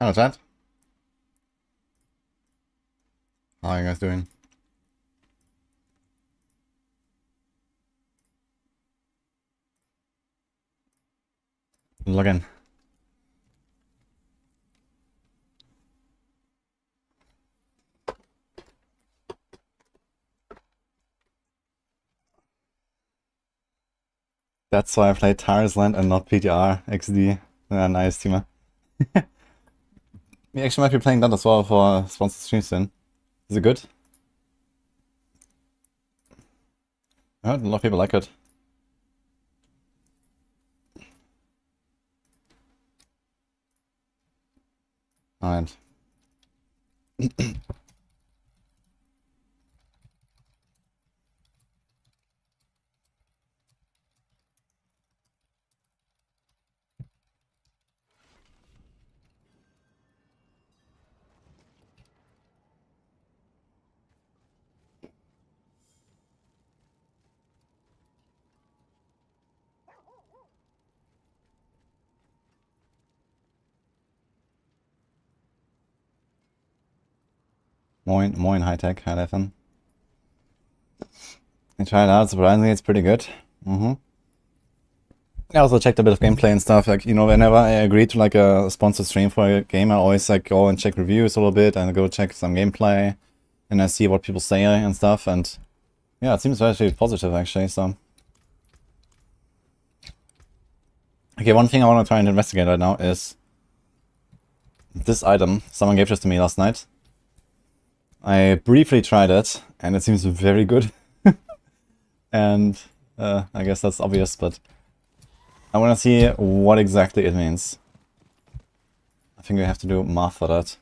Hello, chat. How are you guys doing? Log in. That's why I played Tarzan and not PTR XD. Nice, Tima. We actually might be playing that as well for sponsored streams soon. Is it good? I heard a lot of people like it. Alright. Moin high tech, hi Ethan. I tried it out, surprisingly it's pretty good. I also checked a bit of gameplay and stuff, like, you know, whenever I agree to like a sponsored stream for a game, I always like go and check reviews a little bit and go check some gameplay and I see what people say and stuff, and yeah, it seems very positive actually, so. Okay, one thing I want to try and investigate right now is this item. Someone gave this to me last night. I briefly tried it, and it seems very good. And I guess that's obvious, but I want to see what exactly it means. I think we have to do math for that.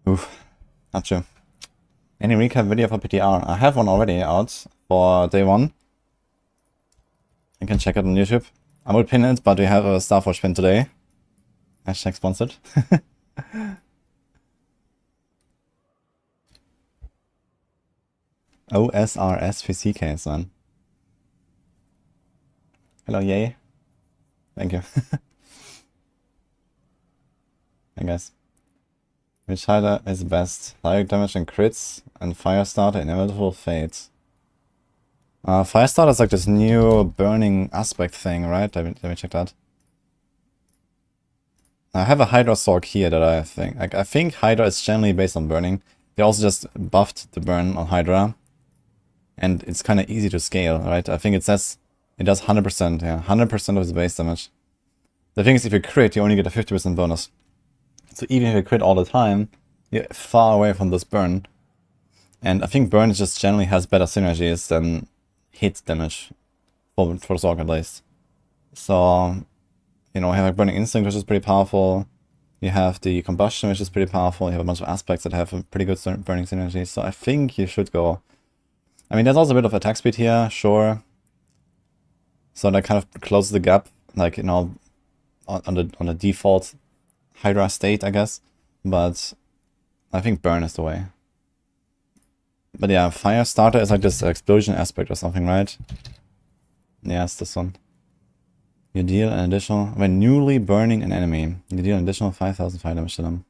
Oof, not sure. Any recap video for PTR? I have one already out for day 1. You can check it on YouTube. I will pin it, but we have a Star Forge pin today. Hashtag sponsored. OSRSPCK, son. Hello, yay. Thank you. Hey guys. Which hider is best? Direct damage and crits, and Firestarter, Inevitable Fate. Firestarter is like this new burning aspect thing, right? Let me check that. I have a Hydra Sorc here that I think... I think Hydra is generally based on burning. They also just buffed the burn on Hydra. And it's kind of easy to scale, right? I think it says it does 100%, yeah. 100% of its base damage. The thing is, if you crit, you only get a 50% bonus. So even if you crit all the time, you're far away from this burn. And I think burn just generally has better synergies than hit damage, for Sorc at least. So, you know, you have like Burning Instinct, which is pretty powerful. You have the Combustion, which is pretty powerful. You have a bunch of aspects that have a pretty good burning synergy. So I think you should go... I mean, there's also a bit of attack speed here, sure. So that kind of closes the gap, like, you know, on the default Hydra state, I guess. But I think burn is the way. But yeah, Firestarter is like this explosion aspect or something, right? Yeah, it's this one. You deal an additional... When newly burning an enemy, you deal an additional 5,000 fire damage to them.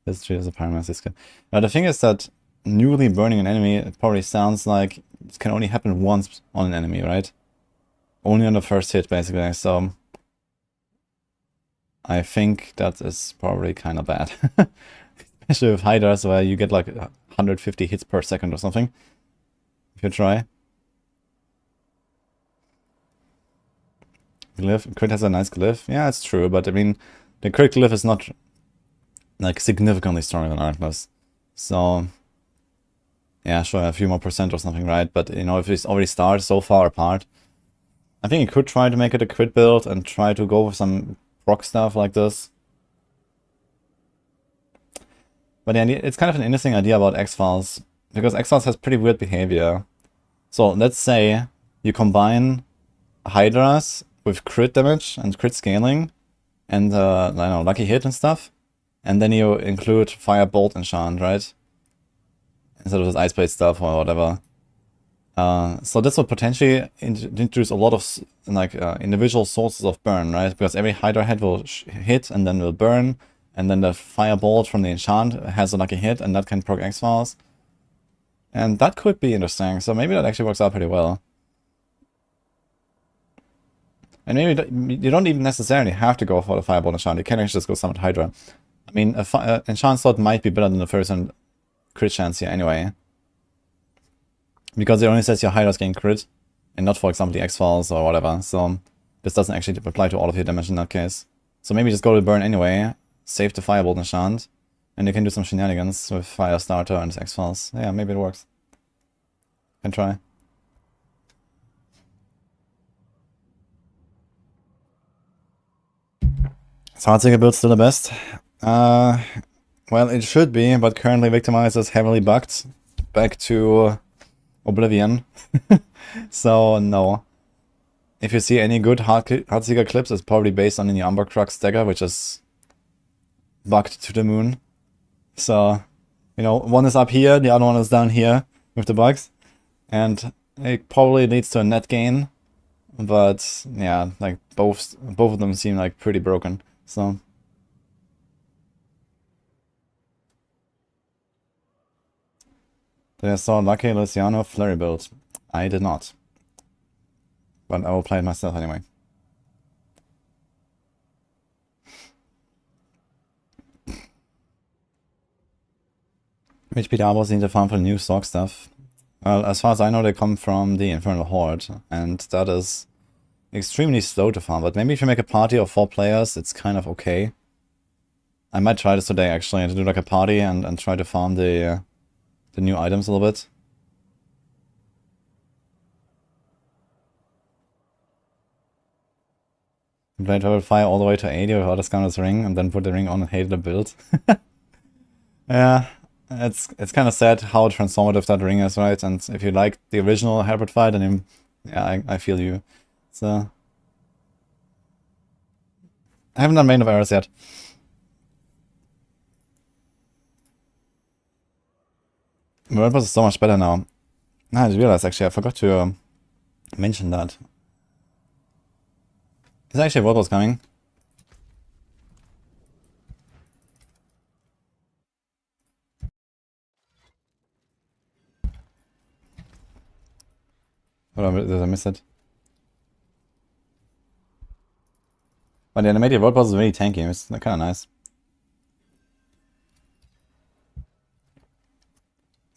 This is treated as a pyromancy skill. Now the thing is that newly burning an enemy, it probably sounds like it can only happen once on an enemy, right? Only on the first hit, basically, so... I think that is probably kind of bad. Especially with Hydras, where you get like 150 hits per second or something. If you try. Glyph. Crit has a nice glyph. Yeah, it's true, but I mean, the crit glyph is not like significantly stronger than Artless. So, yeah, sure, a few more percent or something, right? But, you know, if it's already started so far apart, I think you could try to make it a crit build and try to go with some proc stuff like this. But yeah, it's kind of an interesting idea about X-Files, because X-Files has pretty weird behavior. So let's say you combine Hydras with crit damage and crit scaling, and I don't know, lucky hit and stuff, and then you include Firebolt enchant, right? Instead of this Ice Blade stuff or whatever. So this would potentially introduce a lot of individual sources of burn, right? Because every Hydra head will hit and then will burn, and then the Firebolt from the enchant has a lucky hit, and that can proc X-Files. And that could be interesting, so maybe that actually works out pretty well. And maybe you don't even necessarily have to go for the Firebolt enchant, you can actually just go summon Hydra. I mean, an enchant slot might be better than the first and crit chance here anyway. Because it only says your Hydra's getting crit, and not, for example, the X-Files or whatever, so this doesn't actually apply to all of your damage in that case. So maybe just go to burn anyway, save the Firebolt enchant, and you can do some shenanigans with Firestarter and X-Files. Yeah, maybe it works. Can try. Is Heartseeker build still the best? Well, it should be, but currently Victimize is heavily bugged. Back to Oblivion. So, no. If you see any good Heartseeker clips, it's probably based on the Umber Crux dagger, which is bugged to the moon. So, you know, one is up here, the other one is down here with the bugs. And it probably leads to a net gain. But, yeah, like, both of them seem like pretty broken. So... Did I saw Lucky Luciano Flurry build? I did not. But I will play it myself anyway. Which Diablos need to farm for new Sorc stuff? Well, as far as I know, they come from the Infernal Horde, and that is extremely slow to farm. But maybe if you make a party of 4 players, it's kind of okay. I might try this today, actually, to do like a party and try to farm the new items a little bit. Blade Travel Fire all the way to 80 without a Scoundrel's Ring, and then put the ring on and hate the build. Yeah, it's kind of sad how transformative that ring is, right? And if you like the original Hybrid fight, then yeah, I feel you. So I haven't done Main of Errors yet. World Boss is so much better now. I just realized, actually, I forgot to mention that. Is actually World Boss coming? Or did I miss it? But the animated World Boss is really tanky, it's kind of nice.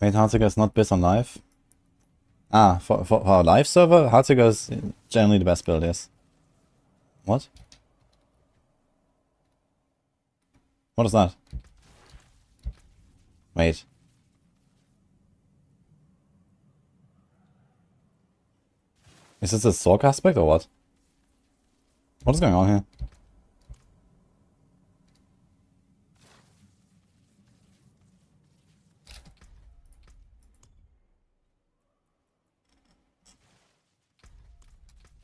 Wait, Heartseeker is not based on live? Ah, for our live server, Heartseeker is generally the best build, yes. What? What is that? Wait. Is this a Sorc aspect or what? What is going on here?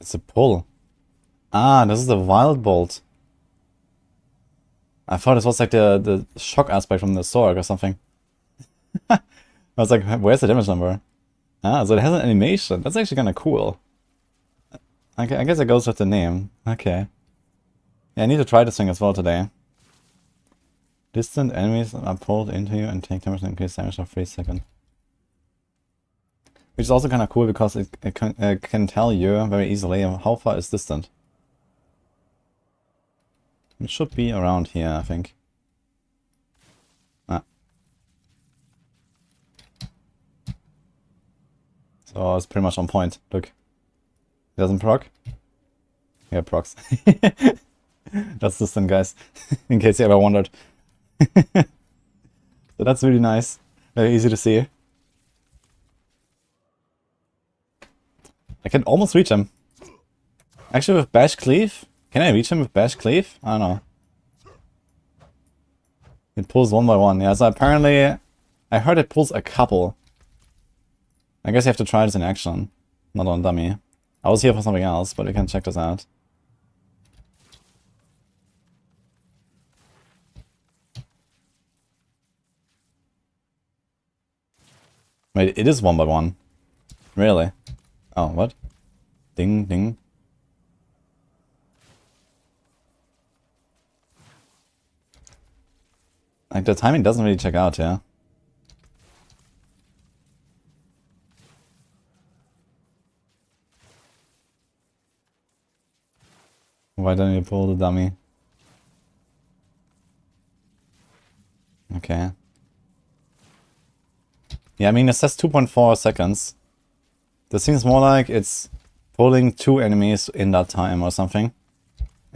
It's a pull. Ah, this is the Wild Bolt. I thought this was like the shock aspect from the Sorc or something. I was like, where's the damage number? Ah, so it has an animation. That's actually kind of cool. I guess it goes with the name. Okay. Yeah, I need to try this thing as well today. Distant enemies are pulled into you and take damage and increase damage for 3 seconds. Which is also kind of cool because it can tell you very easily how far is distant. It should be around here, I think. Ah. So it's pretty much on point. Look. It doesn't proc? Yeah, it procs. That's distant, guys. In case you ever wondered. So that's really nice. Very easy to see. I can almost reach him. Actually, with Bash Cleave, Can I reach him with Bash Cleave? I don't know. It pulls one by one. Yeah, so apparently... I heard it pulls a couple. I guess you have to try this in action. Not on dummy. I was here for something else, but we can check this out. Wait, it is one by one. Really? Oh, what? Ding, ding. Like, the timing doesn't really check out, yeah? Why don't you pull the dummy? Okay. Yeah, I mean, it says 2.4 seconds. This seems more like it's pulling 2 enemies in that time or something.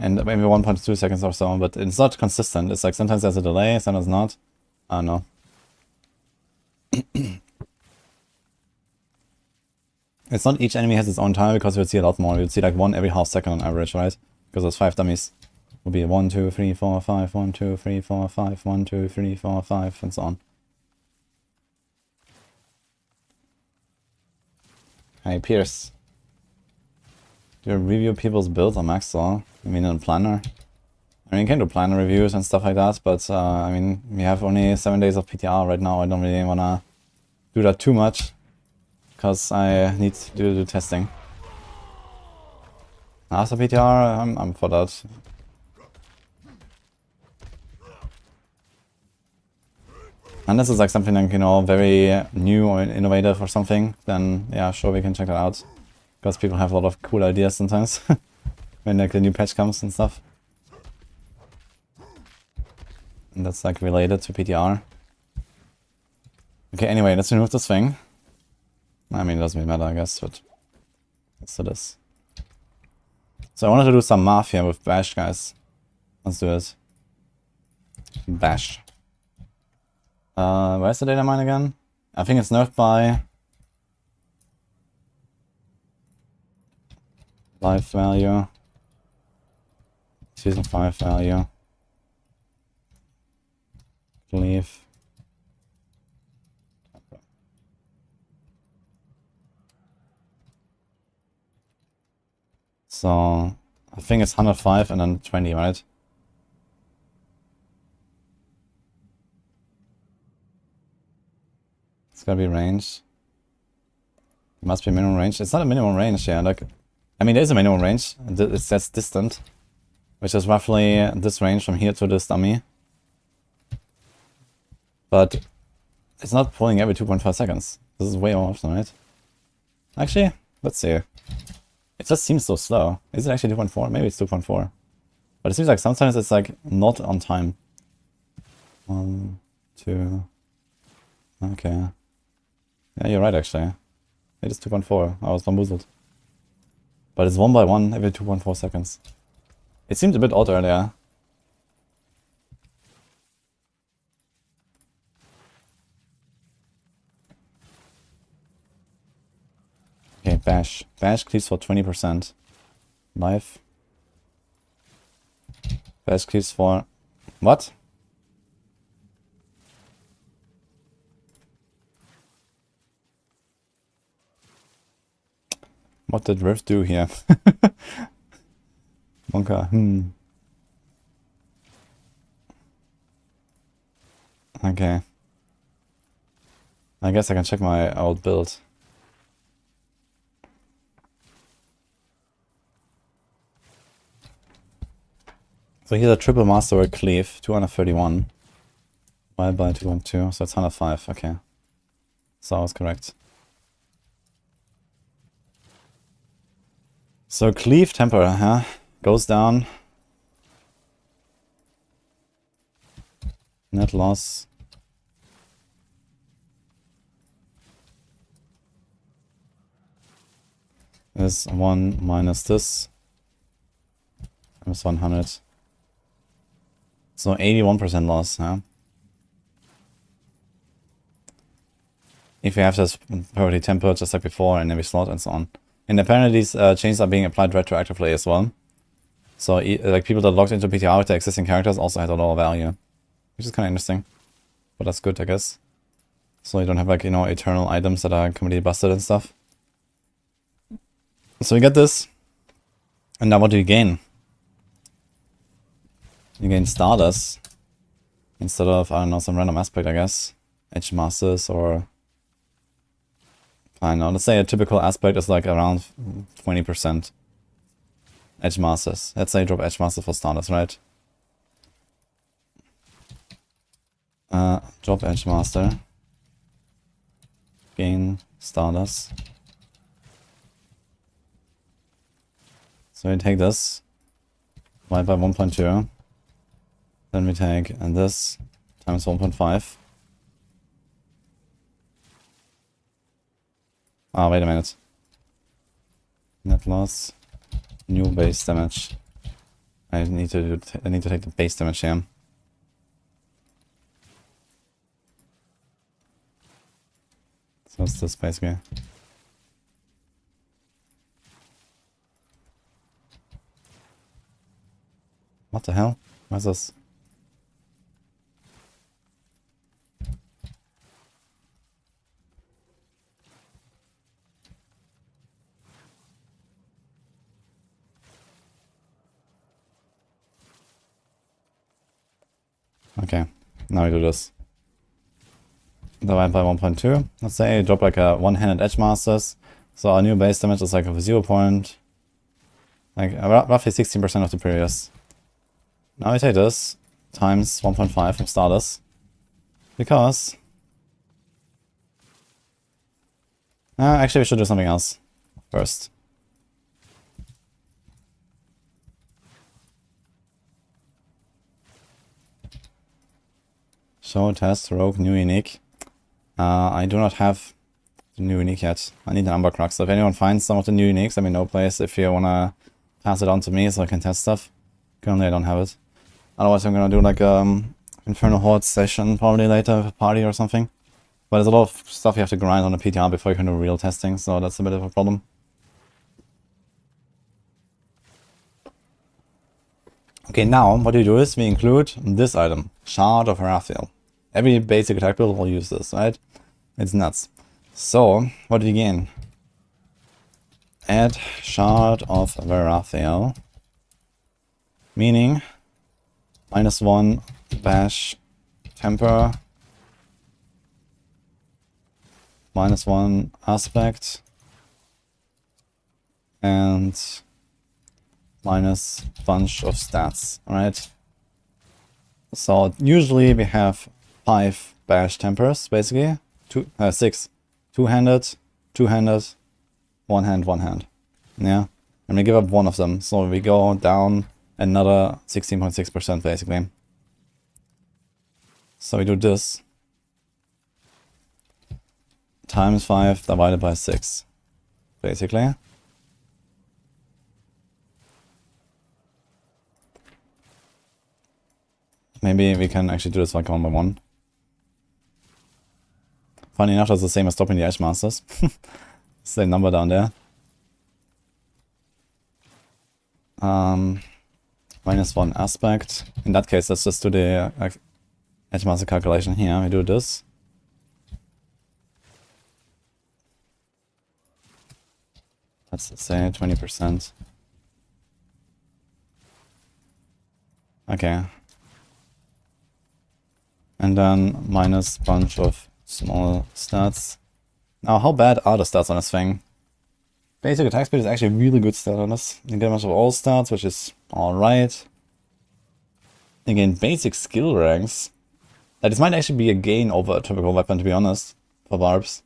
And maybe 1.2 seconds or so, but it's not consistent. It's like sometimes there's a delay, sometimes not. I don't know. It's not each enemy has its own time, because we would see a lot more. We would see like 1 every half second on average, right? Because there's 5 dummies. It would be 1, 2, 3, 4, 5, 1, 2, 3, 4, 5, 1, 2, 3, 4, 5, and so on. Hey, Pierce. Do you review people's builds on Maxwell? I mean, in Planner? I mean, you can do Planner reviews and stuff like that, but I mean, we have only 7 days of PTR right now. I don't really wanna do that too much, because I need to do the testing. After PTR, I'm for that. Unless it's like something like, you know, very new or innovative or something, then yeah, sure, we can check that out. Because people have a lot of cool ideas sometimes when like the new patch comes and stuff. And that's like related to PTR. Okay, anyway, let's remove this thing. I mean, it doesn't really matter, I guess, but let's do this. So I wanted to do some math here with Bash, guys. Let's do it. Bash. Where's the data mine again? I think it's nerfed by life value, season 5 value, leave. So I think it's 105 and then 20, right? It's gotta be range. It must be minimum range. It's not a minimum range, yeah. Like, I mean, there is a minimum range. It says distant, which is roughly this range from here to this dummy. But it's not pulling every 2.5 seconds. This is way more often, right? Actually, let's see. It just seems so slow. Is it actually 2.4? Maybe it's 2.4. But it seems like sometimes it's like not on time. 1, 2. Okay. Yeah, you're right, actually. It is 2.4. I was bamboozled. But it's 1 by 1 every 2.4 seconds. It seemed a bit odd earlier. Okay, Bash. Bash cleaves for 20%. Life. Bash cleaves for... What? What did Rift do here? Monka, Okay. I guess I can check my old build. So here's a triple masterwork cleave, 231. Divided by 2.2, so it's 105, okay. So I was correct. So cleave temper, huh? Goes down. Net loss. Is 1 minus this. Times 100. So 81% loss, huh? If you have this property temper just like before in every slot and so on. And apparently these changes are being applied retroactively as well. So like people that logged into PTR with their existing characters also had a lower value, which is kind of interesting. But that's good, I guess. So you don't have like, you know, eternal items that are completely busted and stuff. So you get this. And now what do you gain? You gain starters. Instead of, I don't know, some random aspect, I guess. Edge Masters or... I don't know, let's say a typical aspect is like around 20%. Edge Masters. Let's say drop Edge Master for starters, right? Drop Edge Master. Gain starters. So we take this, divide by 1.2. Then we take and this times 1.5. Ah, wait a minute. Net loss. New base damage. I need to take the base damage here. So it's this basically. What the hell? What's this? Okay, now we do this. Divide by 1.2. Let's say I drop like a one-handed Edge Masters. So our new base damage is like of 0. Like roughly 16% of the previous. Now we take this times 1.5 from starters. Because... actually we should do something else first. Show, test, rogue, new unique. I do not have the new unique yet. I need an Umber Crux. So if anyone finds some of the new uniques, let me know, please, if you wanna pass it on to me so I can test stuff. Currently I don't have it. Otherwise I'm gonna do like Infernal Horde session probably later with a party or something. But there's a lot of stuff you have to grind on a PTR before you can do real testing, so that's a bit of a problem. Okay, now what we do is we include this item, Shard of Harathiel. Every basic attack build will use this, right? It's nuts. So, what do we gain? Add Shard of Harathiel. Meaning, -1 bash temper, -1 aspect, and minus bunch of stats, right? So usually we have 5 bash tempers, basically. 6. Two-handed, two-handed, one hand. Yeah. And we give up one of them, so we go down another 16.6% basically. So we do this. Times 5 divided by 6, basically. Maybe we can actually do this like 1 by 1. Funny enough, that's the same as stopping the Edge Masters. Same number down there. -1 aspect. In that case, let's just do the Edge Master calculation here. We do this. Let's say 20%. Okay. And then minus bunch of small stats. Now, how bad are the stats on this thing? Basic attack speed is actually really good stat on this. You get a bunch of all stats, which is alright. Again, basic skill ranks. This might actually be a gain over a typical weapon, to be honest, for Barbs.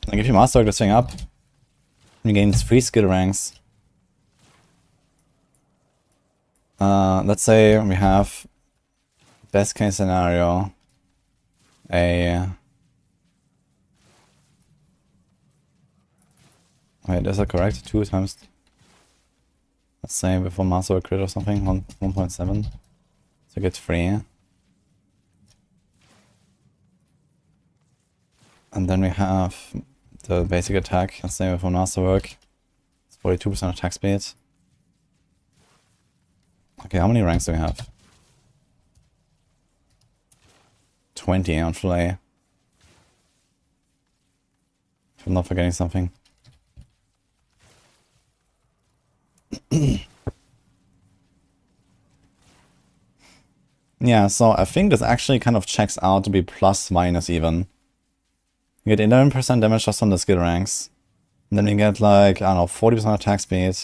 Like if you master this thing up, you gain 3 skill ranks. Let's say we have, best case scenario, wait, is that correct? 2 times, let's say before master a crit or something, 1.7, so get 3. And then we have the basic attack, let's say before masterwork, it's 42% attack speed. Okay, how many ranks do we have? 20 on Filet. If I'm not forgetting something. Yeah, so I think this actually kind of checks out to be plus minus even. You get 11% damage just from the skill ranks. And then you get like, I don't know, 40% attack speed.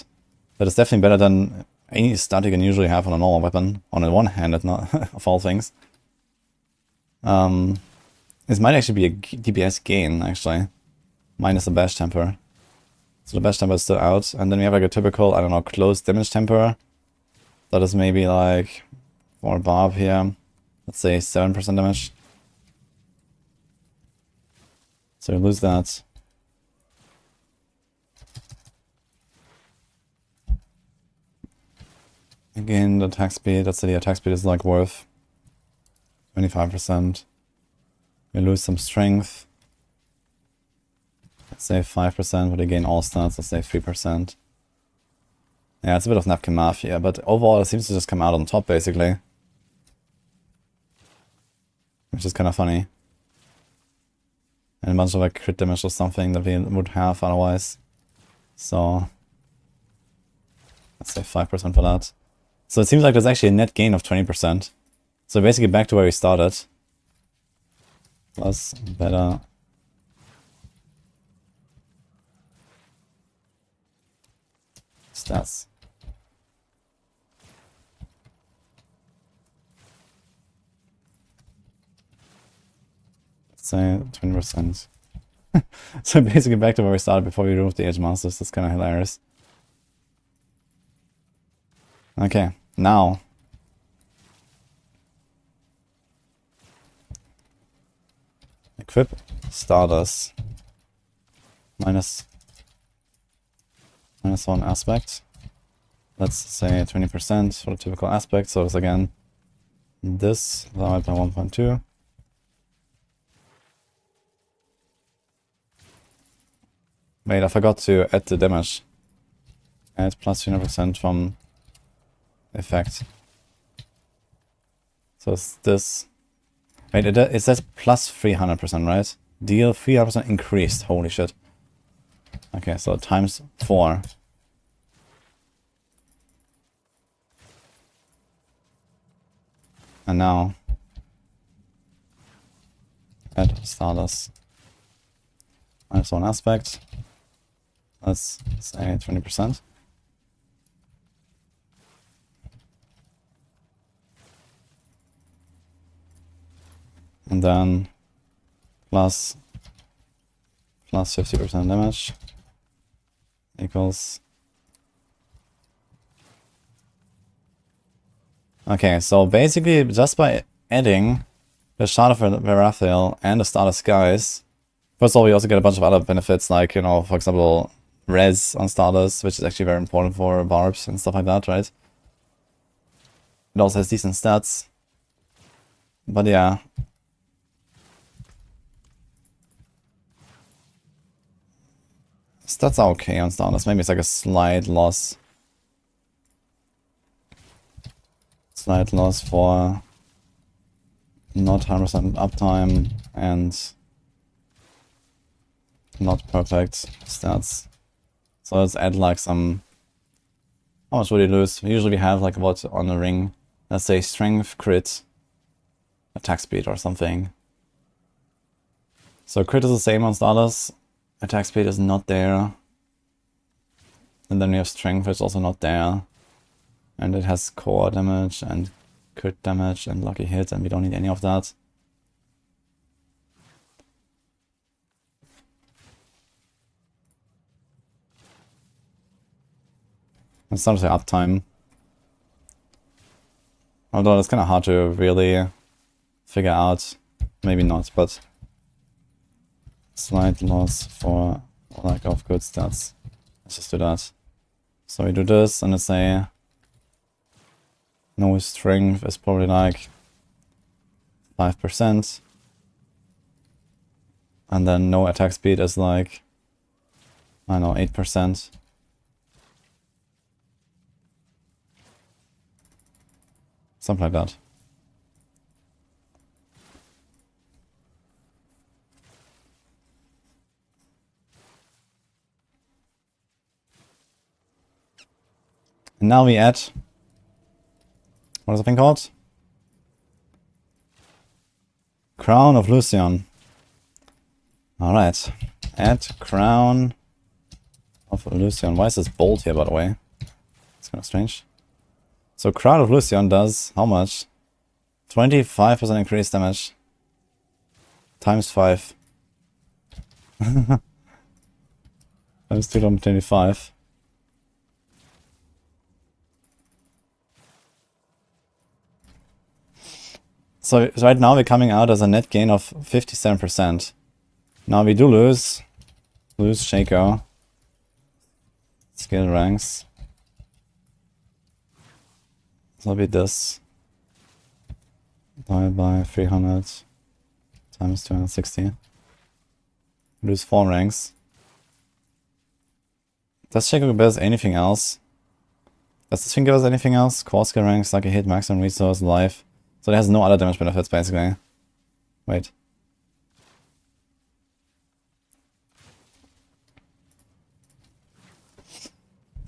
That is definitely better than any stat you can usually have on a normal weapon. On a one-handed, not of all things. This might actually be a DPS gain, actually. Minus the bash temper. So the bash temper is still out. And then we have like a typical, I don't know, close damage temper. That is maybe like, for Barb here, let's say 7% damage. So you lose that. Again, the attack speed, let's say the attack speed is like worth 25%. You lose some strength. Let's say 5%, but you gain all stats, let's say 3%. Yeah, it's a bit of napkin math here, but overall it seems to just come out on top, basically. Which is kind of funny. And a bunch of like crit damage or something that we would have otherwise. So, let's say 5% for that. So it seems like there's actually a net gain of 20%. So basically back to where we started. Plus better. Stats. Let's say 20%. So basically back to where we started before we removed the edge monsters. That's kind of hilarious. Okay, now. Equip starters. Minus 1 aspect. Let's say 20% for the typical aspect. So it's again this divided by 1.2. Wait, I forgot to add the damage. Add plus 20% from effect. So it's this. Wait, it says plus 300%, right? Deal 300% increased. Holy shit. Okay, so times 4. And now add starters. Minus 1 aspect. Let's say 20%. And then plus 50% damage equals. Okay, so basically just by adding the Shard of Verathiel and the Starter Skies, first of all we also get a bunch of other benefits like, you know, for example, res on starters, which is actually very important for barbs and stuff like that, right? It also has decent stats. But yeah. Stats are okay on starters. Maybe it's like a slight loss. Slight loss for not 100% uptime and not perfect stats. So let's add like some. How much would you lose? Usually we have like what on the ring? Let's say strength, crit, attack speed or something. So crit is the same on starters. Attack speed is not there. And then we have strength, which is also not there. And it has core damage and crit damage and lucky hit, and we don't need any of that. It's not say uptime. Although it's kind of hard to really figure out. Maybe not, but slight loss for lack of good stats. Let's just do that. So we do this, and let's say no strength is probably like 5%. And then no attack speed is like, I don't know, 8%. Something like that. And now we add... What is the thing called? Crown of Lucian. Alright. Add Crown of Lucian. Why is this bold here, by the way? It's kind of strange. So Crown of Lucian does how much? 25% increased damage. Times 5. Times 225. So right now we're coming out as a net gain of 57%. Now we do lose Shaco. Skill ranks. So it'll be this. Divided by 300 times 260. Lose 4 ranks. Does Shaco give us anything else? Does this thing give us anything else? Core skill ranks, like a hit, maximum resource, life. So it has no other damage benefits, basically. Wait.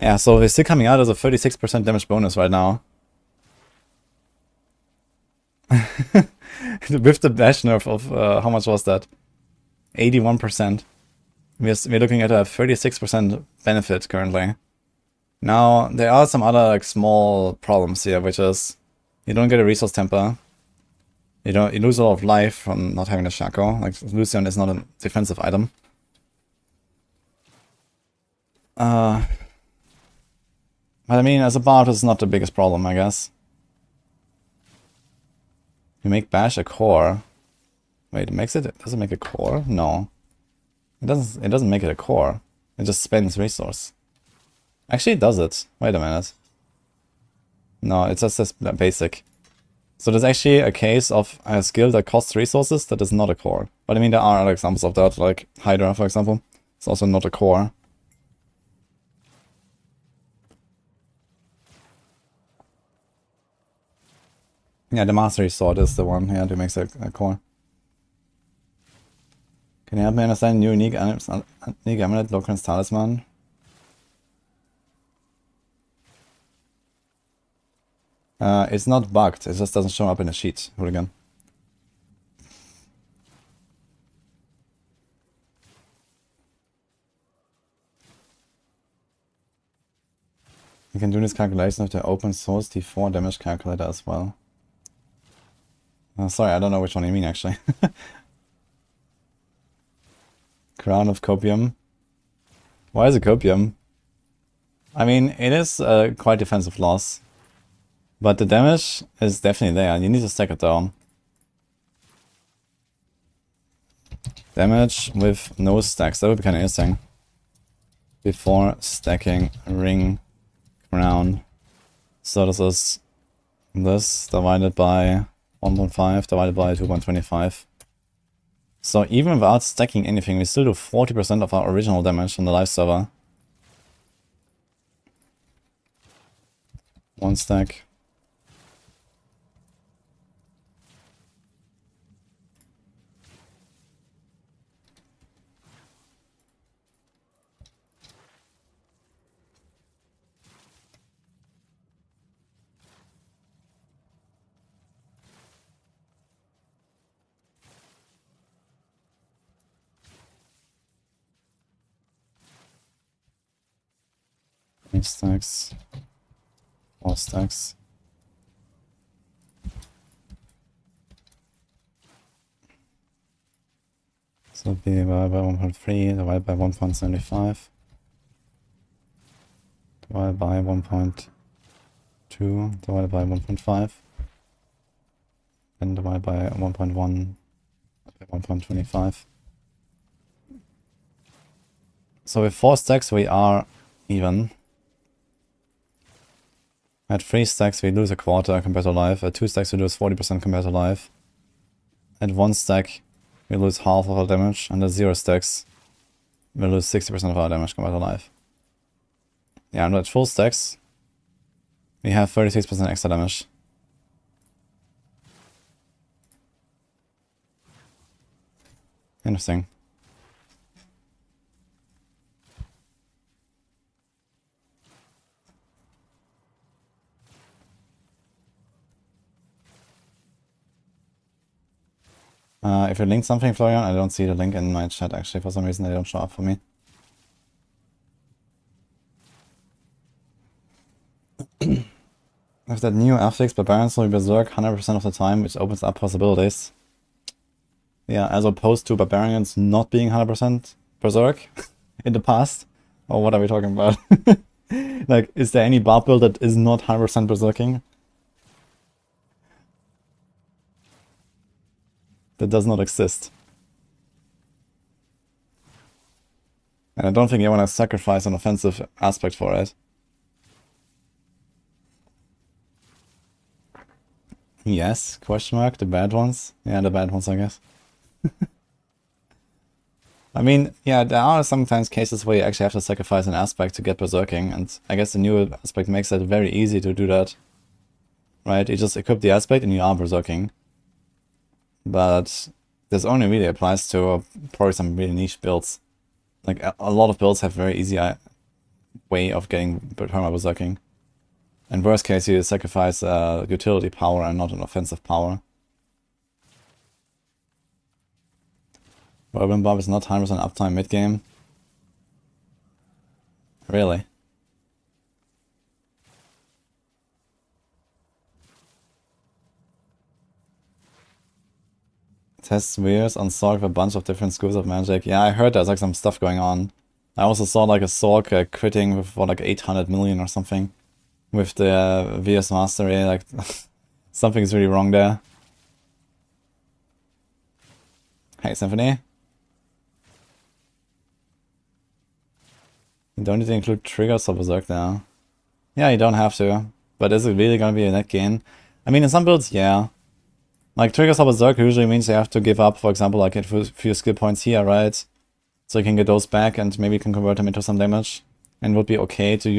Yeah, so we're still coming out as a 36% damage bonus right now. With the dash nerf of, how much was that? 81%. We're looking at a 36% benefit currently. Now, there are some other like small problems here, which is you don't get a resource temper. You lose a lot of life from not having the Shaco. Like Lucian is not a defensive item. But I mean, as a bard, it's not the biggest problem, I guess. You make Bash a core. Wait, does it make a core? No. It doesn't make it a core. It just spends resource. Actually, it does it. Wait a minute. No, it's just this basic. So there's actually a case of a skill that costs resources that is not a core. But I mean, there are other examples of that, like Hydra, for example. It's also not a core. Yeah, the Mastery Sword is the one here that makes a core. Can you help me understand new unique amulet, Locran's Talisman? It's not bugged, it just doesn't show up in the sheet, Hooligan. You can do this calculation with the open source T4 damage calculator as well. Sorry, I don't know which one you mean actually. Crown of Copium. Why is it Copium? I mean, it is quite defensive loss. But the damage is definitely there. You need to stack it down. Damage with no stacks. That would be kind of interesting. Before stacking ring crown. So this is this divided by 1.5 divided by 2.25. So even without stacking anything, we still do 40% of our original damage on the live server. One stack. Stacks, 4 stacks. So it'll be divided by 1.3, divided by 1.75, divided by 1.2, divided by 1.5, and divided by 1.1, by 1.25. So with 4 stacks we are even. At 3 stacks we lose a quarter compared to life, at 2 stacks we lose 40% compared to life. At 1 stack we lose half of our damage, and at 0 stacks we lose 60% of our damage compared to life. Yeah, and at full stacks we have 36% extra damage. Interesting. If you link something, Florian, I don't see the link in my chat actually. For some reason, they don't show up for me. With that new affix, Barbarians will be Berserk 100% of the time, which opens up possibilities. Yeah, as opposed to Barbarians not being 100% Berserk in the past. Or what are we talking about? Like, is there any Barb build that is not 100% Berserking? That does not exist. And I don't think you want to sacrifice an offensive aspect for it. Yes, question mark, the bad ones? Yeah, the bad ones, I guess. I mean, yeah, there are sometimes cases where you actually have to sacrifice an aspect to get Berserking, and I guess the new aspect makes it very easy to do that. Right, you just equip the aspect and you are Berserking. But this only really applies to probably some really niche builds. Like, a lot of builds have very easy way of getting perma Berserking. In worst case, you sacrifice utility power and not an offensive power. Urban Barb is not 100% uptime mid-game. Really? Test spheres on Sorc with a bunch of different schools of magic. Yeah, I heard there's like some stuff going on. I also saw like a Sorc critting with what, like 800 million or something. With the VS Mastery, like something's really wrong there. Hey, Symphony. You don't need to include triggers for Berserk now. Yeah, you don't have to. But is it really gonna be a net gain? I mean, in some builds, yeah. Like, triggers for Berserk usually means you have to give up, for example, like a few skill points here, right? So you can get those back and maybe you can convert them into some damage. And it would be okay to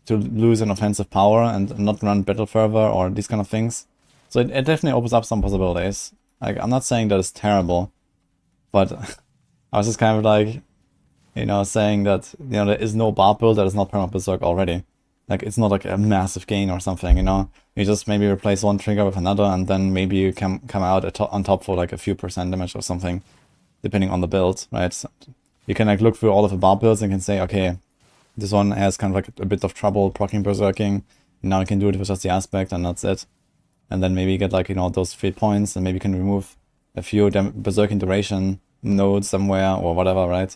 lose an offensive power and not run Battle Fervor or these kind of things. So it definitely opens up some possibilities. Like, I'm not saying that it's terrible, but I was just kind of like, you know, saying that, you know, there is no Barb build that is not perma Berserk already. Like, it's not like a massive gain or something, you know? You just maybe replace one trigger with another and then maybe you can come out on top for like a few percent damage or something, depending on the build, right? So you can like look through all of the Barb builds and can say, okay, this one has kind of like a bit of trouble proccing Berserking. Now I can do it with just the aspect and that's it. And then maybe get like, you know, those 3 points and maybe you can remove a few Berserking duration nodes somewhere or whatever, right?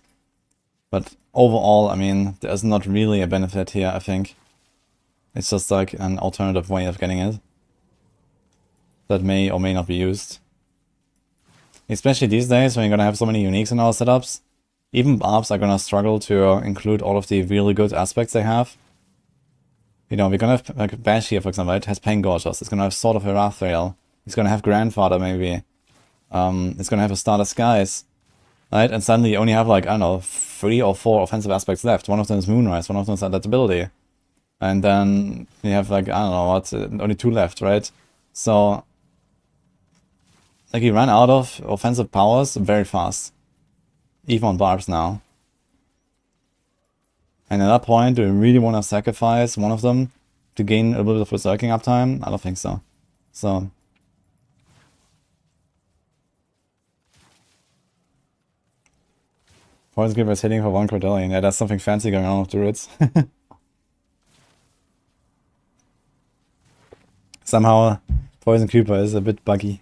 But overall, I mean, there's not really a benefit here, I think. It's just like an alternative way of getting it that may or may not be used. Especially these days when you're gonna have so many uniques in our setups. Even Barbs are gonna struggle to include all of the really good aspects they have. You know, we're gonna have like Bash here, for example, it has Pain Gorgeous. It's gonna have Sword of Erathriel. It's gonna have Grandfather, maybe. It's gonna have a Star Skies. Right? And suddenly you only have like, I don't know, 3 or 4 offensive aspects left. One of them is Moonrise, one of them is Adaptability. And then you have like, I don't know what, only 2 left, right? So, like, you run out of offensive powers very fast. Even on Barbs now. And at that point, do you really want to sacrifice one of them to gain a little bit of Berserking uptime? I don't think so. So... Poison Keeper is hitting for 1 Cordelian. Yeah, that's something fancy going on with Druids. Somehow, Poison Keeper is a bit buggy.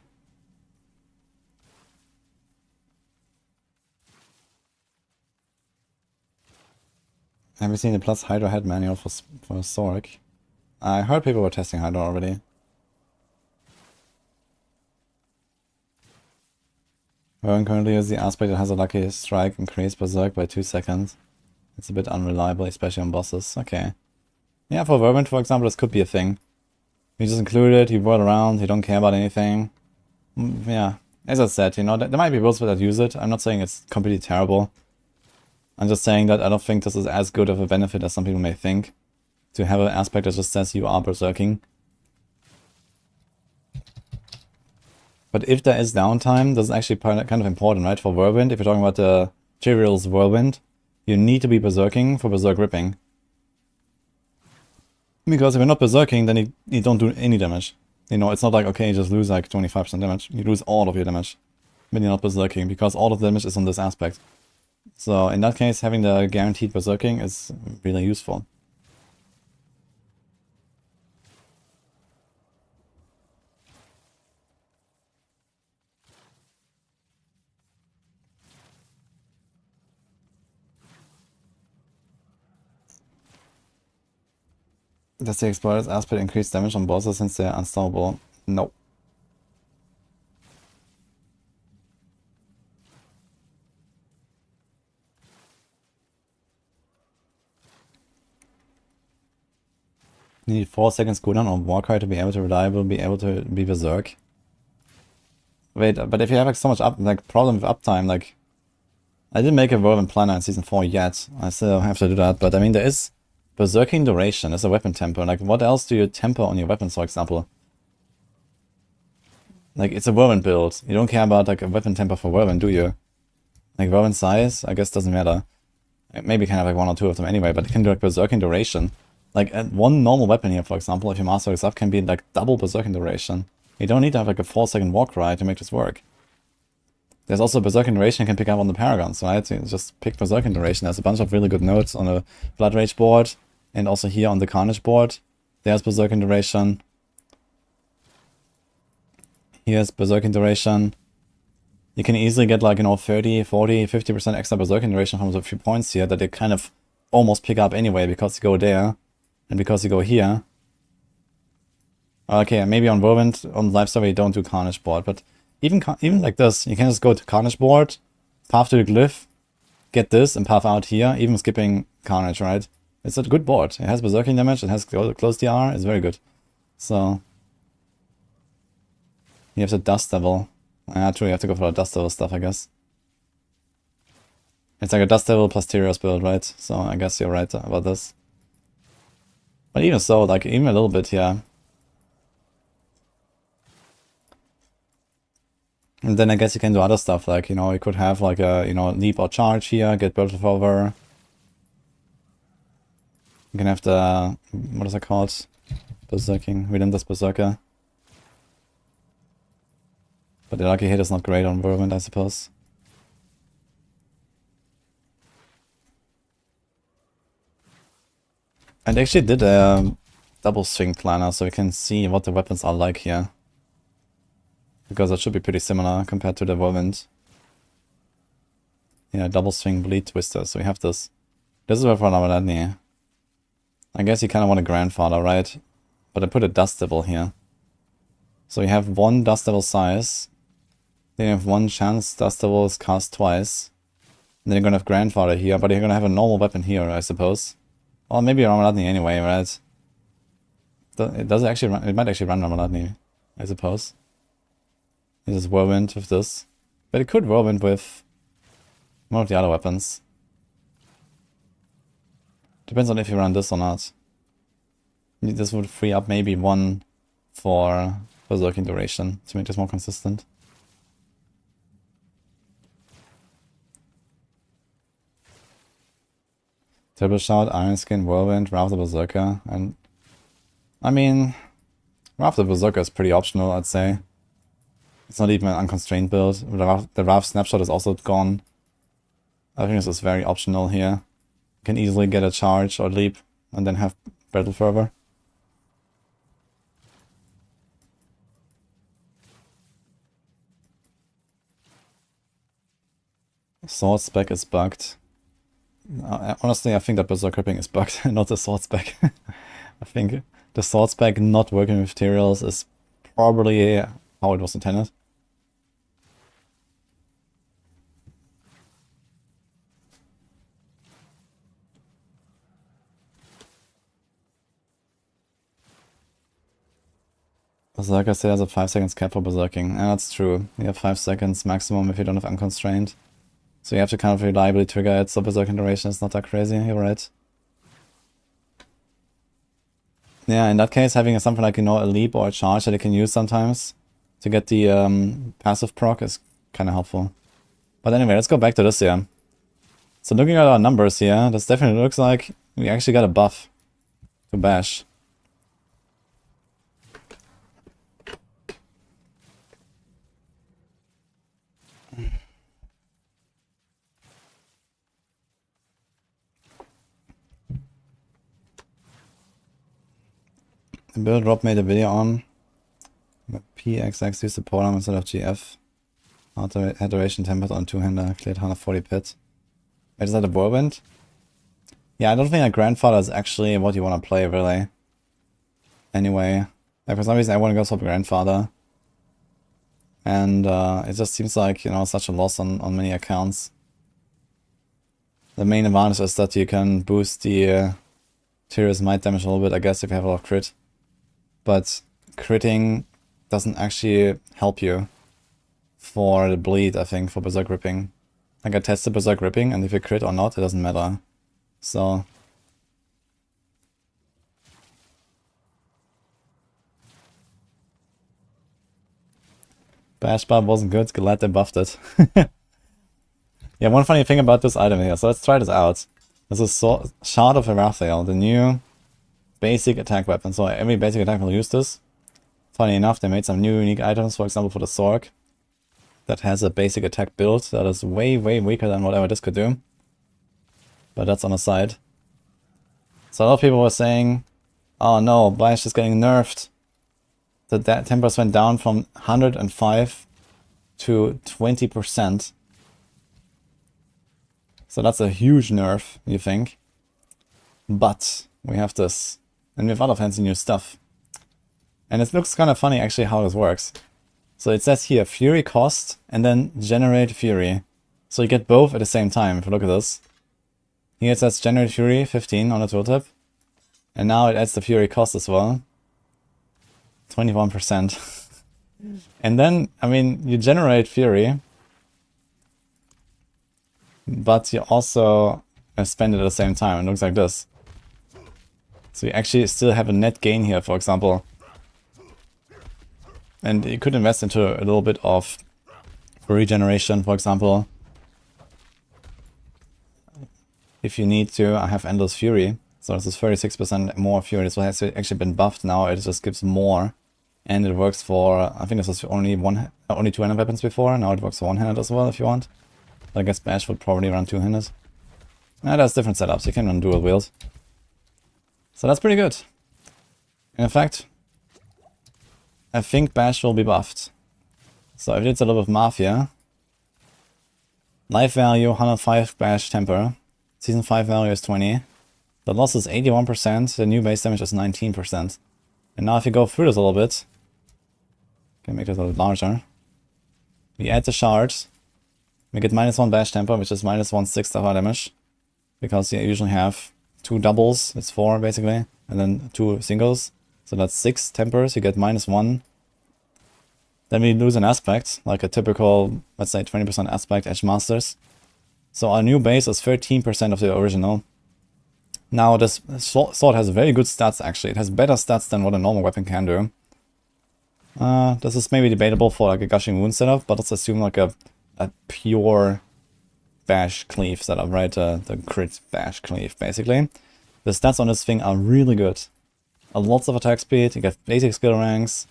Have you seen the plus Hydra head manual for Sorc? I heard people were testing Hydra already. Rowan currently uses the aspect that has a lucky strike increase Berserk by 2 seconds. It's a bit unreliable, especially on bosses. Okay. Yeah, for Vermin, for example, this could be a thing. You just include it, you whirl around, you don't care about anything. Yeah, as I said, you know, there might be builds that use it. I'm not saying it's completely terrible. I'm just saying that I don't think this is as good of a benefit as some people may think. To have an aspect that just says you are Berserking. But if there is downtime, that's actually kind of important, right? For Whirlwind, if you're talking about the Tyrael's Whirlwind, you need to be Berserking for Berserk Ripping. Because if you're not Berserking, then you don't do any damage. You know, it's not like, okay, you just lose like 25% damage. You lose all of your damage when you're not Berserking, because all of the damage is on this aspect. So in that case, having the guaranteed Berserking is really useful. Does the Exploder's aspect increase damage on bosses since they're unstoppable? No. You need 4 seconds cooldown on Warcry to be able to be able to be Berserk. Wait, but if you have like so much problem with uptime, like I didn't make a Whirlwind planner in season 4 yet. I still have to do that, but I mean there is Berserking duration, there's a weapon tempo. Like what else do you temper on your weapons, for example? Like it's a Whirlwind build. You don't care about like a weapon tempo for Whirlwind, do you? Like Whirlwind size, I guess doesn't matter. Maybe you can have like 1 or 2 of them anyway, but you can do like Berserking duration. Like one normal weapon here, for example, if you master this up, can be like double Berserking duration. You don't need to have like a 4-second Warcry to make this work. There's also Berserking duration you can pick up on the Paragons, right? So you just pick Berserking duration. There's a bunch of really good nodes on the Blood Rage board, and also here on the Carnage board. There's Berserking duration. Here's Berserking duration. You can easily get like, you know, 30, 40, 50% extra Berserking duration from a few points here that you kind of almost pick up anyway because you go there and because you go here. Okay, maybe on Whirlwind, on live server you don't do Carnage board, but even like this, you can just go to Carnage board, path to the glyph, get this, and path out here, even skipping Carnage, right? It's a good board. It has Berserking damage, it has close DR, it's very good. So you have the Dust Devil. True, you have to go for the Dust Devil stuff, I guess. It's like a Dust Devil plus Tyrael's build, right? So I guess you're right about this. But even so, like, even a little bit here. And then I guess you can do other stuff, like, you know, you could have like a, you know, leap or charge here, get Battle Over. You can have the, what is it called? Berserking, Relentless Berserker. But the lucky hit is not great on Whirlwind, I suppose. I actually did a double swing planner so we can see what the weapons are like here. Because that should be pretty similar compared to the Whirlwind. Yeah, double swing bleed twister, so we have this. This is for Navaladni. I guess you kind of want a grandfather, right? But I put a Dust Devil here. So you have 1 Dust Devil size. Then you have 1 chance Dust Devil is cast twice. And then you're gonna have grandfather here, but you're gonna have a normal weapon here, I suppose. Or maybe Ramaladni anyway, right? It does actually run, it might actually run Ramaladni, I suppose. It is Whirlwind with this. But it could Whirlwind with one of the other weapons. Depends on if you run this or not. This would free up maybe 1 for Berserking duration to make this more consistent. Triple Shout, Iron Skin, Whirlwind, Wrath of the Berserker, and I mean, Wrath of the Berserker is pretty optional, I'd say. It's not even an unconstrained build. The Wrath Snapshot is also gone. I think this is very optional here. You can easily get a charge or leap and then have Battle Fervor. Sword spec is bugged. Honestly, I think that Berserk Ripping is bugged, not the sword spec. I think the sword spec not working with Tyrael's is probably how it was intended. Berserker still has a 5 seconds cap for Berserking. And that's true. You have 5 seconds maximum if you don't have Unconstrained. So you have to kind of reliably trigger it, so Berserking duration is not that crazy, you're right. Yeah, in that case, having something like, you know, a leap or a charge that you can use sometimes to get the passive proc is kind of helpful. But anyway, let's go back to this here. So looking at our numbers here, this definitely looks like we actually got a buff to bash. The build Rob made a video on PXX support arm instead of GF. Adoration tempered on 2-hander, cleared 140 pit. Wait, is that a whirlwind? Yeah, I don't think a grandfather is actually what you want to play, really. Anyway, like for some reason I want to go for grandfather. And it just seems like, you know, such a loss on many accounts. The main advantage is that you can boost the Tyr's might damage a little bit, I guess, if you have a lot of crit. But critting doesn't actually help you for the bleed, I think, for Berserk Ripping. Like I tested Berserk Ripping, and if you crit or not, it doesn't matter. So... Bash Barb wasn't good, glad they buffed it. Yeah, one funny thing about this item here, so let's try this out. This is Shard of Erathiel, the new basic attack weapon. So every basic attack will use this. Funny enough, they made some new unique items, for example for the Sorc, that has a basic attack build that is way weaker than whatever this could do. But that's on the side. So a lot of people were saying, oh no, Bash is getting nerfed. That tempers went down from 105 to 20%. So that's a huge nerf, you think. But we have this, and we have other fancy new stuff. And it looks kind of funny actually how this works. So it says here, Fury cost, and then generate Fury. So you get both at the same time, if you look at this. Here it says generate Fury, 15 on the tooltip. And now it adds the Fury cost as well. 21%. And then, I mean, you generate Fury, but you also spend it at the same time. It looks like this. So you actually still have a net gain here, for example. And you could invest into a little bit of regeneration, for example. If you need to, I have Endless Fury. So this is 36% more Fury. This has actually been buffed now. It just gives more. And it works for, I think this was only two-handed weapons before. Now it works for one-handed as well if you want. But I guess Bash would probably run two-handed. There's different setups. You can run dual wield. So that's pretty good. And in fact, I think Bash will be buffed. So if it's a little bit of math here. Life value 105 Bash temper. Season 5 value is 20. The loss is 81%. The new base damage is 19%. And now if you go through this a little bit, can make this a little bit larger. We add the shards. We get -1 bash temper, which is -1/6 of our damage. Because you usually have 2 doubles, it's 4 basically, and then 2 singles. So that's 6 tempers, you get -1. Then we lose an aspect, like a typical, let's say 20% aspect Edge Masters. So our new base is 13% of the original. Now this sword has very good stats actually. It has better stats than what a normal weapon can do. This is maybe debatable for like a Gushing Wound setup, but let's assume like a pure bash cleave setup, right? The crit bash cleave basically. The stats on this thing are really good. Lots of attack speed, you get basic skill ranks.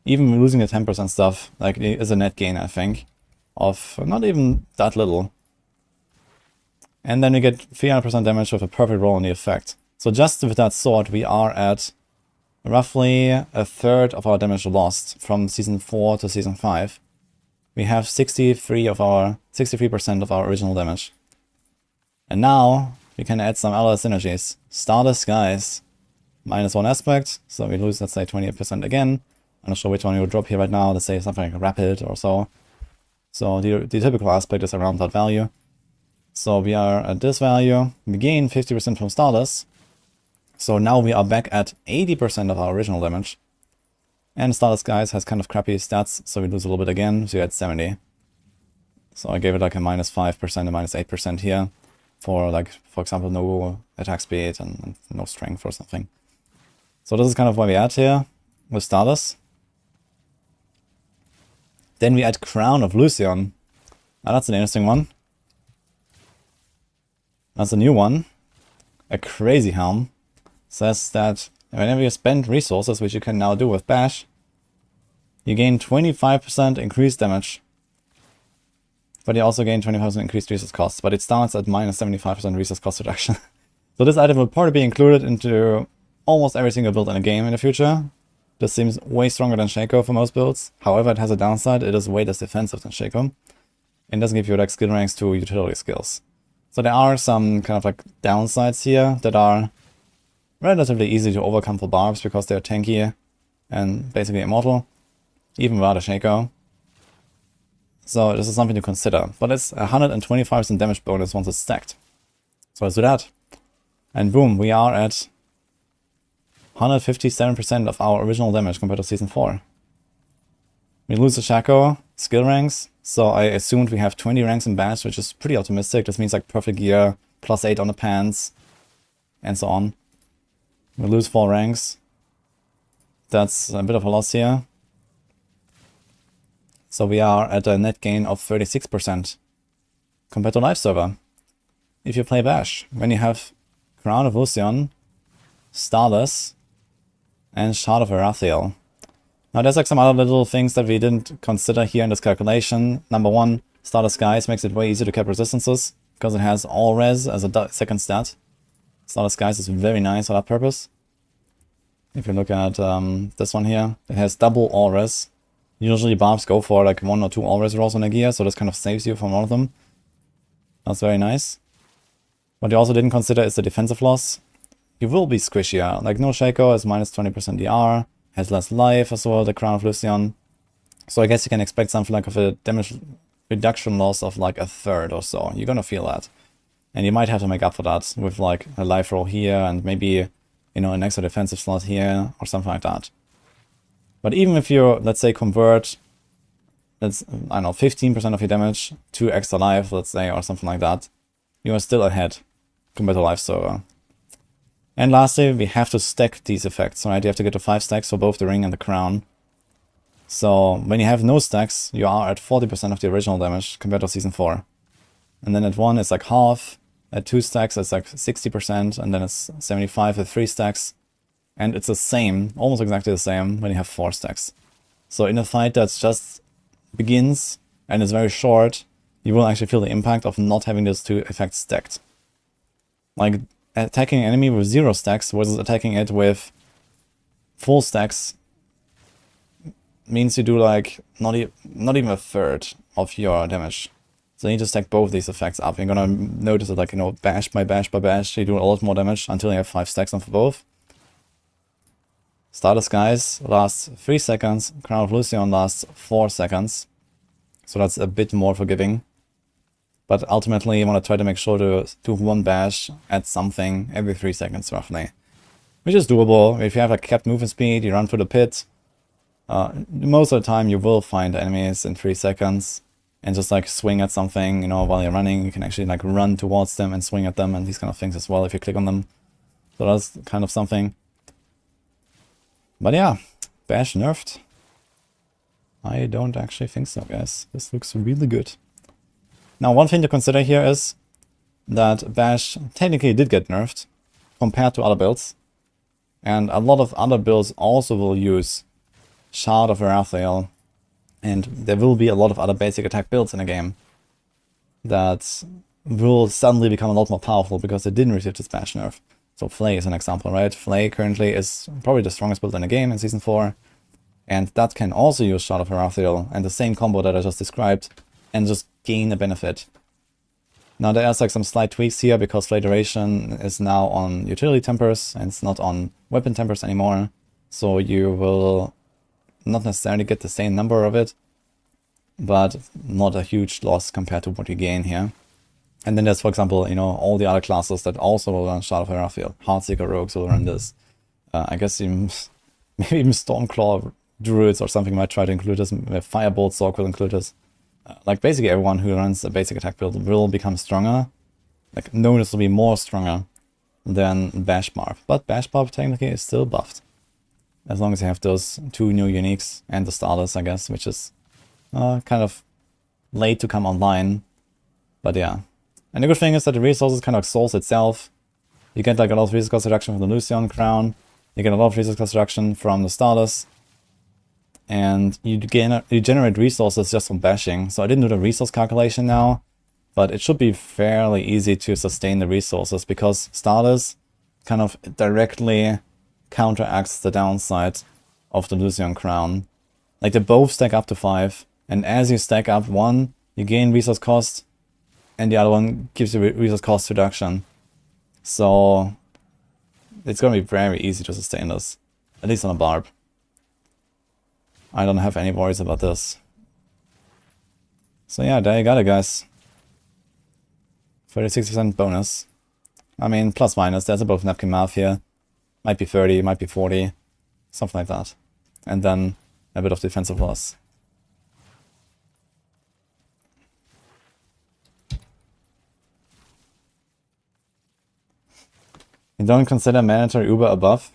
Even losing the tempers and stuff, like it is a net gain I think. Of not even that little. And then you get 300% damage with a perfect roll on the effect. So just with that sword, we are at roughly a third of our damage lost from Season 4 to Season 5. We have 63% of our original damage. And now we can add some other synergies. Stardust Skies, -1 aspect, so we lose, let's say, 28% again. I'm not sure which one you would drop here right now, let's say something like Rapid or so. So the typical aspect is around that value. So we are at this value, we gain 50% from Stardust. So now we are back at 80% of our original damage. And Stardust Skies has kind of crappy stats, so we lose a little bit again, so you're at 70. So I gave it like a -5% and -8% here. For like, for example, no attack speed and no strength or something. So this is kind of where we're at here with Stardust. Then we add Crown of Lucian. Now that's an interesting one. That's a new one. A crazy helm. Says that whenever you spend resources, which you can now do with Bash, you gain 25% increased damage. But you also gain 20% increased resource costs. But it starts at minus 75% resource cost reduction. So this item will probably be included into almost every single build in a game in the future. This seems way stronger than Shaco for most builds. However, it has a downside. It is way less defensive than Shaco. And doesn't give you like skill ranks to utility skills. So there are some kind of like downsides here that are relatively easy to overcome for Barbs because they're tanky and basically immortal, even without a Shaco. So this is something to consider. But it's a 125% damage bonus once it's stacked. So let's do that. And boom, we are at 157% of our original damage compared to Season 4. We lose the Shaco, skill ranks, so I assumed we have 20 ranks in Bash, which is pretty optimistic. This means like perfect gear, +8 on the pants, and so on. We lose 4 ranks. That's a bit of a loss here. So we are at a net gain of 36% compared to Live Server. If you play Bash, when you have Crown of Lucian, Starless, and Shard of Erathiel. Now there's like some other little things that we didn't consider here in this calculation. Number one, Starless Skies makes it way easier to cap resistances, because it has all res as a second stat. Starless Skies is very nice for that purpose. If you look at this one here, it has double all res. Usually Barbs go for like 1 or 2 all res rolls on a gear, so this kind of saves you from one of them. That's very nice. What you also didn't consider is the defensive loss. You will be squishier. Like no Shaco has minus 20% DR, has less life as well, the Crown of Lucian. So I guess you can expect something like of a damage reduction loss of like a third or so. You're gonna feel that. And you might have to make up for that with like a life roll here and maybe, you know, an extra defensive slot here or something like that. But even if you, let's say, convert, let's, I don't know, 15% of your damage to extra life, let's say, or something like that, you are still ahead compared to Live Server. And lastly, we have to stack these effects, right? You have to get to 5 stacks for both the ring and the crown. So when you have no stacks, you are at 40% of the original damage compared to Season 4. And then at 1, it's like half. At 2 stacks, it's like 60%. And then it's 75 at 3 stacks. And it's the same, almost exactly the same, when you have 4 stacks. So in a fight that's just begins and is very short, you will actually feel the impact of not having those 2 effects stacked. Like, attacking an enemy with 0 stacks versus attacking it with full stacks means you do like not even a third of your damage. So you need to stack both these effects up. You're gonna notice that, like, you know, bash by bash by bash, you do a lot more damage until you have 5 stacks on for both. Starless Skies lasts 3 seconds, Crown of Lucian lasts 4 seconds. So that's a bit more forgiving. But ultimately, you want to try to make sure to do 1 bash at something every 3 seconds, roughly. Which is doable. If you have a capped movement speed, you run through the pit. Most of the time, you will find enemies in 3 seconds. And just like swing at something, you know, while you're running. You can actually like run towards them and swing at them and these kind of things as well if you click on them. So that's kind of something. But yeah, bash nerfed. I don't actually think so, guys. This looks really good. Now, one thing to consider here is that Bash technically did get nerfed compared to other builds. And a lot of other builds also will use Shard of Erathiel. And there will be a lot of other basic attack builds in the game that will suddenly become a lot more powerful because they didn't receive this Bash nerf. So Flay is an example, right? Flay currently is probably the strongest build in the game in Season 4. And that can also use Shard of Erathiel and the same combo that I just described and just gain a benefit. Now there's like some slight tweaks here because Flay Duration is now on utility tempers and it's not on weapon tempers anymore. So you will not necessarily get the same number of it, but not a huge loss compared to what you gain here. And then there's, for example, you know, all the other classes that also will run Shard of Erathiel. Heartseeker Rogues will run this. I guess maybe even Stormclaw Druids or something might try to include this. Firebolt Sorc will include this. Like basically everyone who runs a basic attack build will become stronger. Like noticeably more stronger than Bash Barb. But Bash Barb technically is still buffed. As long as you have those 2 new uniques and the starters, I guess, which is kind of late to come online. But yeah. And the good thing is that the resources kind of solves itself. You get like a lot of resource cost reduction from the Lucian crown. You get a lot of resource cost reduction from the Stardust. And you generate resources just from bashing. So I didn't do the resource calculation now, but it should be fairly easy to sustain the resources because Stardust kind of directly counteracts the downside of the Lucian crown. Like they both stack up to 5, and as you stack up one, you gain resource cost, and the other one gives you resource cost reduction. So it's gonna be very easy to sustain this, at least on a Barb. I don't have any worries about this. So yeah, there you got it, guys. 36% bonus. I mean, plus minus, there's a bit of napkin math here. Might be 30, might be 40, something like that. And then a bit of defensive loss. You don't consider mandatory Uber above?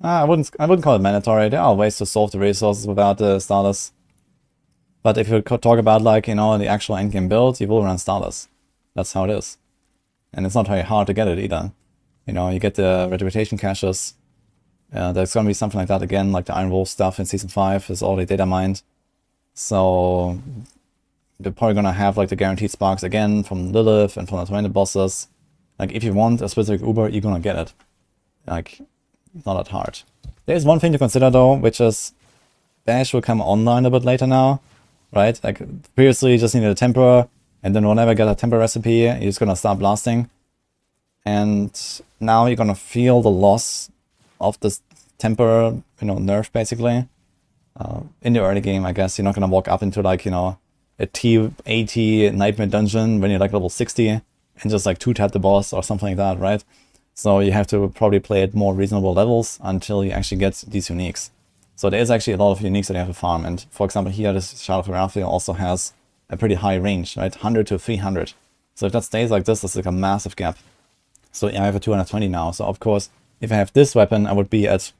I wouldn't call it mandatory. There are ways to solve the resources without the Stardust. But if you talk about like, you know, the actual endgame build, you will run Stardust. That's how it is. And it's not very hard to get it either. You know, you get the retribution caches. There's gonna be something like that again, like the Iron Wolf stuff in Season 5 is already data mined. So you're probably gonna have like the guaranteed sparks again from Lilith and from the tormented bosses. Like if you want a specific Uber, you're gonna get it. Like, not that hard. There's one thing to consider though, which is Bash will come online a bit later now, right? Like previously you just needed a temper, and then whenever you get a temper recipe, you're just gonna start blasting. And now you're gonna feel the loss of this temper, you know, nerf basically. In the early game, I guess you're not gonna walk up into like, you know, a T80 nightmare dungeon when you're like level 60 and just like 2-tap the boss or something like that, right? So you have to probably play at more reasonable levels until you actually get these uniques. So there is actually a lot of uniques that you have to farm. And for example, here this Shadow of Raphael also has a pretty high range, right? 100 to 300. So if that stays like this, it's like a massive gap. So I have a 220 now. So of course, if I have this weapon, I would be at,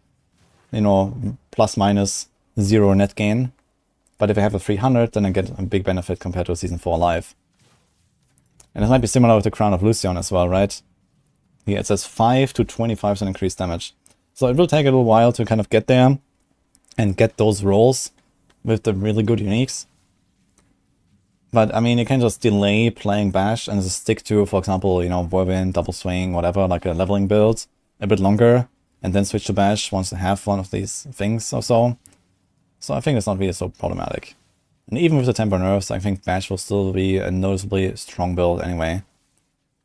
you know, plus minus 0 net gain. But if I have a 300, then I get a big benefit compared to Season 4 live. And it might be similar with the Crown of Lucian as well, right? Here it says 5 to 25% increased damage. So it will take a little while to kind of get there and get those rolls with the really good uniques. But I mean, you can just delay playing Bash and just stick to, for example, you know, Whirlwind, Double Swing, whatever, like a leveling build a bit longer, and then switch to Bash once you have one of these things or so. So I think it's not really so problematic. And even with the temper nerfs, I think Bash will still be a noticeably strong build anyway.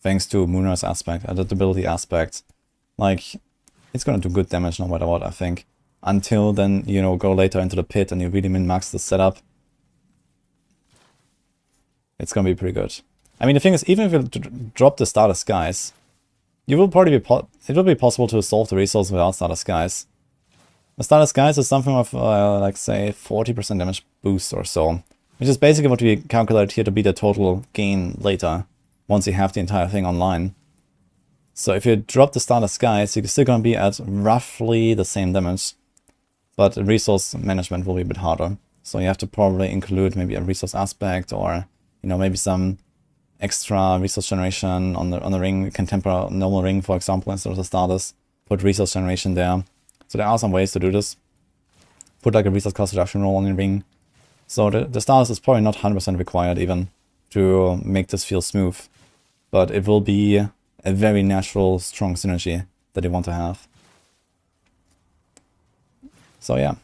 Thanks to Moonrise aspect, adaptability aspect. Like, it's gonna do good damage no matter what, I think. Until then, you know, go later into the pit and you really min-max the setup. It's gonna be pretty good. I mean, the thing is, even if you drop the Starter Skies, you will probably it will be possible to solve the resource without Starter Skies. The Starter Skies is something of, like, say, 40% damage boost or so. Which is basically what we calculate here to be the total gain later, once you have the entire thing online. So if you drop the Starter Skies, you're still gonna be at roughly the same damage. But resource management will be a bit harder. So you have to probably include maybe a resource aspect, or, you know, maybe some extra resource generation on the ring. You can temper a normal ring, for example, instead of the starters. Put resource generation there. So there are some ways to do this. Put like a resource cost reduction roll on the ring. So the starters is probably not 100% required even to make this feel smooth. But it will be a very natural, strong synergy that you want to have. So yeah.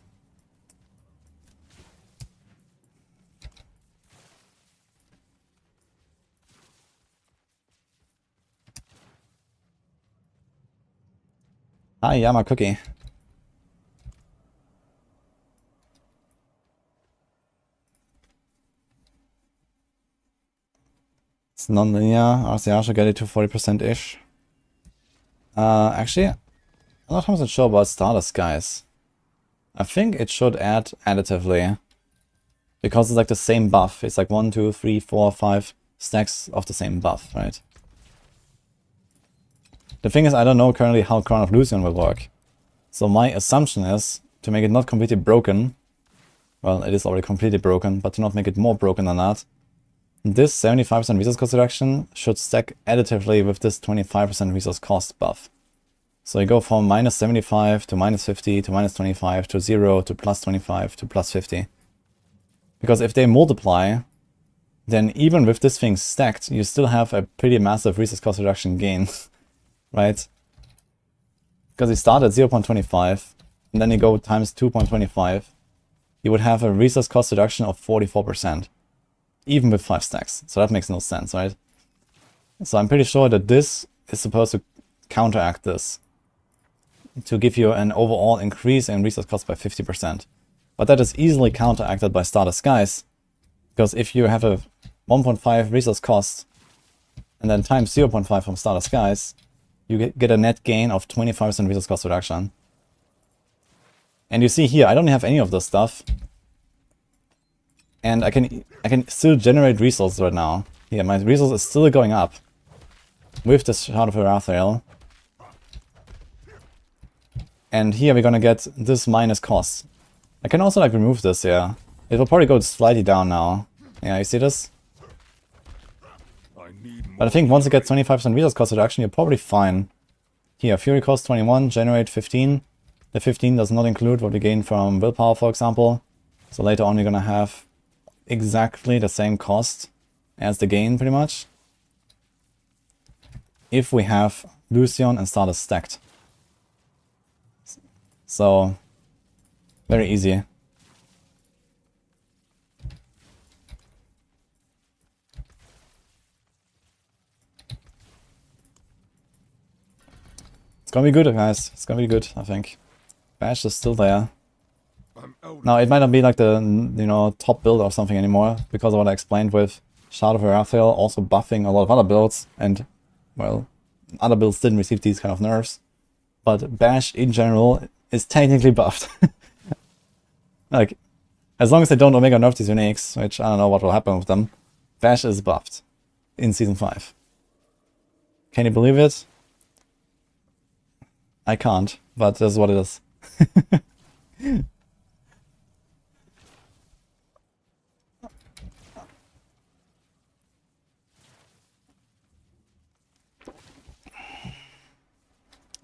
Hi, Yama Cookie. It's non-linear. RCR should get it to 40%-ish. Actually, I'm not 100% sure about Starter Skies. I think it should add additively. Because it's like the same buff. It's like 1, 2, 3, 4, 5 stacks of the same buff, right? The thing is, I don't know currently how Crown of Lucian will work. So my assumption is, to make it not completely broken, well, it is already completely broken, but to not make it more broken than that, this 75% resource cost reduction should stack additively with this 25% resource cost buff. So you go from minus 75 to minus 50 to minus 25 to 0 to plus 25 to plus 50. Because if they multiply, then even with this thing stacked, you still have a pretty massive resource cost reduction gain, right? Because you start at 0.25, and then you go times 2.25, you would have a resource cost reduction of 44%, even with 5 stacks. So that makes no sense, right? So I'm pretty sure that this is supposed to counteract this, to give you an overall increase in resource cost by 50%. But that is easily counteracted by starter skies, because if you have a 1.5 resource cost and then times 0.5 from starter skies, you get a net gain of 25% resource cost reduction. And you see here, I don't have any of this stuff, and I can still generate resources right now. Yeah, my resource is still going up with this Shard of Erathiel. And here we're gonna get this minus cost. I can also like remove this here. It will probably go slightly down now. Yeah, you see this? But I think once you get 25% resource cost reduction, you're probably fine. Here, Fury cost 21, generate 15. The 15 does not include what we gain from willpower, for example. So later on you're gonna have exactly the same cost as the gain, pretty much. If we have Lucian and Stardust stacked. So, very easy. It's gonna be good, guys. It's gonna be good, I think. Bash is still there. Now, it might not be like the, you know, top build or something anymore, because of what I explained with Shard of Erathiel also buffing a lot of other builds, and, well, other builds didn't receive these kind of nerfs. But Bash, in general, is technically buffed. Like, as long as they don't Omega nerf these uniques, which I don't know what will happen with them, Bash is buffed in Season 5. Can you believe it? I can't, but this is what it is.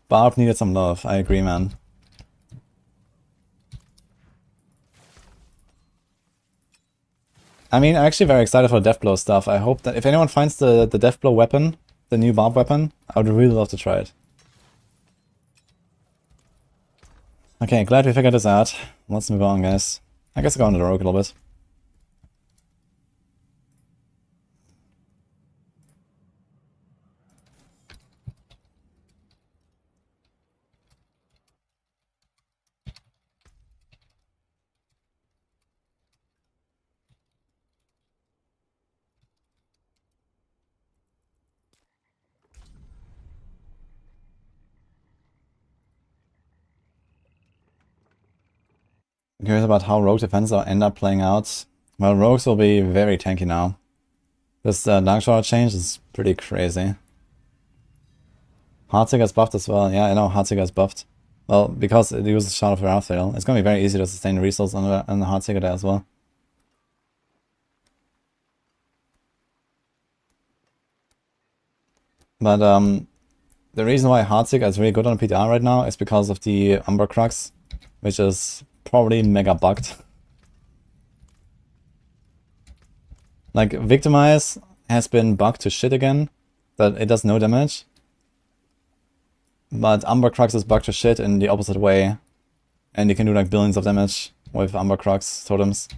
Barb needed some love, I agree, man. I mean, I'm actually very excited for Deathblow stuff. I hope that if anyone finds the Deathblow weapon, the new Barb weapon, I would really love to try it. Okay, glad we figured this out. Let's move on, guys. I guess I'll go on the rogue a little bit. I'm curious about how rogue defense will end up playing out. Well, rogues will be very tanky now. This Dark Shroud change is pretty crazy. Heartseeker is buffed as well. Yeah, I know Heartseeker is buffed. Well, because it uses Shard of Erathiel, it's gonna be very easy to sustain the resource on the Heartseeker there as well. But the reason why Heartseeker is really good on PTR right now is because of the Umber Crux, which is probably mega bugged. Like, Victimize has been bugged to shit again, that it does no damage. But Umber Crux is bugged to shit in the opposite way, and you can do like billions of damage with Umber Crux totems.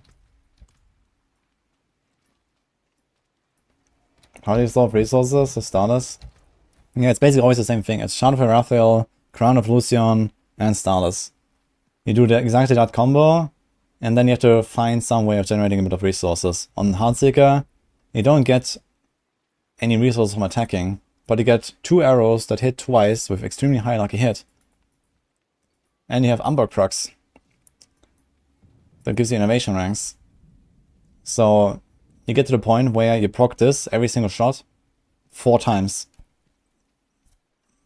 How do you solve resources to Starless? Yeah, it's basically always the same thing. It's Shard of Erathiel, Crown of Lucian, and Starless. You do exactly that combo, and then you have to find some way of generating a bit of resources. On Heartseeker, you don't get any resources from attacking, but you get 2 arrows that hit twice with extremely high lucky hit. And you have Umber Crux. That gives you innovation ranks. So you get to the point where you proc this every single shot 4 times.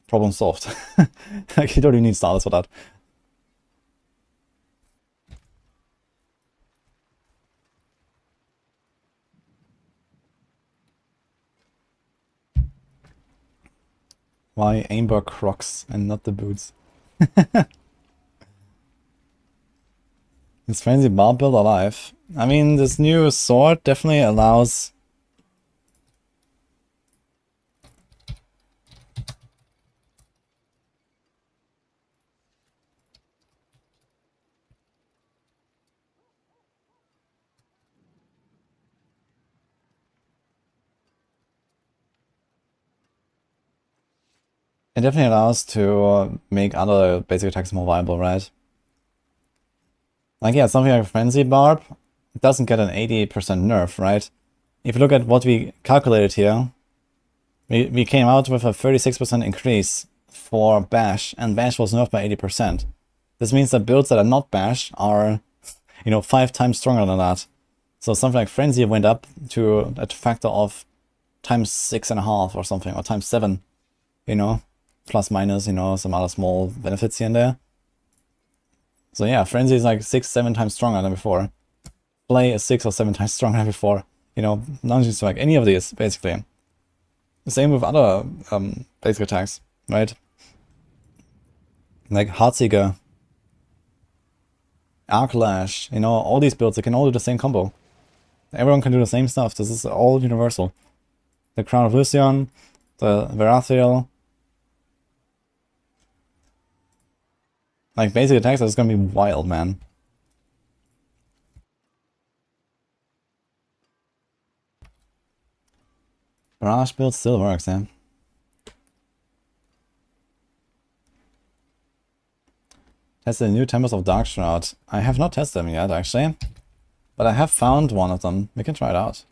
Problem solved. Like, you don't even need Starless for that. Why Amber Crocs and not the boots? Is Frenzy Barb build alive? I mean, this new sword definitely allows... It definitely allows to make other basic attacks more viable, right? Like, yeah, something like Frenzy Barb, it doesn't get an 80% nerf, right? If you look at what we calculated here, we came out with a 36% increase for Bash, and Bash was nerfed by 80%. This means that builds that are not Bash are, you know, 5 times stronger than that. So something like Frenzy went up to a factor of times 6.5 or something, or times 7, you know, plus minus, you know, some other small benefits here and there. So yeah, Frenzy is like 6-7 times stronger than before. Play is 6 or 7 times stronger than before. You know, non strike, any of these, basically. The same with other basic attacks, right? Like Heartseeker, Arclash, you know, all these builds, they can all do the same combo. Everyone can do the same stuff. This is all universal. The Crown of Lucian, the Verathiel. Like, basic attacks are just gonna be wild, man. Barrage build still works, yeah. Test the new Temples of Darkshroud. I have not tested them yet, actually. But I have found one of them. We can try it out.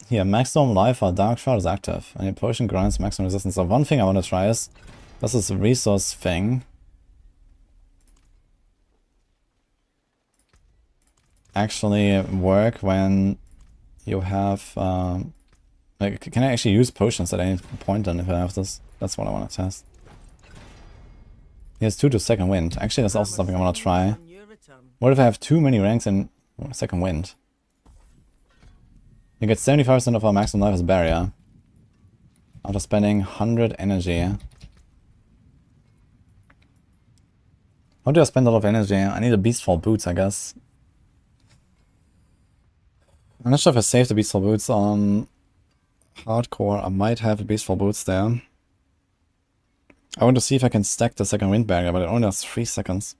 Here, maximum life for Darkshroud is active. And your potion grants maximum resistance. So one thing I want to try is, does this resource thing actually work when you have... like, can I actually use potions at any point then if I have this? That's what I want to test. He has 2 to second wind. Actually, that's also something I want to try. What if I have too many ranks in second wind? You get 75% of our maximum life as barrier. After spending 100 energy. How do I spend a lot of energy? I need a Beastfall Boots, I guess. I'm not sure if I saved the Beastfall Boots on Hardcore. I might have the Beastfall Boots there. I want to see if I can stack the second wind barrier, but it only has 3 seconds.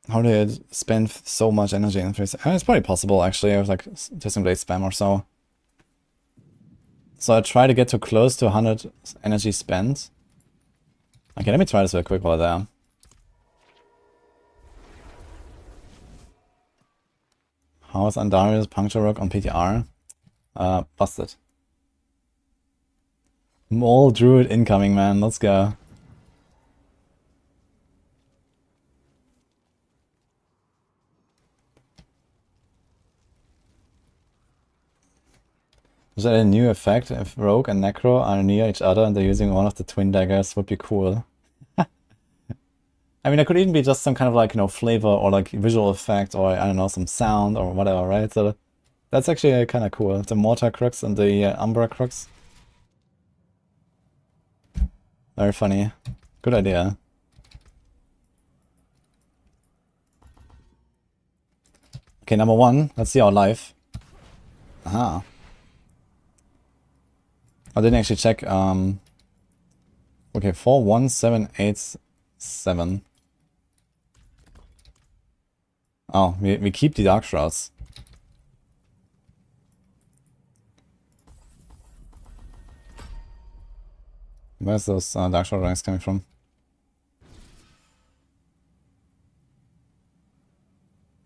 How did it spend so much energy in 3 seconds? It's probably possible, actually, with like Testing Blade spam or so. So I try to get to close to 100 energy spent. Okay, let me try this real quick while there. How is Andarius Puncture Rook on PTR? Busted. Mole Druid incoming, man. Let's go. Is that a new effect? If Rogue and Necro are near each other and they're using one of the twin daggers, would be cool. I mean, it could even be just some kind of like, you know, flavor or like visual effect or, I don't know, some sound or whatever, right? So that's actually kind of cool. The Mortar Crux and the Umbra Crux. Very funny. Good idea. Okay, number 1. Let's see our life. Aha. I didn't actually check. Okay, 41787. Oh, we keep the Dark Shrouds. Where's those Dark Shroud ranks coming from?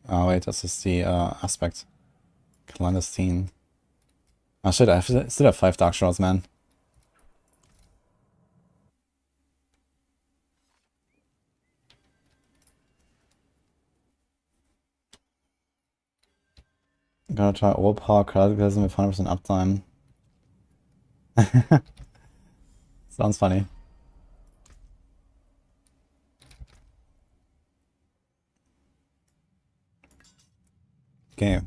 Oh wait, this is the aspect. Clandestine. Oh shit, I still have 5 Dark Shrouds, man. Gotta try overpower Cataclysm with 100% uptime. Sounds funny. Okay.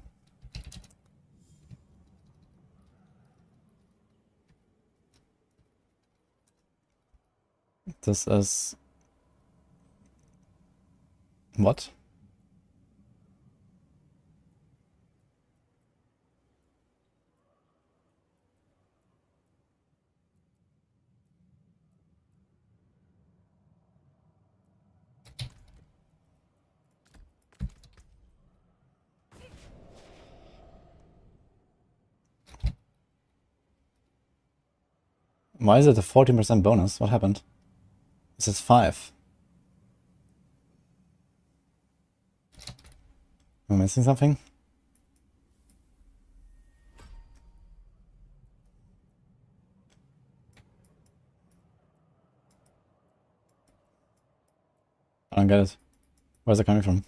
This is... What? Why is it a 14% bonus? What happened? This is 5. Am I missing something? I don't get it. Where's it coming from?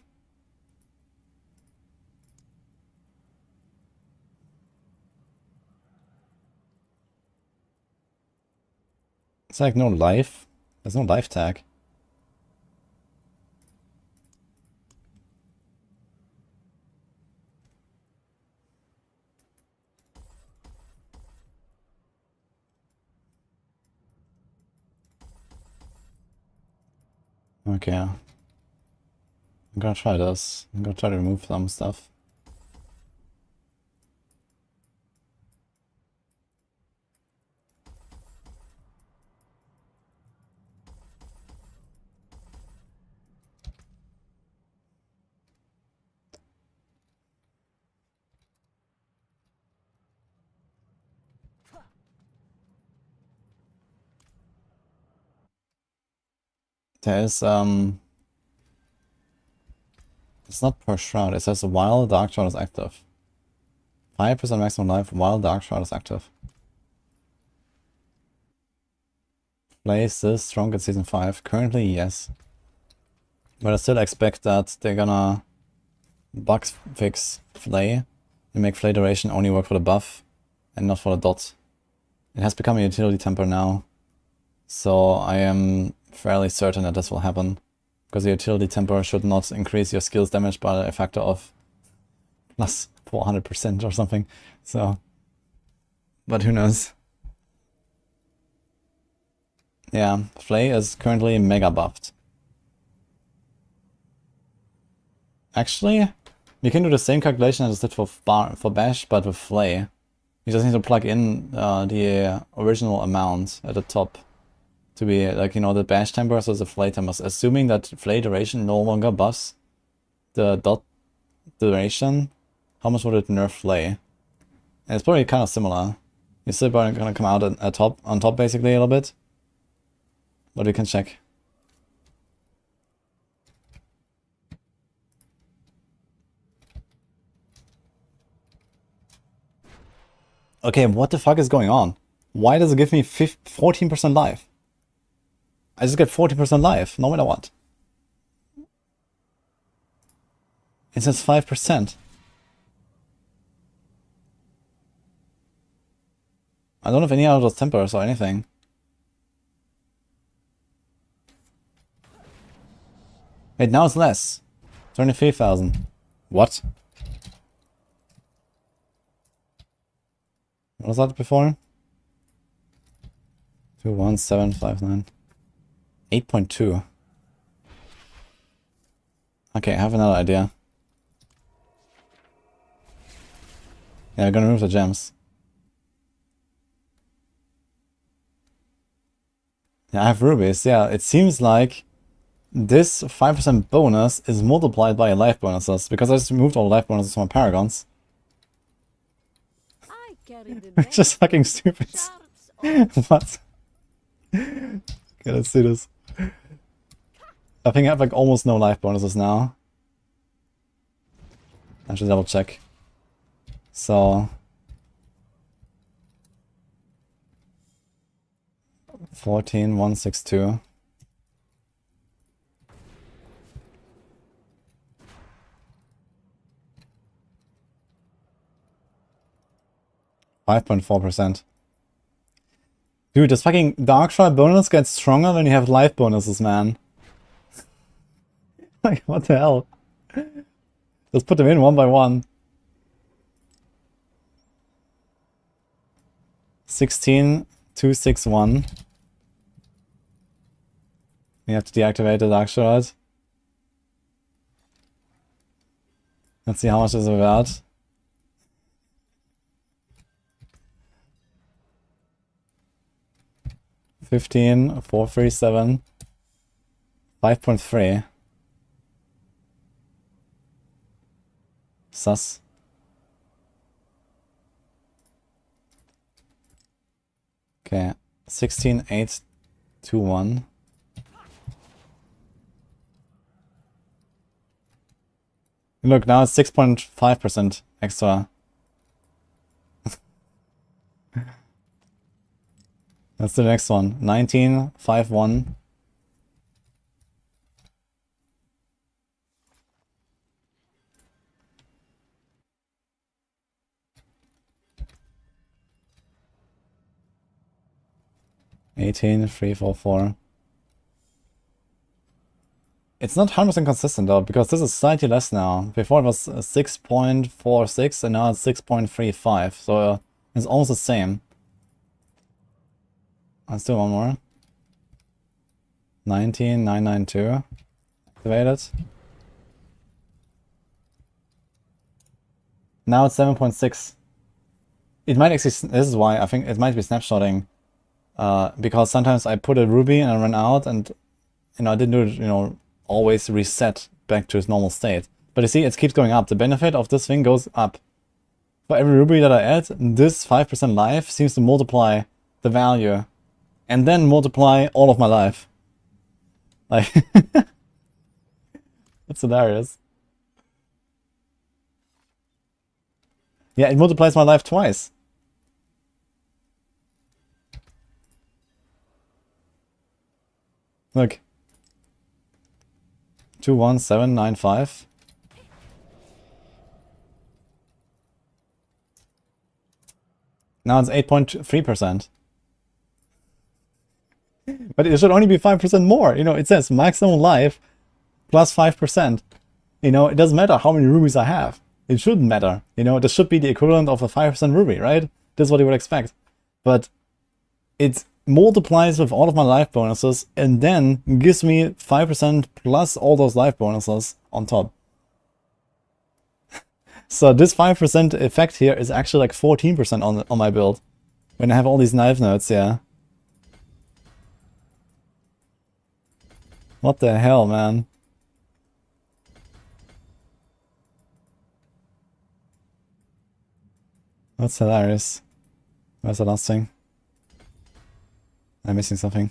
It's like no life. There's no life tag. Okay. I'm gonna try this. I'm gonna try to remove some stuff. There is, it's not per shroud, it says while Dark Shroud is active. 5% maximum life while Dark Shroud is active. Plays this strong at Season 5? Currently, yes. But I still expect that they're gonna bug fix Flay and make Flay duration only work for the buff and not for the dot. It has become a utility temper now, so I am fairly certain that this will happen. Because the utility temper should not increase your skills damage by a factor of plus 400% or something. So, but who knows? Yeah, Flay is currently mega buffed. Actually, you can do the same calculation as I did for Bash, but with Flay. You just need to plug in the original amount at the top to be like, you know, the Bash temper versus the Flay tempers. Assuming that Flay duration no longer buffs the dot duration, how much would it nerf Flay? And it's probably kind of similar. You're still probably gonna come out on top basically a little bit, but we can check. Okay, what the fuck is going on? Why does it give me 14% life? I just get 40% life, no matter what. It says 5%. I don't have any of those tempers or anything. Wait, now it's less. 23,000. What? What was that before? 21759. 8.2. Okay, I have another idea. Yeah, I'm gonna remove the gems. Yeah, I have rubies. Yeah, it seems like this 5% bonus is multiplied by life bonuses, because I just removed all life bonuses from my paragons. Just fucking stupid. What? Okay, let's do this. I think I have like almost no life bonuses now. I should double check. So 14,162. .4%. Dude, this fucking Dark Shroud bonus gets stronger when you have life bonuses, man. Like, what the hell? Let's put them in one by one. 16,261. You have to deactivate the Dark Shroud. Let's see how much is it worth. $15, 437, 5.3. Sus. Okay, 16,821. Look, now it's 6.5% extra. That's the next one. 1951. $18,344. It's not 100% consistent though, because this is slightly less now. Before it was 6.46 and now it's 6.35, so it's almost the same. Let's do one more. 19,992. Activate it. Now it's 7.6. It might actually, this is why I think it might be snapshotting. Because sometimes I put a ruby and I run out and, I didn't do it, always reset back to its normal state. But you see, it keeps going up. The benefit of this thing goes up. For every ruby that I add, this 5% life seems to multiply the value. And then multiply all of my life. Like, that's hilarious. Yeah, it multiplies my life twice. Look. 21795. Now it's 8.3%. But it should only be 5% more. It says maximum life plus 5%. It doesn't matter how many rubies I have. It shouldn't matter. This should be the equivalent of a 5% ruby, right? This is what you would expect. But it multiplies with all of my life bonuses and then gives me 5% plus all those life bonuses on top. So this 5% effect here is actually like 14% on my build. When I have all these knife nodes, yeah. What the hell, man? That's hilarious. Where's the last thing? I'm missing something.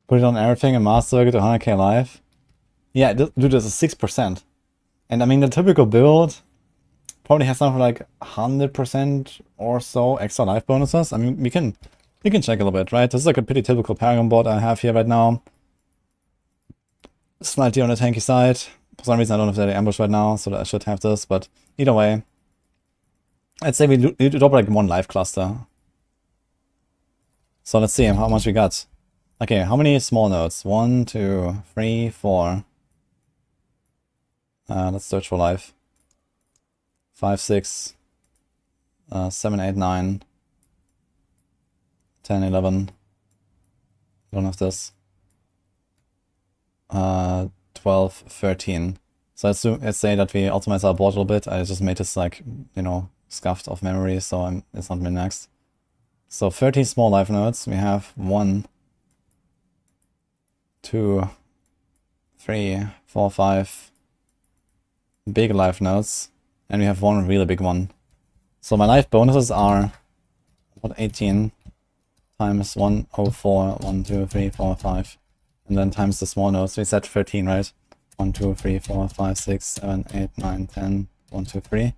Put it on everything and master it to 100k life. Yeah, dude, this is 6%. And I mean, the typical build probably has something like 100% or so extra life bonuses. I mean, we can check a little bit, right? This is like a pretty typical Paragon board I have here right now. Slightly on the tanky side. For some reason, I don't have the ambush right now, so I should have this. But either way, I'd say we drop like one life cluster. So let's see how much we got. Okay, how many small nodes? 1, 2, 3, 4. Let's search for life. 5, 6, 7, 8, 9, 10, 11. Don't have this. 12, 13. So let's say that we optimize our board a little bit. I just made this like, scuffed off memory, so it's not min-maxed. So 13 small life nodes. We have 1, 2, 3, 4, 5 big life nodes, and we have one really big one. So my life bonuses are 18 times 104, 1, 2, 3, 4, 5, and then times the small nodes. We said 13, right? 1, 2, 3, 4, 5, 6, 7, 8, 9, 10, 1, 2, 3.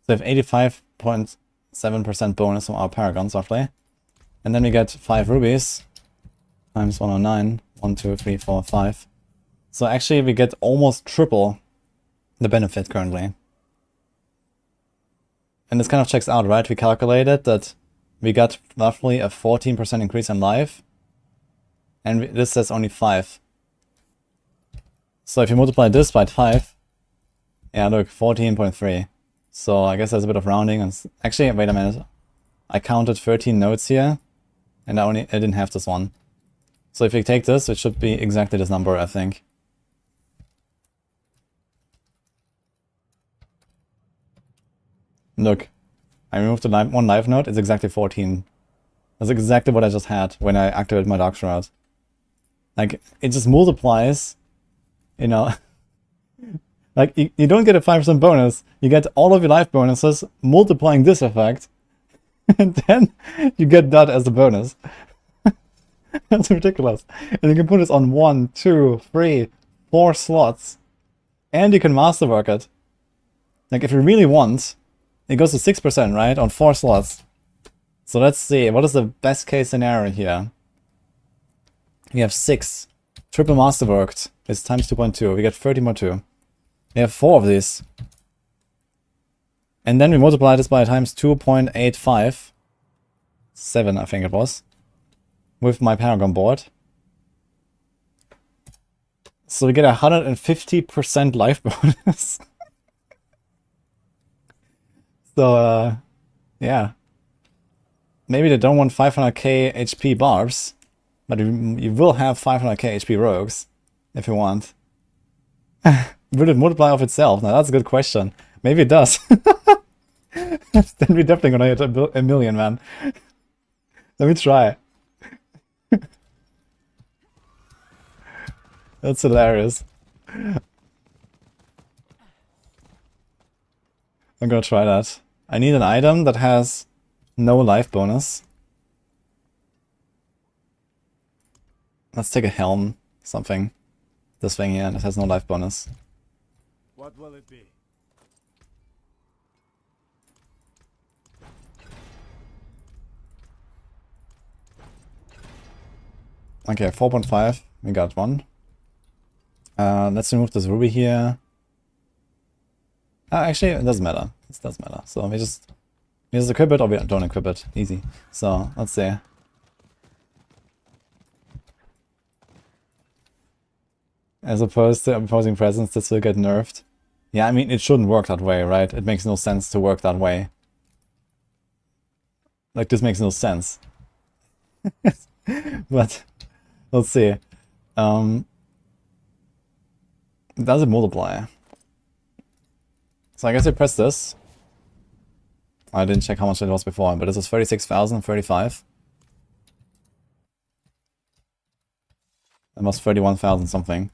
So we have 85.7% bonus from our paragons, roughly. And then we get 5 rubies times 109. 1, 2, 3, 4, 5. So actually we get almost triple the benefit currently. And this kind of checks out, right? We calculated that we got roughly a 14% increase in life. And this says only 5. So if you multiply this by 5, yeah, look, 14.3. So I guess there's a bit of rounding. And actually, wait a minute. I counted 13 nodes here, and I didn't have this one. So if you take this, it should be exactly this number, I think. Look, I removed the one life node, it's exactly 14. That's exactly what I just had when I activated my Dark Shroud. Like, it just multiplies, you know. Like, you don't get a 5% bonus, you get all of your life bonuses multiplying this effect, and then you get that as a bonus. That's ridiculous. And you can put this on 1, 2, 3, 4 slots, and you can masterwork it. Like, if you really want, it goes to 6%, right? On 4 slots. So let's see, what is the best case scenario here? We have 6. Triple masterworked is times 2.2. We get 30 more 2. We have 4 of these. And then we multiply this by times 2.85. 7, I think it was. With my Paragon board. So we get 150% life bonus. So, yeah. Maybe they don't want 500k HP Barbs, but you will have 500k HP Rogues, if you want. Will it multiply off itself? Now that's a good question. Maybe it does. Then we're definitely gonna hit a million, man. Let me try. That's hilarious. I'm gonna try that. I need an item that has no life bonus. Let's take a helm, something. This thing here that has no life bonus. What will it be? Okay, 4.5. We got one. Let's remove this ruby here. Actually, it doesn't matter. It does matter. So we just equip it or we don't equip it. Easy. So let's see. As opposed to opposing presence, this will get nerfed. Yeah, I mean, it shouldn't work that way, right? It makes no sense to work that way. Like, this makes no sense. But, let's see. Does it multiply? So I guess I press this. I didn't check how much it was before, but this is 36,035. That was 31,000 something.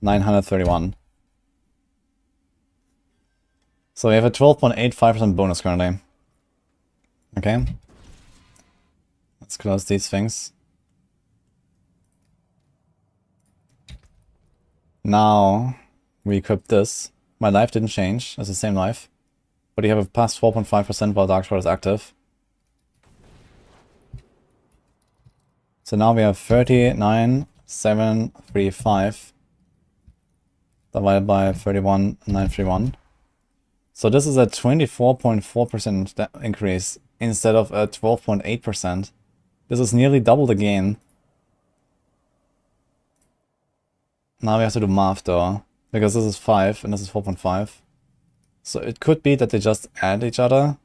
931. So we have a 12.85% bonus currently. Okay. Let's close these things. Now we equip this. My life didn't change. It's the same life. But you have a plus 4.5% while Dark Shroud is active. So now we have 39,735 divided by 31,931. So this is a 24.4% increase instead of a 12.8%. This is nearly double the gain. Now we have to do math though, because this is 5 and this is 4.5. So it could be that they just add each other.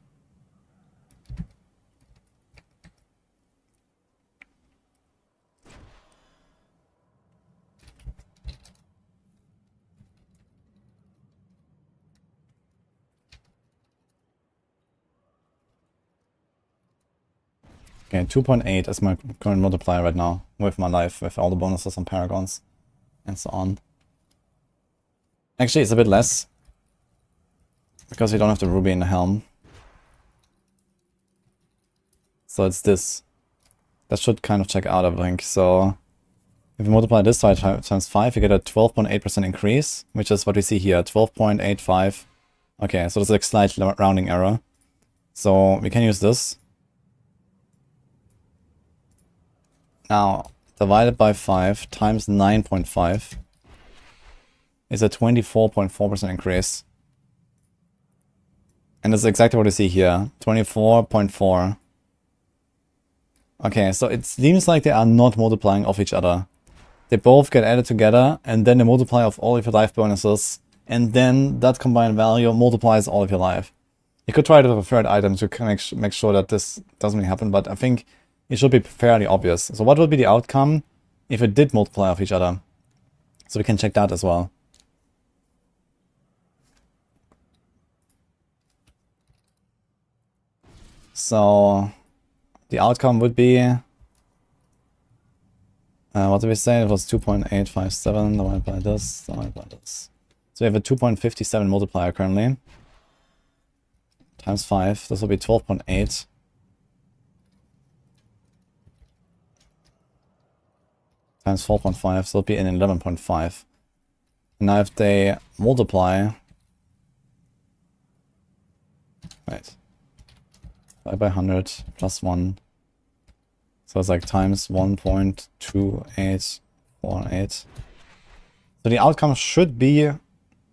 Okay, 2.8 is my current multiplier right now with my life, with all the bonuses on Paragons and so on. Actually, it's a bit less because we don't have the ruby in the helm. So it's this. That should kind of check out, I think. So if you multiply this by times 5, you get a 12.8% increase, which is what we see here, 12.85. Okay, so there's a slight rounding error. So we can use this. Now, divided by 5 times 9.5 is a 24.4% increase. And that's exactly what you see here. 24.4. Okay, so it seems like they are not multiplying off each other. They both get added together, and then they multiply off all of your life bonuses, and then that combined value multiplies all of your life. You could try to have a third item to make sure that this doesn't really happen, but I think it should be fairly obvious. So what would be the outcome if it did multiply off each other? So we can check that as well. So the outcome would be, what did we say? It was 2.857 divided by this, divided by this. So we have a 2.57 multiplier currently. Times 5, this will be 12.8. Times 4.5, so it'll be an 11.5. And now if they multiply... Wait. 5 by 100 plus 1. So it's like times 1.2848. So the outcome should be a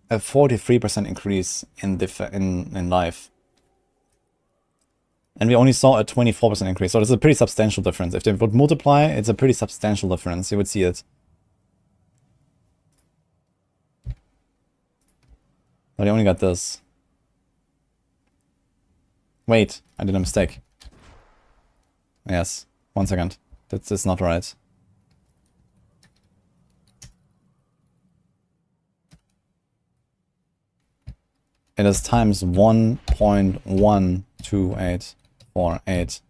43% increase in life. And we only saw a 24% increase. So it's a pretty substantial difference. If they would multiply, it's a pretty substantial difference. You would see it. But I only got this. Wait, I did a mistake. Yes, 1 second. That's not right. It is times 1.12848.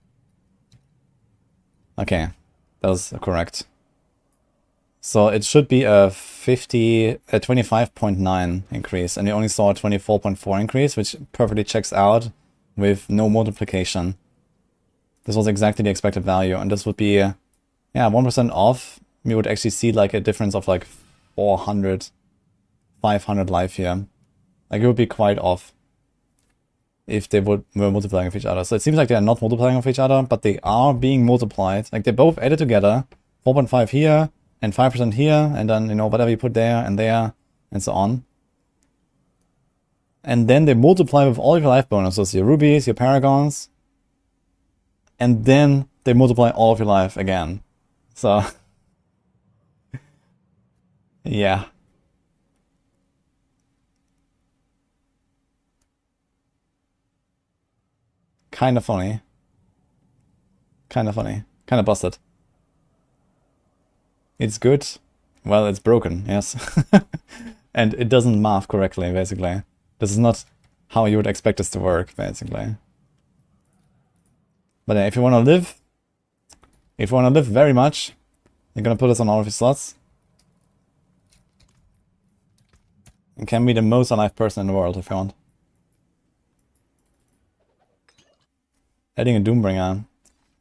Okay, that was correct. So it should be a 25.9 increase, and you only saw a 24.4 increase, which perfectly checks out with no multiplication. This was exactly the expected value, and this would be, yeah, 1% off. We would actually see like a difference of like 400, 500 life here. Like it would be quite off if they were multiplying with each other. So it seems like they are not multiplying with each other, but they are being multiplied. Like they're both added together, 4.5 here and 5% here, and then, you know, whatever you put there, and so on. And then they multiply with all of your life bonuses, your rubies, your paragons. And then they multiply all of your life again. So, yeah. Kind of funny. Kind of funny. Kind of busted. It's good. Well, it's broken, yes. And it doesn't math correctly, basically. This is not how you would expect this to work, basically. But if you want to live very much, you're gonna put this on all of your slots. You can be the most alive person in the world if you want. Adding a Doombringer.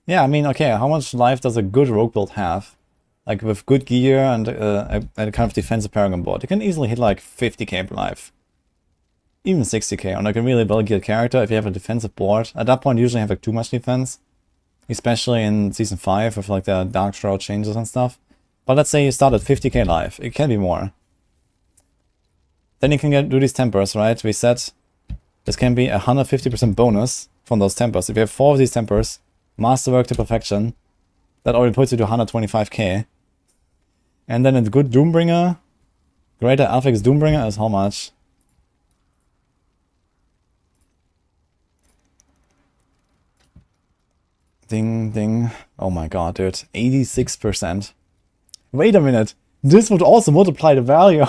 Yeah, I mean, okay, how much life does a good rogue build have? Like with good gear and a kind of defensive paragon board, you can easily hit like 50k per life. Even 60k on like a really well-geared character if you have a defensive board. At that point you usually have like too much defense. Especially in Season 5 with like the Dark Shroud changes and stuff. But let's say you start at 50k life. It can be more. Then you can do these tempers, right? We said this can be a 150% bonus from those tempers. If you have 4 of these tempers, masterwork to perfection, that already puts you to 125k. And then a good Doombringer, greater Affix Doombringer is how much? Ding, ding. Oh my god, dude. 86%. Wait a minute. This would also multiply the value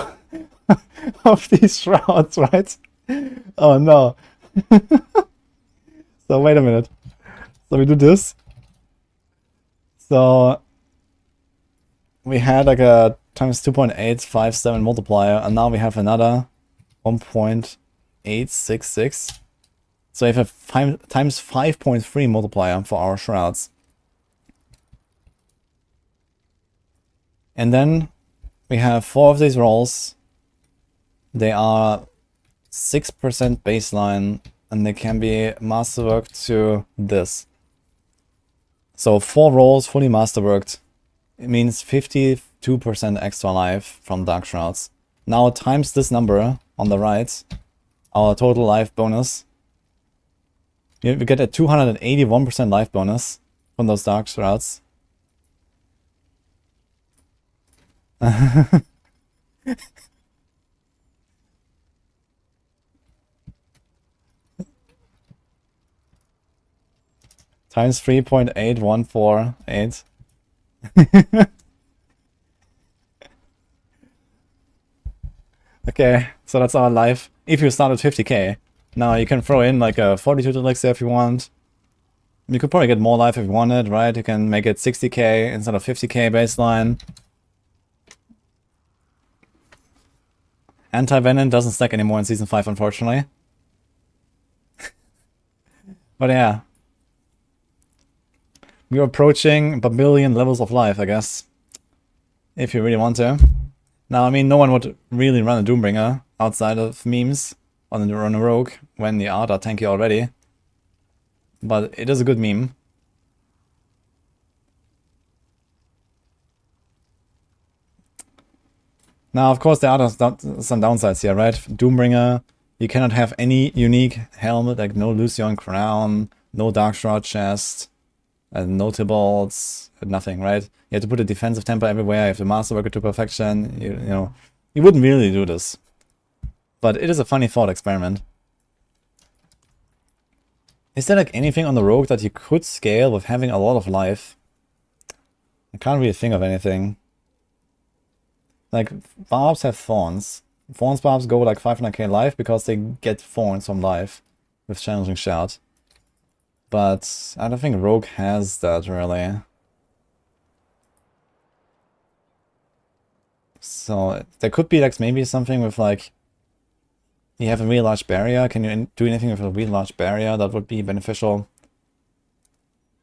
of these shrouds, right? Oh no. So wait a minute. So we do this. So we had like a times 2.857 multiplier, and now we have another 1.866. So we have a times 5.3 multiplier for our shrouds. And then we have 4 of these rolls. They are 6% baseline, and they can be masterworked to this. So 4 rolls fully masterworked. It means 52% extra life from Dark Shrouds. Now times this number on the right, our total life bonus. You get a 281% life bonus from those dark shrouds. Times 3.8148. Okay, so that's our life. If you start at 50k. Now you can throw in like a 42 elixir if you want. You could probably get more life if you wanted, right? You can make it 60k instead of 50k baseline. Anti-Venom doesn't stack anymore in Season 5, unfortunately. But yeah. We're approaching a billion levels of life, I guess. If you really want to. Now, I mean, no one would really run a Doombringer outside of memes on a rogue when the art are tanky already. But it is a good meme. Now, of course, there are some downsides here, right? Doombringer, you cannot have any unique helmet, like no Lucian crown, no Dark Shroud chest, and no Tibalts, nothing, right? You have to put a defensive temper everywhere, you have to masterwork it to perfection, you know. You wouldn't really do this. But it is a funny thought experiment. Is there like anything on the rogue that you could scale with having a lot of life? I can't really think of anything. Like, Barbs have Thorns. Thorns Barbs go like 500k life because they get Thorns from life with Challenging Shout. But I don't think Rogue has that really. So there could be like maybe something with like, you have a really large barrier. Can you do anything with a really large barrier that would be beneficial?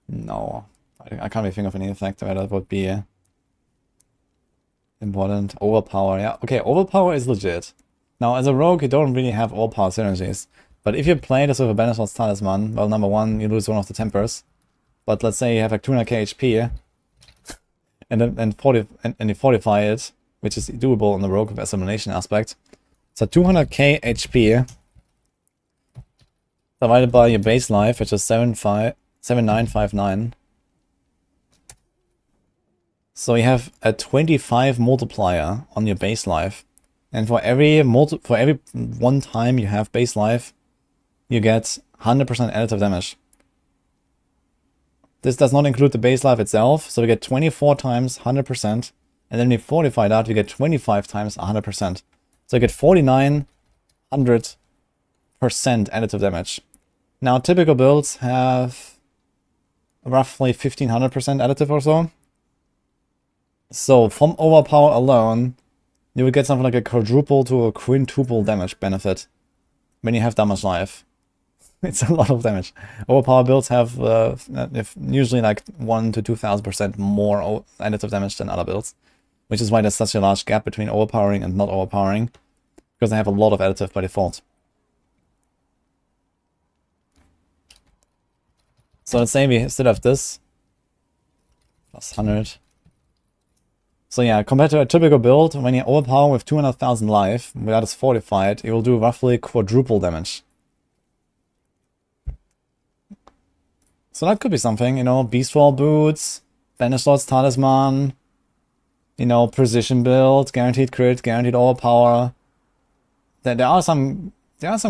No. I can't really think of any effect where that would be important. Overpower, yeah. Okay, overpower is legit. Now, as a rogue, you don't really have overpower synergies. But if you play this with a Banisher's Talisman, well, number one, you lose one of the tempers. But let's say you have like 200k HP, and you fortify it, which is doable on the rogue with assimilation aspect. So 200k HP divided by your base life, which is 7959. So you have a 25 multiplier on your base life, and for every one time you have base life, you get 100% additive damage. This does not include the base life itself, so you get 24 times 100%, and then when you fortify that, you get 25 times 100%. So you get 4900% additive damage. Now typical builds have roughly 1500% additive or so. So from overpower alone, you would get something like a quadruple to a quintuple damage benefit when you have that much life. It's a lot of damage. Overpower builds have usually like 1 to 2000% more additive damage than other builds, which is why there's such a large gap between overpowering and not overpowering, because they have a lot of additive by default. So let's say we still have this plus 100. So yeah, compared to a typical build, when you overpower with 200,000 life, without it's fortified, you will do roughly quadruple damage. So that could be something, you know, Beastfall Boots, Banisher's Talisman, you know, Precision build, guaranteed crit, guaranteed overpower. There are some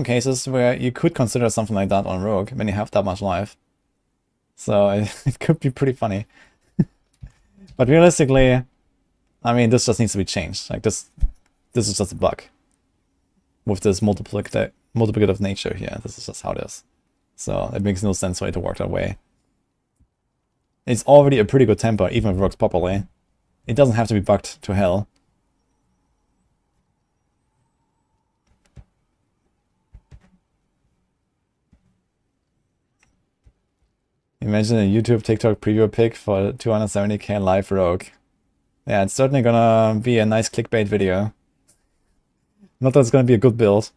cases where you could consider something like that on Rogue when you have that much life. So it could be pretty funny. But realistically, I mean, this just needs to be changed. Like this is just a bug with this multiplicative nature here. This is just how it is. So it makes no sense for it to work that way. It's already a pretty good temper, even if it works properly. It doesn't have to be bugged to hell. Imagine a YouTube TikTok preview pick for 270k live rogue. Yeah, it's certainly gonna be a nice clickbait video. Not that it's gonna be a good build,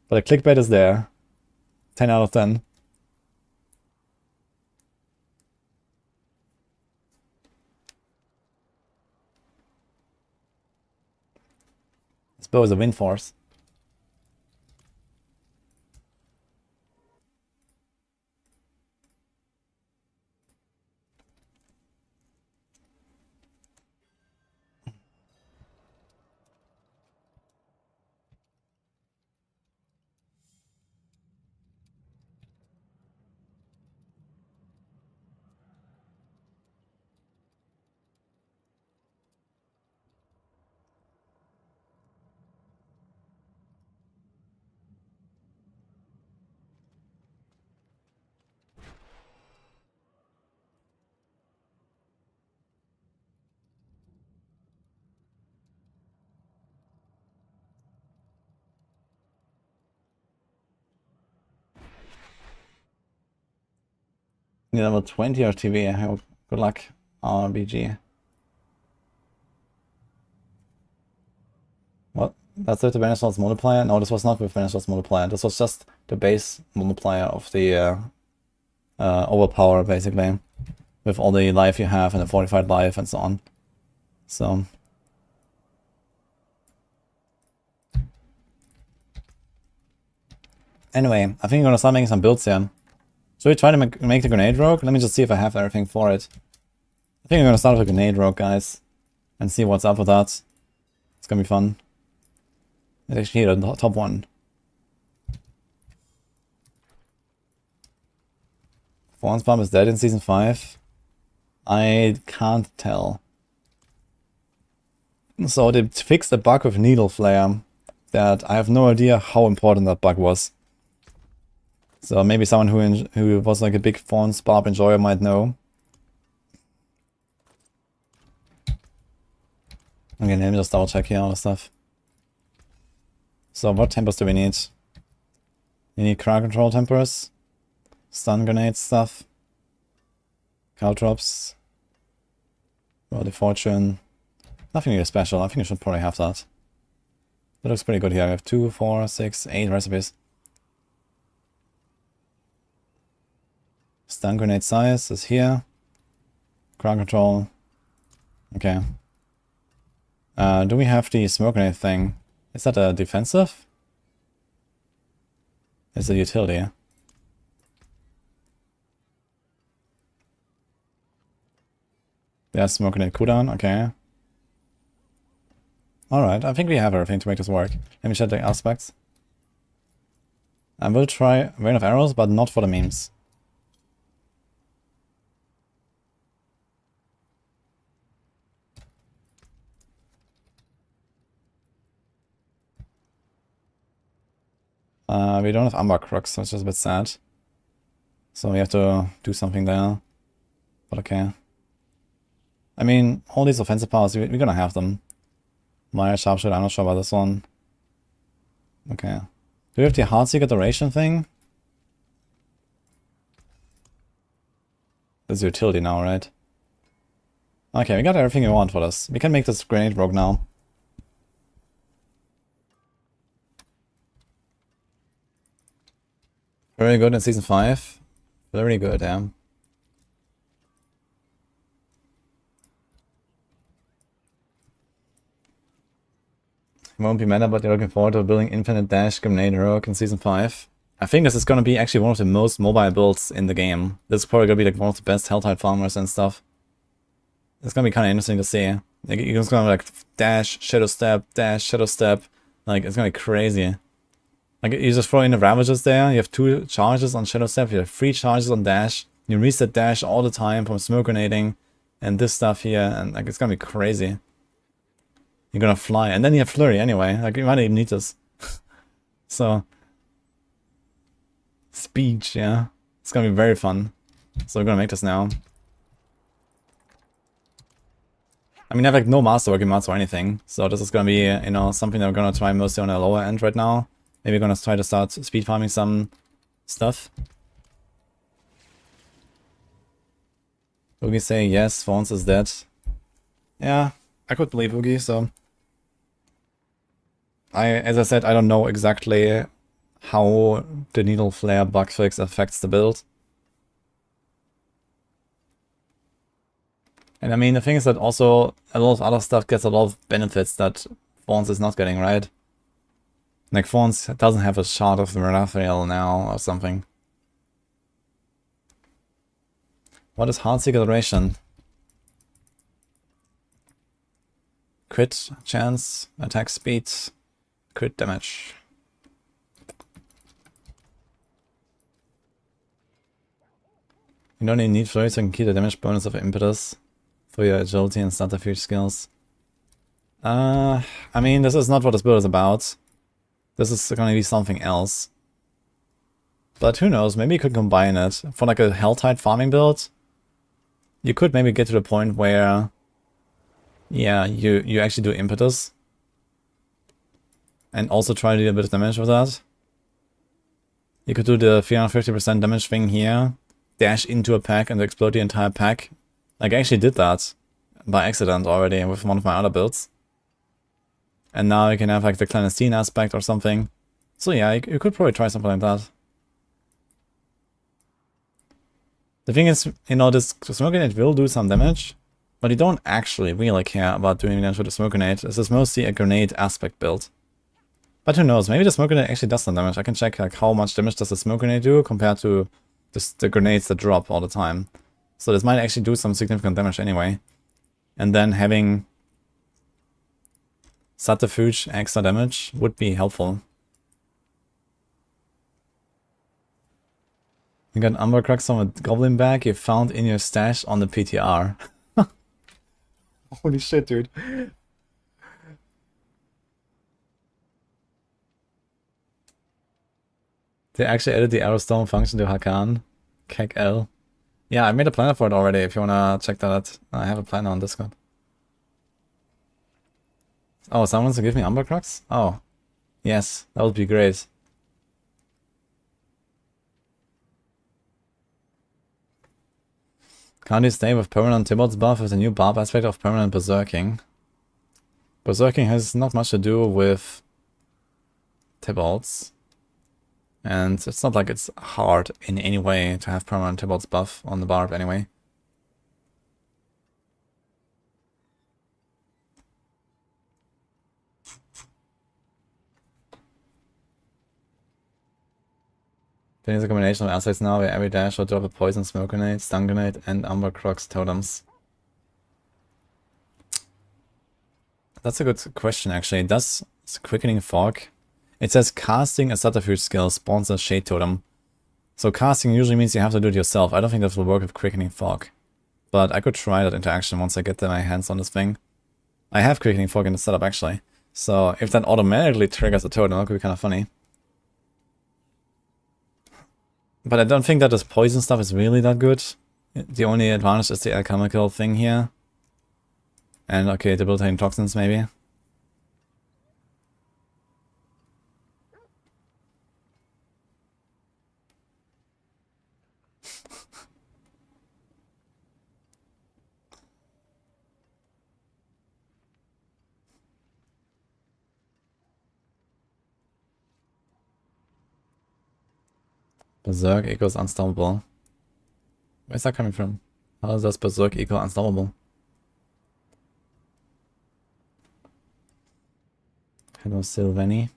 but the clickbait is there. 10 out of 10. This bow is a wind force. Need level 20 RTV. Oh, good luck, RBG. What? That's with the Venezuela's multiplier? No, this was not with Venezuela's multiplier. This was just the base multiplier of the overpower, basically. With all the life you have and the fortified life and so on. So... Anyway, I think I'm gonna start making some builds here. Should we try to make the grenade rogue? Let me just see if I have everything for it. I think I'm gonna start with a grenade rogue, guys. And see what's up with that. It's gonna be fun. It's actually the top one. Fawn's Bomb is dead in Season 5. I can't tell. So they fixed a bug with Needle Flare that I have no idea how important that bug was. So maybe someone who was like a big Fawn's Barb enjoyer might know. Okay, let me just double check here all the stuff. So what tempers do we need? We need crowd control tempers, stun grenade stuff, caltrops, well, the fortune. Nothing really special. I think I should probably have that. That looks pretty good here. I have 2, 4, 6, 8 recipes. Stun grenade size is here. Crowd control. Okay. Do we have the smoke grenade thing? Is that a defensive? It's a utility. There's smoke grenade cooldown, okay. Alright, I think we have everything to make this work. Let me check the aspects. I will try Rain of Arrows, but not for the memes. We don't have Amber Crux, which is a bit sad. So we have to do something there. But okay. I mean, all these offensive powers, we're gonna have them. Maya Sharpshooter, I'm not sure about this one. Okay. Do we have the Heartseeker duration thing? This is utility now, right? Okay, we got everything we want for this. We can make this grenade rogue now. Very good in Season 5. Very good, yeah. You won't be mad, but you're looking forward to building Infinite Dash Grenade Rogue in Season 5. I think this is gonna be actually one of the most mobile builds in the game. This is probably gonna be like one of the best Helltide farmers and stuff. It's gonna be kinda interesting to see. Like, you're just gonna like dash, shadow step, dash, shadow step. Like, it's gonna be crazy. Like, you just throw in the Ravages there, you have 2 charges on shadow step, you have 3 charges on dash. You reset dash all the time from smoke grenading and this stuff here, and like, it's gonna be crazy. You're gonna fly, and then you have flurry anyway. Like, you might even need this. So, speech, yeah, it's gonna be very fun. So we're gonna make this now. I mean, I have like no masterworking mods or anything, so this is gonna be, you know, something that we're gonna try mostly on the lower end right now. Maybe we're gonna try to start speed farming some stuff. Oogie say yes, Fawns is dead. Yeah, I could believe Oogie, so... as I said, I don't know exactly how the Needle Flare bug fix affects the build. And I mean, the thing is that also a lot of other stuff gets a lot of benefits that Fawns is not getting, right? Like, Fawns doesn't have a shard of the Raphael now or something. What is Heartseeker duration? Crit chance, attack speed, crit damage. You don't even need flurry so you can keep the damage bonus of impetus for your agility and subterfuge skills. I mean, this is not what this build is about. This is gonna be something else. But who knows, maybe you could combine it. For like a Helltide farming build, you could maybe get to the point where, yeah, you actually do impetus. And also try to do a bit of damage with that. You could do the 350% damage thing here. dash into a pack and explode the entire pack. Like, I actually did that by accident already with one of my other builds. And now you can have like the clandestine aspect or something. So yeah, you could probably try something like that. The thing is, you know, this smoke grenade will do some damage, but you don't actually really care about doing damage with the smoke grenade. This is mostly a grenade aspect build. But who knows, maybe the smoke grenade actually does some damage. I can check like how much damage does the smoke grenade do compared to the grenades that drop all the time. So this might actually do some significant damage anyway. And then having subterfuge extra damage would be helpful. You got Umber Crux from a goblin bag you found in your stash on the PTR. Holy shit, dude. They actually added the Arrowstone function to Hakan. Kek L. Yeah, I made a planner for it already if you wanna check that out. I have a planner on Discord. Oh, someone wants to give me Umber Crux? Oh. Yes, that would be great. Can't you stay with permanent Tibbot's buff with the new Barb aspect of permanent Berserking? Berserking has not much to do with Tibbot's. And it's not like it's hard in any way to have permanent Tibbot's buff on the Barb anyway. There's a combination of assets now where every dash will drop a poison smoke grenade, stun grenade, and Umber Crux totems. That's a good question actually. Does Quickening Fog? It says casting a subterfuge skill spawns a shade totem. So casting usually means you have to do it yourself. I don't think that will work with Quickening Fog. But I could try that interaction once I get my hands on this thing. I have Quickening Fog in the setup actually. So if that automatically triggers a totem, that could be kind of funny. But I don't think that this poison stuff is really that good. The only advantage is the alchemical thing here. And okay, debilitating toxins maybe. Berserk equals unstoppable. Where's that coming from? How does Berserk equal unstoppable? Hello, Sylvani.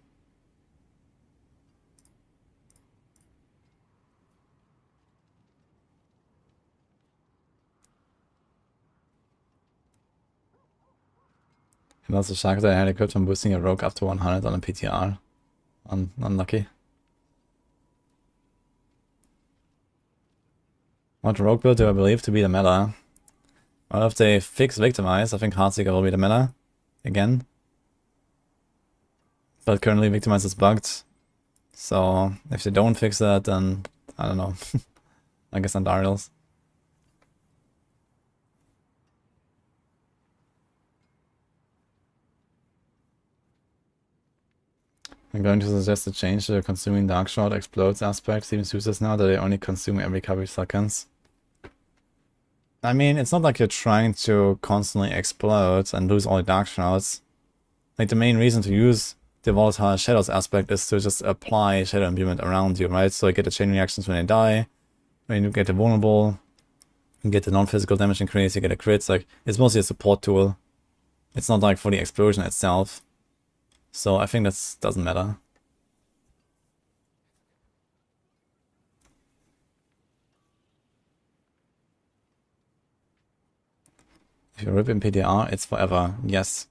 And also Shark that I had equipped from boosting a rogue up to 100 on a PTR. Unlucky. What rogue build do I believe to be the meta? Well, if they fix Victimize, I think Heartseeker will be the meta. Again. But currently Victimize is bugged. So if they don't fix that, then I don't know. I guess Andariels. I'm going to suggest a change to the consuming Dark Shroud explodes aspect. Seems useless now that they only consume every couple of seconds. I mean, it's not like you're trying to constantly explode and lose all the Dark Shrouds. Like, the main reason to use the Volatile Shadows aspect is to just apply Shadow Imbuement around you, right? So you get the chain reactions when they die, when you get the vulnerable, you get the non-physical damage increase, you get a crits. Like, it's mostly a support tool. It's not like for the explosion itself. So I think that doesn't matter. If you rip in PTR, it's forever. Yes.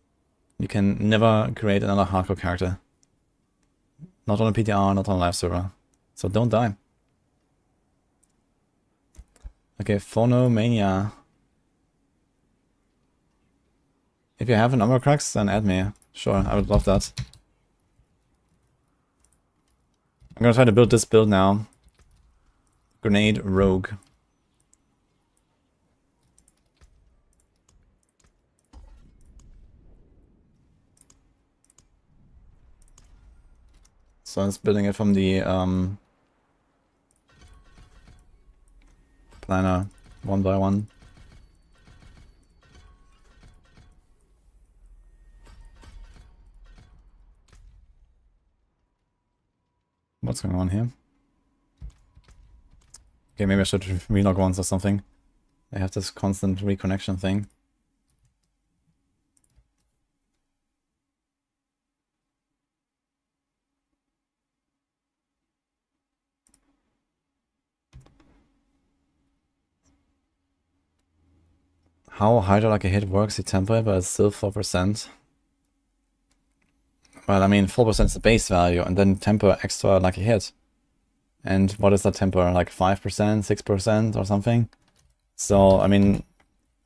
You can never create another hardcore character. Not on a PTR, not on a live server. So don't die. Okay, Phonomania. If you have an Umber Crux, then add me. Sure, I would love that. I'm gonna try to build this build now. Grenade Rogue. So I'm building it from the planner one by one. What's going on here? Okay, maybe I should relog once or something. I have this constant reconnection thing. How Hydra like a hit works, you temper it, but it's still 4%. Well, I mean, 4% is the base value, and then temper extra like a hit. And what is that temper? Like 5%, 6% or something? So, I mean,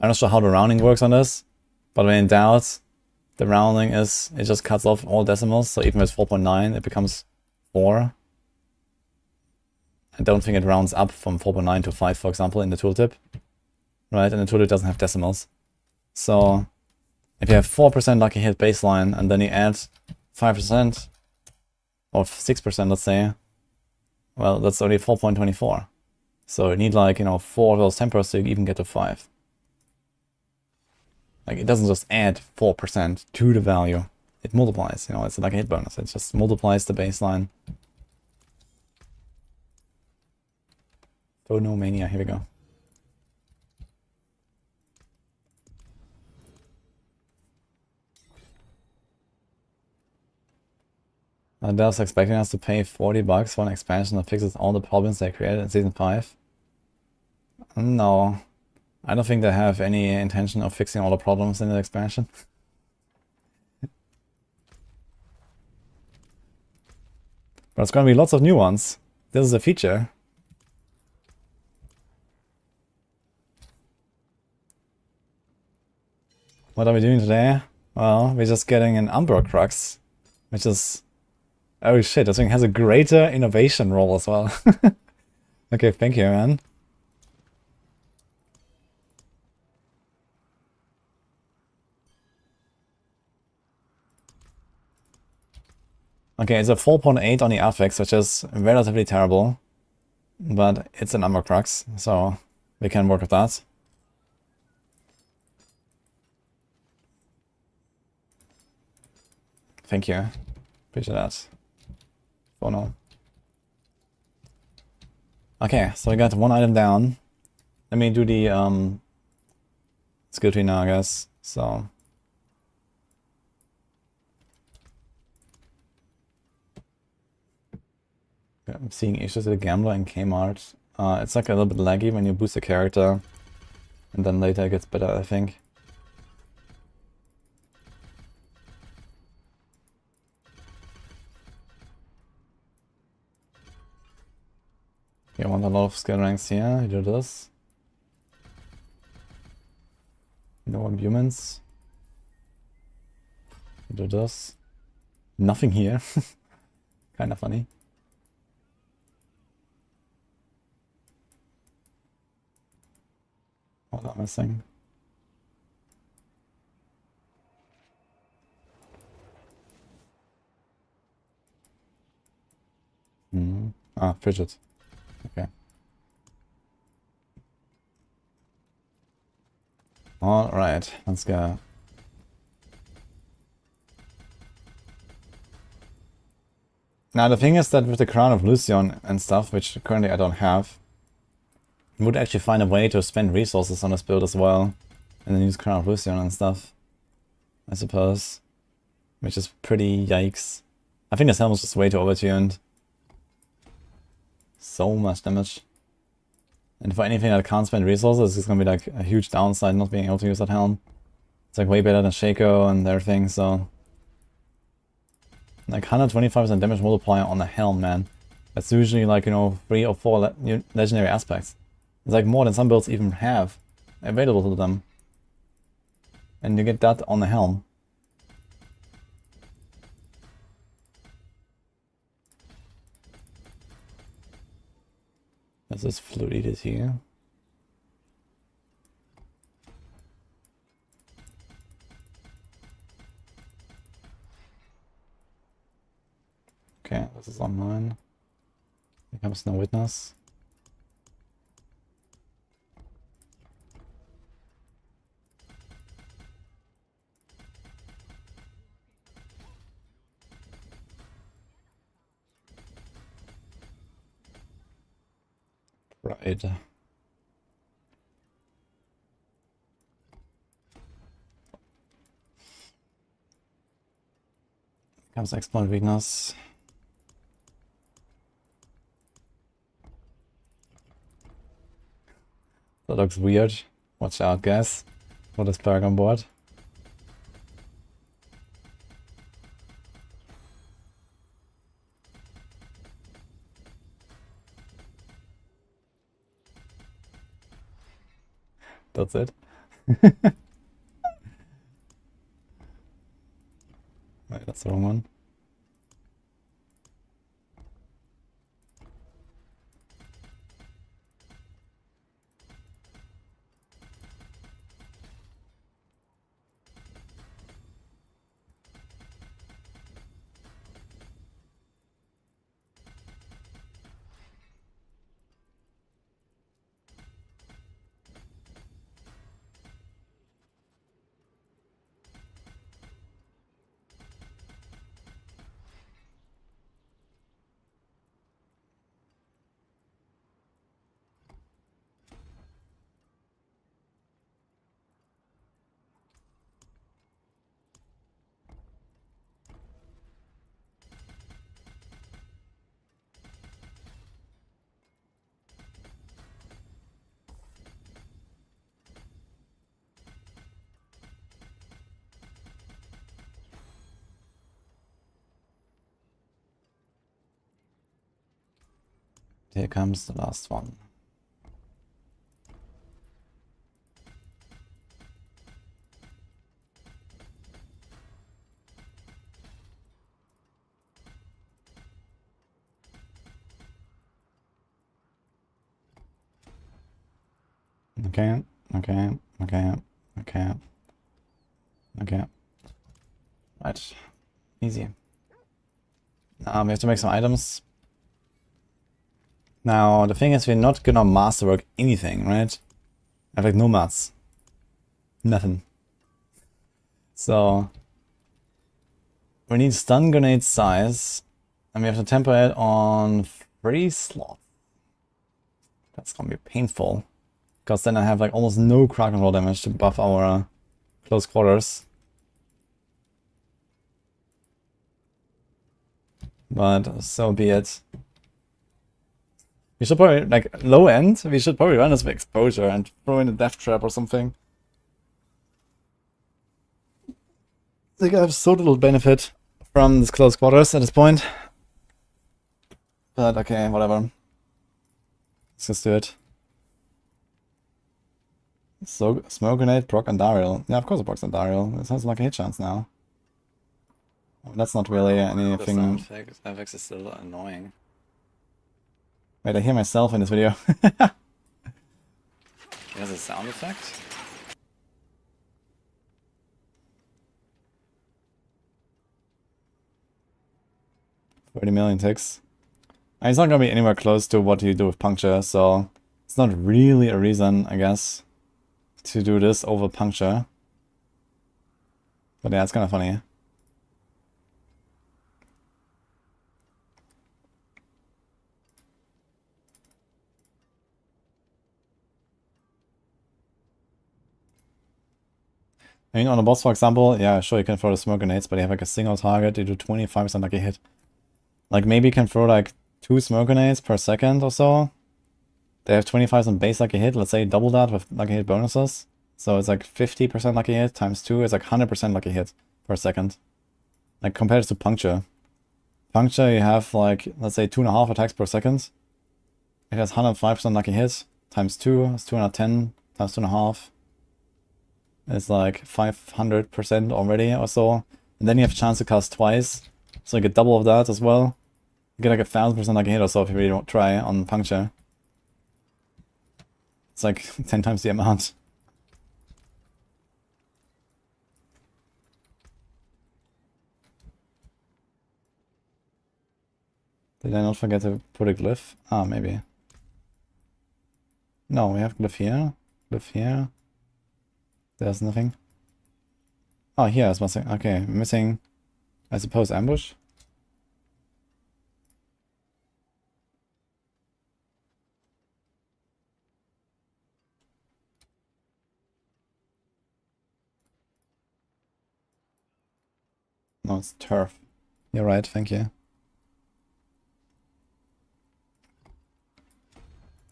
I'm not sure how the rounding works on this, but when in doubt, the rounding is, it just cuts off all decimals, so even with 4.9, it becomes 4. I don't think it rounds up from 4.9 to 5, for example, in the tooltip. Right, and the tooltip doesn't have decimals. So, if you have 4% lucky hit baseline, and then you add 5%, or 6%, let's say, well, that's only 4.24. So you need like, 4 of those tempers to even get to 5. Like, it doesn't just add 4% to the value. It multiplies, it's like a hit bonus. It just multiplies the baseline. Oh no, mania, here we go. Dell's expecting us to pay $40 for an expansion that fixes all the problems they created in Season 5. No. I don't think they have any intention of fixing all the problems in the expansion. But it's gonna be lots of new ones. This is a feature. What are we doing today? Well, we're just getting an Umbra Crux, which is... Oh shit, this thing has a greater innovation roll as well. Okay, thank you, man. Okay, it's a 4.8 on the affix, which is relatively terrible. But it's an Umbra Crux, so we can work with that. Thank you. Appreciate that. Oh no. Okay, so we got one item down. Let me do the skill tree now, I guess. So I'm seeing issues with the Gambler and Kmart. It's like a little bit laggy when you boost a character, and then later it gets better, I think. Okay, I want a lot of skill ranks here. You do this. No humans. You do this. Nothing here. Kinda funny. What am I missing? Ah, Fidget. Okay. Alright, let's go. Now the thing is that with the Crown of Lucion and stuff, which currently I don't have, I would actually find a way to spend resources on this build as well, and then use Crown of Lucion and stuff, I suppose. Which is pretty yikes. I think this helm is just way too overtuned. So much damage. And for anything that can't spend resources, it's gonna be like a huge downside not being able to use that helm. It's like way better than Shaco and everything, so... Like 125% damage multiplier on the helm, man. That's usually like, 3 or 4 legendary aspects. It's like more than some builds even have available to them. And you get that on the helm. This is fluidity here. Okay, this is online. Here comes no witness. Right. Comes exploit weakness. That looks weird. Watch out, guys. What is Perk on board? That's it. Wait, that's the wrong one. Here comes the last one. Okay, okay, okay, okay, okay. Right, easy. Now we have to make some items. Now, the thing is, we're not gonna masterwork anything, right? I have like no mats. Nothing. So, we need stun grenade size, and we have to temper it on 3 slots. That's gonna be painful, because then I have like almost no crowd control damage to buff our close quarters. But so be it. We should probably, like, low end, we should probably run this with exposure and throw in a death trap or something. Like, I have so little benefit from this close quarters at this point. But okay, whatever. Let's just do it. So, smoke grenade, proc Andariel. Yeah, of course it procs Andariel. It sounds like a hit chance now. That's not really anything. The sound effects is still annoying. Wait, I hear myself in this video. It has a sound effect? $30 million ticks. It's not gonna be anywhere close to what you do with puncture, so it's not really a reason, I guess, to do this over puncture. But yeah, it's kind of funny. I mean, on a boss, for example, yeah, sure, you can throw the smoke grenades, but you have like a single target, you do 25% lucky hit. Like, maybe you can throw like 2 smoke grenades per second or so. They have 25% base lucky hit, let's say double that with lucky hit bonuses. So it's like 50% lucky hit times 2 is like 100% lucky hit per second. Like, compared to puncture. Puncture, you have like, let's say 2.5 attacks per second. It has 105% lucky hit times 2 is 210 times 2.5. It's like 500% already or so. And then you have a chance to cast twice. So you get double of that as well. You get like 1,000% lucky hit or so if you really don't try on puncture. It's like 10 times the amount. Did I not forget to put a glyph? Ah, maybe. No, we have glyph here. Glyph here. There's nothing. Oh, here is missing. Okay, missing, I suppose, ambush. No, it's turf. You're right, thank you.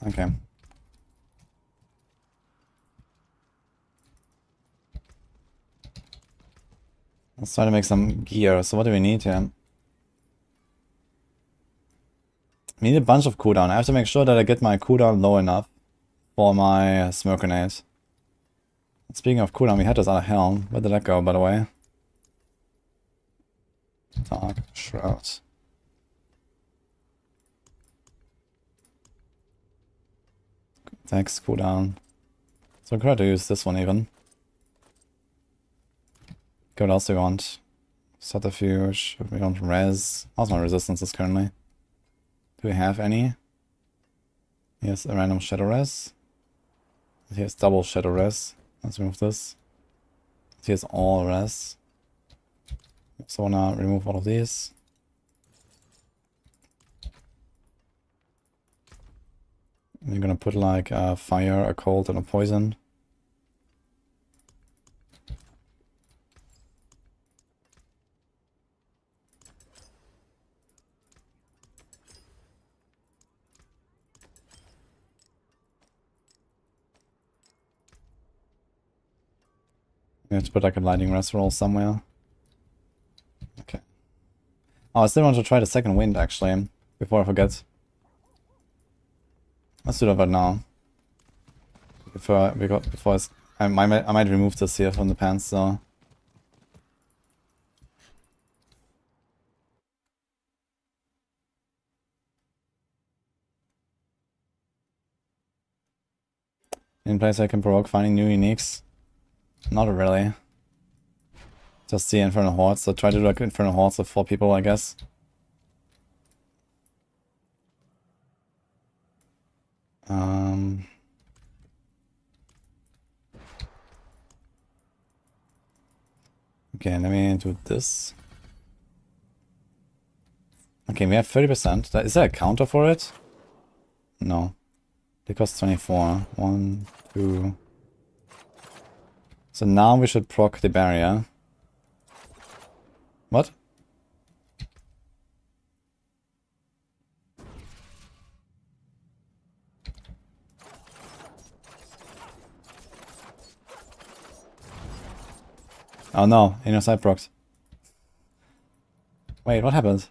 Okay. Let's try to make some gear. So what do we need here? We need a bunch of cooldown. I have to make sure that I get my cooldown low enough for my smoke grenade. Speaking of cooldown, we had this other helm. Where did that go, by the way? Dark Shroud. Thanks, cooldown. So I'm going to use this one even. What else do we want? Subterfuge. We want res. How's my resistances currently? Do we have any? Here's a random shadow res. Here's double shadow res. Let's remove this. Here's all res. So I wanna remove all of these. We're gonna put like a fire, a cold, and a poison. We have to put like a lightning rest roll somewhere. Okay. Oh, I still want to try the second wind actually, before I forget. Let's do that right now. I might remove this here from the pants, so. In place I can provoke finding new uniques. Not really. Just the Infernal Hordes, so try to do like Infernal Hordes with 4 people, I guess. Okay, let me do this. Okay, we have 30%. Is there a counter for it? No. It costs 24. 1, 2. So now we should proc the barrier. What? Oh no, inner side procs. Wait, what happened?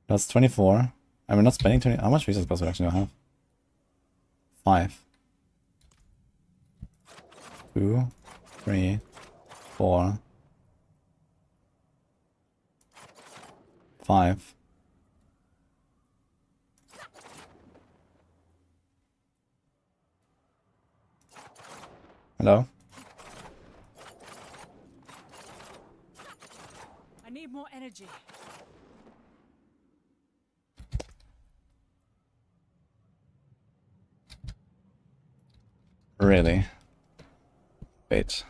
That's 24. And we're not spending 20. How much resource cost we actually have? 5. 2, 3, 4, 5. Hello? I need more energy. Really? Wait.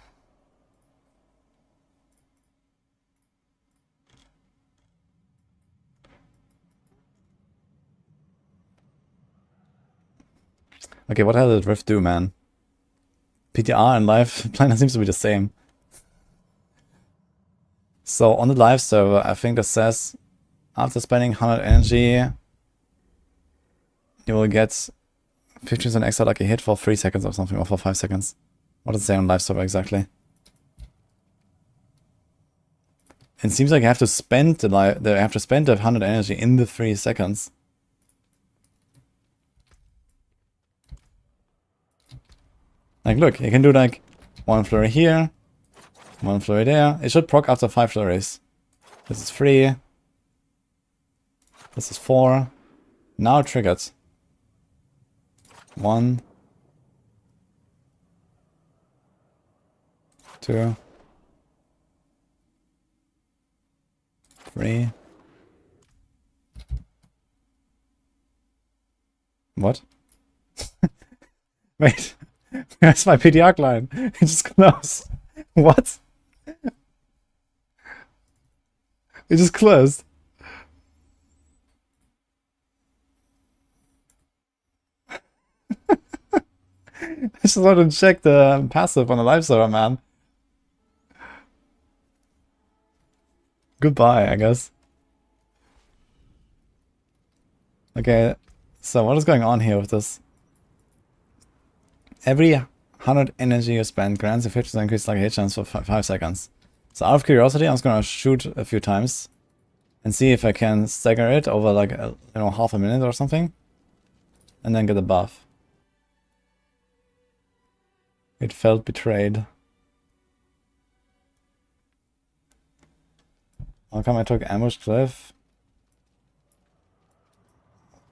Okay, what hell did Rift do, man? PTR and live planner seems to be the same. So on the live server, I think it says after spending 100 energy, you will get 50% extra lucky hit for 3 seconds or something, or for 5 seconds. What does it say on live server exactly? It seems like you have to spend the 100 energy in the 3 seconds. Like, look, you can do like 1 flurry here, 1 flurry there. It should proc after 5 flurries. This is 3. This is 4. Now it triggered. 1, 2, 3. What? Wait. Where's my PTR line? It just closed. What? It just closed. I just wanted to check the passive on the live server, man. Goodbye, I guess. Okay, so what is going on here with this? Every 100 energy you spend grants a 50% increase like hit chance for 5 seconds. So out of curiosity, I'm just gonna shoot a few times and see if I can stagger it over like half a minute or something, and then get a buff. It felt betrayed. How come I took ambush cliff?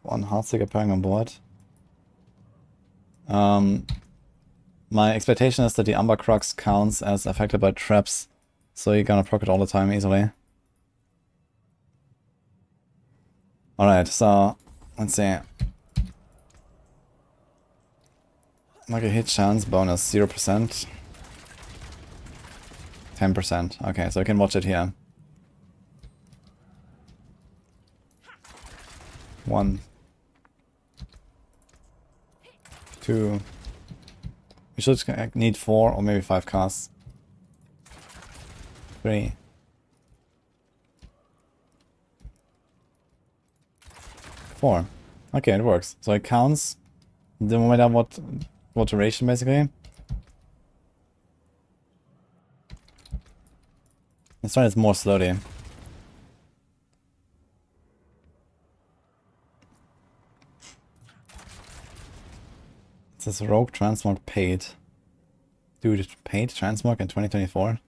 One Heartseeker pairing on board. My expectation is that the Umber Crux counts as affected by traps, so you're gonna proc it all the time easily. Alright, so let's see. Like a hit chance bonus 0%. 10%. Okay, so I can watch it here. 1, 2. We should need 4 or maybe 5 casts. 3. 4. Okay, it works. So it counts no matter what duration basically. Let's try this more slowly. It says Rogue Transmog paid. Dude, it paid Transmog in 2024?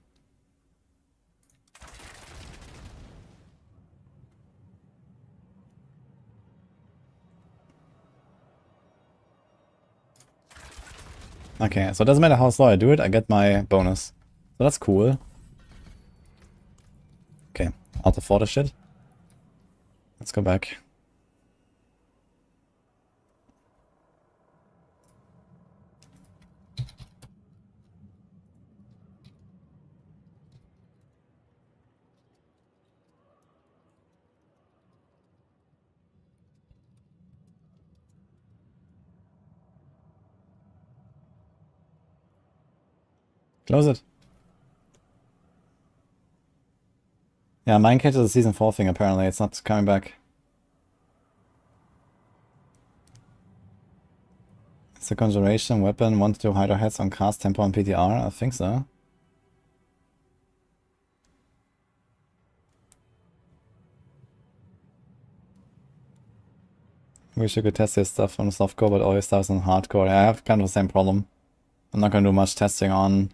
Okay, so it doesn't matter how slow I do it, I get my bonus. So that's cool. Okay, out of order shit. Let's go back. Close it. Yeah, Minecraft is a season 4 thing apparently, it's not coming back. It's a conjuration weapon, 1 to 2 Hydra heads on cast tempo on PTR, I think so. Wish you could test this stuff on softcore, but all your stuff is on hardcore. I have kind of the same problem. I'm not gonna do much testing on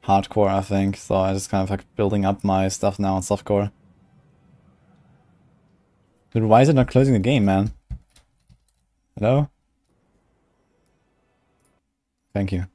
hardcore, I think, so I just kind of like building up my stuff now on softcore. Dude, why is it not closing the game, man? Hello? Thank you.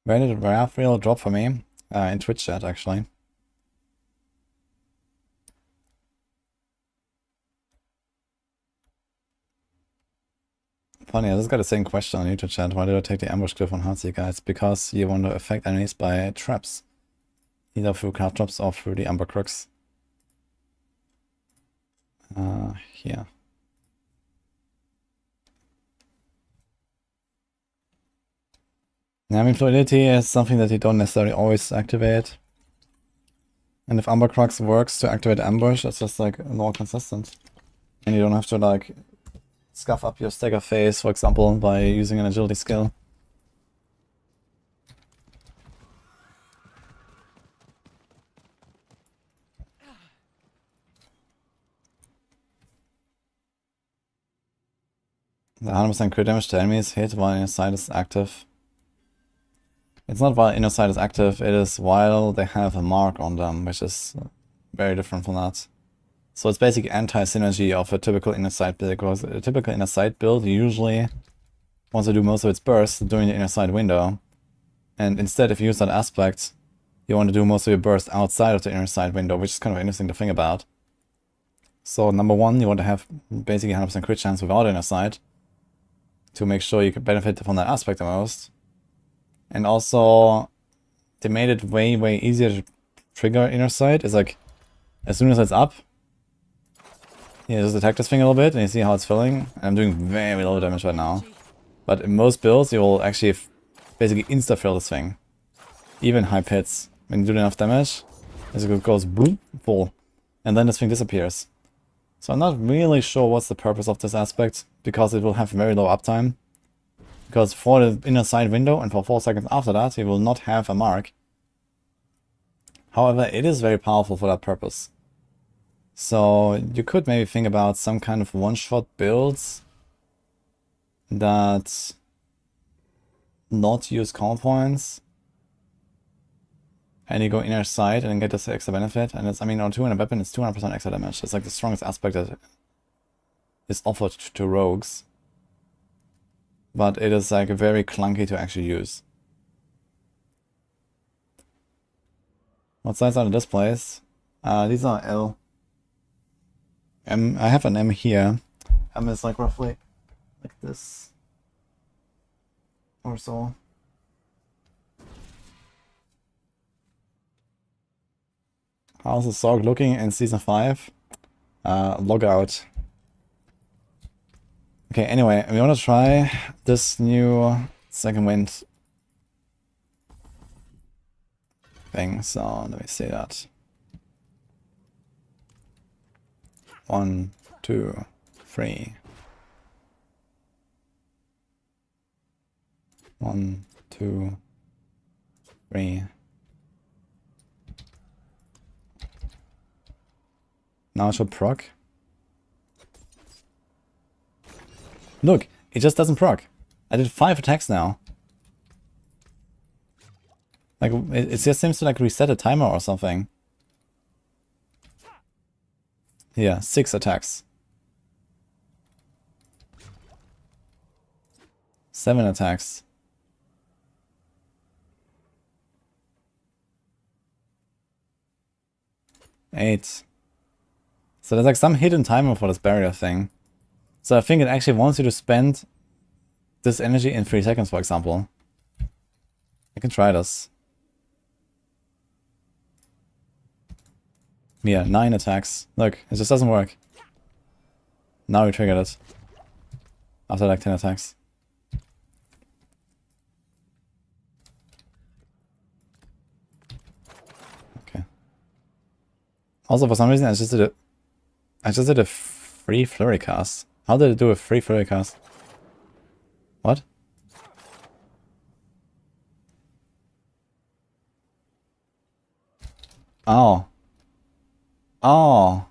Where did Raphael drop for me? In Twitch chat, actually. Funny, I just got the same question on YouTube chat. Why did I take the ambush cliff on Heartseeker? It's because you want to affect enemies by traps. Either through craft traps or through the Umber Crux. Here. Yeah, I mean, fluidity is something that you don't necessarily always activate. And if Umber Crux works to activate ambush, it's just like more consistent. And you don't have to like scuff up your stagger phase, for example, by using an agility skill. The 100% crit damage to enemies hit while inner sight is active. It's not while inner sight is active, it is while they have a mark on them, which is very different from that. So it's basically anti-synergy of a typical inner sight build, because a typical inner sight build usually wants to do most of its burst during the inner sight window. And instead, if you use that aspect, you want to do most of your burst outside of the inner sight window, which is kind of interesting to think about. So number one, you want to have basically 100% crit chance without inner sight, to make sure you can benefit from that aspect the most. And also, they made it way, way easier to trigger inner sight. It's like, as soon as it's up, yeah, just attack this thing a little bit and you see how it's filling. I'm doing very low damage right now. But in most builds, you will actually basically insta-fill this thing. Even high pits. When you do enough damage, as it goes boom, full. And then this thing disappears. So I'm not really sure what's the purpose of this aspect, because it will have very low uptime. Because for the inner sight window and for 4 seconds after that, you will not have a mark. However, it is very powerful for that purpose. So you could maybe think about some kind of one-shot builds that not use combo points. And you go inner sight and get this extra benefit. And it's, I mean, on 200 weapon, it's 200% extra damage. It's like the strongest aspect that is offered to rogues. But it is like very clunky to actually use. What size are the displays? These are L. M. I have an M here. M is like roughly like this or so. How's the Sorc looking in Season 5? Log out. Okay, anyway, we want to try this new second wind thing, so let me see that. 1, 2, 3. 1, 2, 3. Now it should proc. Look, it just doesn't proc. I did 5 attacks now. Like, it just seems to like reset a timer or something. Yeah, 6 attacks. 7 attacks. 8. So there's like some hidden timer for this barrier thing. So I think it actually wants you to spend this energy in 3 seconds, for example. I can try this. Yeah, 9 attacks. Look, it just doesn't work. Now we triggered it. After like 10 attacks. Okay. Also, for some reason, I just did a free flurry cast. How did it do a free flurry cast? What? Oh. Oh.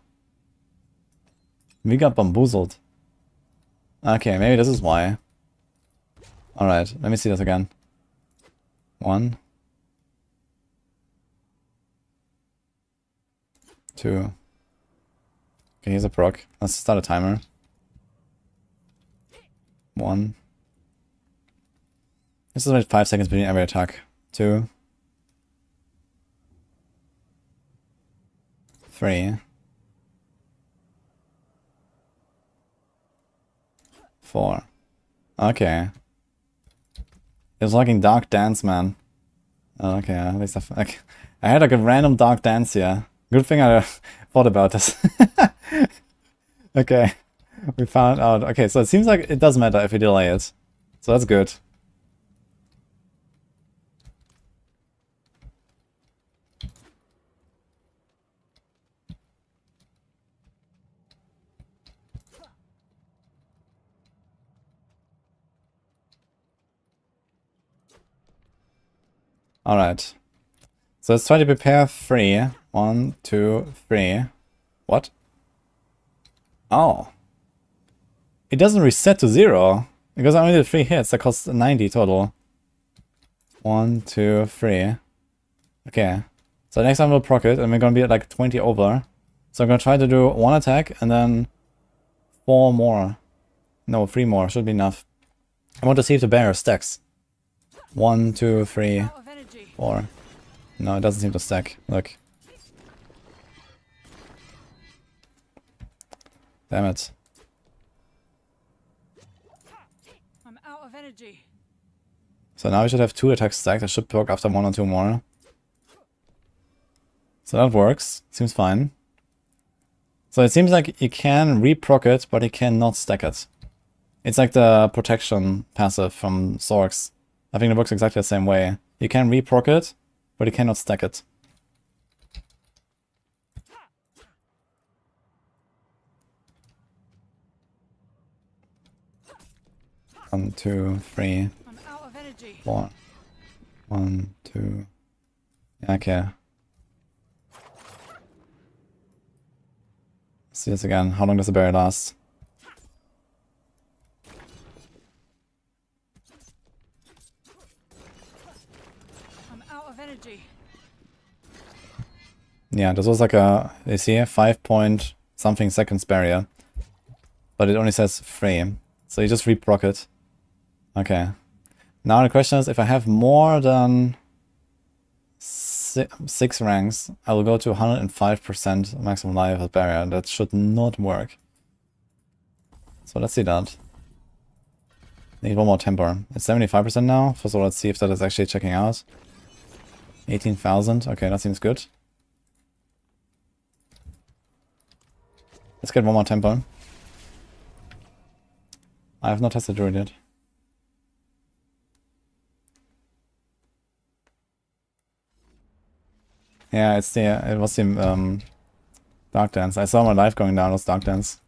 We got bamboozled. Okay, maybe this is why. Alright, let me see this again. 1. 2. Okay, here's a proc. Let's start a timer. 1. This is like 5 seconds between every attack. 2. 3. 4. Okay. It was like in Dark Dance, man. Okay, at least I had like a random Dark Dance here. Good thing I thought about this. Okay, we found out. Okay, so it seems like it doesn't matter if we delay it. So that's good. Alright. So let's try to prepare 3. 1, 2, 3. What? Oh. It doesn't reset to 0. Because I only did 3 hits that cost 90 total. 1, 2, 3. Okay. So next time we'll proc it and we're gonna be at like 20 over. So I'm gonna try to do 1 attack and then 4 more. No, 3 more. Should be enough. I want to see if the barrier stacks. 1, 2, 3, 4. No, it doesn't seem to stack. Look. Damn it. I'm out of energy. So now we should have 2 attacks stacked. I should proc after 1 or 2 more. So that works. Seems fine. So it seems like you can reproc it, but you cannot stack it. It's like the protection passive from Sorcs. I think it works exactly the same way. You can reproc it, but you cannot stack it. One, two, three, I'm out of energy. 4. 1, 2. Yeah, okay. Let's see this again. How long does the berry last? I'm out of energy. Yeah, this was like a, you see, 5 point something seconds barrier. But it only says 3. So you just reproc it. Okay. Now the question is, if I have more than 6 ranks, I will go to 105% maximum life of barrier. That should not work. So let's see that. Need one more temper. It's 75% now. So let's see if that is actually checking out. 18,000. Okay, that seems good. Let's get one more temper. I have not tested Druid yet. Yeah, it was the Dark Dance. I saw my life going down, it was Dark Dance.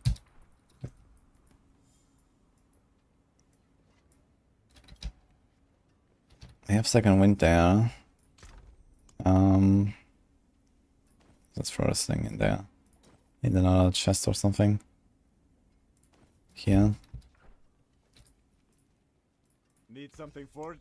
We have second wind there. Let's throw this thing in there. Need another chest or something. Here. Need something forged?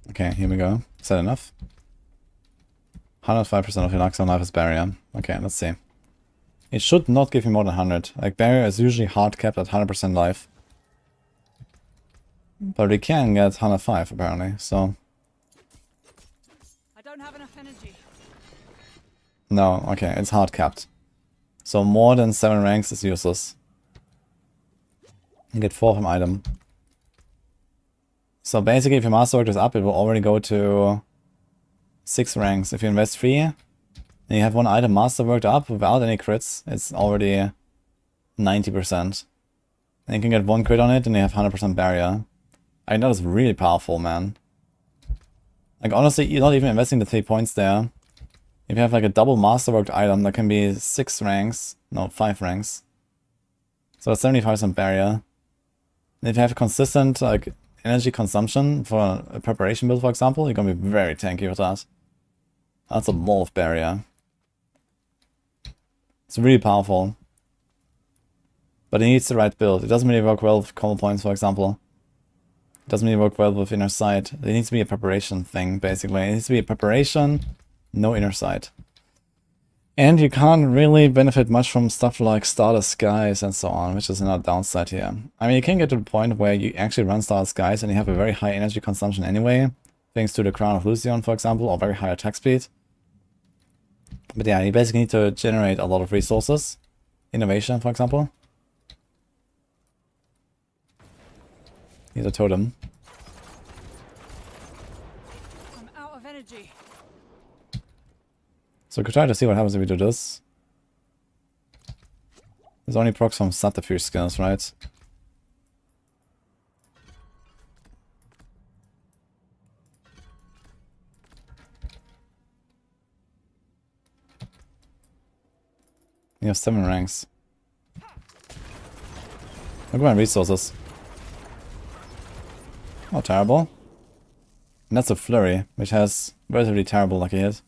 Okay, here we go. Is that enough? 105% of your maximum life is barrier. Okay, let's see. It should not give me more than 100. Like, barrier is usually hard capped at 100% life. But we can get 105 apparently, so... I don't have enough energy. No, okay, it's hard capped. So more than 7 ranks is useless. You get 4 from item. So basically if your masterwork is up, it will already go to 6 ranks. If you invest 3, and you have 1 item masterworked up without any crits, it's already 90%. And you can get 1 crit on it and you have 100% barrier. I know that's really powerful, man. Like honestly, you're not even investing the 3 points there. If you have like a double masterworked item, that can be 6 ranks, no, 5 ranks. So that's 75% barrier. And if you have consistent like energy consumption for a preparation build, for example, you're gonna be very tanky with that. That's a wall of barrier. It's really powerful. But it needs the right build. It doesn't really work well with combo points, for example. It doesn't really work well with inner sight. It needs to be a preparation thing, basically. It needs to be a preparation, no inner sight. And you can't really benefit much from stuff like Starless Skies and so on, which is another downside here. I mean, you can get to the point where you actually run Starless Skies and you have a very high energy consumption anyway, thanks to the Crown of Lucion, for example, or very high attack speed. But yeah, you basically need to generate a lot of resources. Innovation, for example. Here's a totem. I'm out of energy. So we could try to see what happens if we do this. There's only procs from Subterfuge skills, right? You have 7 ranks. Look at my resources. Not terrible. And that's a flurry, which has relatively terrible lucky hit.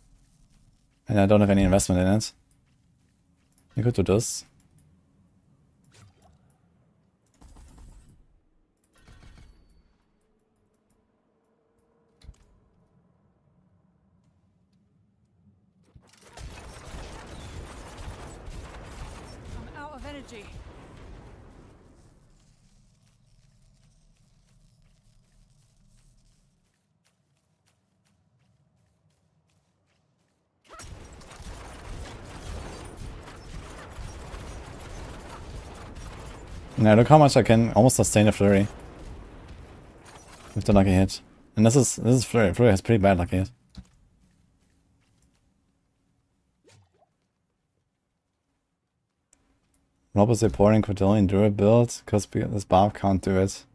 And I don't have any investment in it. You could do this. I'm out of energy. Now look how much I can almost sustain a flurry with the lucky hit. And this is flurry. Flurry has pretty bad lucky hit. Rob is reporting Quadrillion Druid build because this Barb can't do it.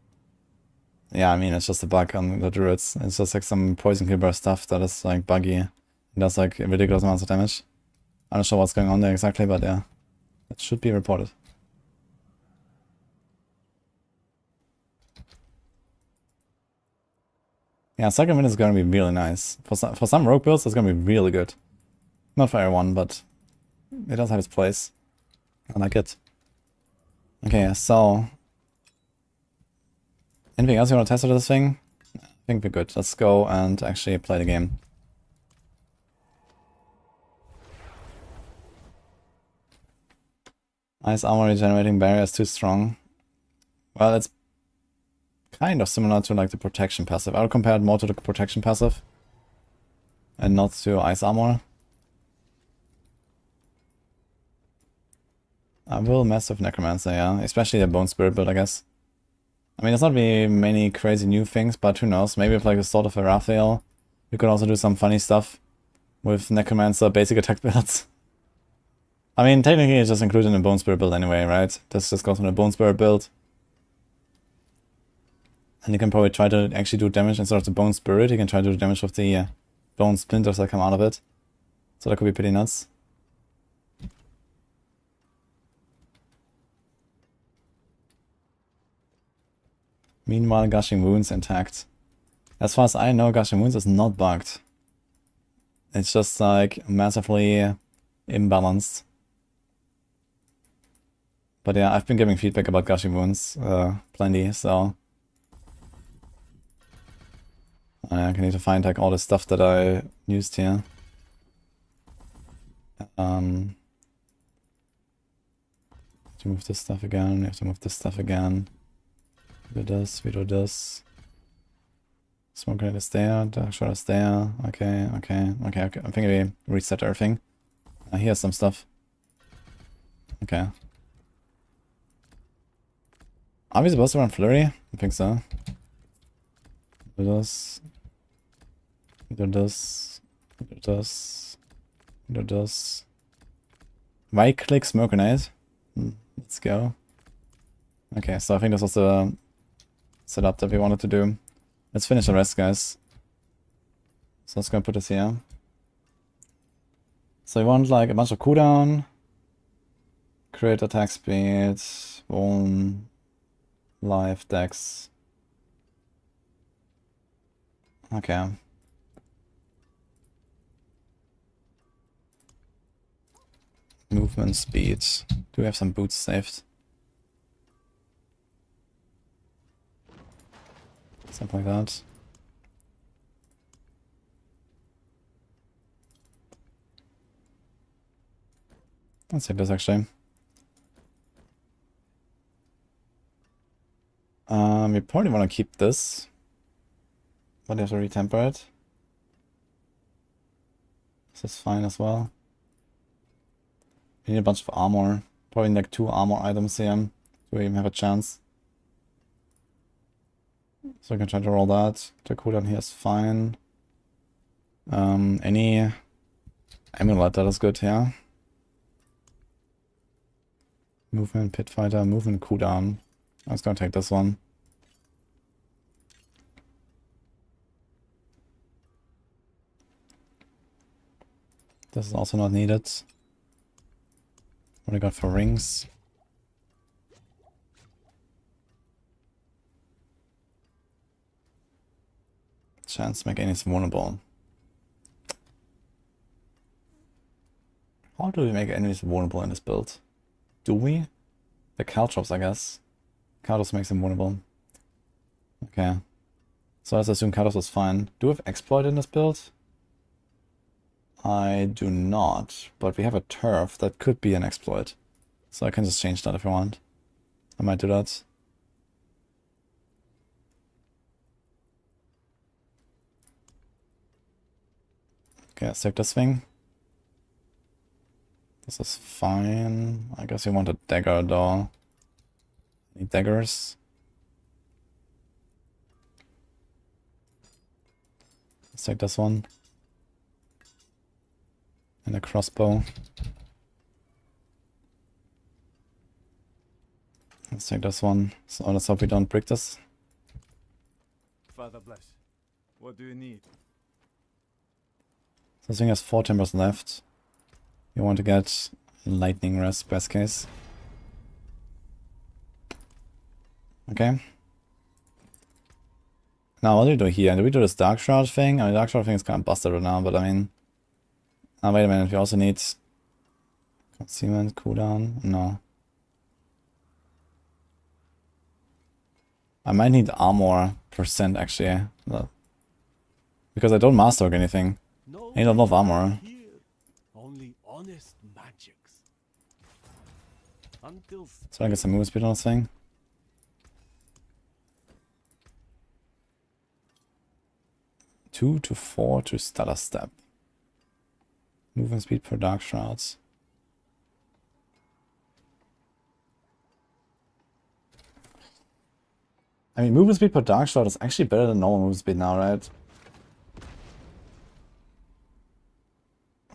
Yeah, I mean it's just a bug on the Druids. It's just like some poison killer stuff that is like buggy. It does like ridiculous amounts of damage. I'm not sure what's going on there exactly, but yeah. It should be reported. Yeah, second wind is gonna be really nice. For some rogue builds, it's gonna be really good. Not for everyone, but it does have its place. I like it. Okay, so anything else you want to test out of this thing? I think we're good. Let's go and actually play the game. Ice armor regenerating barrier is too strong. Well, it's kind of similar to like the protection passive. I would compare it more to the protection passive and not to ice armor. I will mess with Necromancer, yeah. Especially the Bone Spirit build, I guess. I mean, there's not really many crazy new things, but who knows. Maybe with like a sort of a Raphael, you could also do some funny stuff with Necromancer basic attack builds. I mean, technically it's just included in the Bone Spirit build anyway, right? This just goes from the Bone Spirit build. And you can probably try to actually do damage instead of the Bone Spirit. You can try to do damage with the Bone Splinters that come out of it. So that could be pretty nuts. Meanwhile, Gushing Wounds intact. As far as I know, Gushing Wounds is not bugged. It's just like massively imbalanced. But yeah, I've been giving feedback about Gushing Wounds plenty, so I need to find like all the stuff that I used here. To move this stuff again, we have to move this stuff again. We do this, we do this. Smoke grenade is there, dark shot is there. Okay. I think we reset everything. Here's some stuff. Okay. Are we supposed to run flurry? I think so. Do this. Do this. Do this. Do this. Right click smoke grenade. Let's go. Okay, so I think this was the setup that we wanted to do. Let's finish the rest, guys. So let's go and put this here. So we want like a bunch of cooldown, crit attack speed, bone, life, dex. Okay. Movement speed. Do we have some boots saved? Something like that. Let's save this actually. We probably want to keep this, but you have to retemper it. This is fine as well. We need a bunch of armor. Probably like 2 armor items here to even have a chance. So I can try to roll that. The cooldown here is fine. Any amulet that is good here. Movement, pit fighter, movement, cooldown. I was gonna take this one. This is also not needed. What do we got for rings? Chance to make enemies vulnerable. How do we make enemies vulnerable in this build? Do we? The caltrops, I guess. Caltrops makes them vulnerable. Okay. So let's assume Caltrops is fine. Do we have exploit in this build? I do not, but we have a turf that could be an exploit. So I can just change that if I want. I might do that. Okay, let's take this thing. This is fine. I guess you want a dagger though. daggers. Let's take this one. And a crossbow. Let's take this one. So let's hope we don't break this. Father bless. What do you need? So this thing has 4 timbers left. You want to get lightning rest, best case. Okay. Now what do we do here? Do we do this dark shroud thing? I mean, dark shroud thing is kind of busted right now, but I mean... Oh, wait a minute, we also need... Concealment, cooldown? No. I might need armor percent actually. Because I don't master anything. No, I need a lot of armor. here. Only honest magics. Until So I get some move speed on this thing. Two to 4 to stutter step. Movement speed per dark shrouds. I mean, movement speed per dark shroud is actually better than normal movement speed now, right?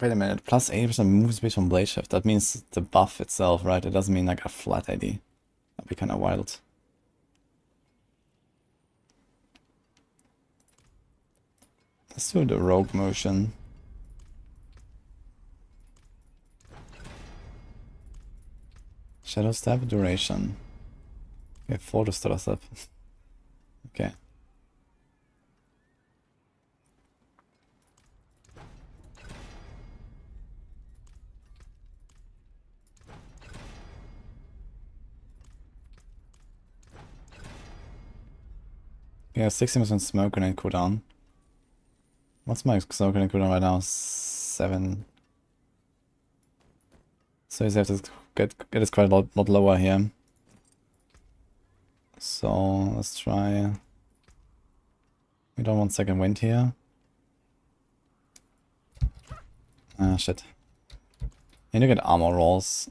Wait a minute, plus 80% movement speed from blade shift. That means the buff itself, right? It doesn't mean like a flat AD. That'd be kind of wild. Let's do the rogue motion. Shadow step duration. Okay, 4 to stutter step. Okay. Yeah, 60% smoke grenade cooldown. What's my smoke grenade cooldown right now? 7. So you have to get it quite a lot lower here. So let's try. We don't want second wind here. Ah, shit. I need to get armor rolls.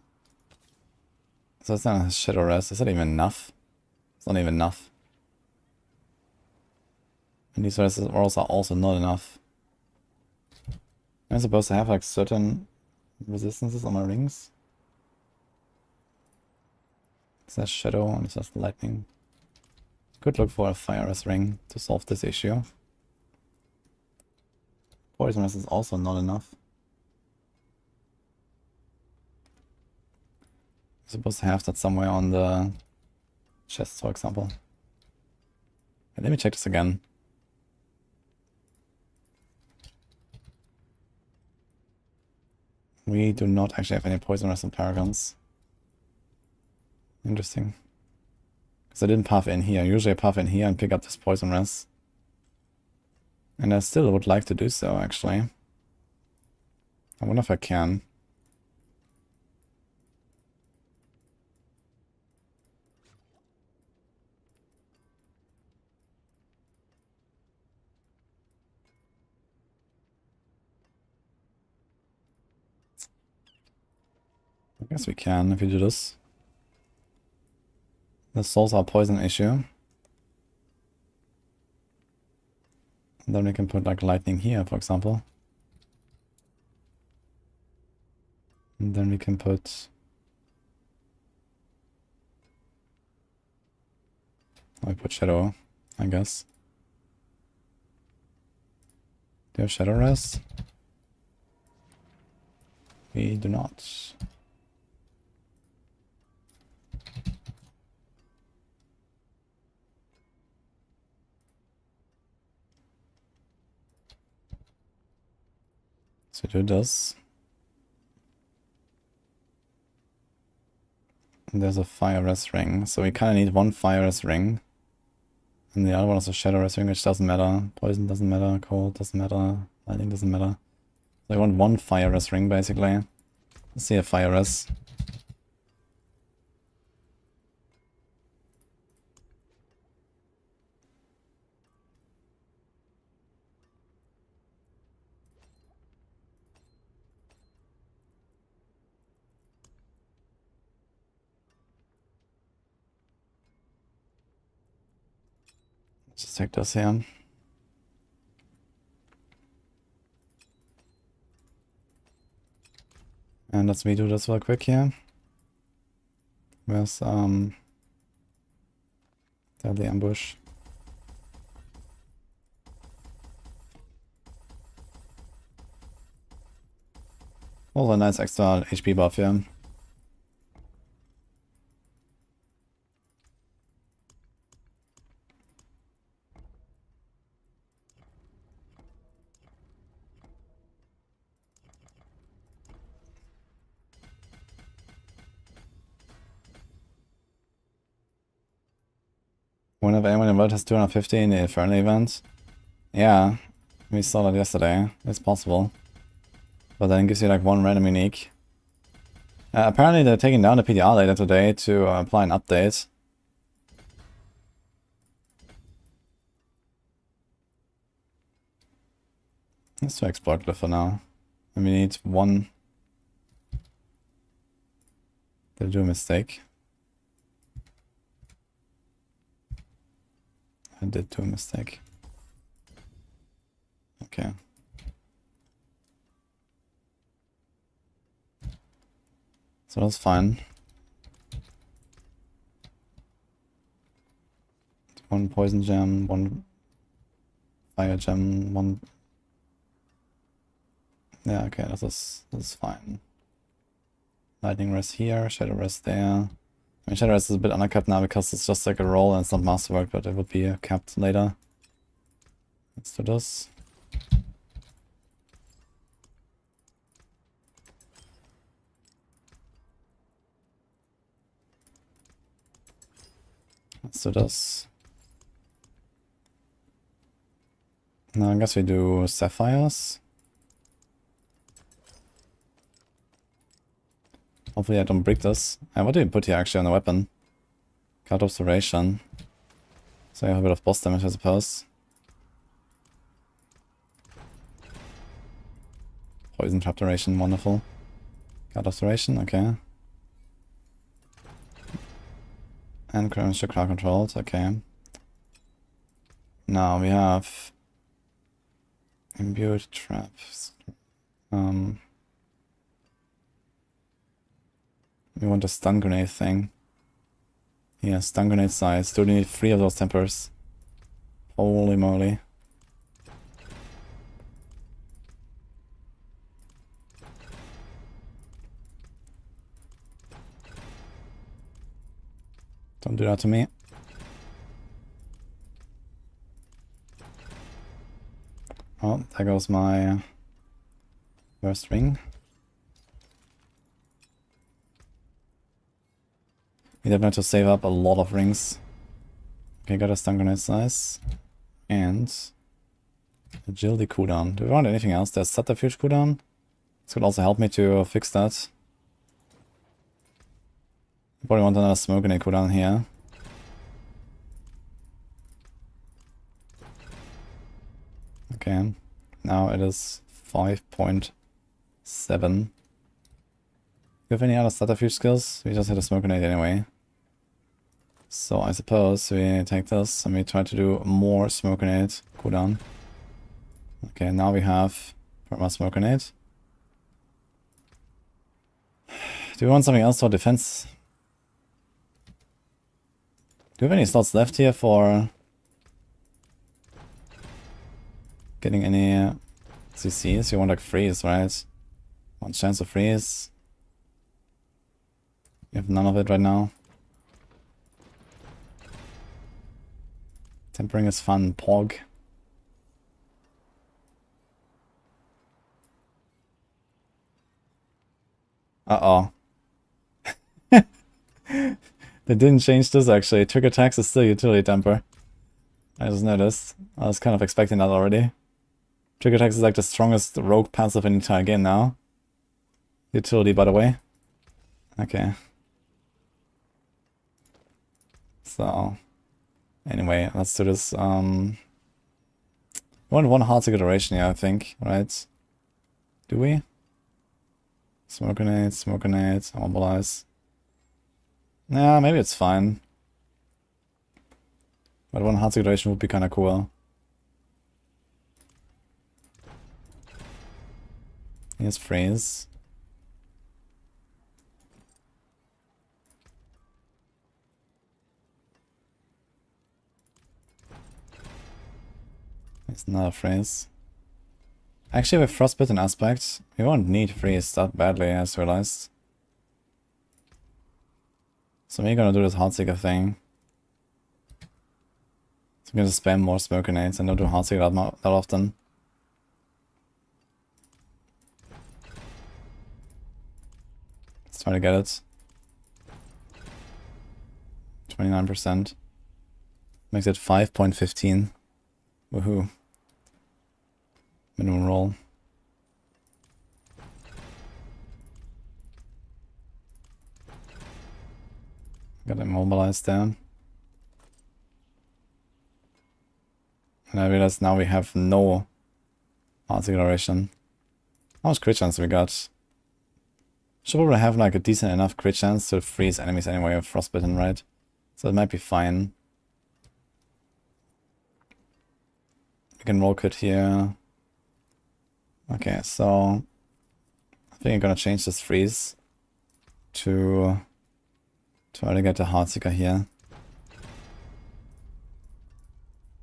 So it's not a shadow rest. Is that even enough? It's not even enough. And these rolls are also not enough. Am I supposed to have like certain resistances on my rings? Is that shadow and is that lightning? Could look for a fire rest ring to solve this issue. Poison rest is also not enough. I'm supposed to have that somewhere on the chest, for example. Okay, let me check this again. We do not actually have any poison rest in Paragons. Interesting. Because I didn't puff in here. Usually I puff in here and pick up this poison rest. And I still would like to do so, actually. I wonder if I can. I guess we can if we do this. This solves our poison issue. And then we can put like lightning here, for example. And then we can put... I put shadow, I guess. Do you have shadow rest? We do not. So do this. And there's a fire rest ring. So we kind of need one fire rest ring. And the other one is a shadow rest ring, which doesn't matter. Poison doesn't matter. Cold doesn't matter. Lightning doesn't matter. So I want one fire rest ring, basically. Let's see a fire rest. Just take this here. And let's me do this real quick here. Where's deadly ambush? Also a nice extra HP buff here. Whenever anyone in the world has 250 in the Infernal event. Yeah, we saw that yesterday. It's possible. But then it gives you like one random unique. Apparently they're taking down the PTR later today to apply an update. Let's do exploitative for now. And we need one. Did I do a mistake? I did do a mistake. Okay. So that's fine. One poison gem, one fire gem, one. Yeah, okay, this is fine. Lightning rest here, shadow rest there. I mean, shadow rest is a bit undercapped now because it's just like a roll and it's not masterwork, but it would be capped later. Let's do this. Let's do this. Now I guess we do sapphires. Hopefully I don't break this. What do you put here actually on the weapon? Card observation. So you have a bit of boss damage I suppose. Poison trap duration, wonderful. Card observation, okay. And crowd controlled, okay. Now we have imbued traps. We want a stun grenade thing. Yeah, stun grenade size. Do we need 3 of those tempers? Holy moly. Don't do that to me. Oh, there goes my first ring. We definitely have to save up a lot of rings. Okay, got a stun grenade size. And agility cooldown. Do we want anything else? There's subterfuge cooldown. This could also help me to fix that. Probably want another smoke grenade cooldown here. Okay, now it is 5.7. Do you have any other subterfuge skills? We just hit a smoke grenade anyway. So I suppose we take this and we try to do more smoke grenade cooldown. Okay, now we have perma smoke grenade. Do we want something else for defense? Do we have any slots left here for getting any CCs? You want like freeze, right? One chance of freeze. You have none of it right now. Tempering is fun, Pog. Uh-oh. They didn't change this actually. Trigger attacks is still utility temper. I just noticed. I was kind of expecting that already. Trigger attacks is like the strongest rogue passive in the entire game now. Utility, by the way. Okay. So, anyway, let's do this. We want one hard secret duration here, I think, right? Do we? Smoke grenade, mobilize. Yeah, maybe it's fine. But one hard situation would be kinda cool. Here's freeze. There's another freeze. Actually, with frostbitten aspect, we won't need freeze that badly, I just realized. So we're gonna do this Heartseeker thing. So I'm gonna spam more smoke grenades and don't do Heartseeker that often. Let's try to get it. 29%. Makes it 5.15. Woohoo. Minimum roll. Got immobilized there. And I realize now we have no heart acceleration. How much crit chance we got? Should probably have like a decent enough crit chance to freeze enemies anyway with frostbitten, right? So it might be fine. We can roll crit here. Okay, so I think I'm gonna change this freeze to try to get the Heartseeker here.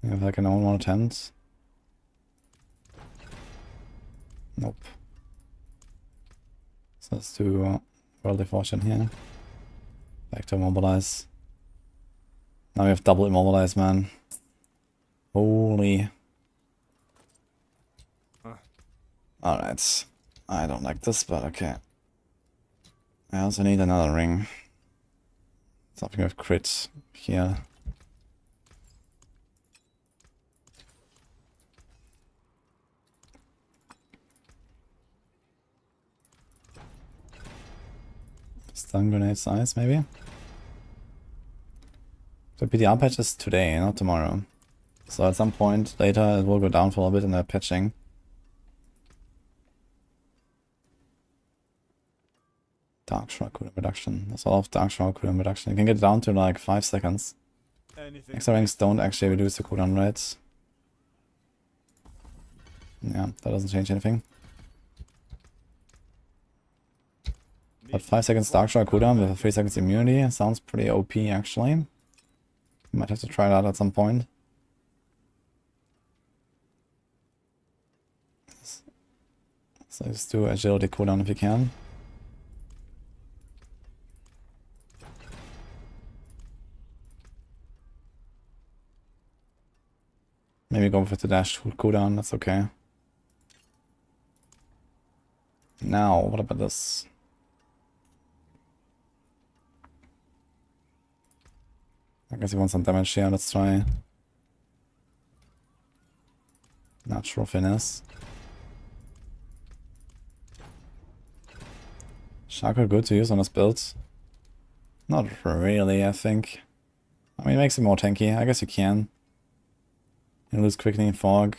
If I can only one attempt. Nope. So let's do Worldly Fortune here. Back to immobilize. Now we have double immobilize, man. Holy. Alright. I don't like this, but okay. I also need another ring. Something with crit here. Stun grenade size, maybe? The PTR patch is today, not tomorrow. So at some point later it will go down for a bit in the patching. Dark Shroud cooldown reduction. There's a lot of Dark Shroud cooldown reduction. You can get down to like 5 seconds. Anything. Extra ranks don't actually reduce the cooldown rates. Yeah, that doesn't change anything. But 5 seconds Dark Shroud cooldown with a 3 seconds immunity sounds pretty OP actually. Might have to try that at some point. So just do agility cooldown if you can. Maybe go for the dash cooldown, that's okay. Now, what about this? I guess he wants some damage here, let's try. Natural finesse. Shackle good to use on this build? Not really, I think. I mean, it makes it more tanky, I guess you can. You lose Quickening Fog.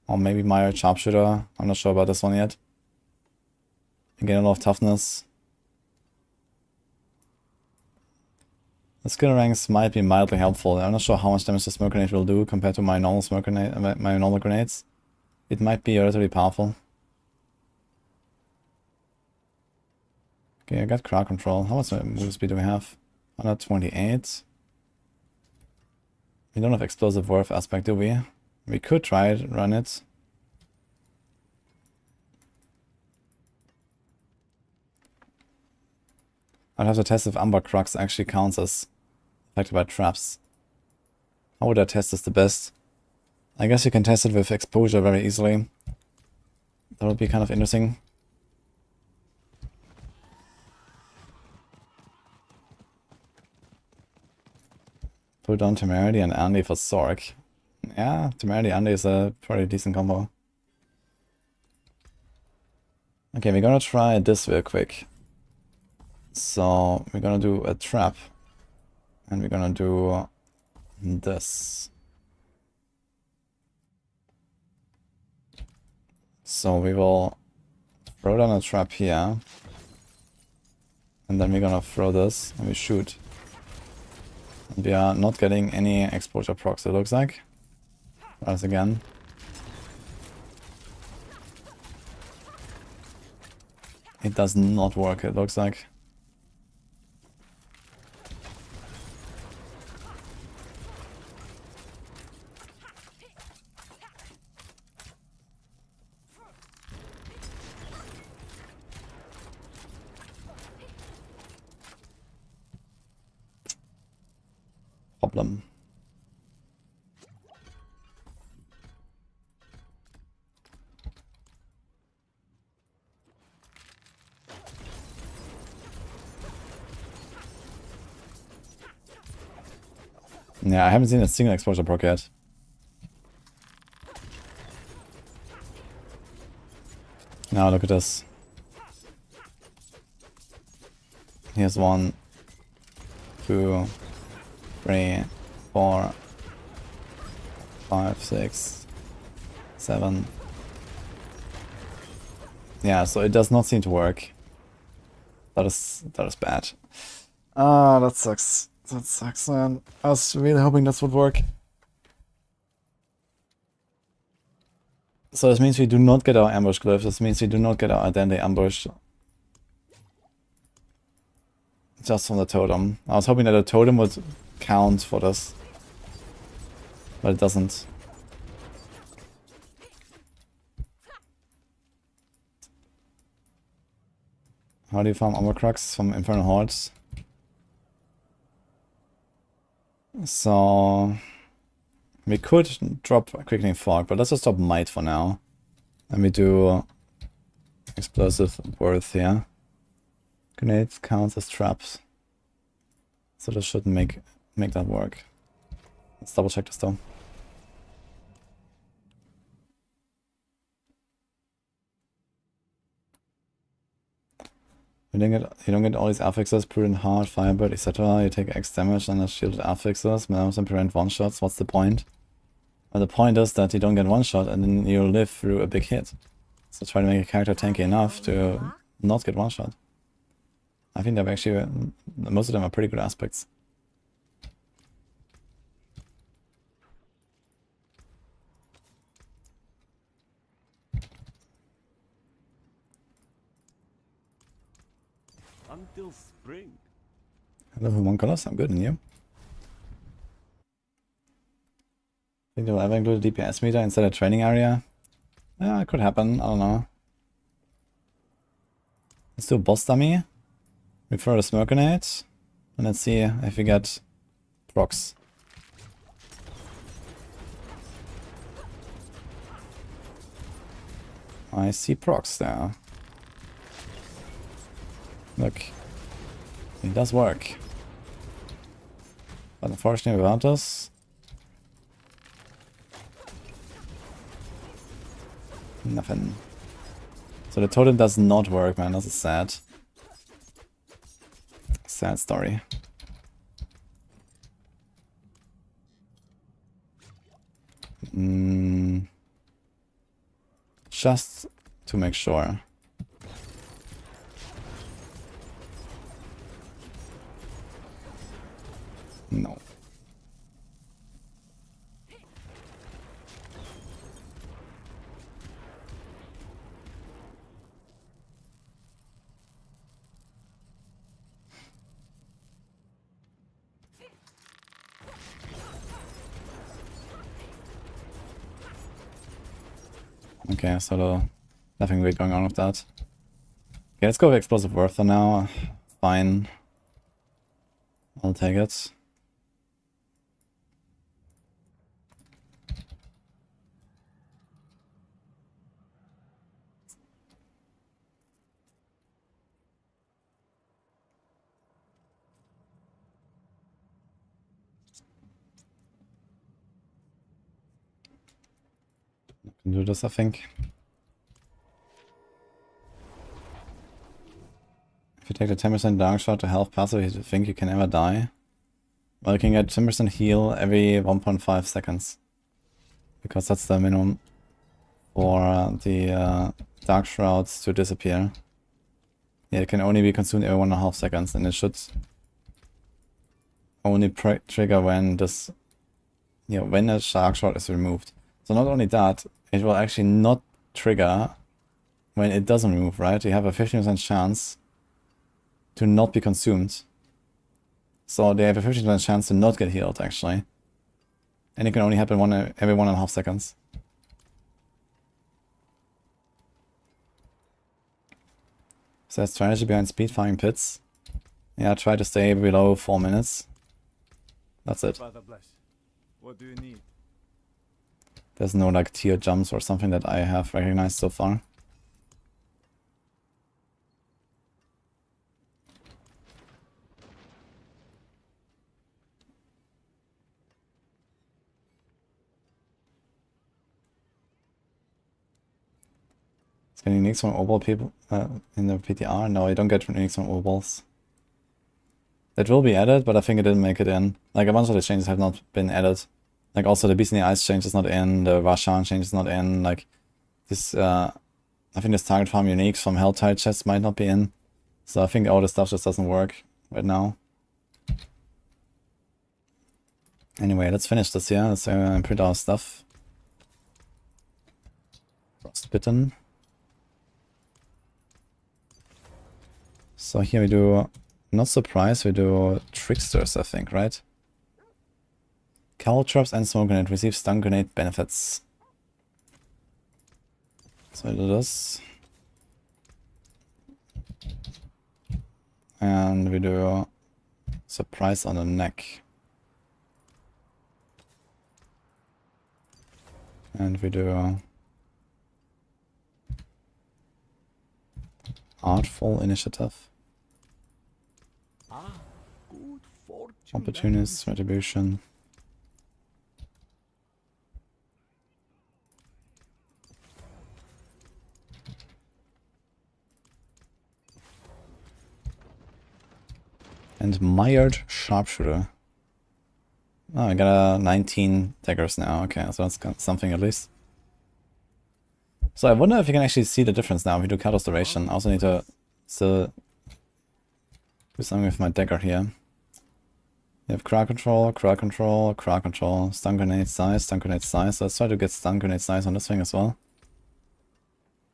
Or maybe Myriad Sharpshooter. I'm not sure about this one yet. You gain a lot of toughness. The skill ranks might be mildly helpful. I'm not sure how much damage the smoke grenade will do compared to my normal smoke grenade, my normal grenades. It might be relatively powerful. Okay, I got crowd control. How much move speed do we have? 128. We don't have explosive worth aspect, do we? We could try it, run it. I'd have to test if Amber Crux actually counts as affected by traps. How would I test this the best? I guess you can test it with exposure very easily. That would be kind of interesting. Put down Temerity and Andy for Sorc. Yeah, Temerity Andy is a pretty decent combo. Okay, we're gonna try this real quick. So we're gonna do a trap. And we're gonna do this. So we will throw down a trap here. And then we're gonna throw this and we shoot. And We are not getting any exposure procs, it looks like. Rise again. It does not work, it looks like. Problem. Yeah, I haven't seen a single exposure proc yet. Now look at this. Here's 1, 2, 3, 4, 5, 6, 7. Yeah, so it does not seem to work. That is bad. Ah, that sucks. That sucks, man. I was really hoping this would work. So this means we do not get our ambush glyphs. This means we do not get our identity ambush. Just from the totem. I was hoping that the totem would count for this. But it doesn't. How do you farm Armor Crux? From Infernal Hordes. So we could drop Quickening Fog, but let's just drop Might for now. And we do Explosive Worth here. Grenades counts as traps. So this should make that work. Let's double check this though. You don't get all these affixes, Prudent Heart, Firebird, etc. You take X damage and the shielded affixes, Melons and prevent one-shots. What's the point? Well, the point is that you don't get one-shot and then you live through a big hit. So try to make a character tanky enough to not get one-shot. I think they've actually, most of them are pretty good aspects. Until spring. Hello, Homunculus, I'm good, and you? Think they'll ever include a DPS meter instead of training area? Yeah, it could happen, I don't know. Let's do a boss dummy. Refer a smoke grenade. And let's see if we get procs. I see procs there. Look. It does work. But unfortunately without us... nothing. So the totem does not work, man. This is sad. Sad story. Just to make sure. No. Okay, so nothing weird going on with that. Okay, let's go with Explosive Worth for now. Fine. I'll take it. Can do this, I think. If you take the 10% dark shot to health passive, you think you can ever die? Well, you can get 10% heal every 1.5 seconds. Because that's the minimum for the dark shrouds to disappear. Yeah, it can only be consumed every 1.5 seconds, and it should only trigger when this, when a shark shot is removed. So not only that, it will actually not trigger when it doesn't remove, right? You have a 15% chance to not be consumed. So they have a 15% chance to not get healed, actually. And it can only happen every 1.5 seconds. So that's strategy behind speed farming pits. Yeah, try to stay below 4 minutes. That's it. Father bless. What do you need? There's no like tier jumps or something that I have recognized so far. It's getting uniques from Obol people in the PTR. No, you don't get uniques from Obols. That will be added, but I think it didn't make it in. Like a bunch of the changes have not been added. Like also the Beast in the Ice change is not in, the Varshan change is not in, like this I think this target farm uniques from Helltide chests might not be in. So I think all this stuff just doesn't work right now. Anyway, let's finish this here. Let's print our stuff. Frostbitten. So here we do, not surprise, we do Tricksters, I think, right? Caltrops and Smoke Grenade receive stun grenade benefits. So I do this. And we do Surprise on the neck. And we do Artful Initiative. Good fortune. Opportunist, Retribution. And Mired Sharpshooter. Oh, I got 19 daggers now. Okay, so that's got something at least. So I wonder if you can actually see the difference now if we do Card Restoration. I also need to still do something with my dagger here. You have crowd control, crowd control, crowd control, stun grenade size, stun grenade size. So let's try to get stun grenade size on this thing as well.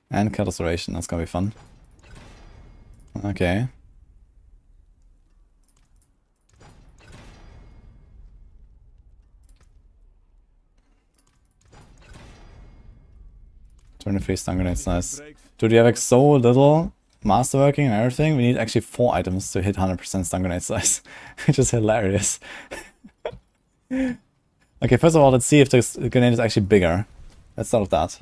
And Card Restoration, that's gonna be fun. Okay. Free stun grenade size. Dude, we have like so little masterworking and everything. We need actually 4 items to hit 100% stun grenade size, which is hilarious. Okay, first of all, let's see if this grenade is actually bigger. Let's start with that.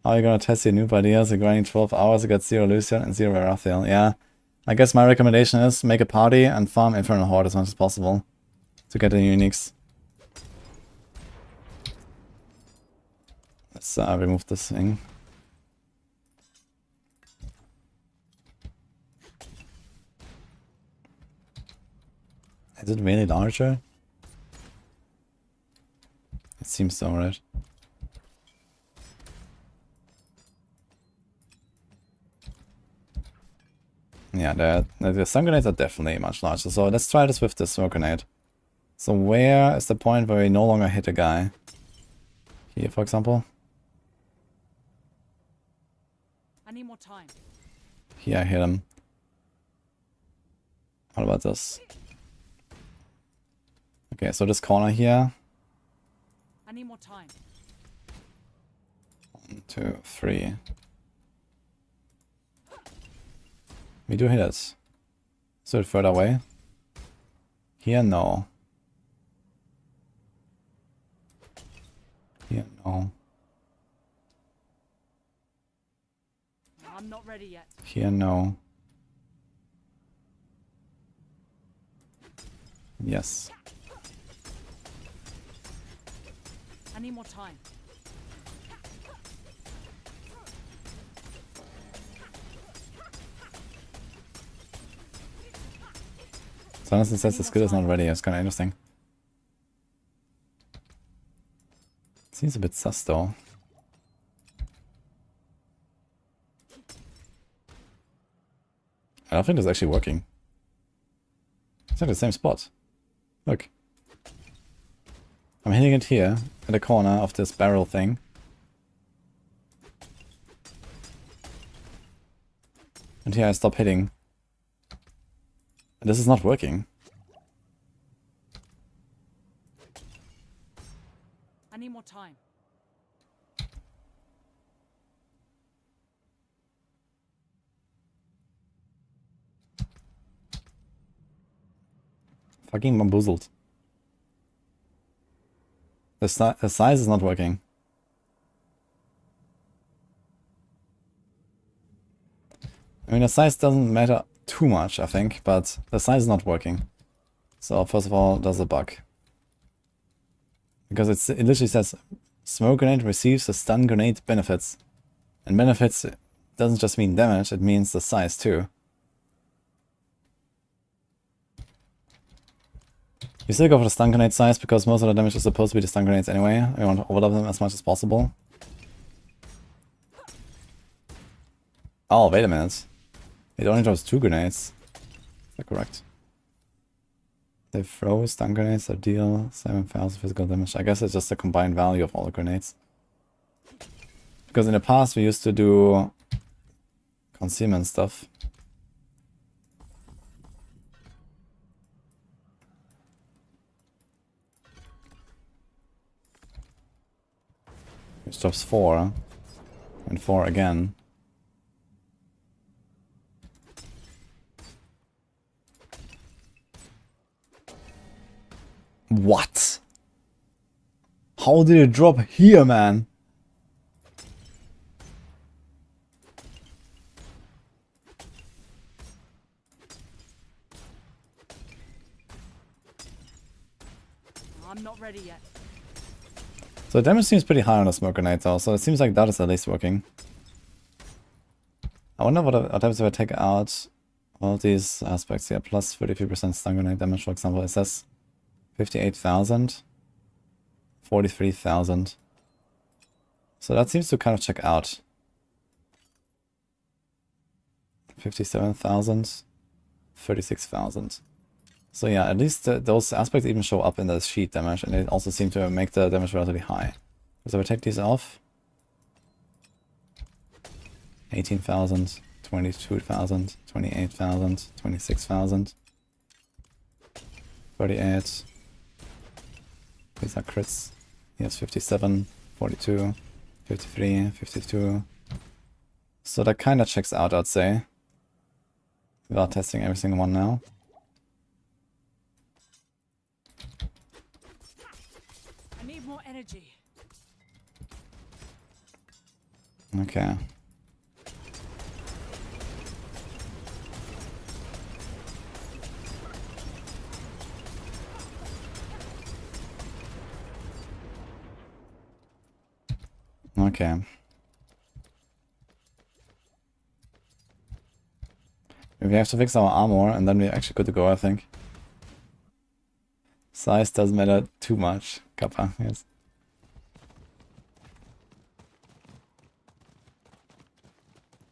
How are you gonna test your noob ideas? You're grinding 12 hours to get 0 Lucian and 0 Arathiel. Yeah. I guess my recommendation is make a party and farm Infernal Horde as much as possible to get the uniques. Let's remove this thing. Is it really larger? It seems so, right? Yeah, the stun grenades are definitely much larger. So let's try this with the smoke grenade. So where is the point where we no longer hit a guy? Here, for example. I need more time. Here, I hit him. What about this? Okay, so this corner here. I need more time. 1, 2, 3. We do hit it. So it further away. Here, no. Here, no. I'm not ready yet. Here, no. Yes. I need more time. Jonathan says the skill is not ready. It's kind of interesting. Seems a bit sus though. I don't think it's actually working. It's like the same spot. Look. I'm hitting it here, at the corner of this barrel thing. And here I stop hitting. This is not working. I need more time. Fucking bamboozled. The size is not working. I mean, the size doesn't matter too much, I think, but the size is not working. So first of all, there's a bug. Because it literally says, smoke grenade receives the stun grenade benefits. And benefits doesn't just mean damage, it means the size too. You still go for the stun grenade size because most of the damage is supposed to be the stun grenades anyway. We want to overlap them as much as possible. Oh, wait a minute. It only drops 2 grenades. Is that correct? They throw stun grenades that deal 7,000 physical damage. I guess it's just the combined value of all the grenades. Because in the past we used to do concealment stuff. Which drops 4. And 4 again. What? How did it drop here, man? I'm not ready yet. So the damage seems pretty high on the smoke grenade though, so it seems like that is at least working. I wonder what happens if I take out all of these aspects here, plus 33% stun grenade damage, for example. It says 58,000, 43,000. So that seems to kind of check out. 57,000, 36,000. So yeah, at least those aspects even show up in the sheet damage, and they also seem to make the damage relatively high. So if I take these off, 18,000, 22,000, 28,000, 26,000, 38. These are crits. Here's 57, 42, 53, 52. So that kind of checks out, I'd say. Without testing every single one now. I need more energy. Okay. Okay. We have to fix our armor and then we're actually good to go, I think. Size doesn't matter too much. Kappa, yes.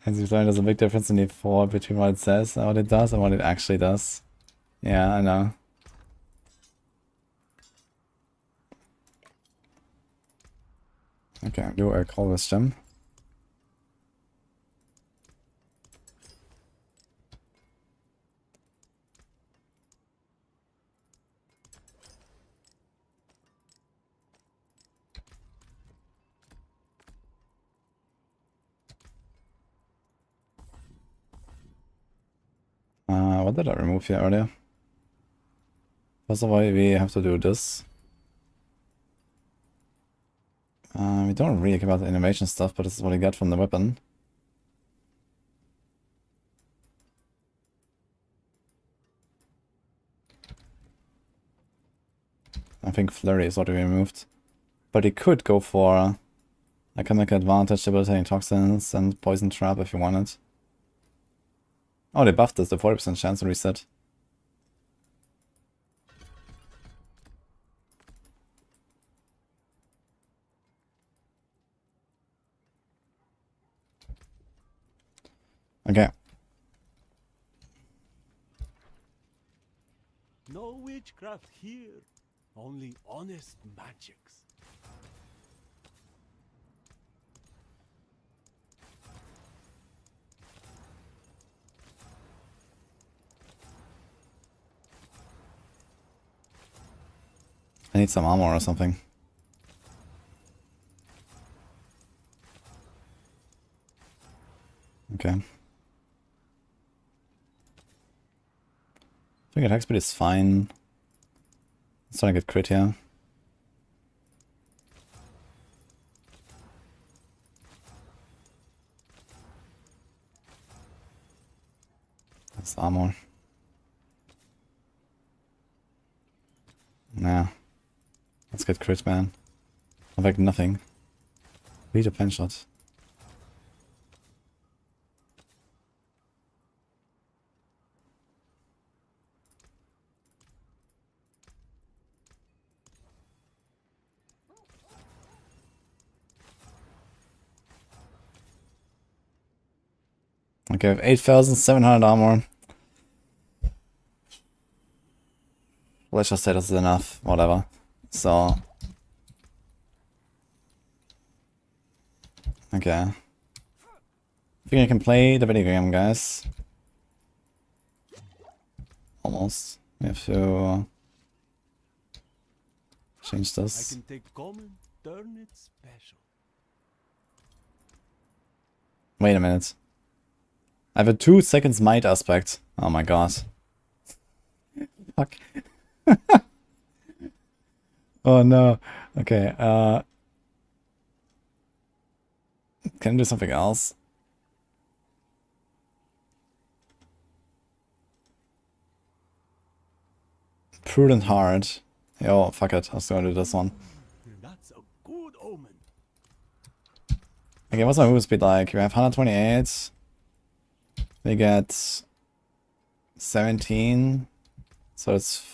As you've learned, there's a big difference in the 4 between what it says and what it does and what it actually does. Yeah, I know. Okay, do I call this gem? What did I remove here earlier? First of all, we have to do this. We don't really care about the animation stuff, but this is what I get from the weapon. I think Flurry is what we removed. But you could go for like a mega advantage, debilitating toxins, and poison trap if you wanted. Oh, they buffed us, the 40% chance to reset. Okay. No witchcraft here. Only honest magics. I need some armor or something. Okay. I think attack speed is fine. It's trying to get crit here. That's armor. Nah. Let's get crit, man. I've like nothing. Read a pen shot. Okay, I have 8,700 armor. Let's just say this is enough, whatever. So... okay. I think I can play the video game, guys. Almost. We have to... change I this. can take common, turn it special. Wait a minute. I have a 2 seconds might aspect. Oh my god. Fuck. Oh no. Okay, can I do something else? Prudent heart. Yo, fuck it. I was gonna do this one. That's a good omen. Okay, what's my move speed like? We have 128. We get 17. So it's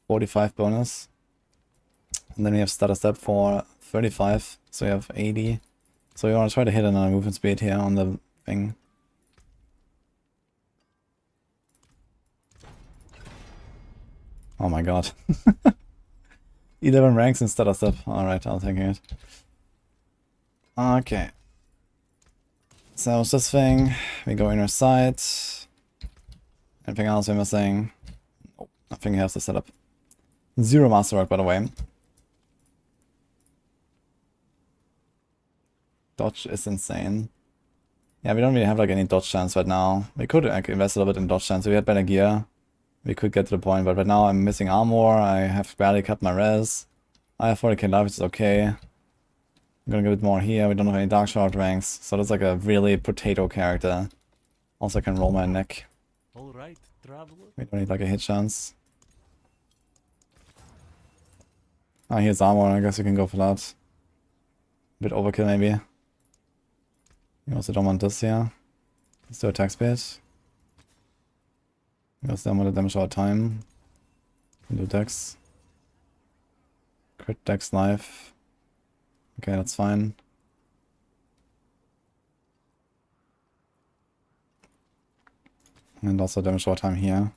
45 bonus. And then we have stutter step for 35. So we have 80. So we want to try to hit another movement speed here on the thing. Oh my god. 11 ranks in stutter step. Alright, I'll take it. Okay. So it's this thing. We go inner sight. Anything else we're missing? Nope, nothing else to set up. 0 masterwork, by the way. Dodge is insane. Yeah, we don't really have like any dodge chance right now. We could like, invest a little bit in dodge chance. If we had better gear, we could get to the point. But right now I'm missing armor. I have barely cut my res. I have 40k life, which is okay. I'm gonna get a bit more here. We don't have any dark shard ranks. So that's like a really potato character. Also I can roll my neck. Alright, traveler. We don't need like a hit chance. Ah, here's armor. I guess we can go for that. A bit overkill maybe. We also don't want this here. Let's do attack speed. We also don't want to damage our time. We do dex. Crit dex life. Okay, that's fine. And also damage our time here.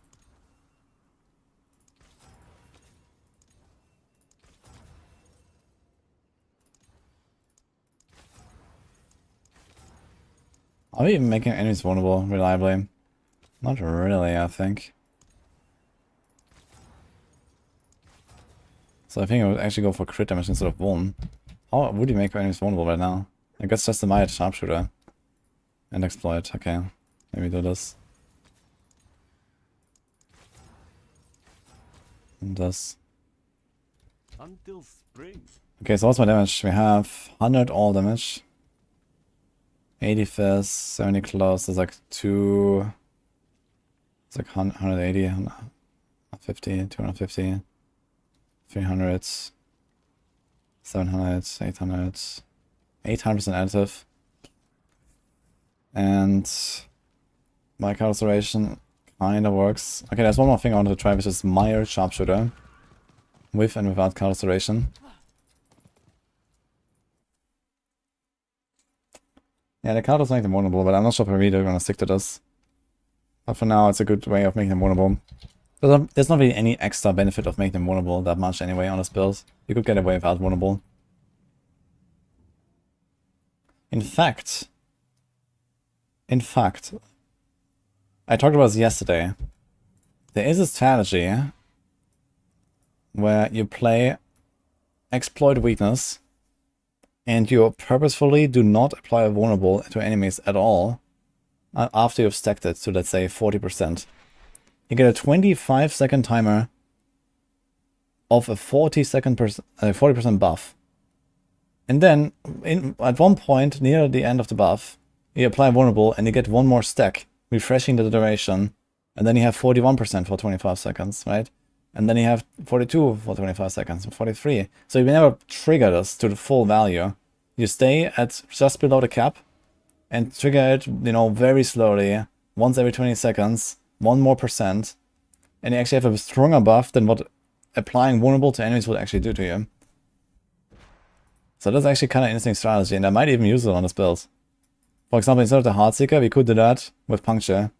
Are we even making enemies vulnerable reliably? Not really, I think. So I think I would actually go for crit damage instead of vuln. How would you make enemies vulnerable right now? I guess just the might sharpshooter. And exploit, okay. Maybe do this. And this. Until spring. Okay, so what's my damage? We have 100 all damage. 80 fist, 70 close, there's like 2... It's like 180, 150, 250, 300, 700, 800, 800% additive. And my calculation kinda works. Okay, there's one more thing I wanted to try, which is Meyer Sharpshooter. With and without calculation. Yeah, the card does make them vulnerable, but I'm not sure if I'm really gonna stick to this. But for now, it's a good way of making them vulnerable. There's not really any extra benefit of making them vulnerable that much anyway on this build. You could get away without vulnerable. In fact, I talked about this yesterday. There is a strategy where you play exploit weakness and you purposefully do not apply a vulnerable to enemies at all after you've stacked it to, let's say, 40%. You get a 25-second timer of a 40% buff. And then, at one point, near the end of the buff, you apply vulnerable and you get one more stack, refreshing the duration. And then you have 41% for 25 seconds, right? And then you have 42 for 25 seconds, 43. So you never trigger this to the full value. You stay at just below the cap and trigger it, you know, very slowly, once every 20 seconds, 1 more %. And you actually have a stronger buff than what applying vulnerable to enemies would actually do to you. So that's actually kind of an interesting strategy, and I might even use it on this build. For example, instead of the Heartseeker, we could do that with Puncture.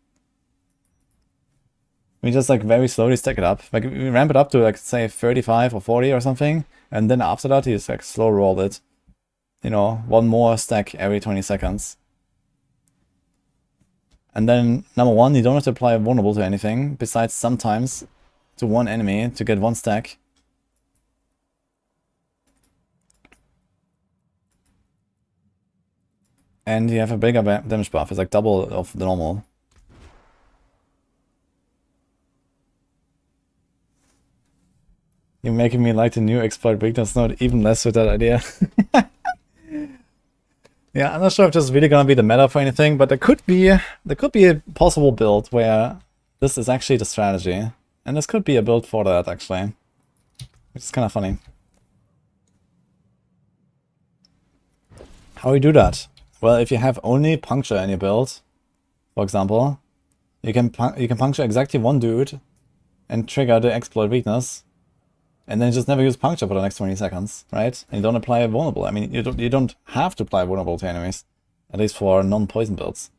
We just like very slowly stack it up. Like we ramp it up to like say 35 or 40 or something, and then after that you just like slow roll it. You know, 1 more stack every 20 seconds. And then number 1, you don't have to apply a vulnerable to anything, besides sometimes to one enemy to get 1 stack. And you have a bigger damage buff. It's like double of the normal. You're making me like the new exploit weakness node even less with that idea. Yeah, I'm not sure if this is really gonna be the meta for anything, but there could be a possible build where this is actually the strategy. And this could be a build for that actually. Which is kinda funny. How do you do that? Well, if you have only Puncture in your build, for example, you can puncture exactly 1 dude and trigger the exploit weakness, and then just never use Puncture for the next 20 seconds, right? And you don't apply a vulnerable. I mean, you don't have to apply vulnerable to enemies, at least for non-poison builds.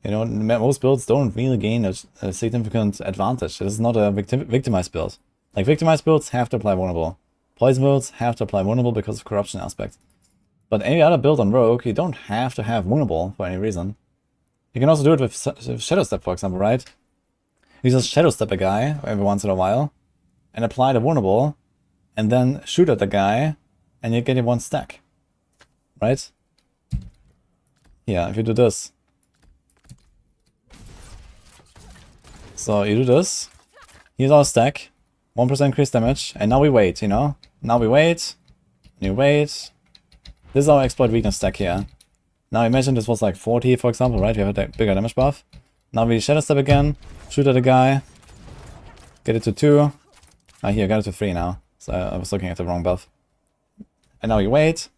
You know, most builds don't really gain a significant advantage. This is not a victimized build. Like, victimized builds have to apply vulnerable. Poison builds have to apply vulnerable because of corruption aspect. But any other build on Rogue, you don't have to have vulnerable for any reason. You can also do it with Shadow Step, for example, right? You just Shadow Step a guy every once in a while, and apply the vulnerable, and then shoot at the guy, and you get 1 stack. Right? Yeah, if you do this. So you do this, here's our stack, 1% increased damage, and now we wait, you know? Now we wait, and you wait. This is our exploit weakness stack here. Now imagine this was like 40, for example, right? We have a bigger damage buff. Now we Shadow Step again, shoot at the guy, get it to 2. Ah, here, got it to 3 now. So I was looking at the wrong buff. And now we wait.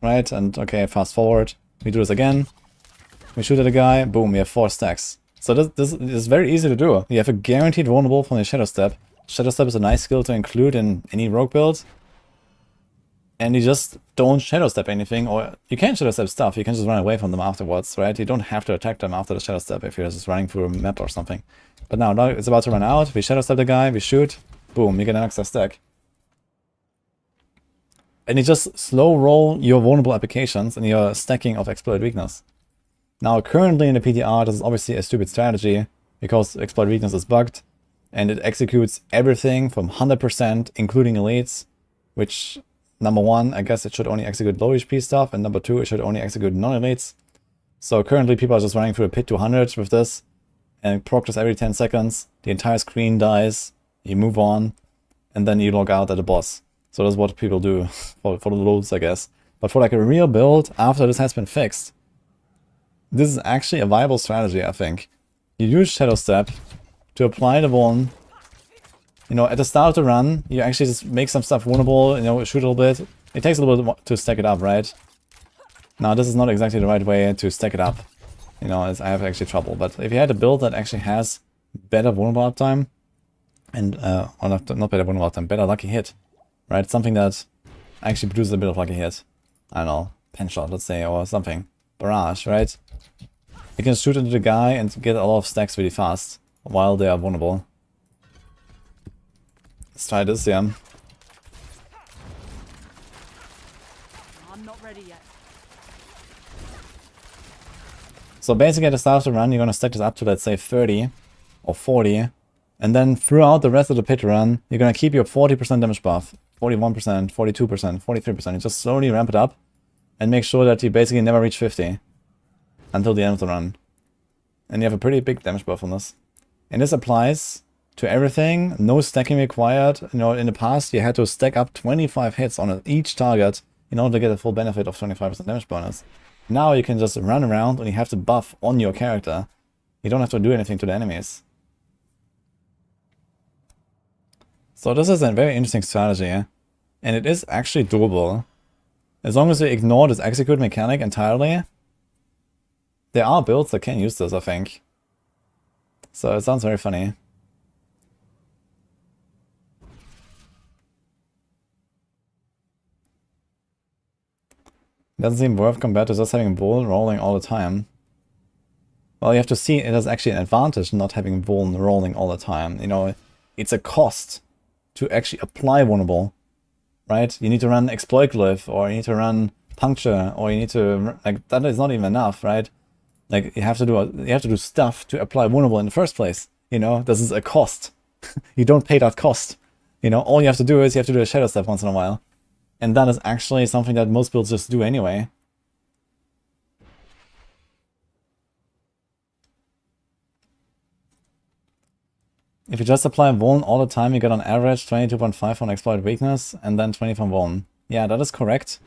Right, and okay, fast forward. We do this again. We shoot at the guy, boom, we have 4 stacks. So this is very easy to do. You have a guaranteed vulnerable from the Shadow Step. Shadow Step is a nice skill to include in any rogue build. And you just don't Shadow Step anything, or you can Shadow Step stuff, you can just run away from them afterwards, right? You don't have to attack them after the Shadow Step if you're just running through a map or something. But now it's about to run out, we Shadow Step the guy, we shoot, boom, you get an extra stack. And you just slow roll your vulnerable applications and your stacking of exploit weakness. Now currently in the PTR, this is obviously a stupid strategy, because exploit weakness is bugged, and it executes everything from 100%, including elites, which, number 1, I guess it should only execute low HP stuff, and number 2, it should only execute non-elites. So currently people are just running through a pit to 100 with this, and proc this every 10 seconds, the entire screen dies, you move on, and then you log out at the boss. So that's what people do for the loads, I guess. But for like a real build, after this has been fixed, this is actually a viable strategy, I think. You use Shadow Step to apply the one. You know, at the start of the run, you actually just make some stuff vulnerable, you know, shoot a little bit. It takes a little bit to stack it up, right? Now, this is not exactly the right way to stack it up. You know, I have actually trouble. But if you had a build that actually has better vulnerable uptime, and, or not better vulnerable uptime, better lucky hit, right? Something that actually produces a bit of lucky hit. I don't know, pen shot, let's say, or something. barrage, right? You can shoot into the guy and get a lot of stacks really fast while they are vulnerable. Let's try this, yeah. I'm not ready yet. So basically at the start of the run, you're gonna stack this up to, let's say, 30 or 40. And then throughout the rest of the pit run, you're gonna keep your 40% damage buff, 41%, 42%, 43%. You just slowly ramp it up and make sure that you basically never reach 50 until the end of the run. And you have a pretty big damage buff on this. And this applies to everything, no stacking required. You know, in the past you had to stack up 25 hits on each target in order to get the full benefit of 25% damage bonus. Now you can just run around and you have the buff on your character. You don't have to do anything to the enemies. So this is a very interesting strategy, and it is actually doable. As long as you ignore this execute mechanic entirely, there are builds that can use this, I think. So it sounds very funny. Doesn't seem worth compared to just having Bull rolling all the time. Well, you have to see it as actually an advantage not having Bull rolling all the time. You know, it's a cost to actually apply vulnerable, right? You need to run exploit glyph, or you need to run puncture, or you need to, like, that is not even enough, right? Like, you have to do stuff to apply vulnerable in the first place. You know, this is a cost. You don't pay that cost. You know, all you have to do is you have to do a shadow step once in a while. And that is actually something that most builds just do anyway. If you just apply Vuln all the time, you get on average 22.5 on exploit weakness, and then 20 from Vuln. Yeah, that is correct.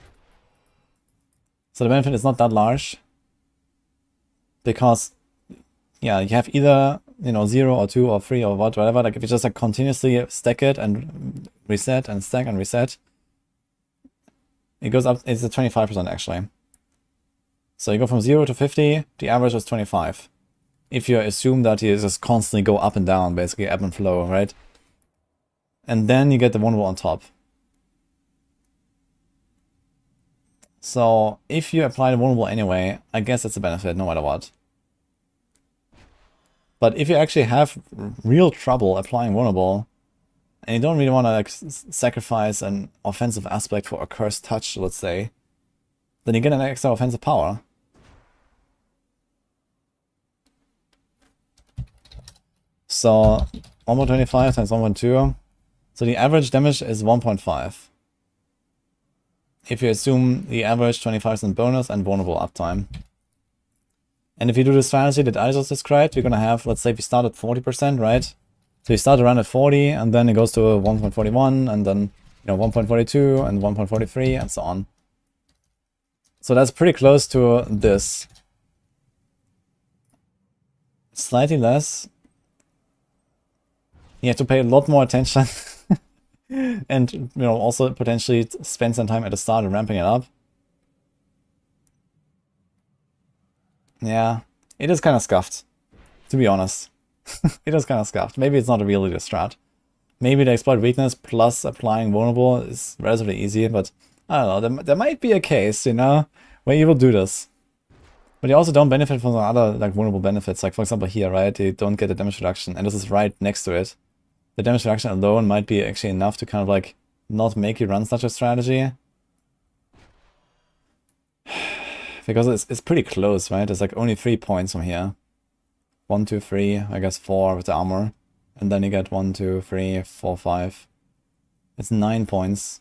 So the benefit is not that large. Because, yeah, you have either, you know, 0 or 2 or 3 or whatever. Like, if you just like continuously stack it and reset and stack and reset, it goes up, it's at 25% actually. So you go from 0 to 50, the average is 25. If you assume that you just constantly go up and down, basically ebb and flow, right? And then you get the vulnerable on top. So if you apply the vulnerable anyway, I guess it's a benefit no matter what. But if you actually have real trouble applying vulnerable, and you don't really want to like sacrifice an offensive aspect for a cursed touch, let's say, then you get an extra offensive power. So 1.25 times 1.2. So the average damage is 1.5. If you assume the average 25% bonus and vulnerable uptime. And if you do the strategy that I just described, you're gonna have, let's say if you start at 40%, right? So you start around at 40, and then it goes to 1.41, and then, you know, 1.42, and 1.43, and so on. So that's pretty close to this. Slightly less. You have to pay a lot more attention. And, you know, also potentially spend some time at the start and ramping it up. Yeah, it is kind of scuffed, to be honest. It is kind of scuffed. Maybe it's not a really good strat. Maybe the exploit weakness plus applying vulnerable is relatively easy, but I don't know, there might be a case, you know, where you will do this. But you also don't benefit from the other like vulnerable benefits, like for example here, right? You don't get the damage reduction, and this is right next to it. The damage reduction alone might be actually enough to kind of like not make you run such a strategy. Because it's pretty close, right? It's like only 3 points from here. 1, 2, 3, I guess 4 with the armor. And then you get 1, 2, 3, 4, 5. It's 9 points.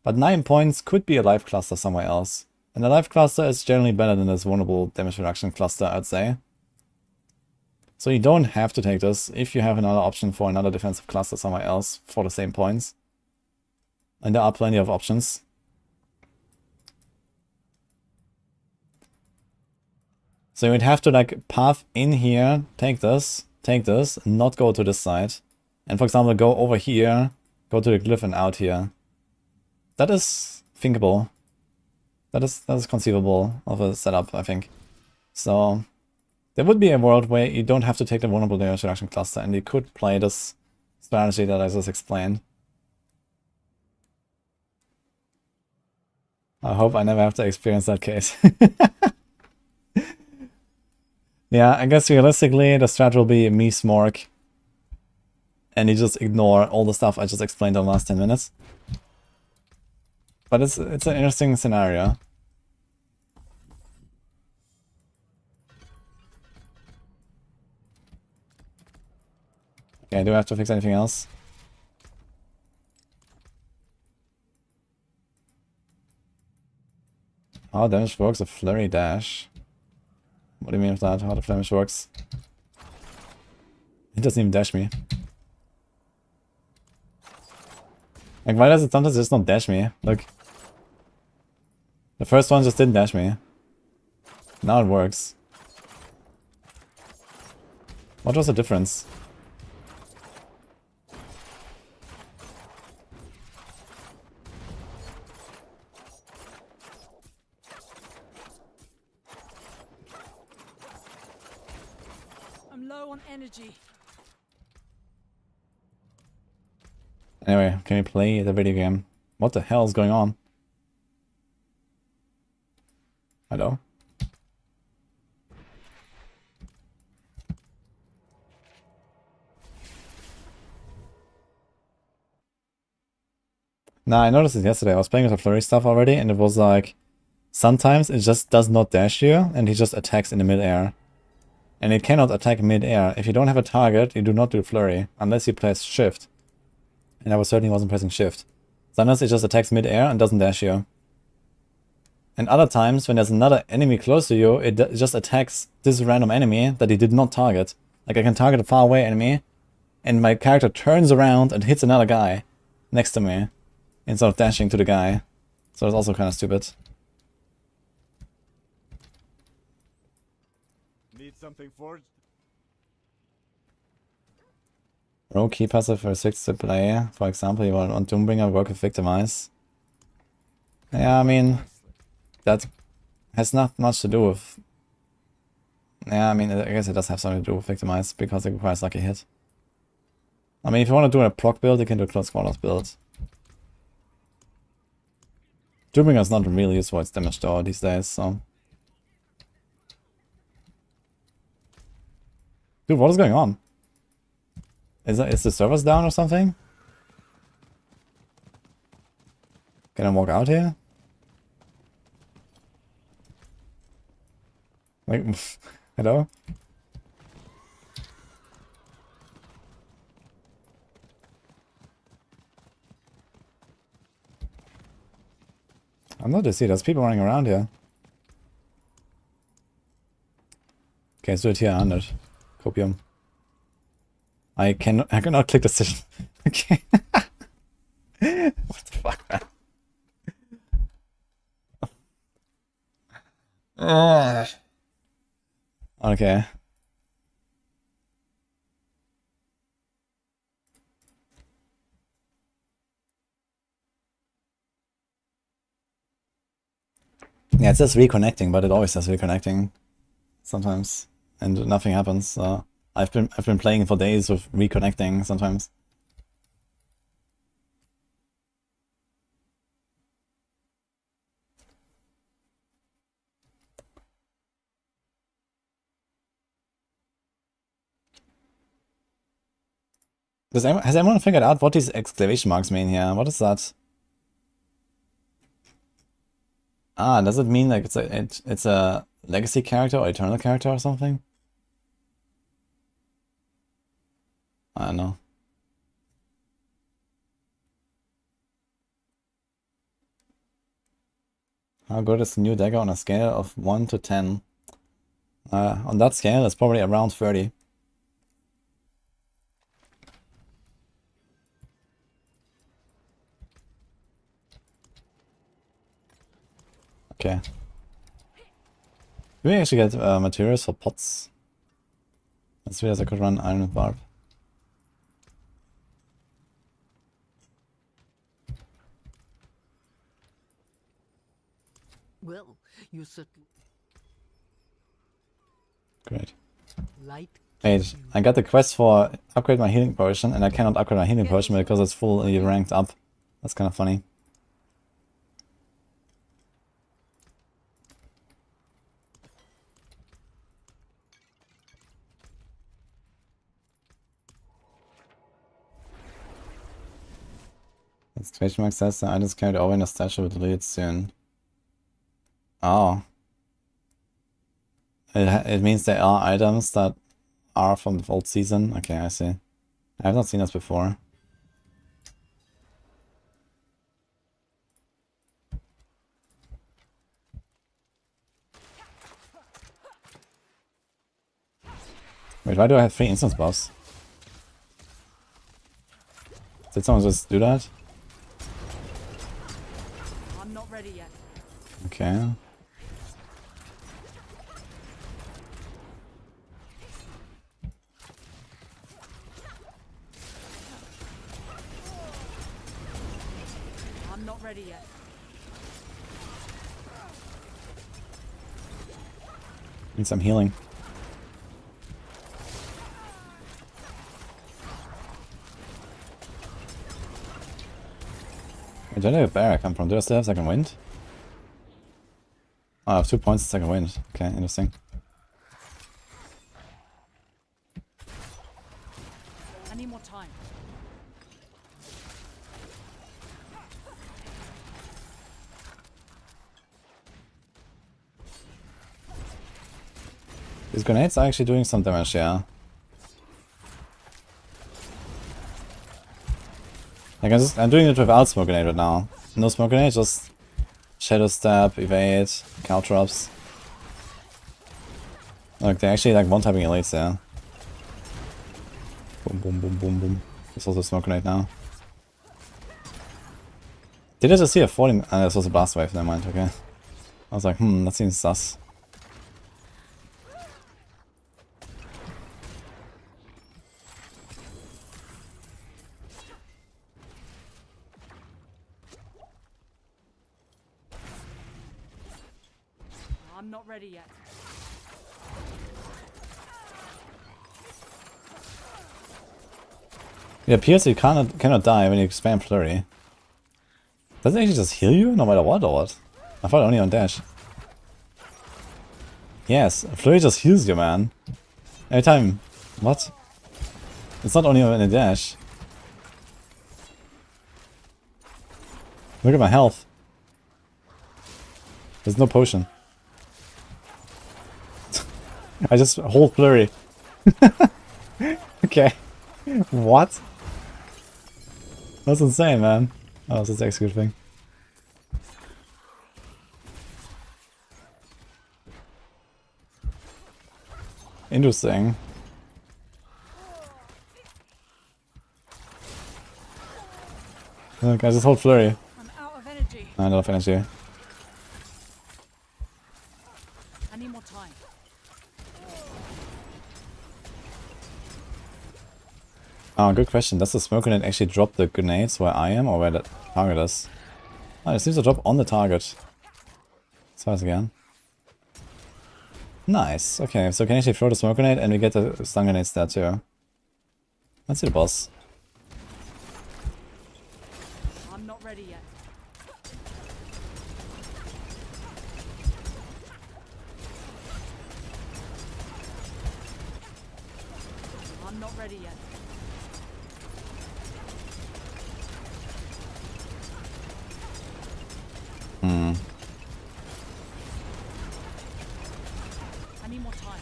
But 9 points could be a life cluster somewhere else. And the life cluster is generally better than this vulnerable damage reduction cluster, I'd say. So you don't have to take this if you have another option for another defensive cluster somewhere else for the same points. And there are plenty of options. So you would have to like path in here, take this, not go to this side. And for example, go over here, go to the glyph and out here. That is thinkable. That is conceivable of a setup, I think. So there would be a world where you don't have to take the vulnerable damage reduction cluster and you could play this strategy that I just explained. I hope I never have to experience that case. Yeah, I guess realistically the strat will be me Smork. And you just ignore all the stuff I just explained in the last 10 minutes. But it's an interesting scenario. Okay, do I have to fix anything else? How damage works a flurry dash? What do you mean with that? How the damage works? It doesn't even dash me. Like, why does it sometimes just not dash me? Look. The first one just didn't dash me. Now it works. What was the difference? I'm low on energy. Anyway, can we play the video game? What the hell is going on? Hello? Nah, I noticed it yesterday. I was playing with the flurry stuff already, and it was like... Sometimes it just does not dash you, and he just attacks in the mid-air. And it cannot attack mid-air. If you don't have a target, you do not do flurry, unless you press shift. And I certainly wasn't pressing shift. Sometimes it just attacks mid-air and doesn't dash you. And other times, when there's another enemy close to you, it just attacks this random enemy that he did not target. Like, I can target a far away enemy, and my character turns around and hits another guy next to me, instead of dashing to the guy. So it's also kind of stupid. Need something forged? Row key passive for 6 to play. For example, you want Doombringer, work with Victimize. Yeah, I mean, that has not much to do with... Yeah, I mean, I guess it does have something to do with Victimize, because it requires Lucky Hit. I mean, if you want to do a proc build, you can do a Close Quarters build. Doombringer is not really used for its damage though these days, so... Dude, what is going on? Is the servers down or something? Can I walk out here? Like, hello? I'm not to see, there's people running around here. Okay, let's do it here, 100. Copium. I cannot click decision. Okay. What the fuck, man? Okay. Yeah, it says reconnecting, but it always says reconnecting sometimes, and nothing happens. So I've been playing for days with reconnecting sometimes. Has anyone figured out what these exclamation marks mean here? What is that? Ah, does it mean like it's a legacy character or eternal character or something? I don't know. How good is the new dagger on a scale of 1 to 10? On that scale, it's probably around 30. Okay. Do we actually get materials for pots? Let's see as I could run iron with Barb. Well, you certainly Great. light. Wait, I got the quest for upgrade my healing potion, and I cannot upgrade my healing potion because it's fully ranked up. That's kind of funny. Exclamation mark says the items carried over in the stash will be deleted soon. Oh. It means there are items that are from the old season. Okay, I see. I have not seen this before. Wait, why do I have 3 instance buffs? Did someone just do that? I'm not ready yet. Okay. I'm not ready yet. Need some healing. Wait, where did the bear come from? Do I still have second wind? Oh, I have 2 points of second wind. Okay, interesting. I need more time. These grenades are actually doing some damage, yeah. Like I'm doing it without smoke grenade right now. No smoke grenade, just shadow step, evade, caltrops. Look, they're actually like one-tapping elites, yeah. Boom, boom, boom, boom, boom. There's also smoke grenade now. Did I just see a 40? This was a blast wave, never mind, okay. I was like, that seems sus. I'm not ready yet. It appears you cannot die when you spam flurry. Does it actually just heal you no matter what or what? I thought only on dash. Yes, flurry just heals you, man. Every time. What? It's not only on a dash. Look at my health. There's no potion. I just hold flurry. Okay. What? That's insane, man. Oh, that's executing. Interesting. Look, I just hold flurry. I'm out of energy. I don't have energy. I need more time. Oh, good question. Does the smoke grenade actually drop the grenades where I am or where the target is? Oh, it seems to drop on the target. Let's try this again. Nice. Okay, so we can actually throw the smoke grenade and we get the stun grenades there too. Let's see the boss. I'm not ready yet. I'm not ready yet. I need more time.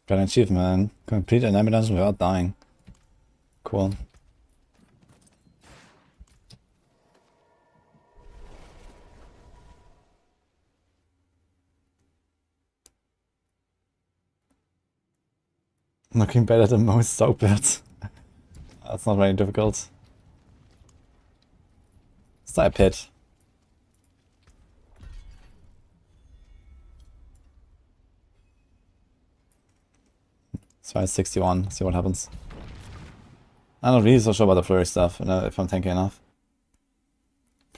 Got an achievement, man. Complete an enemy dungeon without dying. Cool. Looking better than most soapbirds. That's not very difficult. It's not a pit. Let's try 61, see what happens. I'm not really so sure about the flurry stuff, if I'm tanky enough.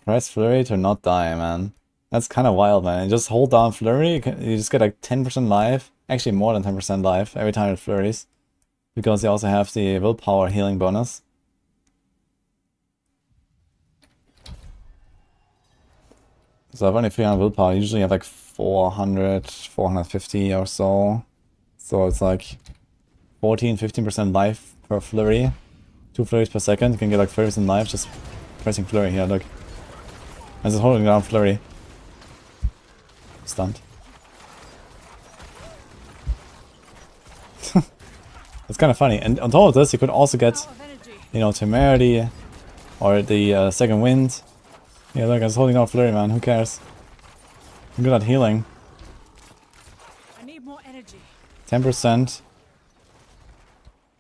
Press flurry to not die, man. That's kind of wild, man. You just hold down flurry, you just get like 10% life. Actually more than 10% life every time it flurries. Because you also have the willpower healing bonus. So I've only 300 willpower, I usually have like 400, 450 or so. So it's like 14-15% life per flurry. 2 flurries per second. You can get like 30% life just pressing flurry here, look. I'm just holding down flurry. Stunned. It's kind of funny. And on top of this, you could also get, Out of energy. you know, temerity or the second wind. Yeah, look, I was holding down flurry, man. Who cares? I'm good at healing. I need more energy. 10%.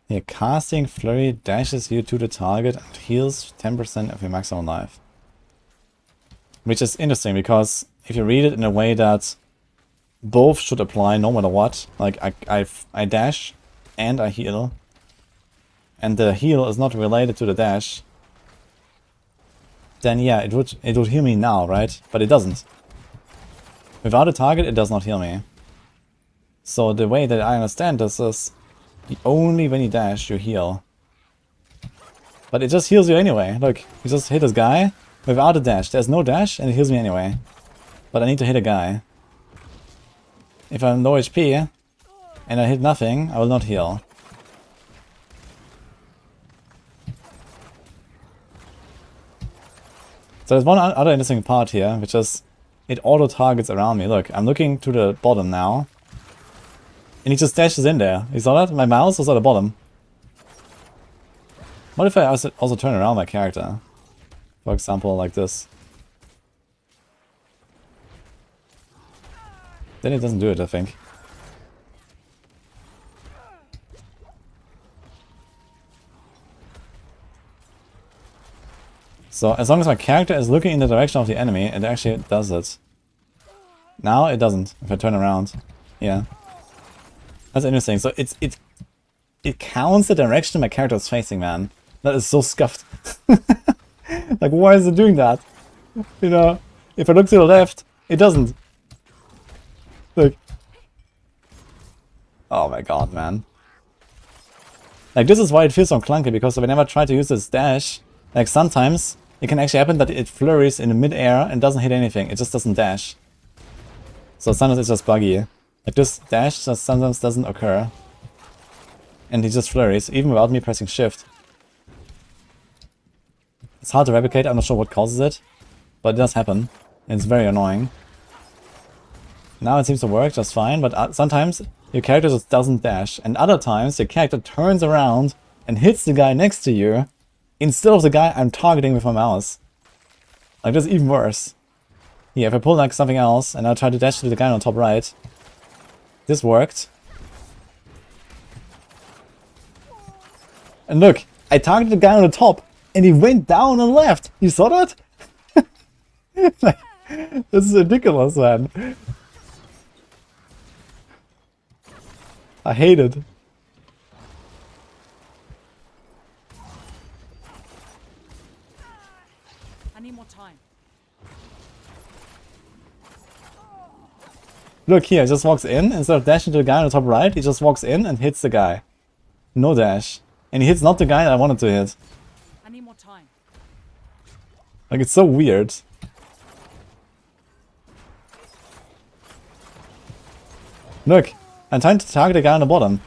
Yeah, casting flurry dashes you to the target and heals 10% of your maximum life. Which is interesting because if you read it in a way that both should apply no matter what, like I dash and I heal, and the heal is not related to the dash, then yeah, it would heal me now, right? But it doesn't. Without a target, it does not heal me. So the way that I understand this is only when you dash, you heal. But it just heals you anyway. Look, you just hit this guy without a dash. There's no dash and it heals me anyway. But I need to hit a guy. If I'm low HP and I hit nothing, I will not heal. So there's one other interesting part here, which is it auto-targets around me. Look, I'm looking to the bottom now. And he just dashes in there. You saw that? My mouse was at the bottom. What if I also turn around my character? For example, like this. Then it doesn't do it, I think. So as long as my character is looking in the direction of the enemy, it actually does it. Now it doesn't, if I turn around. Yeah. That's interesting. So it counts the direction my character is facing, man. That is so scuffed. Like, why is it doing that? You know, if I look to the left, it doesn't. Look. Oh my god, man. Like, this is why it feels so clunky, because whenever I try to use this dash, like, sometimes it can actually happen that it flurries in the mid-air and doesn't hit anything. It just doesn't dash. So sometimes it's just buggy. Like, this dash just sometimes doesn't occur. And he just flurries, even without me pressing shift. It's hard to replicate, I'm not sure what causes it. But it does happen. And it's very annoying. Now it seems to work just fine, but sometimes your character just doesn't dash. And other times your character turns around and hits the guy next to you instead of the guy I'm targeting with my mouse. Like, that's even worse. Yeah, if I pull like something else and I try to dash to the guy on top right. This worked. And look, I targeted the guy on the top and he went down and left. You saw that? Like, this is ridiculous, man. I hate it. I need more time. Look here, he just walks in. Instead of dashing to the guy on the top right, he just walks in and hits the guy. No dash. And he hits not the guy I wanted to hit. I need more time. Like, it's so weird. Look, I'm trying to target the guy on the bottom.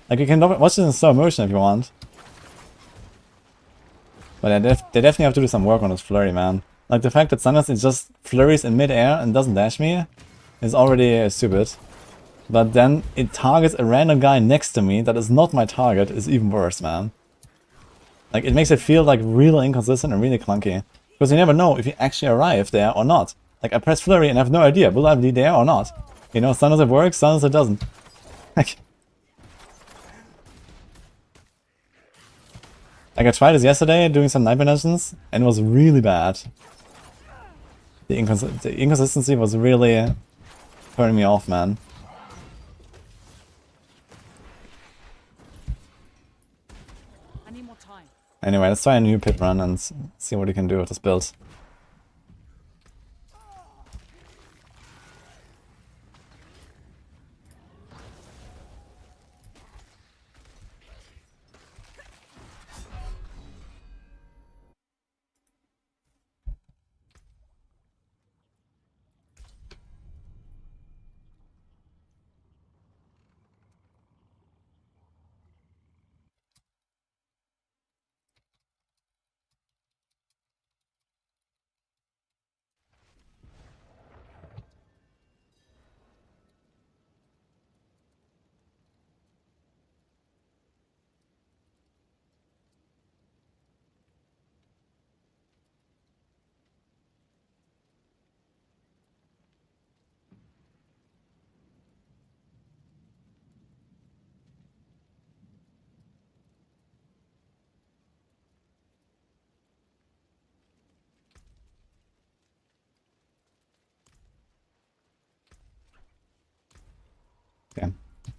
Like, you can watch this in slow motion if you want. But they definitely have to do some work on this flurry, man. Like, the fact that sometimes it just flurries in mid-air and doesn't dash me is already stupid. But then it targets a random guy next to me that is not my target is even worse, man. Like, it makes it feel like really inconsistent and really clunky. Because you never know if you actually arrive there or not. Like, I press flurry and I have no idea, will I be there or not? You know, sometimes it works, sometimes it doesn't. Like, I tried this yesterday doing some night missions and it was really bad. The inconsistency was really turning me off, man. I need more time. Anyway, let's try a new pit run and see what we can do with this build.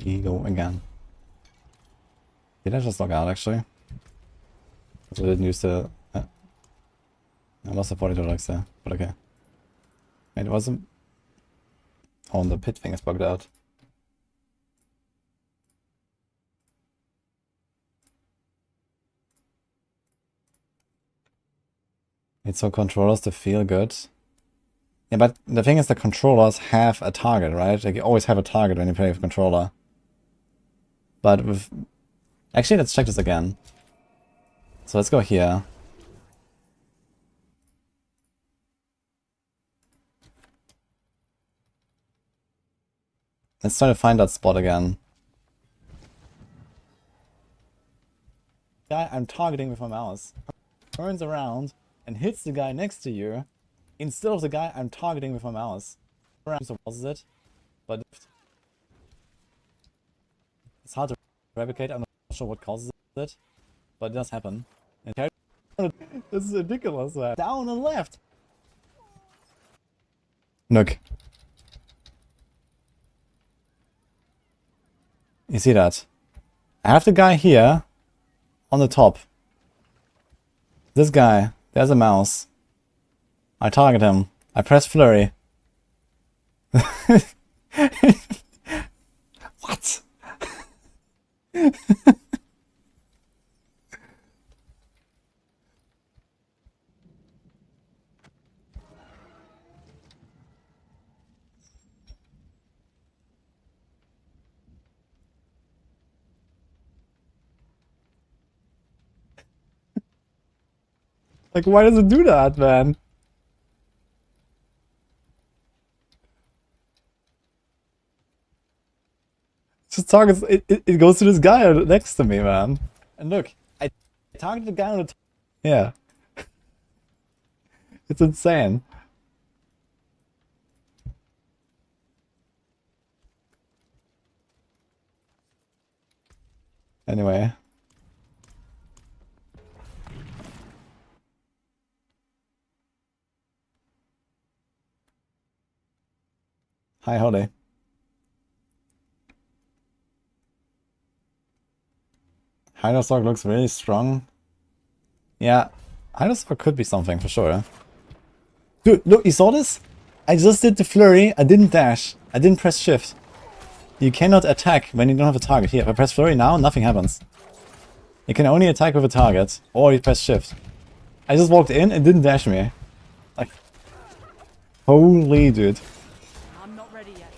we go again. Did I just log out actually? So I didn't use the... I lost the 42 logs there, but okay. It wasn't... Oh, the pit thing is bugged out. It's for controllers to feel good. Yeah, but the thing is the controllers have a target, right? Like you always have a target when you play with controller. But with... Actually, let's check this again. So let's go here. Let's try to find that spot again. Guy I'm targeting with my mouse turns around and hits the guy next to you instead of the guy I'm targeting with my mouse. So what is it? But it's hard to replicate. I'm not sure what causes it, but it does happen. And this is ridiculous, man. Down and left. Look. You see that? I have the guy here on the top. This guy, there's a mouse. I target him. I press flurry. What? Like, why does it do that, man? Just targets, it goes to this guy next to me, man. And look, I targeted the guy on the top. Yeah. It's insane. Anyway. Hi, Holly. Sorc looks really strong. Yeah, Sorc could be something for sure. Dude, look, you saw this? I just did the flurry, I didn't dash, I didn't press shift. You cannot attack when you don't have a target. Here, if I press flurry now, nothing happens. You can only attack with a target, or you press shift. I just walked in and didn't dash me. Like, holy dude. I'm not ready yet.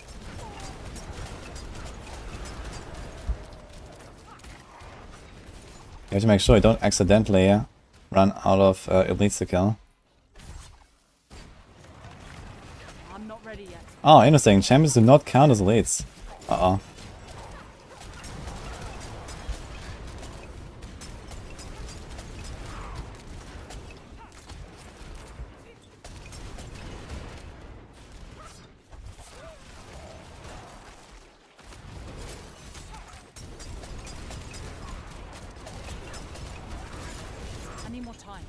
You have to make sure you don't accidentally run out of elites to kill. I'm not ready yet. Oh, interesting. Champions do not count as elites. Uh-oh. I need more time.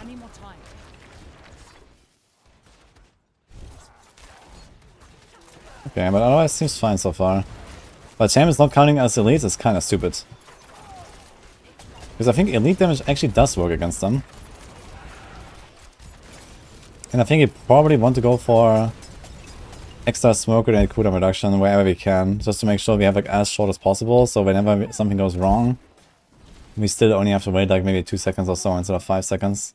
I need more time. Okay, but otherwise seems fine so far. But champions not counting as elites is kind of stupid. Because I think elite damage actually does work against them. And I think you probably want to go for extra smoke grenade cooldown reduction wherever we can, just to make sure we have like as short as possible, so whenever something goes wrong, we still only have to wait like maybe 2 seconds or so instead of 5 seconds.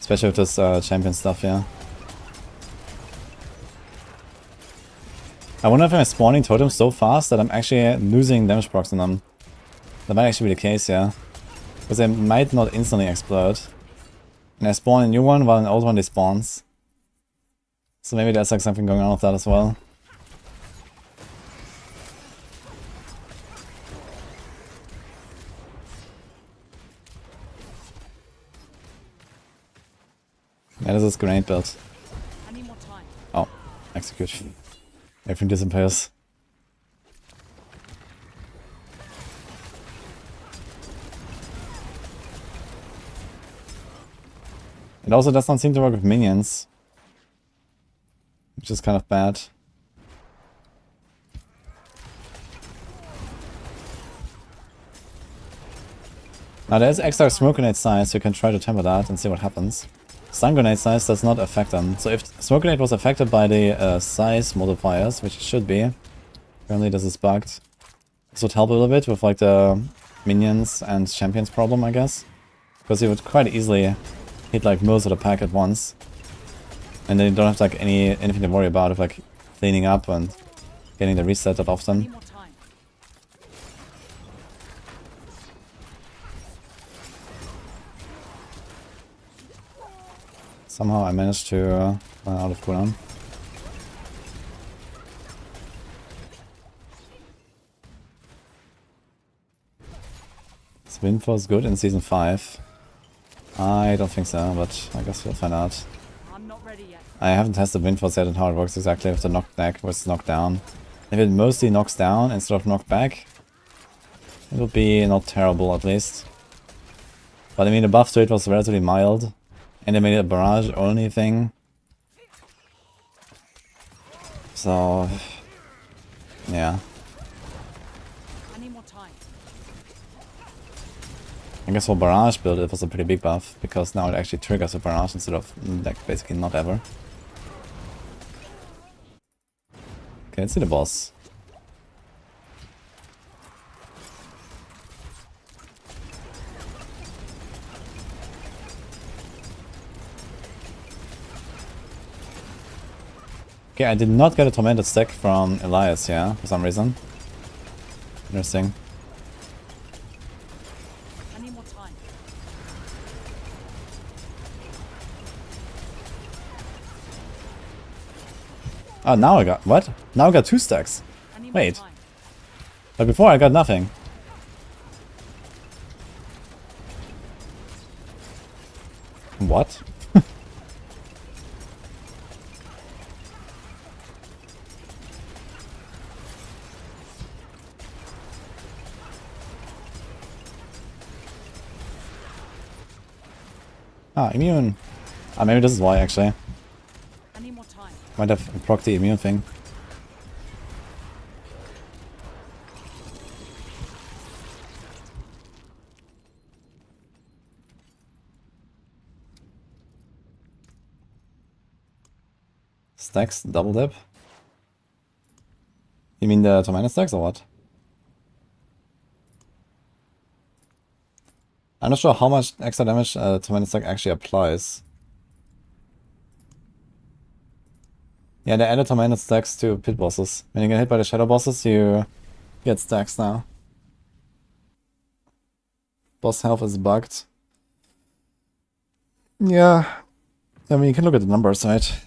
Especially with this champion stuff, yeah. I wonder if I'm spawning totems so fast that I'm actually losing damage procs on them. That might actually be the case, yeah. Because they might not instantly explode. And I spawn a new one while an old one despawns. So maybe there's like something going on with that as well. Yeah, this is grenade build. I need more time. Oh, execute. Everything disappears. It also does not seem to work with minions, which is kind of bad. Now there's extra smoke grenade size, so you can try to temper that and see what happens. Stun grenade size does not affect them. So if smoke grenade was affected by the size modifiers, which it should be, apparently this is bugged, this would help a little bit with like the minions and champions problem, I guess. Because you would quite easily hit like most of the pack at once. And then you don't have like anything to worry about of like cleaning up and getting the reset that often. Need more time. Somehow I managed to run out of cooldown. Is Windforce good in Season 5? I don't think so, but I guess we'll find out. I'm not ready yet. I haven't tested Windforce yet and how it works exactly with the knockback versus knockdown. If it mostly knocks down instead of knockback, it would be not terrible at least. But I mean the buff to it was relatively mild. And they made it a barrage only thing. So yeah. I need more time. I guess for barrage build it was a pretty big buff, because now it actually triggers a barrage instead of like basically not ever. Okay, let's see the boss. Okay, I did not get a tormented stack from Elias, yeah, for some reason. Interesting. I need more time. Oh, now I got... what? Now I got 2 stacks. I need Wait. more time. But before I got nothing. What? Ah, immune. Ah, maybe this is why actually. I need more time. Might have proc the immune thing. Stacks, double dip? You mean the tormented stacks or what? I'm not sure how much extra damage tormented stack actually applies. Yeah, they added tormented stacks to pit bosses. When you get hit by the shadow bosses, you get stacks now. Boss health is bugged. Yeah. I mean, you can look at the numbers, right?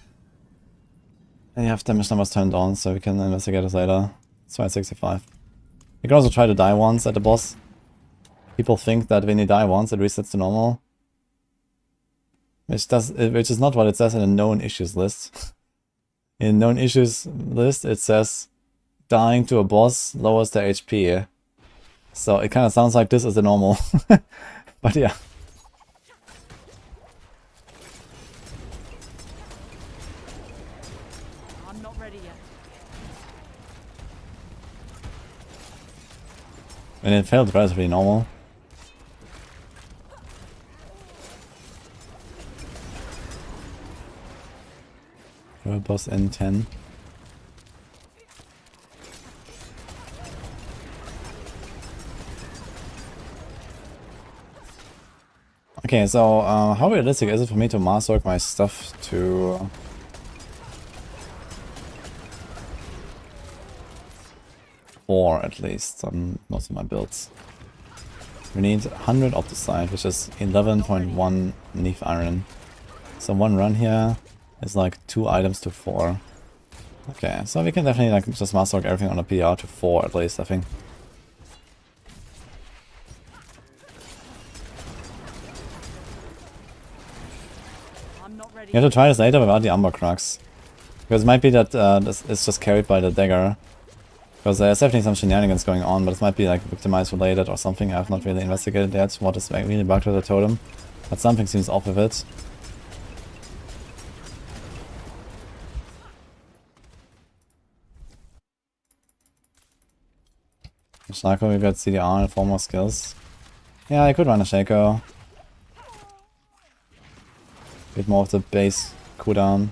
And you have damage numbers turned on, so we can investigate it later. It's 265. You can also try to die once at the boss. People think that when you die once, it resets to normal. Which is not what it says in the known issues list. In known issues list, it says dying to a boss lowers their HP. So it kind of sounds like this is the normal. But yeah. I'm not ready yet. And it felt relatively normal. Boss N10. Okay, so how realistic is it for me to master my stuff to 4 at least on most of my builds? We need 100 opticite, which is 11.1 leaf iron. So one run here is like 2 items to 4. Okay, so we can definitely like just master everything on a PTR to 4 at least, I think. I'm not ready. You have to try this later without the Umber Crux. Because it might be that this is just carried by the dagger. Because there's definitely some shenanigans going on, but it might be like victimized related or something. I have not really investigated yet what is really bugged with the totem. But something seems off with it. Shaco, we got CDR and 4 more skills. Yeah, I could run a Shaco. Bit more of the base cooldown.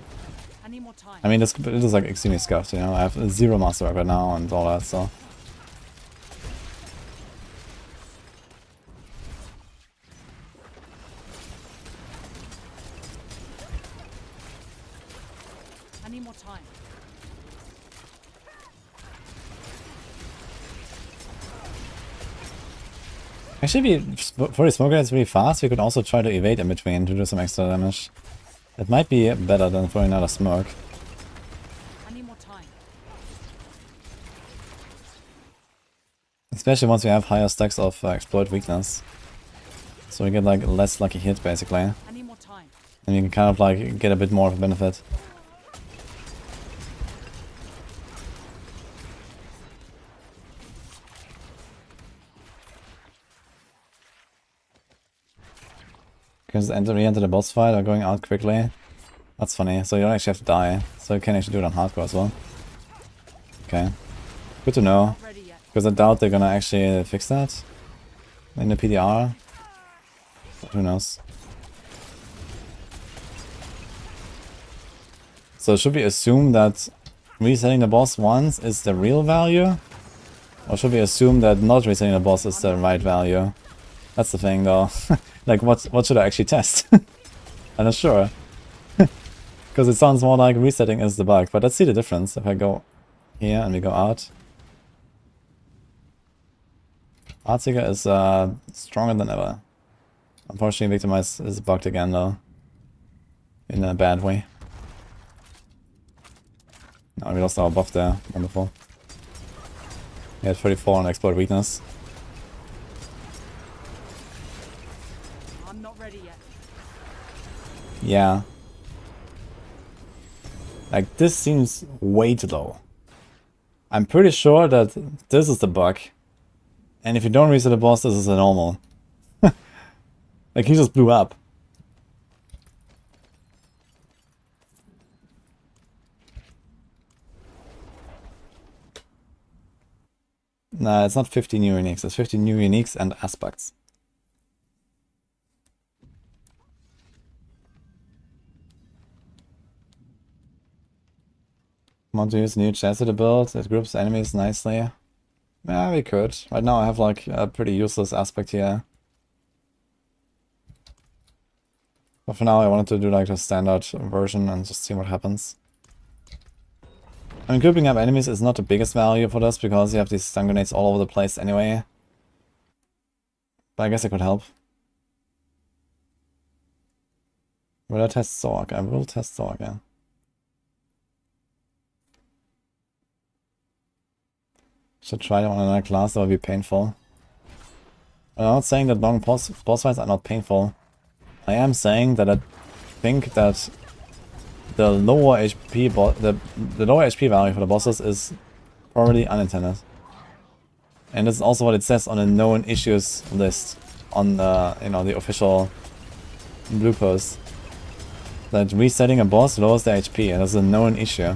I need more time. I mean, it is like extremely scuffed, you know. I have 0 masterwork right now and all that, so. I need more time. Actually, for the smoke grenades really fast, we could also try to evade in between to do some extra damage. It might be better than throwing another smoke. I need more time. Especially once we have higher stacks of exploit weakness. So we get like less lucky hit basically. I need more time. And you can kind of like get a bit more of a benefit. Because we enter the boss fight or going out quickly. That's funny. So you don't actually have to die. So you can actually do it on hardcore as well. Okay. Good to know. Not ready yet. Because I doubt they're gonna actually fix that in the PTR. But who knows. So should we assume that resetting the boss once is the real value? Or should we assume that not resetting the boss is the right value? That's the thing though. Like what should I actually test? I'm not sure. Because it sounds more like resetting is the bug. But let's see the difference if I go here and we go out. Artseeker is stronger than ever. Unfortunately, Victimize is bugged again though. In a bad way. No, we lost our buff there. Wonderful. We had 34 on exploit weakness. I'm not ready yet. Yeah. Like, this seems way too low. I'm pretty sure that this is the bug. And if you don't reset the boss, this is a normal. Like, he just blew up. Nah, it's not 50 new uniques. It's 50 new uniques and aspects. Want to use new chassis to build? It groups enemies nicely. Yeah, we could. Right now I have like a pretty useless aspect here. But for now I wanted to do like the standard version and just see what happens. I mean, grouping up enemies is not the biggest value for this because you have these stun grenades all over the place anyway. But I guess it could help. Will I test Sorc? I will test Sorc, yeah. Should try them on another class, that would be painful. I'm not saying that long boss fights are not painful. I am saying that I think that the lower HP the lower HP value for the bosses is probably unintended. And this is also what it says on the known issues list on the the official blue post. That resetting a boss lowers the HP, and that's a known issue.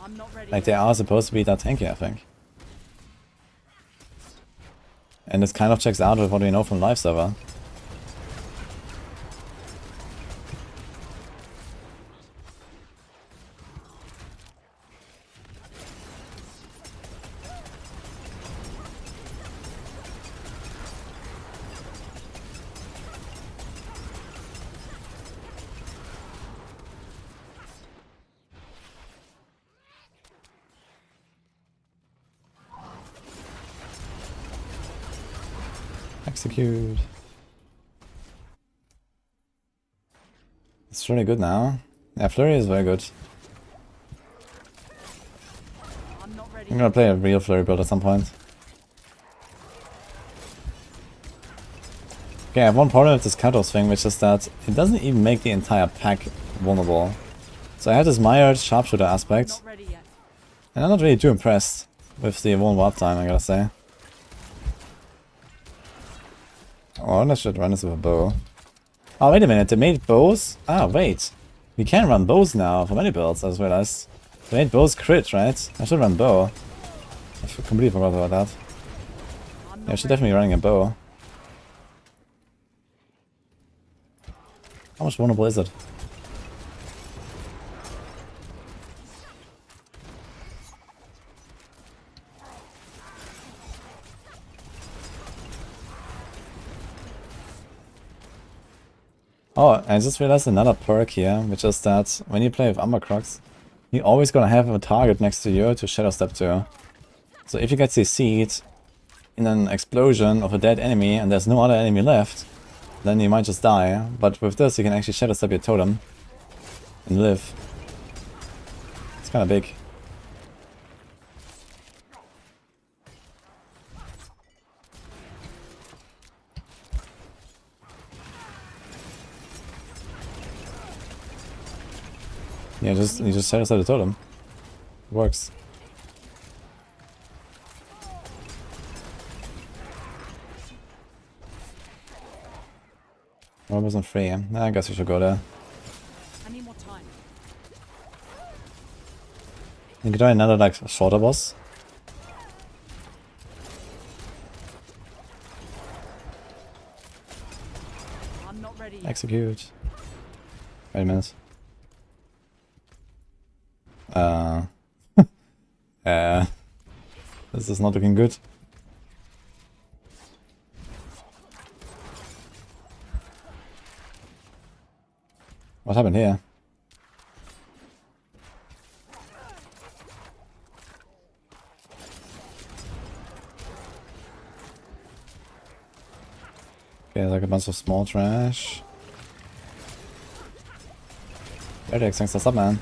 I'm not ready Like, yet. they are supposed to be that tanky, I think. And this kind of checks out with what we know from live server. Execute. It's really good now. Yeah, Flurry is very good. I'm not ready I'm gonna play a real Flurry build at some point. Okay, I have one problem with this Katos thing, which is that it doesn't even make the entire pack vulnerable. So I have this mired sharpshooter aspect, Not ready yet. and I'm not really too impressed with the vulnerable uptime, I gotta say. Oh, I should run this with a bow. Oh, wait a minute, they made bows? Ah, wait. We can run bows now for many builds, I just realized. They made bows crit, right? I should run bow. completely forgot about that. I'm Yeah, not she's ready. definitely running a bow. How much vulnerable is it? Oh, I just realized another perk here, which is that when you play with Umbercrux, you're always gonna have a target next to you to shadow step to. So if you get CC'd in an explosion of a dead enemy and there's no other enemy left, then you might just die. But with this, you can actually shadow step your totem and live. It's kind of big. Yeah, you just shadow step the totem. It works. Rob isn't free. I guess we should go there. I need more time. You could try another like shorter boss. I'm not ready yet. Execute. Wait a minute. This is not looking good. What happened here? Okay, like a bunch of small trash. Vertex, thanks for up, man.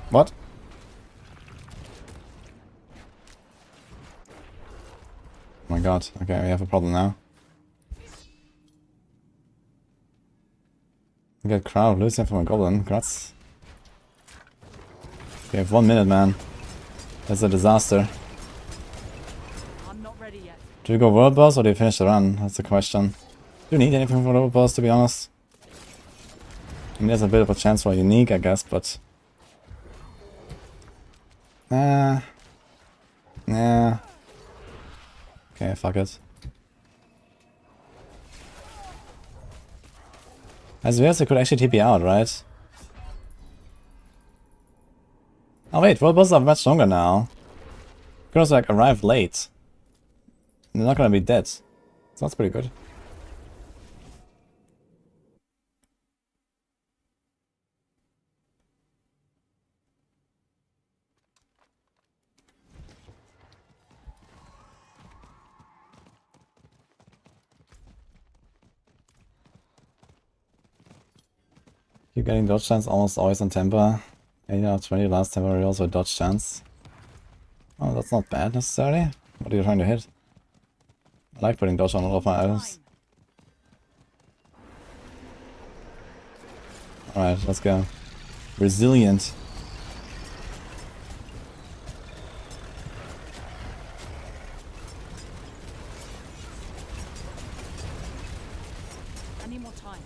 What? Oh my god, okay, we have a problem now. We get crowd losing from a goblin, congrats. Okay, we have 1 minute, man. That's a disaster. I'm not ready yet. Do you go world boss or do you finish the run? That's the question. Do you need anything for world boss, to be honest? I mean, there's a bit of a chance for a unique, I guess, but... Nah. Okay, fuck it. As well as I could actually TP out, right? Oh wait, world bosses are much stronger now. You can also like arrive late. They're not gonna be dead. So that's pretty good. Keep getting dodge chance almost always on temper. 18 out of 20 last temper also a dodge chance. Oh, that's not bad necessarily. What are you trying to hit? I like putting dodge on all of my items. Alright, let's go. Resilient. I need more time.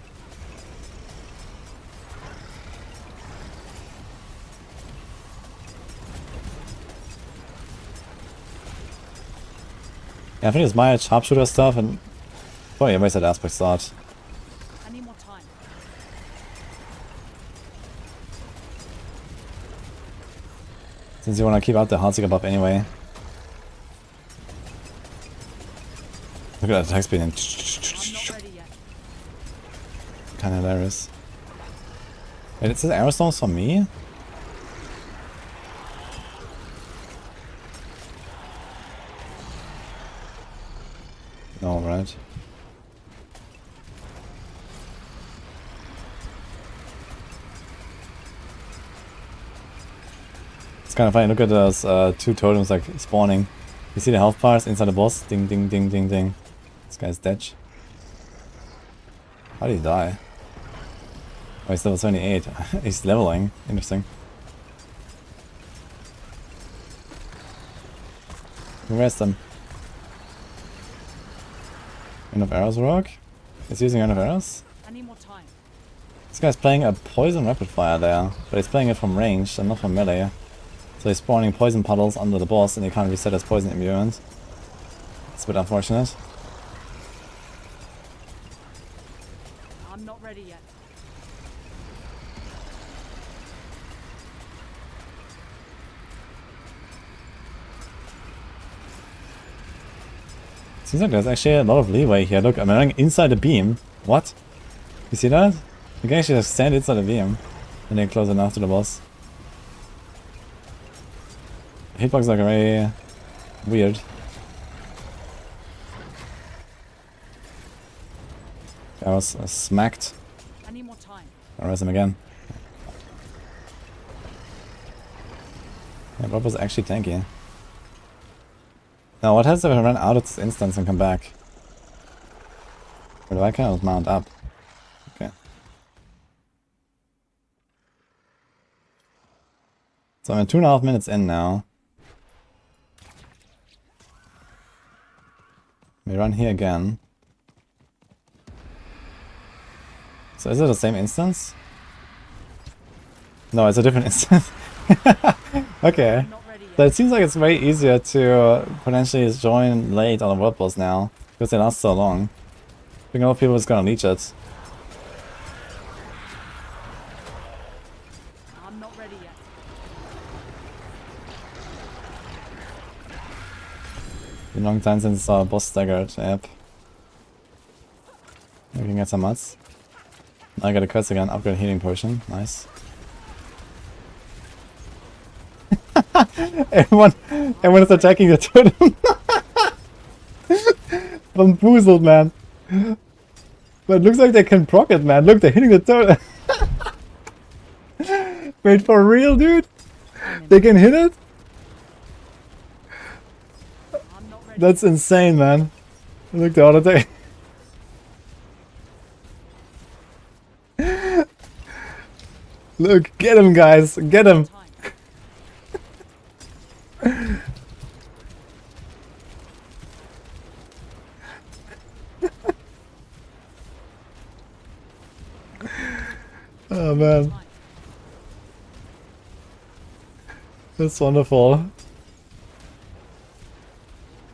Yeah, I think it's my sharpshooter stuff and... Oh yeah, wasted aspect slot. I need more time. Since you wanna keep out the Heartseeker buff anyway. Look at that attack speed and... I'm not ready yet. Kinda hilarious. Wait, it says arrow stones for me? No, right? It's kind of funny, look at those two totems like spawning. You see the health bars inside the boss? Ding ding ding ding ding. This guy's dead. How did he die? Oh, he's level 78. He's leveling. Interesting. Where's them? Enough arrows rock? He's using enough arrows? I need more time. This guy's playing a poison rapid fire there, but he's playing it from range and not from melee. So he's spawning poison puddles under the boss and he can't reset his poison immune. It's a bit unfortunate. I'm not ready yet. Seems like there's actually a lot of leeway here. Look, I'm running inside the beam. What? You see that? You can actually just stand inside the beam and then close enough to the boss. Hitbox are very weird. I was smacked. I need more time. I'll res him again. Yeah, Barb was actually tanky. Now what happens if I run out of this instance and come back? Or do I cannot mount up? Okay. So I'm 2.5 minutes in now. We run here again. So is it the same instance? No, it's a different instance. Okay. I'm not ready yet. So it seems like it's very easier to potentially join late on a world boss now, because they last so long. I think a lot of people is gonna leech it. I'm not ready yet. Been a long time since boss staggered, yep. We can get some mats. Now I got a curse again, upgrade healing potion, nice. everyone is attacking the totem. Bamboozled, man. But it looks like they can proc it, man. Look, they're hitting the totem. Wait, for real, dude? They can hit it? I'm not ready. That's insane, man. Look, the auto attack. Look, get him, guys. Get him. Time. Oh, man. Time. That's wonderful.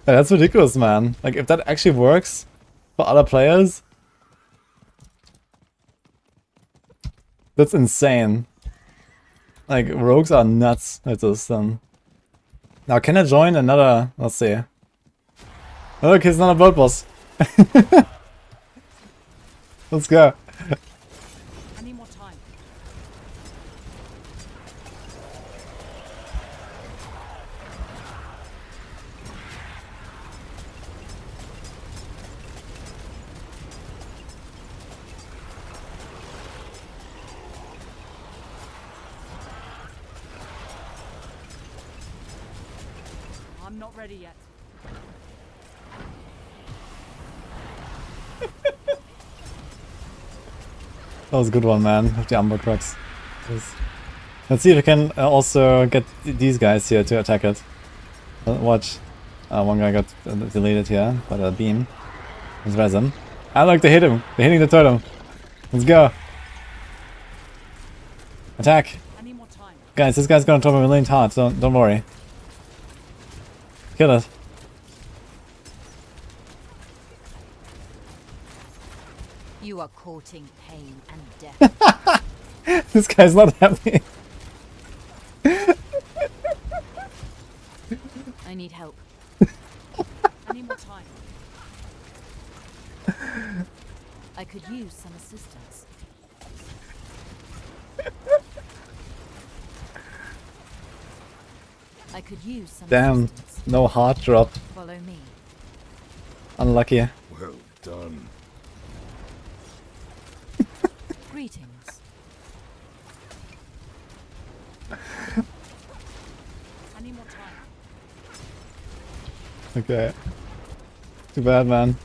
Yeah, that's ridiculous, man. Like, if that actually works for other players, that's insane. Like, rogues are nuts at this. Now, can I join another? Let's see. Oh, look, he's not a world boss. Let's go. I need more time. I'm not ready yet. That was a good one, man, with the Umber Crux. Let's see if we can also get these guys here to attack it. Watch. One guy got deleted here by the beam. Let's res him. I like to hit him. They're hitting the totem. Let's go. Attack. I need more time. Guys, this guy's gonna drop a million hearts. Don't worry. Kill it. You are courting pain and death. This guy's not happy. I need help. I need more time. I could use some assistance. I could use some Damn. assistance. No heart drop. Follow me. Unlucky. Well done. Greetings. I need more time. Okay. Too bad, man.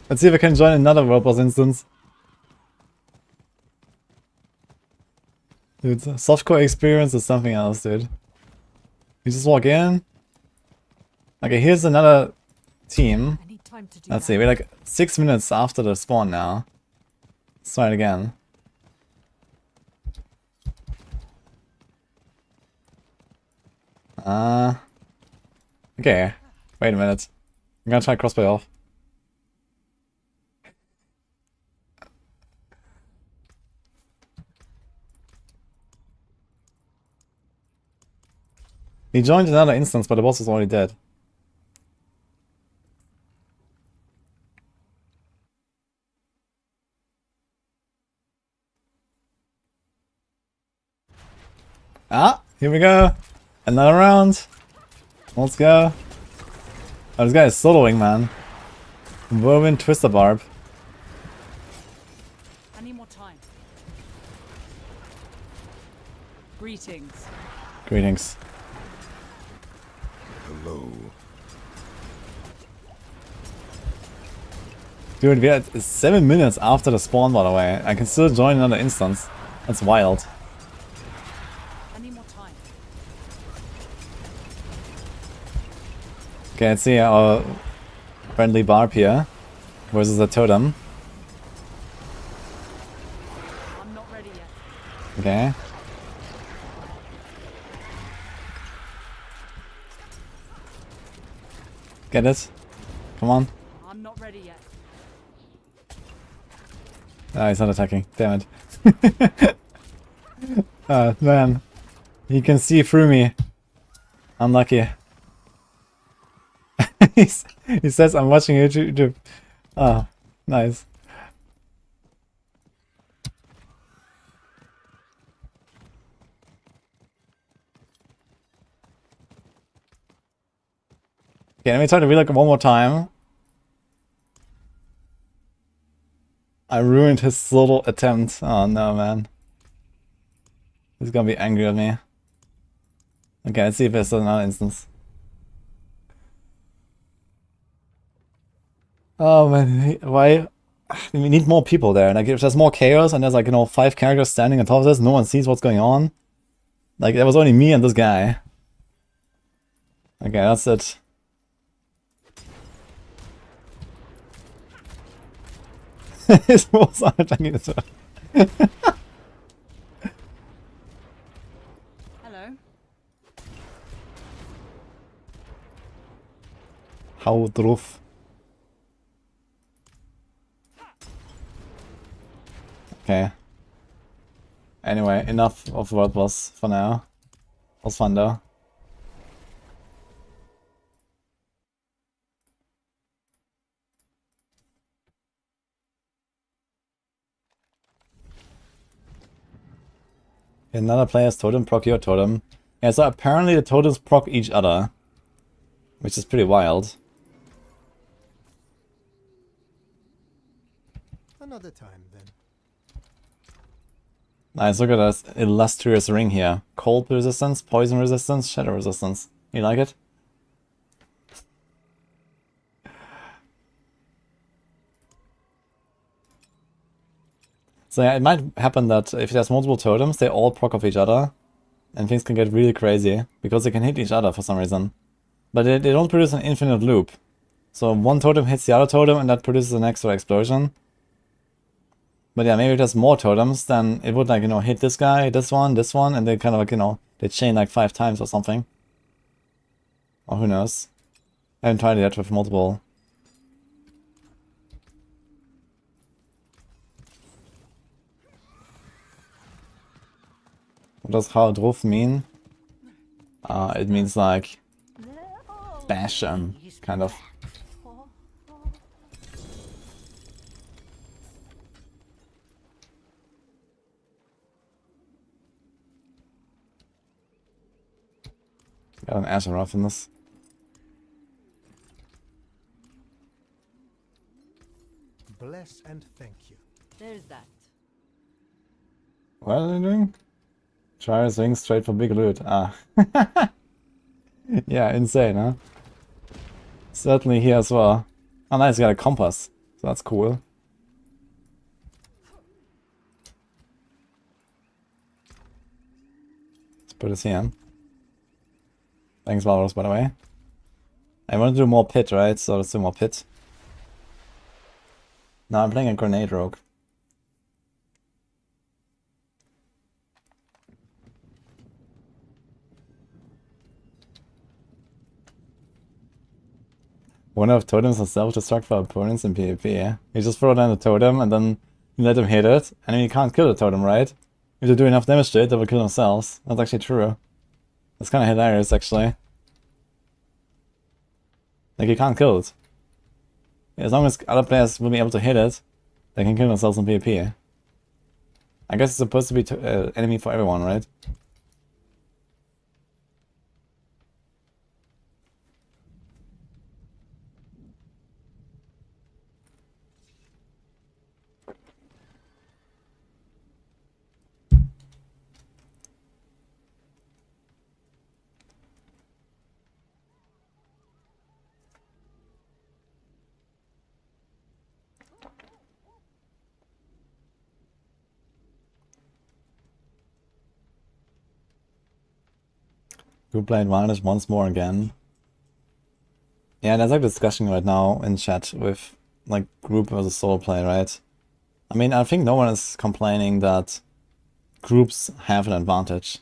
Let's see if I can join another world boss instance. Dude, softcore experience is something else, dude. You just walk in. Okay, here's another team. I need time. time to do Let's that. see, we're like 6 minutes after the spawn now. Let's try it again. Okay. Wait a minute. I'm gonna try crossbow off. He joined another instance, but the boss was already dead. Ah, here we go. Another round. Let's go. Oh, this guy is soloing, man. Whirlwind Twister Barb. I need more time. Greetings. Greetings. Hello. Dude, we are 7 minutes after the spawn, by the way. I can still join another instance. That's wild. I need more time. Okay, let's see our friendly Barb here versus a totem. I'm not ready yet. Okay. Get it? Come on. I'm not ready yet. Ah, he's not attacking. Damn it. Ah, man. He can see through me. Unlucky. He says I'm watching YouTube. Ah, nice. Okay, let me try to relook one more time. I ruined his little attempt. Oh no, man. He's gonna be angry at me. Okay, let's see if there's another instance. Oh man, why? We need more people there. Like, if there's more chaos and there's like, 5 characters standing on top of this, no one sees what's going on. Like, there was only me and this guy. Okay, that's it. His walls are attacking as well. Hello. How drauf. Okay. Anyway, enough of World Boss for now. Was fun though. Another player's totem proc your totem. Yeah, so apparently the totems proc each other. Which is pretty wild. Another time then. Nice, look at this illustrious ring here. Cold resistance, poison resistance, shadow resistance. You like it? So yeah, it might happen that if there's multiple totems, they all proc off each other. And things can get really crazy, because they can hit each other for some reason. But they don't produce an infinite loop. So one totem hits the other totem and that produces an extra explosion. But yeah, maybe if there's more totems, then it would like, hit this guy, this one, and they kind of like, they chain like 5 times or something. Or who knows. I haven't tried it yet with multiple. What does how drauf mean? It means like bash him, kind of. Got an Asheroth in this. Bless and thank you. There's that. What are they doing? Try a swing straight for big loot. Ah. Yeah, insane, huh? Certainly here as well. Oh nice, got a compass. So that's cool. Let's put this here. Thanks, Valros, by the way. I want to do more pit, right? So let's do more pit. Now I'm playing a grenade rogue. One of totems are self-destruct for opponents in PvP. You just throw down the totem and then you let them hit it, and then you can't kill the totem, right? If they do enough damage to it, they will kill themselves. That's actually true. That's kind of hilarious, actually. Like, you can't kill it. As long as other players will be able to hit it, they can kill themselves in PvP. I guess it's supposed to be enemy for everyone, right? Group play advantage once more again. Yeah, there's like discussion right now in chat with like group versus solo play, right? I mean, I think no one is complaining that groups have an advantage.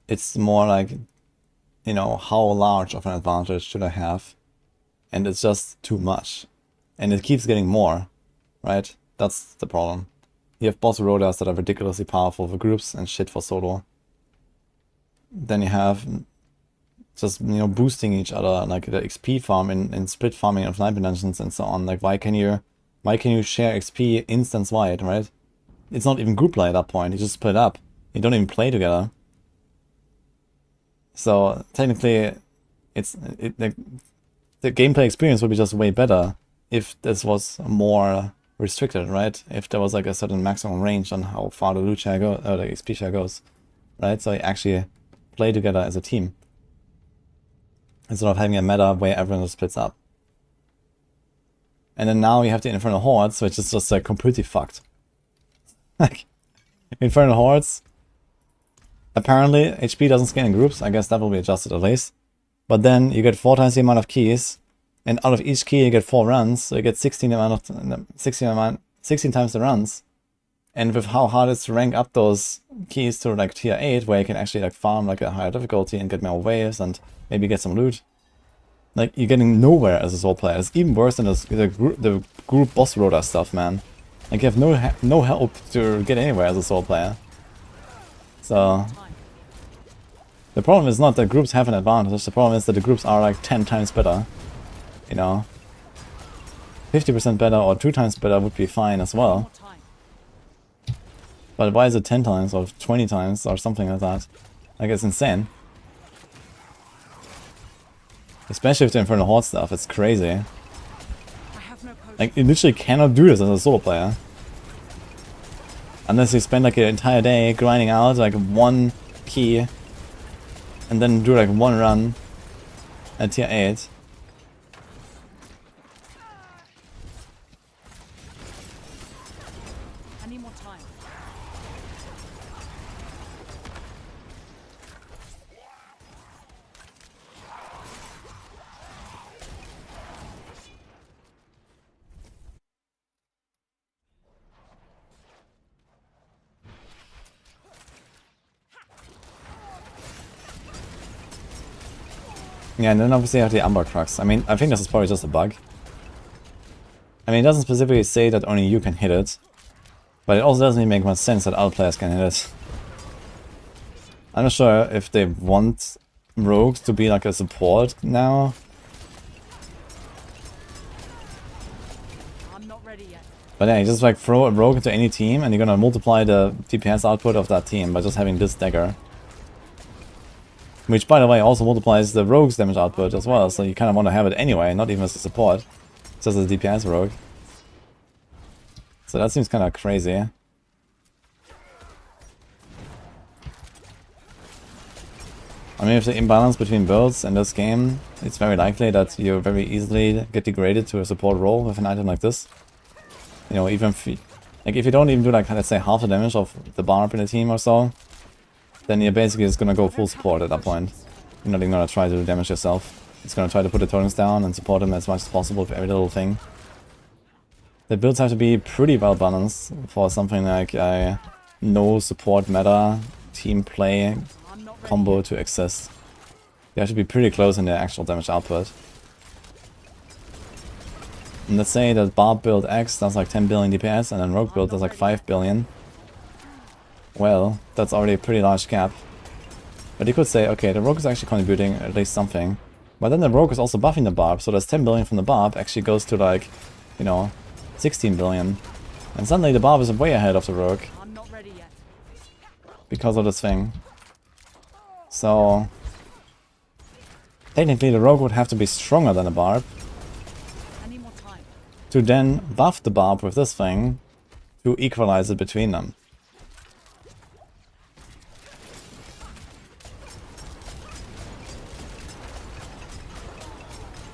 It's more like, you know, how large of an advantage should I have? And it's just too much. And it keeps getting more, right? That's the problem. You have boss rotas that are ridiculously powerful for groups and shit for solo. Then you have just, you know, boosting each other, like the XP farm in split farming of Night Dungeons and so on. Like, why can you share XP instance wide, right? It's not even group play at that point. You just split up. You don't even play together. So technically, the gameplay experience would be just way better if this was more restricted, right? If there was like a certain maximum range on how far the loot share goes, or the XP share goes, right? So you actually play together as a team instead of having a meta where everyone just splits up. And then now you have the Infernal Hordes, which is just like completely fucked. Like, Infernal Hordes, apparently HP doesn't scale in groups. I guess that will be adjusted at least. But then you get 4 times the amount of keys, and out of each key you get 4 runs, so you get 16 times the runs. And with how hard it is to rank up those keys to like tier 8, where you can actually like farm like a higher difficulty and get more waves and maybe get some loot, like you're getting nowhere as a solo player. It's even worse than the group boss rota stuff, man. Like you have no help to get anywhere as a solo player. So the problem is not that groups have an advantage, the problem is that the groups are like 10 times better. You know, 50% better or 2 times better would be fine as well. But why is it 10 times or 20 times or something like that? Like, it's insane. Especially with the Infernal Horde stuff, it's crazy. Like, you literally cannot do this as a solo player. Unless you spend like an entire day grinding out like 1 key and then do like 1 run at tier 8. Yeah, and then obviously you have the Umber Crux. I mean, I think this is probably just a bug. I mean, it doesn't specifically say that only you can hit it, but it also doesn't even make much sense that other players can hit it. I'm not sure if they want rogues to be like a support now. I'm not ready yet. But yeah, you just like throw a rogue into any team and you're gonna multiply the DPS output of that team by just having this dagger. Which, by the way, also multiplies the rogue's damage output as well, so you kind of want to have it anyway, not even as a support, just as a DPS rogue. So that seems kind of crazy. I mean, with the imbalance between builds in this game, it's very likely that you very easily get degraded to a support role with an item like this. You know, even if you don't even do like, let's say, half the damage of the Barb in the team or so, then you're basically just gonna go full support at that point. You're not even gonna try to do damage yourself. It's gonna try to put the totems down and support them as much as possible with every little thing. the builds have to be pretty well balanced for something like a no support meta team play I'm not ready. combo to exist. They have to be pretty close in their actual damage output. And let's say that Barb build X does like 10 billion DPS and then Rogue build does like 5 billion. Well, that's already a pretty large gap. But you could say, okay, the Rogue is actually contributing at least something. But then the Rogue is also buffing the Barb, so there's 10 billion from the Barb actually goes to like, you know, 16 billion. And suddenly the Barb is way ahead of the Rogue I'm not ready yet. because of this thing. So technically the Rogue would have to be stronger than the Barb I need more time. to then buff the Barb with this thing to equalize it between them.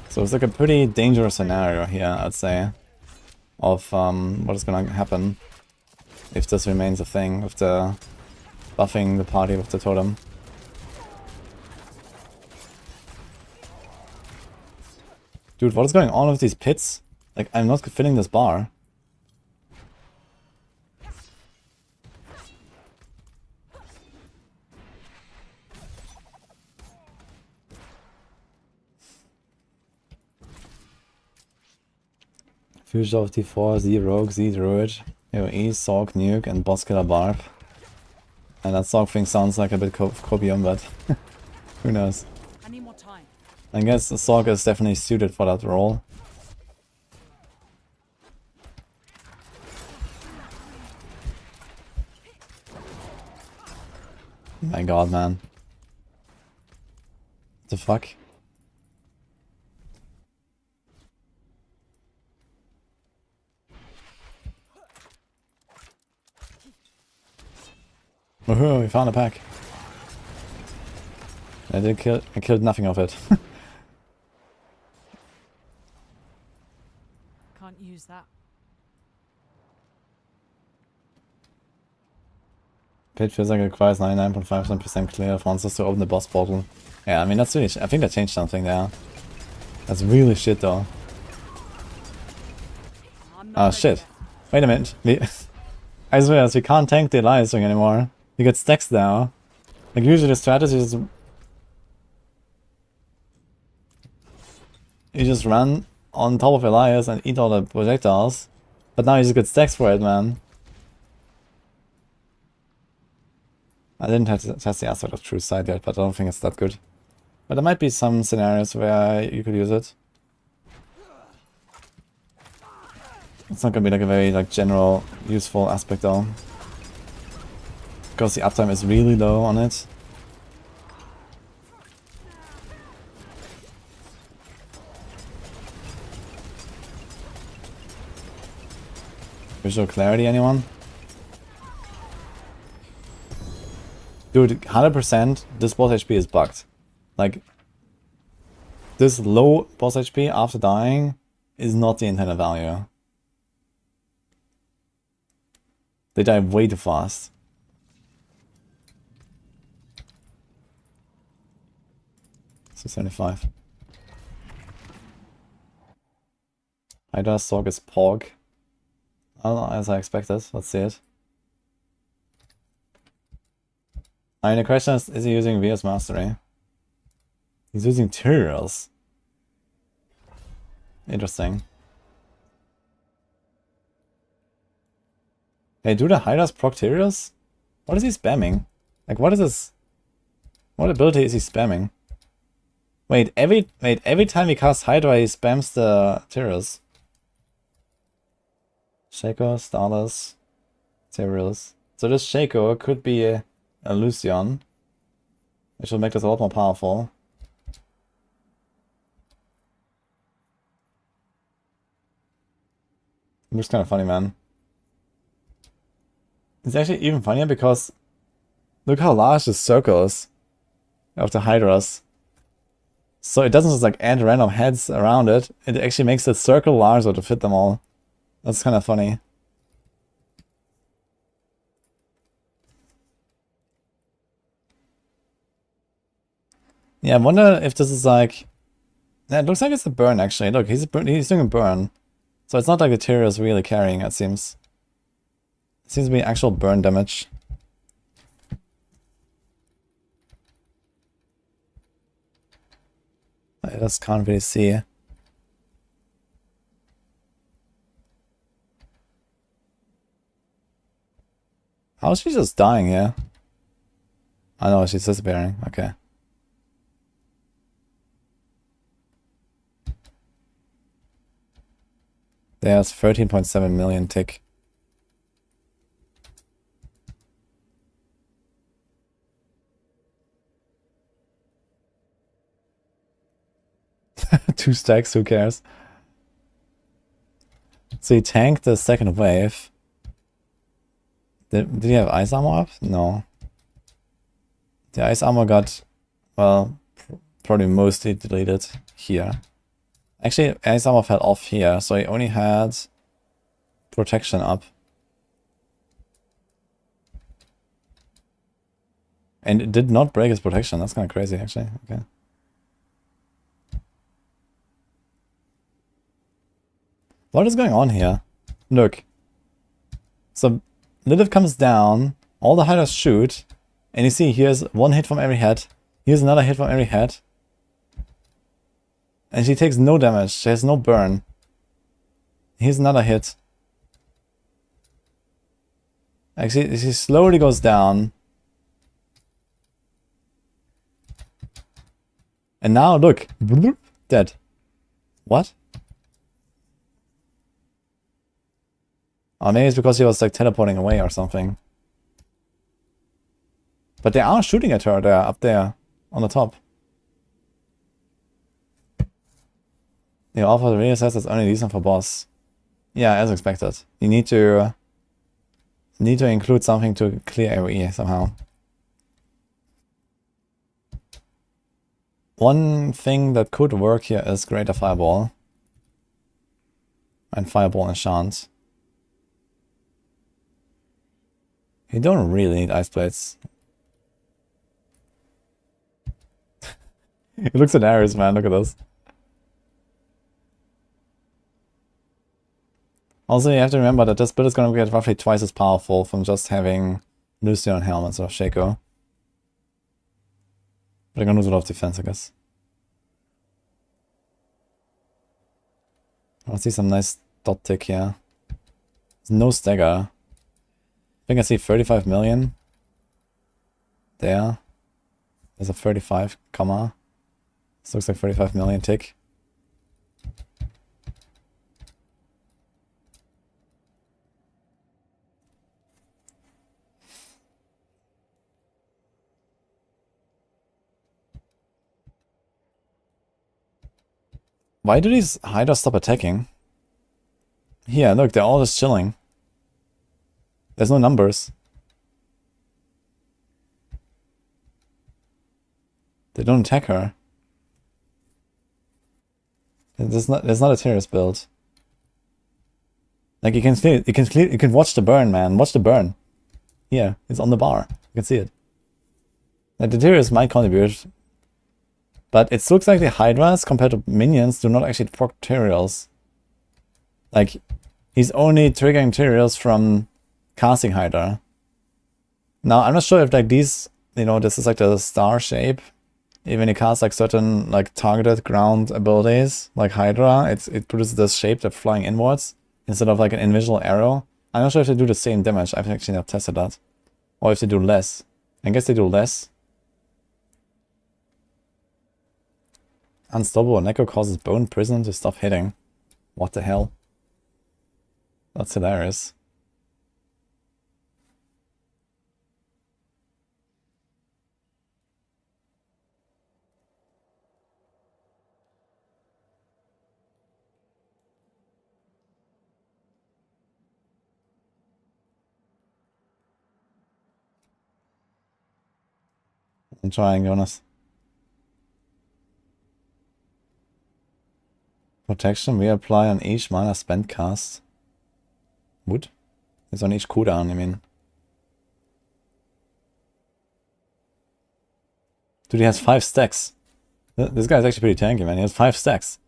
So it's like a pretty dangerous scenario here, I'd say, of what is gonna happen if this remains a thing, with the buffing the party with the totem. Dude, what is going on with these pits? Like, I'm not filling this bar. Fusion of T4, Z Rogue, Z Druid, AoE, Sorc, Nuke, and Boss Killer Barb. And that Sorc thing sounds like a bit copium, but who knows. I need more time. I guess the Sorc is definitely suited for that role. My god, man. What the fuck? Woohoo, we found a pack. I killed nothing of it. Can't use that. Pit feels like it requires 99.57% clear for monsters to open the boss portal. Yeah, I mean, that's really I think that changed something there. That's really shit, though. I'm not Oh, ready shit. yet. Wait a minute. I swear, we can't tank the Alliance ring anymore. You get stacks now. Like, usually the strategy is you just run on top of Elias and eat all the projectiles. But now you just get stacks for it, man. I didn't have to test the aspect of True Sight yet, but I don't think it's that good. But there might be some scenarios where you could use it. It's not gonna be like a very like general useful aspect though. Because the uptime is really low on it. Visual clarity, anyone? Dude, 100% this boss HP is bugged. Like, this low boss HP after dying is not the intended value. They die way too fast. So 75. Hydra Sorc is Pog. I don't know, as I expected. Let's see it. I mean, the question is he using VS Mastery? He's using Tyrrells. Interesting. Hey, do the Hydras proc Tyrrells? What is he spamming? Like, what is this? What ability is he spamming? Wait, every time he casts Hydra, he spams the Tyrrells. Shaco, Starless, Tyrrells. So this Shaco could be a Lucian, which will make this a lot more powerful. It looks kind of funny, man. It's actually even funnier because look how large the circle is of the Hydras. So it doesn't just like add random heads around it, it actually makes the circle larger to fit them all. That's kind of funny. Yeah, I wonder if this is like... Yeah, it looks like it's a burn actually. Look, he's doing a burn. So it's not like the Tyria is really carrying, it seems. It seems to be actual burn damage. I just can't really see. How is she just dying here? I know, she's disappearing. Okay. There's 13.7 million tick. Two stacks, who cares? So he tanked the second wave. Did he have ice armor up? No. The ice armor got, well, probably mostly deleted here. Actually, ice armor fell off here, so he only had protection up. And it did not break his protection. That's kind of crazy, actually. Okay. What is going on here? Look. So Lilith comes down, all the hiders shoot, and you see here's one hit from every head, here's another hit from every head. And she takes no damage, she has no burn. Here's another hit. Actually, she slowly goes down. And now, look. Dead. What? Oh, maybe it's because he was like teleporting away or something. But they are shooting at her there, up there, on the top. The author really says it's only decent for boss. Yeah, as expected. You need to include something to clear AoE somehow. One thing that could work here is Greater Fireball. And Fireball Enchant. You don't really need Ice Blades. It looks hilarious, man. Look at this. Also, you have to remember that this build is going to get roughly twice as powerful from just having Lucio and Helm instead of Shaco. But they're going to lose a lot of defense, I guess. I see some nice dot tick here. There's no stagger. I think I see 35 million. There. There's a 35, comma. This looks like 35 million tick. Why do these hiders stop attacking? Here, look, they're all just chilling. There's no numbers. They don't attack her. There's not a terrorist build. Like you can watch the burn, man. Watch the burn. Here, it's on the bar. You can see it. Like the terrorists might contribute. But it looks like the Hydras, compared to minions, do not actually proc materials. Like, he's only triggering materials from casting Hydra. Now, I'm not sure if like these, you know, this is like the star shape. Even he casts like certain like targeted ground abilities, like Hydra, it produces this shape that's flying inwards instead of like an invisible arrow. I'm not sure if they do the same damage. I've actually not tested that. Or if they do less. I guess they do less. Unstoppable Necro causes bone prison to stop hitting. What the hell? That's hilarious. I'm trying, Jonas. Protection we apply on each mana spent cast. Wood? It's on each cooldown, I mean. Dude, he has 5 stacks. This guy's actually pretty tanky, man. He has 5 stacks.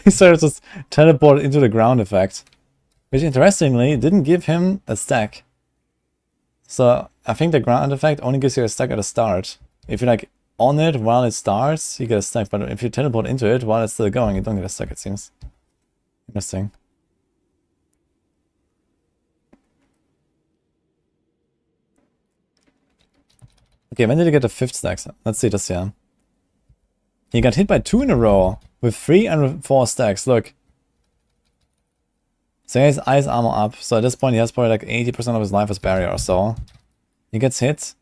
He started to just teleport into the ground effect. Which interestingly didn't give him a stack. So I think the ground effect only gives you a stack at the start. If you're like on it while it starts, you get a stack. But if you teleport into it while it's still going, you don't get a stack, it seems. Interesting. Okay, when did he get the 5th stack? Let's see this here. He got hit by 2 in a row with 3 and 4 stacks. Look. So he has ice armor up. So at this point he has probably like 80% of his life as barrier or so. He gets hit.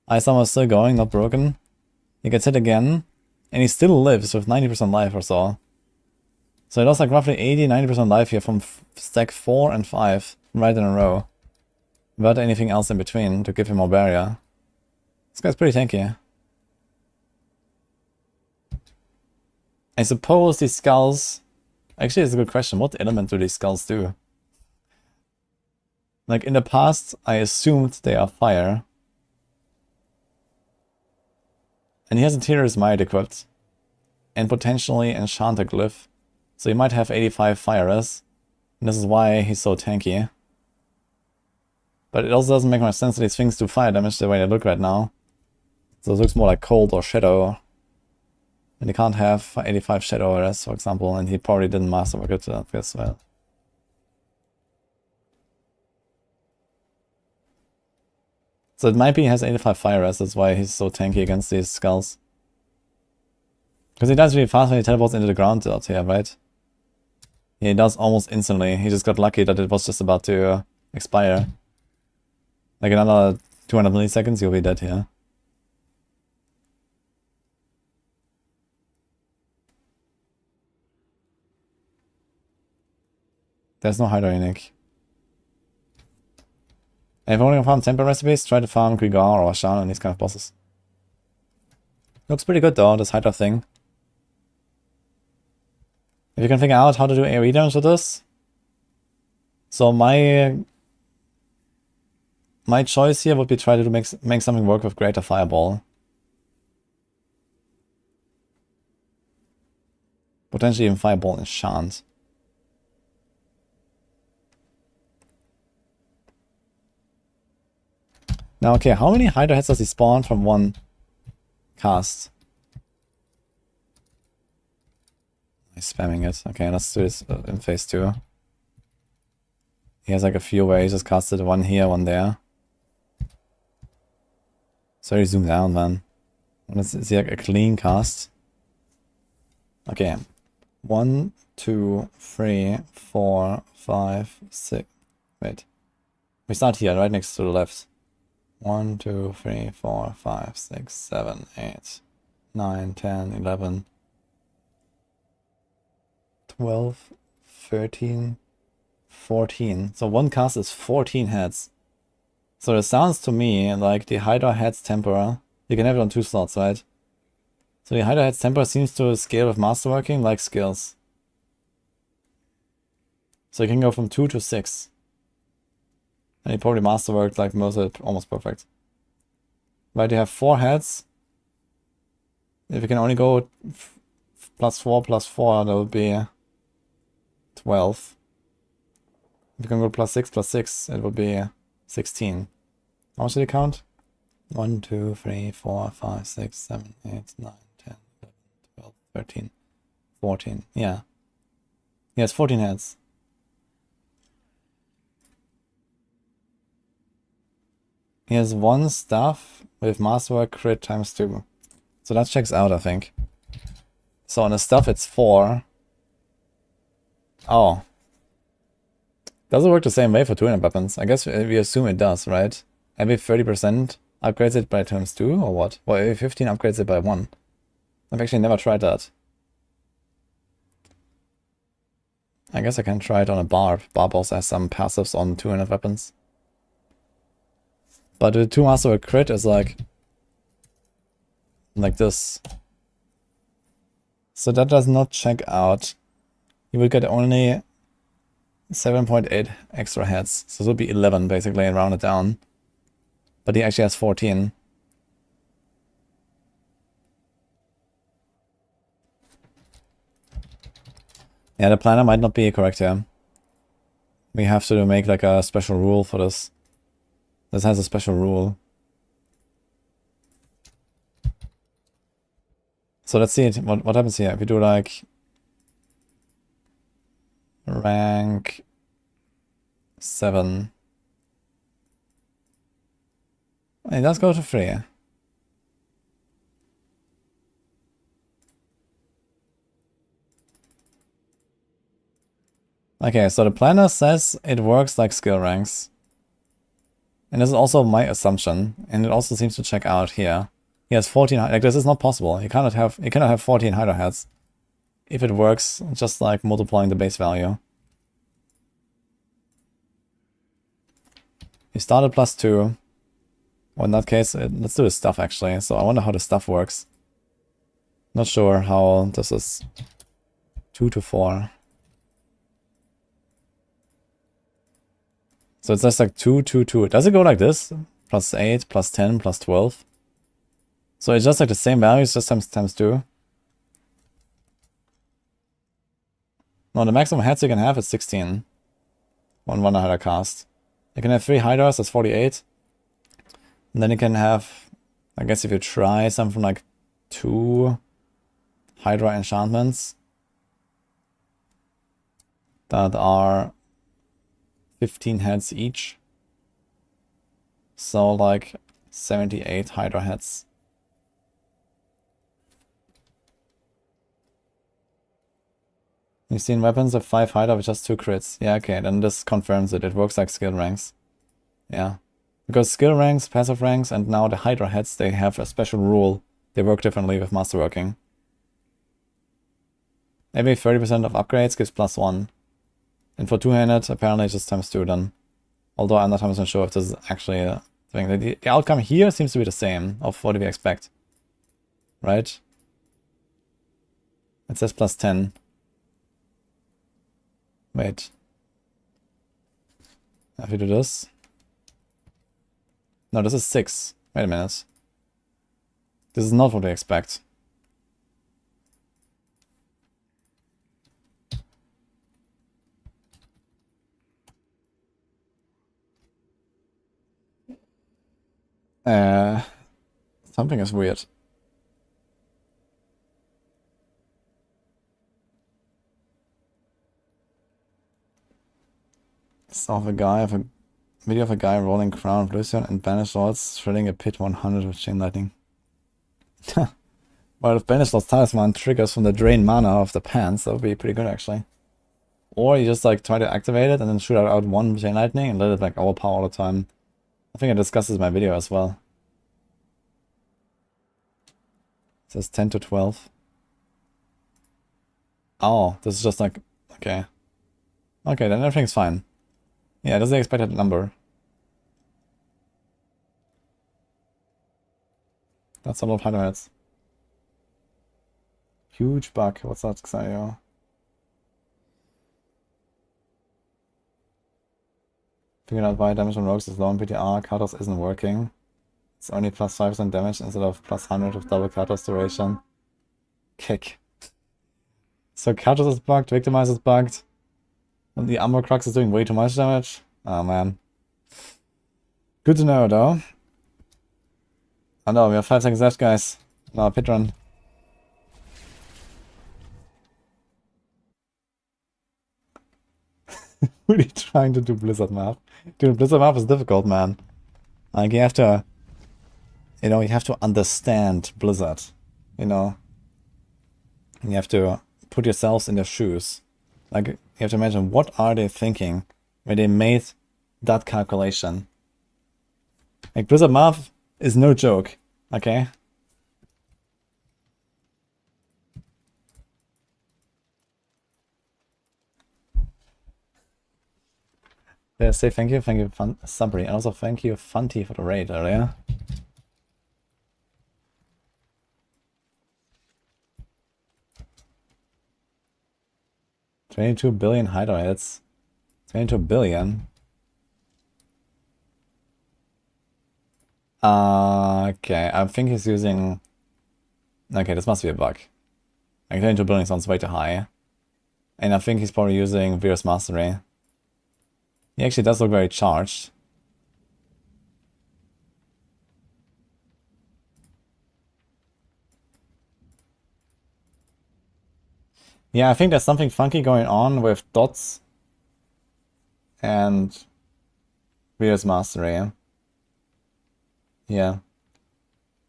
Ice armor is still going, not broken. He gets hit again. And he still lives with 90% life or so. So he lost like roughly 80-90% life here from stack 4 and 5 right in a row. Without anything else in between to give him more barrier. This guy's pretty tanky. I suppose these skulls... Actually, it's a good question. What element do these skulls do? Like, in the past, I assumed they are fire. And he has Interior's Might equipped. And potentially Enchanter Glyph. So he might have 85 fire res. And this is why he's so tanky. But it also doesn't make much sense that these things do fire damage the way they look right now. So it looks more like cold or shadow. And he can't have 85 shadow res, for example, and he probably didn't masterwork it as well. So it might be he has 85 fire res, that's why he's so tanky against these skulls. Because he does really fast when he teleports into the ground out here, right? Yeah, he does almost instantly. He just got lucky that it was just about to expire. Like another 200 milliseconds, you'll be dead here. There's no hydronic. If you want to farm temper recipes, try to farm Grigar or Shan and these kind of bosses. Looks pretty good though, this Hydra thing. If you can figure out how to do AoE damage with this. So my choice here would be try to make something work with Greater Fireball. Potentially even Fireball Enchant. Now, okay, how many Hydra heads does he spawn from one cast? He's spamming it. Okay, let's do this in phase 2. He has like a few ways. He just casted one here, one there. Sorry, zoom down, man. Is he like a clean cast? Okay. 1, 2, 3, 4, 5, 6. Wait. We start here, right next to the left. 1, 2, 3, 4, 5, 6, 7, 8, 9, 10, 11, 12, 13, 14. So one cast is 14 heads. So it sounds to me like the Hydra head's temper. You can have it on 2 slots, right? So the Hydra head's temper seems to scale with masterworking like skills. So you can go from 2 to 6. And he probably masterworked like most of it almost perfect. Right, you have 4 heads. If you can only go +4 +4, that would be 12. If you can go +6 +6, it would be 16. How much did you count? 1, 2, 3, 4, 5, 6, 7, 8, 9, 10, 11, 12, 13, 14. Yeah. He has 14 heads. He has 1 staff with masterwork crit ×2. So that checks out, I think. So on the stuff it's 4. Oh. Does it work the same way for 200 weapons? I guess we assume it does, right? Every 30% upgrades it by ×2 or what? Well, every 15 upgrades it by 1. I've actually never tried that. I guess I can try it on a Barb. Barb also has some passives on 200 weapons. But the 2 masterwork crit is like this. So that does not check out. You will get only 7.8 extra heads. So it would be 11 basically and round it down. But he actually has 14. Yeah, the planner might not be correct here. We have to make like a special rule for this. This has a special rule. So let's see it. What happens here if we do like rank 7. It does go to 3. Okay, so the planner says it works like skill ranks. And this is also my assumption, and it also seems to check out here. He has 14, like this is not possible. You cannot have 14 Hydra heads if it works just like multiplying the base value. He started +2. Well, in that case, let's do the stuff actually. So I wonder how the stuff works. Not sure how this is 2 to 4. So it's just like 2, 2, 2. Does it go like this? +8, +10, +12. So it's just like the same values, just times 2. No, the maximum heads you can have is 16. One Hydra cast. You can have 3 Hydras, that's 48. And then you can have, I guess if you try something like 2 Hydra enchantments that are 15 heads each. So like 78 Hydra heads. You've seen weapons of 5 Hydra with just 2 crits. Yeah, okay, then this confirms it. It works like skill ranks. Yeah. Because skill ranks, passive ranks, and now the Hydra heads, they have a special rule. They work differently with masterworking. Every 30% of upgrades gives +1. And for 2-handed, apparently it's just times 2 then. Although I'm not 100% sure if this is actually a thing. The outcome here seems to be the same of what do we expect. Right? It says +10. Wait. If we do this. No, this is 6. Wait a minute. This is not what we expect. Something is weird. Saw of a guy of a video of a guy rolling crown of Lucian and banished lords shredding a pit 100 with chain lightning. Well, if banished lord's talisman triggers from the drain mana of the pants, that would be pretty good actually. Or you just like try to activate it and then shoot out 1 chain lightning and let it like overpower all the time. I think I discussed this in my video as well. It says 10 to 12. Oh, this is just like, okay. Okay, then everything's fine. Yeah, that's the expected number. That's a lot of Hydra heads. Huge bug. What's that, Xayo? Figured out why damage on rogues is low in PTR. Katos isn't working. It's only +5% damage instead of +100 with double Katos duration. Kick. So Katos is bugged, Victimize is bugged. And the Armor Crux is doing way too much damage. Oh man. Good to know though. Oh no, we have 5 seconds left, guys. No, pit run. Really trying to do Blizzard map. Dude, Blizzard map is difficult, man. Like you have to, you know, you have to understand Blizzard. You know, and you have to put yourselves in their shoes. Like you have to imagine what are they thinking when they made that calculation. Like Blizzard math is no joke, okay? Yeah, say thank you, Sabri, and also thank you, Funty, for the raid earlier. $22 billion Hydra hits. 22 billion. Okay, I think he's using... Okay, this must be a bug. Like 22 billion sounds way too high. And I think he's probably using Virus Mastery. He actually does look very charged. Yeah, I think there's something funky going on with dots and Virus Mastery. Yeah.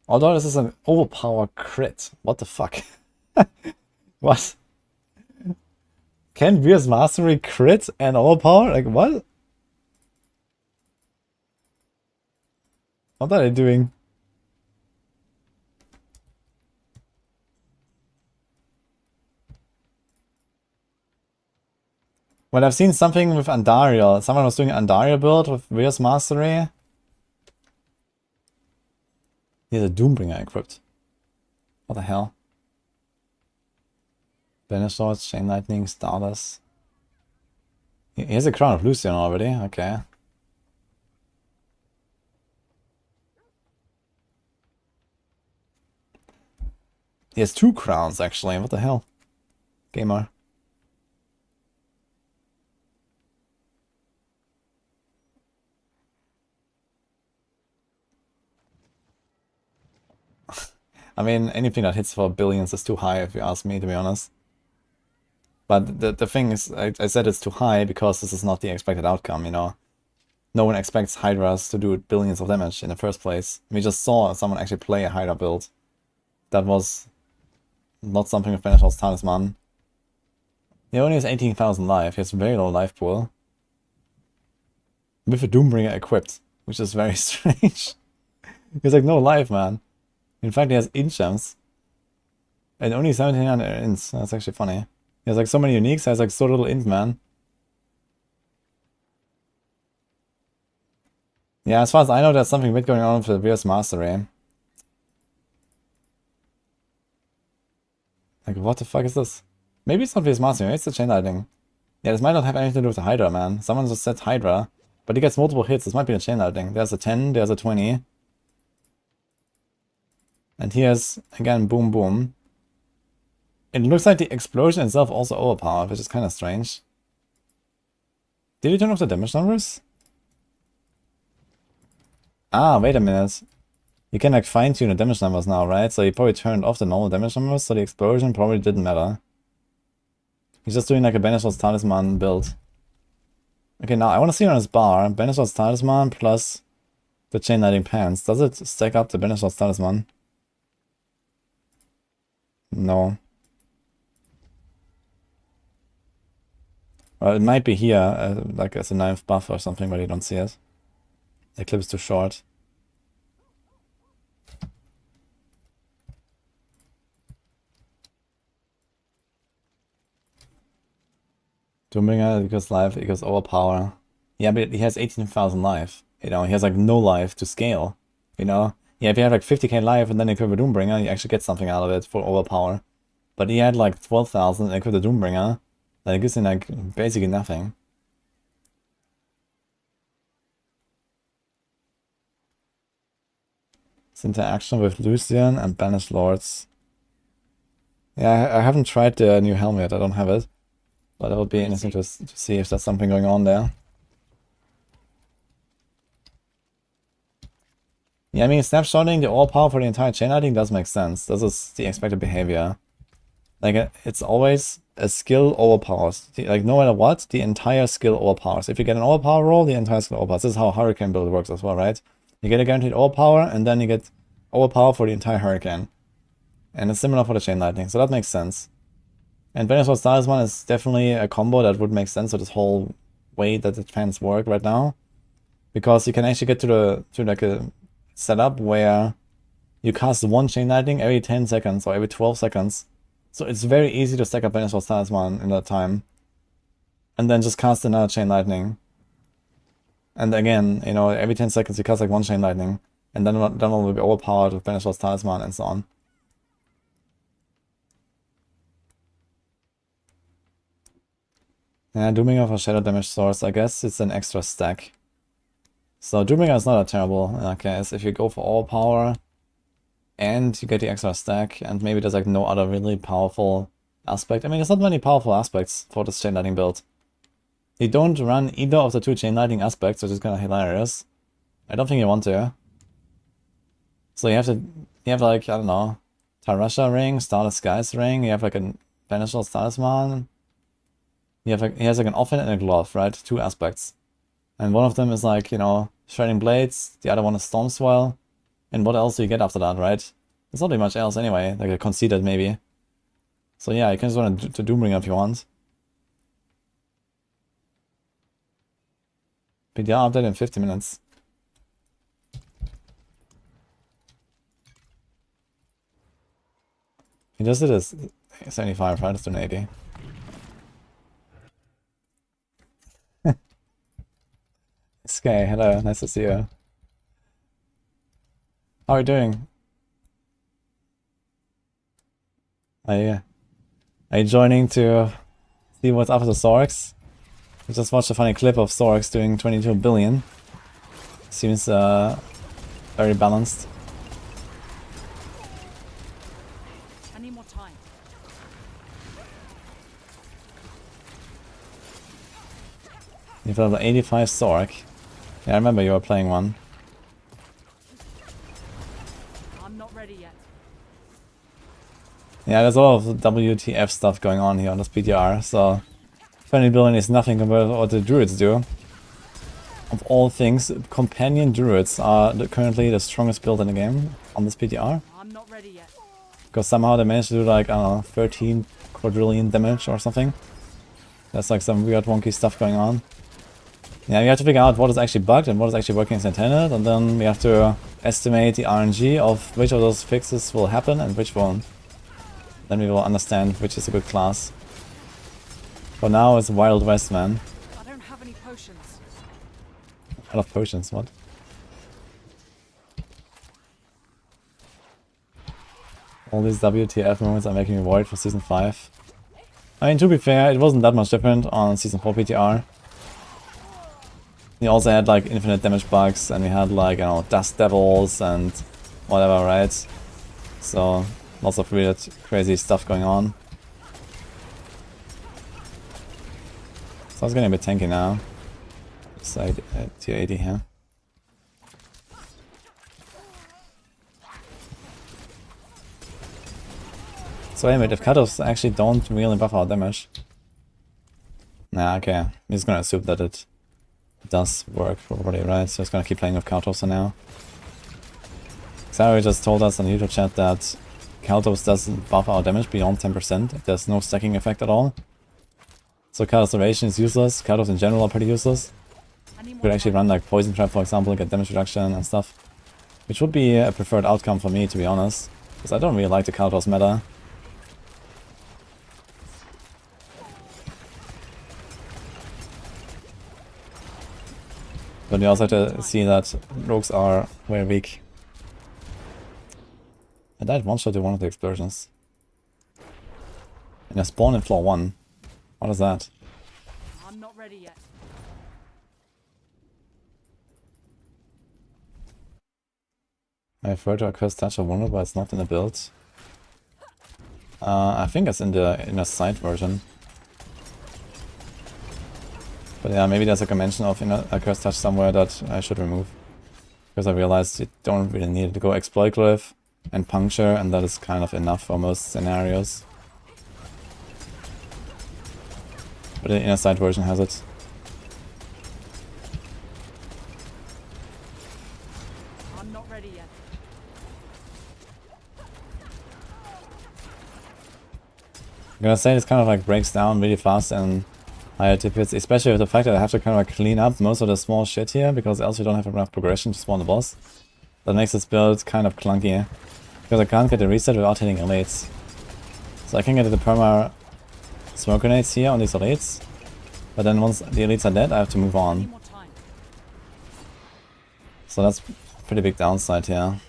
Although this is an overpower crit. What the fuck? What? Can Virus Mastery crit and overpower? Like, what? What are they doing? Well, I've seen something with Andariel. Someone was doing an Andariel build with Virus Mastery. He has a Doombringer equipped. What the hell? Banish Swords, Chain Lightning, Stardust. He has a Crown of Lucian already, okay. He has 2 crowns actually, what the hell? Gamer. I mean, anything that hits for billions is too high if you ask me, to be honest. But the thing is, I said it's too high because this is not the expected outcome, you know. No one expects Hydras to do billions of damage in the first place. We just saw someone actually play a Hydra build. That was not something with Banishor's Talisman. He only has 18,000 life, he has very low life pool. With a Doombringer equipped, which is very strange. He has like no life, man. In fact, he has int gems. And only 1700 ints. That's actually funny. He has like so many uniques, he has like so little int, man. Yeah, as far as I know, there's something weird going on with the Virus Mastery. Like, what the fuck is this? Maybe it's not Virus Mastery, maybe it's the Chain Lightning. Yeah, this might not have anything to do with the Hydra, man. Someone just said Hydra, but he gets multiple hits. This might be the Chain Lightning. There's a 10, there's a 20. And here's, again, boom, boom. It looks like the explosion itself also overpowered, which is kind of strange. Did he turn off the damage numbers? Ah, wait a minute. You can like fine-tune the damage numbers now, right? So he probably turned off the normal damage numbers, so the explosion probably didn't matter. He's just doing like a Banishor's Talisman build. Okay, now I want to see on his bar, Banishor's Talisman plus the Chain Lightning Pants. Does it stack up the Banishor's Talisman? No. Well, it might be here, like as a 9th buff or something, but you don't see it. The clip's too short. Doombringer equals life equals overpower. Yeah, but he has 18,000 life. You know, he has like no life to scale. You know? Yeah, if you have like 50k life and then equip a Doombringer, you actually get something out of it for overpower. But he had like 12,000 and equipped the Doombringer. Then it gives him like basically nothing. It's interaction with Lucian and Banished Lords. Yeah, I haven't tried the new helmet, I don't have it. But it would be interesting to see if there's something going on there. Yeah, I mean, snapshotting the overpower for the entire chain, I think does make sense. This is the expected behavior. Like, it's always a skill overpowers. Like, no matter what, the entire skill overpowers. If you get an overpower roll, the entire skill overpowers. This is how Hurricane build works as well, right? You get a guaranteed overpower, and then you get overpower for the entire Hurricane. And it's similar for the Chain Lightning, so that makes sense. And Banishor's Talisman is definitely a combo that would make sense for this whole way that the fans work right now. Because you can actually get to like a setup where you cast one Chain Lightning every 10 seconds or every 12 seconds. So it's very easy to stack up Banishor's Talisman in that time. And then just cast another Chain Lightning. And again, you know, every 10 seconds you cast like one Chain Lightning. And then one will be overpowered with Banishor's Talisman and so on. Yeah, Doombringer for Shadow Damage Source, I guess it's an extra stack. So Doombringer is not a terrible case if you go for all power and you get the extra stack, and maybe there's like no other really powerful aspect. I mean, there's not many powerful aspects for this chain lightning build. You don't run either of the two chain lightning aspects, which is kind of hilarious. I don't think you want to. So you have like, I don't know, Tarasha ring, Starless Skies ring, you have like a Vanishal's Talisman. He has like an offhand and a glove, right? Two aspects. And one of them is like, you know, Shredding Blades, the other one is Stormswell. And what else do you get after that, right? There's not really much else anyway, like a Conceited maybe. So yeah, you can just run to Doombringer if you want. PTR update in 50 minutes. He just did his 75, right? It's doing 80. Sky, hello, nice to see you. How are you doing? Are you joining to see what's up with the Sorcs? I just watched a funny clip of Sorcs doing 22 billion. Seems very balanced. I need more time. You've got 85 Sorc. Yeah, I remember you were playing one. I'm not ready yet. Yeah, there's a lot of WTF stuff going on here on this PTR, so 20 billion is nothing compared to what the Druids do. Of all things, companion Druids are currently the strongest build in the game on this PTR. I'm not ready yet. Because somehow they managed to do like, I don't know, 13 quadrillion damage or something. There's like some weird wonky stuff going on. Yeah, we have to figure out what is actually bugged and what is actually working as intended, and then we have to estimate the RNG of which of those fixes will happen and which won't. Then we will understand which is a good class. For now, it's Wild West, man. I don't have any potions. I love potions, what? All these WTF moments are making me worried for Season 5. I mean, to be fair, it wasn't that much different on Season 4 PTR. We also had like infinite damage bugs, and we had like, you know, dust devils and whatever, right? So, lots of weird, crazy stuff going on. So it's getting a bit tanky now. Side tier 80 here. So anyway, if cutoffs actually don't really buff our damage. Nah, okay. I'm just gonna assume that it does work probably, right? So it's gonna keep playing with cutoffs for now. Xari just told us on YouTube chat that cutoffs doesn't buff our damage beyond 10%. There's no stacking effect at all. So cut duration is useless. Cutoffs in general are pretty useless. You could actually run like Poison Trap, for example, get damage reduction and stuff. Which would be a preferred outcome for me, to be honest. Because I don't really like the cutoffs meta. But you also have to see that rogues are very weak. I died one shot to one of the explosions. And I spawned in floor 1. What is that? I'm not ready yet. I refer to a cursed touch of wonder, but it's not in the build. I think it's in a side version. But yeah, maybe there's like a mention of a cursed touch somewhere that I should remove. Because I realized you don't really need to go exploit glyph and puncture, and that is kind of enough for most scenarios. But the inner side version has it. I'm not ready yet. I'm gonna say this kind of like breaks down really fast and higher tippets, especially with the fact that I have to kind of like clean up most of the small shit here, because else you don't have enough progression to spawn the boss. That makes this build kind of clunky, because I can't get the reset without hitting elites. So I can get the perma smoke grenades here on these elites, but then once the elites are dead, I have to move I need on. more time. So that's a pretty big downside here.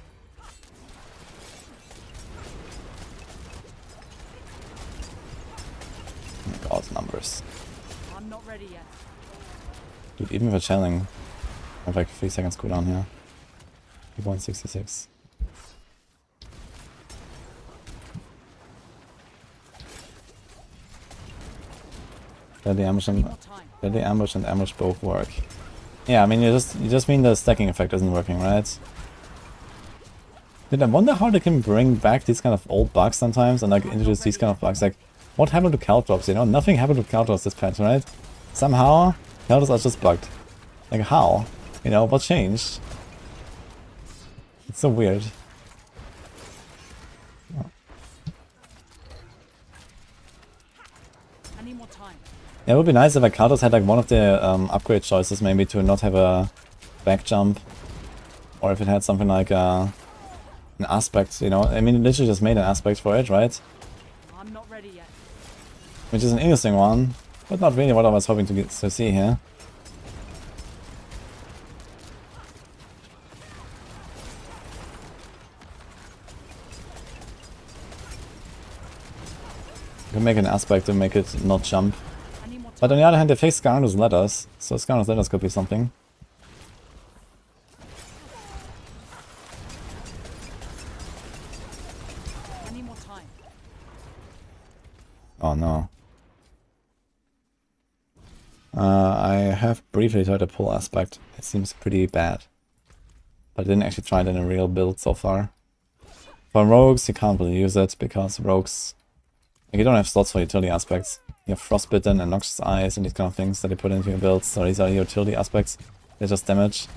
Oh my god, numbers. I'm not ready yet. Dude, even for chilling, I have like 3 seconds cooldown here. 166. Deadly ambush Need and more time. ambush both work. Yeah, I mean you just mean the stacking effect isn't working, right? Dude, I wonder how they can bring back these kind of old bugs sometimes and like introduce these kind of bugs. Like, what happened to Caltrops, you know? Nothing happened to Caltrops this patch, right? Somehow, Caltrops are just bugged. Like, how? You know, what changed? It's so weird. I need more time. Yeah, it would be nice if like Caltrops had like one of the upgrade choices, maybe to not have a back jump. Or if it had something like an aspect, you know? I mean, it literally just made an aspect for it, right? I'm not ready yet. Which is an interesting one, but not really what I was hoping to see here. You can make an aspect to make it not jump. I need more time. But on the other hand, they fixed Skarner's letters, so Skarner's letters could be something. I need more time. Oh no. I have briefly tried to pull aspect. It seems pretty bad. But I didn't actually try it in a real build so far. For rogues, you can't really use it because rogues... Like, you don't have slots for utility aspects. You have Frostbitten and Noxious Eyes and these kind of things that they put into your builds. So these are utility aspects. They're just damage.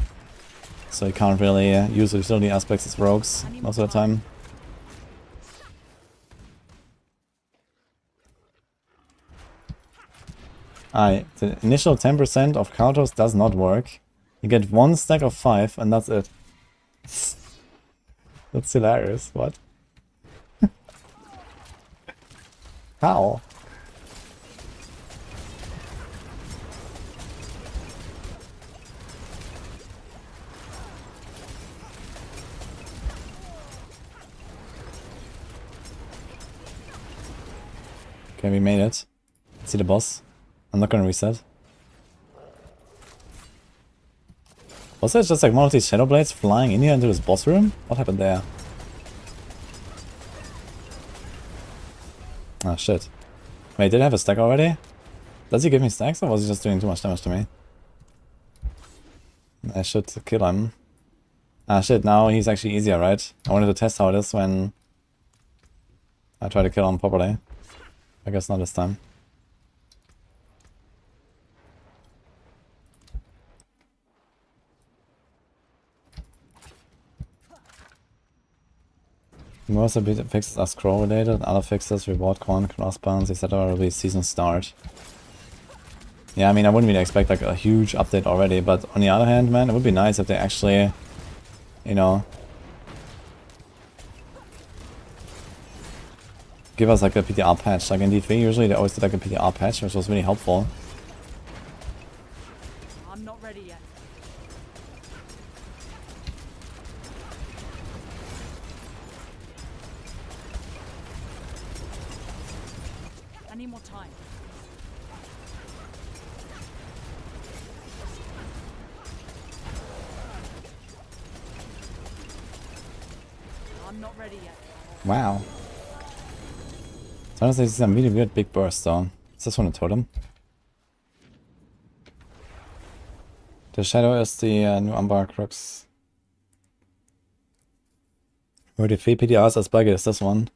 So you can't really use the utility aspects as rogues most of the time. The initial 10% of counters does not work. You get one stack of 5 and that's it. That's hilarious. What? How? Okay, we made it. See the boss. I'm not gonna reset. Was that just like one of these shadow blades flying in here into this boss room? What happened there? Ah, shit. Wait, did I have a stack already? Does he give me stacks or was he just doing too much damage to me? I should kill him. Ah, shit, now he's actually easier, right? I wanted to test how it is when I try to kill him properly. I guess not this time. Most of the fixes are scroll related, other fixes, reward con, crossbounds, etc. will be season start. Yeah, I mean, I wouldn't really expect like a huge update already, but on the other hand, man, it would be nice if they actually, you know, give us like a PTR patch. Like in D3 usually they always did like a PTR patch, which was really helpful. I'm not ready yet. I need more time. I'm not ready yet. Wow. So honestly, this is a really weird big burst though. Is this one a totem? The shadow is the new Umbar Crux. Where the 3 PTRs as buggy is this one.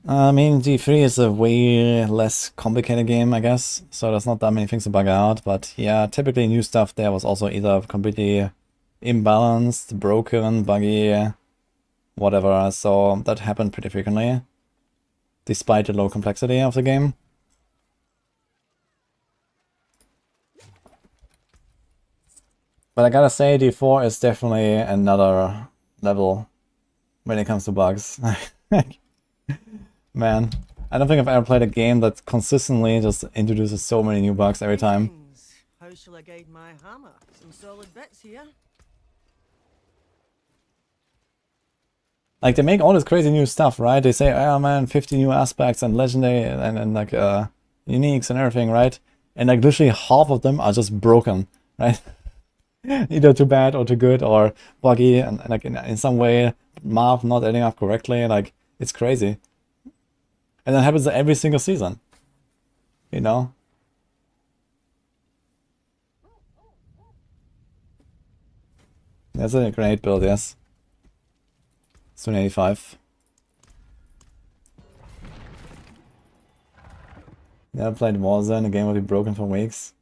I mean, D3 is a way less complicated game, I guess. So there's not that many things to bug out. But yeah, typically new stuff there was also either completely imbalanced, broken, buggy, whatever. So that happened pretty frequently. Despite the low complexity of the game. But I gotta say, D4 is definitely another level when it comes to bugs. Man, I don't think I've ever played a game that consistently just introduces so many new bugs every time. How shall I guide my hammer? Some solid bits here. Like, they make all this crazy new stuff, right? They say, oh man, 50 new aspects and legendary and like uniques and everything, right? And like literally half of them are just broken, right? Either too bad or too good or buggy and like in some way math not adding up correctly. Like, it's crazy. And that happens every single season, you know? That's a great build, yes. It's 285. Never played Warzone, the game will be broken for weeks.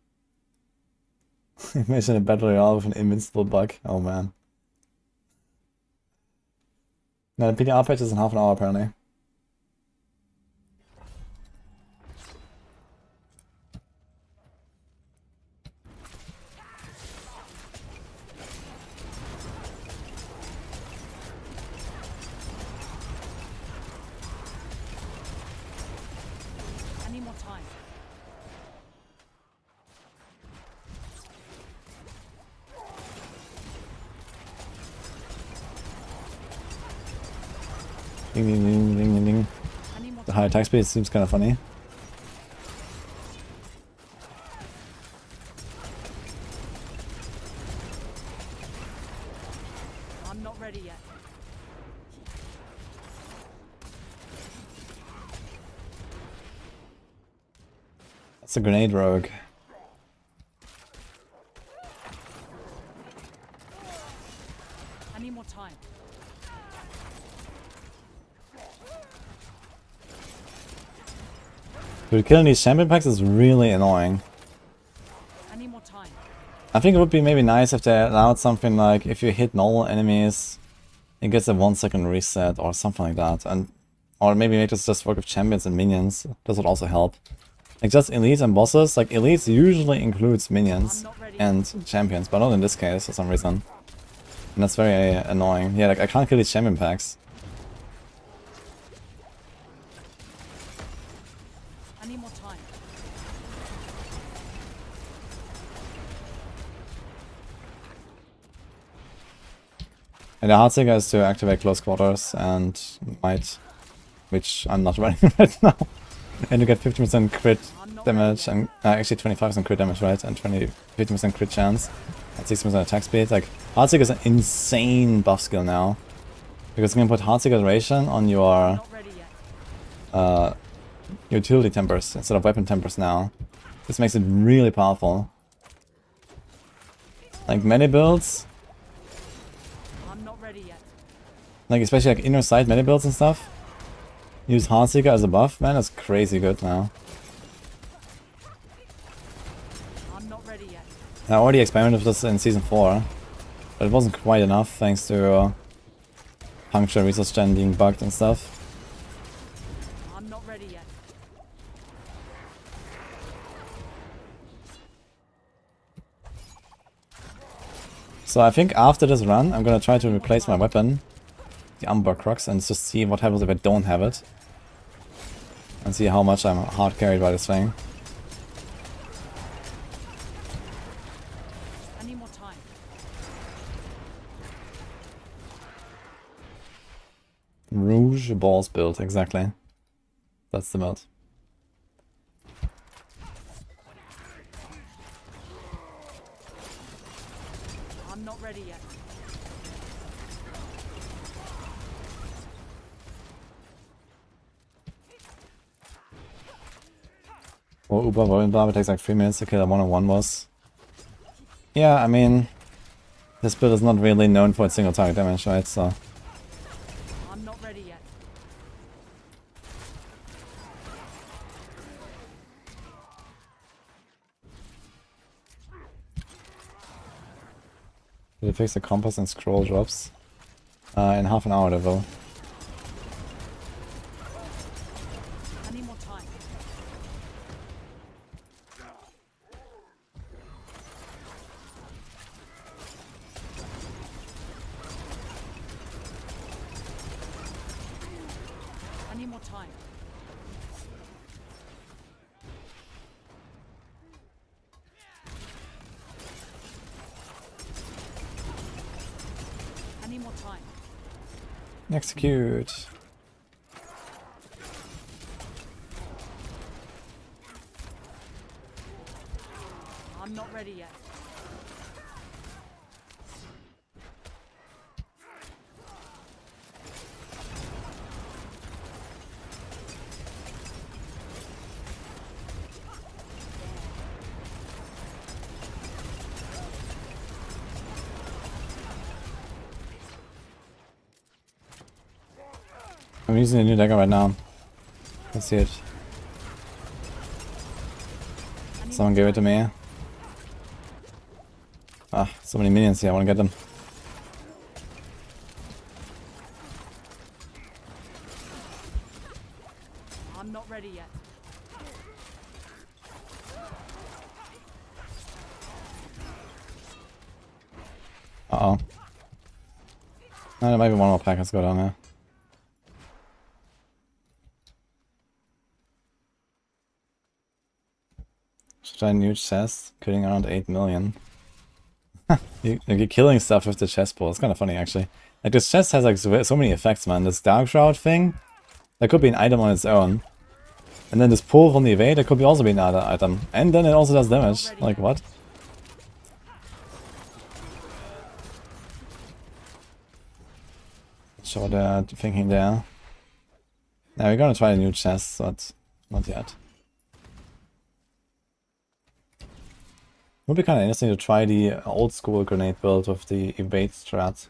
Imagine a battle royale with an invincible bug. Oh man. Now the PTR patch is in half an hour apparently. I need more time. Ding ding ding ding ding ding. I need more The time. high attack speed seems kind of funny. I'm not ready yet. That's a grenade rogue. I need more time. Dude, killing these champion packs is really annoying. I need more time. I think it would be maybe nice if they allowed something like if you hit normal enemies, it gets a 1-second reset or something like that. Or maybe make this just work with champions and minions. This would also help. Like just elites and bosses, like elites usually includes minions and champions, but not in this case for some reason. And that's very annoying. Yeah, like I can't kill these champion packs. I need more time. And the hard trigger is to activate close quarters and might, which I'm not running right now. And you get 50% crit damage and actually 25% crit damage, right? And 50% crit chance and 60% attack speed. Like hard trigger is an insane buff skill now because you can put hard trigger duration on your Not ready yet. utility tempers instead of weapon tempers now. This makes it really powerful. Like many builds, I'm not ready yet. like especially like inner sight many builds and stuff, use Heartseeker as a buff. Man, that's crazy good now. I'm not ready yet. I already experimented with this in season 4, but it wasn't quite enough thanks to puncture resource gen being bugged and stuff. I'm not ready yet. So I think after this run, I'm gonna try to replace my weapon, the Umber Crux, and just see what happens if I don't have it. And see how much I'm hard carried by this thing. I need more time. Rouge Balls build, exactly. That's the build. I'm not ready yet. Well, Uber Barb, it takes like 3 minutes to kill a 1-on-1 boss. Yeah, I mean, this build is not really known for its single target damage, right? So I'm not ready yet. did it fix the compass and scroll drops? In half an hour they will. I need more time. I need more time. I need more time. Execute. I'm not ready yet. I'm using a new dagger right now. Let's see it. Someone gave it to me. Ah, so many minions here, I wanna get them. I'm not ready yet. Uh-oh. There might be one more pack, let's go down here. Should try a new chest, killing around 8 million. You're killing stuff with the chest pull, it's kinda funny actually. Like this chest has like so many effects, man. This dark shroud thing, that could be an item on its own. And then this pull from the evade, that could be also be another item. And then it also does damage. Like what? Show the thinking there. Now we're gonna try a new chest, but not yet. Would be kind of interesting to try the old school grenade build with the evade strat.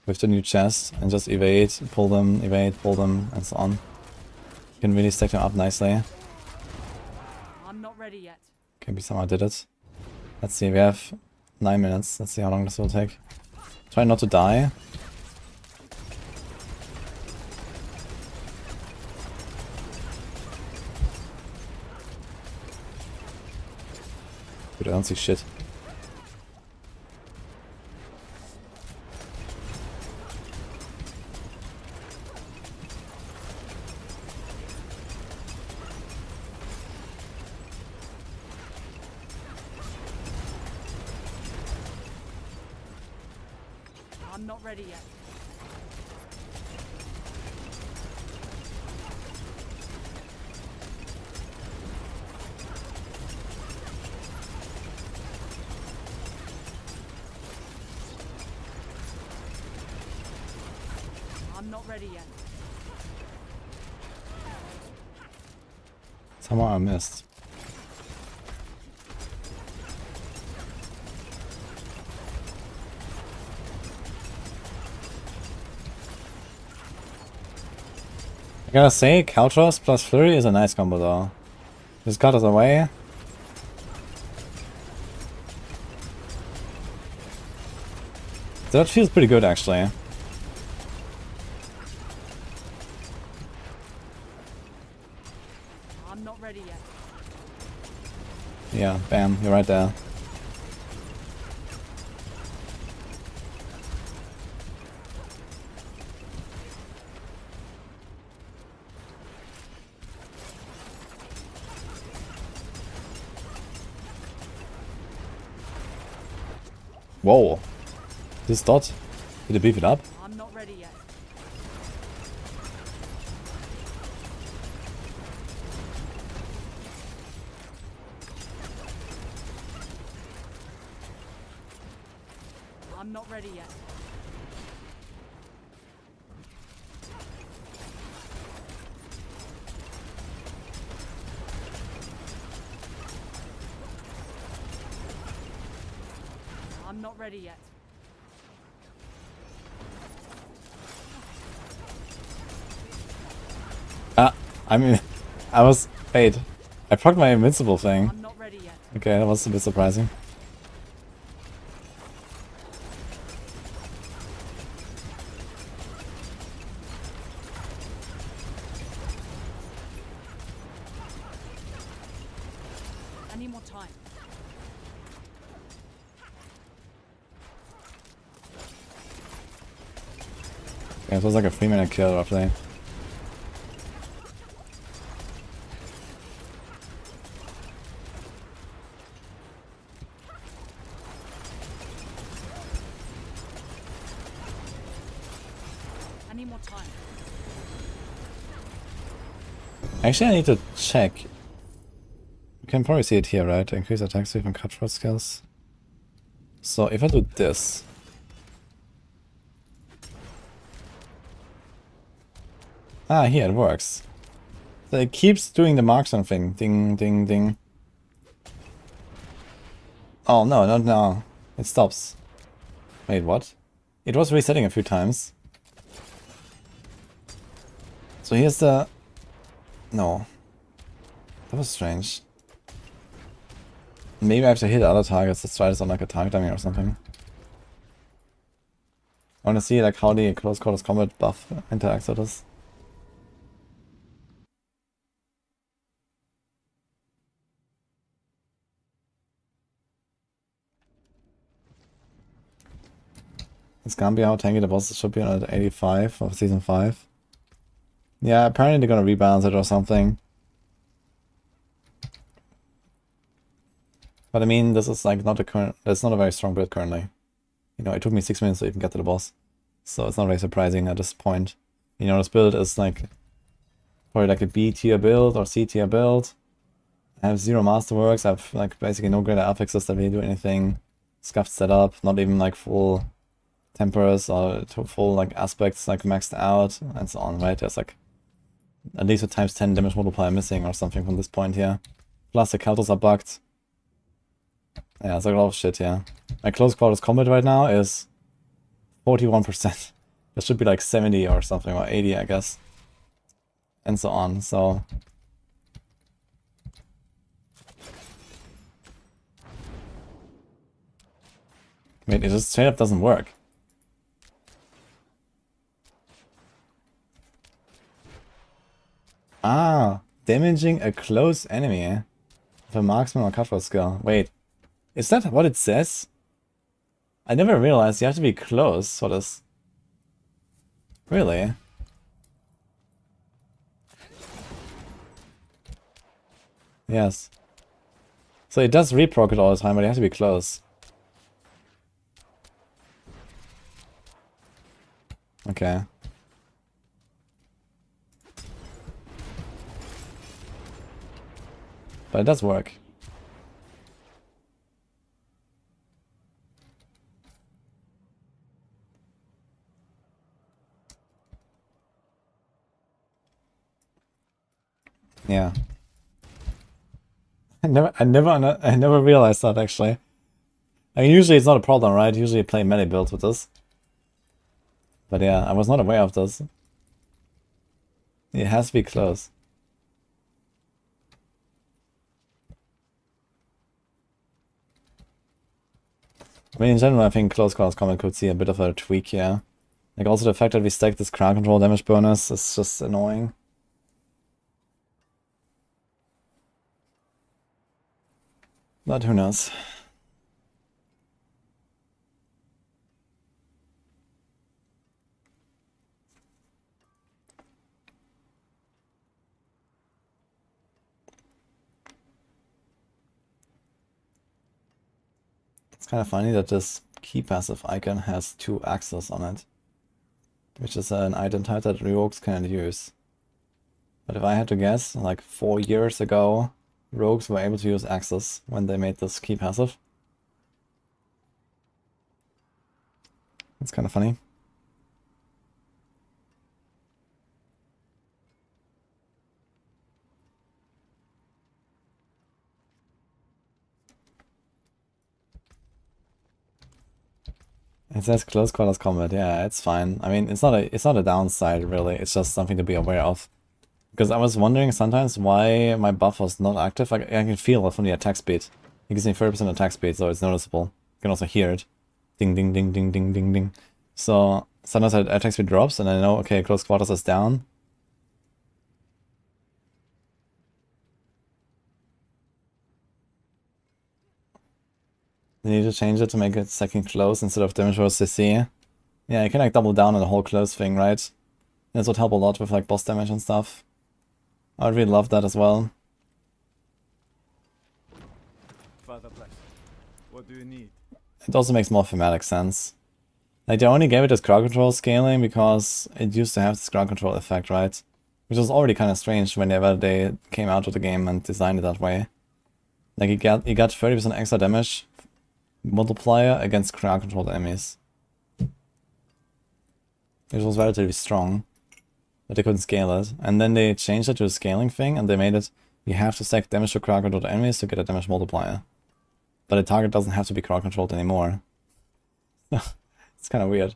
With the new chest, and just evade, pull them, and so on. You can really stack them up nicely. I'm not ready yet. Maybe somehow did it. Let's see, we have 9 minutes. Let's see how long this will take. Try not to die. Dude, I don't see shit. I'm not ready yet. I'm not ready yet. Somehow I missed. I gotta say, Caltros plus Flurry is a nice combo though. Just got us away. So that feels pretty good actually. I'm not ready yet. Yeah, bam, you're right there. Whoa. This dot? Did it beef it up? I'm not ready yet. I'm not ready yet. I'm not ready yet. I mean, wait. I procced my invincible thing. I'm not ready yet. Okay, that was a bit surprising. I need more time. Yeah, it was like a 3-minute kill roughly. I need more time. Actually, I need to check. You can probably see it here, right? Increase attack speed and cutthroat skills. So if I do this. Ah, here it works. So it keeps doing the marksman thing. Ding, ding, ding. Oh no, not now. It stops. Wait, what? It was resetting a few times. So here's the... No. That was strange. Maybe I have to hit other targets. Let's try this on like a target dummy or something. I want to see like how the close quarters combat buff interacts with this. It's gonna be how tanky the bosses should be on at 85 of season 5. Yeah, apparently they're gonna rebalance it or something. But I mean, this is like not a current. That's not a very strong build currently. You know, it took me 6 minutes to even get to the boss, so it's not very surprising at this point. You know, this build is like probably like a B tier build or C tier build. I have 0 masterworks. I have like basically no greater affixes that really do anything. Scuffed setup, not even like full tempers or full like aspects like maxed out and so on, right? There's like at least a times 10 damage multiplier missing or something from this point here. Plus the counters are bugged. Yeah, it's like a lot of shit here. My close quarters combat right now is 41%. That should be like 70 or something, or 80 I guess. And so on, so... Wait, it just straight up doesn't work. Ah, damaging a close enemy with a marksman or cutthroat skill. Wait, is that what it says? I never realized you have to be close for this. Really? Yes. So it does reproc it all the time, but you have to be close. Okay. But it does work. Yeah. I never realized that actually. I mean, usually it's not a problem, right? Usually you play melee builds with this. But yeah, I was not aware of this. It has to be close. I mean, in general, I think close quarters combat could see a bit of a tweak here. Like, also the fact that we stacked this crowd control damage bonus is just annoying. But who knows? It's kind of funny that this key passive icon has 2 axes on it, which is an item type that rogues can't use. But if I had to guess, like 4 years ago, rogues were able to use axes when they made this key passive. It's kind of funny. It says close quarters combat. Yeah, it's fine. I mean, it's not a downside really. It's just something to be aware of. Because I was wondering sometimes why my buff was not active. I can feel it from the attack speed. It gives me 30% attack speed, so it's noticeable. You can also hear it. Ding, ding, ding, ding, ding, ding, ding. So sometimes attack speed drops, and I know, okay, close quarters is down. You need to change it to make it second close instead of damage versus CC. Yeah, you can like double down on the whole close thing, right? This would help a lot with like boss damage and stuff. I would really love that as well. Father bless. What do you need? It also makes more thematic sense. Like, they only gave it this crowd control scaling because it used to have this crowd control effect, right? Which was already kind of strange whenever they came out with the game and designed it that way. Like, you got 30% extra damage multiplier against crowd controlled enemies. It was relatively strong, but they couldn't scale it. And then they changed it to a scaling thing, and they made it, you have to stack damage to crowd controlled enemies to get a damage multiplier. But the target doesn't have to be crowd controlled anymore. It's kind of weird.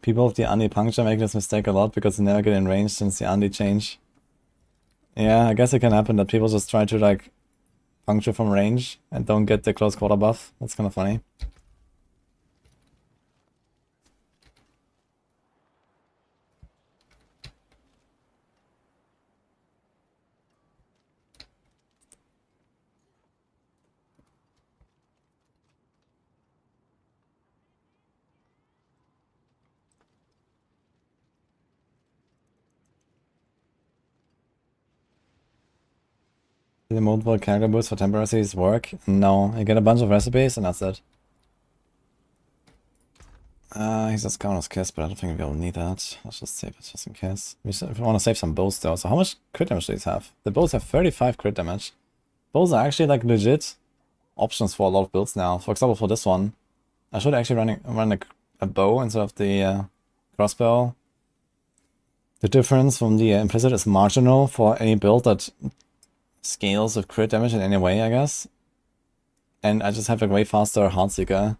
People with the Andy puncture make this mistake a lot because they never get in range since the Andy change. Yeah, I guess it can happen that people just try to like puncture from range and don't get the close quarter buff. That's kind of funny. The multiple character boosts for temporary recipes work? No, you get a bunch of recipes and that's it. He's just count as kiss, but I don't think we'll need that. Let's just save it just in case. We want to save some bows though. So how much crit damage do these have? The bows have 35 crit damage. Bows are actually like legit options for a lot of builds now. For example, for this one, I should actually run a bow instead of the crossbow. The difference from the implicit is marginal for any build that scales with crit damage in any way, I guess. And I just have a way faster Heartseeker.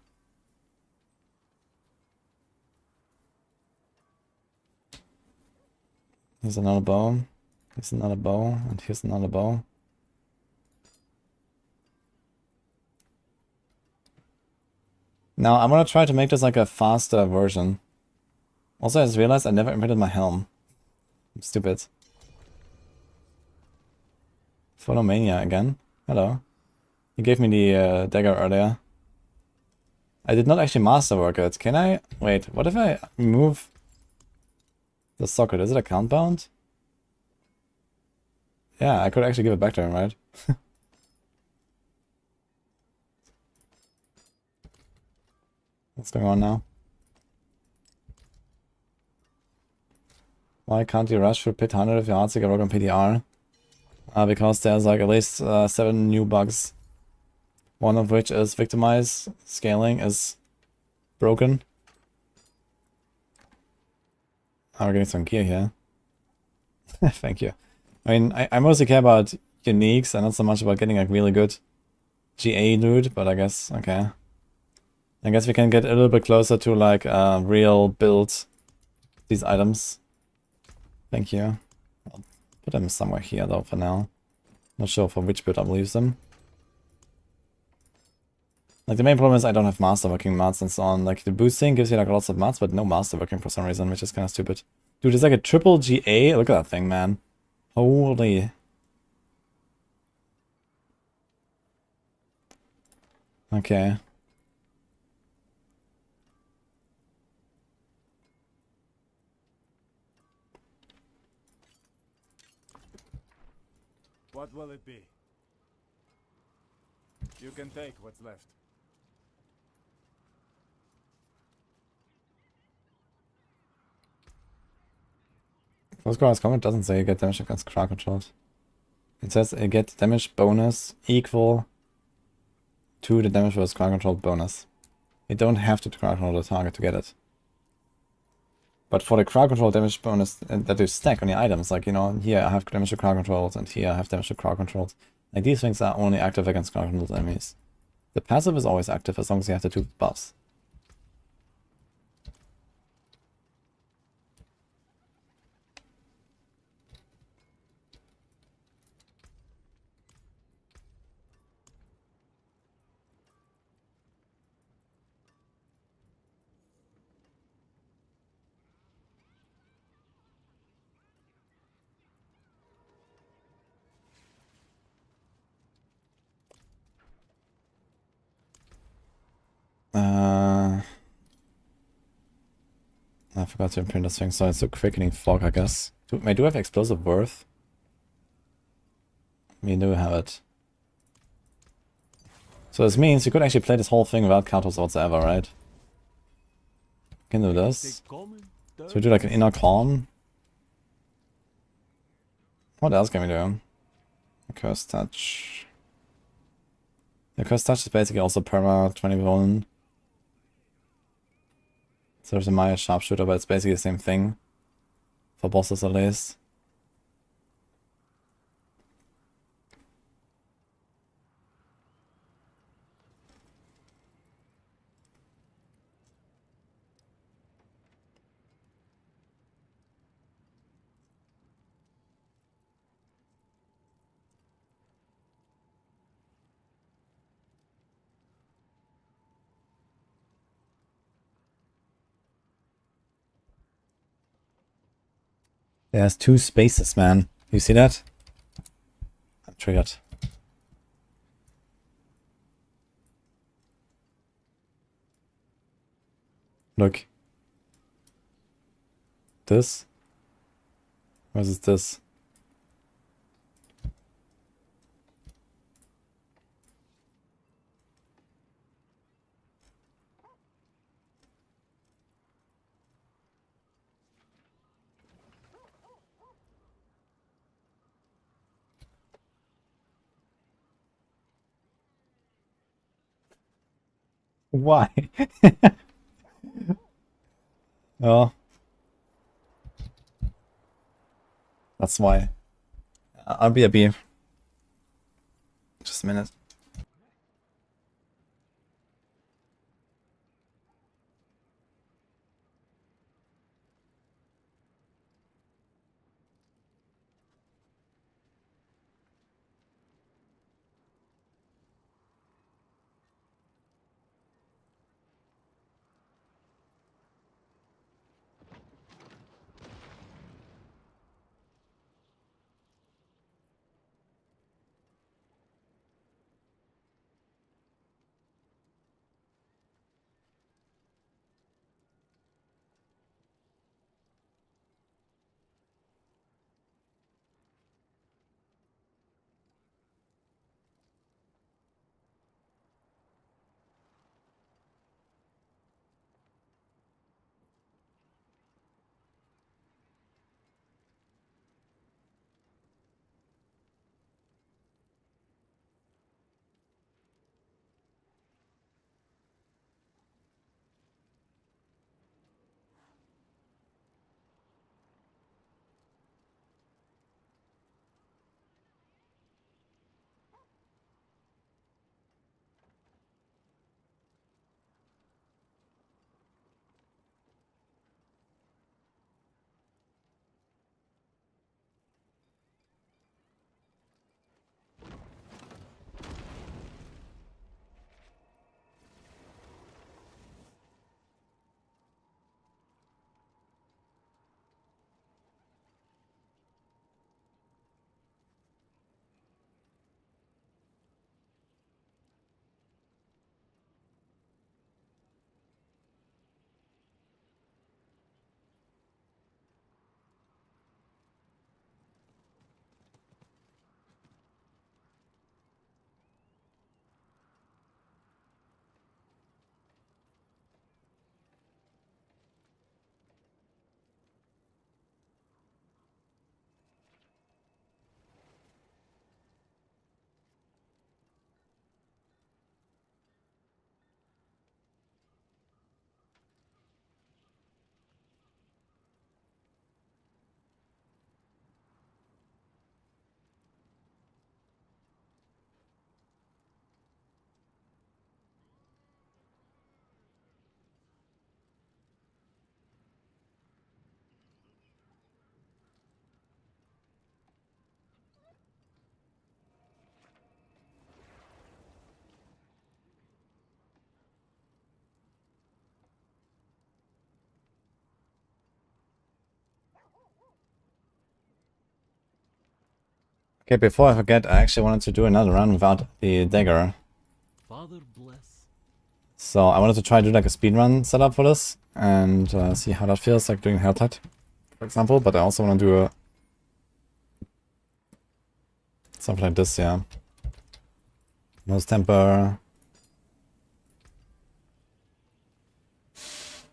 Here's another bow. Here's another bow. And here's another bow. Now I'm gonna try to make this like a faster version. Also, I just realized I never imprinted my helm. I'm stupid. Photomania again. Hello. You gave me the dagger earlier. I did not actually masterwork it. Can I? Wait, what if I remove the socket? Is it account bound? Yeah, I could actually give it back to him, right? What's going on now? Why can't you rush through Pit 100 if your Heartseeker work on PTR? Because there's like at least 7 new bugs. One of which is victimize scaling is broken. Oh, we're getting some gear here. Thank you. I mean, I mostly care about uniques and not so much about getting like really good GA loot, but I guess, okay. I guess we can get a little bit closer to like real build these items. Thank you. I'll put them somewhere here though for now. Not sure for which build I will use them. Like the main problem is I don't have masterworking mats and so on. Like the boosting gives you like lots of mats, but no masterworking for some reason, which is kind of stupid. Dude, it's like a triple GA. Look at that thing, man. Holy. Okay. What will it be? You can take what's left. First Ground's comment doesn't say you get damage against crowd controls. It says you get damage bonus equal to the damage versus crowd control bonus. You don't have to crowd control the target to get it. But for the crowd control damage bonus that you stack on your items, like, you know, here I have damage to crowd controls and here I have damage to crowd controls. Like, these things are only active against crowd controlled enemies. The passive is always active as long as you have the 2 buffs. I forgot to imprint this thing, so it's a quickening fog, I guess. Do I have explosive worth? We do have it. So this means you could actually play this whole thing without counters whatsoever, right? Can do this. So we do like an inner calm. What else can we do? Curse touch. The curse touch is basically also perma 21. So there's a Maya sharpshooter, but it's basically the same thing. For bosses at least. There's 2 spaces, man. You see that? I'm triggered. Look. This versus this. Why? Oh. That's why. I'll be a bee. Just a minute. Okay, before I forget, I actually wanted to do another run without the dagger. Father bless. So I wanted to try to do like a speedrun setup for this and see how that feels like doing Helltide, for example. But I also want to do a something like this, yeah. Nose temper.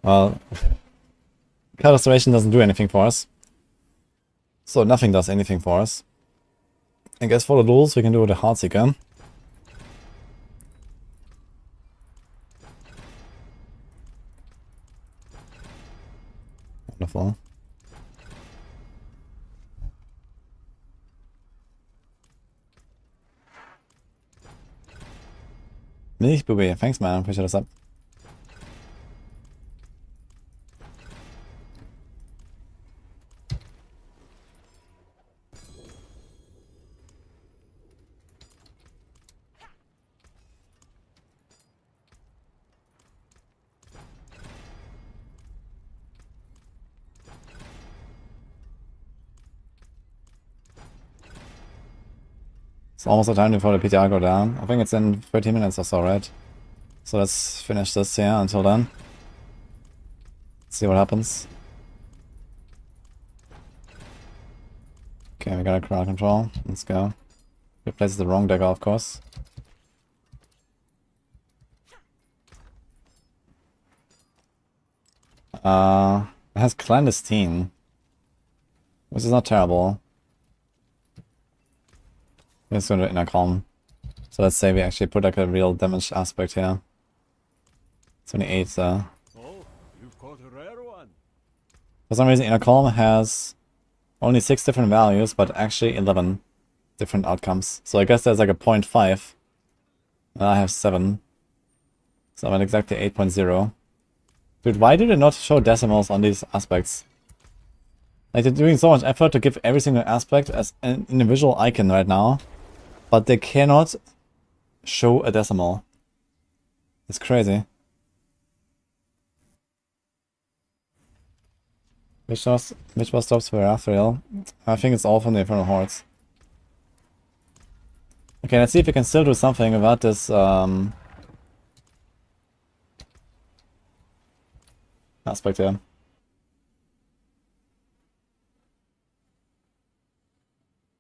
Well, color restoration doesn't do anything for us. So nothing does anything for us. I guess for the rules we can do the Heartseeker. Wonderful. Milchbubi, thanks man, appreciate the sub. It's almost the time before the PTR go down. I think it's in 30 minutes or so, right? So let's finish this here until then. See what happens. Okay, we got a crowd control. Let's go. Replaces the wrong dagger, of course. It has clandestine, which is not terrible. Let's go to inner calm. So let's say we actually put like a real damage aspect here. 28 there. Oh, you've caught a rare one. For some reason inner calm has only 6 different values, but actually 11 different outcomes. So I guess there's like a 0.5. I have 7. So I'm at exactly 8.0. Dude, why do they not show decimals on these aspects? Like, they're doing so much effort to give every single aspect as an individual icon right now, but they cannot show a decimal. It's crazy. Which boss stops for Athriel? I think it's all from the Infernal Hordes. Okay, let's see if we can still do something about this aspect here.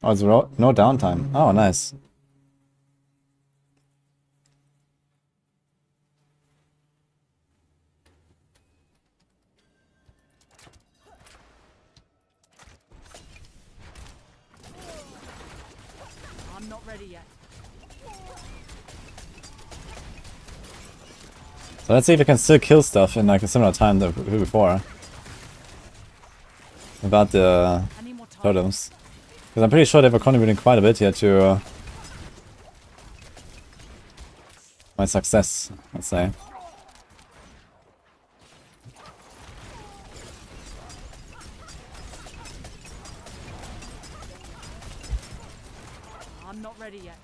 Oh, it's no downtime. Oh, nice. I'm not ready yet. So let's see if we can still kill stuff in like a similar time to before. Without the I need more time. totems. Because I'm pretty sure they were contributing quite a bit here to my success, let's say. I'm not ready yet.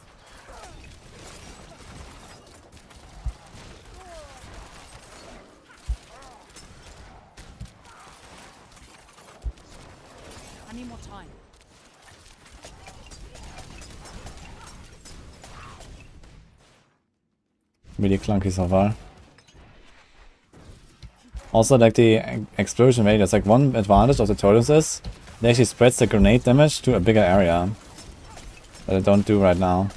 I need more time. Really clunky so far. Also, like the explosion rate, there's like one advantage of the totems is it actually spreads the grenade damage to a bigger area that I don't do right now.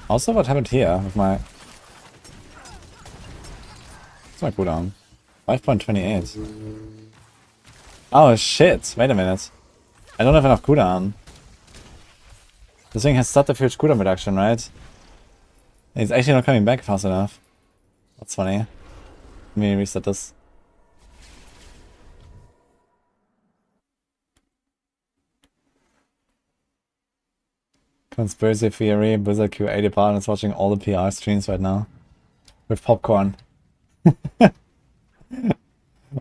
Also, what happened here with my... What's my cooldown? 5.28. Oh shit, wait a minute. I don't have enough cooldown. This thing has such a huge cooldown reduction, right? It's actually not coming back fast enough. That's funny. Let me reset this. Conspiracy theory, Blizzard Q80 partner is watching all the PR streams right now. With popcorn.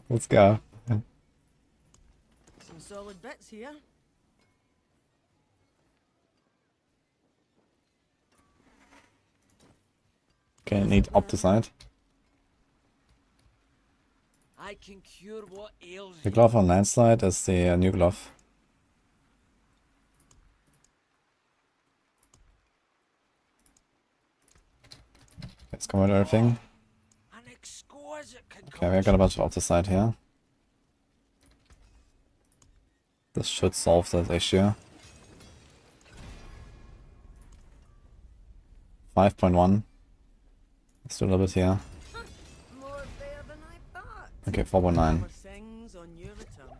Let's go. Some solid bits here. Okay, need Opticide. I can cure what ails The you. glove on landslide is the new glove. Let's commit everything. An exquisite Okay, we got a bunch of Opticide here. This should solve that issue. 5.1. Let's do a little bit here. More fair than I thought. Okay, 4.9. More things on your return.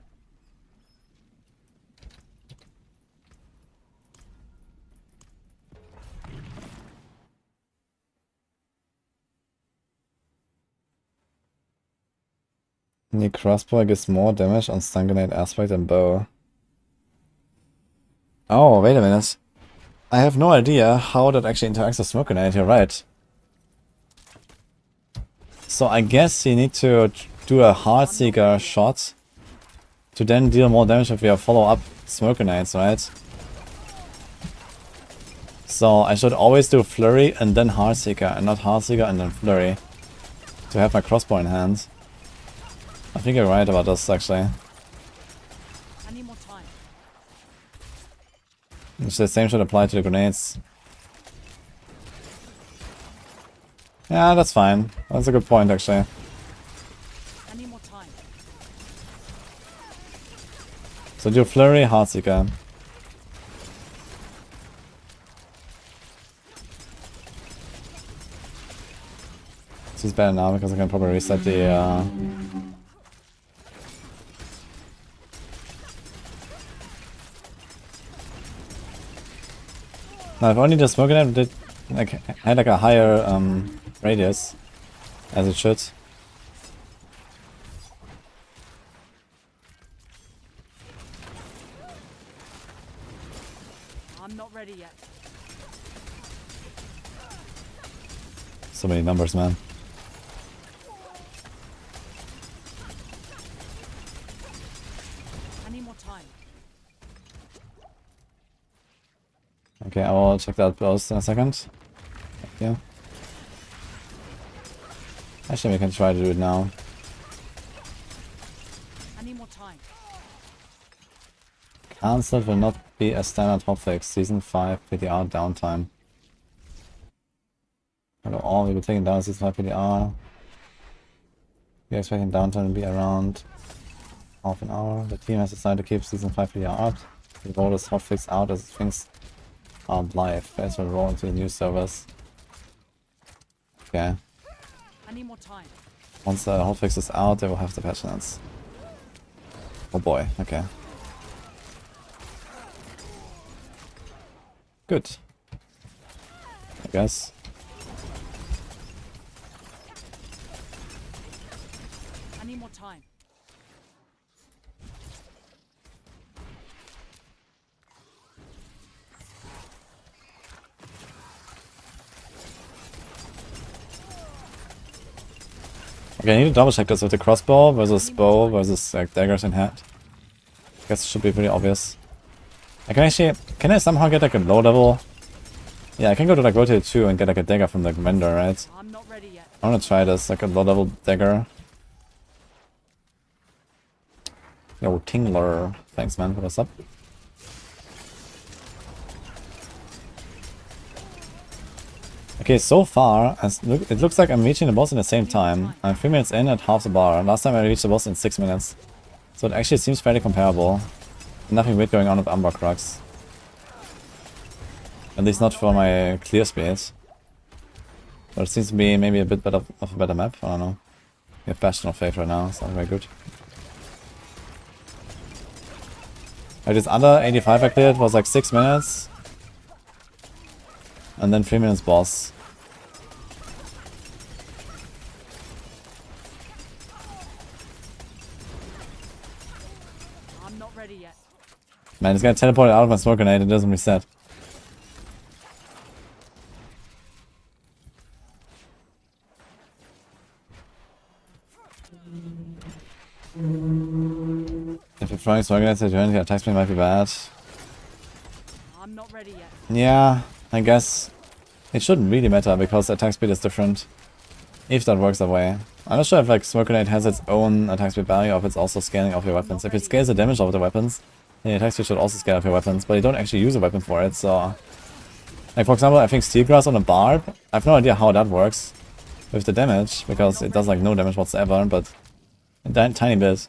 The crossbow gives more damage on stun grenade aspect and bow. Oh, wait a minute. I have no idea how that actually interacts with smoke grenade, you're right. So I guess you need to do a Heartseeker shot to then deal more damage with your follow-up smoke grenades, right? So I should always do Flurry and then Heartseeker, and not Heartseeker and then Flurry, to have my crossbow in hand. I think you're right about this, actually. I need more time. The same should apply to the grenades. Yeah, that's fine. That's a good point, actually. I need more time. So do Flurry, Heartseeker. This is better now because I can probably reset the Now if only the smoke grenade did like had like a higher radius, as it should. I'm not ready yet. So many numbers, man. I need more time. Okay, I will check that post in a second. Thank you. Actually, we can try to do it now. I need more time. Cancelled will not be a standard hotfix. Season 5 PTR downtime. Hello all, we will taking down Season 5 PTR. We are expecting downtime to be around half an hour. The team has decided to keep Season 5 PTR up. We roll this hotfix out as things aren't live. As we roll into the new servers. Okay. I need more time. Once the hotfix is out, they will have the patch notes. Oh boy, okay. Good. I guess. I need more time. Okay, I need to double check this with the crossbow versus bow versus like daggers in hand. I guess it should be pretty obvious. I can actually, can I somehow get like a low level? Yeah, I can go to like rotate 2 and get like a dagger from the vendor, right? I'm not ready yet. I wanna try this, like a low level dagger. Yo, Tingler. Thanks man, what's up? Okay, so far, it looks like I'm reaching the boss in the same time. I'm 3 minutes in at half the bar. Last time I reached the boss in 6 minutes. So it actually seems fairly comparable. Nothing weird going on with Umber Crux. At least not for my clear speed. But it seems to be maybe a bit better of a better map. I don't know. We have Bastion of Faith right now, it's not very good. Like this other 85 I cleared was like 6 minutes. And then 3 minutes boss. I'm not ready yet. Man, it's gonna teleport out of my smoke grenade, it doesn't reset. If you're throwing smoke grenades at your hand, attack speed might be bad. I'm not ready yet. Yeah, I guess it shouldn't really matter because attack speed is different. If that works that way. I'm not sure if like smoke grenade has its own attack speed value or if it's also scaling off your weapons. If it scales the damage of the weapons, then the attack speed should also scale off your weapons, but you don't actually use a weapon for it, so... Like for example, I think Steel Grass on a Barb, I have no idea how that works with the damage, because it does like no damage whatsoever, but a tiny bit.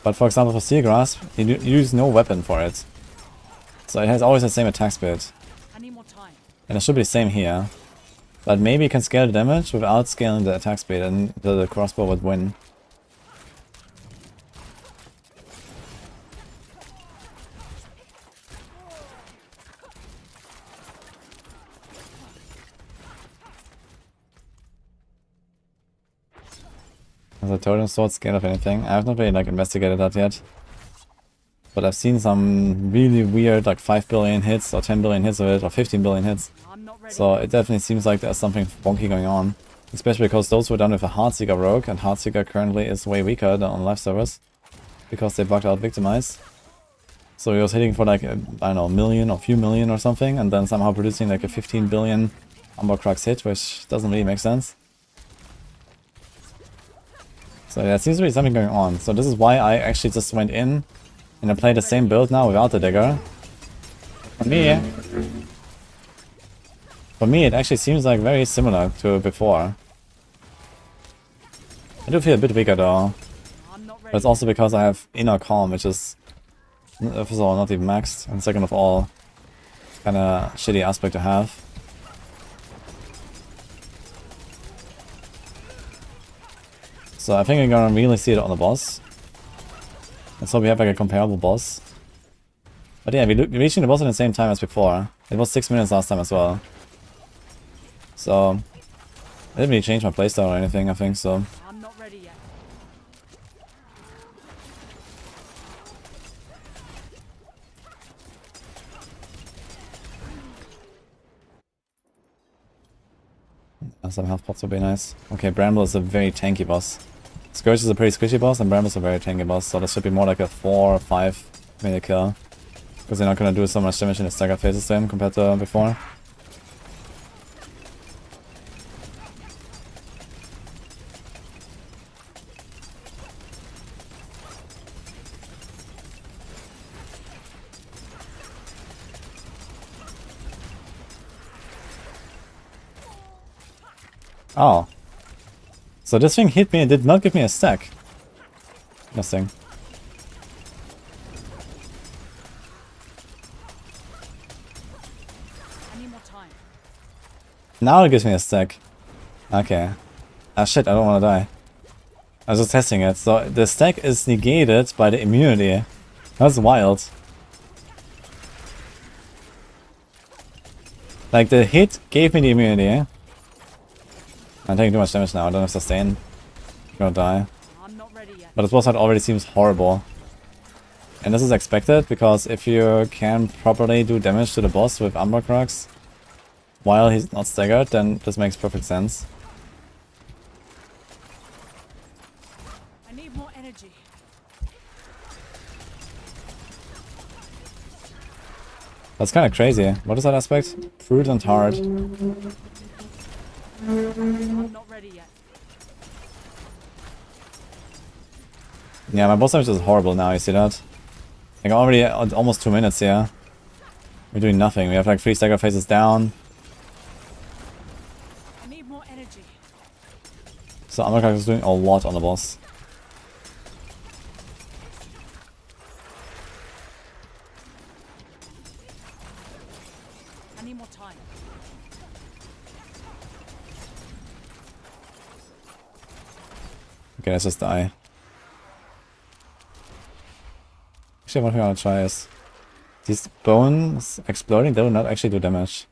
But for example for Steel Grass, you use no weapon for it. So it has always the same attack speed. I need more time. And it should be the same here. But maybe you can scale the damage without scaling the attack speed and the crossbow would win. Has a totem sword scale of anything? I have not really like investigated that yet. But I've seen some really weird like 5 billion hits or 10 billion hits of it or 15 billion hits. I'm not ready. So it definitely seems like there's something wonky going on. Especially because those were done with a Heartseeker rogue, and Heartseeker currently is way weaker than on live servers. Because they bugged out Victimize. So he was hitting for like, I don't know, a million or few million or something, and then somehow producing like a 15 billion Umber Crux hit, which doesn't really make sense. So yeah, it seems to be something going on. So this is why I actually just went in And I play the same build now without the dagger. For me, it actually seems like very similar to before. I do feel a bit bigger though. I'm not But ready. it's also because I have inner calm, which is, first of all, not even maxed, and second of all, kinda shitty aspect to have. So I think I'm gonna really see it on the boss. And so we have like a comparable boss. But yeah, we're reaching the boss at the same time as before. It was 6 minutes last time as well. So, I didn't really change my playstyle or anything, I think, so. I'm not ready yet. Some health pots would be nice. Okay, Bramble is a very tanky boss. Scourge is a pretty squishy boss, and Bramble's a very tanky boss, so this should be more like a 4 or 5 minute kill. Because they're not gonna do so much damage in the stagger phases to him compared to before. Oh. So this thing hit me and did not give me a stack. Nothing. I need more time. Now it gives me a stack. Okay. Ah shit, I don't wanna die. I was just testing it. So the stack is negated by the immunity. That's wild. Like the hit gave me the immunity. I'm taking too much damage now, I don't have sustain. I'm gonna die. I'm not ready yet. But this boss fight already seems horrible. And this is expected, because if you can properly do damage to the boss with Umber Crux while he's not staggered, then this makes perfect sense. I need more energy. That's kind of crazy. What is that aspect? Prudent Heart. I'm not ready yet. Yeah, my boss damage is horrible now, you see that? Like already at almost 2 minutes here. We're doing nothing. We have like 3 stagger phases down. I need more energy. So Umber Crux is doing a lot on the boss. I need more time. Okay, let's just die. Actually, one thing I want to try is these bones exploding, they will not actually do damage.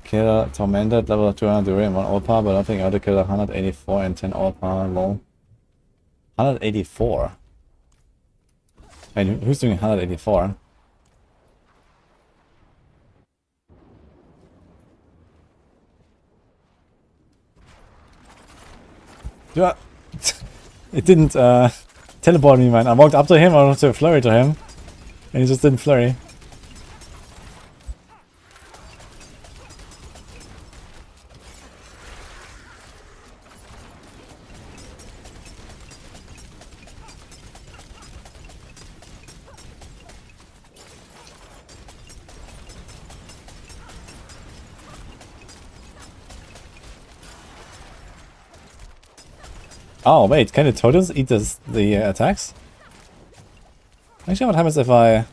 Kill Tormented, level 200 Druid and 1 overpower, but I don't think I ought to kill 184 and 10 overpower, lol. 184? Wait, who's doing 184? Yeah. It didn't teleport me, man. I walked up to him, I wanted to flurry to him, and he just didn't flurry. Oh wait, can the totems eat the attacks? Actually, what happens if I... It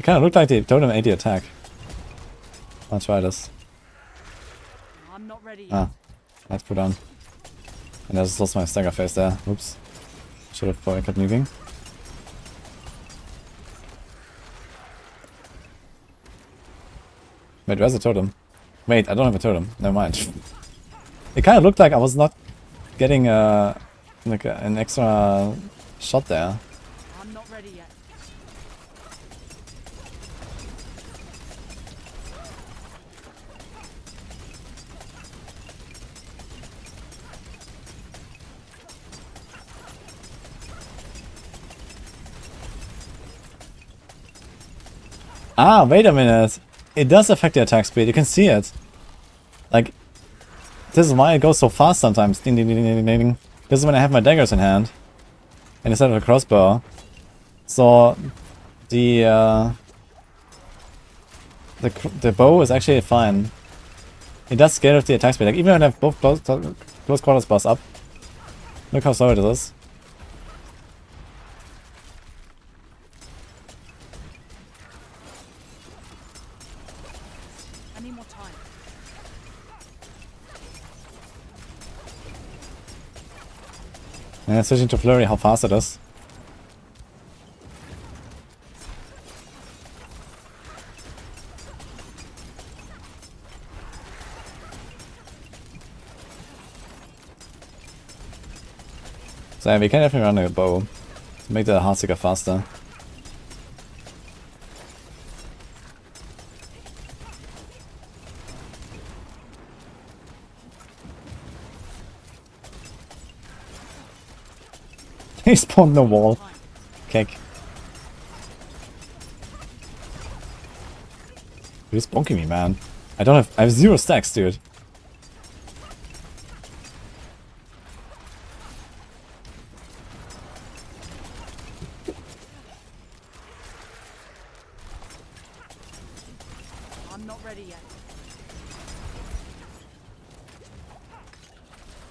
kind of looked like the totem ate the attack. I'll try this. I'm not ready yet. Ah, let's put on. And I just lost my stagger phase there. Oops. Should have probably kept nuking. Wait, where's the totem? Wait, I don't have a totem. Never mind. It kind of looked like I was not getting like an extra shot there. I'm not ready yet. Ah, wait a minute. it does affect the attack speed. You can see it. Like, this is why it goes so fast sometimes. Ding, ding, ding, ding, ding, ding. This is when I have my daggers in hand, and instead of a crossbow. So the bow is actually fine. It does scale with the attack speed. Like even when I have both close quarters boss up. Look how slow it is. I need more time. And switching to flurry, how fast it is. So yeah, we can definitely run a bow to make the Heartseeker faster. He spawned the wall. Kick. He's bonking me, man. I have 0 stacks, dude. I'm not ready yet.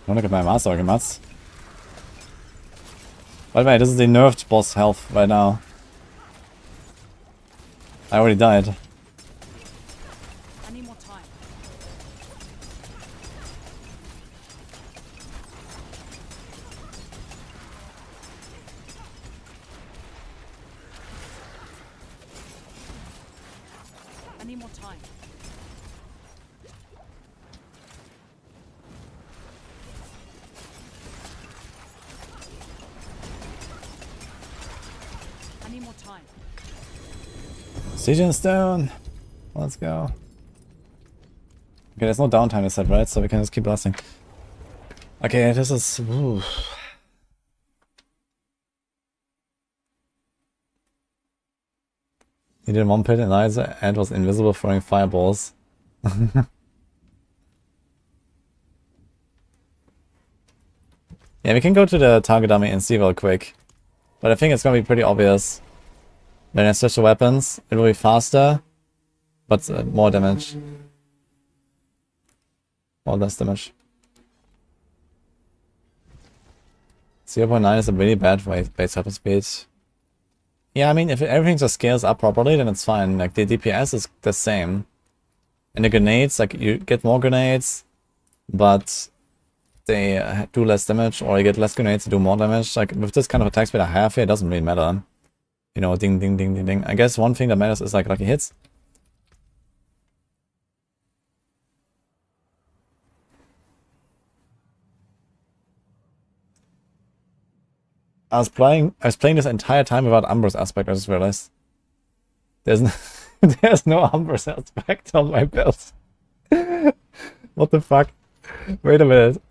Don't look at my master arguments. By the way, this is the nerfed boss health right now. I already died. I need more time. I need more time. I need more time. Siege and Stone! Let's go. Okay, there's no downtime this set, right? So we can just keep blasting. Okay, this is... Ooh. He did one pit and Eliza and was invisible throwing fireballs. Yeah, we can go to the target dummy and see real quick. But I think it's gonna be pretty obvious. Then I switch to weapons, it will be faster, but more damage. Or less damage. 0.9 is a really bad base weapon speed. Yeah, I mean, if everything just scales up properly, then it's fine. Like, the DPS is the same. And the grenades, like, you get more grenades, but they do less damage, or you get less grenades to do more damage. Like, with this kind of attack speed I have here, it doesn't really matter. You know, ding, ding, ding, ding, ding. I guess one thing that matters is, like, lucky hits. I was playing this entire time without Umbrus aspect, I just realized. There's no, there's no Umbrus aspect on my build. What the fuck? Wait a minute.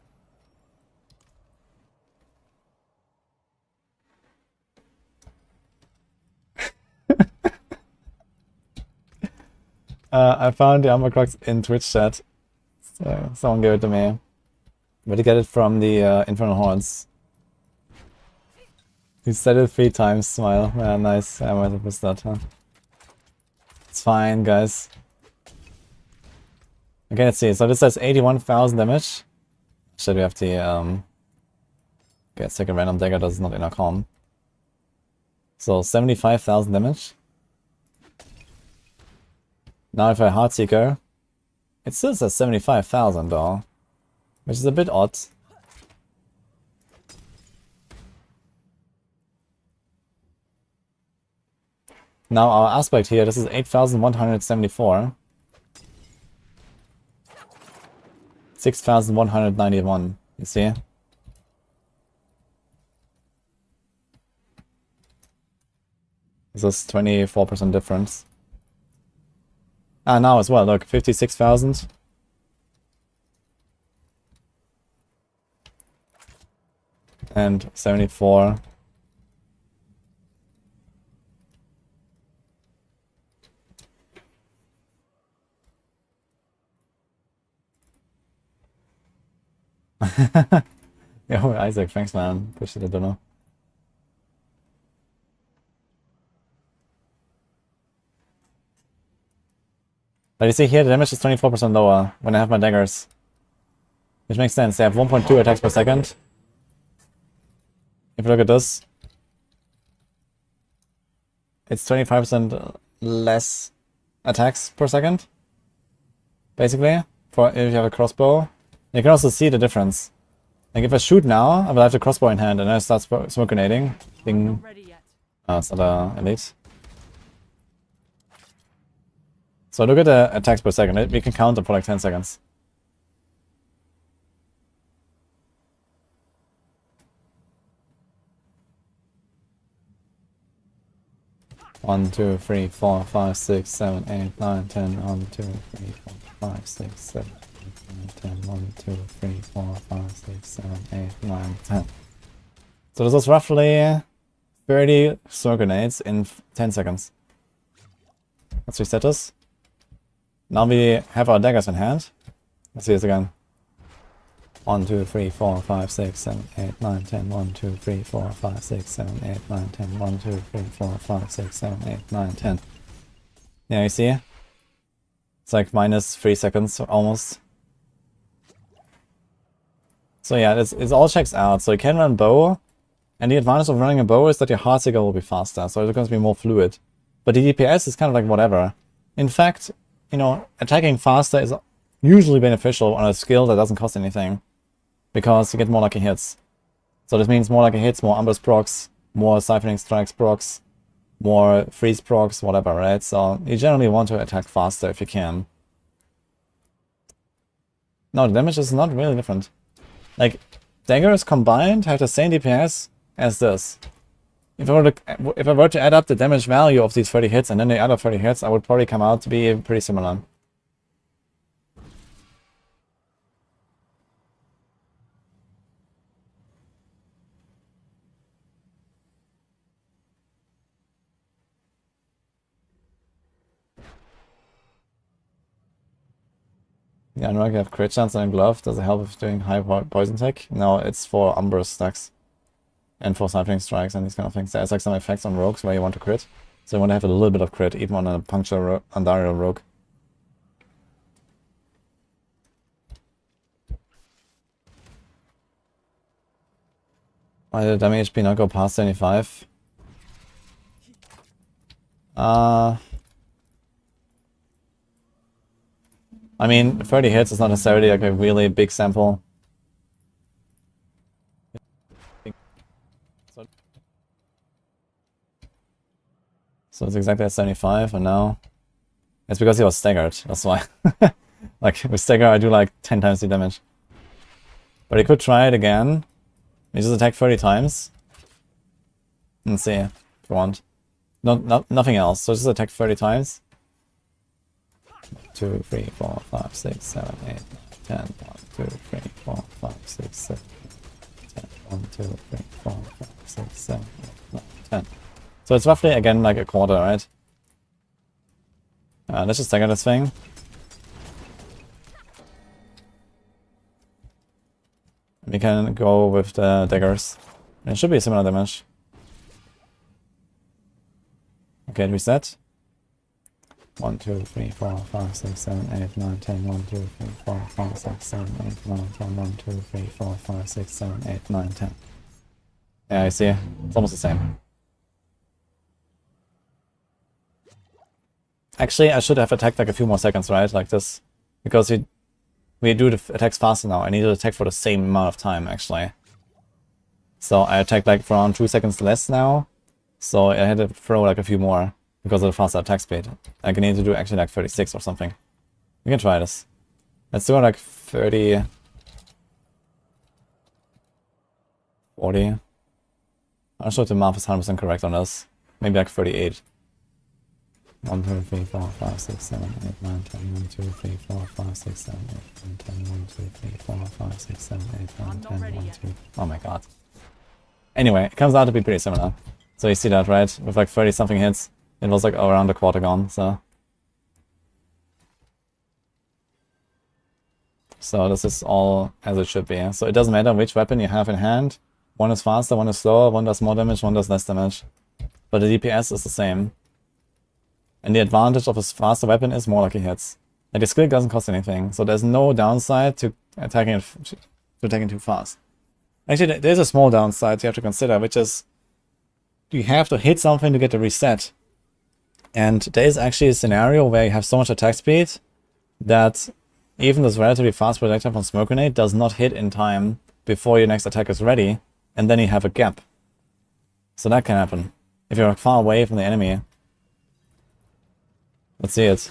I found the Umber Crux in Twitch chat. So someone gave it to me. Where to get it from the Infernal Horns. You said it 3 times, smile. Yeah, nice. I might have missed that, huh? It's fine, guys. Okay, let's see. So this says 81,000 damage. Should we have the okay, let's take a random dagger that's not in our column. So 75,000 damage. Now if I Heartseeker, it still says 75,000 though, which is a bit odd. Now our aspect here, this is 8,174. 6,191, you see? This is 24% difference. Ah, now as well, look, 56,000. And 74. Yo, Isaac, thanks man. Appreciate it, don't know. But you see here, the damage is 24% lower when I have my daggers. Which makes sense, they have 1.2 attacks per second. If you look at this, it's 25% less attacks per second. Basically, for if you have a crossbow. You can also see the difference. Like if I shoot now, I will have the crossbow in hand and I start smoke grenading. Ding. Not ready yet. Oh, it's not a elite. So look at the attacks per second. We can count them for like 10 seconds. One, two, three, 4, 5, 6, 7, 8, 9, 10. 1, 2, 3, 4, 5, 6, 7, 8, 9, 10. 1, 2, 3, 4, 5, 6, 7, 8, 9, 10. So this was roughly 30 smoke grenades in 10 seconds. Let's reset this. Now we have our daggers in hand. Let's see this again. 1, 2, 3, 4, 5, 6, 7, 8, 9, 10. 1, 2, 3, 4, 5, 6, 7, 8, 9, 10. 1, 2, 3, 4, 5, 6, 7, 8, 9, 10. Yeah, you see? It's like minus 3 seconds almost. So yeah, it all checks out. So you can run bow. And the advantage of running a bow is that your heartseeker will be faster. So it's going to be more fluid. But the DPS is kind of like whatever. In fact, you know, attacking faster is usually beneficial on a skill that doesn't cost anything. Because you get more lucky hits. So this means more lucky hits, more Umbers procs, more Siphoning Strikes procs, more Freeze procs, whatever, right? So you generally want to attack faster if you can. No, the damage is not really different. Like, daggers combined have the same DPS as this. If I were to add up the damage value of these 30 hits and then the other 30 hits, I would probably come out to be pretty similar. Yeah, I have crit chance and a glove. Does it help with doing high poison tech? No, it's for Umber stacks. And for Siphoning Strikes and these kind of things. There's like some effects on rogues where you want to crit. So you want to have a little bit of crit, even on a puncture Andariel rogue. Why did the damage HP not go past 75? I mean, 30 hits is not necessarily like a really big sample. So it's exactly at 75, and now it's because he was staggered, that's why. Like, with stagger I do like 10 times the damage. But he could try it again. He just attack 30 times. And see, if you want. Nothing else, so just attack 30 times. 2, 3, 4, 5, 6, 7, 8, 10. 1, 2, 3, 4, 5, 6, 7, 8, 10. 1, 2, 3, 4, 5, 6, 7, 8, 9, 10. So it's roughly, again, like a quarter, right? Let's just stagger this thing. We can go with the daggers. It should be similar damage. Okay, reset. 1, 2, 3, 4, 5, 6, 7, 8, 9, 10. 1, 2, 3, 4, 5, 6, 7, 8, 9, 10. 1, 2, 3, 4, 5, 6, 7, 8, 9, 10. Yeah, I see. It's almost the same. Actually, I should have attacked like a few more seconds, right? Like this. Because we do the attacks faster now. I need to attack for the same amount of time, actually. So I attacked like for around 2 seconds less now. So I had to throw like a few more because of the faster attack speed. Like I need to do actually like 36 or something. We can try this. Let's do like 30... 40. I'm not sure if the math is 100% correct on this. Maybe like 38. 1, 2, 3, 4, 5, 6, 7, 8, 9, 10. 1, 2, 3, 4, 5, 6, 7, 8, 9, 10. 1, 2, 3, 4, 5, 6, 7, 8, 9, 10. 1, 2. Oh my god. Anyway, it comes out to be pretty similar. So you see that, right? With like 30 something hits, it was like around a quarter gone, so. So this is all as it should be. So it doesn't matter which weapon you have in hand. One is faster, one is slower, one does more damage, one does less damage. But the DPS is the same. And the advantage of a faster weapon is more lucky hits. And the skill doesn't cost anything, so there's no downside to attacking too fast. Actually, there's a small downside you have to consider, which is you have to hit something to get a reset. And there is actually a scenario where you have so much attack speed that even this relatively fast projectile from Smoke Grenade does not hit in time before your next attack is ready, and then you have a gap. So that can happen if you're far away from the enemy. Let's see it.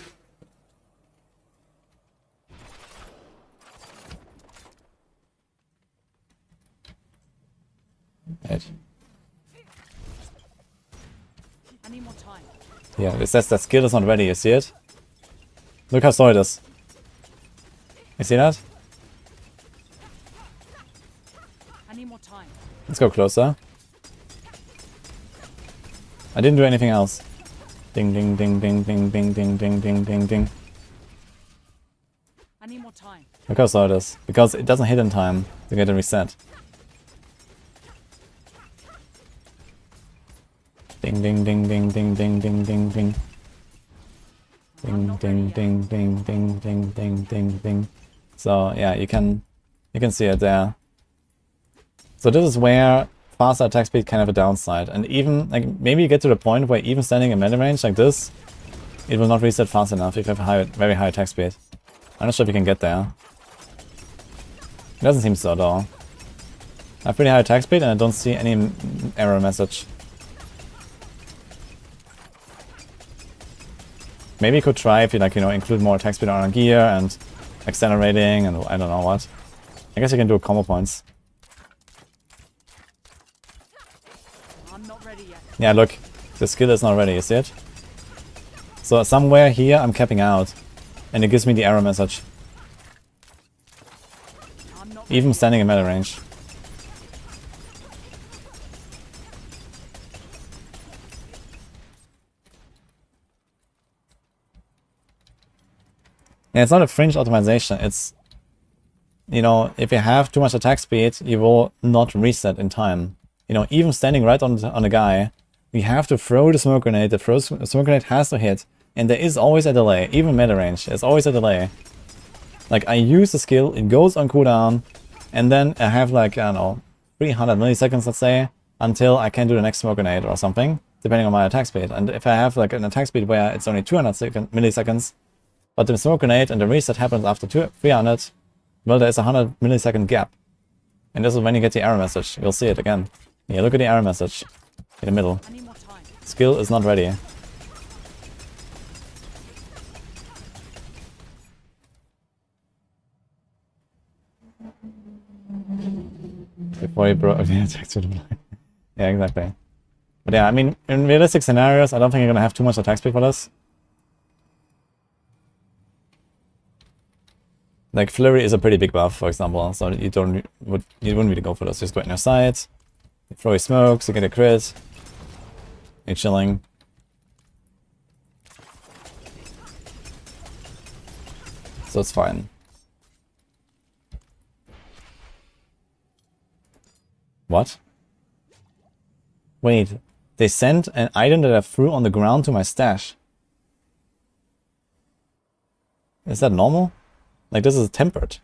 Right. I need more time. Yeah, it says that skill is not ready, you see it? Look how slow it is. You see that? I need more time. Let's go closer. I didn't do anything else. Ding ding ding ding ding ding ding ding ding ding ding. I need more time. Look how slow it is. Because it doesn't hit in time to get a reset. Ding ding ding ding ding ding ding ding ding. Ding ding ding ding ding ding ding ding ding. So yeah, you can see it there. So this is where faster attack speed can have a downside, and even like maybe you get to the point where even standing in melee range like this, it will not reset fast enough if you have very high attack speed. I'm not sure if you can get there. It doesn't seem so though. I have pretty high attack speed and I don't see any error message. Maybe you could try if you like, you know, include more attack speed on gear and accelerating and I don't know what. I guess you can do combo points. I'm not ready yet. Yeah, look, the skill is not ready, you see it? So somewhere here I'm capping out and it gives me the error message. I'm not Even standing in melee range. Yeah, it's not a fringe optimization, it's, you know, if you have too much attack speed, you will not reset in time. You know, even standing right on a guy, you have to throw the smoke grenade, the smoke grenade has to hit, and there is always a delay, even meta range, there's always a delay. Like, I use the skill, it goes on cooldown, and then I have like, I don't know, 300 milliseconds, let's say, until I can do the next smoke grenade or something, depending on my attack speed. And if I have like an attack speed where it's only 200 milliseconds, but the smoke grenade and the reset happens after 300, well, there's a 100 millisecond gap. And this is when you get the error message. You'll see it again. Yeah, look at the error message in the middle. I need more time. Skill is not ready. Before he broke the attack to the blind. Yeah, exactly. But yeah, I mean, in realistic scenarios, I don't think you're gonna have too much attack speed for this. Like Flurry is a pretty big buff, for example, so you wouldn't really go for this. Just go in your sight, you throw your smokes, you get a crit, you're chilling. So it's fine. What? Wait, they sent an item that I threw on the ground to my stash. Is that normal? Like, this is tempered.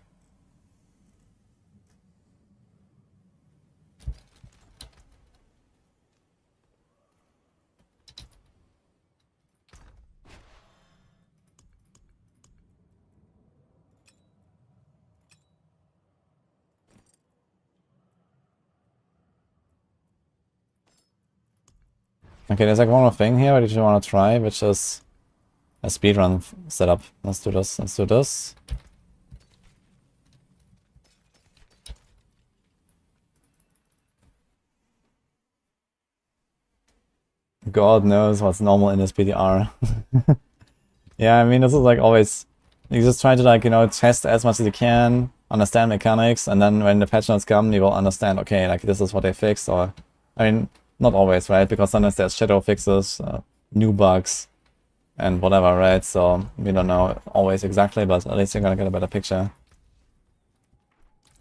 Okay, there's like one more thing here I just want to try, which is a speedrun setup. Let's do this. Let's do this. God knows what's normal in this PTR. Yeah, I mean, this is like always, you just try to like, you know, test as much as you can, understand mechanics, and then when the patch notes come, you will understand, okay, like this is what they fixed, or, I mean, not always, right? Because sometimes there's shadow fixes, new bugs, and whatever, right? So we don't know always exactly, but at least you're gonna get a better picture.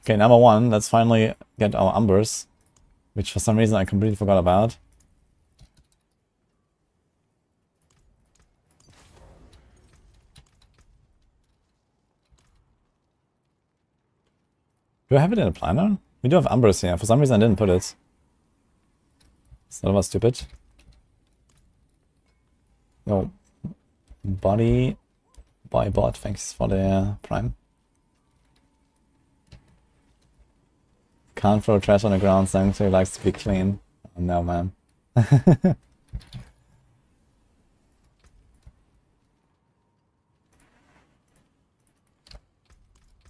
Okay, number one, let's finally get our umbers, which for some reason I completely forgot about. Do I have it in a planner? We do have umbers here. For some reason I didn't put it. It's not about stupid. No. Body. By bot, thanks for the prime. Can't throw trash on the ground, Sanctuary likes to be clean. Oh, no, man.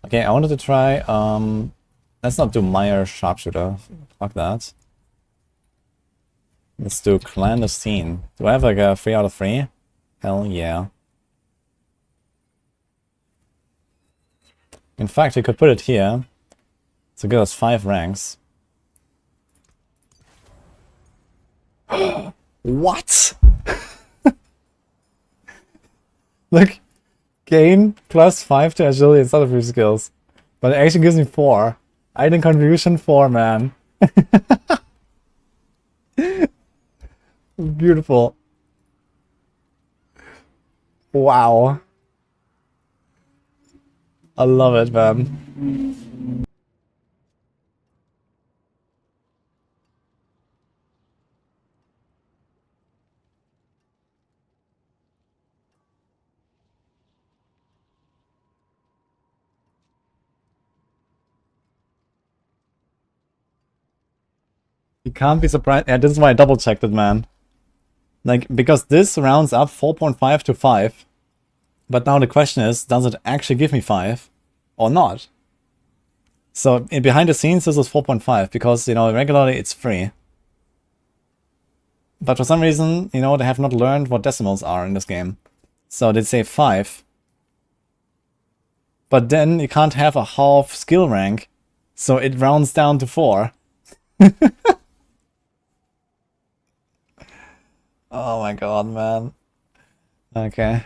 Okay, I wanted to try, let's not do Meyer Sharpshooter. Fuck that. Let's do Clandestine. Do I have like a 3 out of 3? Hell yeah. In fact, we could put it here. So give us 5 ranks. What? Look. Gain plus 5 to agility and subterfuge skills. But it actually gives me 4. Item contribution 4, man. Beautiful. Wow. I love it, man. You can't be surprised. Yeah, this is why I double checked it, man. Like, because this rounds up 4.5 to 5. But now the question is, does it actually give me 5 or not? So behind the scenes, this is 4.5 because, you know, regularly it's 3. But for some reason, you know, they have not learned what decimals are in this game. So they say 5. But then you can't have a half skill rank, so it rounds down to 4. Oh my god, man. Okay.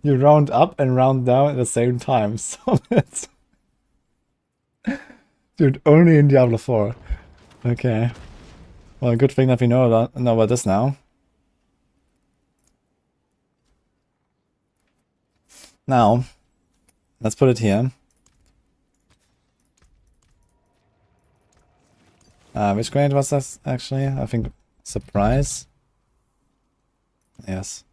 You round up and round down at the same time, so that's... Dude, only in Diablo 4. Okay. Well, good thing that we know about this now. Now, let's put it here. Which grade was this, actually? I think surprise. Yes.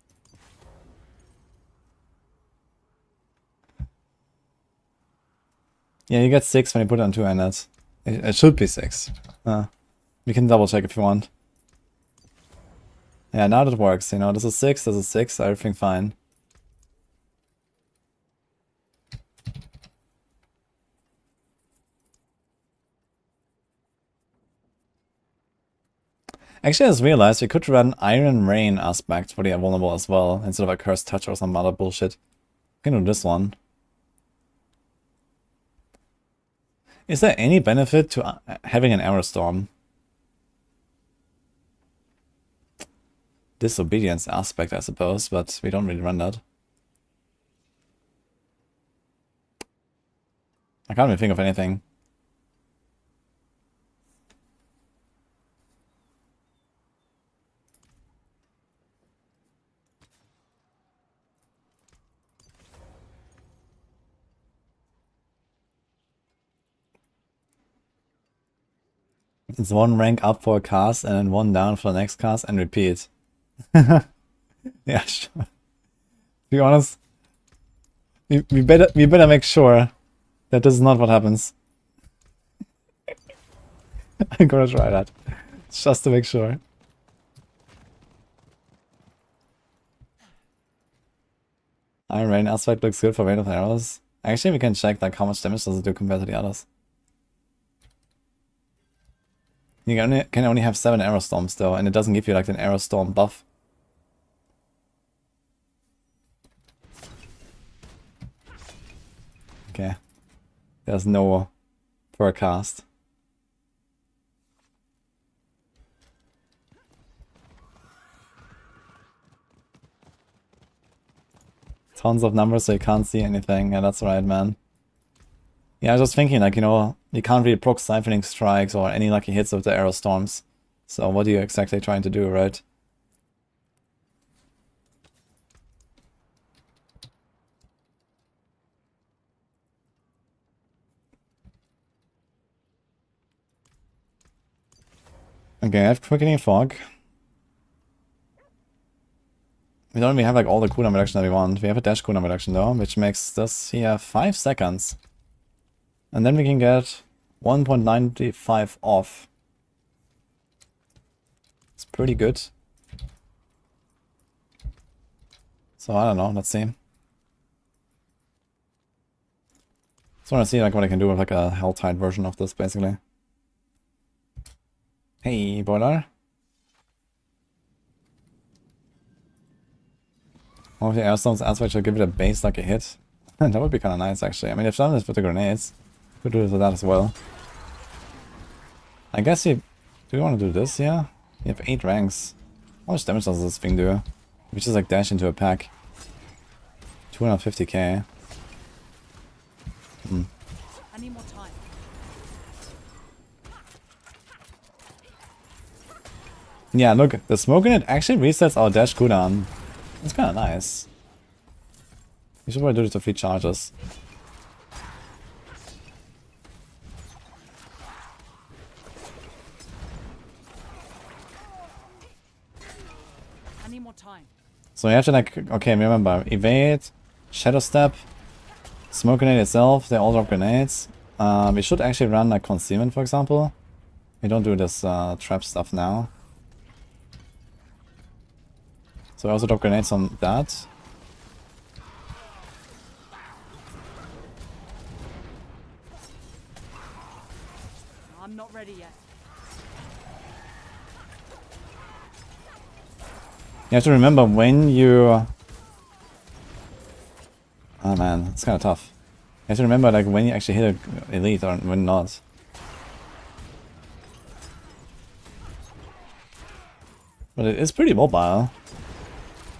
Yeah, you get 6 when you put it on 2-handed. It should be 6. We can double check if you want. Yeah, now that works, you know, this is 6, this is 6, everything fine. Actually, I just realized we could run Iron Rain aspect for the vulnerable as well, instead of a Cursed Touch or some other bullshit. We can do this one. Is there any benefit to having an Arrow Storm? Disobedience aspect, I suppose, but we don't really run that. I can't even think of anything. It's 1 rank up for a cast and then 1 down for the next cast and repeat. Yeah, sure. To be honest, we better make sure that this is not what happens. I'm gonna try that. Just to make sure. Iron Rain aspect looks good for Rain of Arrows. Actually, we can check like how much damage does it do compared to the others. You can only have 7 Arrow Storms though, and it doesn't give you like an Arrow Storm buff. Okay. There's no per cast. Tons of numbers so you can't see anything. Yeah, that's right, man. Yeah, I was just thinking, like, you know, you can't really proc siphoning strikes or any lucky hits with the arrow storms. So what are you exactly trying to do, right? Okay, I have quickening fog. We don't really have like all the cooldown reduction that we want. We have a dash cooldown reduction though, which makes this here 5 seconds. And then we can get 1.95 off. It's pretty good. So I don't know, let's see. Just want to see like what I can do with like a Helltide version of this basically. Hey, boiler. One of the airstones aspect should give it a base like a hit. That would be kind of nice actually. I mean, if done this with the grenades, could do it with that as well. I guess you... Do you want to do this, yeah? You have 8 ranks. How much damage does this thing do? We just like dash into a pack. 250k. I need more time. Yeah, look, the smoke in it actually resets our dash cooldown. It's kind of nice. You should probably do this to 3 charges. I need more time. So you have to like, okay, remember, evade, shadow step, smoke grenade itself, they all drop grenades. We should actually run like concealment, for example. We don't do this trap stuff now. So I also drop grenades on that. I'm not ready yet. You have to remember when you... Oh man, it's kind of tough. You have to remember like when you actually hit an elite or when not. But it is pretty mobile.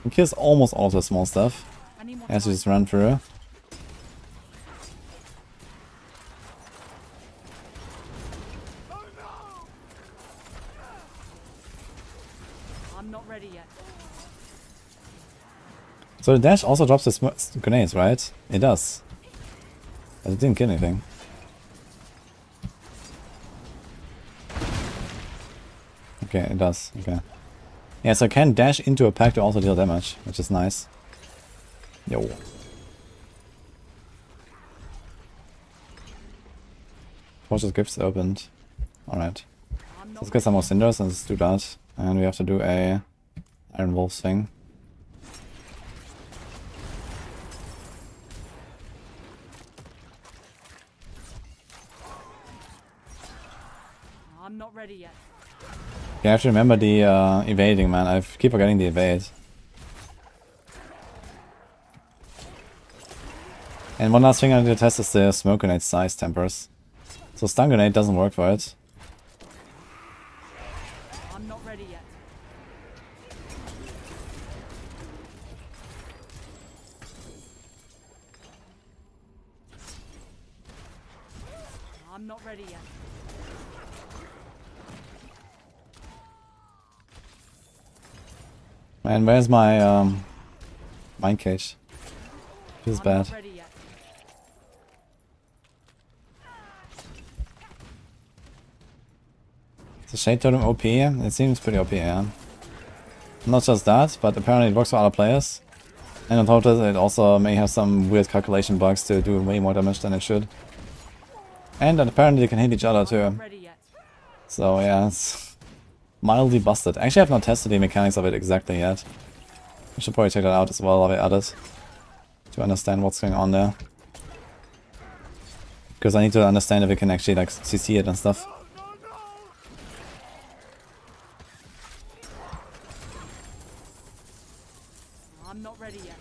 It kills almost all of the small stuff. I need more As you time. just run through. I'm not ready yet. So the dash also drops the grenades, right? It does. But it didn't kill anything. Okay, it does. Okay. Yeah, so I can dash into a pack to also deal damage, which is nice. Yo. Fortress gifts opened. Alright. I'm not Let's get some more cinders and let's do that. And we have to do a Iron Wolf thing. I'm not ready yet. You have to remember the evading, man. I keep forgetting the evade. And one last thing I need to test is the smoke grenade size tempers. So stun grenade doesn't work for it. I'm not ready yet. I'm not ready yet. Man, where's my mind cage? Feels I'm bad. not ready yet. Is the Shade Totem OP? It seems pretty OP, yeah. Not just that, but apparently it works for other players. And on top of it, it also may have some weird calculation bugs to do way more damage than it should. And apparently they can hit each other I'm too. not ready yet. So yeah, it's mildly busted. Actually, I've not tested the mechanics of it exactly yet. I should probably check that out as well while we add it. To understand what's going on there. Because I need to understand if we can actually like CC it and stuff. I'm not ready yet.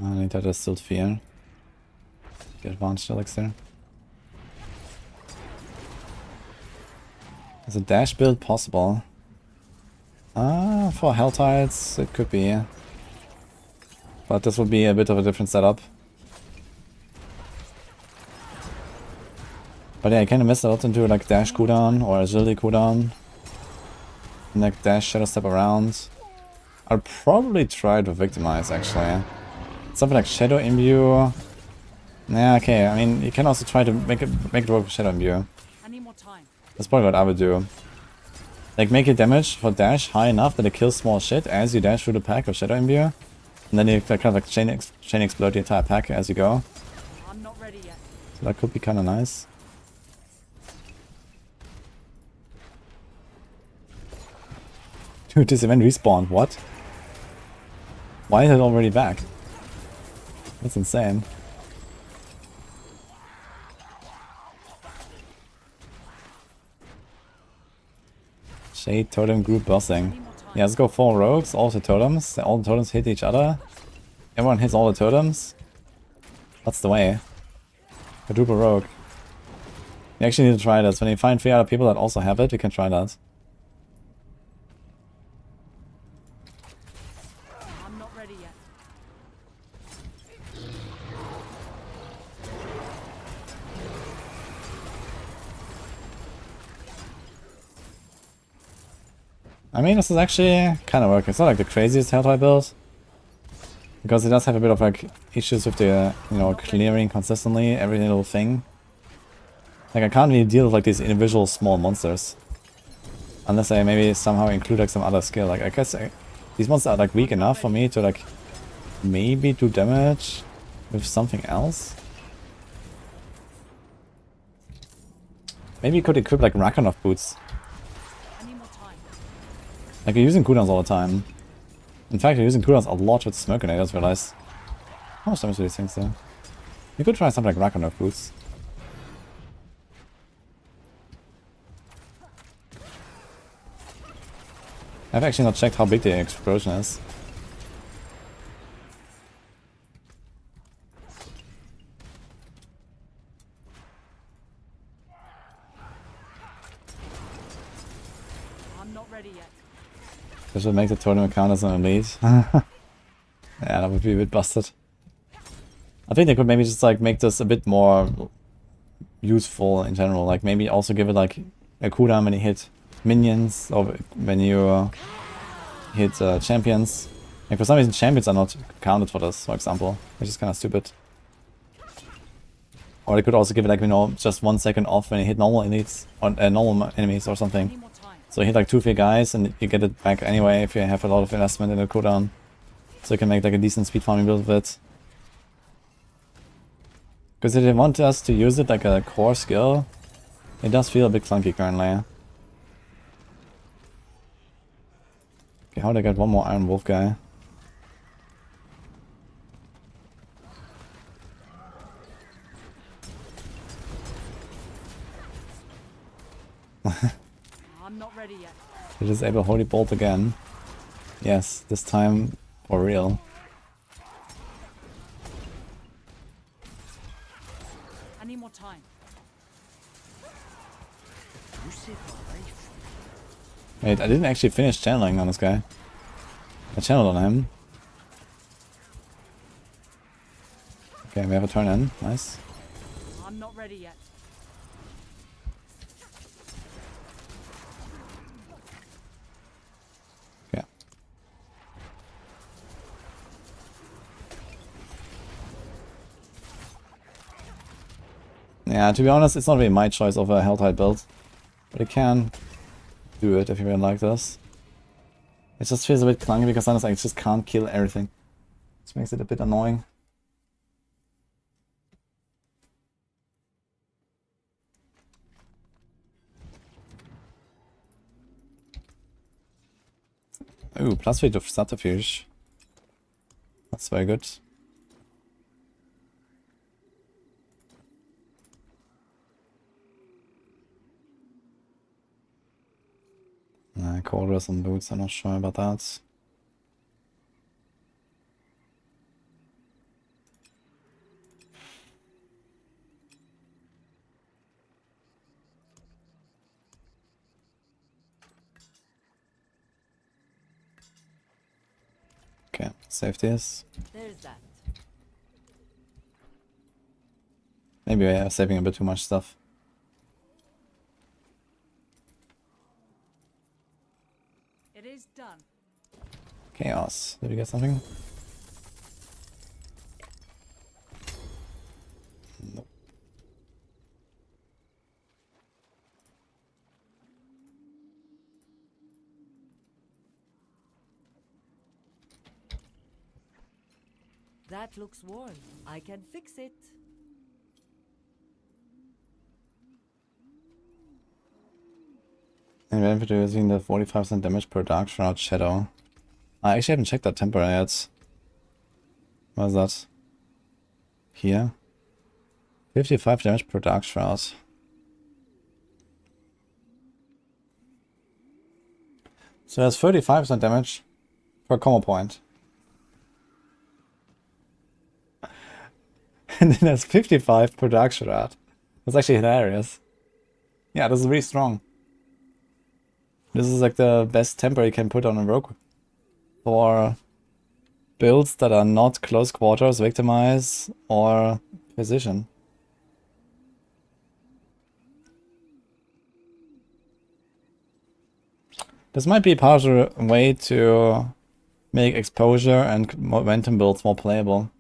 I need that distilled fear. The advanced elixir. Is a dash build possible? For Hell Tides, it could be. But this would be a bit of a different setup. But yeah, I can invest a lot into like dash cooldown or agility cooldown. And like dash shadow step around. I'll probably try to victimize actually. Something like shadow imbue. Yeah, okay. I mean, you can also try to make it work with shadow imbue. I need more time. That's probably what I would do. Like make your damage for dash high enough that it kills small shit as you dash through the pack with shadow imbue. And then you kind of like chain explode the entire pack as you go. I'm not ready yet. So that could be kind of nice. Dude, this event respawned. What? Why is it already back? That's insane. Shade totem group bossing. Yeah, let's go 4 rogues, all the totems. All the totems hit each other. Everyone hits all the totems. That's the way. Quadruple rogue. We actually need to try this. When you find 3 other people that also have it, we can try that. I'm not ready yet. I mean, this is actually kind of working. It's not like the craziest Helltide build. Because it does have a bit of like issues with the, you know, clearing consistently every little thing. Like I can't really deal with like these individual small monsters. Unless I maybe somehow include like some other skill. Like I guess these monsters are like weak enough for me to like maybe do damage with something else. Maybe you could equip like Rakanov boots. I need more time. Like you're using cooldowns all the time. In fact, you're using cooldowns a lot with smoke grenade, I just realized. How much damage do these things do? You could try something like Rakanov boots. I've actually not checked how big the explosion is. I'm not ready yet. This would make the tournament count as an elite. Yeah, that would be a bit busted. I think they could maybe just like make this a bit more useful in general. Like maybe also give it like a cooldown when you hit minions or when you hit champions. Like for some reason champions are not counted for this, for example, which is kind of stupid. Or they could also give it like, you know, just 1 second off when you hit normal elites or normal enemies or I something. need more time. So you hit like 2-3 guys and you get it back anyway if you have a lot of investment in the cooldown. So you can make like a decent speed farming build of it. Because if they want us to use it like a core skill, it does feel a bit clunky currently. Okay, how do I get one more Iron Wolf guy? I'm not ready yet. To disable Holy Bolt again. Yes, this time for real. I need more time. Wait, I didn't actually finish channeling on this guy. I channeled on him. Okay, we have a turn in. Nice. I'm not ready yet. Okay. Yeah, to be honest, it's not really my choice of a Helltide build. But I can do it if you really like this. It just feels a bit clunky because honestly I just can't kill everything. Which makes it a bit annoying. Ooh, plus 3 to subterfuge. That's very good. Cold and boots, I'm not sure about that. Safeties. There's that. Maybe we are saving a bit too much stuff. It is done. Chaos. Did we get something? Nope. That looks worn. I can fix it. Inventory using the 45% damage per Dark Shroud Shadow. I actually haven't checked that temporary yet. What is that? Here? 55 damage per Dark Shroud. So that's 35% damage per combo point. And then there's 55 per Dark Shroud. That's actually hilarious. Yeah, this is really strong. This is like the best temper you can put on a rogue for builds that are not close quarters, victimize, or precision. This might be part of the way to make exposure and momentum builds more playable.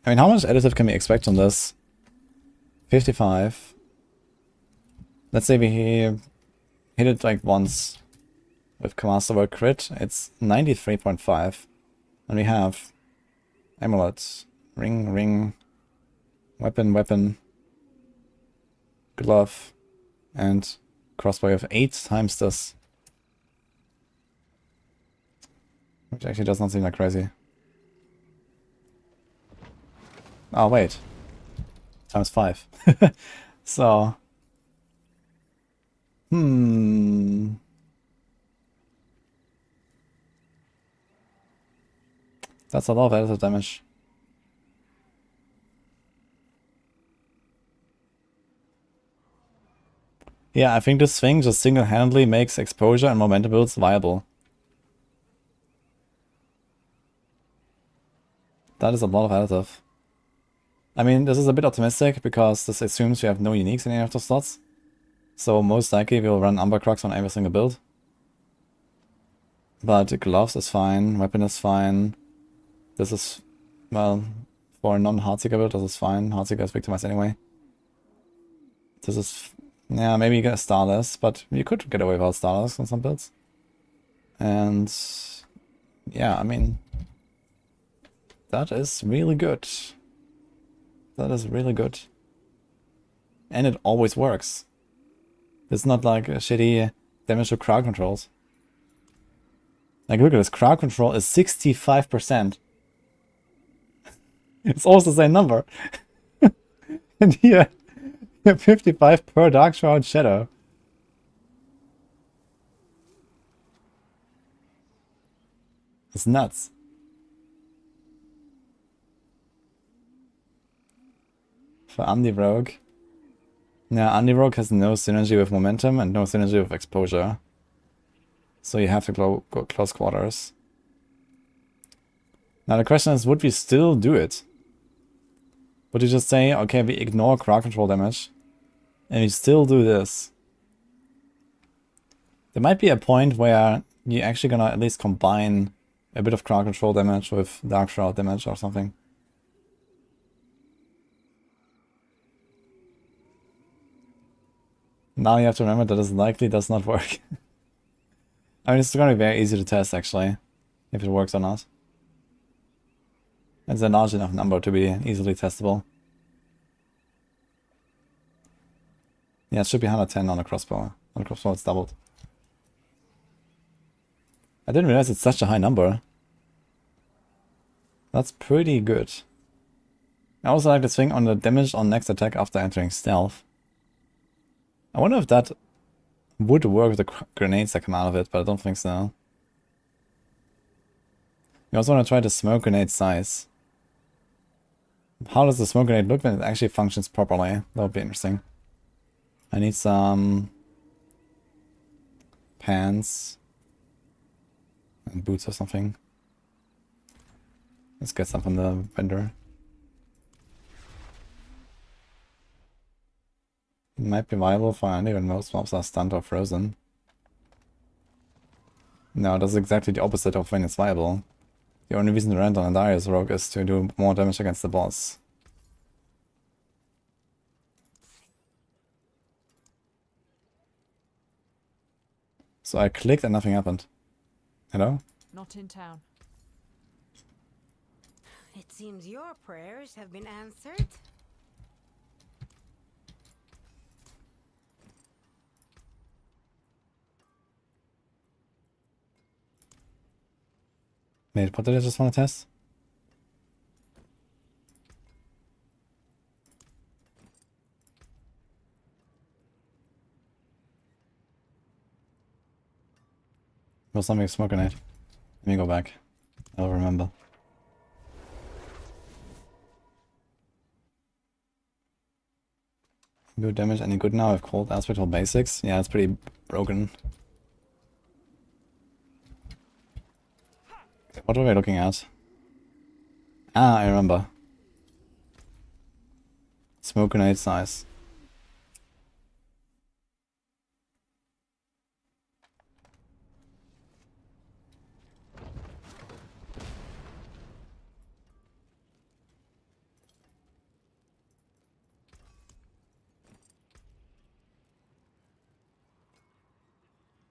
I mean, how much additive can we expect on this? 55. Let's say we hit it like once with Master World Crit. It's 93.5. And we have Amulet, Ring, Weapon, Glove, and Crossbow of 8 times this. Which actually does not seem like crazy. Oh, wait. Times 5. So... That's a lot of additive damage. Yeah, I think this thing just single-handedly makes exposure and momentum builds viable. That is a lot of additive. I mean, this is a bit optimistic because this assumes we have no uniques in any of the slots. So most likely we'll run Umber Crux on every single build. But gloves is fine, weapon is fine. This is, well, for a non-Heartseeker build, this is fine. Heartseeker is victimized anyway. This is, yeah, maybe you get a Starless, but you could get away without Starless on some builds. And, yeah, I mean, that is really good. That is really good. And it always works. It's not like a shitty damage to crowd controls. Like, look at this, crowd control is 65%. It's almost the same number. And here, 55 per Dark Shroud Shadow. It's nuts. For Andy Rogue. Yeah, Andy Rogue has no synergy with momentum and no synergy with exposure. So you have to go close quarters. Now the question is, would we still do it? Would you just say, okay, we ignore crowd control damage, and we still do this? There might be a point where you're actually gonna at least combine a bit of crowd control damage with Dark Shroud damage or something. Now you have to remember that this likely does not work. I mean, it's gonna be very easy to test actually, if it works or not. It's a large enough number to be easily testable. Yeah, it should be 110 on a crossbow. On a crossbow it's doubled. I didn't realize it's such a high number. That's pretty good. I also like this thing on the damage on next attack after entering stealth. I wonder if that would work with the grenades that come out of it, but I don't think so. You also want to try the smoke grenade size. How does the smoke grenade look when it actually functions properly? That would be interesting. I need some pants. And boots or something. Let's get some from the vendor. Might be viable for Andy when most mobs are stunned or frozen. No, that's exactly the opposite of when it's viable. The only reason to rent on a Darius rogue is to do more damage against the boss. So I clicked and nothing happened. Hello? Not in town. It seems your prayers have been answered. Wait, what did I just want to test? Was something smoking it. Let me go back. I'll remember. Good damage, any good now? I've called aspect or basics. Yeah, it's pretty broken. What were we looking at? Ah, I remember. Smoke grenade size.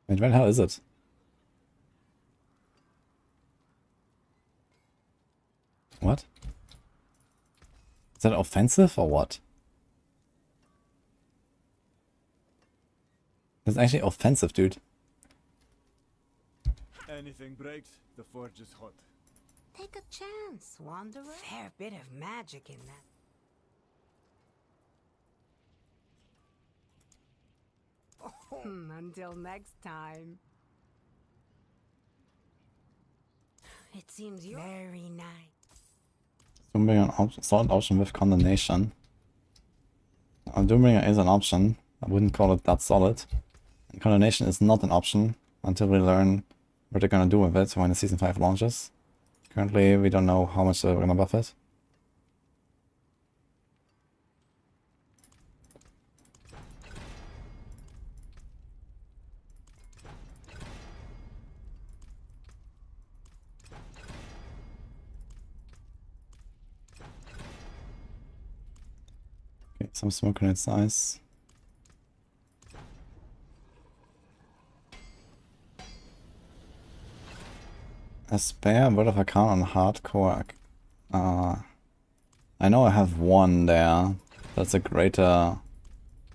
Wait, where the hell is it? What? Is that offensive or what? It's actually offensive, dude. Anything breaks, the forge is hot. Take a chance, Wanderer. Fair bit of magic in that. Until next time. It seems you're very nice. Doombringer an solid option with condemnation. Doombringer is an option. I wouldn't call it that solid. And condemnation is not an option until we learn what they're gonna do with it when the season 5 launches. Currently, we don't know how much they're gonna buff it. Okay, some smoke grenade size. A spare word of account on hardcore. I know I have one there. That's a greater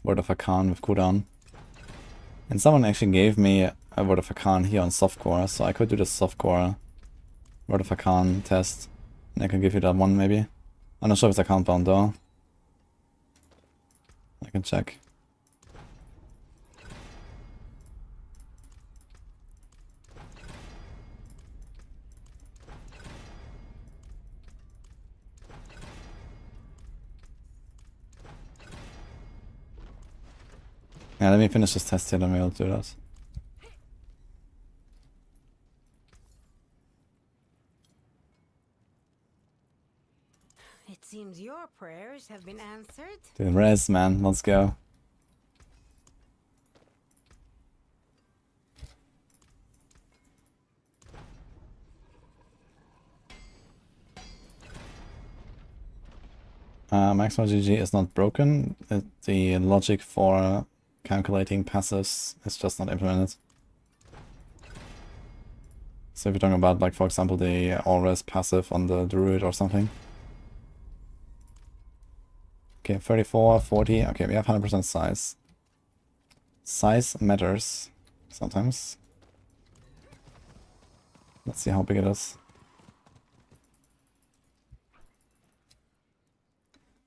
word of account with cooldown. And someone actually gave me a word of account here on softcore, so I could do the softcore word of account test. And I can give you that one maybe. I'm not sure if it's account bound though. I can check. Yeah, let me finish this test here, then we'll do that. It seems your prayers have been answered. Dude, res, man, let's go. Maximum GG is not broken. The logic for calculating passives is just not implemented. So if you're talking about, like, for example, the all-res passive on the Druid or something. Okay, 34, 40. Okay, we have 100% size. Size matters sometimes. Let's see how big it is.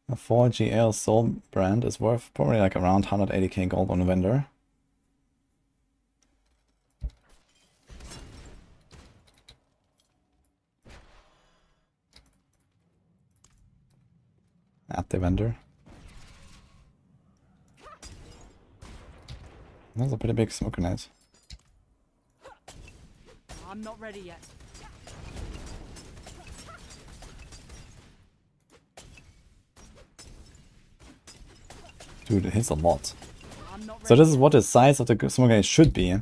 A 4GL Soul brand is worth probably like around 180k gold on a vendor. At the vendor. That's a pretty big smoke grenade. I'm not ready yet. Dude, it hits a lot. I'm not ready. So this is what the size of the smoke grenade should be,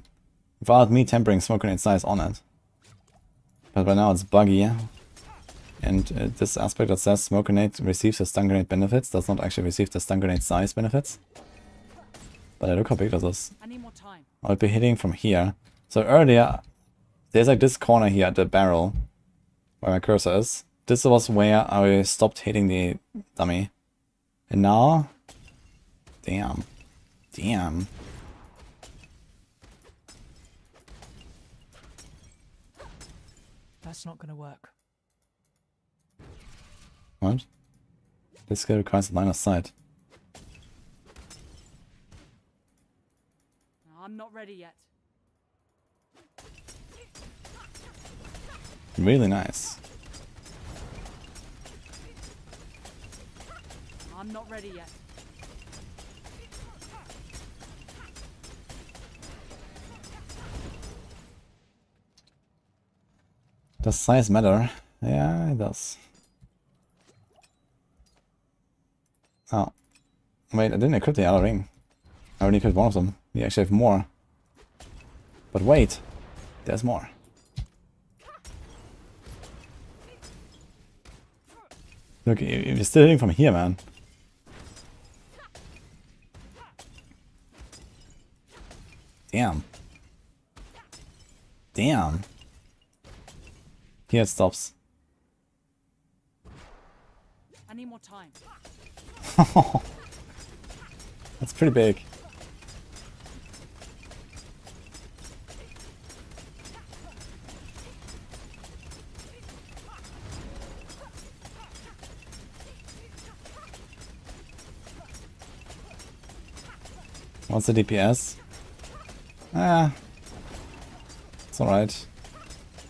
without me tempering smoke grenade size on it. But right now it's buggy, and this aspect that says smoke grenade receives the stun grenade benefits does not actually receive the stun grenade size benefits. But look how big this is. I need more time. I'll be hitting from here. So earlier, there's like this corner here at the barrel, where my cursor is. This was where I stopped hitting the dummy. And now, damn. Damn. That's not gonna work. What? This skill requires a line of sight. I'm not ready yet. Really nice. I'm not ready yet. Does size matter? Yeah, it does. Oh. Wait, I didn't equip the other ring. I only equipped one of them. We actually have more. But wait, there's more. Look, you're still hitting from here, man. Damn. Damn. Here it stops. I need more time. That's pretty big. What's the DPS? Ah, it's alright.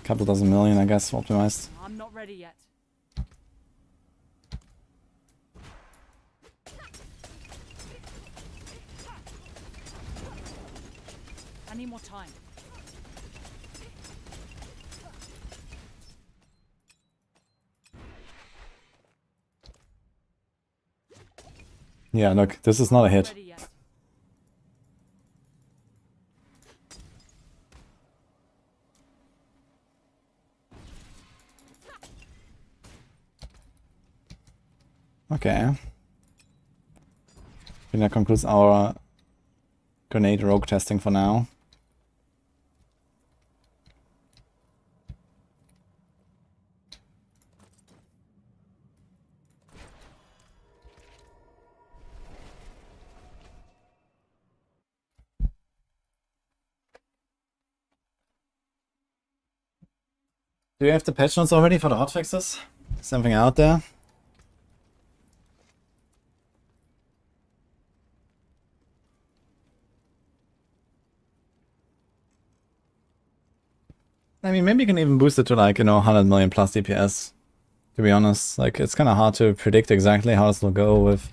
Couple dozen million, I guess, optimized. I'm not ready yet. I need more time. Yeah, look, this is not a hit. Ready yet. Okay. I think that concludes our grenade rogue testing for now. Do you have the patch notes already for the hotfixes? Something out there? I mean, maybe you can even boost it to like, 100 million plus DPS. To be honest, like, it's kind of hard to predict exactly how this will go with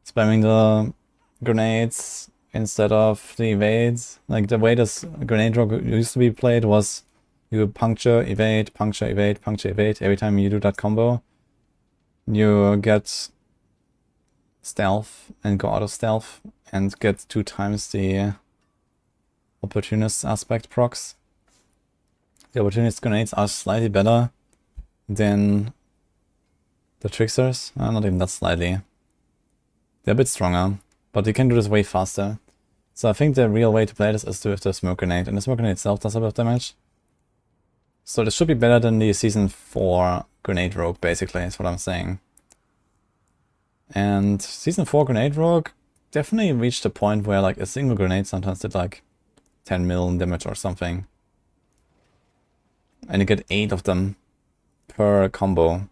spamming the grenades instead of the evades. Like, the way this grenade rogue used to be played was you puncture, evade, puncture, evade, puncture, evade. Every time you do that combo, you get stealth and go out of stealth and get 2 times the opportunist aspect procs. The opportunist grenades are slightly better than the tricksters. Not even that slightly. They're a bit stronger, but you can do this way faster. So I think the real way to play this is with the smoke grenade, and the smoke grenade itself does a bit of damage. So this should be better than the Season 4 grenade rogue, basically, is what I'm saying. And Season 4 grenade rogue definitely reached a point where like a single grenade sometimes did like 10 million damage or something. And you get 8 of them per combo.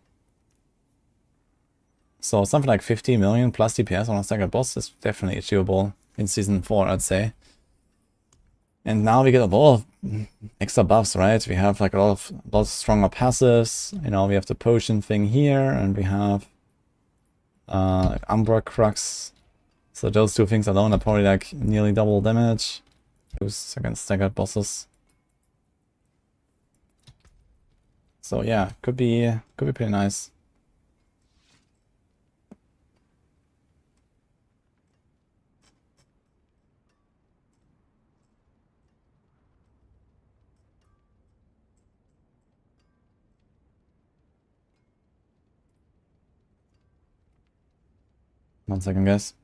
So something like 50 million plus DPS on a staggered boss is definitely achievable in Season 4, I'd say. And now we get a lot of extra buffs, right? We have like a lot of stronger passives. We have the potion thing here, and we have Umbra Crux. So those 2 things alone are probably like nearly double damage. Boosts against staggered bosses. So yeah, could be pretty nice. One second, guys.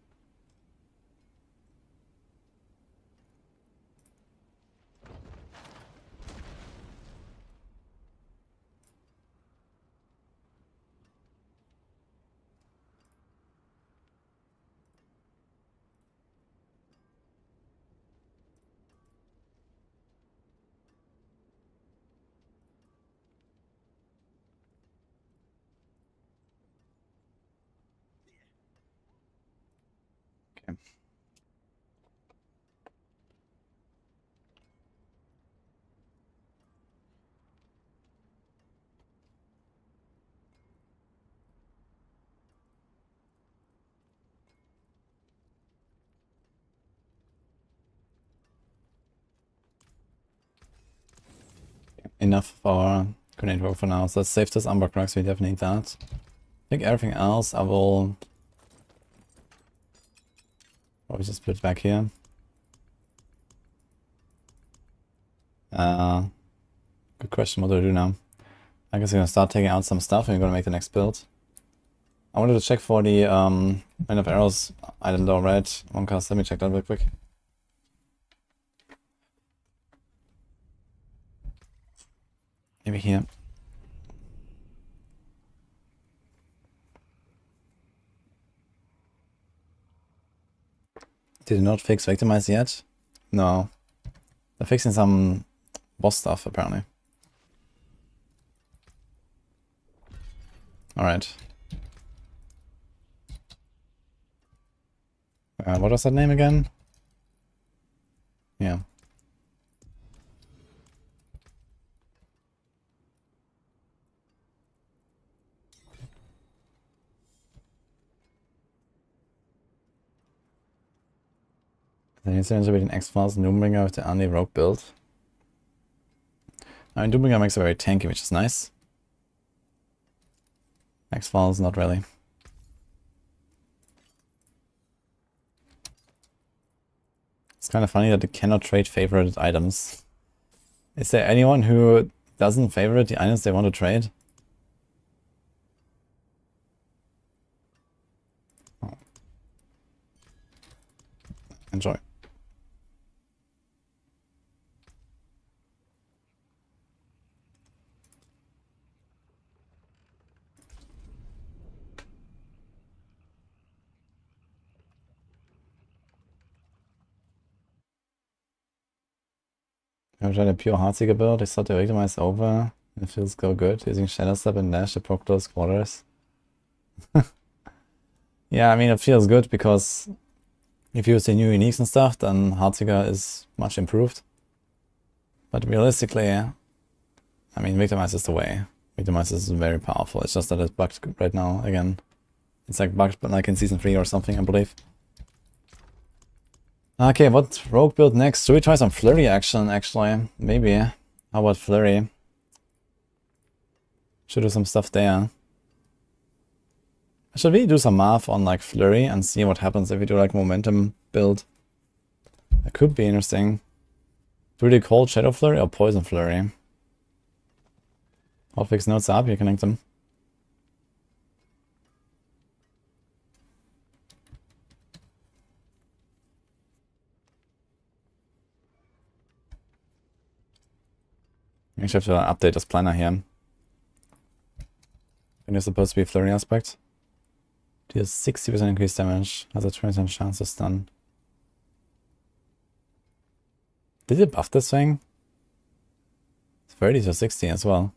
Okay. Enough of our grenade work for now. So let's save this Umber Crux, we definitely need that. I think everything else I will probably just put back here. Good question, what do I do now? I guess I'm gonna start taking out some stuff and we're gonna make the next build. I wanted to check for the Man of Arrows item though, right? One cast, let me check that real quick. Maybe here. Did it not fix Victimize yet? No. They're fixing some boss stuff apparently. Alright. What was that name again? Yeah. Then you seem to be an X-Files Doombringer with the only rogue build. I mean, Doombringer makes it very tanky, which is nice. X-Files, not really. It's kind of funny that it cannot trade favorited items. Is there anyone who doesn't favorite the items they want to trade? Oh. Enjoy. I've tried a pure Heartseeker build. I thought the victimize over. It feels so good using Shadow Step and Dash to poke close quarters. Yeah, I mean, it feels good because if you use the new uniques and stuff, then Heartseeker is much improved. But realistically, I mean, victimize is the way. Victimize is very powerful. It's just that it's bugged right now again. It's like bugged, but like in season 3 or something, I believe. Okay, what rogue build next? Should we try some flurry action, actually? Maybe. How about flurry? Should do some stuff there. Should we do some math on like flurry and see what happens if we do like momentum build? That could be interesting. Do we call shadow flurry or poison flurry? I'll fix notes up, you connect them. I actually have to update this planner here. I think it's supposed to be a flurry aspect. Deals 60% increased damage, has a 20% chance to stun. Did it buff this thing? 30 to 60 as well.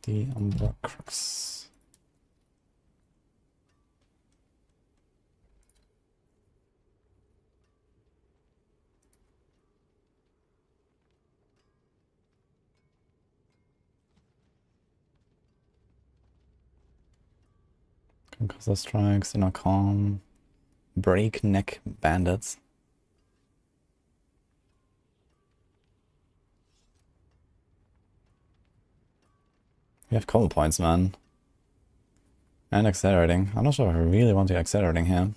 The Umber Crux. Concussor strikes, inner calm, breakneck bandits. We have combo points, man. And accelerating. I'm not sure if I really want to accelerating here.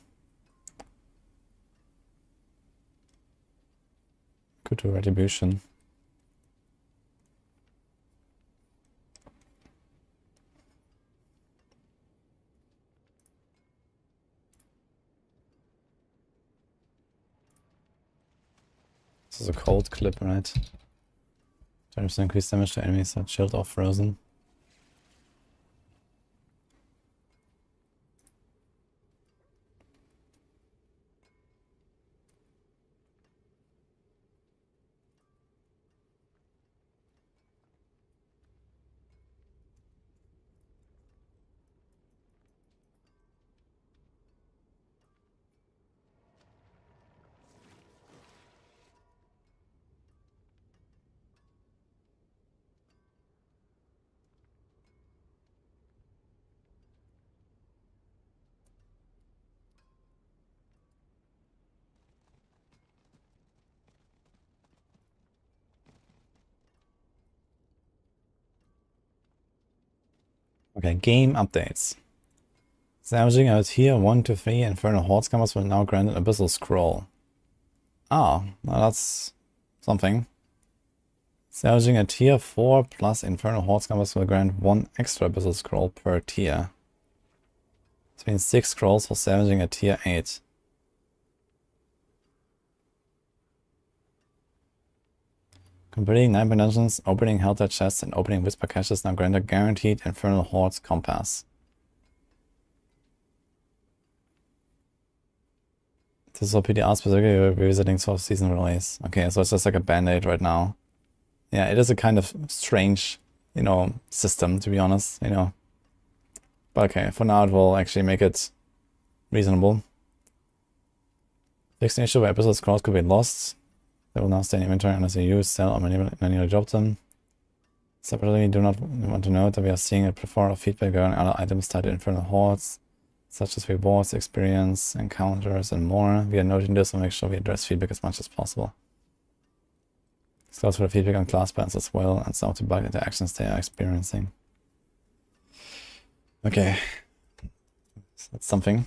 Go to retribution. This is a cold clip, right? 20% increased damage to enemies that chilled or frozen. Okay, game updates. Salvaging out here 1 to 3 Infernal Horde Scammers will now grant an Abyssal Scroll. Ah, well, that's something. Salvaging a tier 4 plus Infernal Horde Scammers will grant 1 extra Abyssal Scroll per tier. This means 6 scrolls for salvaging a tier 8. Completing 9 dungeons, opening Helter chests, and opening Whisper caches now grant a guaranteed Infernal Hordes compass. This is for PTR specifically revisiting Source Season release. Okay, so it's just like a band-aid right now. Yeah, it is a kind of strange, you know, system, to be honest, you know. But okay, for now it will actually make it reasonable. Fixed an issue where episode scrolls could be lost. They will now stay in inventory unless you use, sell, or manually drop them. Separately, we do not want to note that we are seeing a plethora of feedback regarding other items tied to Infernal Hordes, such as rewards, experience, encounters, and more. We are noting this and make sure we address feedback as much as possible. This goes for the feedback on class bands as well, and some of the bug interactions they are experiencing. Okay. So that's something.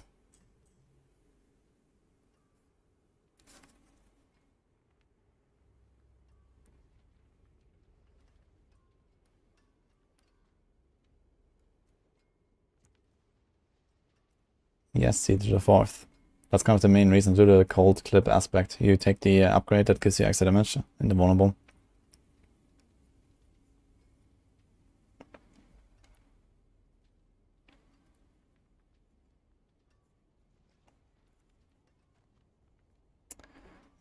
Yes, see to the 4th. That's kind of the main reason to the cold clip aspect. You take the upgrade that gives you extra damage in the vulnerable.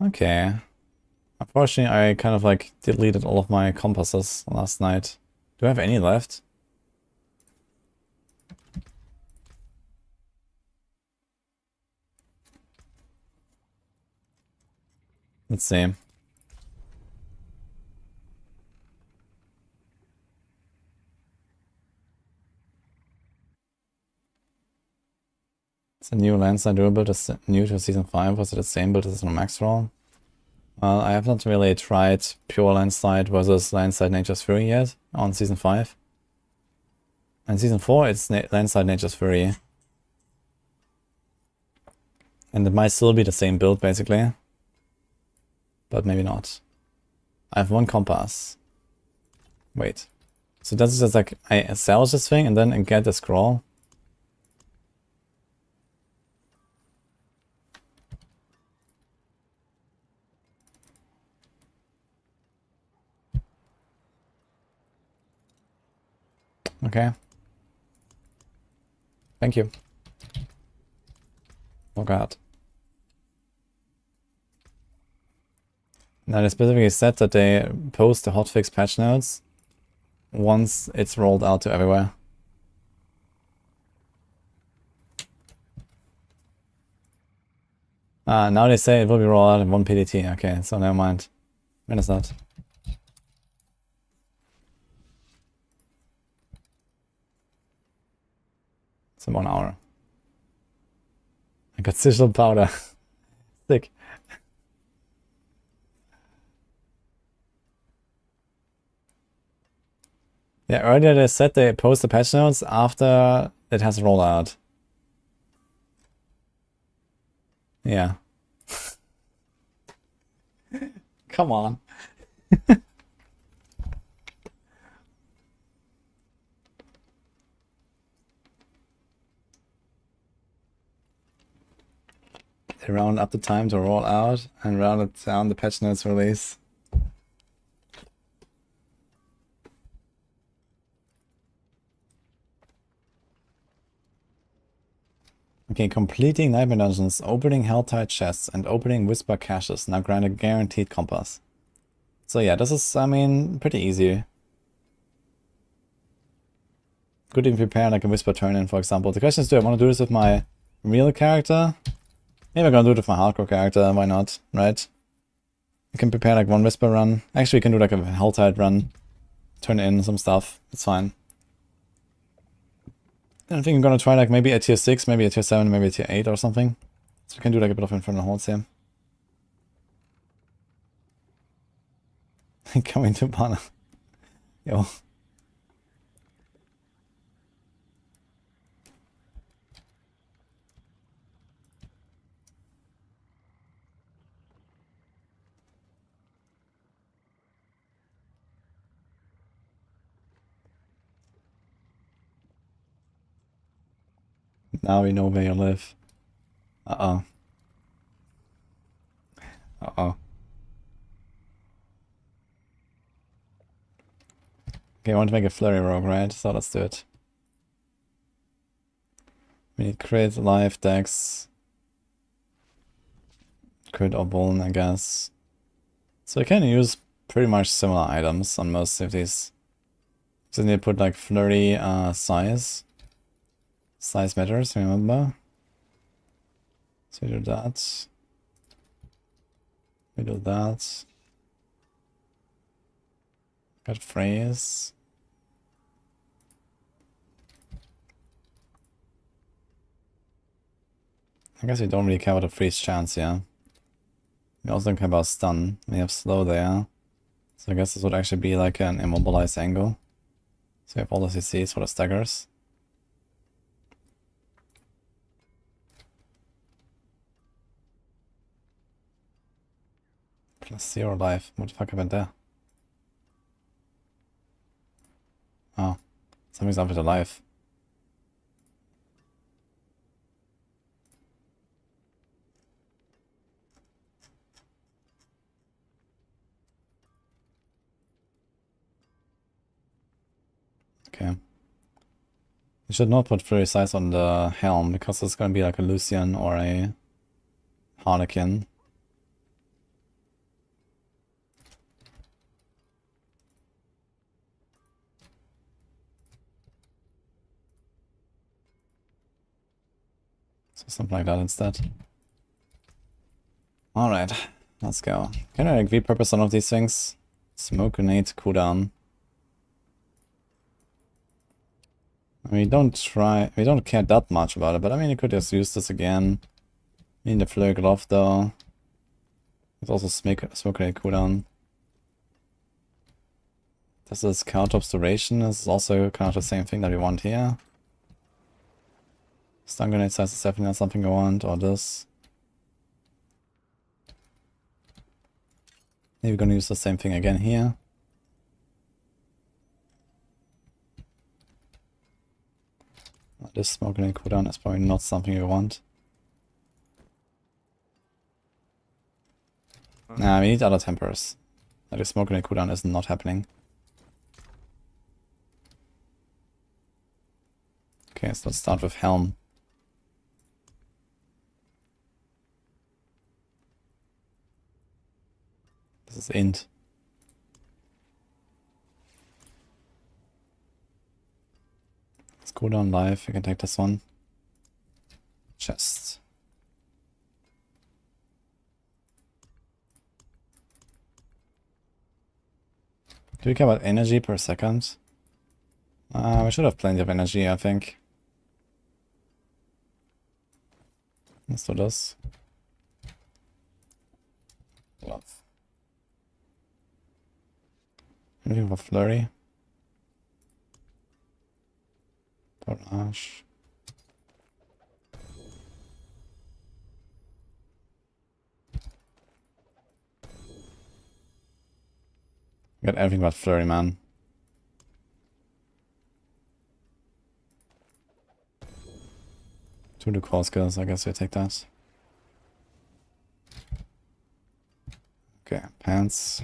Okay. Unfortunately, I kind of like deleted all of my compasses last night. Do I have any left? Let's see. It's a new landslide dual build, is new to Season 5. Was it the same build as on max roll? Well, I have not really tried pure landslide versus landslide Nature's Fury yet on Season 5. And Season 4 it's landslide Nature's Fury. And it might still be the same build basically. But maybe not. I have 1 compass. Wait. So that's just like I salvage this thing and then get the scroll. Okay. Thank you. Oh god. Now they specifically said that they post the hotfix patch notes once it's rolled out to everywhere. Now they say it will be rolled out in 1 PDT. Okay, so never mind. When is that? It's in 1 hour. I got sigil powder. Sick. Yeah, earlier they said they post the patch notes after it has rolled out. Yeah. Come on. They round up the time to roll out and rounded down the patch notes release. Okay, completing nightmare dungeons, opening helltide chests, and opening whisper caches now grant a guaranteed compass. So yeah, this is, I mean, pretty easy. Good if you prepare like a whisper turn-in, for example. The question is, do I want to do this with my real character? Maybe I'm gonna do it with my hardcore character, why not, right? You can prepare like one whisper run. Actually, you can do like a helltide run. Turn in some stuff, it's fine. I think I'm gonna try like maybe a tier 6, maybe a tier 7, maybe a tier 8 or something. So we can do like a bit of infernal holds here. Coming to Pana. Yo. Now we know where you live. Uh-oh. Uh-oh. Okay, I want to make a flurry rogue, right? So let's do it. We need crit, life, dex. Crit or bone, I guess. So I can use pretty much similar items on most of these. So I need to put like flurry, size. Size matters, remember? So we do that. We do that. Got phrase. I guess we don't really care about the freeze chance, yeah. We also don't care about stun. We have slow there. So I guess this would actually be like an immobilized angle. So we have all the CCs for the staggers. Plus 0 life. What the fuck happened there? Oh. Something's up with the life. Okay. You should not put Fury Size on the helm, because it's gonna be like a Lucian or a Harlequin. So something like that instead. Alright, let's go. Can I like repurpose some of these things? Smoke grenade cooldown. We don't care that much about it, but I mean, you could just use this again. In the flare glove though. There's also smoke grenade cooldown. This is count observation. This is also kind of the same thing that we want here. Stun grenade size is definitely not something I want, or this. Maybe we're gonna use the same thing again here. This smoke grenade cooldown is probably not something you want. Nah, we need other tempers. Like the smoke grenade cooldown is not happening. Okay, so let's start with helm. This is int. Let's go down live. We can take this one. Chest. Do we care about energy per second? We should have plenty of energy, I think. Let's do this. Love. Anything for flurry? Barrage. Got everything but flurry, man. Two core skills, I guess we take that. Okay, pants.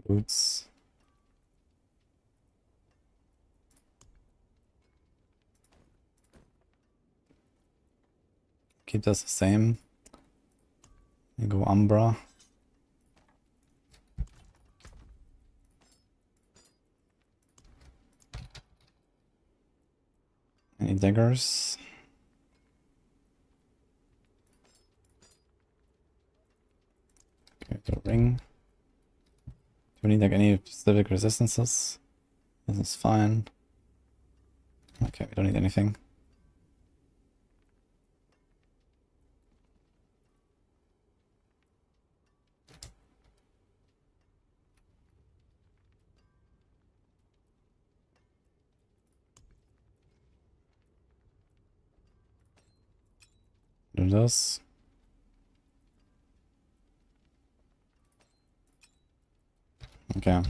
Boots. Keep this the same. You go Umbra. Any daggers? Okay, the ring. Do we need like any specific resistances? This is fine. Okay, we don't need anything. Do this. Okay.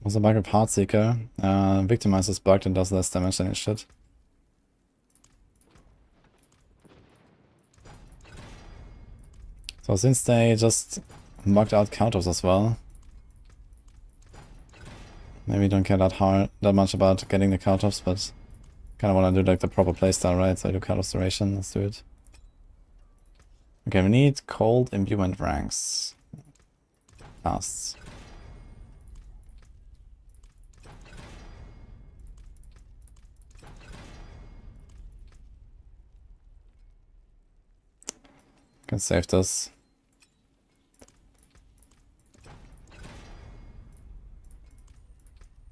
Was a bug of Heartseeker. Victimize is bugged and does less damage than it should. So since they just bugged out counters as well, maybe don't care that much about getting the counters, but kind of want to do like the proper playstyle, right? So I do counter restoration. Let's do it. Okay, we need cold imbuement ranks. Casts. Can save this.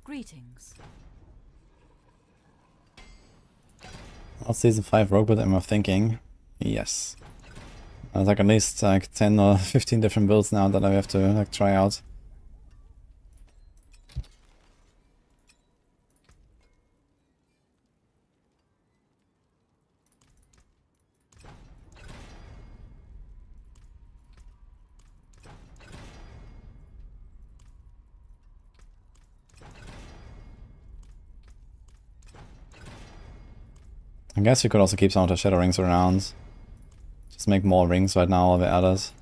Greetings. What's season 5 Rogue build am I thinking? Yes. There's like at least like 10 or 15 different builds now that I have to like try out. I guess you could also keep some of the shadow rings around. Just make more rings right now, the others.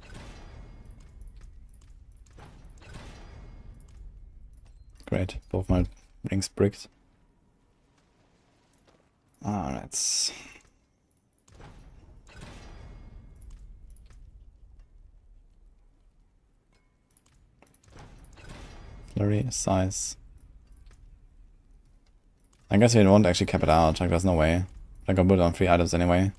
Great, both my rings bricked. Alright. Flurry, size. I guess we won't actually cap it out, like there's no way. I can put it on 3 items anyway.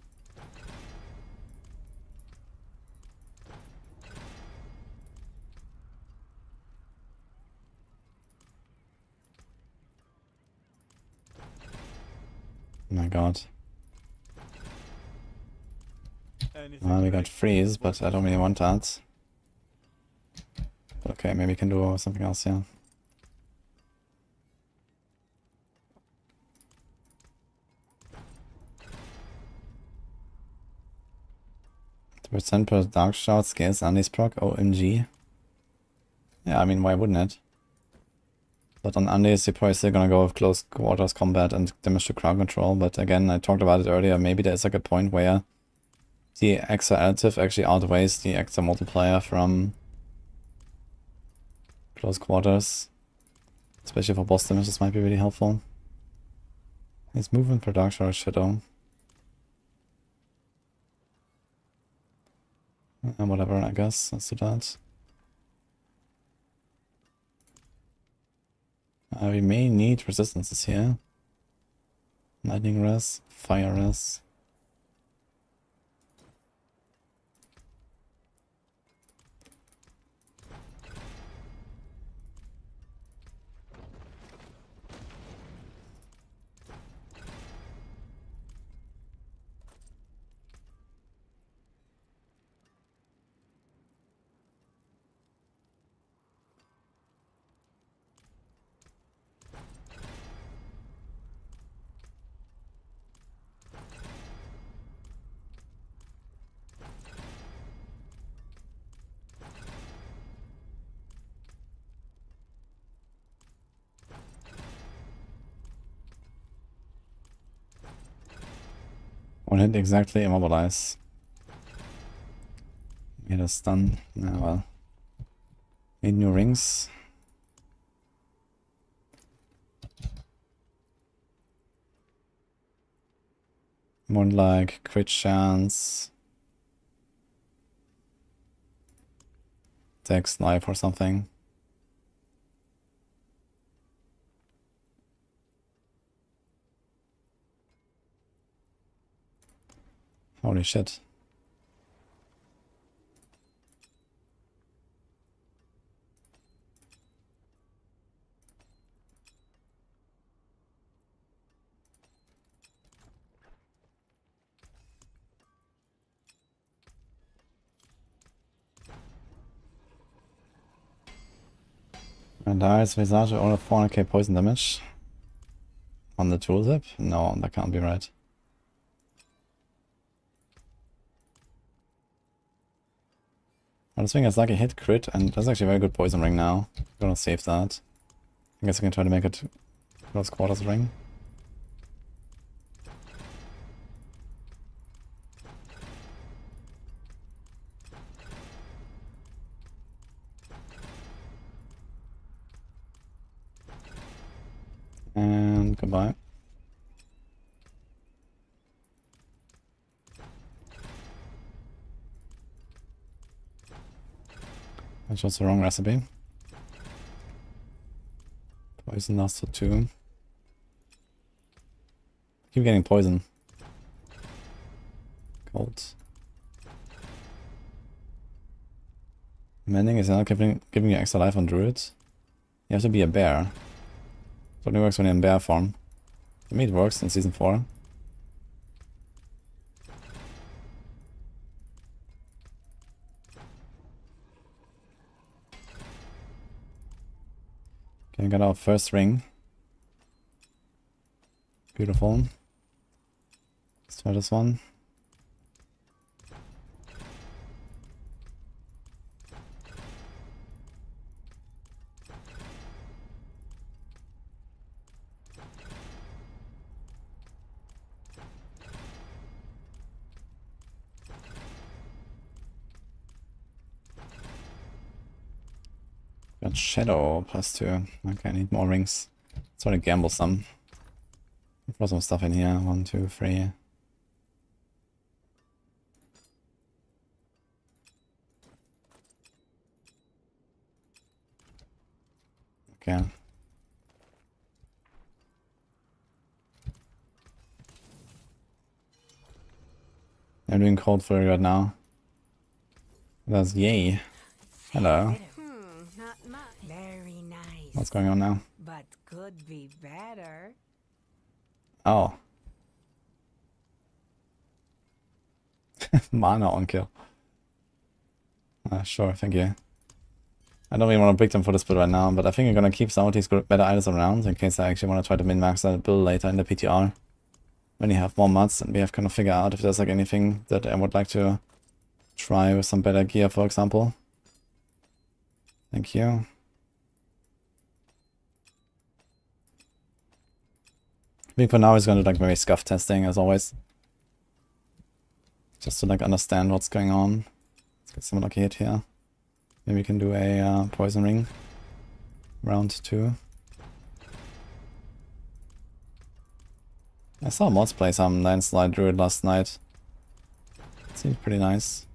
Oh my god. Well, we got freeze, but I don't really want that. Okay, maybe we can do something else, yeah. Percent per dark shot scales Undy's proc, OMG. Yeah, I mean, why wouldn't it? But on Undy's, you're probably still gonna go with close quarters combat and damage to crowd control. But again, I talked about it earlier, maybe there's like a point where the extra additive actually outweighs the extra multiplier from close quarters. Especially for boss damage, this might be really helpful. Is movement per dark shot or shadow? Whatever, I guess. Let's do that. We may need resistances here. Lightning res, fire res. One hit exactly, immobilize. Get a stun. Ah, well. Need new rings. More like crit chance. Dex life or something. Holy shit. And dies Visage all of 400k poison damage. On the tooltip? No, that can't be right. I was thinking it's like a hit crit, and that's actually a very good poison ring now. I'm gonna save that. I guess I can try to make it close quarters ring. And goodbye. I chose the wrong recipe. Poison lasts for 2. Keep getting poison. Cold. Mending is now giving you extra life on Druid. You have to be a bear. It only works when you're in bear form. For me it works in season 4. Okay, we got our first ring. Beautiful. Let's try this one. Got Shadow +2. Okay, I need more rings. Let's try to gamble some. Throw some stuff in here. 1, 2, 3. Okay. I'm doing cold fury right now. That's yay. Hello. Not much. Very nice. What's going on now? But could be better. Oh. Mana on kill. Sure, thank you. I don't really want to pick them for this build right now, but I think I'm gonna keep some of these better items around in case I actually want to try to min-max that build later in the PTR. When you have more mods and we have kind of figure out if there's like anything that I would like to try with some better gear, for example. Thank you. I think for now it's gonna do like very scuff testing as always. Just to like understand what's going on. Let's get some lucky hit here. Maybe we can do a poison ring. Round 2. I saw mods play some landslide druid last night. It seemed pretty nice.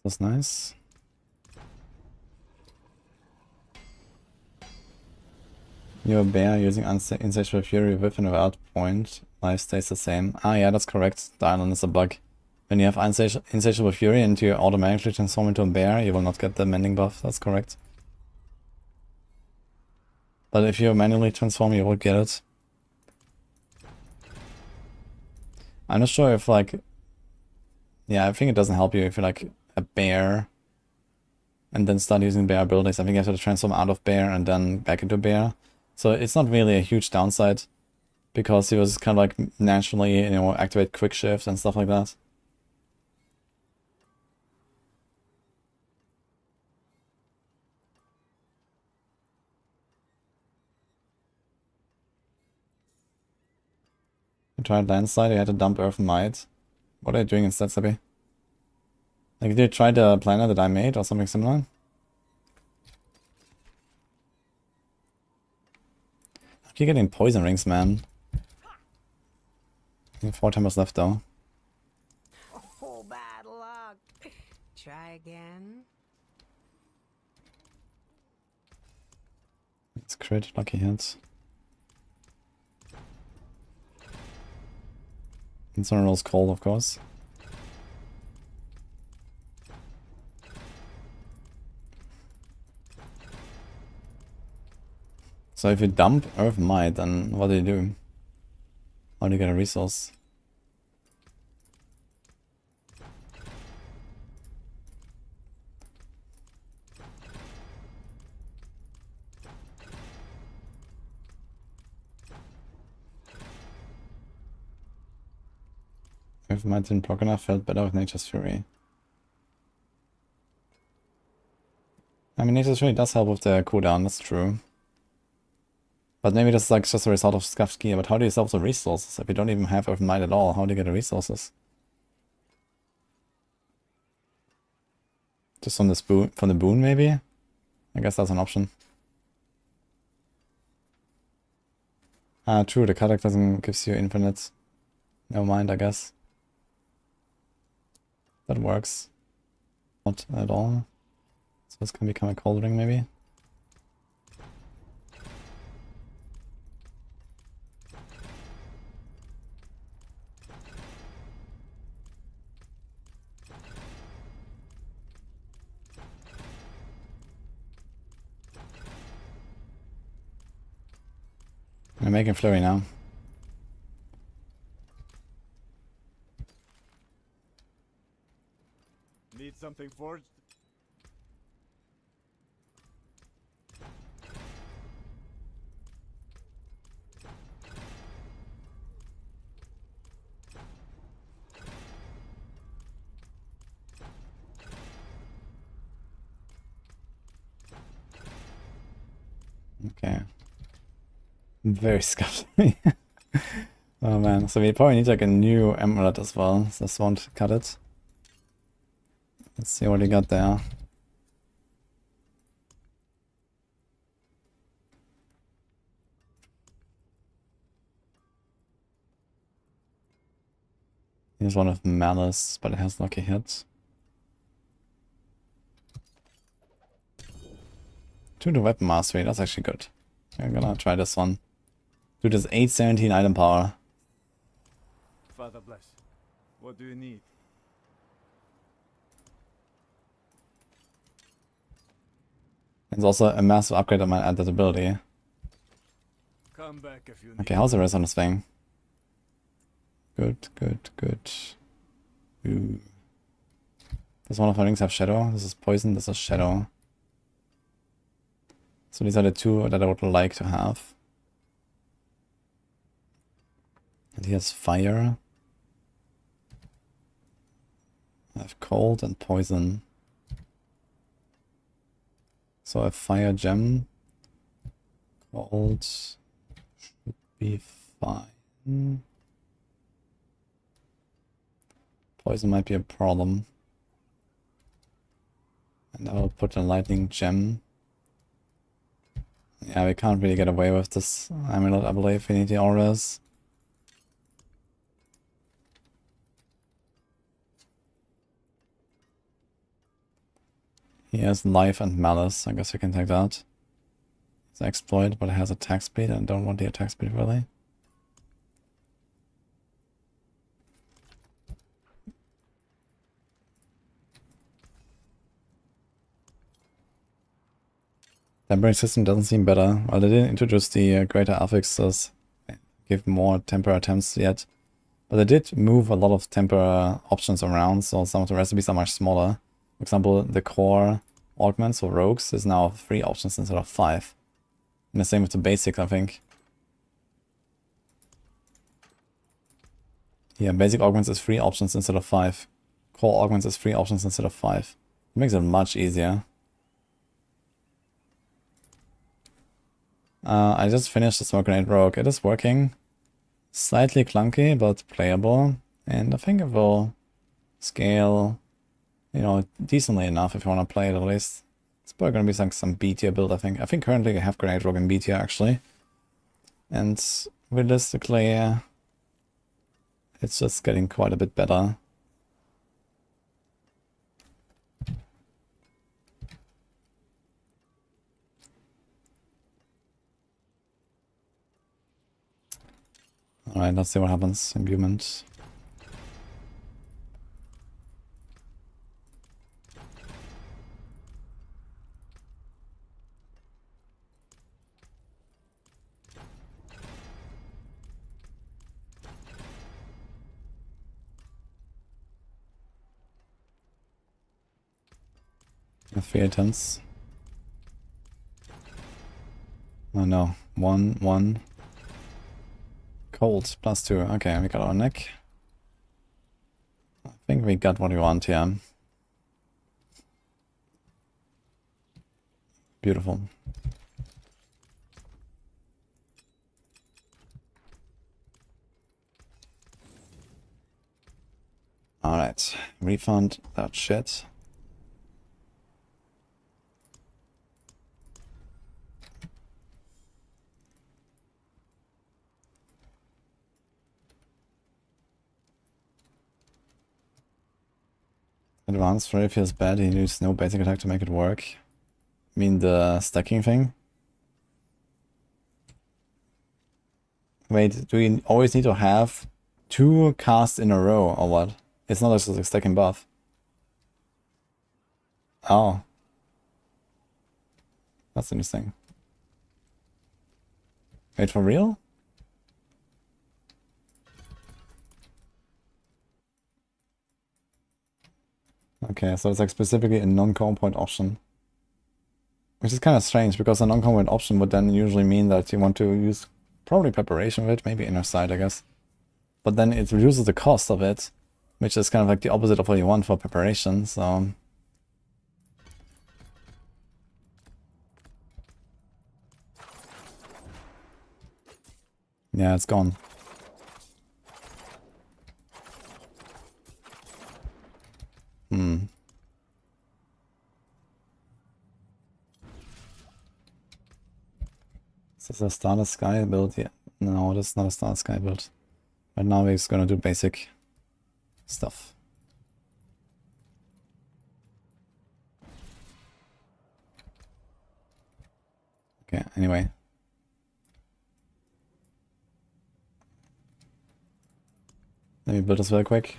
That's nice. You're a bear using Insatiable Fury with and without point. Life stays the same. Ah yeah, that's correct. The island is a bug. When you have Insatiable Fury and you automatically transform into a bear, you will not get the mending buff. That's correct. But if you manually transform, you will get it. I'm not sure if like... Yeah, I think it doesn't help you if you're like a bear and then start using bear abilities. I think you have to transform out of bear and then back into bear. So it's not really a huge downside because he was kind of like naturally, you know, activate quick shift and stuff like that. tried landslide, you had to dump earth and might. What are you doing instead, Sebby? Like, did you try the planner that I made or something similar? I keep getting poison rings, man. I think 4 timbers left though. Oh, bad luck. Try again. It's crit, lucky hits. And someone rolls cold, of course. So if you dump Earth Might, then what do you do? How do you get a resource? Earth Might didn't block enough, felt better with Nature's Fury. I mean, Nature's Fury does help with the cooldown, that's true. But maybe this is like just a result of scuffed gear, but how do you solve the resources? If you don't even have Earth Might at all, how do you get the resources? Just from the boon, maybe? I guess that's an option. Ah, true, the Kadak doesn't gives you infinite. Never mind, I guess. That works. Not at all. So this can become a cold ring, maybe? I'm making flurry now. Need something forged? Okay. Very scuffed. Oh man, so we probably need like a new emerald as well. So this won't cut it. Let's see what you got there. Here's one of Malice, but it has lucky hits. 2 to weapon mastery, that's actually good. I'm gonna try this one. Dude, this 817 item power. Father bless. What do you need? It's also a massive upgrade on my adaptability. Come back if you need. Okay, how's the rest on this thing? Good, good, good. Ooh. Does one of my rings have shadow? This is poison, this is shadow. So these are the 2 that I would like to have. And he has fire. I have cold and poison. So a fire gem. Cold should be fine. Poison might be a problem. And I will put a lightning gem. Yeah, we can't really get away with this amulet, I believe. We need the auras. He has life and malice. I guess we can take that. It's an exploit, but it has attack speed, and I don't want the attack speed really. Tempering system doesn't seem better. Well, they didn't introduce the greater affixes, give more temper attempts yet. But they did move a lot of temper options around, so some of the recipes are much smaller. For example, the core augments or rogues is now 3 options instead of 5. And the same with the basics, I think. Yeah, basic augments is 3 options instead of 5. Core augments is 3 options instead of 5. It makes it much easier. I just finished the smoke grenade rogue. It is working. Slightly clunky, but playable. And I think it will scale, you know, decently enough if you want to play it at least. It's probably going to be some B tier build, I think. I think currently I have Grenade Rogue in B tier, actually. And realistically, it's just getting quite a bit better. Alright, let's see what happens. Imbuement. Three attempts. Oh no. 1. Cold, +2. Okay, we got our neck. I think we got what we want here. Beautiful. Alright, refund that shit. Advanced flurry feels bad, he used no basic attack to make it work. I mean the stacking thing? Wait, do you always need to have 2 casts in a row or what? It's not just a stacking buff. Oh. That's interesting. Wait, for real? Okay, so it's like specifically a non-combat option. Which is kind of strange, because a non-combat option would then usually mean that you want to use probably preparation with it, maybe inner sight, I guess. But then it reduces the cost of it, which is kind of like the opposite of what you want for preparation, so... Yeah, it's gone. Is this a Starter Sky build? Yeah. No, this is not a Starter Sky build. Right now we're just gonna do basic stuff. Okay, anyway. Let me build this very quick.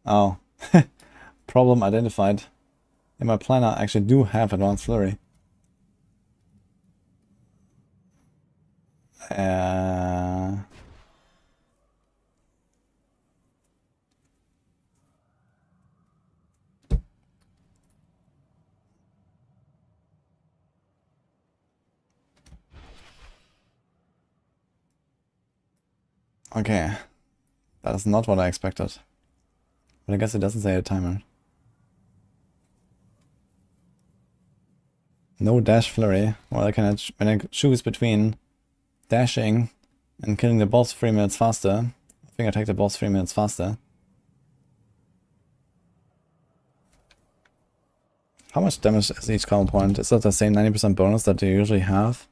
Oh. Problem identified. In my planner I actually do have Advanced Flurry. Okay. That is not what I expected. But I guess it doesn't say a timer. No dash flurry. Well, when I choose between dashing and killing the boss 3 minutes faster, I think I take the boss 3 minutes faster. How much damage is each combo point? Is that the same 90% bonus that you usually have?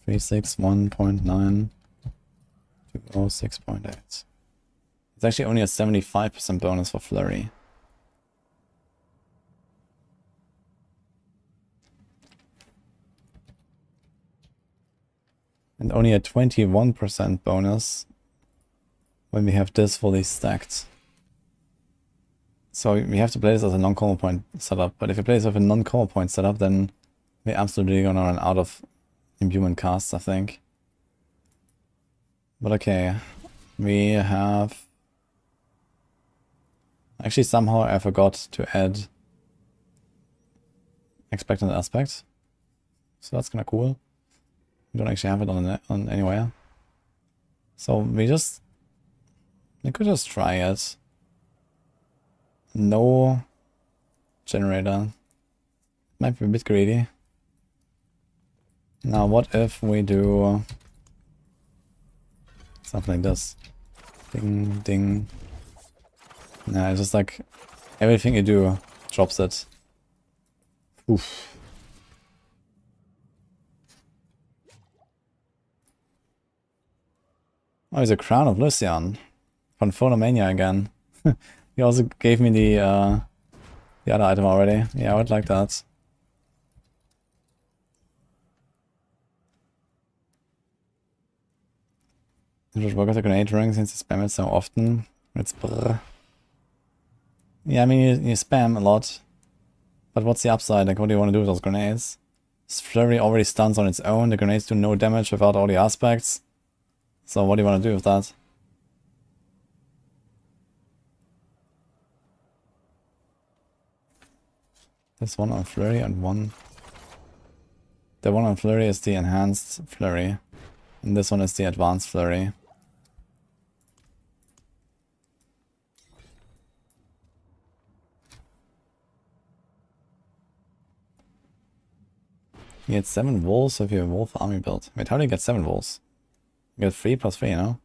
3, 6, 1.9, 2, 6.8. It's actually only a 75% bonus for flurry. And only a 21% bonus when we have this fully stacked. So we have to play this as a non-combo point setup, but if you play this with a non-combo point setup, then we're absolutely gonna run out of imbuement casts, I think. But okay, we have... Actually, somehow I forgot to add expectant aspect. So that's kinda cool. We don't actually have it on anywhere. So we could just try it. No generator. Might be a bit greedy. Now what if we do something like this? Ding, ding. Nah, it's just like everything you do drops it. Oof. Oh, he's a Crown of Lycian. Von Phonomania again. He also gave me the other item already. Yeah, I would like that. It would work with a grenade ring since you spam it so often. It's brr. Yeah, I mean, you spam a lot. But what's the upside? Like, what do you want to do with those grenades? This flurry already stuns on its own. The grenades do no damage without all the aspects. So what do you want to do with that? There's one on flurry and one... The one on flurry is the enhanced flurry. And this one is the advanced flurry. You get 7 wolves if you have a wolf army build. Wait, how do you get 7 wolves? You get 3 plus 3, you know?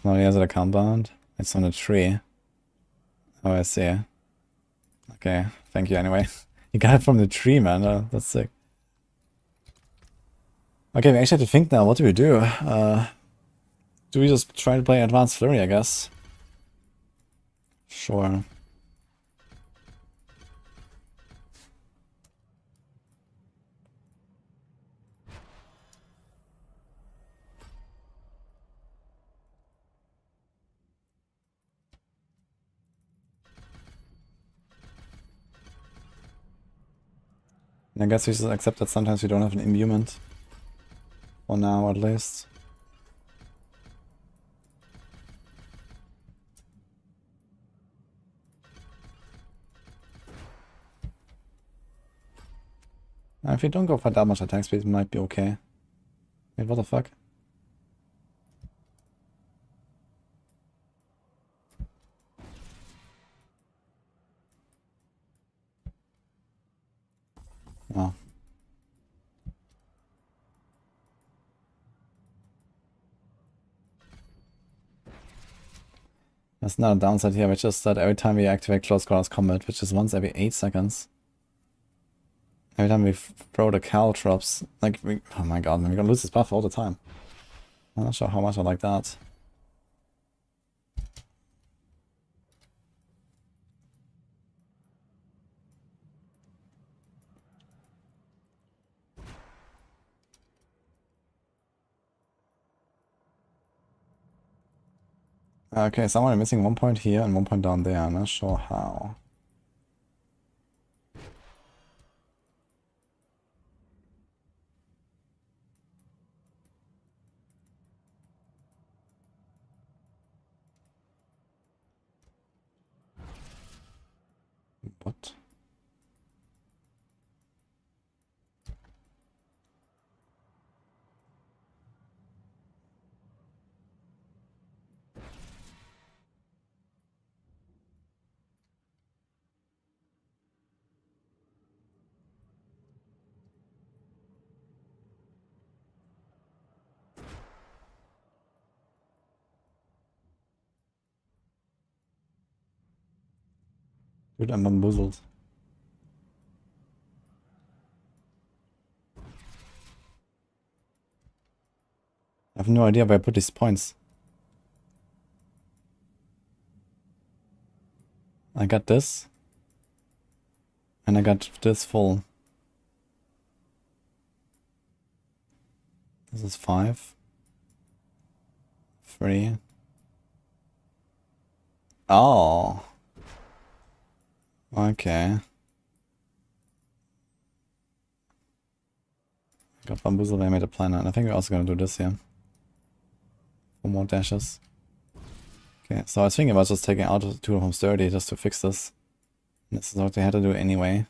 Oh, he has it a compound. It's on a tree. Oh, I see. Okay, thank you anyway. You got it from the tree, man. That's sick. Okay, we actually have to think now. What do we do? Do we just try to play Advanced Flurry, I guess? Sure. I guess we should accept that sometimes we don't have an imbuement. For now, at least. Now, if you don't go for that much attack speed, it might be okay. Wait, what the fuck? Oh. That's not a downside here, which is that every time we activate Close Quarters Combat, which is once every 8 seconds. Every time we throw the caltrops, like, oh my god, man, we're gonna lose this buff all the time. I'm not sure how much I like that. Okay, someone missing 1 point here and 1 point down there. I'm not sure how. What? Dude, I'm bamboozled. I have no idea where I put these points. I got this. And I got this full. This is 5. 3. Oh. Okay. Got bamboozled, I made a plan, and I think we're also gonna do this here. 4 more dashes. Okay, so I was thinking about just taking out 2 from Sturdy just to fix this. This is what they had to do anyway.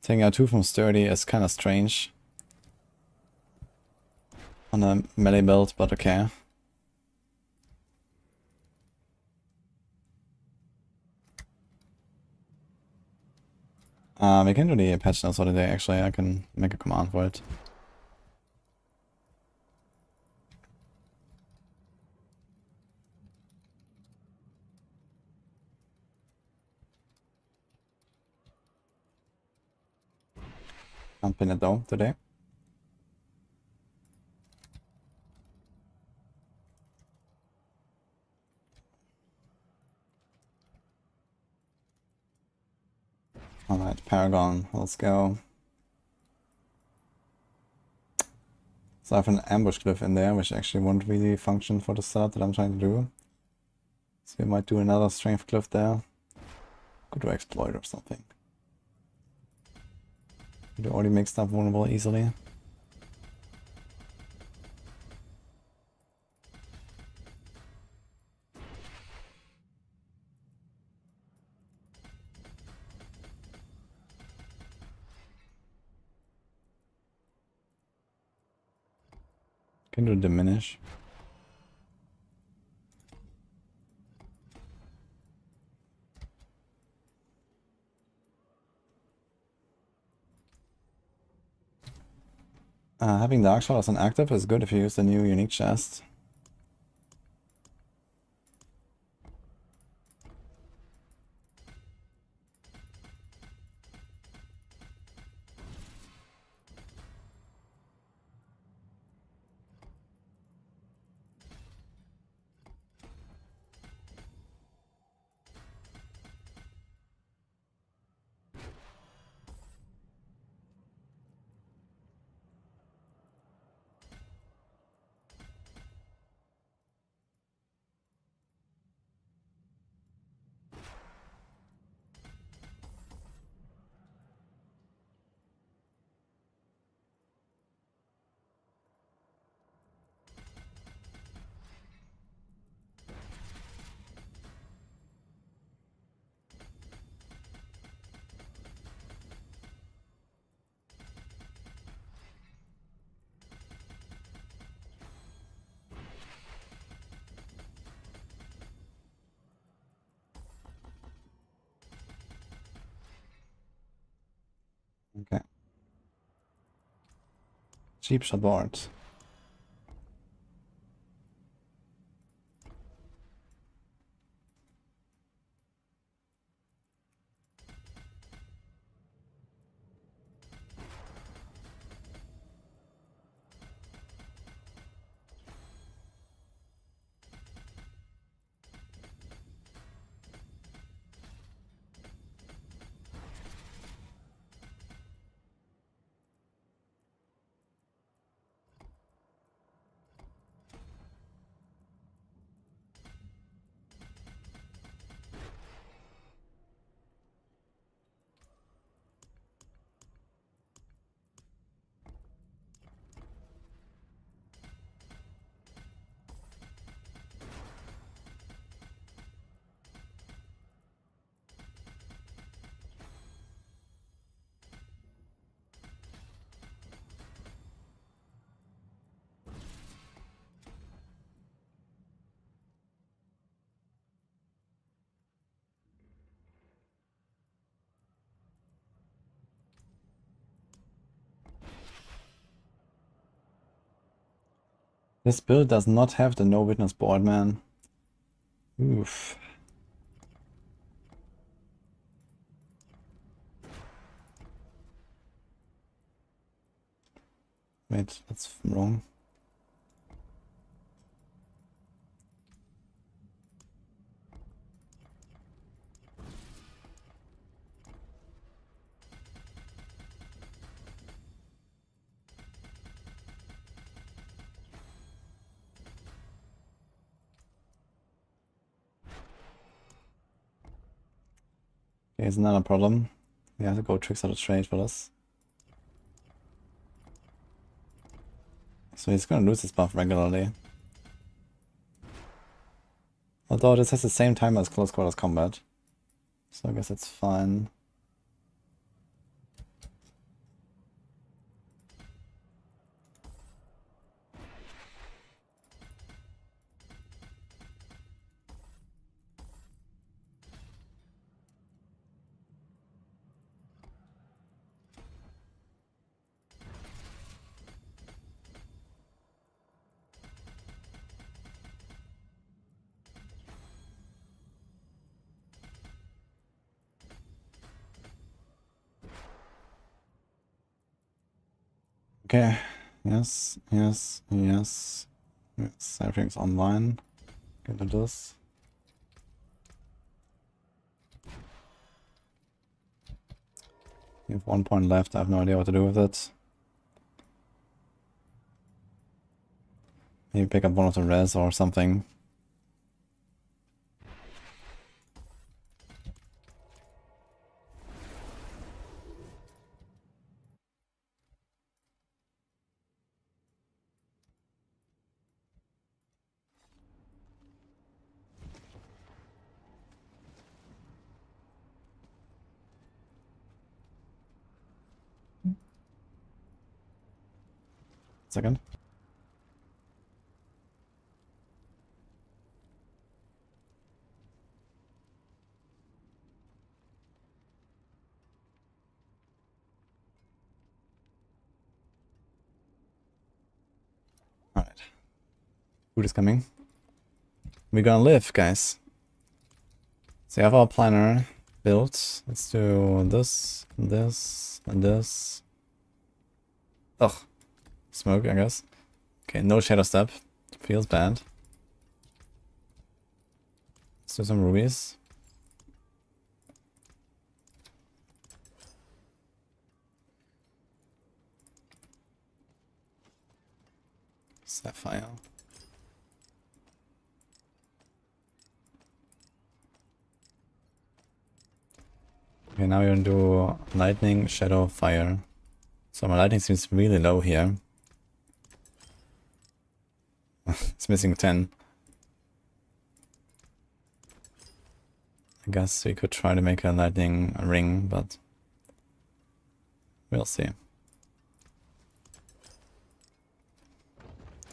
Taking out 2 from Sturdy is kind of strange. On a melee build, but okay. We can do the patch notes holiday, actually. I can make a command for it. Can't pin it though today. Alright, Paragon, let's go. So I have an ambush glyph in there, which actually won't really function for the setup that I'm trying to do. So we might do another strength glyph there. Could do exploit or something. Could already make stuff vulnerable easily. Can do diminish. Having Dark Shot as an active is good if you use the new unique chest. Okay. Cheap shot board. This build does not have the no witness board, man. Oof. Wait, that's wrong. Okay, it's not a problem. We have to go tricks out of trade for this. So he's gonna lose his buff regularly. Although this has the same time as close quarters combat. So I guess it's fine. Okay. Yes, yes, yes. Yes, everything's online. Get to this. We have 1 point left. I have no idea what to do with it. Maybe pick up one of the res or something. Second. Alright. Food is coming. We're gonna live, guys. So we have our planner built. Let's do this, and this, and this. Ugh. Smoke, I guess. Okay, no shadow step. Feels bad. Let's do some rubies. Sapphire. Okay, now we're gonna do lightning, shadow, fire. So my lightning seems really low here. It's missing 10. I guess we could try to make a lightning ring, but we'll see.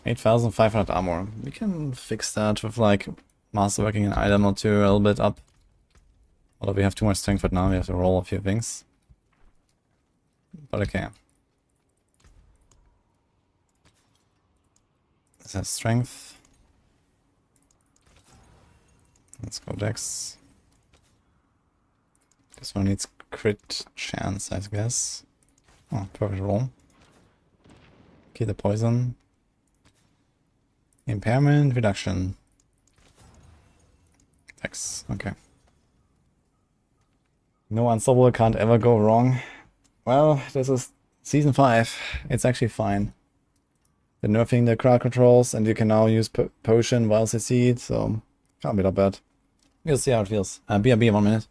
8,500 armor. We can fix that with like masterworking an item or two a little bit up. Although we have too much strength right now, we have to roll a few things. But okay. This has strength. Let's go dex. This one needs crit chance, I guess. Oh, perfect roll. Okay, the poison. Impairment reduction. Dex, okay. No unstoppable can't ever go wrong. Well, this is season 5. It's actually fine. They're nerfing the crowd controls, and you can now use potion while CC'd, so can't be that bad. We'll see how it feels. BRB, 1 minute.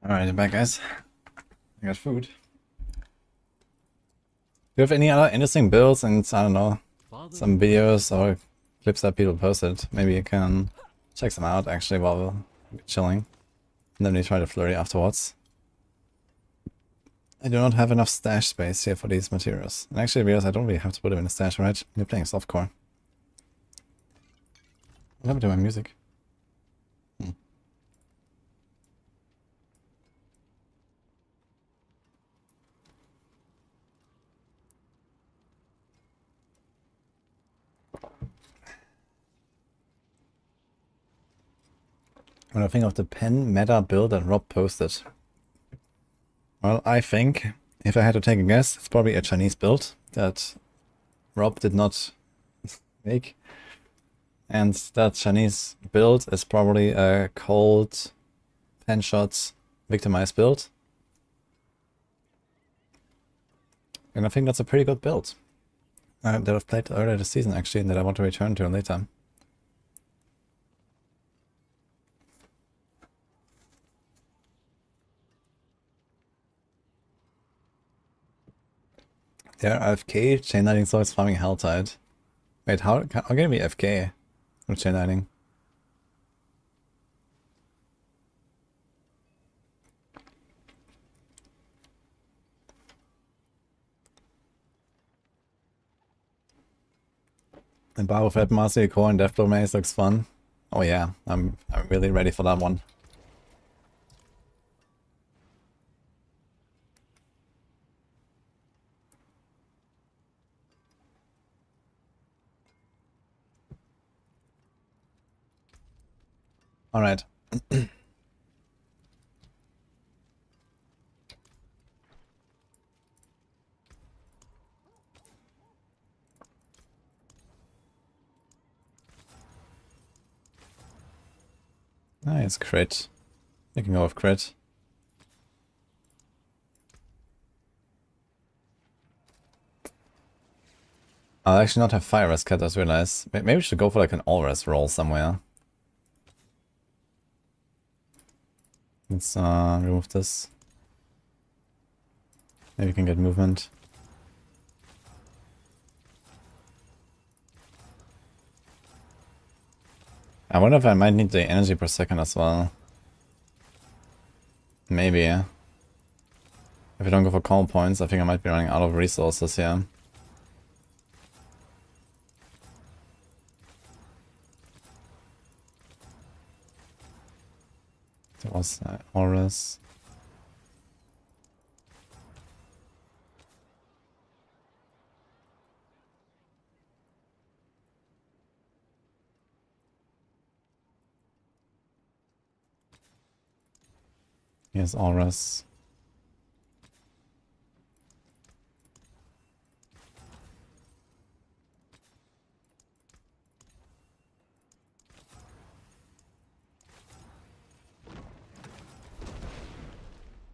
Alright, I'm back, guys. I got food. Do you have any other interesting builds and, I don't know, some videos or clips that people posted? Maybe you can check some out actually while we're chilling. And then we try to flurry afterwards. I do not have enough stash space here for these materials. And actually, because I don't really have to put them in the stash, right? You're playing softcore. What happened to my music? When I think of the pen meta build that Rob posted. Well, I think, if I had to take a guess, it's probably a Chinese build that Rob did not make. And that Chinese build is probably a cold pen shots victimized build. And I think that's a pretty good build. That I've played earlier this season actually, and that I want to return to later. They're AFK, chain lightning Sorc farming Helltide. Wait, how can it be AFK with chain lightning? And Barb of Master Core and Deathblow Maze looks fun. Oh yeah, I'm really ready for that one. Alright. Nice, crit. Making go of crit. I'll actually not have fire res cut, I just realized. Maybe we should go for like an all res roll somewhere. Let's remove this. Maybe we can get movement. I wonder if I might need the energy per second as well. Maybe, yeah. If I don't go for call points, I think I might be running out of resources here. There was auras. Here's auras.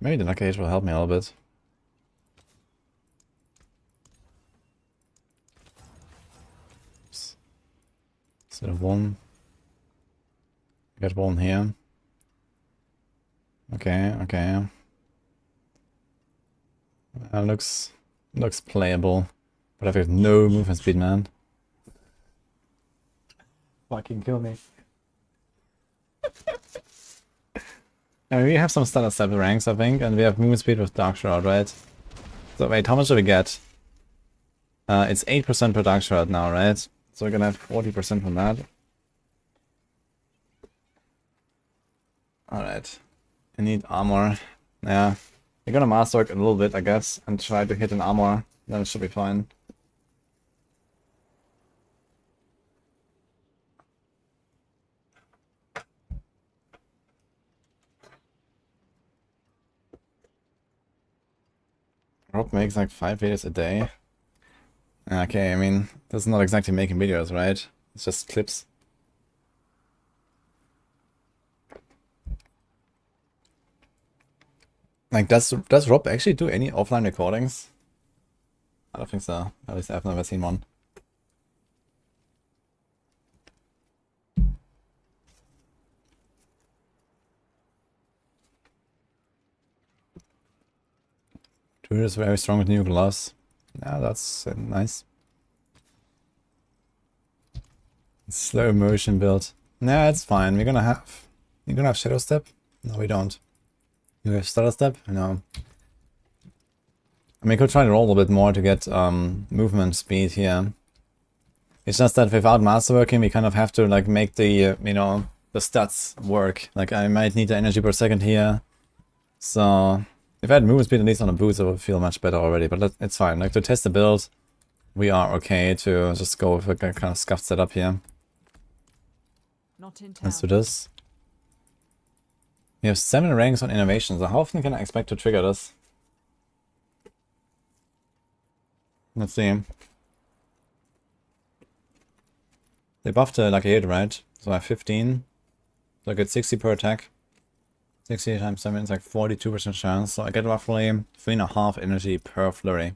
Maybe the Lucky Age will help me a little bit. Oops. Instead of one. Get one here. Okay, okay. Looks playable. But I've got no movement speed, man. Fucking kill me. We have some standard step ranks, I think, and we have movement speed with Dark Shroud, right? So wait, how much do we get? It's 8% per Dark Shroud now, right? So we're gonna have 40% from that. Alright. I need armor. Yeah. We're gonna master work a little bit, I guess, and try to hit an armor. Then it should be fine. Rob makes like 5 videos a day. Okay, I mean, that's not exactly making videos, right? It's just clips. Like, does Rob actually do any offline recordings? I don't think so. At least I've never seen one. Druid is very strong with new gloves. Yeah, that's nice. Slow motion build. Nah, it's fine. We're gonna have... You're gonna have Shadow Step? No, we don't. You have Stutter Step? No. I mean, I could try to roll a bit more to get movement speed here. It's just that without Masterworking, we kind of have to like make the, you know, the stats work. Like I might need the energy per second here. So if I had movement speed at least on a boost, it would feel much better already. But it's fine. Like to test the build, we are okay to just go with a kind of scuffed setup here. Not in town. Let's do this. We have 7 ranks on innovation, so how often can I expect to trigger this? Let's see. They buffed the lucky hit, right? So I have 15. So I get 60 per attack. 60 times 7 is like 42% chance. So I get roughly 3.5 energy per flurry.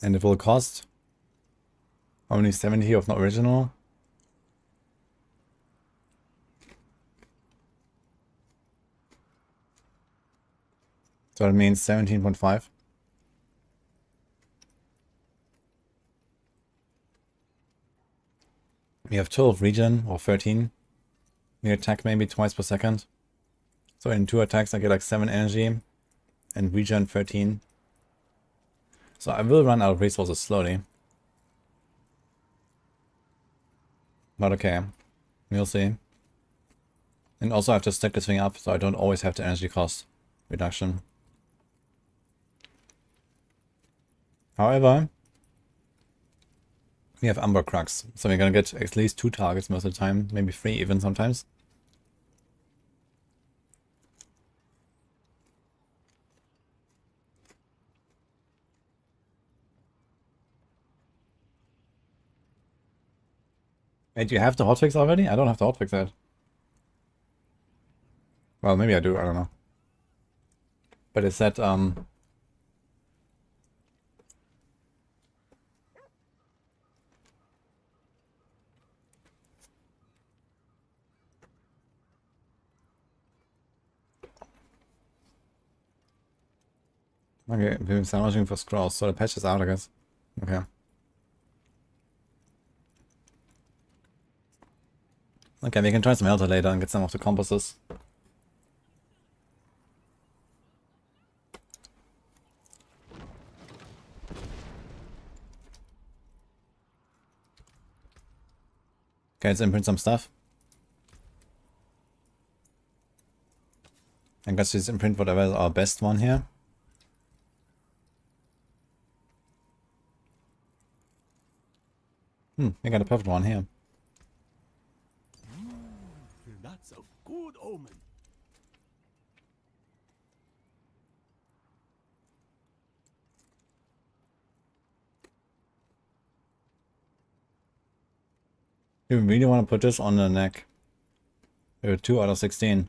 And it will cost only 70 of the original. So that means 17.5. We have 12 regen, or 13. We attack maybe twice per second. So in 2 attacks I get like 7 energy. And regen 13. So I will run out of resources slowly. But okay. We'll see. And also I have to stack this thing up so I don't always have the energy cost reduction. However, we have Umber Crux, so we're gonna get at least 2 targets most of the time, maybe 3 even sometimes. Hey, do you have the hotfix already? I don't have the hotfix yet. Well, maybe I do, I don't know. But it said, okay, we're sandwiching for scrolls, so the patch is out, I guess. Okay. Okay, we can try some Elder later and get some of the compasses. Okay, let's imprint some stuff. I guess let's imprint whatever is our best one here. We got a perfect one here. That's a good omen. Do we really want to put this on the neck? There are 2 out of 16.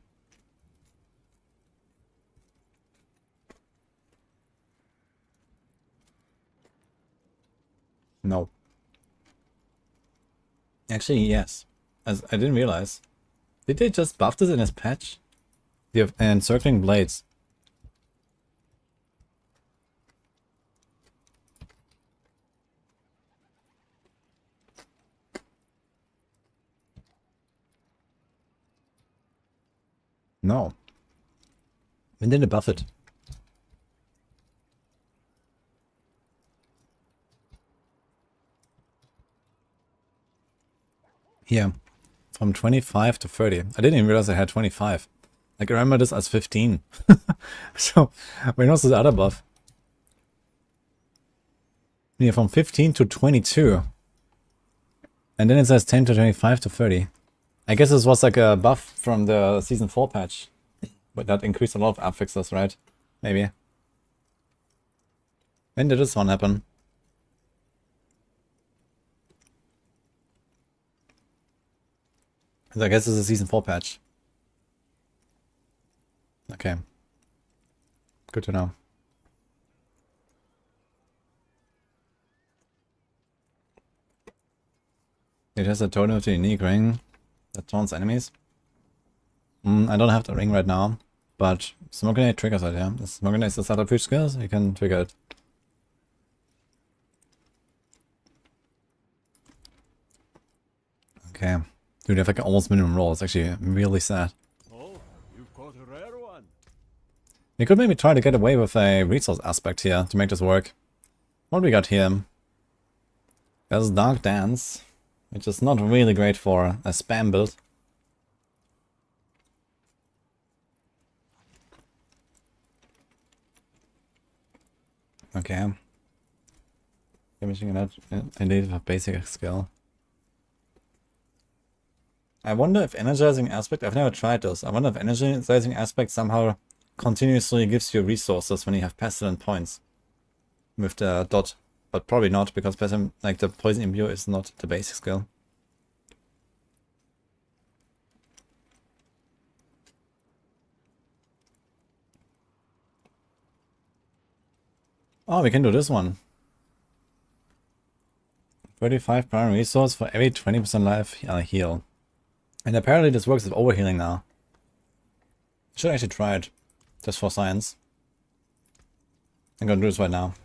No. Actually, yes. As I didn't realize. Did they just buff this in his patch? The encircling blades. No. When did they buff it? Here. From 25 to 30. I didn't even realize I had 25. Like, I remember this as 15. So, when was the other buff? Yeah, from 15 to 22. And then it says 10 to 25 to 30. I guess this was like a buff from the Season 4 patch. But that increased a lot of affixes, right? Maybe. When did this one happen? I guess it's a Season 4 patch. Okay. Good to know. It has a totem of the unique ring that taunts enemies. I don't have the ring right now, but smoke grenade triggers it, yeah. If smoke grenade is the subterfuge skills, you can trigger it. Okay. Dude, I have like an almost minimum roll. It's actually really sad. Oh, you've caught a rare one. We could maybe try to get away with a resource aspect here to make this work. What do we got here? There's Dark Dance, which is not really great for a spam build. Okay. Damaging that indeed a basic skill. I wonder if energizing aspect, I've never tried this. I wonder if energizing aspect somehow continuously gives you resources when you have pestilent points with the dot, but probably not because like the poison imbue is not the basic skill. Oh, we can do this one. 35 primary resource for every 20% life heal. And apparently this works with overhealing now. Should actually try it. Just for science. I'm gonna do this right now.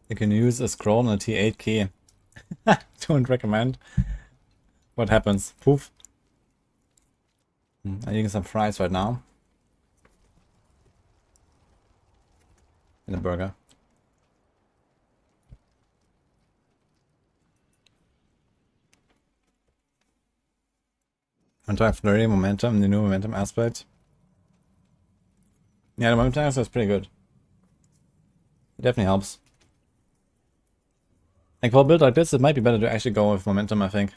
You can use a scroll and a T8 key. Don't recommend. What happens? Poof. I'm eating some fries right now. In a burger. Anti-flurry, momentum, the new momentum aspect. Yeah, the momentum aspect is pretty good. It definitely helps. Like for a build like this, it might be better to actually go with momentum, I think.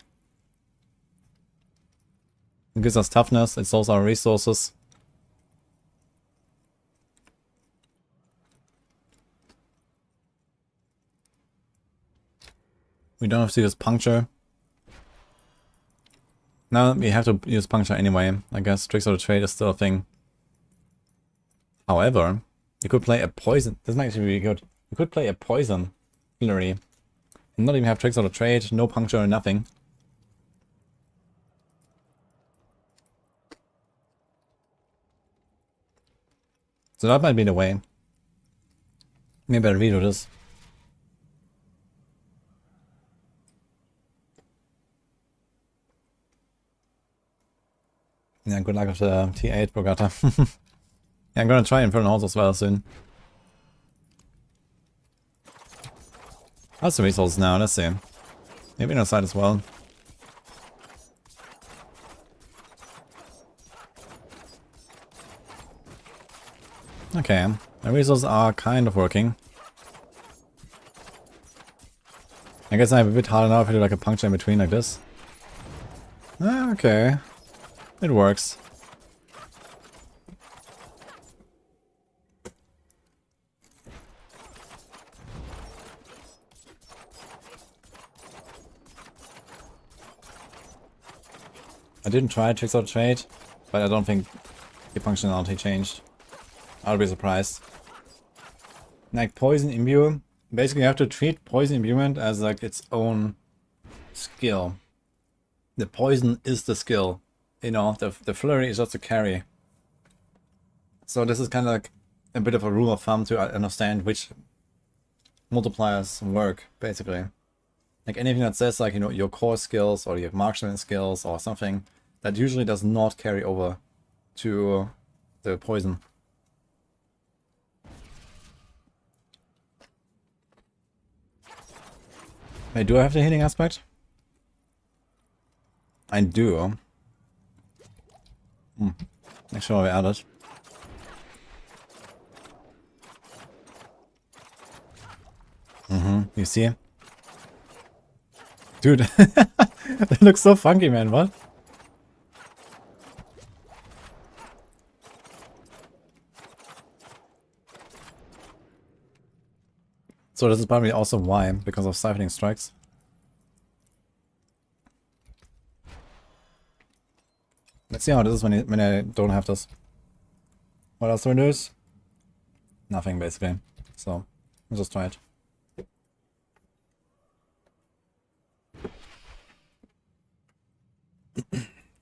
It gives us toughness, it solves our resources. We don't have to use puncture. No, we have to use puncture anyway. I guess tricks of the trade is still a thing. However, you could play a poison. This might actually be really good. You could play a poison flurry. And not even have tricks of the trade, no puncture, nothing. So that might be the way. Maybe I'll redo this. Yeah, good luck with the T8 Bogata. Yeah, I'm gonna try Infernal Halls as well soon. How's the resources now? Let's see. Maybe on the side as well. Okay, the resources are kind of working. I guess I have a bit harder now if I do like a puncture in between like this. Ah, okay. It works. I didn't try tricks of the trade, but I don't think the functionality changed. I'll be surprised. Like poison imbue, basically you have to treat poison imbuement as like its own skill. The poison is the skill. You know, the flurry is just a carry. So this is kind of like a bit of a rule of thumb to understand which multipliers work, basically. Like anything that says like, you know, your core skills or your marksman skills or something, that usually does not carry over to the poison. Wait, do I have the healing aspect? I do. Make sure we add it. You see? Dude, that looks so funky, man, what? So this is probably also why, because of siphoning strikes. Let's see how this is when I don't have this. What else do we do? Nothing, basically. So, let's just try it.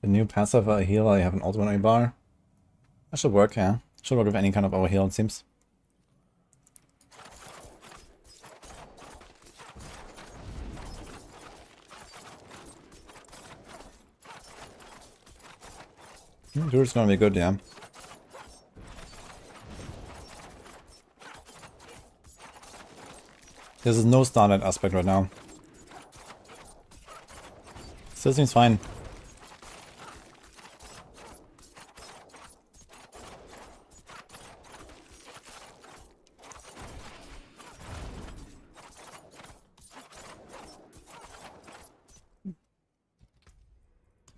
The new passive heal, I have an auto bar. That should work, yeah. Should work with any kind of overheal, it seems. Druid's gonna be good, yeah. There's no starlight aspect right now. Still seems fine.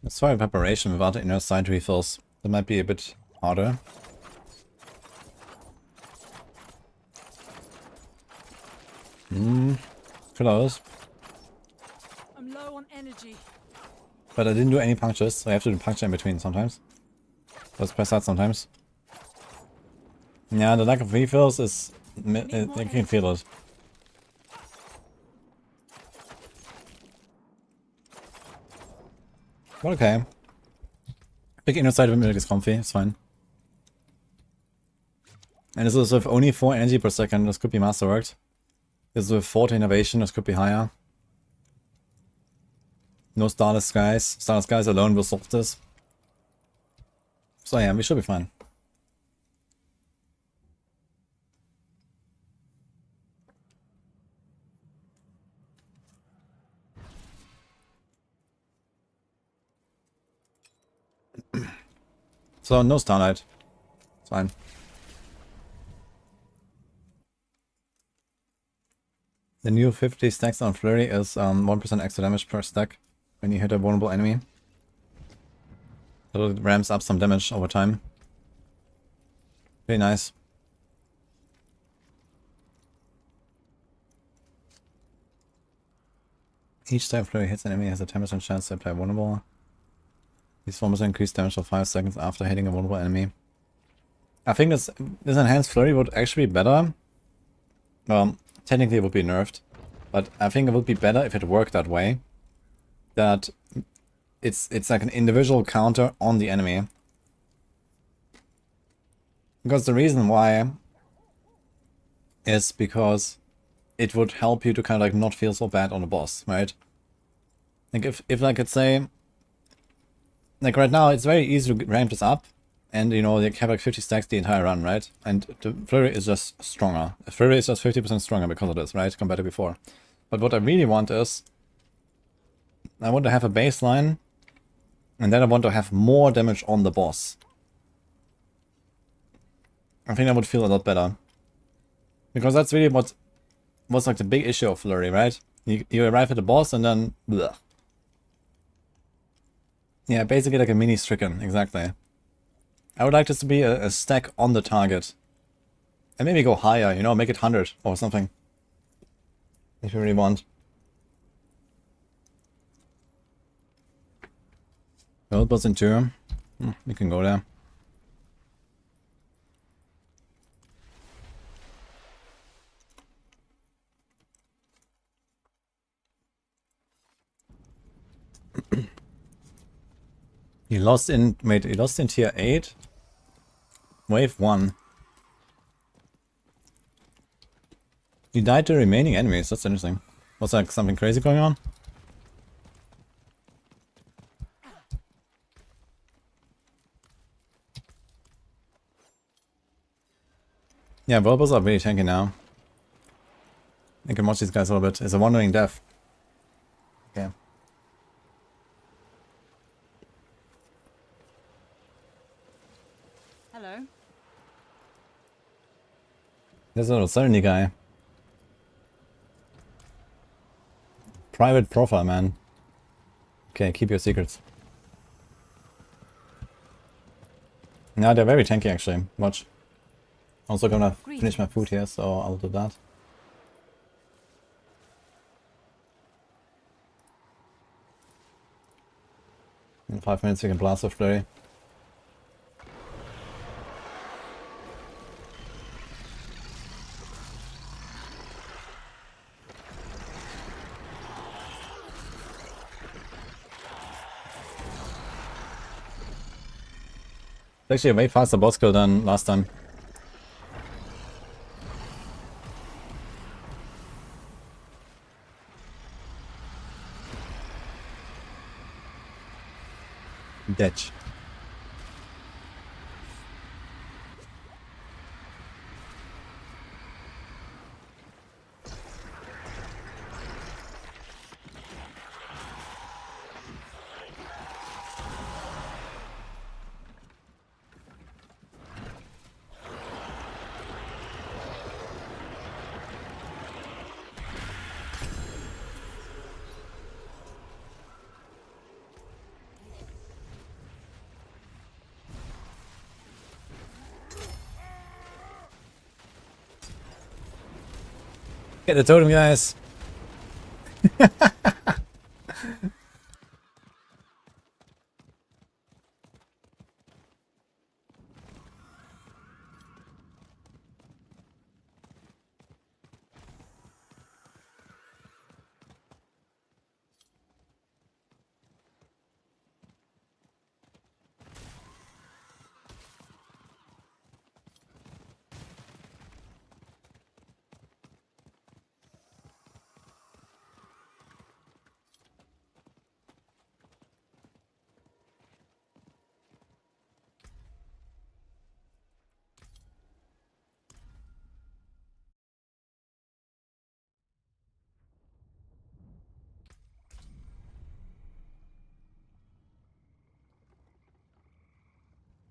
Let's try evaporation without the inner side refills. That might be a bit harder. Close. I'm low on energy. But I didn't do any punctures, so I have to do puncture in between sometimes. Let's press that sometimes. Yeah, the lack of refills is... I can feel it. But okay. Big inner side of it is comfy, it's fine. And this is with only 4 energy per second, this could be masterworked. This is with 40 innovation, this could be higher. No starless skies. Starless skies alone will solve this. So yeah, we should be fine. So no starlight. It's fine. The new 50 stacks on Flurry is 1% extra damage per stack when you hit a vulnerable enemy. So it ramps up some damage over time. Very nice. Each time Flurry hits an enemy has a 10% chance to apply vulnerable. These 1% increase damage for 5 seconds after hitting a vulnerable enemy. I think this enhanced Flurry would actually be better. Well, technically it would be nerfed. But I think it would be better if it worked that way. That it's like an individual counter on the enemy. Because the reason why is because it would help you to kind of like not feel so bad on the boss, right? Like if like let's say, like right now it's very easy to ramp this up and you know they have like 50 stacks the entire run, right? And the Flurry is just stronger. The Flurry is just 50% stronger because of this, right? Compared to before. But what I really want is I want to have a baseline and then I want to have more damage on the boss. I think that would feel a lot better. Because that's really what's like the big issue of Flurry, right? You arrive at the boss and then... bleh. Yeah, basically like a mini Stricken, exactly. I would like this to be a stack on the target. And maybe go higher, you know, make it 100 or something. If you really want. Gold boss in 2. We can go there. He lost in... wait, he lost in tier 8? Wave 1. He died to remaining enemies, that's interesting. Was like something crazy going on? Yeah, Bulbos are really tanky now. I can watch these guys a little bit. It's a wandering death. Okay. Hello. There's a little Serenity guy. Private profile, man. Okay, keep your secrets. No, they're very tanky actually. Watch. Also gonna finish my food here, so I'll do that. In 5 minutes we can blast with Flurry. It's actually a way faster boss kill than last time. Ditch. Get the totem, guys.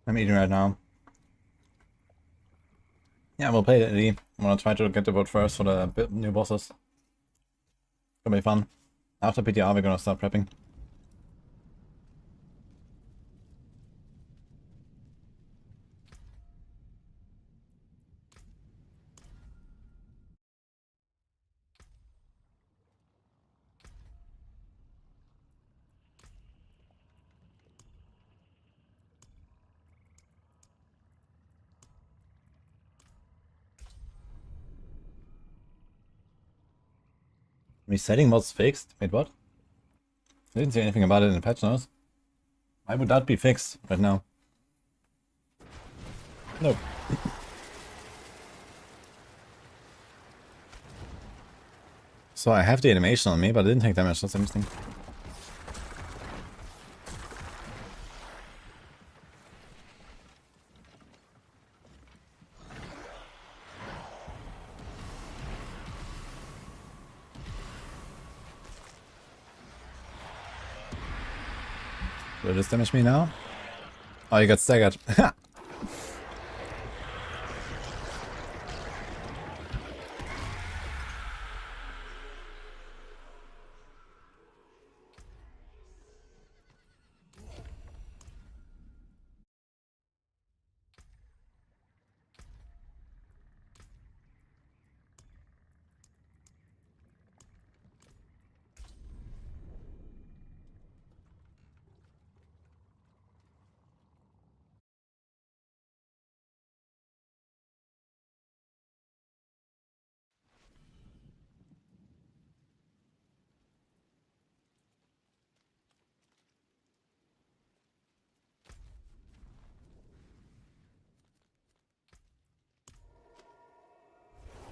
I'm eating right now. Yeah, we'll play the AD. I'm gonna try to get the vote first for the new bosses. Gonna be fun. After PTR, we're gonna start prepping. Resetting mods fixed? Wait, what? I didn't see anything about it in the patch notes. Why would that be fixed right now? Nope. So I have the animation on me, but I didn't take damage. That's interesting. Will this damage me now? Oh, you got staggered.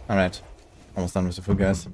Alright. Almost done with the food, guys.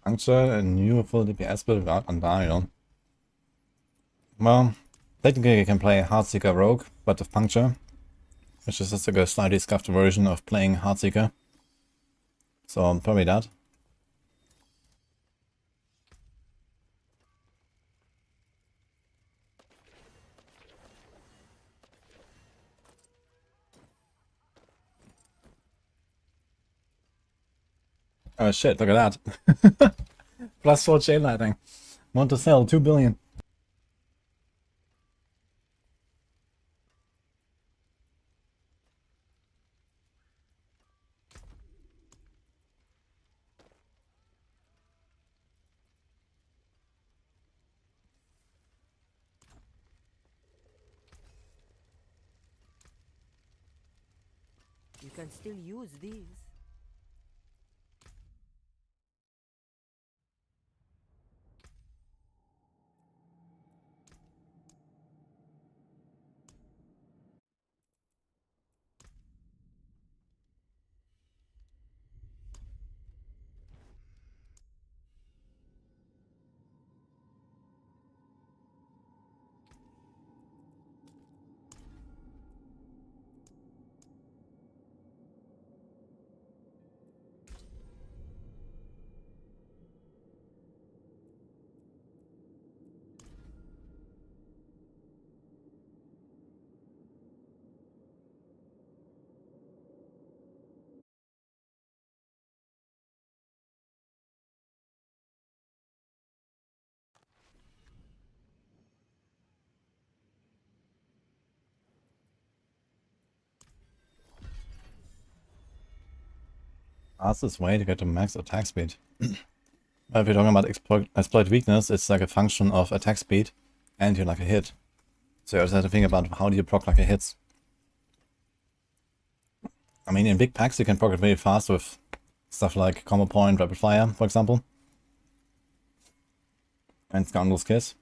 Puncture, a new full DPS build without Undying. Well, technically you can play Heartseeker Rogue, but with Puncture, which is just like a slightly scuffed version of playing Heartseeker. So probably that. Oh shit, look at that. +4 chain lighting. Want to sell 2 billion. You can still use these. Fastest way to get to max attack speed. But if you're talking about exploit weakness, it's like a function of attack speed and you're like a hit. So you also have to think about how do you proc like a hits. I mean, in big packs you can proc it very fast with stuff like Combo Point, Rapid Fire, for example. And Scoundrel's Kiss.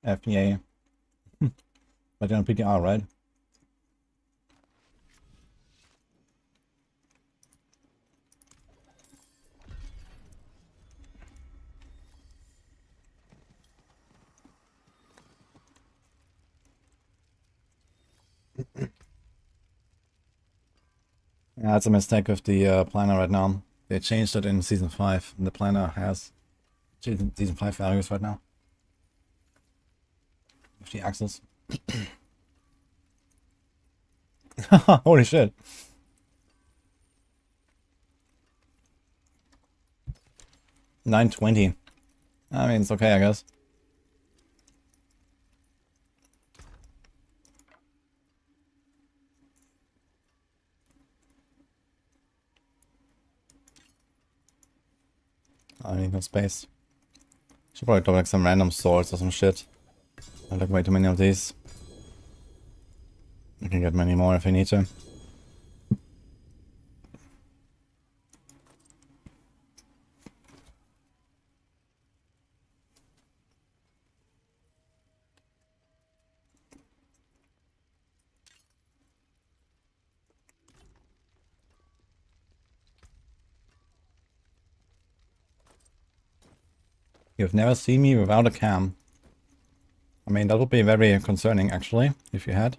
FPA. But you're on PTR, right? Yeah, it's a mistake with the planner right now. They changed it in Season 5. And the planner has Season 5 values right now. With the axles. Holy shit. $9.20. I mean, it's okay, I guess. I need no space. Should probably drop like some random swords or some shit. I like way too many of these. I can get many more if I need to. You've never seen me without a cam. I mean, that would be very concerning, actually, if you had.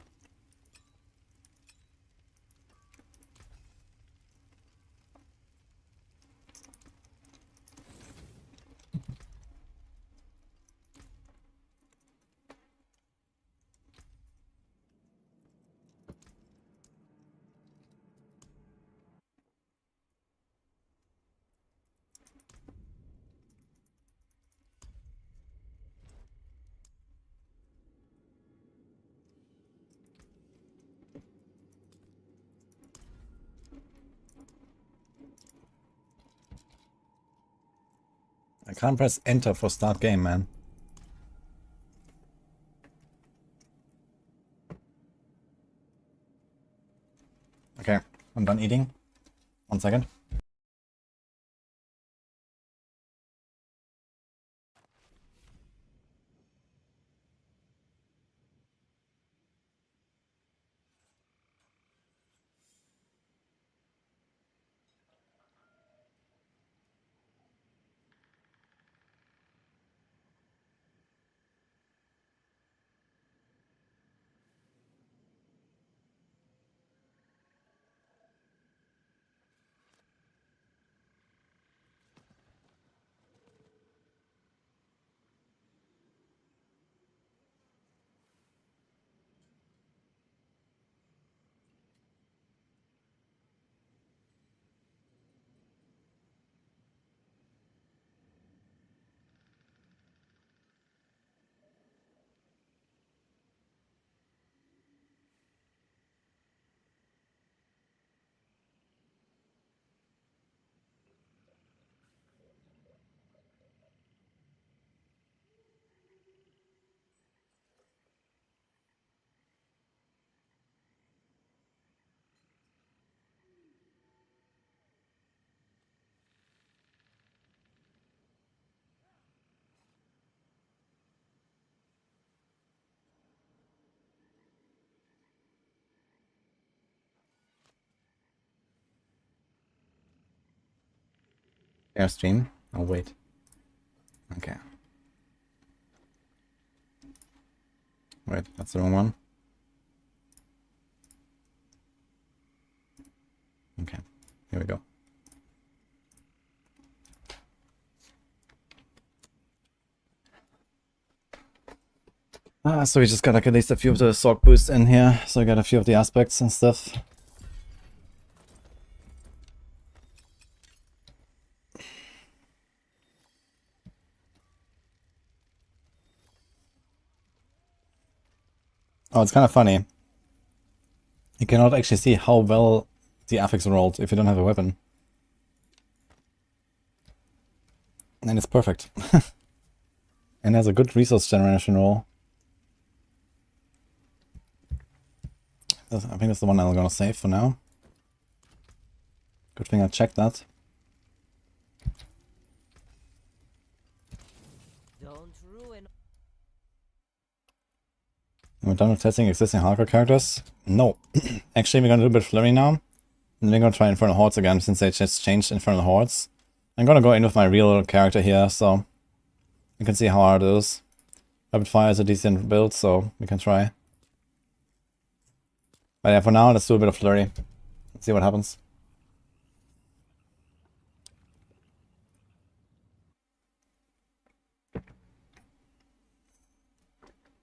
I can't press enter for start game, man. Okay, I'm done eating. 1 second. Airstream. Oh wait. Okay. Wait, that's the wrong one. Okay, here we go. So we just got like at least a few of the Sorc boosts in here, so I got a few of the aspects and stuff. Oh, it's kind of funny. You cannot actually see how well the affix rolled if you don't have a weapon. And it's perfect. And has a good resource generation roll. I think that's the one I'm gonna save for now. Good thing I checked that. Don't ruin. We're done with testing existing hardcore characters? No. Actually, we're gonna do a bit of flurry now. And then we're gonna try Infernal Hordes again, since they just changed Infernal Hordes. I'm gonna go in with my real character here, so you can see how hard it is. Rapid Fire is a decent build, so we can try. But yeah, for now, let's do a bit of flurry. Let's see what happens.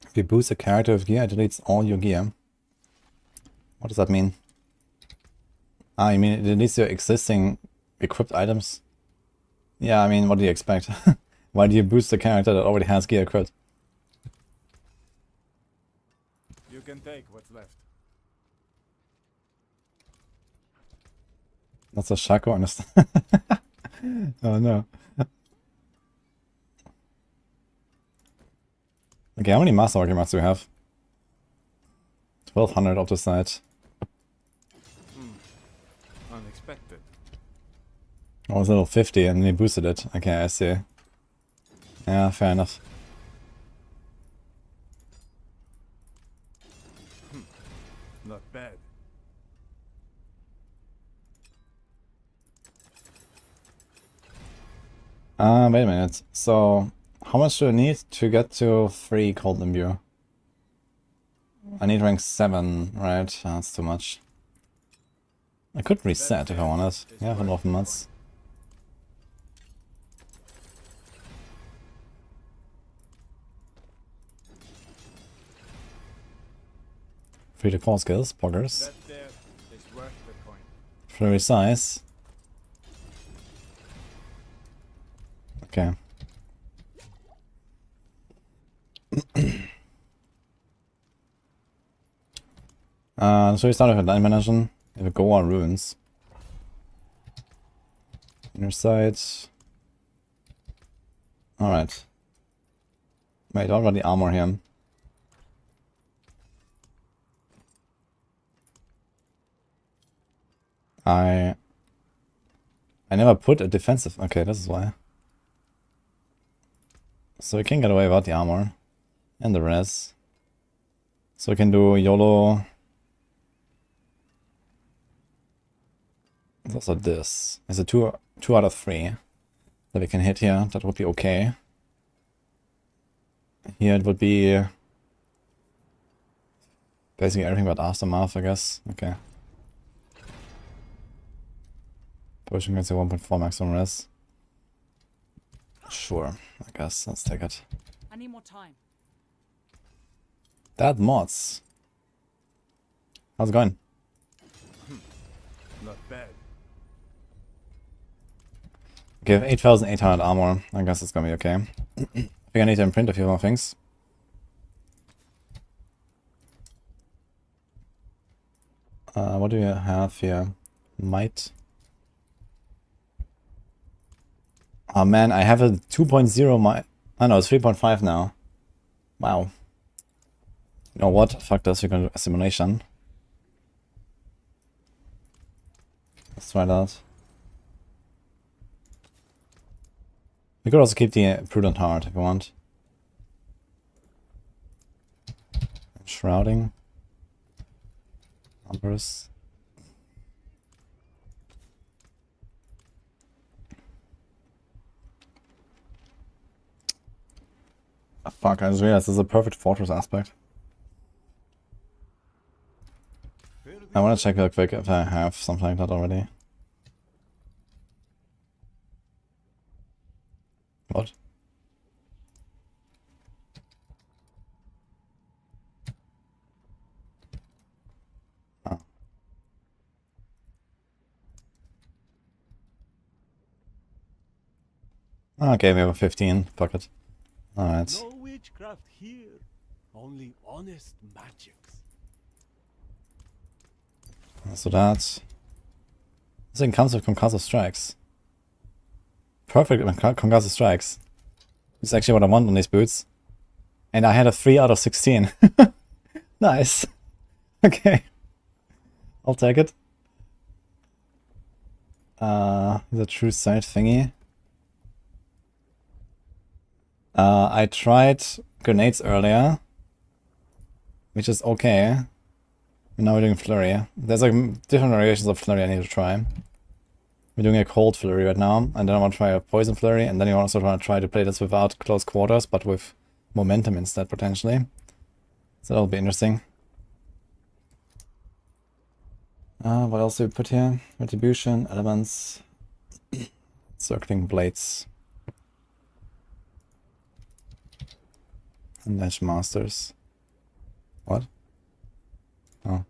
If you boost a character with gear, it deletes all your gear. What does that mean? Ah, you mean it deletes your existing equipped items? Yeah, I mean, what do you expect? Why do you boost a character that already has gear equipped? You can take what's left. That's a Shaco, understand? Oh no. Okay, how many master arguments do we have? 1200 up the side. Unexpected. Oh, it's a little 50 and they boosted it. Okay, I see. Yeah, fair enough. Not bad. Wait a minute. So, how much do I need to get to 3 Cold Imbue? I need rank 7, right? That's too much. I could reset if I wanted. Yeah, I have enough mods. Free to call skills, poggers. That there is worth the coin. Flurry size. Okay. So we start with a dimension. We have a go on runes. Inner side. Alright. Wait, what about the armor here? I never put a defensive... Okay, this is why. So we can get away without the armor. And the res. So we can do YOLO. It's also this. It's a 2 out of 3 that we can hit here. That would be okay. Here it would be basically everything but aftermath, I guess. Okay. Pushing against the 1.4 maximum res. Sure, I guess. Let's take it. I need more time. That mods. How's it going? Not bad. Okay, I have 8,800 armor. I guess it's gonna be okay. I think I need to imprint a few more things. What do you have here? Might. Oh man, I have a 2.0 might. Oh no, it's 3.5 now. Wow. You know what? Fuck this, we're gonna do assimilation. Let's try that. We could also keep the prudent heart if you want. Shrouding. Numbers. Oh, fuck, I just realized this is a perfect fortress aspect. I wanna check real quick if I have something like that already. What? Oh. Okay, we have a 15. Fuck it. Alright. No witchcraft here. Only honest magics. So that. This thing comes with concussive strikes. Perfect with concussive strikes. It's actually what I want on these boots. And I had a 3 out of 16. Nice. Okay. I'll take it. The true sight thingy. I tried grenades earlier. Which is okay. And now we're doing flurry. There's like different variations of flurry I need to try. We're doing a cold flurry right now, and then I want to try a poison flurry, and then you also want to try to play this without close quarters, but with momentum instead, potentially. So that'll be interesting. What else do we put here? Retribution, elements, circling blades. And Ledge Masters. What? Oh.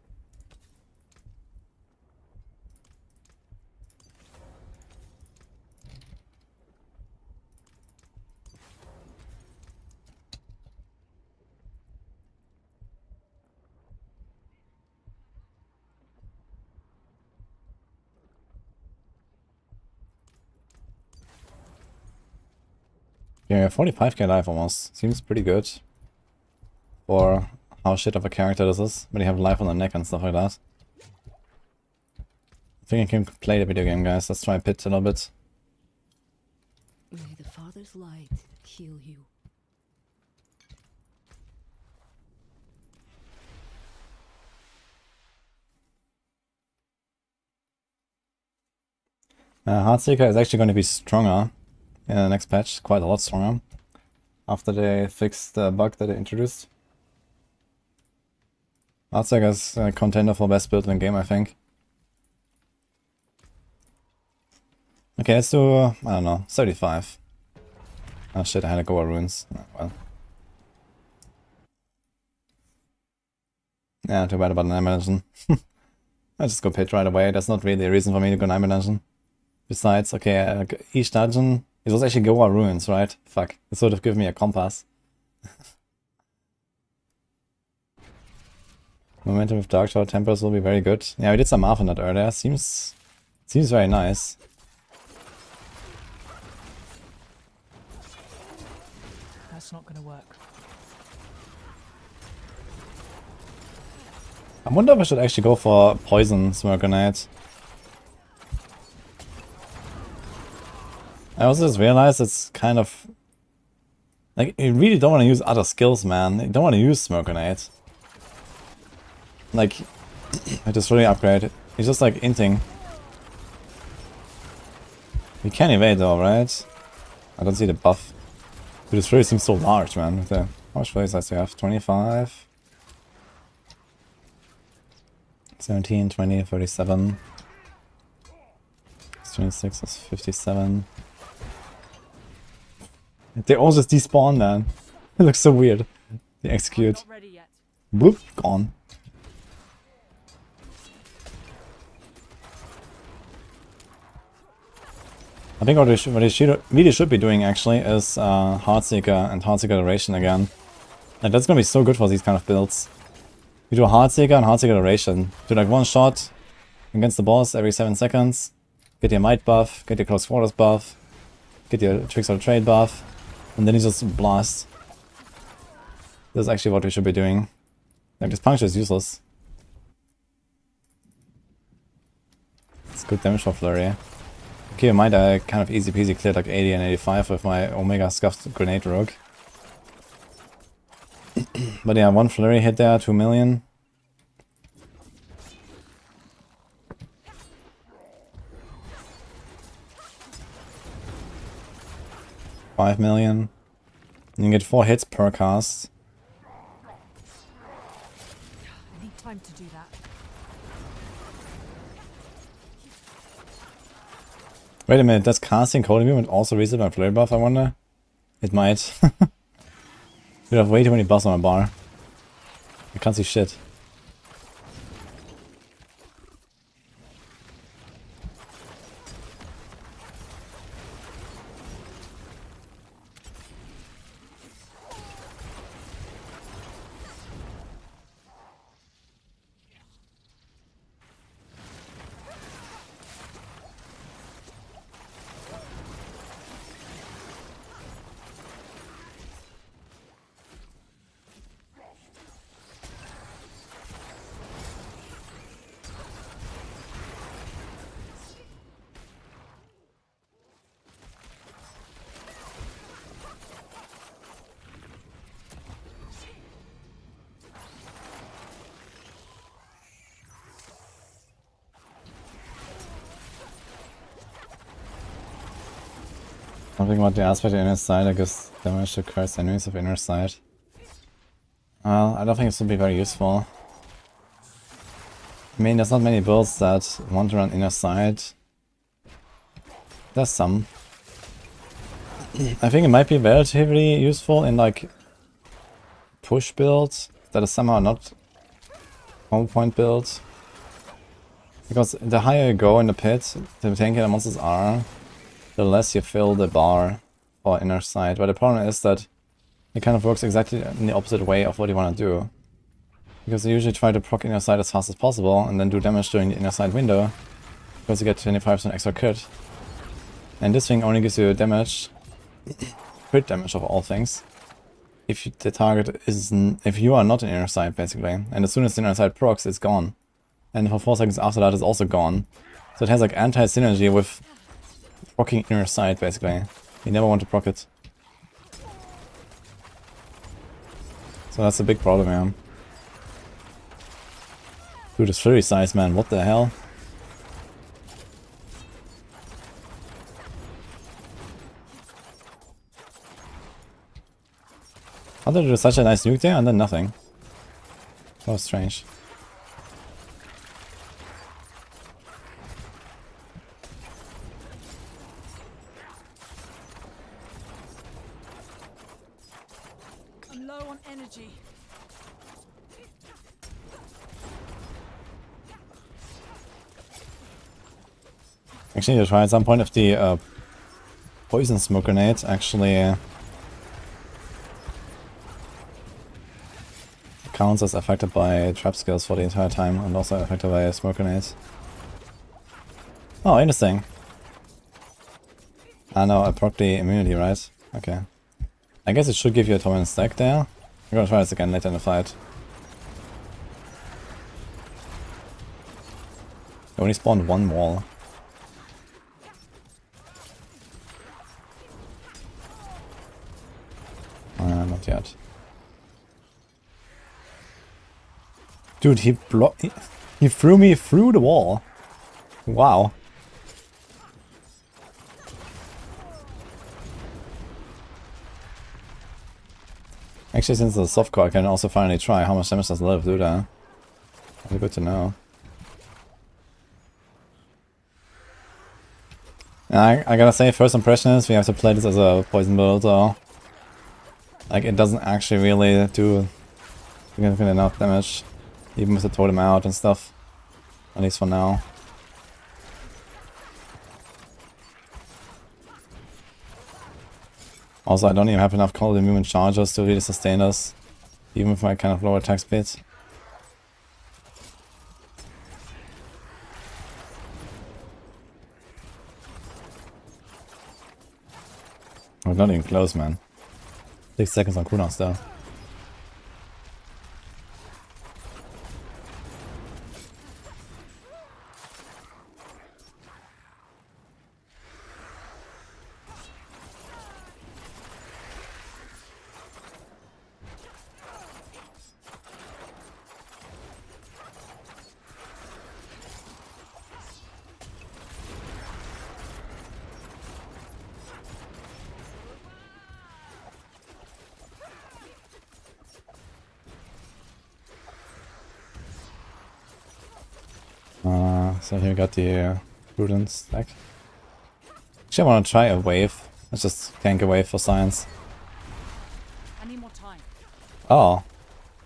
Yeah, 45k life almost. Seems pretty good. For how shit of a character this is. When you have life on the neck and stuff like that. I think I can play the video game, guys. Let's try Pit a little bit. May the Father's light heal you. Heartseeker is actually going to be stronger in the next patch. Quite a lot stronger. After they fixed the bug that they introduced. Heartseeker is a contender for best build in the game, I think. Okay, let's do, I don't know, 35. Oh shit, I had to go over runes. Oh, well. Yeah, too bad about 9 dungeon. I just go pit right away. That's not really a reason for me to go 9 dungeon. Besides, okay, each dungeon, it was actually Goa ruins, right? Fuck, it sort of gave me a compass. Momentum with Dark Shadow Tempers will be very good. Yeah, we did some math on that earlier. Seems very nice. That's not gonna work. I wonder if I should actually go for poison smoke grenade. I also just realized it's kind of like you really don't want to use other skills, man. You don't want to use smoke grenade. Like I just really upgrade. It's just like inting. You can evade though, right? I don't see the buff. But this really seems so large, man. With the, how much flurry size do you have? 25? 17, 20, 37. It's 26, that's 57. They all just despawn, man. It looks so weird. They execute. Not ready yet. Boop, gone. I think what they really should be doing actually is Heartseeker and Heartseeker Duration again. And that's gonna be so good for these kind of builds. You do a Heartseeker and Heartseeker Duration. Do like one shot against the boss every 7 seconds. Get your might buff, get your close quarters buff, get your tricks of the trade buff, and then you just blast. That's actually what we should be doing. Like this puncture is useless. It's good damage for flurry. Okay, in mind I kind of easy peasy cleared like 80 and 85 with my Omega Scuffed Grenade Rogue. But yeah, one flurry hit there, 2 million. $5 million. You can get 4 hits per cast. I need time to do that. Wait a minute, does casting Cold Movement also reset my flurry buff, I wonder? It might. We have way too many buffs on my bar. I can't see shit. Something about the aspect of inner side, I guess damage to curse enemies of inner side. Well, I don't think this would be very useful. I mean, there's not many builds that want to run inner side. There's some. I think it might be relatively useful in like push builds that is somehow not home point builds. Because the higher you go in the pit, the tankier the monsters are, the less you fill the bar for inner side. But the problem is that it kind of works exactly in the opposite way of what you want to do. Because you usually try to proc inner side as fast as possible and then do damage during the inner side window. Because you get 25% extra crit. And this thing only gives you damage, crit damage of all things, if the target is, if you are not in inner side basically. And as soon as the inner side procs, it's gone. And for 4 seconds after that, it's also gone. So it has like anti-synergy with proccing inner side basically. You never want to proc it. So that's a big problem, yeah. Dude, this flurry size, man, what the hell? How did it do such a nice nuke there and then nothing? That was strange. I'm low on energy. Actually, to try at some point if the poison smoke grenade actually counts as affected by trap skills for the entire time and also affected by smoke grenades. Oh, interesting. Ah no, I proc the immunity, right? Okay. I guess it should give you a torment stack there. We're gonna try this again later in the fight. I only spawned one wall. Not yet. Dude, he threw me through the wall. Wow. Actually, since it's a softcore, I can also finally try how much damage does Live do there. That'd be good to know. And I gotta say, first impression is we have to play this as a poison build, though. Like, it doesn't actually really do significant enough damage, even with the totem out and stuff. At least for now. Also, I don't even have enough cold movement charges to really sustain us, even with my kind of lower attack speed. We're not even close, man. 6 seconds on cooldown still. So here we got the prudence stack. Actually, I want to try a wave. Let's just tank a wave for science. I need more time. Oh,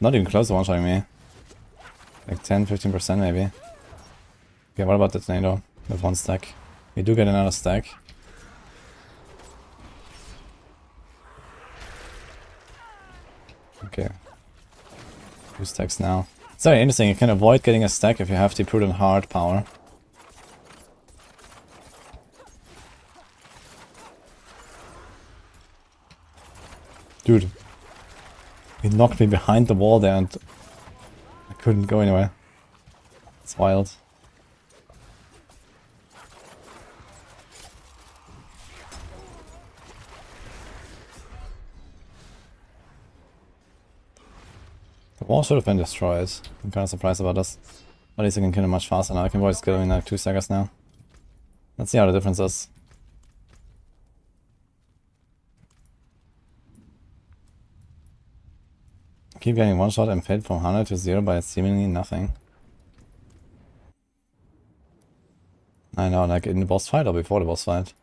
not even close to one-shotting me. Like 10-15% maybe. Okay, what about the tornado with one stack? We do get another stack. Okay. 2 stacks now. It's very interesting, you can avoid getting a stack if you have the prudent hard power. Dude. He knocked me behind the wall there and I couldn't go anywhere. It's wild. The wall should have been destroyed. I'm kind of surprised about this. At least I can kill him much faster now. I can voice kill him in like 2 seconds now. Let's see how the difference is. Keep getting one shot and fade from 100 to 0 by seemingly nothing. I know, like in the boss fight or before the boss fight?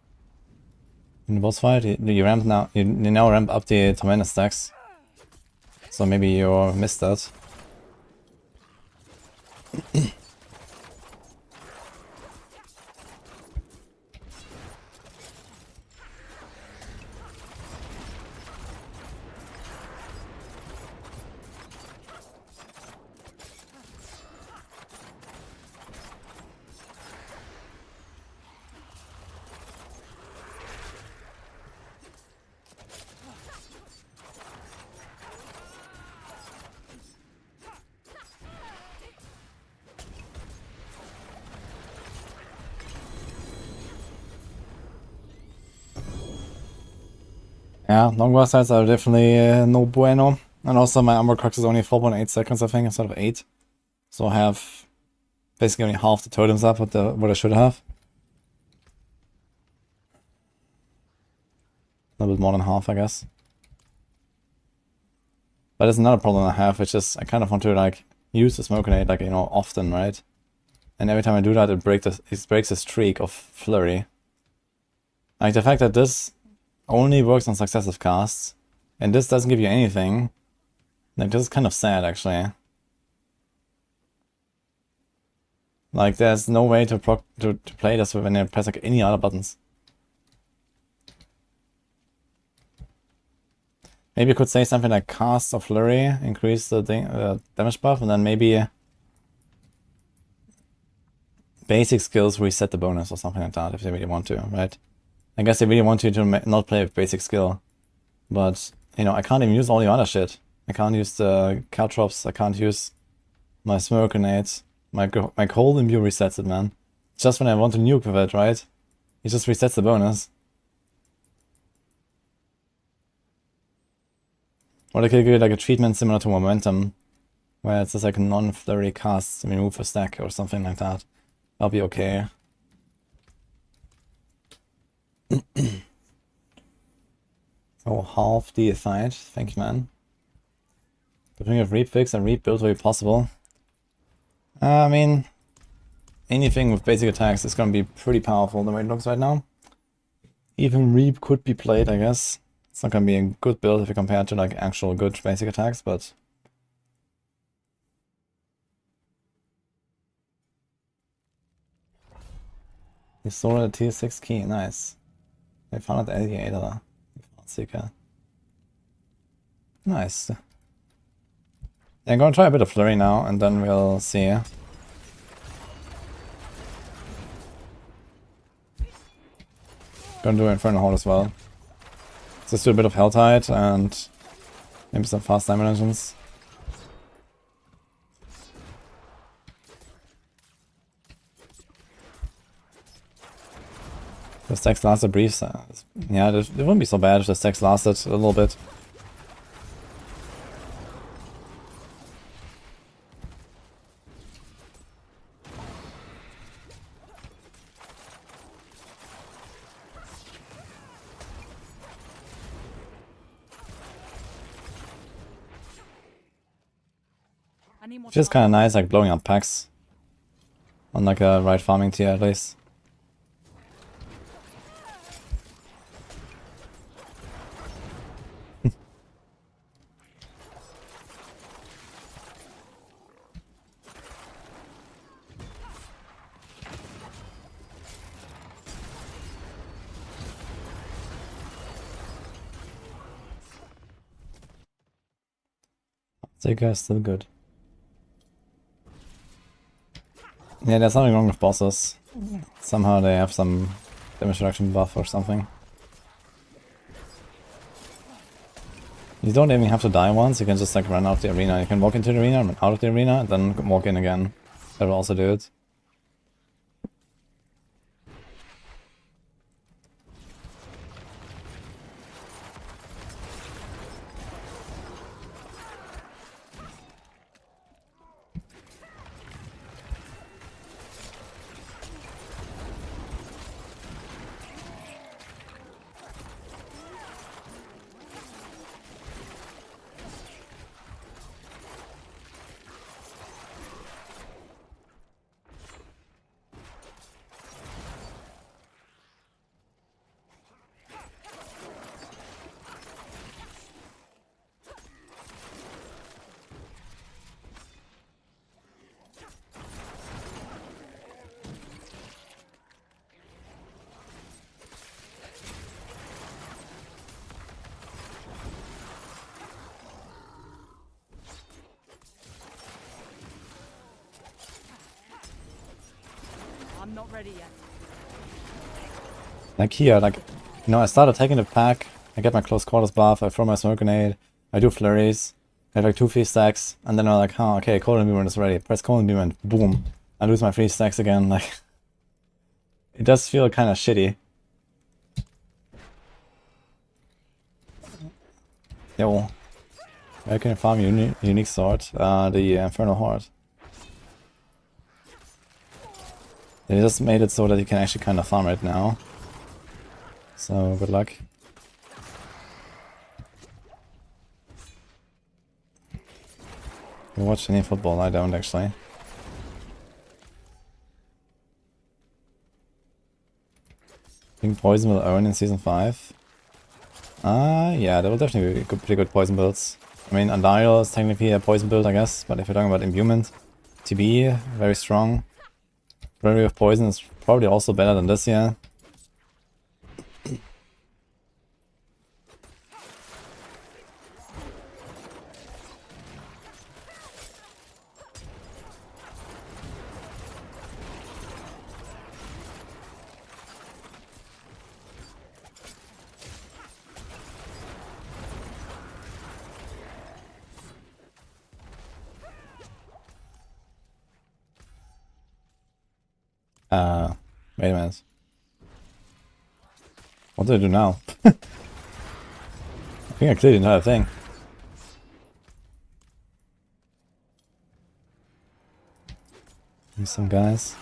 In the boss fight, you ramp now. You now ramp up the tremendous stacks. So maybe you missed that. Yeah, long war sides are definitely no bueno. And also my armor crux is only 4.8 seconds, I think, instead of 8. So I have basically only half the totems up what I should have. A little bit more than half, I guess. But there's another problem I have, which is I kind of want to like use the smoke grenade like, you know, often, right? And every time I do that, it breaks the streak of flurry. Like the fact that this only works on successive casts, and this doesn't give you anything. Like, this is kind of sad, actually. Like, there's no way to play this when you press like any other buttons. Maybe you could say something like cast or flurry, increase the damage buff, and then maybe basic skills reset the bonus or something like that if they really want to, right? I guess they really want you to not play with basic skill, but You know, I can't even use all the other shit. I can't use the caltrops, I can't use my smoke grenades. My cold imbue resets it, man. Just when I want to nuke with it, right? It just resets the bonus. Or they could give like a treatment similar to momentum, where it's just like non-flurry casts, remove a stack or something like that. I'll be okay. So half deified, thank you, man. Between of reap fix and reap build will be possible. I mean, anything with basic attacks is gonna be pretty powerful the way it looks right now. Even reap could be played, I guess. It's not gonna be a good build if you compare it to like actual good basic attacks, but you saw a tier 6 key, nice. I found it aviator. Seeker. Nice. Yeah, I'm gonna try a bit of flurry now and then we'll see. Gonna do Infernal Horde as well. Just do a bit of Helltide and maybe some fast diamond engines. The stacks lasted brief. Yeah, it wouldn't be so bad if the stacks lasted a little bit. I need more It's just time. kind of nice, like blowing up packs on like a right farming tier at least. Seeker is still good. Yeah, there's nothing wrong with bosses. Somehow they have some damage reduction buff or something. You don't even have to die once, you can just like run out of the arena. You can walk into the arena, run out of the arena, and then walk in again. That will also do it. I'm not ready yet. Like here, like, you know, I start attacking the pack, I get my close quarters buff, I throw my smoke grenade, I do flurries, I have like 2 free stacks, and then I'm like, oh, okay, Cold Imbuement is ready. Press Cold Imbuement, boom. I lose my 3 stacks again, like, it does feel kind of shitty. Yo, where can you farm unique sword? The Infernal Horde. They just made it so that you can actually kind of farm it now. So, good luck. You watch any football? I don't actually. I think Poison will earn in Season 5. Yeah, that will definitely be pretty good poison builds. I mean, Undial is technically a poison build, I guess, but if you're talking about imbuement, TB, very strong. Flurry of Poison is probably also better than this here. Wait a minute. What do I do now? I think I cleared the entire thing. Here's some guys.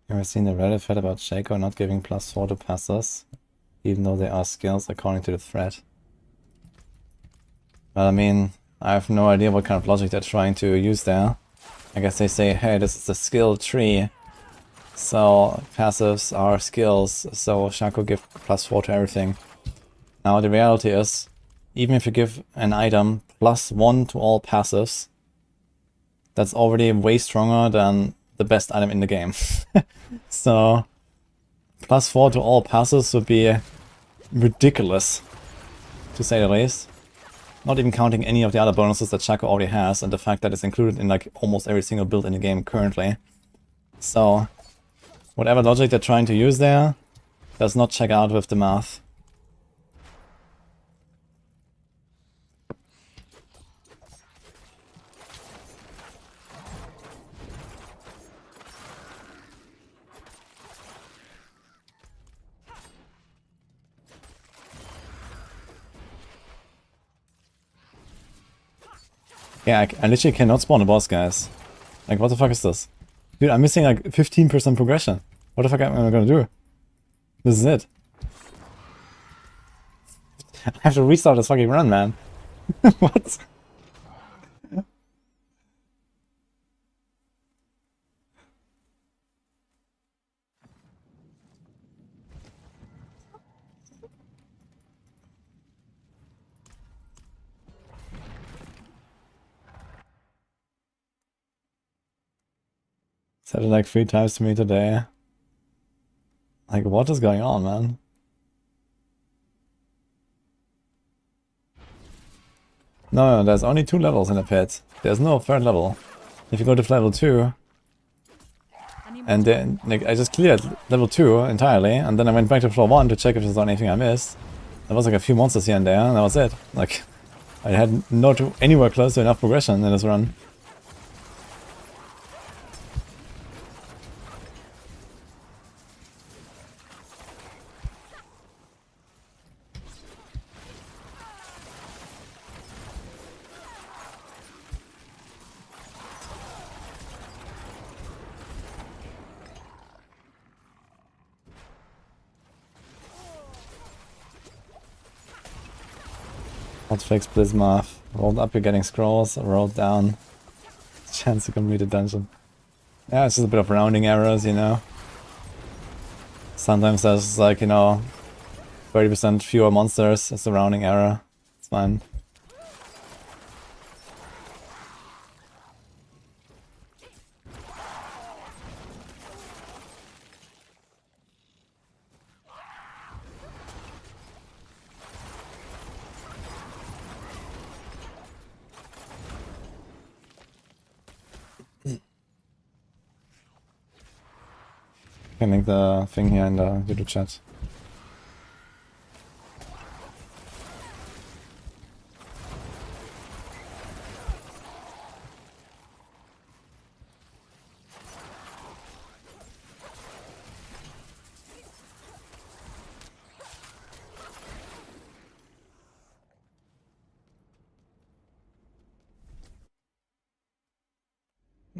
You ever seen the Reddit thread about Shaco not giving +4 to passives, even though they are skills according to the thread? Well, I mean, I have no idea what kind of logic they're trying to use there. I guess they say, hey, this is a skill tree, so passives are skills, so Shaco give +4 to everything. Now the reality is, even if you give an item +1 to all passives, that's already way stronger than the best item in the game. So +4 to all passives would be ridiculous, to say the least. Not even counting any of the other bonuses that Shaco already has, and the fact that it's included in like almost every single build in the game currently. So whatever logic they're trying to use there does not check out with the math. Yeah, I literally cannot spawn a boss, guys. Like, what the fuck is this? Dude, I'm missing like 15% progression. What the fuck am I gonna do? This is it. I have to restart this fucking run, man. What? Said it like 3 times to me today. Like, what is going on, man? No, there's only 2 levels in the pit. There's no 3rd level. If you go to level 2, and then like, I just cleared level 2 entirely, and then I went back to floor 1 to check if there's anything I missed. There was like a few monsters here and there, and that was it. Like, I had not anywhere close to enough progression in this run. Hotfix, Blizzmarth. Rolled up, you're getting scrolls. Rolled down. Chance to complete a dungeon. Yeah, it's just a bit of rounding errors, you know. Sometimes there's like, you know, 30% fewer monsters. It's a rounding error. It's fine. I can link the thing here in the YouTube chat.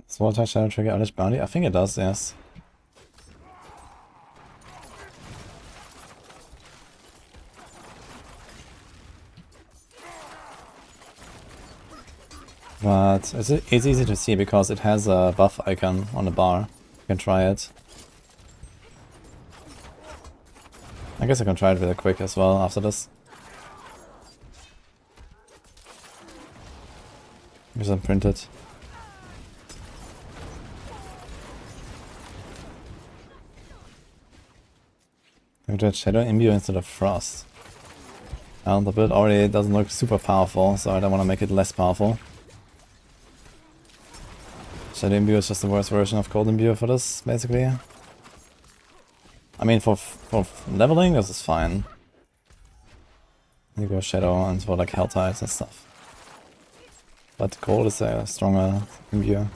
Does Water Shadow trigger Eldritch Bounty? I think it does, yes. But it's easy to see because it has a buff icon on the bar. You can try it. I guess I can try it really quick as well after this. Because I'm printed. I have to Shadow Imbue instead of Frost. The build already doesn't look super powerful, so I don't want to make it less powerful. Shadow Imbue is just the worst version of Cold Imbue for this, basically. I mean, for leveling, this is fine. You go Shadow and for like Hell Tides and stuff. But cold is a stronger imbue.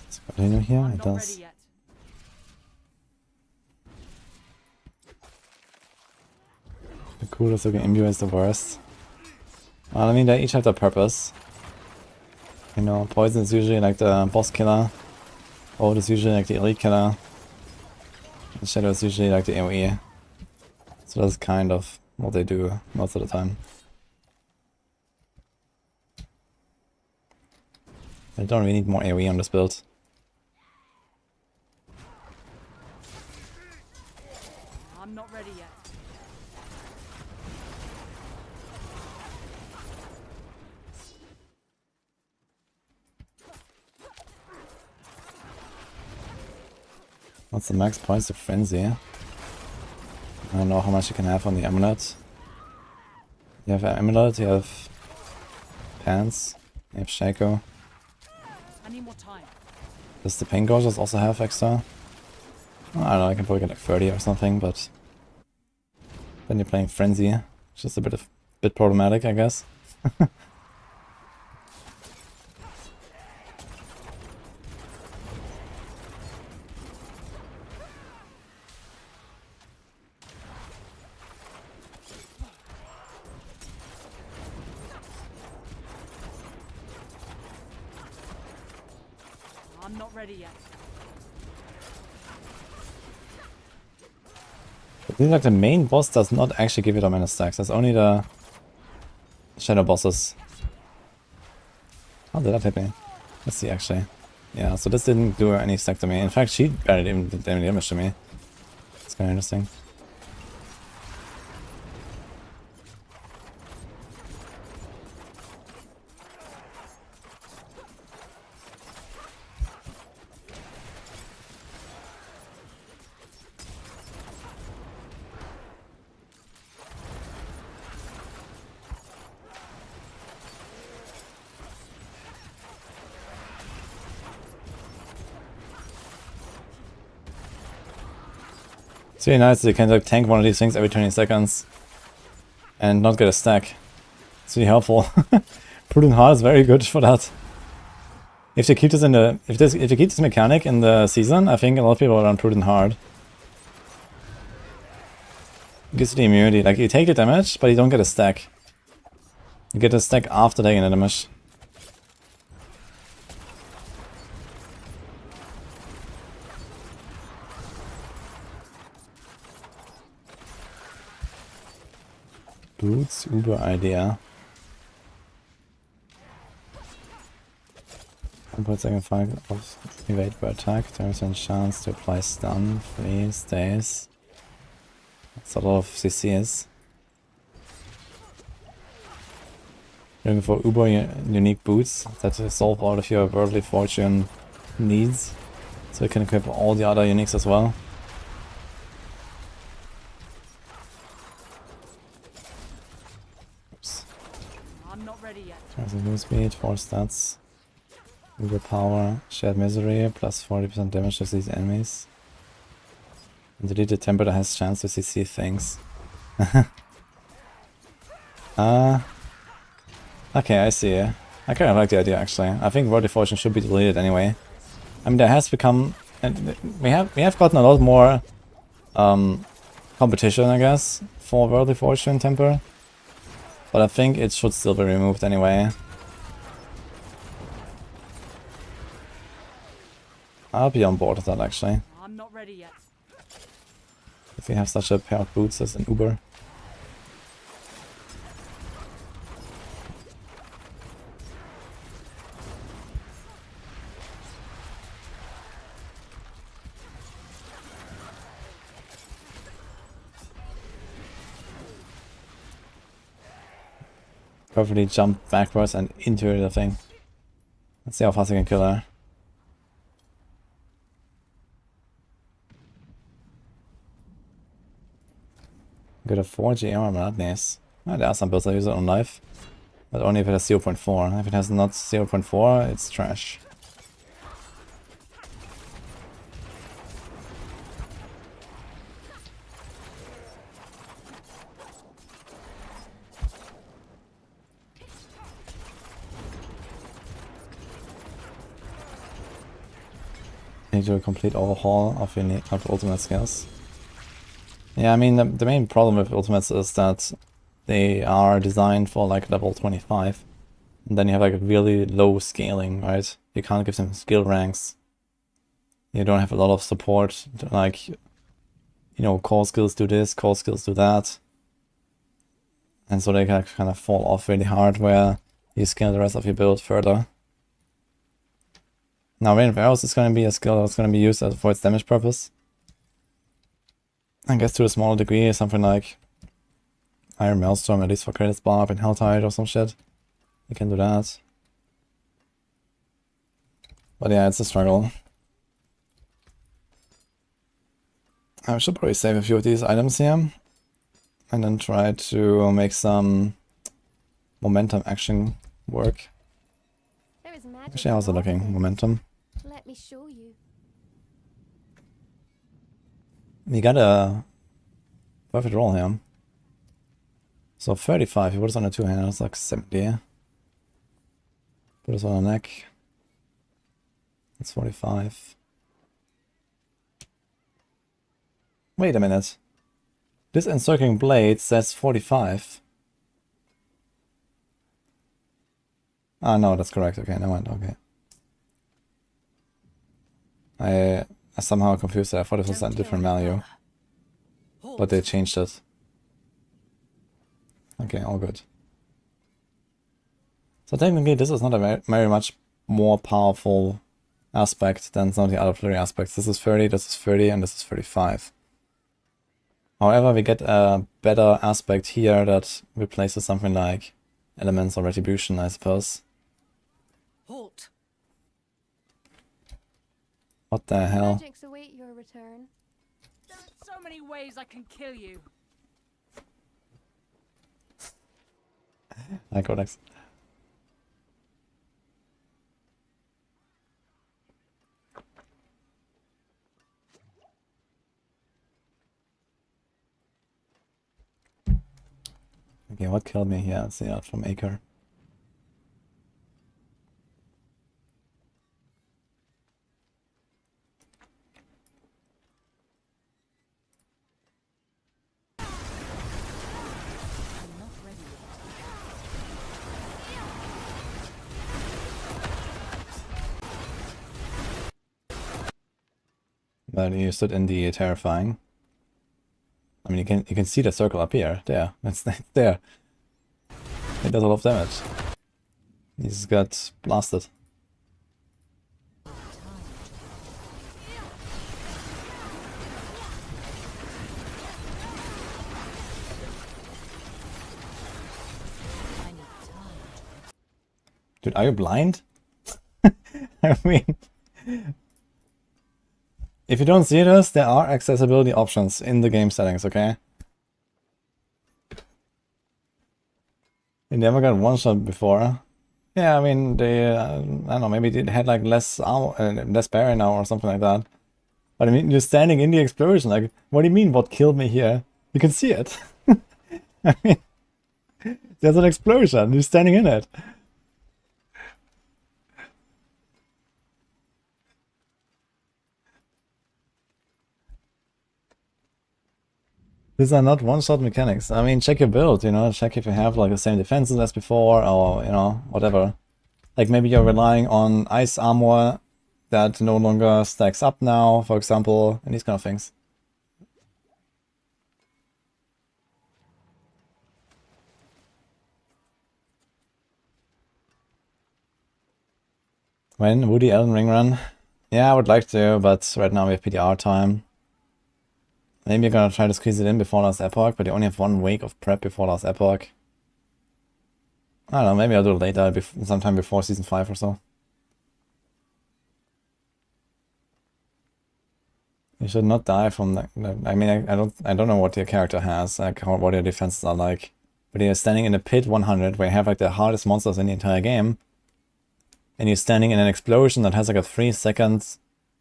Let's continue here, I'm it not ready does. yet. The coolest looking imbue is the worst. Well, I mean, they each have their purpose. You know, poison is usually like the boss killer. Old is usually like the elite killer. And shadow is usually like the AoE. So that's kind of what they do most of the time. I don't really need more AoE on this build. I'm not ready yet. What's the max points of frenzy? I don't know how much you can have on the amulet. You have an amulet, you have pants, you have Shaco. I need more time. Does the pain gorgeous also have extra? I don't know, I can probably get like 30 or something, but then you're playing frenzy, which is a bit problematic, I guess. I'm not ready yet. But seems like the main boss does not actually give you that many stacks, that's only the shadow bosses. How did that hit me? Let's see actually. Yeah, so this didn't do any stack to me. In fact, she barely even did any damage to me. It's kind of interesting. It's really nice that you can like tank one of these things every 20 seconds and not get a stack. It's really helpful. Prudent Heart is very good for that. If they keep this in the if they keep this mechanic in the season, I think a lot of people will run Prudent Heart. It gives you the immunity. Like you take the damage, but you don't get a stack. You get a stack after taking the damage. Boots, Uber idea. 1.2 of evade per attack, 10% chance to apply stun, free stays. That's a lot of CCs. Looking for uber unique boots that solve all of your worldly fortune needs. So you can equip all the other uniques as well. Oops. I'm not ready yet. There's a move speed, 4 stats. Uber power, shared misery, plus 40% damage to these enemies. And deleted temper that has chance to CC things. Okay, I see. I kind of like the idea actually. I think Worldly Fortune should be deleted anyway. I mean, there has become, and we have gotten a lot more competition, I guess, for Worldly Fortune temper. But I think it should still be removed anyway. I'll be on board with that actually. I'm not ready yet. If we have such a pair of boots as an Uber. Perfectly jump backwards and into the thing. Let's see how fast I can kill her. Got a 4G armor, madness. Oh, there are some builds that use it on life. But only if it has 0.4. If it has not 0.4, it's trash. Need to do a complete overhaul of your ultimate skills. Yeah, I mean, the main problem with ultimates is that they are designed for like level 25. And then you have like a really low scaling, right? You can't give them skill ranks. You don't have a lot of support, like, you know, core skills do this, core skills do that. And so they can kind of fall off really hard where you scale the rest of your build further. Now, Rain of Arrows is going to be a skill that's going to be used for its damage purpose. I guess to a smaller degree, something like Iron Maelstrom, at least for Credits Barb and Helltide or some shit. You can do that. But yeah, it's a struggle. I should probably save a few of these items here. And then try to make some momentum action work. There is magic. Actually, how's it looking? Momentum. Let me show you. We got a perfect roll here. So 35, he put us on a two-hander, that's like 70. Put us on a neck. That's 45. Wait a minute. This encircling blade says 45. Ah, no, that's correct. Okay, never mind. Okay. I somehow confused it. I thought it was a different value. But they changed it. Okay, all good. So technically this is not a very much more powerful aspect than some of the other 3 aspects. This is 30, this is 30, and this is 35. However, we get a better aspect here that replaces something like elements or retribution, I suppose. Halt. What the hell? Magics await your return. There are so many ways I can kill you. Hi, Codex. Okay, what killed me here? Let's see, out from Acre. But you stood in the terrifying. I mean, you can see the circle up here. There, that's there. It does a lot of damage. He just got blasted. Dude, are you blind? I mean, if you don't see this, there are accessibility options in the game settings, okay? You never got one shot before. Yeah, I mean, they, I don't know, maybe they had like less armor, less barrier now or something like that. But I mean, you're standing in the explosion, like, what do you mean, what killed me here? You can see it. I mean, there's an explosion, you're standing in it. These are not one-shot mechanics. I mean, check your build, you know, check if you have like the same defenses as before, or, you know, whatever. Like maybe you're relying on ice armor that no longer stacks up now, for example, and these kind of things. When? Woody Elden Ring run? Yeah, I would like to, but right now we have PTR time. Maybe you're gonna try to squeeze it in before last epoch, but you only have 1 week of prep before last epoch. I don't know, maybe I'll do it later, sometime before season 5 or so. You should not die from that. I mean, I don't know what your character has, like what your defenses are like. but you're standing in a pit 100 where you have like the hardest monsters in the entire game, and you're standing in an explosion that has like a 3 second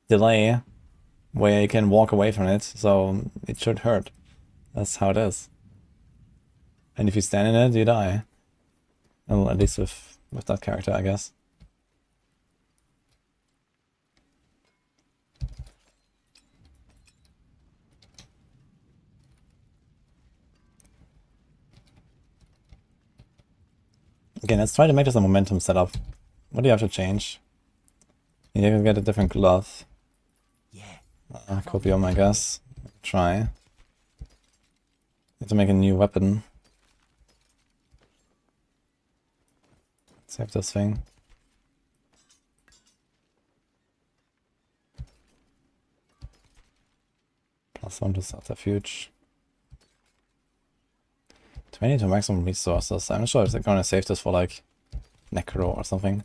delay where you can walk away from it, so it should hurt. That's how it is. And if you stand in it, you die. Well, at least with that character, I guess. Okay, let's try to make this a momentum setup. What do you have to change? You can get a different cloth. Copium, I guess. Try. Need to make a new weapon. Save this thing. +1 to subterfuge. 20 to maximum resources. I'm not sure if they're gonna save this for like Necro or something.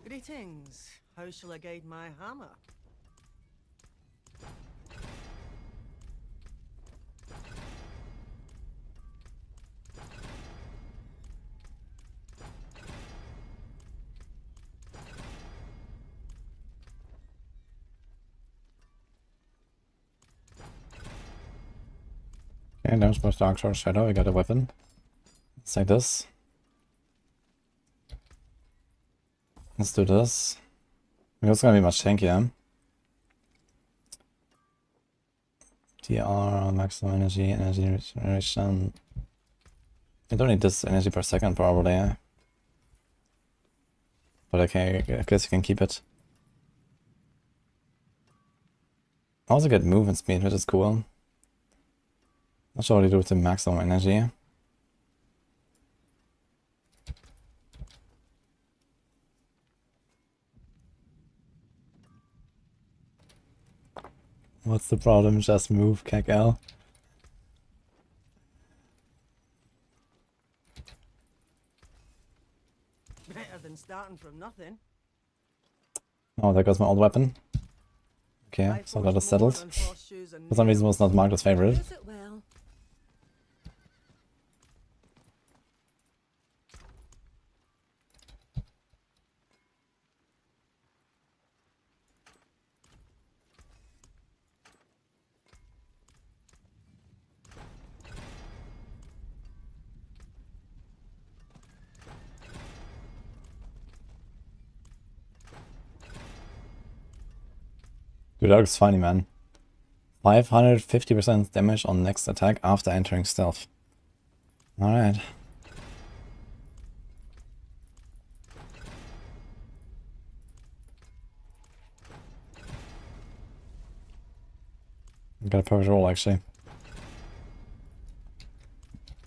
Greetings. How shall I guide my hammer? Okay, damage plus Dark Sword Shadow, we got a weapon. It's like this. Let's do this. It's gonna be much tankier. TR, maximum energy, energy regeneration. I don't need this energy per second probably. But okay, I guess you can keep it. I also get movement speed, which is cool. Not sure what to do with the maximum energy. What's the problem? Just move, KL. Better than starting from nothing. Oh, there goes my old weapon. Okay, so that is settled. For some reason it was not marked as favorite. Use it well. Dude, that looks funny, man. 550% damage on next attack after entering stealth. Alright. Got a perfect roll, actually.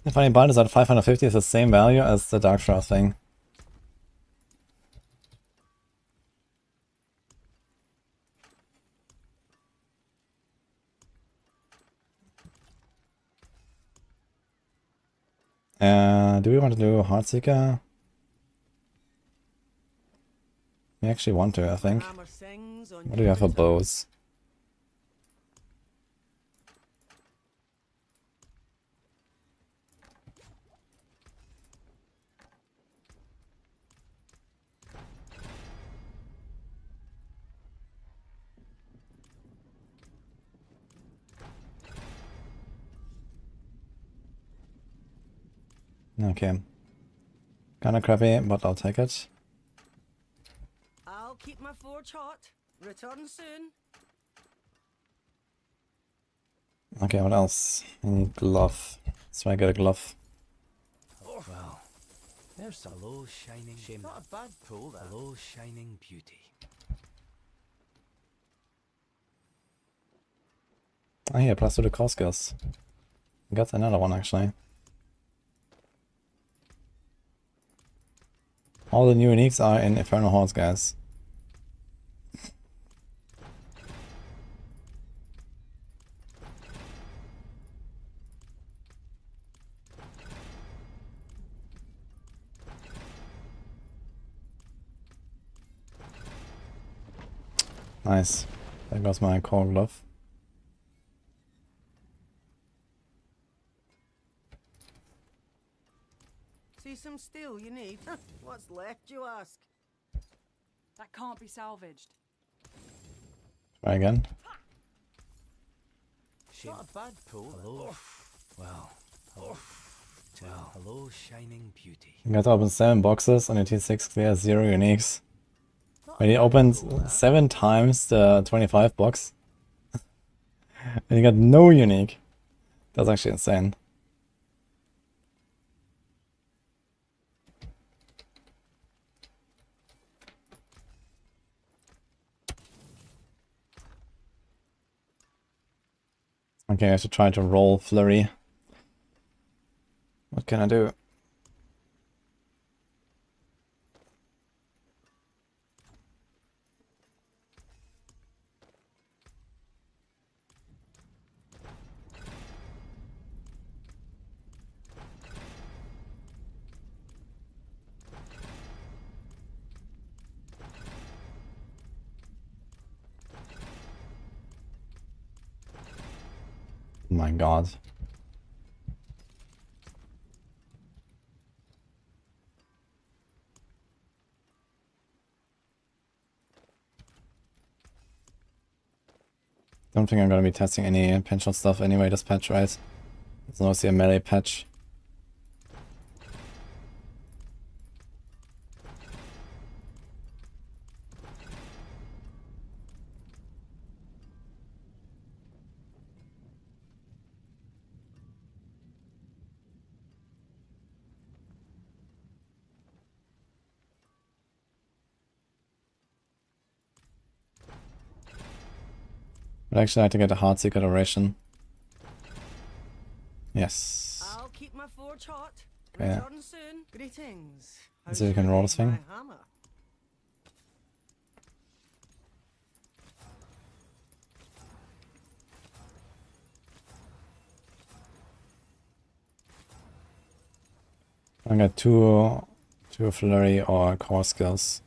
The funny part is that 550 is the same value as the Dark Shroud thing. Do we want to do Heartseeker? We actually want to, I think. Hammer sings on What do we have for bows? Okay. Kinda crappy, but I'll take it. I'll keep my forge hot. Return soon. Okay, what else? I need glove. So I get a glove. Well, there's a low shining shame. Not a bad pull, that. A low shining beauty. Oh yeah, plus 2 to core skills. Got another one actually. All the new uniques are in Infernal Hordes, guys. Nice. There goes my core glove. See some steel you need? What's left, you ask? That can't be salvaged. Try again. Not a bad pull. Hello. Well. Hello. Well, hello, shining beauty. You got to open 7 boxes on your T6 clear 0 uniques. When he opened 7 times the 25 box. And he got no unique. That's actually insane. Okay, I have to try to roll flurry. What can I do? Oh my god. Don't think I'm gonna be testing any pinch stuff anyway this patch, right? It's mostly a melee patch. But actually I had to get a hard secret oration. Yes. I'll keep my forge hot. Okay. Return soon. Greetings. Let's see if we can roll this thing. My hammer? I got two flurry or core skills.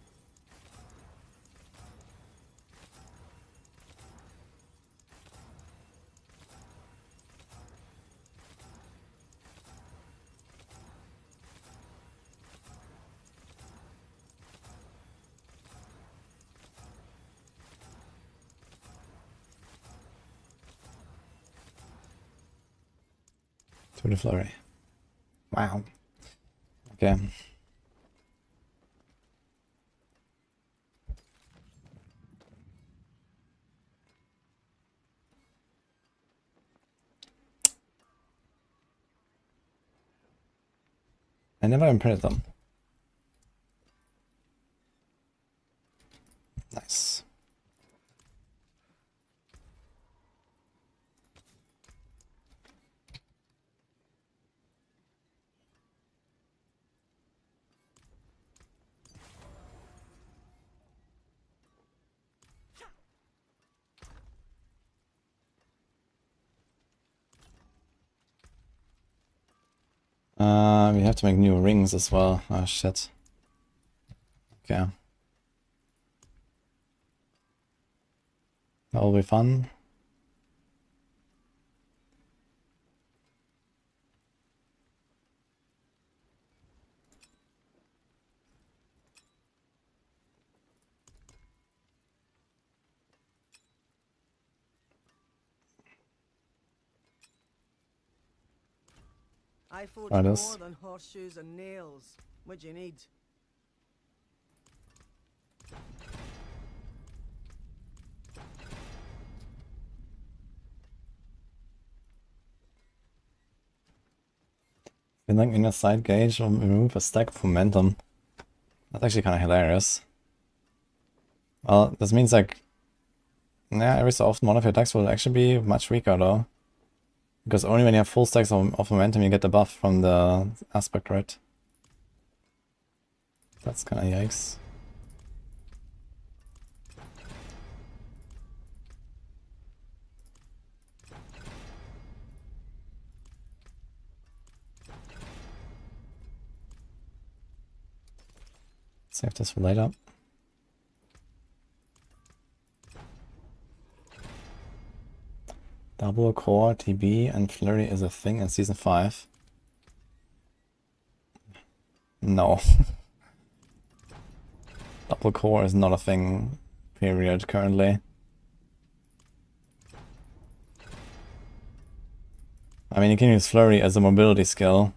To the flurry. Wow. Okay. I never imprinted them. Nice. We have to make new rings as well. Oh shit. Okay. That will be fun. I forge Try more this. than horseshoes and nails. What do you need? Filling inner side gauge will remove a stack of momentum. That's actually kind of hilarious. Well, this means like, yeah, every so often one of your attacks will actually be much weaker though. Because only when you have full stacks of momentum you get the buff from the aspect, right? That's kind of yikes. Save this for later. Double core, TB, and flurry is a thing in season 5. No. Double core is not a thing, period, currently. I mean, you can use flurry as a mobility skill,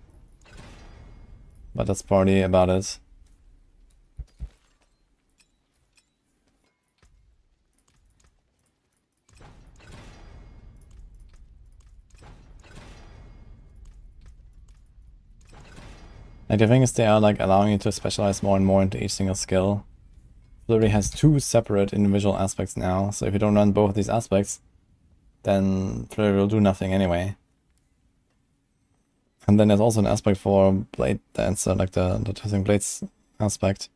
but that's probably about it. Like, the thing is, they are like allowing you to specialize more and more into each single skill. Flurry has 2 separate individual aspects now, so if you don't run both of these aspects, then Flurry will do nothing anyway. And then there's also an aspect for Blade Dancer, like the Twisting Blades aspect.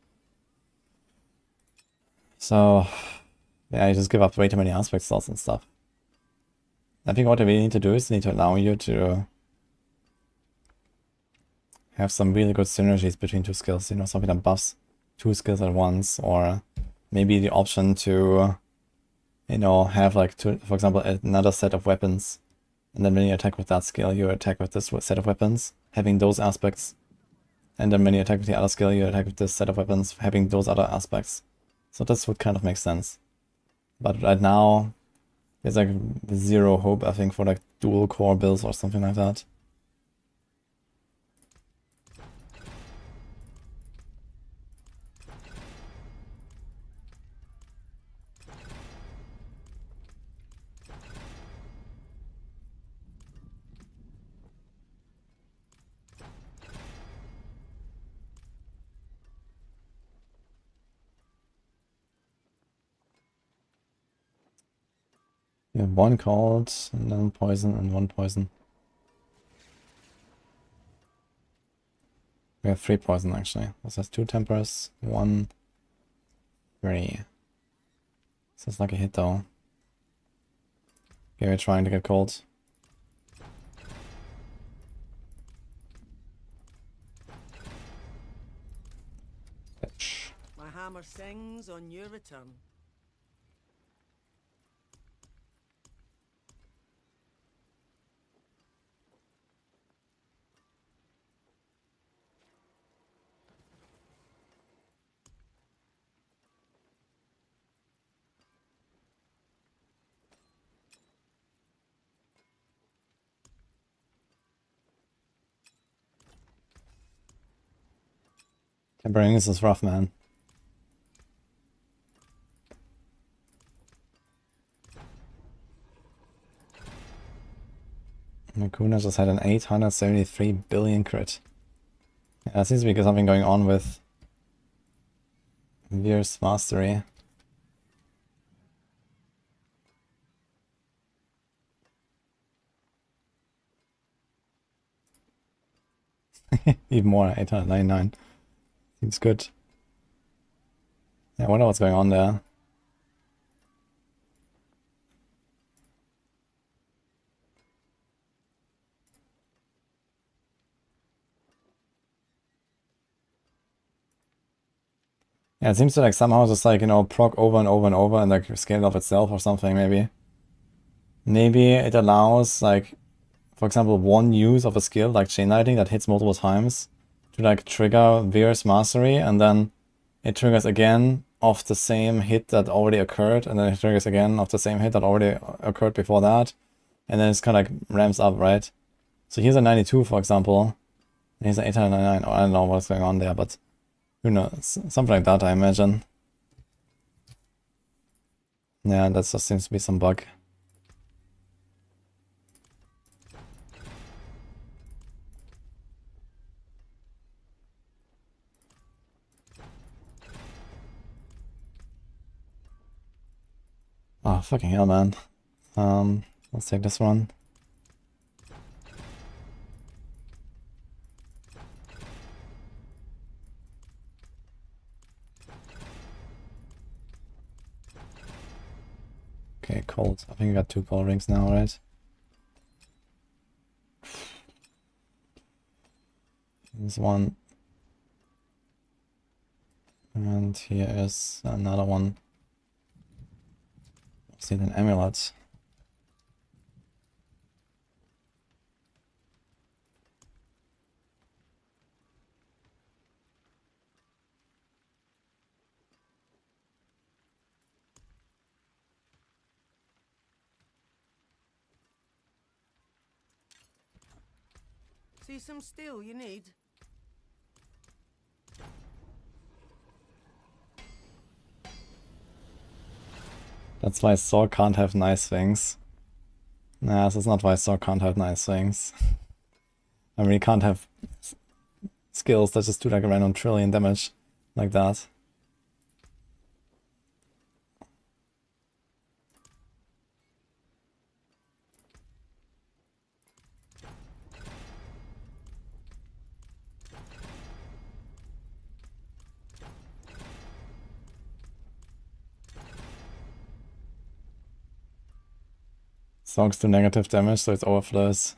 So, yeah, you just give up way too many aspect slots and stuff. I think what they really need to do is they need to allow you to have some really good synergies between 2 skills, you know, something that buffs 2 skills at once, or maybe the option to, you know, have like, for example, another set of weapons, and then when you attack with that skill, you attack with this set of weapons, having those aspects, and then when you attack with the other skill, you attack with this set of weapons, having those other aspects. So that's what kind of makes sense. But right now, there's like 0 hope, I think, for like dual core builds or something like that. We have 1 cold, and then poison, and 1 poison. We have 3 poison actually. This has 2 tempers, 1, 3. This is like a hit though. Okay, we're trying to get cold. Bitch. My hammer sings on your return. Tempering this is rough, man. Makuna just had an 873 billion crit. Yeah, that seems to be something going on with Veer's mastery. Even more, 899. Seems good. Yeah, I wonder what's going on there. Yeah, it seems to like somehow just like, you know, proc over and over and over and like scale it off itself or something, maybe. Maybe it allows like, for example, 1 use of a skill like Chain Lightning that hits multiple times to like trigger Veer's mastery, and then it triggers again off the same hit that already occurred, and then it triggers again off the same hit that already occurred before that, and then it's kind of like ramps up, right? So here's a 92, for example, and here's an 899. Oh, I don't know what's going on there, but who knows? Something like that, I imagine. Yeah, that just seems to be some bug. Oh, fucking hell, man. Let's take this one. Okay, cold. I think I got 2 cold rings now, right? Here's one. And here is another one. See an amulet. See some steel you need? That's why Sorc can't have nice things. Nah, this is not why Sorc can't have nice things. I mean, he can't have skills that just do like a random trillion damage like that. Sorcs do negative damage, so it overflows.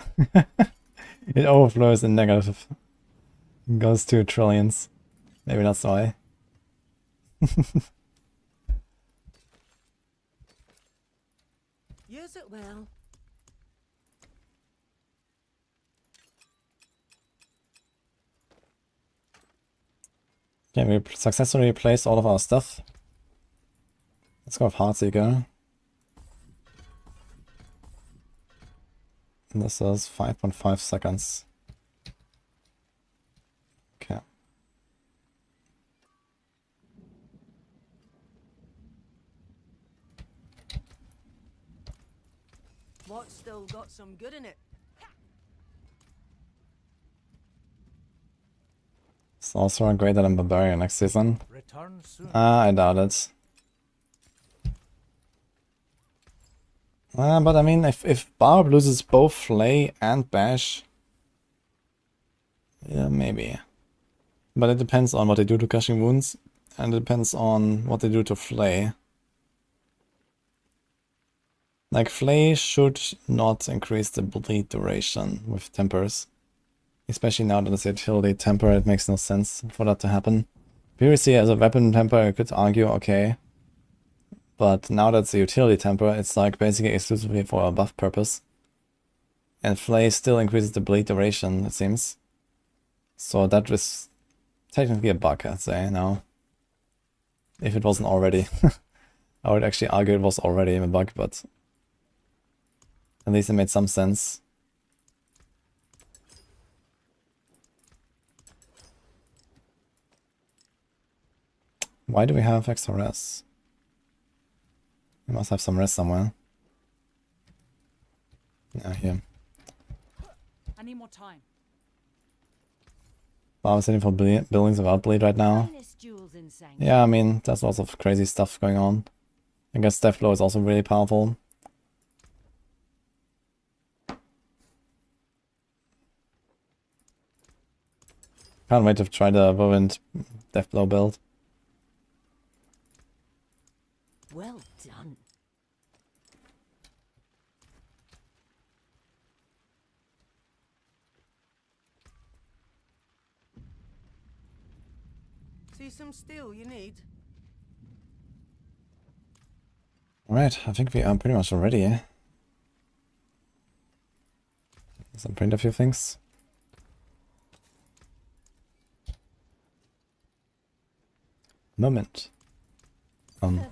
It overflows in negative. It goes to trillions. Maybe that's why. Use it well. Okay, we successfully replaced all of our stuff. Let's go with Heartseeker. And this is 5.5 seconds. Okay. What's still got some good in it? Sorcerer greater than Barbarian next season. Return soon. I doubt it. But I mean, if Barb loses both Flay and Bash, yeah, maybe. But it depends on what they do to Gushing Wounds, and it depends on what they do to Flay. Like, Flay should not increase the bleed duration with Tempers. Especially now that it's a utility temper, it makes no sense for that to happen. Previously, as a weapon temper, I could argue, okay. But now that's a utility temper, it's like basically exclusively for a buff purpose. And Flay still increases the bleed duration, it seems. So that was technically a bug, I'd say, now. If it wasn't already. I would actually argue it was already a bug, but at least it made some sense. Why do we have extra rest? We must have some rest somewhere. Yeah, here. I need more time. Barb is hitting for buildings without bleed right now. Finest jewels in Sanctuary. Yeah, I mean, there's lots of crazy stuff going on. I guess Death Blow is also really powerful. Can't wait to try the Whirlwind Death Blow build. Well done. See some steel you need? Alright, I think we are pretty much ready. Let's print a few things. Moment. Sublime.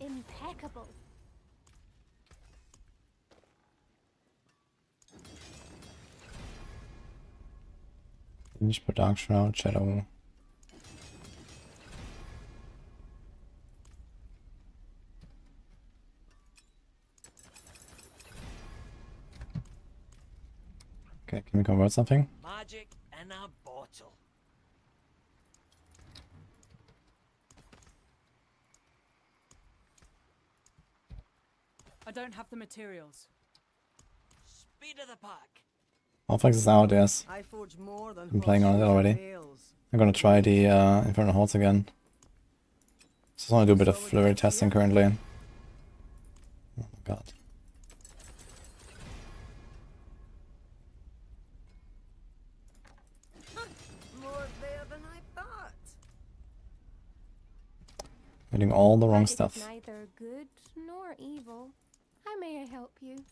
Impeccable. Finish production round, shadow. Okay, can we convert something? Magic in a bottle. I don't have the materials. Speed of the pack. Half-Life is out, yes. I forge more than I'm playing on it already. avails. I'm gonna try the Infernal Holds again. Just wanna do a bit of flurry testing currently. Oh my god. More there than I thought. We're doing all the wrong Magic is stuff. neither good nor evil. How may I help you?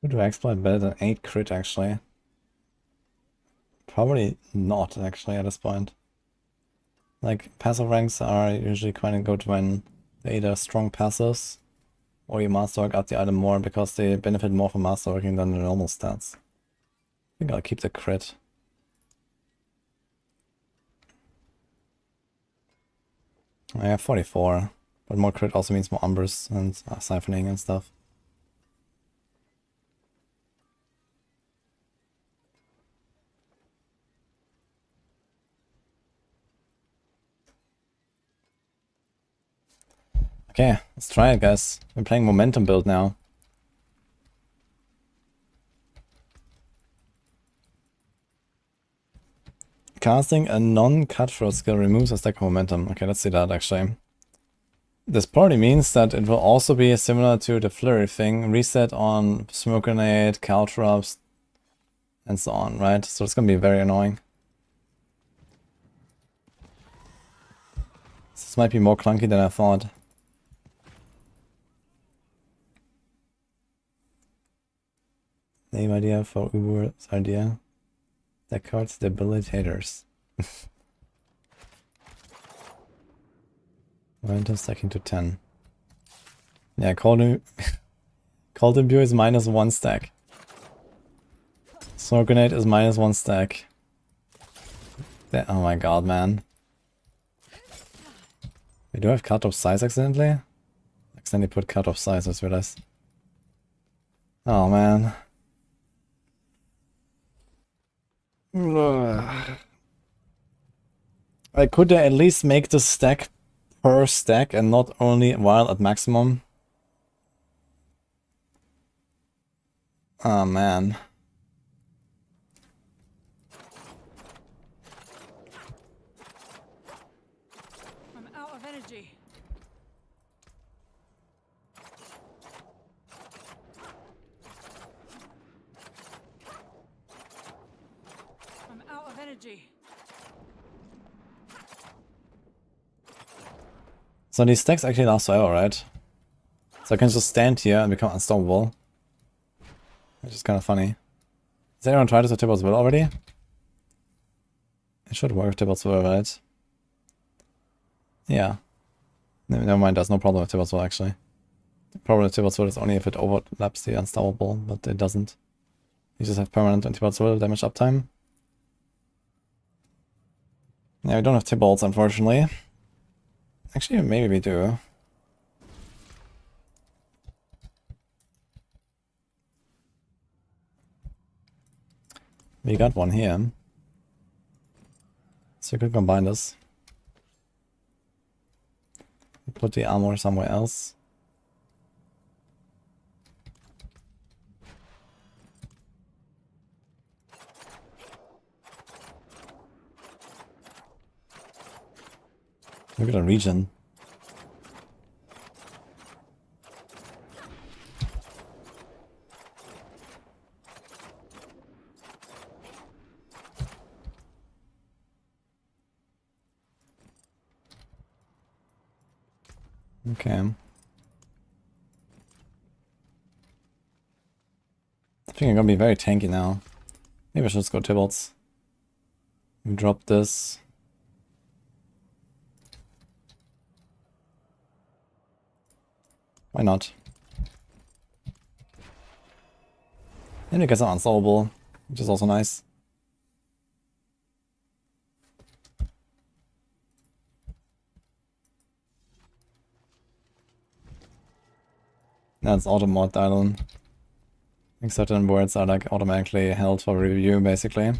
Who do I exploit better than 8 crit actually? Probably not actually at this point. Like, passive ranks are usually quite good when they either strong passives or you masterwork out the item more because they benefit more from masterworking than the normal stats. I think I'll keep the crit. I have 44, but more crit also means more umbers and siphoning and stuff. Okay, let's try it, guys. We're playing momentum build now. Casting a non-cutthroat skill removes a stack of momentum. Okay, let's see that actually. This probably means that it will also be similar to the flurry thing. Reset on smoke grenade, caltrops, and so on, right? So it's gonna be very annoying. This might be more clunky than I thought. Name idea for Uber's idea. The cards debilitators. Momentum stacking to 10. Yeah, Cold Imbue is -1 stack. Smoke Grenade is -1 stack. Oh my god, man. Wait, do I have cut off size accidentally? Accidentally put cut off size, I just realized. Oh man. I could at least make the stack per stack and not only while at maximum. Oh man. I'm out of energy. I'm out of energy. So these stacks actually last forever, right? So I can just stand here and become unstoppable. Which is kind of funny. Has anyone tried this with Tibble's Will already? It should work with Tibble's Will, right? Yeah. Never mind, there's no problem with Tibble's Will actually. The problem with Tibble's Will is only if it overlaps the unstoppable, but it doesn't. You just have permanent Tibble's Will damage uptime. Yeah, we don't have Tibble's unfortunately. Actually, maybe we do. We got one here. So we could combine this. Put the armor somewhere else. Look at the region. Okay. think I'm gonna be very tanky now. Maybe I should just go Tybalt's. Drop this. Why not? And we get some unsolvable, which is also nice. That's auto mod island. I think certain words are like automatically held for review basically.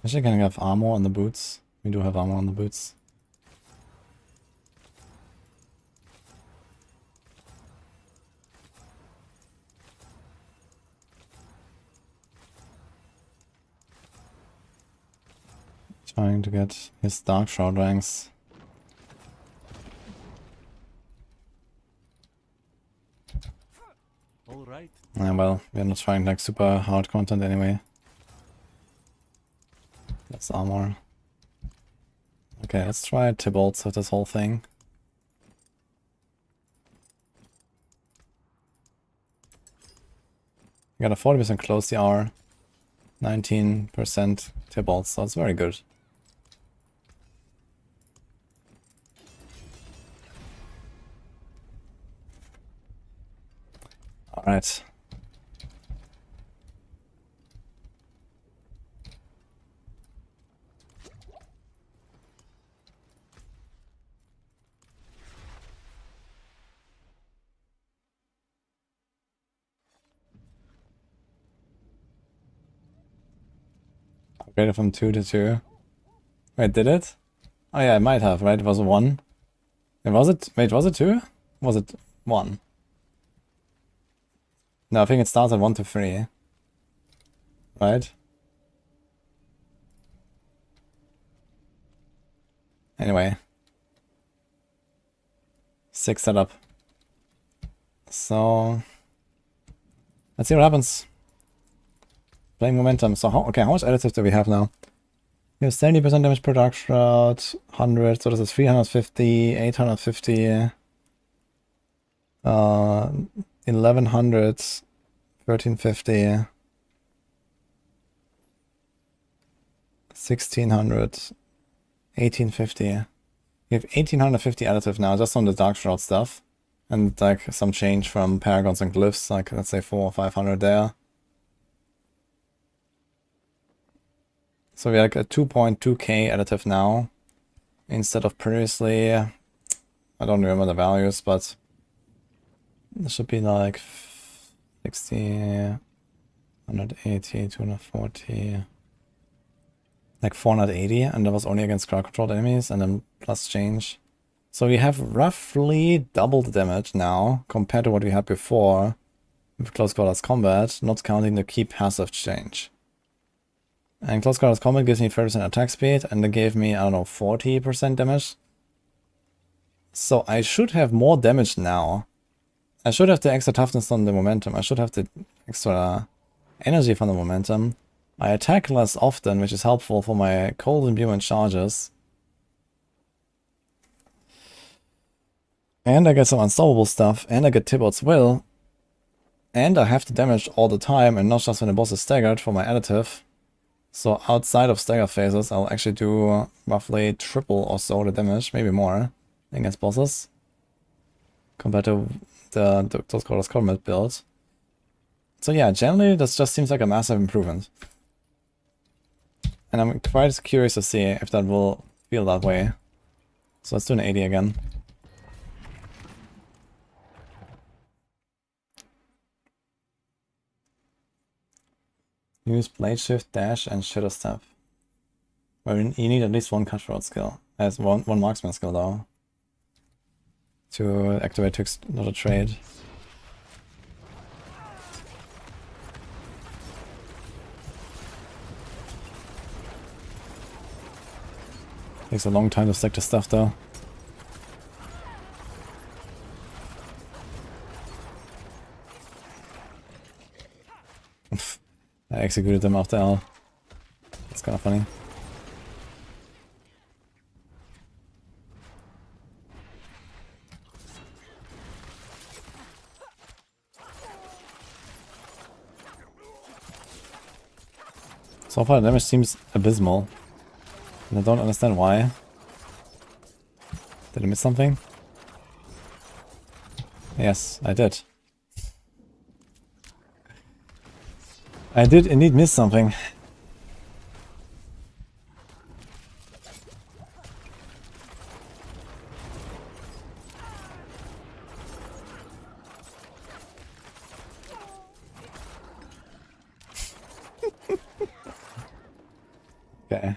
Actually, can I have armor on the boots? We do have armor on the boots. Trying to get his Dark Shroud ranks. All right. Yeah, well, we're not trying like super hard content anyway. That's armor. Okay, let's try Tybalt's with this whole thing. We got a 40% close CR, 19% Tybalt's, so it's very good. Alright. Upgraded from 2 to 2. Wait, did it? Oh yeah, it might have, right? It was 1. And was it? Wait, was it 2? Was it 1? No, I think it starts at 1 to 3. Right? Anyway. 6 setup. So let's see what happens. Playing momentum. So how much additive do we have now? We have 70% damage per dark shroud, 100, so this is 350, 850, 1100, 1350, 1600, 1850. We have 1850 additive now just on the dark shroud stuff, and like some change from paragons and glyphs, like let's say 400 or 500 there. So we're like a 2.2k additive now, instead of previously, I don't remember the values, but it should be like 60, 180, 240, like 480, and that was only against crowd controlled enemies, and then plus change. So we have roughly double the damage now, compared to what we had before, with close quarters combat, not counting the key passive change. And close quarters combat gives me 30% attack speed, and it gave me, I don't know, 40% damage. So I should have more damage now. I should have the extra toughness on the momentum. I should have the extra energy from the momentum. I attack less often, which is helpful for my cold imbuement charges. And I get some unstoppable stuff, and I get Tybalt's Will. And I have the damage all the time, and not just when the boss is staggered for my additive. So outside of stagger phases, I'll actually do roughly triple or so the damage, maybe more, against bosses, compared to the close quarters combat build. So yeah, generally this just seems like a massive improvement. And I'm quite curious to see if that will feel that way. So let's do an 80 again. Use Blade Shift, Dash, and Shadow Step. Well, you need at least one cutthroat skill. As one marksman skill though, to activate not a trade. Takes a long time to stack the stuff though. I executed them after L. That's kind of funny. So far the damage seems abysmal. And I don't understand why. Did I miss something? Yes, I did. I did indeed miss something. Okay.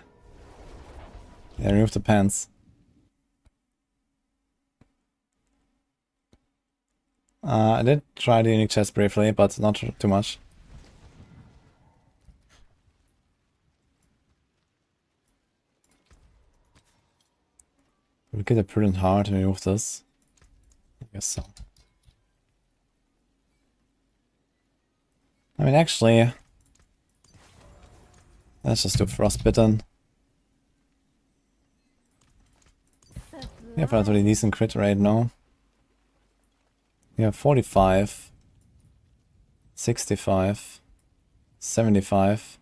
Yeah, remove the pants. I did try the unique chest briefly, but not too much. We'll get a prudent heart to remove this. I guess so. I mean, actually, let's just do frostbitten. We have a relatively decent crit rate now. We have 45, 65, 75,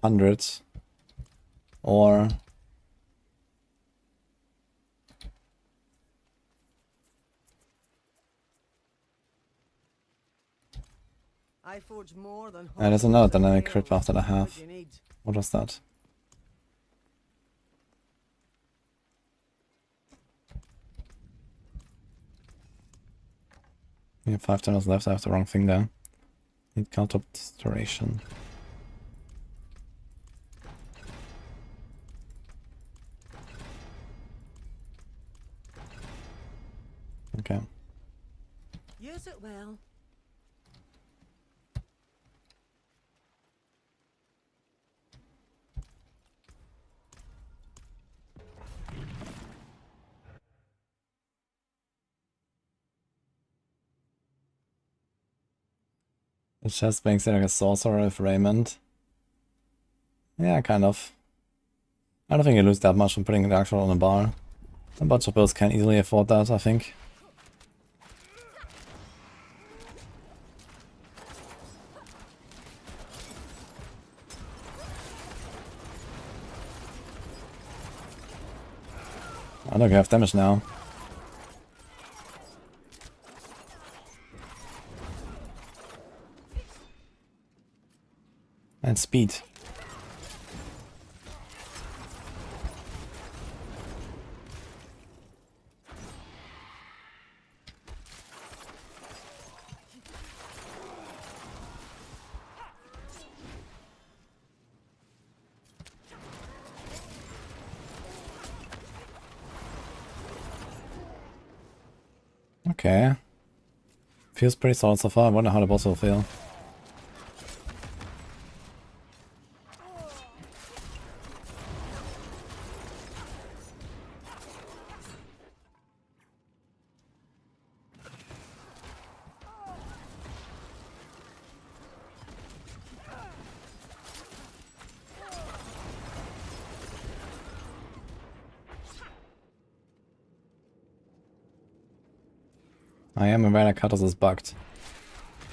100, or I forge more than there's another dynamic crit buff that I have. What was that? We have 5 turns left, I have the wrong thing there. Need counter duration. Okay. Use it well. The chest banks like a sorcerer with Raymond. Yeah, kind of. I don't think you lose that much from putting the actual on a bar. A bunch of builds can easily afford that, I think. I don't have damage now. And speed. Okay. Feels pretty solid so far. I wonder how the boss will feel. I am aware that Katos is bugged.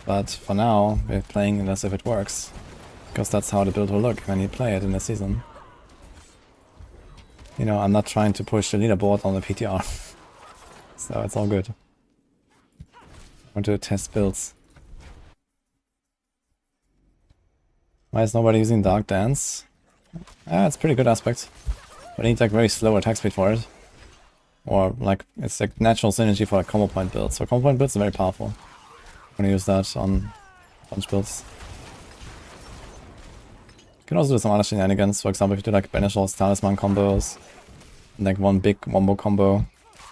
But for now, we're playing it as if it works. Because that's how the build will look when you play it in the season. You know, I'm not trying to push the leaderboard on the PTR. So it's all good. I want to test builds. Why is nobody using Dark Dance? Ah, it's a pretty good aspect. But I need like very slow attack speed for it. Or like, it's like natural synergy for like combo point builds. So combo point builds are very powerful. I'm gonna use that on bunch builds. You can also do some other shenanigans. For example, if you do like Banishers, Talisman combos, and like one big wombo combo.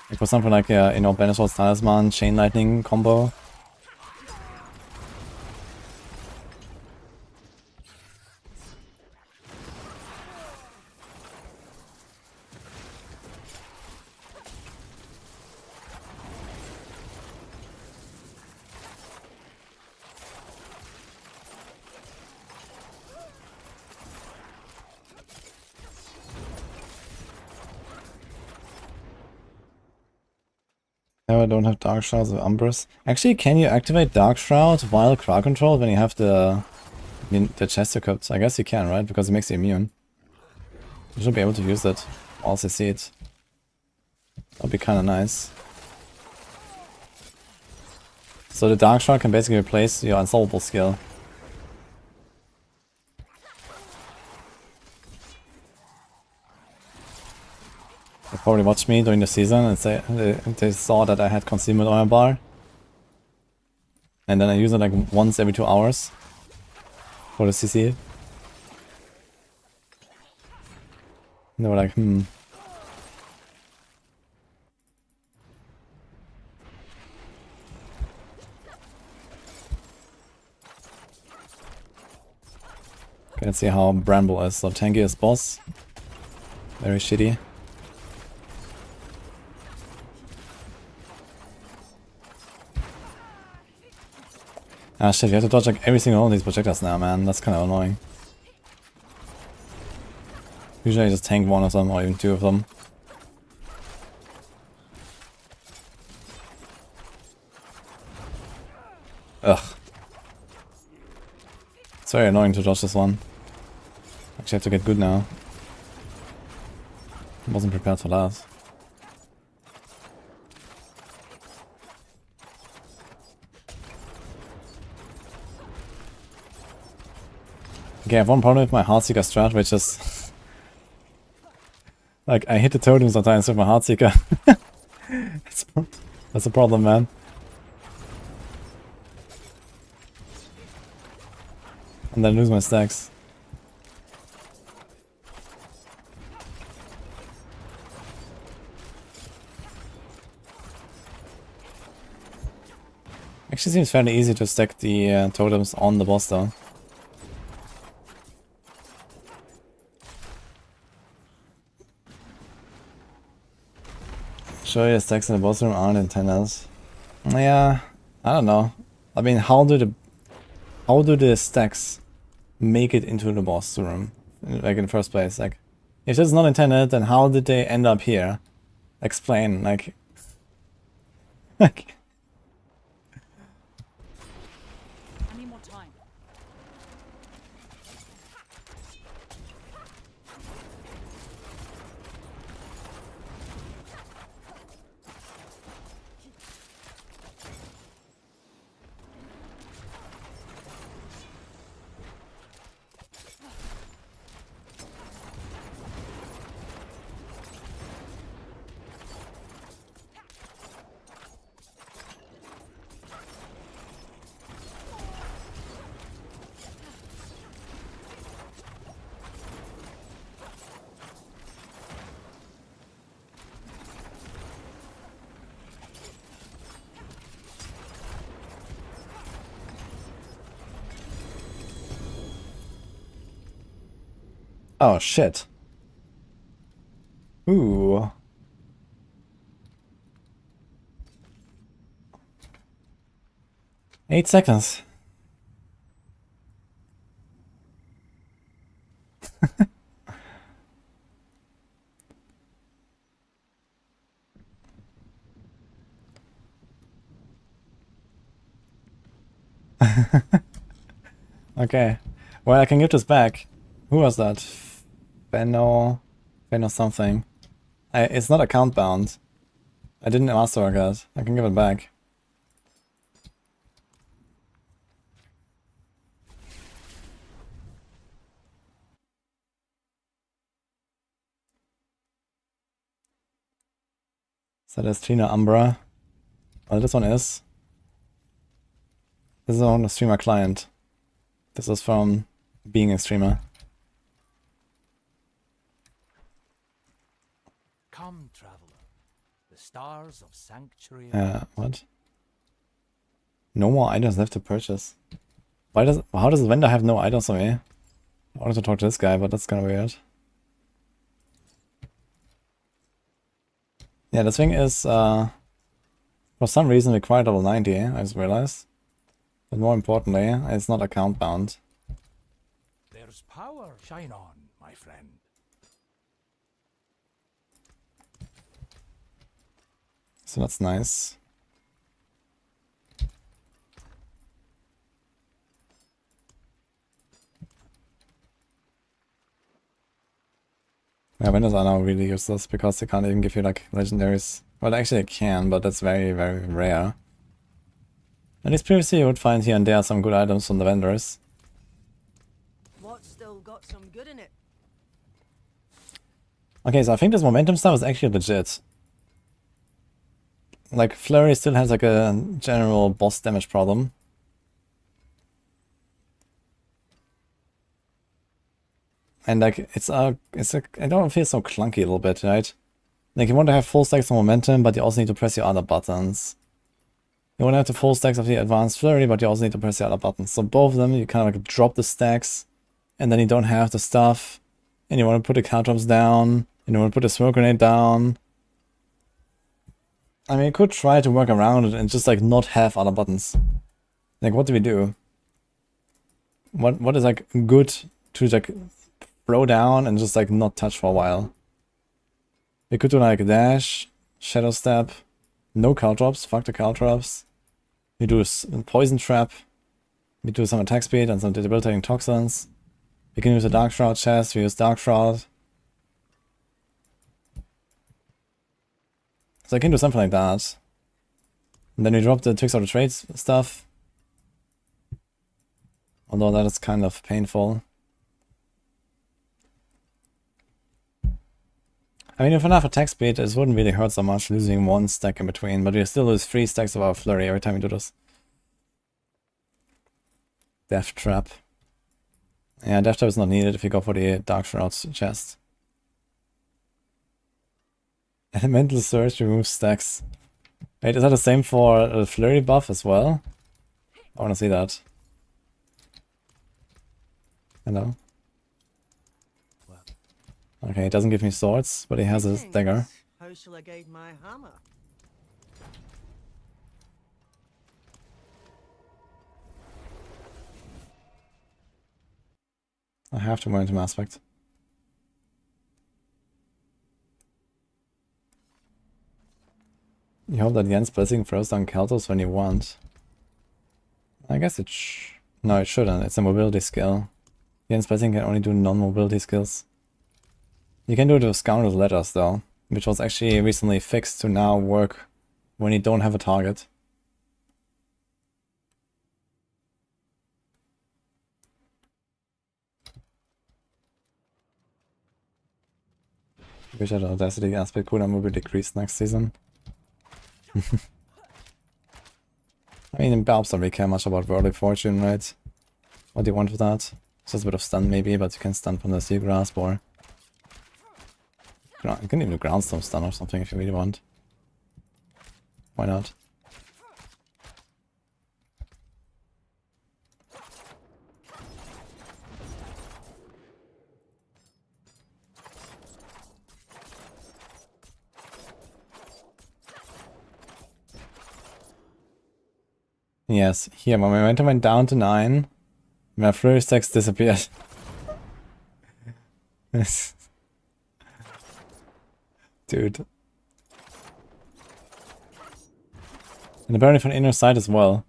Like for something like, you know, Banishers, Talisman, Chain Lightning combo. No, I don't have Dark Shrouds of Umbras. Actually, can you activate Dark Shroud while crowd control when you have the chest equipped? I guess you can, right? Because it makes you immune. You should be able to use it whilst you see it. That'd be kinda nice. So the Dark Shroud can basically replace your Unsolvable skill. They probably watched me during the season and they saw that I had Concealment Oil Bar. And then I use it like once every 2 hours for the CC. And they were like, Okay, let's see how Bramble is. So tanky is boss. Very shitty. Ah shit, you have to dodge like every single one of these projectiles now, man. That's kind of annoying. Usually I just tank one of them or even two of them. Ugh. It's very annoying to dodge this one. Actually have to get good now. I wasn't prepared for that. Okay, I have one problem with my Heartseeker strat, which is... like, I hit the totem sometimes with my Heartseeker. That's a problem, man. And then lose my stacks. Actually seems fairly easy to stack the totems on the boss though. Sure, the stacks in the boss room aren't intended. Yeah, I don't know. I mean, how do the stacks make it into the boss room, like in the first place? Like, if this is not intended, then how did they end up here? Explain, like, like. I need more time. Oh shit. Ooh. Eight seconds. Okay. Well, I can give this back. Who was that? Fenno something. It's not account bound. I didn't master that. I can give it back. So there's Trina Umbra. Well, this one is. This is on a streamer client. This is from being a streamer. Come, traveler. The stars of sanctuary. What? No more items left to purchase. How does the vendor have no items on me? I wanted to talk to this guy, but that's kind of weird. Yeah, the thing is, for some reason required level 90, I just realized. But more importantly, it's not account bound. There's power. Shine on, my friend. So that's nice. Yeah, windows are now really useless because they can't even give you like legendaries. Well, actually they can, but that's very, very rare. At least previously you would find here and there some good items from the vendors. What's still got some good in it? Okay, so I think this momentum stuff is actually legit. Like, Flurry still has like a general boss damage problem. And like, I don't feel so clunky a little bit, right? Like, you want to have full stacks of momentum, but you also need to press your other buttons. You want to have the full stacks of the advanced flurry, but you also need to press the other buttons. So both of them, you kind of like drop the stacks, and then you don't have the stuff. And you want to put the caltrops down, and you want to put the smoke grenade down. I mean, you could try to work around it and just like not have other buttons. Like, what do we do? What is like good to like throw down and just like not touch for a while? We could do like dash, shadow step, no caltrops, fuck the caltrops. We do a poison trap. We do some attack speed and some debilitating toxins. We can use a dark shroud chest, we use dark shroud. So I can do something like that. And then we drop the tricks of the trades stuff. Although that is kind of painful. I mean, if enough attack speed, it wouldn't really hurt so much losing one stack in between, but we still lose 3 stacks of our flurry every time we do this. Death trap. Yeah, death trap is not needed if you go for the dark shroud chest. Elemental Surge removes stacks. Wait, is that the same for the flurry buff as well? I wanna see that. Hello? Okay, it doesn't give me swords, but he has a dagger. How shall I guide my hammer? I have to momentum aspect. You hope that Jens Blessing throws down Keltos when you want. I guess it no, it shouldn't. It's a mobility skill. Jens Blessing can only do non-mobility skills. You can do it with Scoundrel's Letters though, which was actually recently fixed to now work when you don't have a target. Wish that Audacity aspect cooldown will be decreased next season. I mean, Barbs don't really care much about Worldly Fortune, right? What do you want with that? Just a bit of stun maybe, but you can stun from the Sea Grasp or... You can even do Groundstorm stun or something if you really want. Why not? Yes, here my momentum went down to 9. My flurry stacks disappeared. Dude. And apparently from the inner side as well.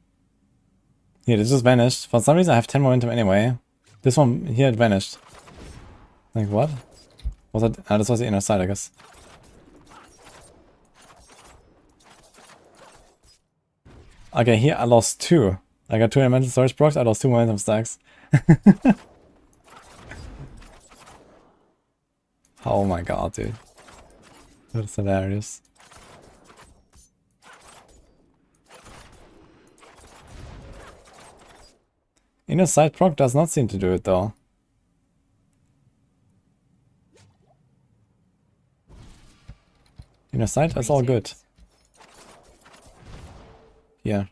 Here, this just vanished. For some reason I have 10 momentum anyway. This one here, it vanished. Like, what? Was that? Ah, this was the inner side, I guess. Okay, here I lost 2. I got 2 elemental storage procs, I lost 2 momentum stacks. Oh my god, dude. That's hilarious. Inner side proc does not seem to do it though. Inner side, that's all good. Yeah.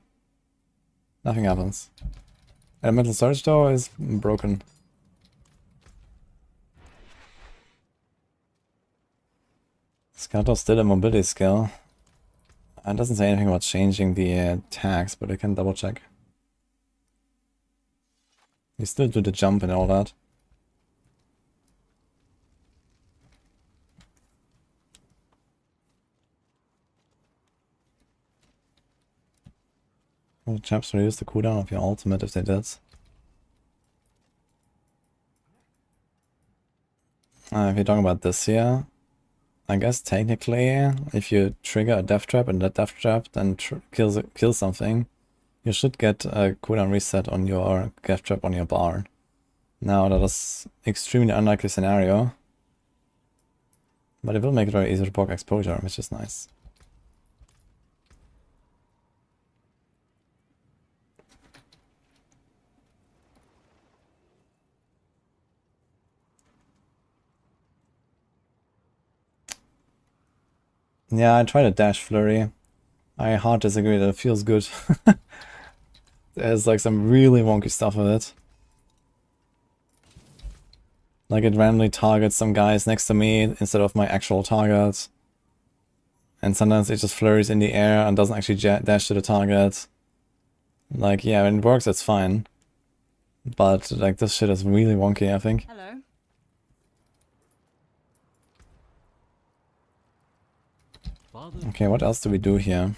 Nothing happens. Elemental Surge though is broken. Scouter's still a mobility skill. It doesn't say anything about changing the tags, but I can double check. You still do the jump and all that. Will chaps reduce the cooldown of your ultimate if they did? If you're talking about this here, I guess technically, if you trigger a death trap and that death trap then kills something, you should get a cooldown reset on your death trap on your bar. Now that is extremely unlikely scenario, but it will make it very easy to block exposure, which is nice. Yeah, I tried a dash flurry. I hard disagree that it feels good. There's like some really wonky stuff with it. Like it randomly targets some guys next to me instead of my actual target. And sometimes it just flurries in the air and doesn't actually dash to the target. Like, yeah, when it works, it's fine. But like this shit is really wonky, I think. Hello. Okay, what else do we do here?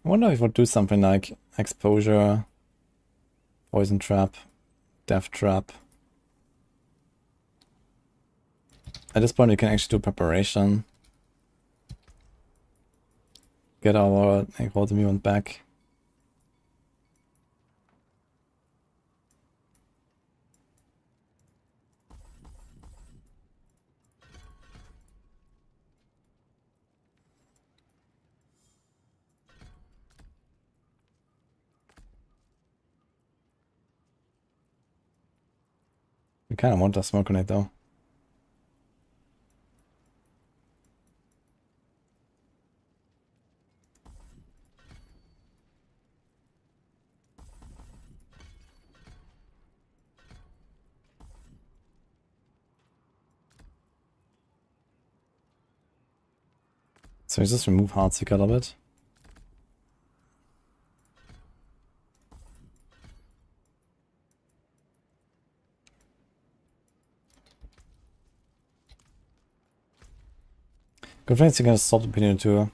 I wonder if we would do something like exposure, poison trap, death trap. At this point we can actually do preparation. Get our Golden Mutant back. We kind of want a smoke grenade though. So we just remove Heartseeker a little bit. Good thing is you can swap between the two.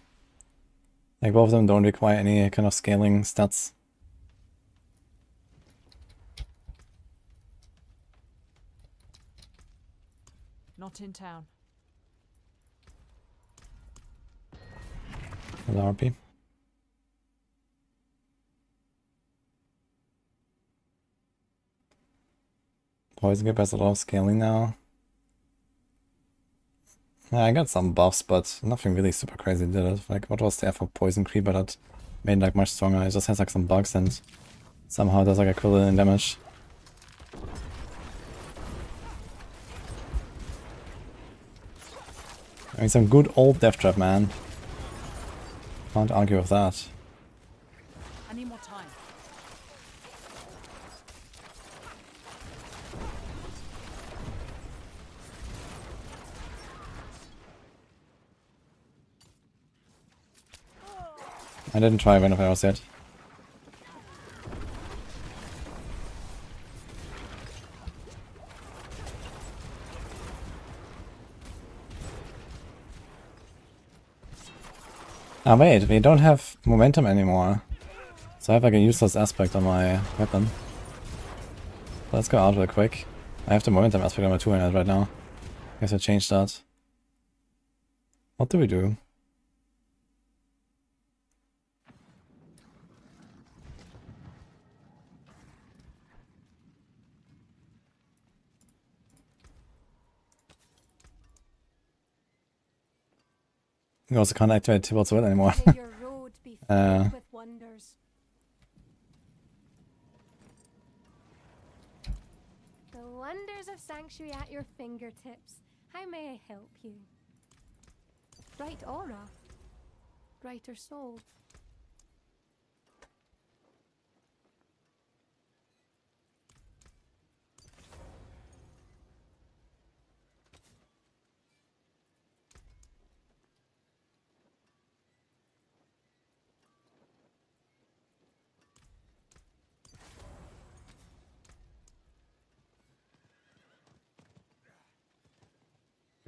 Like both of them don't require any kind of scaling stats. Not in town. RP. Poison Grip has a lot of scaling now. Yeah, I got some buffs, but nothing really super crazy did it. Like, what was there for Poison Creeper that made it like much stronger? It just has like some bugs and somehow does like equivalent damage. I mean, some good old Death Trap, man. Can't argue with that. I need more time. I didn't try Venom Arrows yet. Ah wait, we don't have momentum anymore. So I have like a useless aspect on my weapon. Let's go out real quick. I have the momentum aspect on my 200 right now. Guess I changed that. What do we do? You also can't activate Tibalt's Will anymore. May your road be filled with wonders. The wonders of Sanctuary at your fingertips. How may I help you? Bright aura. Brighter soul.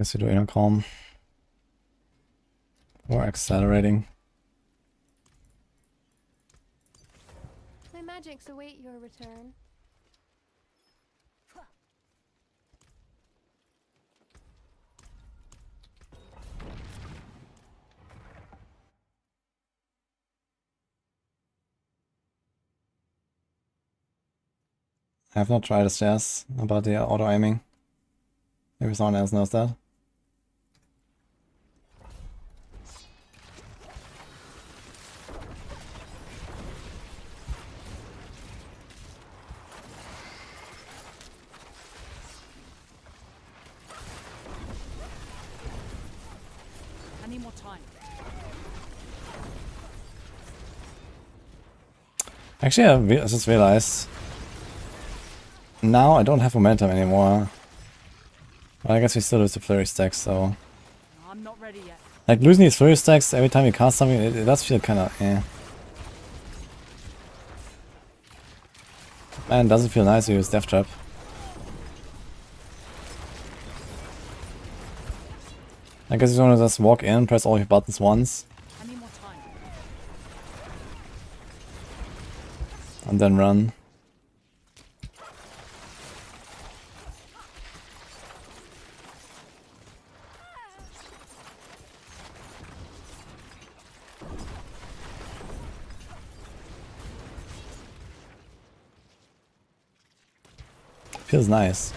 Guess we do inner calm. Or accelerating. My magics await your return. I have not tried the stairs about the auto aiming. Maybe someone else knows that. I need more time. Actually, I just realized now I don't have momentum anymore. Well, I guess we still lose the flurry stacks, so I'm not ready yet. like losing these flurry stacks every time you cast something, it does feel kind of eh. Man, doesn't feel nice to use Death Trap. I guess you want to just walk in, press all your buttons once, I need more time. and then run. Feels nice.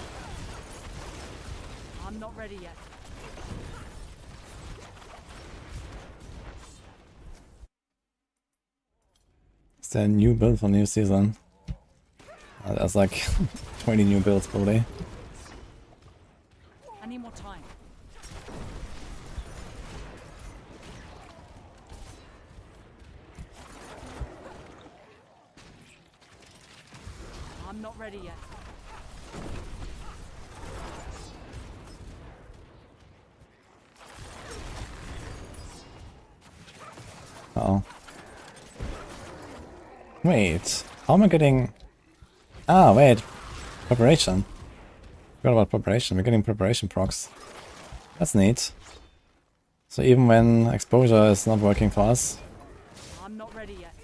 I'm not ready yet. Is there a new build for new season? There's like 20 new builds probably. I need more time. I'm not ready yet. Uh-oh. Wait, how am I getting... Ah, wait. Preparation. Forgot about preparation. We're getting preparation procs. That's neat. So even when exposure is not working for us. I'm not ready yet.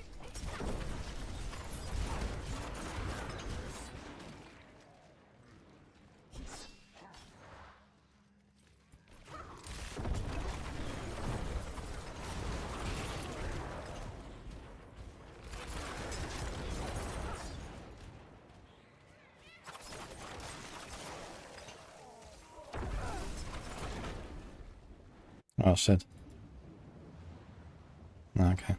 Oh shit. Okay.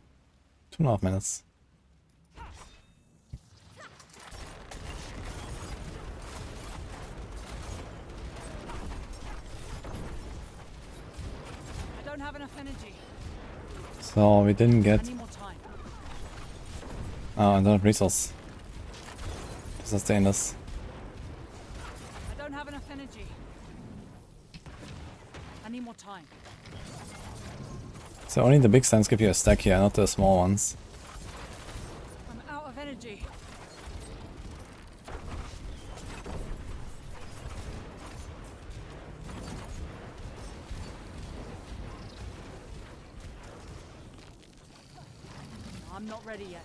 2.5 minutes. I don't have enough energy. So we didn't I get... need more time. Oh, and don't have resource to sustain this. I don't have enough energy. I need more time. So only the big stands give you a stack here, not the small ones. I'm out of energy. I'm not ready yet.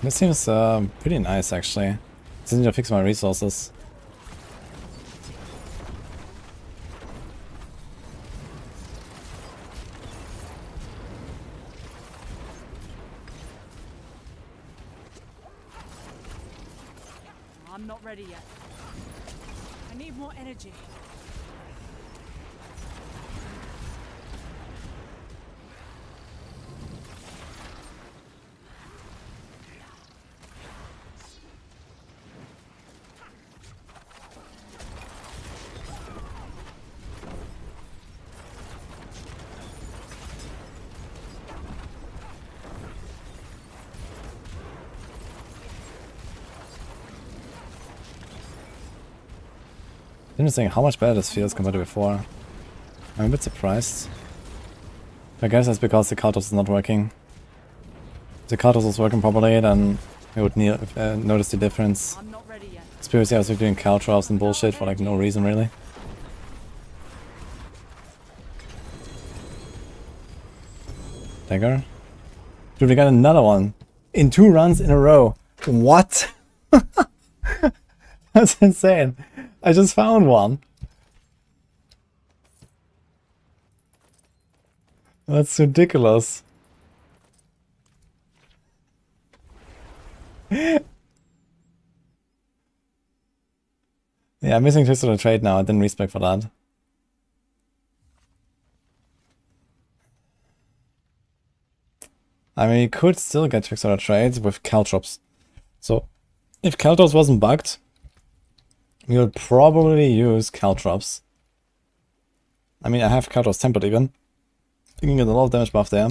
This seems pretty nice actually. Just need to fix my resources. I'm not ready yet. I need more energy. Interesting how much better this feels compared to before. I'm a bit surprised. I guess that's because the Kartos is not working. If the Kartos was working properly, then I would notice the difference. I'm not ready yet. Spirits, I was doing caltrops and bullshit for like no reason really. Dagger. Dude, we got another one. In 2 runs in a row. What? That's insane. I just found one. That's ridiculous. Yeah, I'm missing tricks of the trade now. I didn't respec for that. I mean, you could still get tricks of the trades with caltrops. So, if caltrops wasn't bugged, we would probably use caltrops. I mean, I have caltrops tempered even. You can get a lot of damage buff there.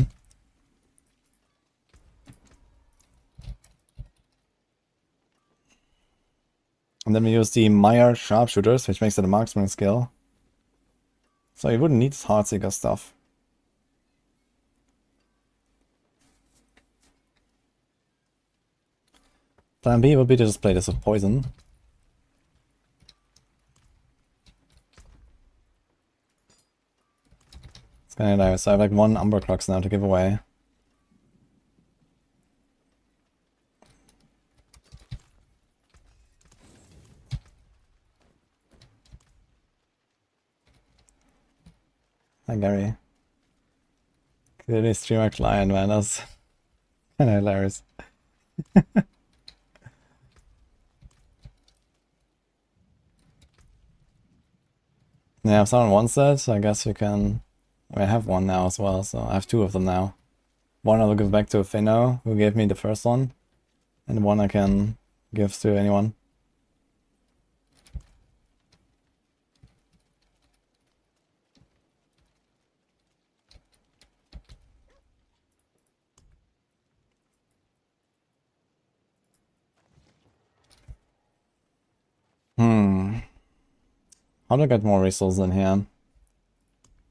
And then we use the Meyer Sharpshooters, which makes it a marksman skill. So you wouldn't need this Heartseeker stuff. Plan B would be to just play this with poison. It's kinda nice. So I have like 1 Umber Crux now to give away. Hi Gary. Clearly streamer client, man, that's kinda hilarious. Yeah, if someone wants that, I guess you can... I have one now as well, so I have 2 of them now. One I will give back to Finno, who gave me the first one. And one I can give to anyone. How do I get more resources in here?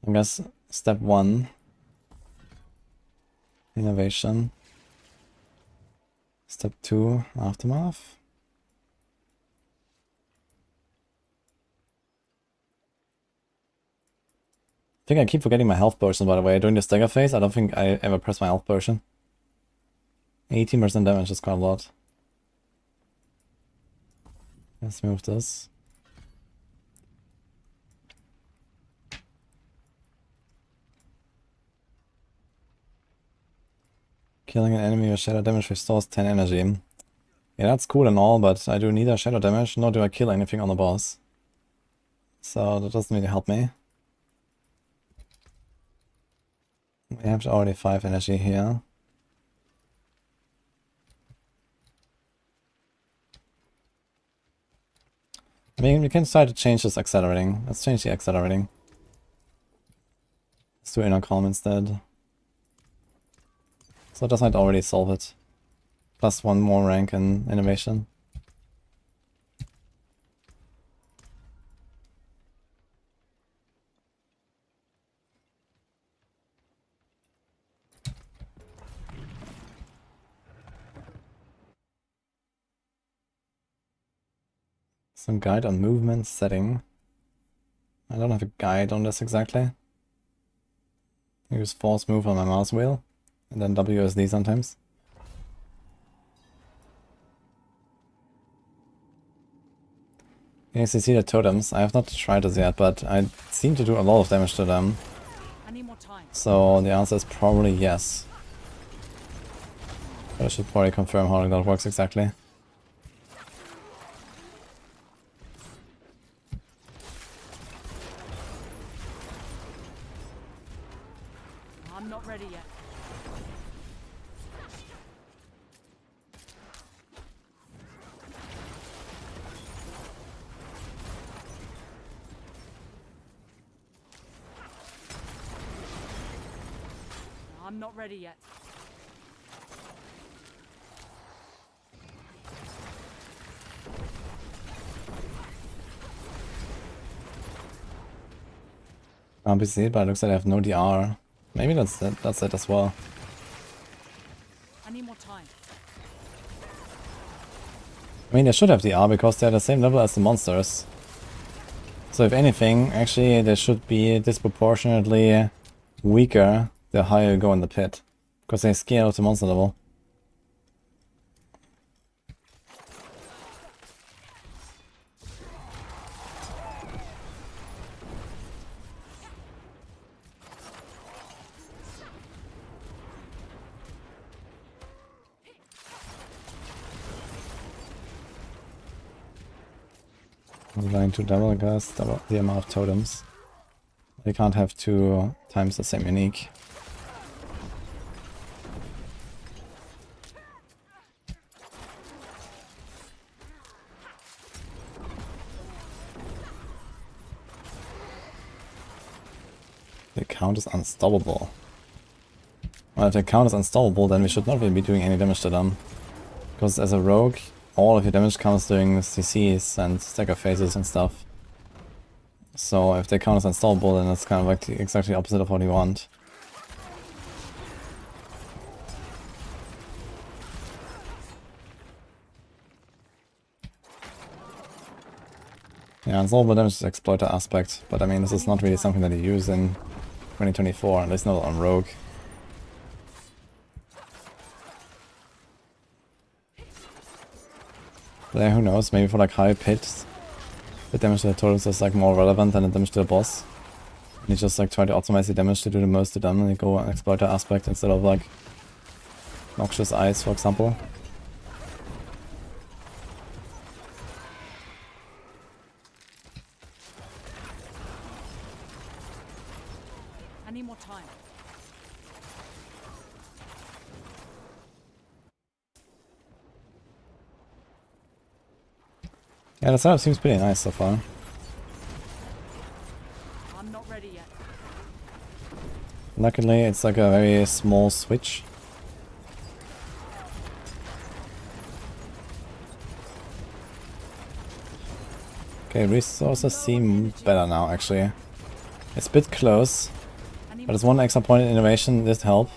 I guess step 1. Innovation. Step 2. Aftermath. I think I keep forgetting my health potion, by the way. During the stagger phase, I don't think I ever press my health potion. 18% damage is quite a lot. Let's move this. Killing an enemy with shadow damage restores 10 energy. Yeah, that's cool and all, but I do neither shadow damage nor do I kill anything on the boss. So that doesn't really help me. We have already 5 energy here. I mean, we can try to change this accelerating. Let's change the accelerating. Let's do inner calm instead. So that might already solve it. Plus 1 more rank in innovation. Some guide on movement setting. I don't have a guide on this exactly. I use force move on my mouse wheel. And then WSD sometimes. You can see the totems. I have not tried this yet, but I seem to do a lot of damage to them. I need more time. So the answer is probably yes. But I should probably confirm how that works exactly. I'm not ready yet. I'm not ready yet. Can't be seen, but it looks like I have no DR. Maybe that's it as well. I need more time. I mean, they should have DR because they're the same level as the monsters. So if anything, actually they should be disproportionately weaker the higher you go in the pit. Because they scale to monster level. I'm going to double the amount of totems. They can't have 2 times the same unique. The count is unstoppable. Well, if the count is unstoppable, then we should not really be doing any damage to them. Because as a rogue, all of your damage comes during CCs and stagger phases and stuff. So if their count is unstoppable, then it's kind of like exactly the opposite of what you want. Yeah, unstoppable damage is exploiter aspect, but I mean this is not really something that you use in 2024, at least not on rogue. But yeah, who knows, maybe for like high pits, the damage to the turtles is like more relevant than the damage to the boss. And you just like try to optimize the damage to do the most to them and you go on exploiter aspect instead of like noxious eyes, for example. I need more time. Yeah, the setup seems pretty nice so far. I'm not ready yet. Luckily, it's like a very small switch. Okay, resources seem better now, actually. It's a bit close, but it's 1 extra point in innovation did help.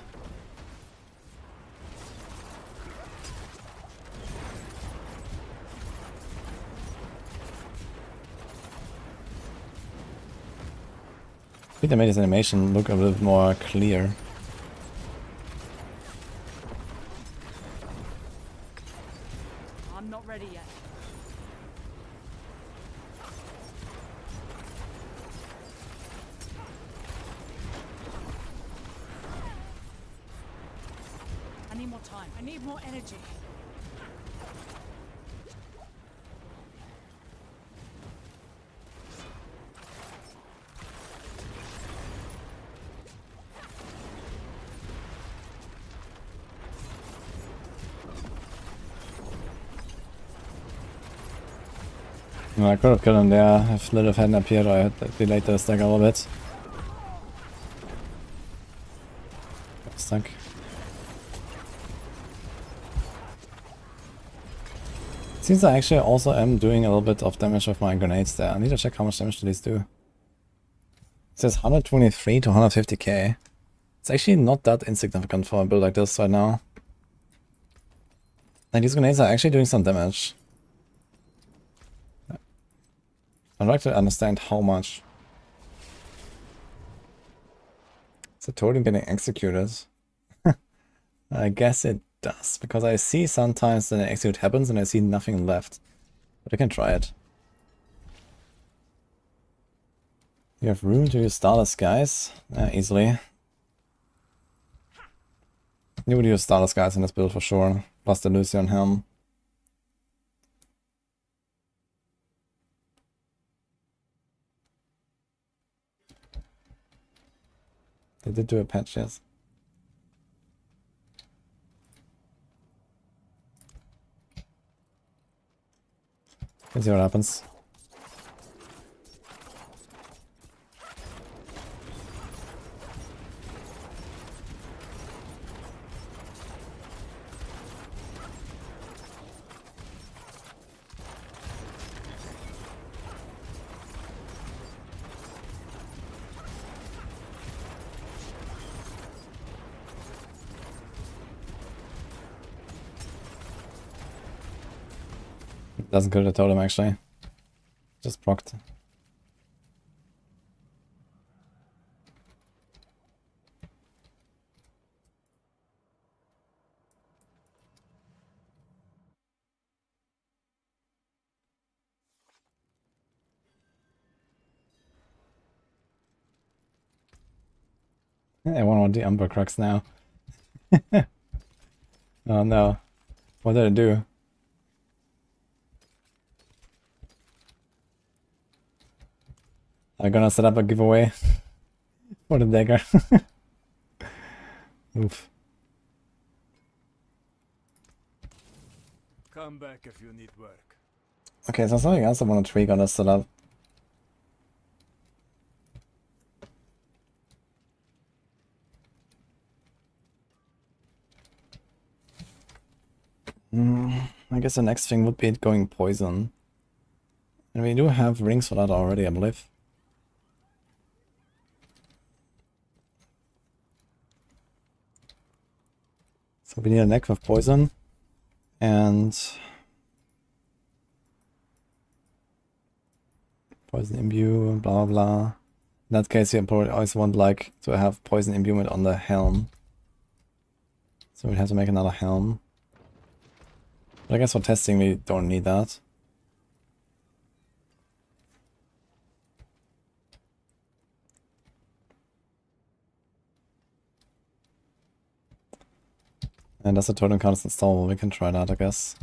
I think they made his animation look a little more clear. I'm not ready yet. I need more time. I need more energy. No, I could have killed him there if Lilith hadn't appeared or I had delayed the stack a little bit. Got stuck. Seems I actually also am doing a little bit of damage with my grenades there. I need to check how much damage do these do. It says 123 to 150k. It's actually not that insignificant for a build like this right now. And these grenades are actually doing some damage. I'd like to understand how much. Is the totem getting executed? I guess it does, because I see sometimes that an execute happens and I see nothing left. But I can try it. You have room to use Starless Skies? Easily. You would use Starless Skies in this build for sure, plus the Lucian Helm. They did do a patch, yes. Let's see what happens. Doesn't kill the totem actually. Just procced. I want the Umber Crux now. Oh no. What did I do? I'm gonna set up a giveaway for the dagger. Oof. Come back if you need work. Okay, so something else I want to tweak on this setup. I guess the next thing would be going poison. And we do have rings for that already, I believe. So we need a neck with poison. And poison imbue, blah blah. In that case, you probably always want like to have poison imbuement on the helm. So we have to make another helm. But I guess for testing we don't need that. And as the totem card is installable, we can try that, I guess.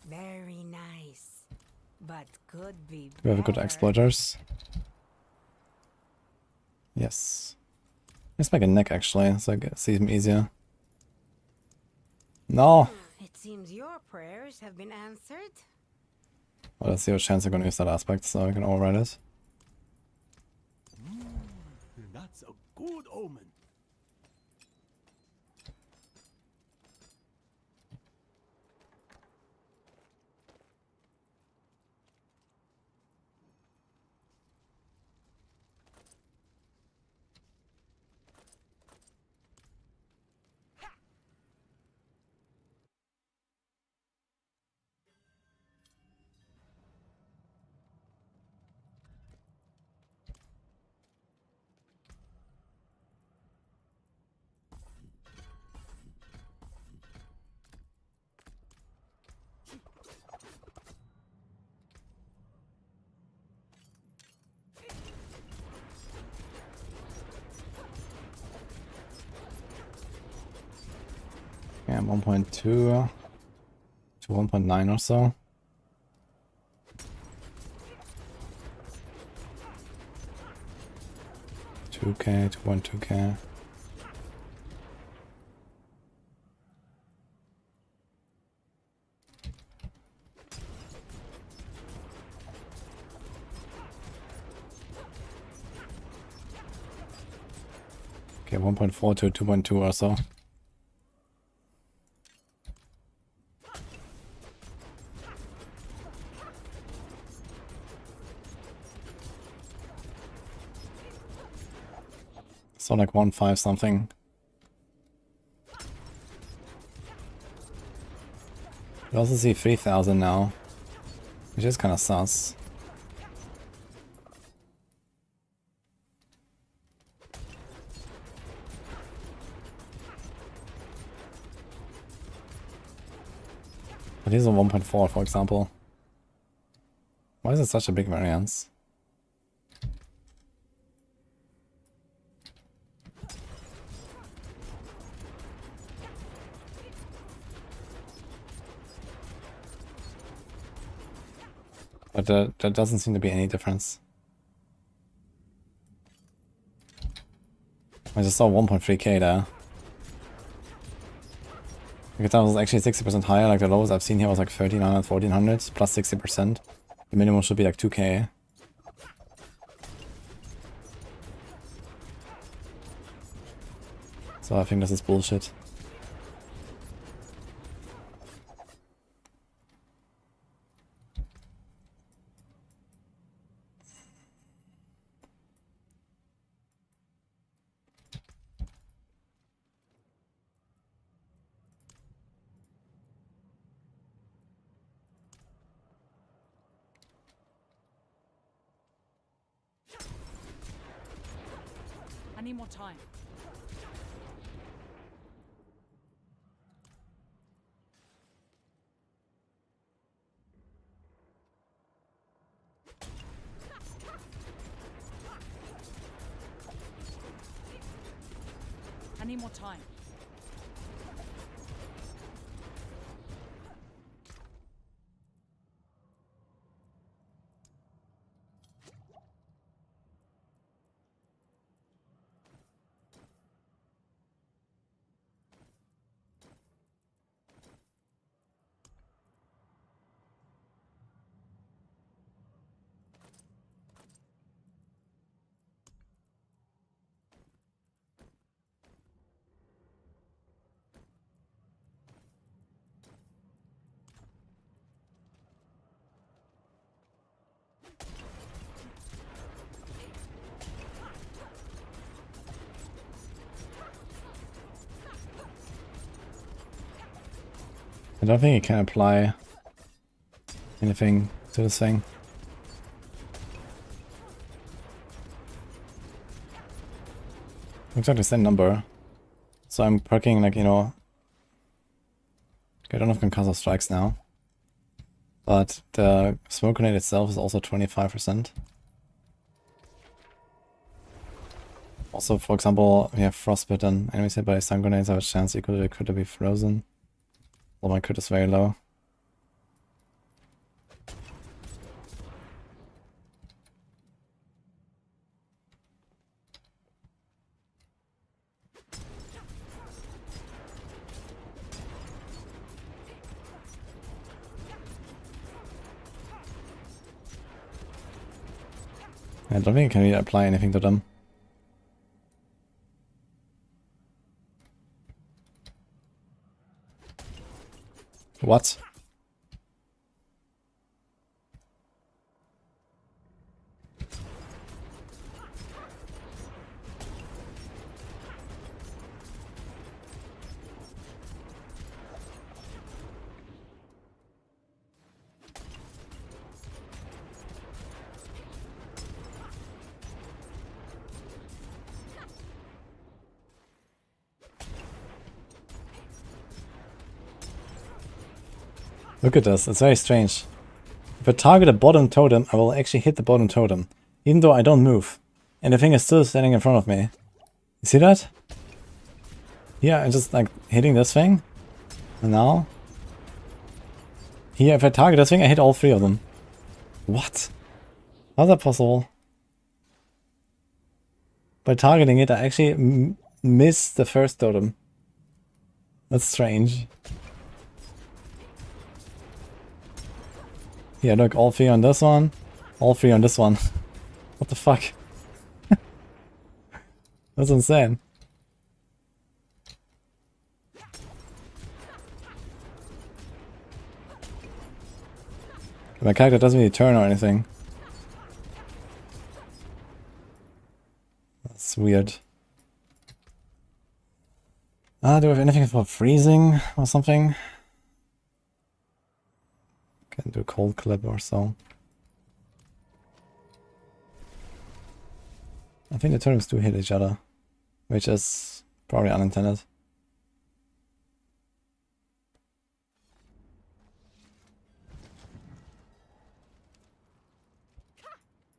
Very nice. But could be Do we have a good better. exploiters? Yes. Let's make a neck actually, so it seems easier. No! It seems your prayers have been answered. Well, let's see what chance I'm gonna use that aspect, so I can override it. That's a good omen. Yeah, 1.2 to 1.9 or so. $2K, 2.2K. Okay, 1.4 to 2.2 or so. So like 1.5 something. We also see 3,000 now, which is kind of sus. But here's a 1.4 for example. Why is it such a big variance? But there doesn't seem to be any difference. I just saw 1.3k there. Because that was actually 60% higher, like the lowest I've seen here was like 1300, 1400 plus 60%. The minimum should be like 2k. So I think this is bullshit. I need more time. I need more time. I don't think you can apply anything to this thing. Looks like the same number. So I'm perking, like, you know... I don't have concussive strikes now. But the smoke grenade itself is also 25%. Also, for example, we have frostbitten. Enemies hit by stun grenades have a chance equal to the crit to be frozen. Well, my crit is very low. I don't think I can really apply anything to them. What? Look at this, it's very strange. If I target a bottom totem, I will actually hit the bottom totem, even though I don't move. And the thing is still standing in front of me. You see that? Yeah, I'm just like hitting this thing. And now? Here, if I target this thing, I hit all three of them. What? How's that possible? By targeting it, I actually miss the first totem. That's strange. Yeah, look, all three on this one, all three on this one. What the fuck? That's insane. My character doesn't really turn or anything. That's weird. Do I have anything for freezing or something? Can do cold clip or so. I think the turtles do hit each other, which is probably unintended.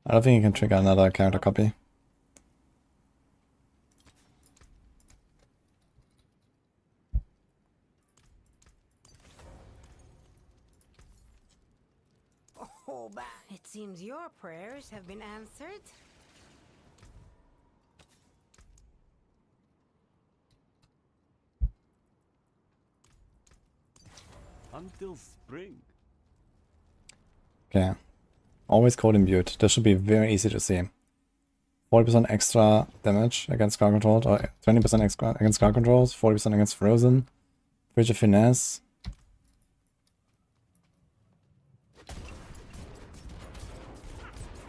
I don't think you can trigger another character copy. Oh, but it seems your prayers have been answered. Until spring. Okay. Always code imbued. This should be very easy to see. 40% extra damage against crowd controlled, or 20% extra against crowd controls, 40% against frozen, frigid finesse.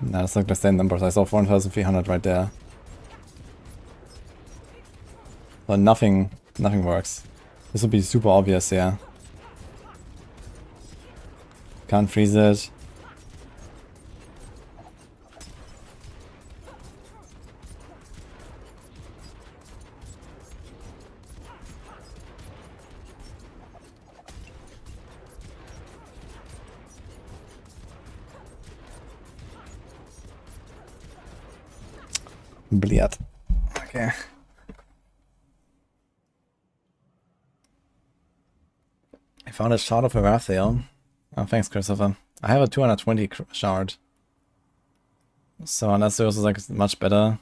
Nah, that's like the same numbers. I saw 1,300 right there. But nothing works. This would be super obvious, yeah. Can't freeze it. Bliat. Okay. I found a shard of Erathiel. Oh, thanks, Christopher. I have a 220 shard. So unless yours is like much better.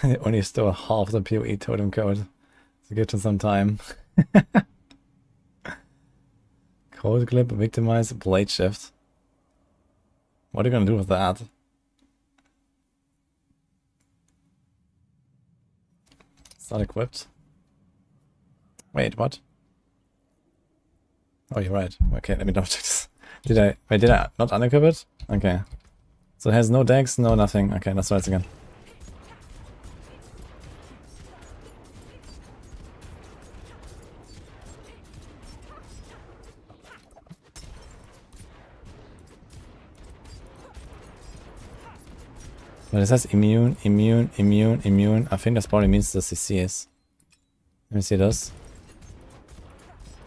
It only stole half the PoE totem code. So give it some time. Cold clip, victimize, blade shift. What are you gonna do with that? It's not equipped. Wait, what? Oh, you're right. Okay, let me double check this. Did I not unequip it? Okay. So it has no dex, no nothing. Okay, let's try it again. But it says immune, immune, immune, immune. I think that probably means the CC is. Let me see this.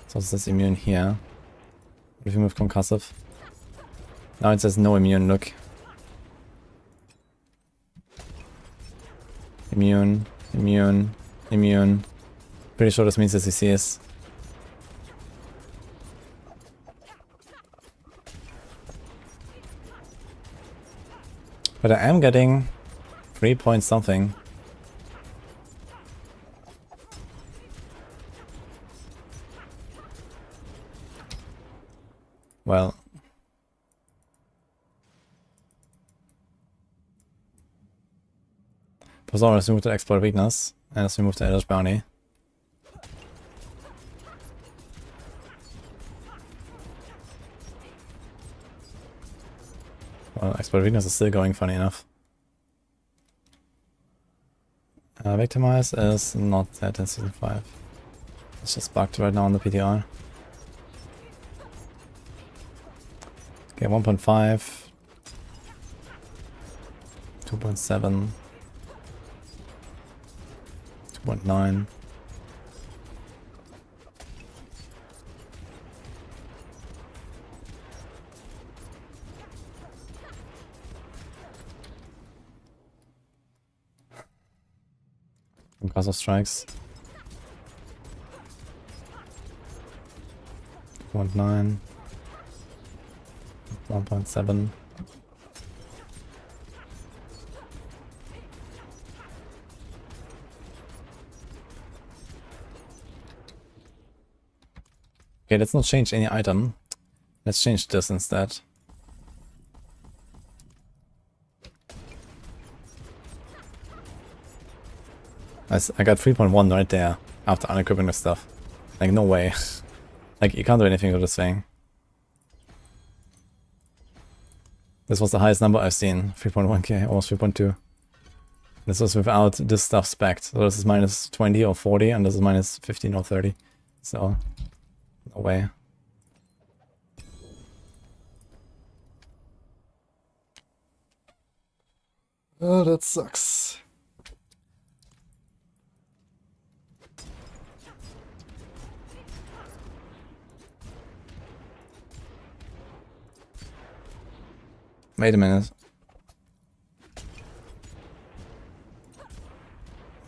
So it says immune here. What if you move concussive? Now it says no immune, look. Immune, immune, immune. Pretty sure this means the CC is. But I am getting 3 point something. Well. Poseidon has removed the exploit weakness and has removed the Eldritch bounty. Well, exploit weakness is still going, funny enough. Victimize is not that in season 5. It's just bugged right now on the PTR. Okay, 1.5. 2.7. 2.9. Concussive strikes. 1.9. 1.7. Okay, let's not change any item. Let's change this instead. I got 3.1 right there after unequipping this stuff. Like, no way. Like, you can't do anything with this thing. This was the highest number I've seen. 3.1k, almost 3.2. This was without this stuff spec'd. So this is minus 20 or 40, and this is minus 15 or 30. So, no way. Oh, that sucks. Wait a minute.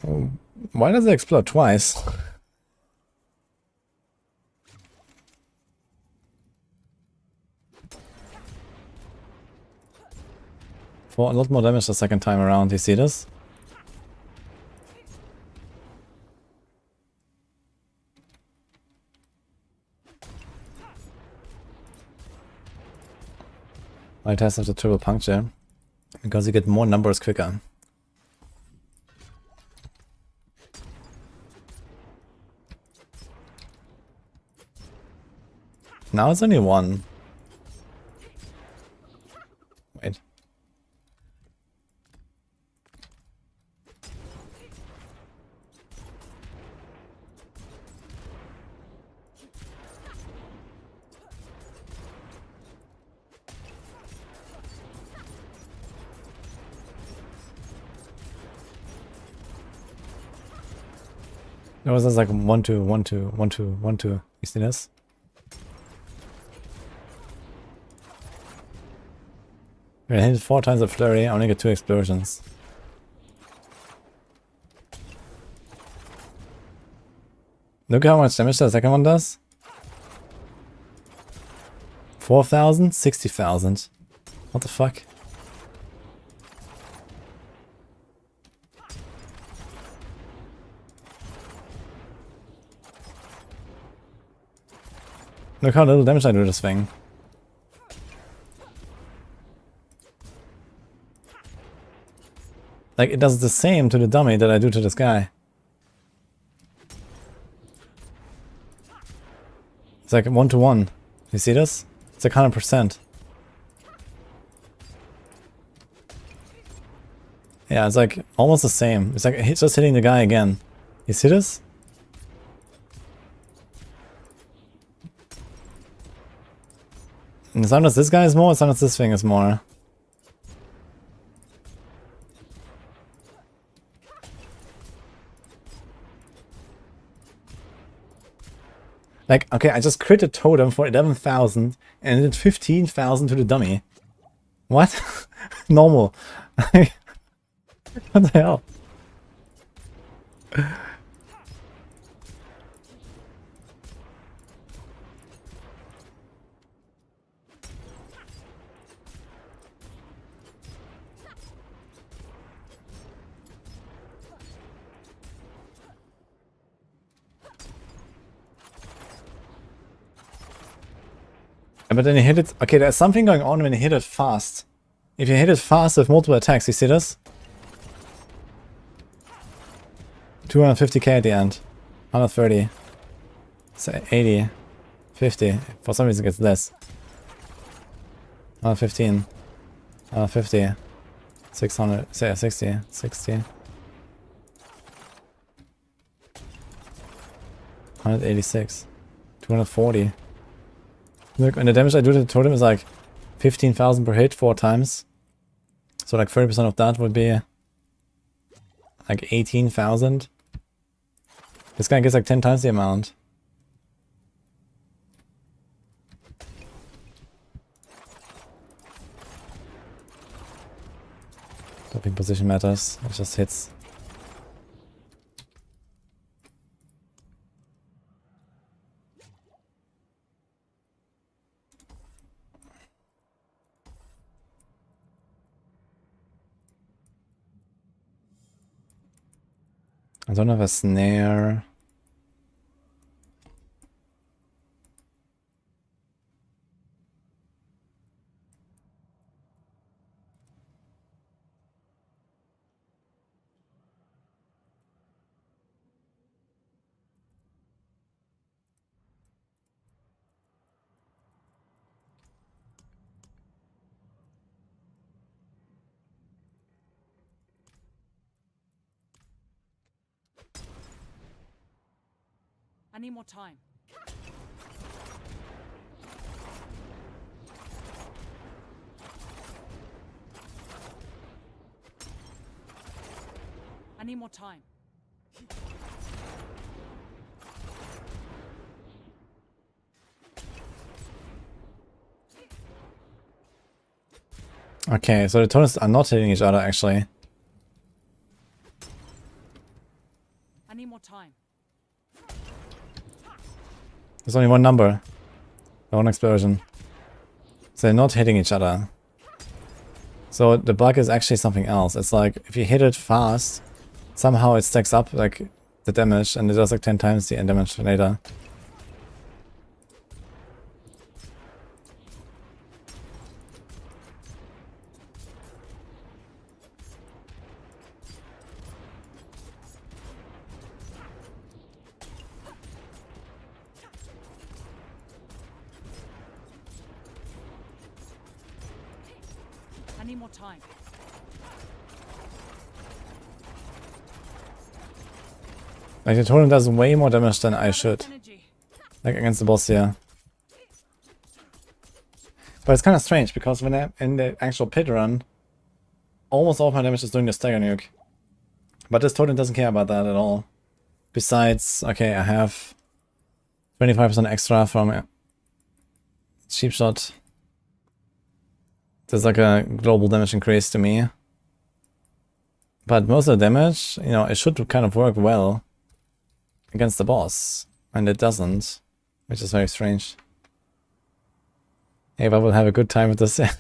Oh, why does it explode twice? For a lot more damage the second time around, you see this? I test after triple puncture because you get more numbers quicker. Now it's only one. Wait. It was just like 1 2 1 2 1 2 1 2. You see this? I hit 4 times a flurry, I only get 2 explosions. Look how much damage the second one does. 4,000? 60,000. What the fuck? Look how little damage I do to this thing. Like, it does the same to the dummy that I do to this guy. It's like 1-to-1. You see this? It's like 100%. Yeah, it's like almost the same. It's like it's just hitting the guy again. You see this? And sometimes this guy is more, sometimes this thing is more. Like, okay, I just crit a totem for 11,000 and did 15,000 to the dummy. What? Normal. What the hell? But then you hit it. Okay, there's something going on when you hit it fast. If you hit it fast with multiple attacks, you see this? 250k at the end. 130. So 80. 50. For some reason it gets less. 115. 150. 600. Say 60. 60. 186. 240. Look, and the damage I do to the totem is like 15,000 per hit 4 times. So like 30% of that would be like 18,000. This guy gets like 10 times the amount. Don't think position matters, it just hits. I don't have a snare. I need more time. I need more time. Okay, so the totems are not hitting each other actually. I need more time. There's only one number. One explosion. So they're not hitting each other. So the bug is actually something else. It's like if you hit it fast, somehow it stacks up like the damage and it does like 10 times the end damage later. I need more time. Like the totem does way more damage than I should. Energy. Like against the boss here. But it's kind of strange because when I'm in the actual pit run, almost all of my damage is doing the stagger nuke. But this totem doesn't care about that at all. Besides, okay, I have 25% extra from cheap shot. There's like a global damage increase to me. But most of the damage, you know, it should kind of work well against the boss. And it doesn't, which is very strange. Hey, I will have a good time with this. Yeah,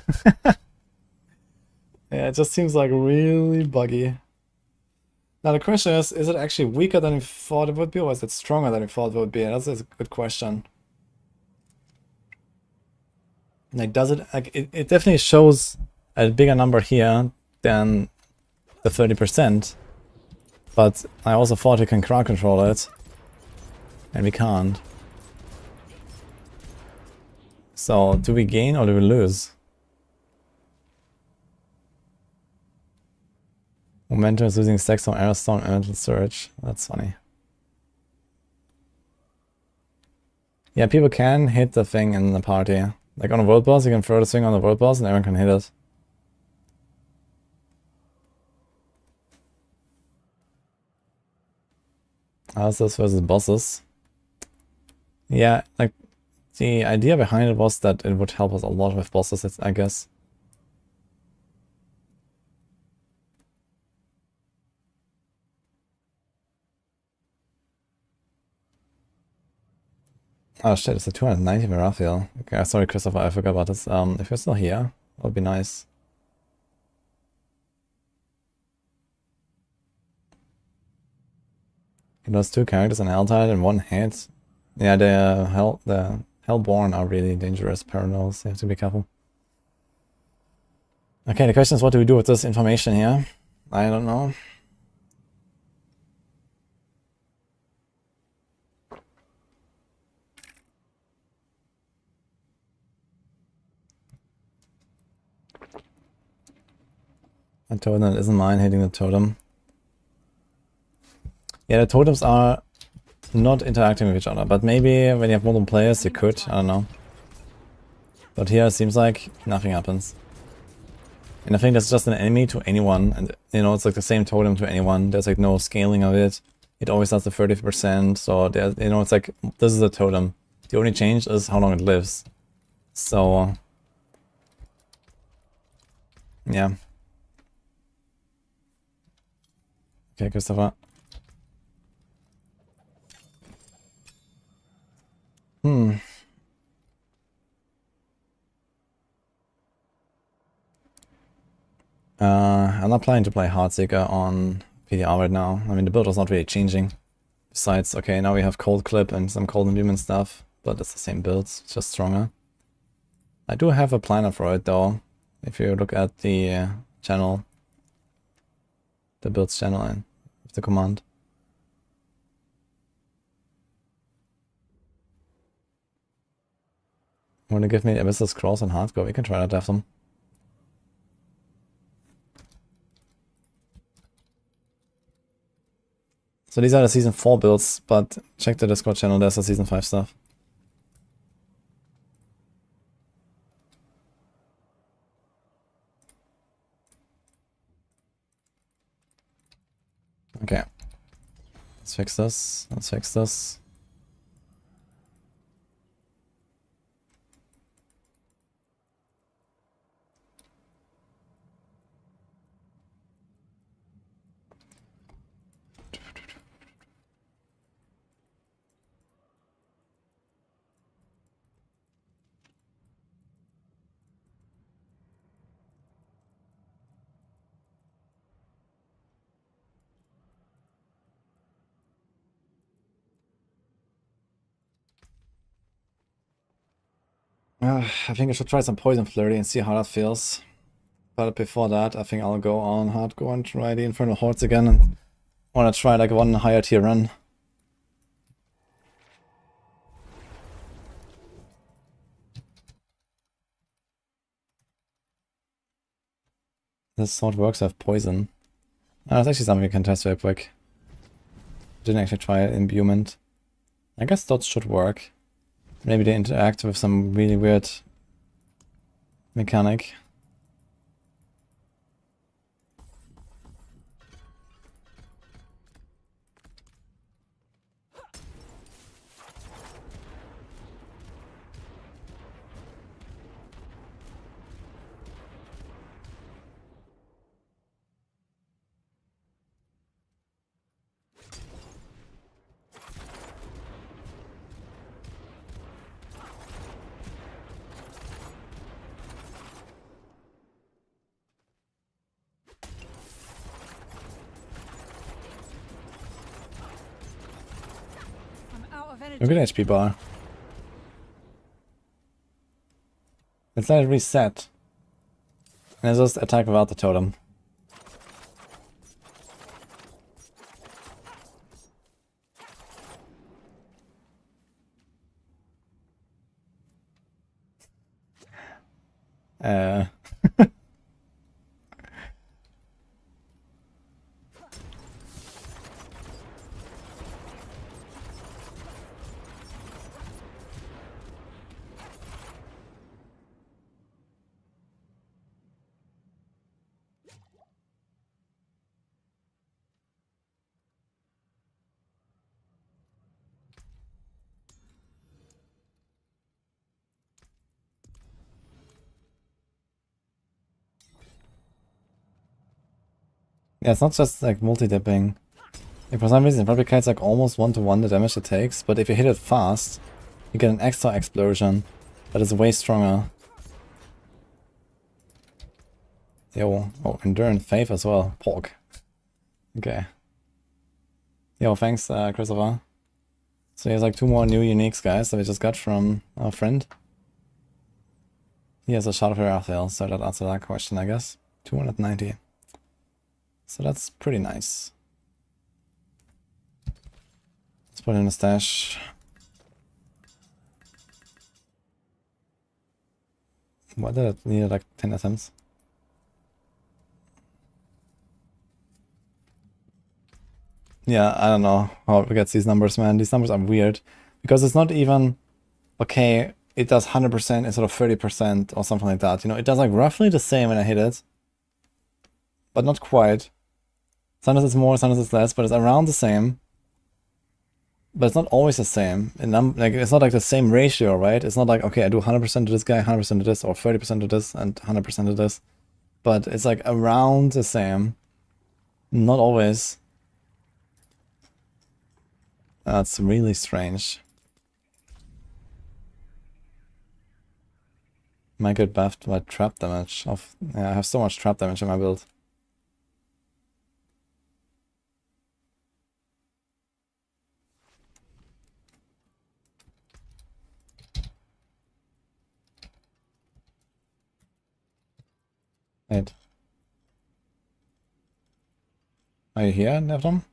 it just seems like really buggy. Now the question is it actually weaker than we thought it would be, or is it stronger than we thought it would be? That's a good question. Like, does it, like, it definitely shows a bigger number here than the 30%, but I also thought we can crowd control it, and we can't. So, do we gain or do we lose? Momentum is losing stacks on Airstone and Elemental Surge. That's funny. Yeah, people can hit the thing in the party. Like on a world boss, you can throw the thing on the world boss and everyone can hit it. How's this versus bosses? Yeah, like the idea behind it was that it would help us a lot with bosses, I guess. Oh shit, it's a 290 Merafiel. Okay, sorry Christopher, I forgot about this. If you're still here, that would be nice. He lost 2 characters in Helltide and 1 hit. Yeah, the Hellborn are really dangerous paranormals, you have to be careful. Okay, the question is, what do we do with this information here? I don't know. A totem that isn't mine hitting the totem. Yeah, the totems are not interacting with each other, but maybe when you have multiple players you could, I don't know. But here it seems like nothing happens. And I think that's just an enemy to anyone, and you know, it's like the same totem to anyone. There's like no scaling of it. It always does the 30%, so there's, you know, it's like, this is a totem. The only change is how long it lives. So, yeah. Okay, Christopher. I'm not planning to play Heartseeker on PTR right now. I mean, the build was not really changing. Besides, okay, now we have Cold Clip and some Cold Imbuement stuff, but it's the same build, it's just stronger. I do have a planner for it though, if you look at the channel, the builds channel and the command. Want to give me Abyssal Scrolls and Hardcore? We can try to have them. So these are the Season 4 builds, but check the Discord channel, there's the Season 5 stuff. Okay. Let's fix this. Let's fix this. I think I should try some Poison Flurry and see how that feels. But before that, I think I'll go on hardcore and try the Infernal Hordes again and wanna try like one higher tier run. This sword works with poison. That's actually something we can test very quick. Didn't actually try imbuement. I guess dots should work. Maybe they interact with some really weird mechanic. energy. Look at HP bar. Let's let it reset. And let's just attack without the totem. Yeah, it's not just like multi-dipping. Like, for some reason, it replicates like almost 1-to-1 the damage it takes, but if you hit it fast, you get an extra explosion that is way stronger. Yo, oh, Endurance Faith as well. Pork. Okay. Yo, thanks, Christopher. So here's like 2 more new uniques, guys, that we just got from our friend. He has a shot of Herathil, so that answers that question, I guess. 290. So that's pretty nice. Let's put in a stash. Why did it need like 10 attempts? Yeah, I don't know how it gets these numbers, man. These numbers are weird. Because it's not even, okay, it does 100% instead of 30% or something like that. You know, it does like roughly the same when I hit it. But not quite. Sometimes it's more, sometimes it's less, but it's around the same. But it's not always the same. Like, it's not like the same ratio, right? It's not like, okay, I do 100% to this guy, 100% to this, or 30% to this, and 100% to this. But it's like around the same. Not always. That's really strange. Might get buffed by trap damage. Yeah, I have so much trap damage in my build. Wait. Are you here, Nevdom?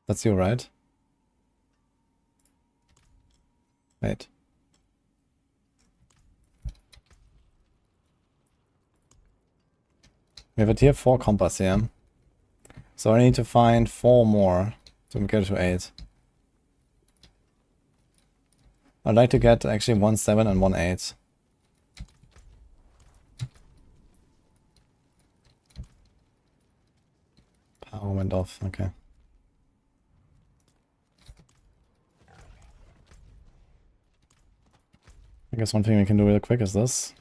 That's you, right? Wait. We have a tier 4 compass here. So I need to find 4 more to get to 8. I'd like to get actually 1 7 and 1 8. Power went off, okay. I guess one thing we can do real quick is this.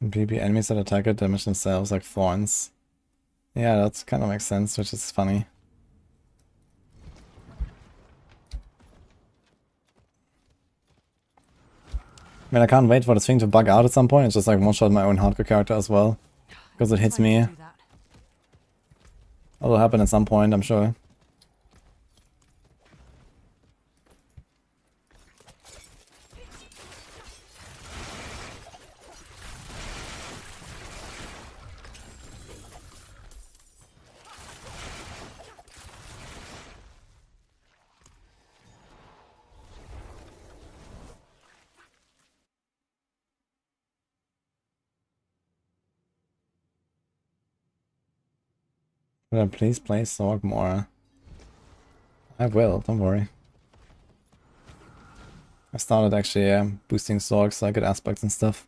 BB enemies that attack it damage themselves like thorns. Yeah, that kind of makes sense, which is funny. I mean, I can't wait for this thing to bug out at some point. It's just like one-shot my own hardcore character as well. Because it hits me. That'll happen at some point, I'm sure. Will I please play Sorc more? I will, don't worry. I started actually boosting Sorc so I get aspects and stuff.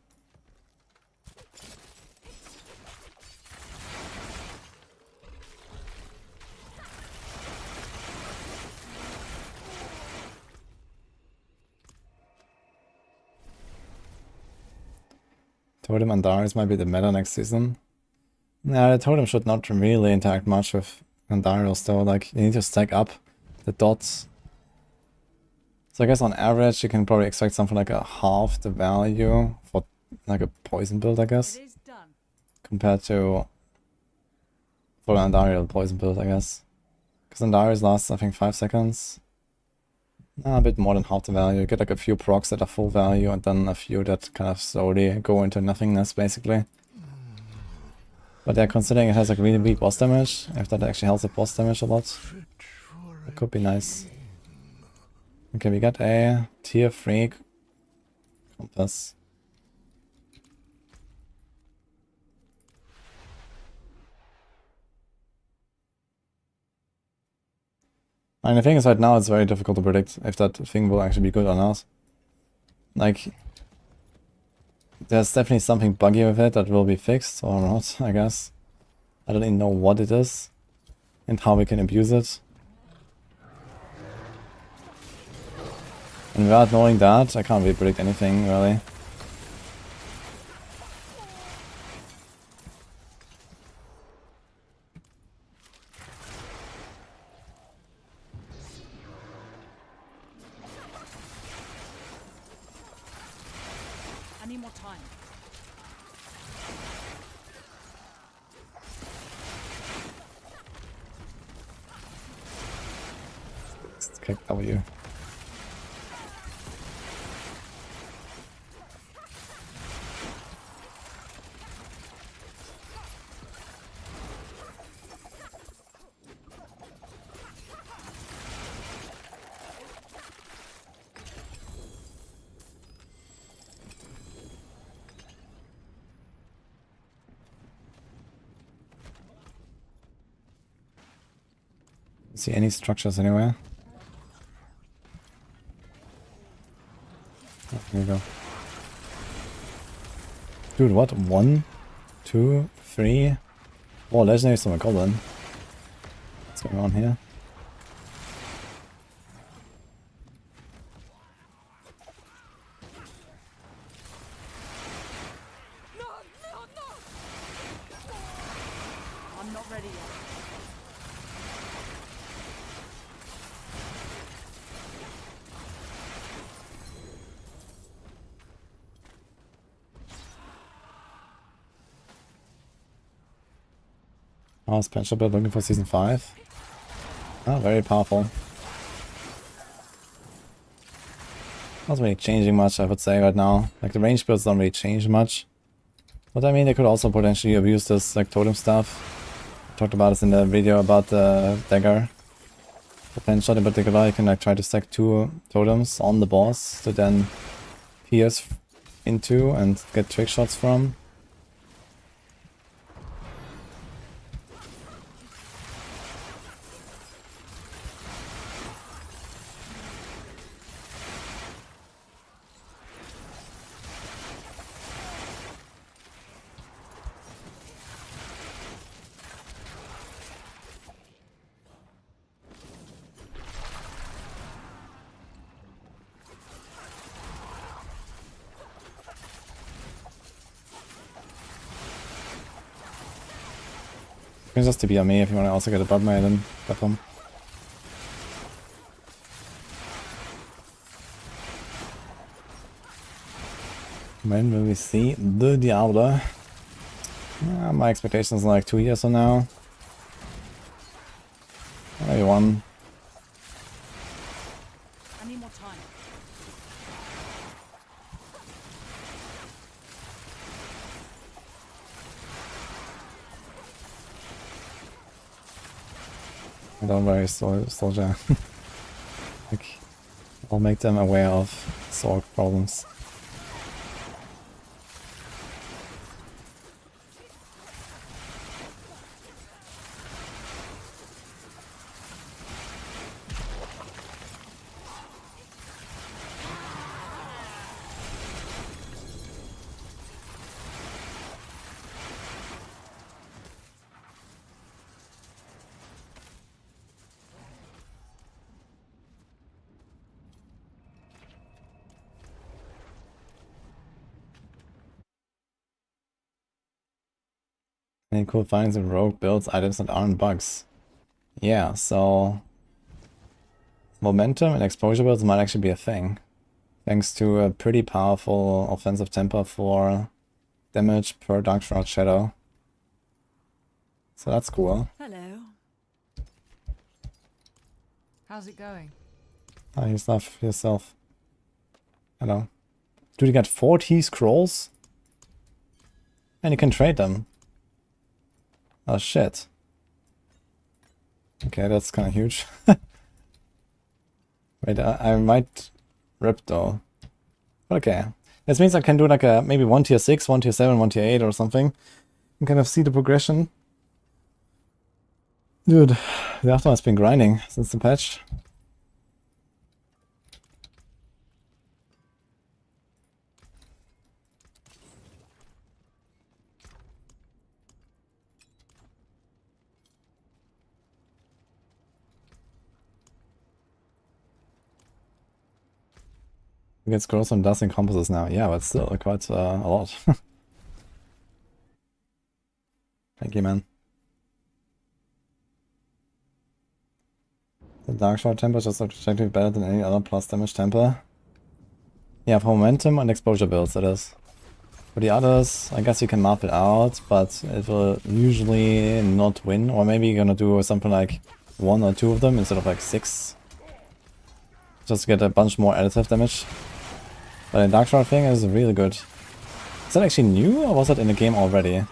Totem Andaris might be the meta next season. Nah, the totem should not really interact much with Andarios though, like you need to stack up the dots. So I guess on average you can probably expect something like a half the value for like a poison build, I guess, It is done. compared to for an Andariel poison build, I guess. Because Andariel lasts, I think, 5 seconds. A bit more than half the value. You get like a few procs that are full value and then a few that kind of slowly go into nothingness, basically. But yeah, considering it has like really weak boss damage, if that actually helps the boss damage a lot, that could be nice. Okay, we got a tier 3 compass. And the thing is, right now it's very difficult to predict if that thing will actually be good or not. Like, there's definitely something buggy with it that will be fixed or not, I guess. I don't even know what it is and how we can abuse it. And without knowing that, I can't really predict anything, really. I need more time. Let's click W. See any structures anywhere? Oh, here we go. Dude, what? 1, 2, 3. Oh, legendary summon goblin. What's going on here? I'm not ready yet. Oh, special build looking for season 5. Ah, very powerful. Not really changing much, I would say, right now. Like, the range builds don't really change much. But I mean, they could also potentially abuse this, like, totem stuff. I talked about this in the video about the dagger. Potential in particular, you can, like, try to stack 2 totems on the boss to then pierce into and get trick shots from. You can just TP on me if you want to also get a Barb Maiden weapon. When will we see the Diablo? My expectations are like 2 years from now. Maybe 1. I need more time. Don't worry, soldier. Like, I'll make them aware of Sorc problems. Any cool finds in rogue builds, items that aren't bugs? Yeah, so momentum and exposure builds might actually be a thing. Thanks to a pretty powerful offensive temper for damage per Dark Shroud Shadow. So that's cool. Hello. How's it going? Ah, you stuff yourself. Hello. Dude, you got 40 scrolls? And you can trade them. Oh shit. Okay, that's kind of huge. Wait, I might rip though. Okay. This means I can do like a maybe 1 tier 6, 1 tier 7, 1 tier 8 or something. And kind of see the progression. Dude, the Aftermath's been grinding since the patch. We get scrolls from dust and compasses now. Yeah, but still quite a lot. Thank you, man. The Dark Shroud temper is just objectively better than any other plus damage temper. Yeah, for momentum and exposure builds it is. For the others, I guess you can map it out, but it will usually not win. Or maybe you're gonna do something like 1 or 2 of them instead of like 6. Just to get a bunch more additive damage. But the Dark Shroud thing is really good. Is that actually new or was that in the game already?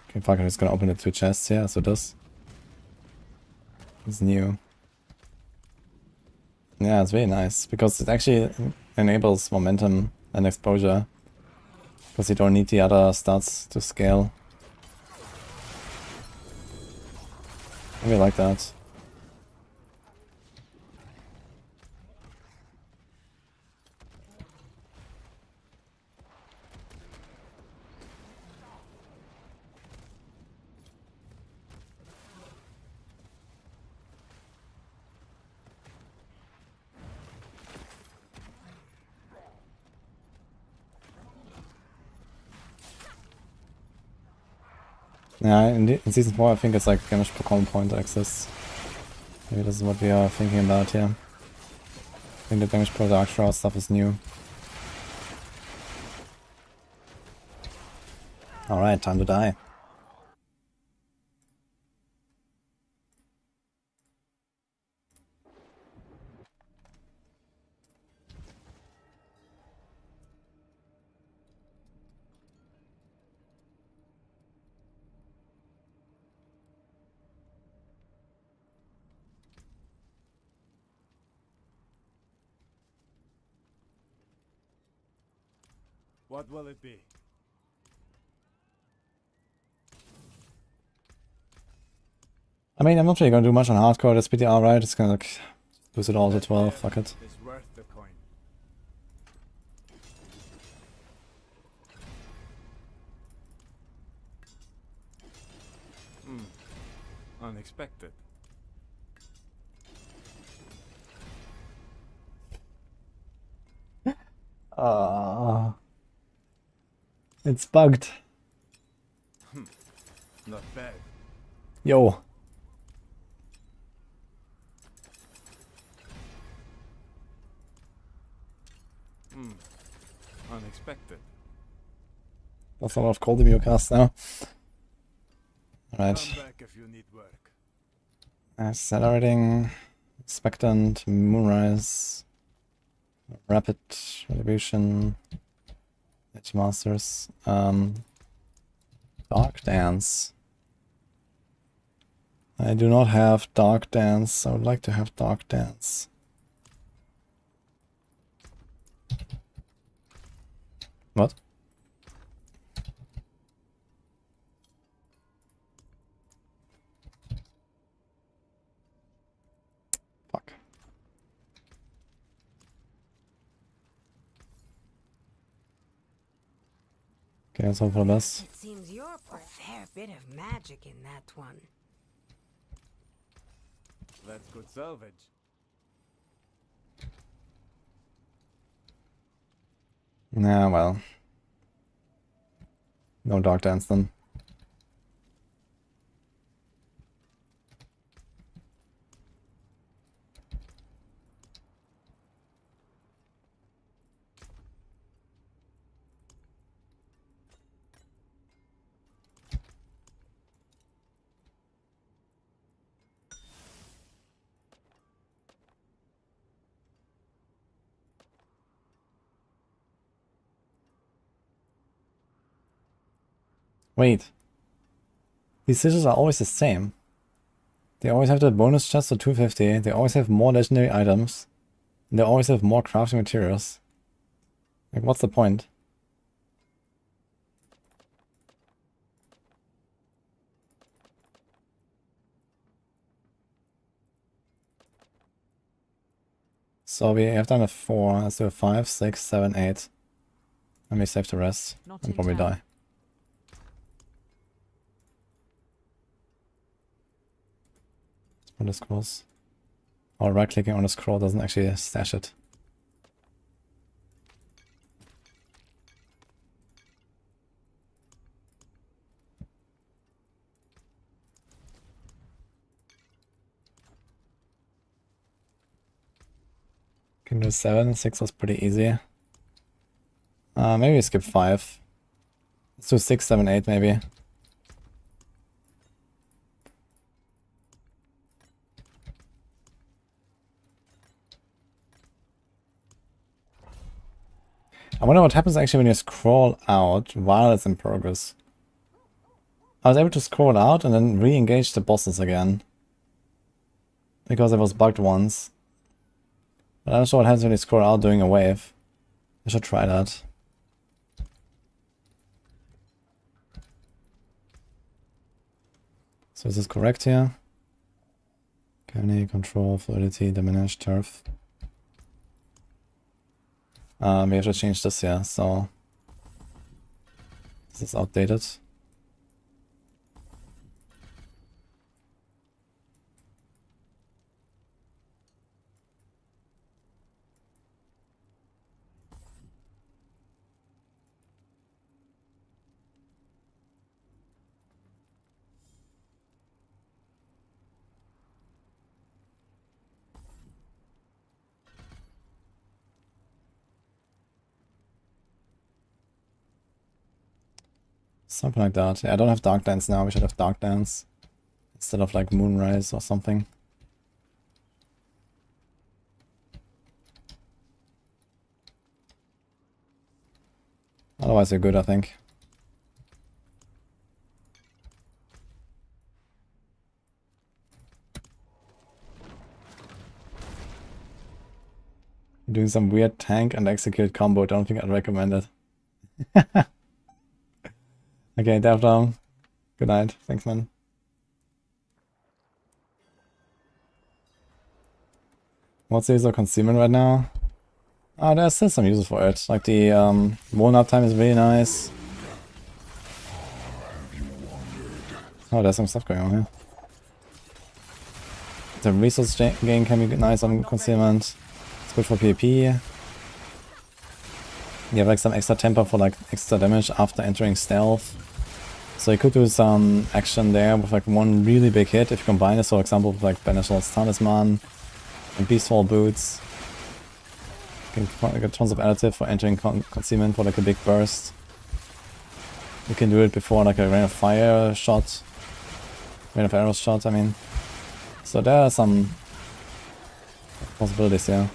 Okay, fuck, I'm just gonna open the 2 chests here, so this is new. Yeah, it's really nice, because it actually enables momentum and exposure. Because you don't need the other stats to scale. I really like that. Yeah, in Season 4 I think it's like damage per common point exists. Maybe this is what we are thinking about here. I think the damage per Dark Shroud stuff is new. Alright, time to die. What will it be? I mean, I'm not really gonna do much on hardcore, that's PTR, right? It's gonna like boost it all to 12, fuck it. Is worth the coin. Unexpected. It's bugged. Not bad. Yo. Unexpected. That's a lot of cold in your cast now. Alright. Come back if you need work. Accelerating, expectant, moonrise, rapid retribution, edge masters, dark dance. I do not have dark dance. I would like to have dark dance. What? Fuck. Okay, let's hope for the best. It seems you're a fair bit of magic in that one. That's good salvage. Nah, well. No Dark Dance then. Wait. These scissors are always the same. They always have the bonus chest for 250, they always have more legendary items, and they always have more crafting materials. Like, what's the point? So we have done a 4, let's do a 5, 6, 7, 8. Let me save the rest Not and too probably bad. die. On the scrolls. Or right clicking on the scroll doesn't actually stash it. Can do 7, 6 was pretty easy. Maybe skip 5. Let's do 6, 7, 8 maybe. I wonder what happens actually when you scroll out while it's in progress. I was able to scroll out and then re-engage the bosses again. Because it was bugged once. But I'm not sure what happens when you scroll out doing a wave. I should try that. So is this correct here? Canny, control, fluidity, diminish, turf. We have to change this here, so this is outdated. Something like that. Yeah, I don't have Dark Dance now, we should have Dark Dance. Instead of like Moonrise or something. Otherwise you're good, I think. Doing some weird tank and execute combo, I don't think I'd recommend it. Okay, Dev down. Good night. Thanks, man. What's the user consumer right now? There's still some uses for it. Like the warm up time is really nice. Oh, there's some stuff going on here. The resource gain can be nice on concealment. It's good for PvP. You have like some extra temper for like extra damage after entering stealth. So you could do some action there with like one really big hit if you combine this, for example, with like Banishment's Talisman and Beastfall Boots. You can get tons of additive for entering concealment for like a big burst. You can do it before like a rain of fire shot. Rain of arrows shot, I mean. So there are some possibilities here.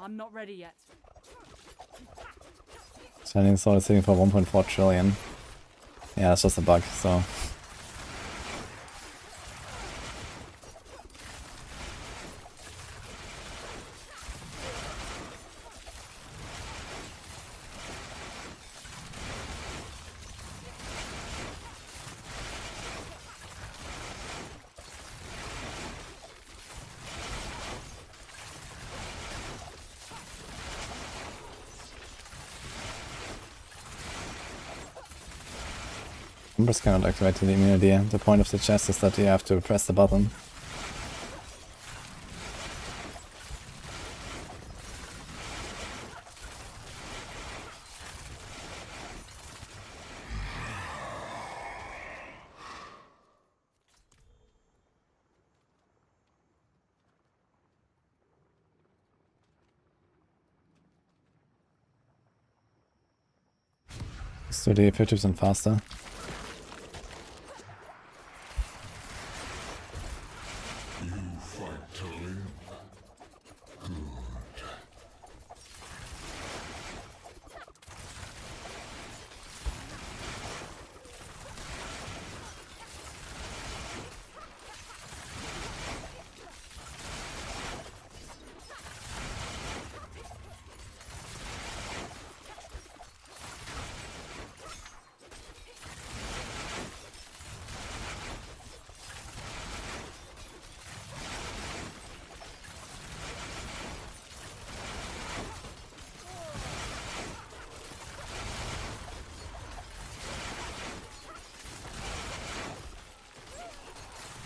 I'm not ready yet. Shining Sword is sitting for 1.4 trillion. Yeah, it's just a bug, so. Numbers cannot activate the immunity. The point of the chest is that you have to press the button. Let's do the 50% faster.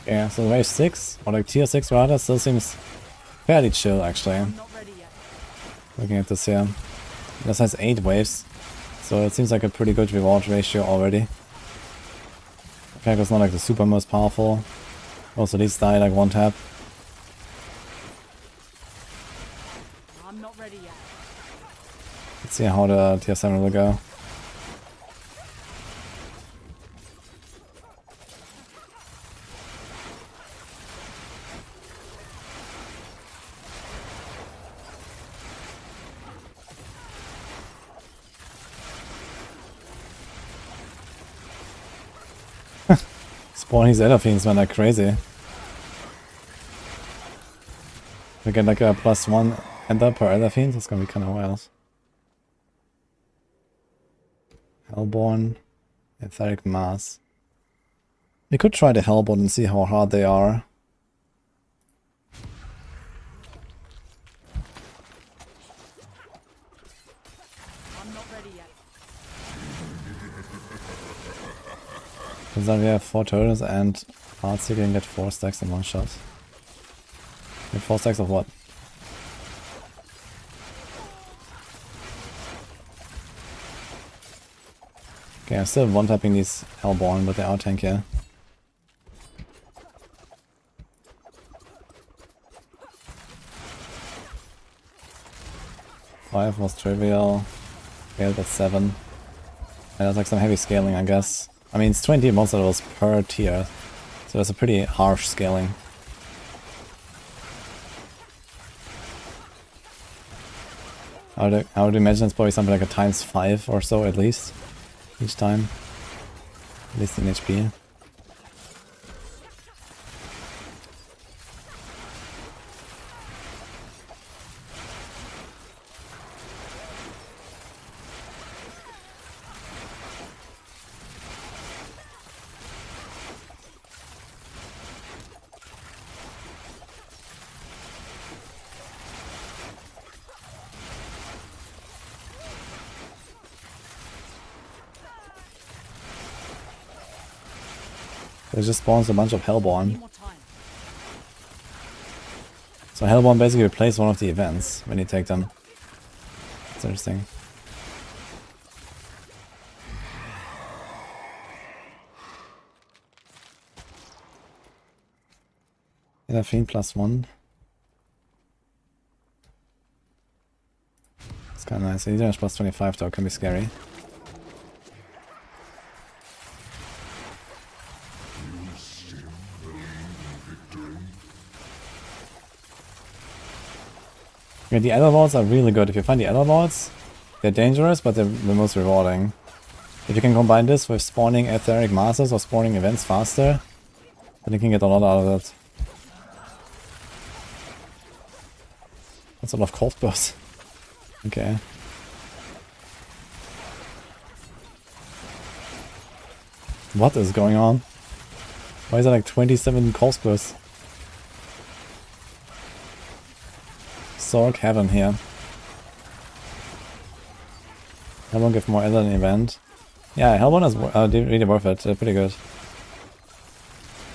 Yeah, so wave 6, or like tier 6 rather, still seems fairly chill actually. Not ready yet. Looking at this here. This has 8 waves, so it seems like a pretty good reward ratio already. Attack is not like the super most powerful. Also these die like one tap. I'm not ready yet. Let's see how the tier 7 will go. Spawning these other fiends, man, are crazy. We get like a +1 ender per other fiend, that's gonna be kinda wild. Hellborn, Etheric Mass. We could try the Hellborn and see how hard they are. I'm not ready yet. Because then we have 4 turtles and hearts, you can get 4 stacks in one shot. Get 4 stacks of what? Okay, I'm still one-tapping these Hellborn, but they are tankier. 5 was trivial. Scaled at 7. And that's like some heavy scaling, I guess. I mean, it's 20 monster levels per tier, so that's a pretty harsh scaling. I would imagine it's probably something like a ×5 or so at least, each time. At least in HP. It just spawns a bunch of Hellborn. More time. So Hellborn basically replaces one of the events when you take them. It's interesting. Inner Fiend +1. It's kinda nice. Either +25 though can be scary. Yeah, the Elder Lords are really good. If you find the Elder Lords, they're dangerous, but they're the most rewarding. If you can combine this with spawning Etheric Masses or spawning events faster, then you can get a lot out of it. That's a lot of cold bursts. Okay. What is going on? Why is there like 27 cold bursts? Sorc Heaven here. I won't give more other than event. Yeah, Hellborn is really worth it. They're pretty good.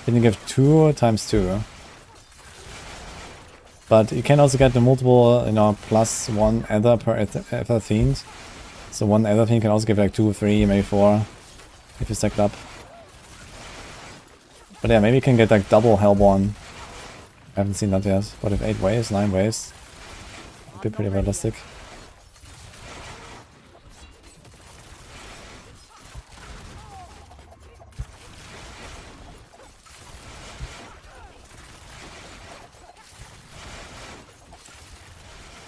Can you give 2 times 2? But you can also get the multiple, you know, plus 1 ether per ether fiend. So 1 ether fiend can also give like 2, 3, maybe 4 if you stack it up. But yeah, maybe you can get like double Hellborn. I haven't seen that yet. But if 8 waves, 9 waves, it'd be pretty realistic.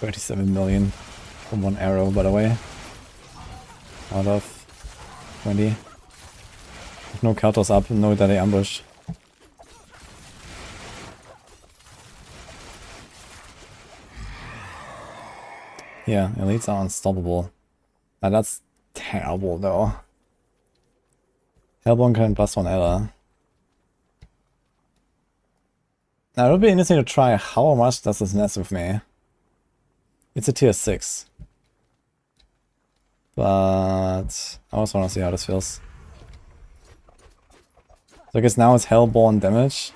$37 million from 1 arrow, by the way. Out of 20. If no Katos up, no Daddy ambush. Yeah, elites are unstoppable. Now that's terrible though. Hellborn can plus 1 error. Now it would be interesting to try how much does this mess with me. It's a tier 6. But I also want to see how this feels. So I guess now it's Hellborn damage.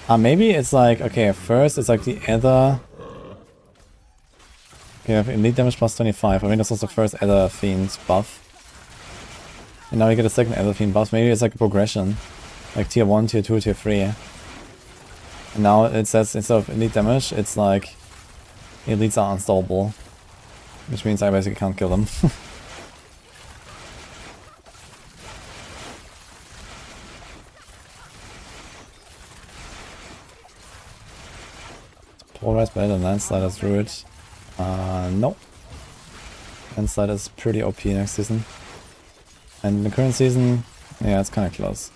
Maybe it's like, okay, first it's like the Ether. Okay, I have elite damage plus 25. I mean, this was the first Ether Fiend buff. And now we get a second Ether Fiend buff. Maybe it's like a progression. Like tier 1, tier 2, tier 3. And now it says instead of elite damage, it's like elites are unstoppable. Which means I basically can't kill them. Polarized better than Landslider's Druid. No. Landslider is pretty OP next season. And in the current season, yeah, it's kind of close.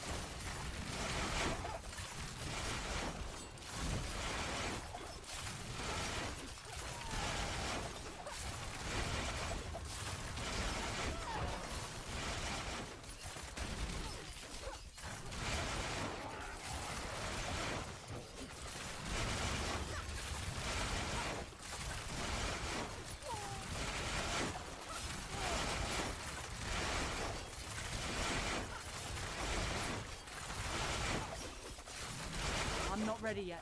I'm not ready yet.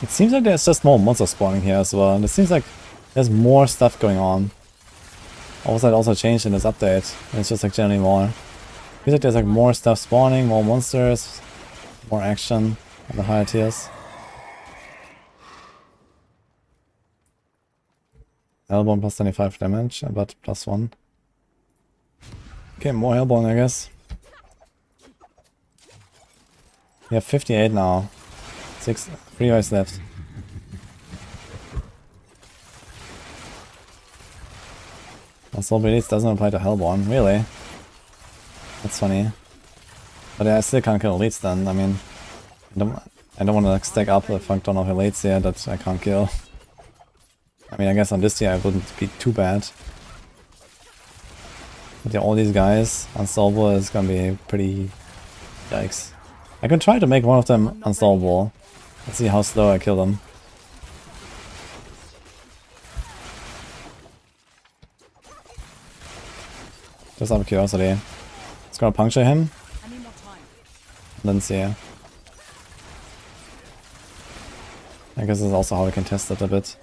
It seems like there's just more monster spawning here as well, and it seems like there's more stuff going on. Also, it also changed in this update. It's just like generally more. Feels like there's like more stuff spawning, more monsters, more action on the higher tiers. Hellborn plus 25 damage, but plus 1. Okay, more Hellborn, I guess. We have 58 now. 3 guys left. Also, Blades doesn't apply to Hellborn, really? That's funny. But yeah, I still can't kill elites then. I mean, I don't want to like, stack up a fuck ton of elites here that I can't kill. I mean, I guess on this tier it wouldn't be too bad. But yeah, all these guys unstoppable is gonna be pretty yikes. I can try to make one of them unstoppable. Let's see how slow I kill them. Just out of curiosity. It's gonna puncture him. I need more time. And then see. I guess this is also how we can test it a bit.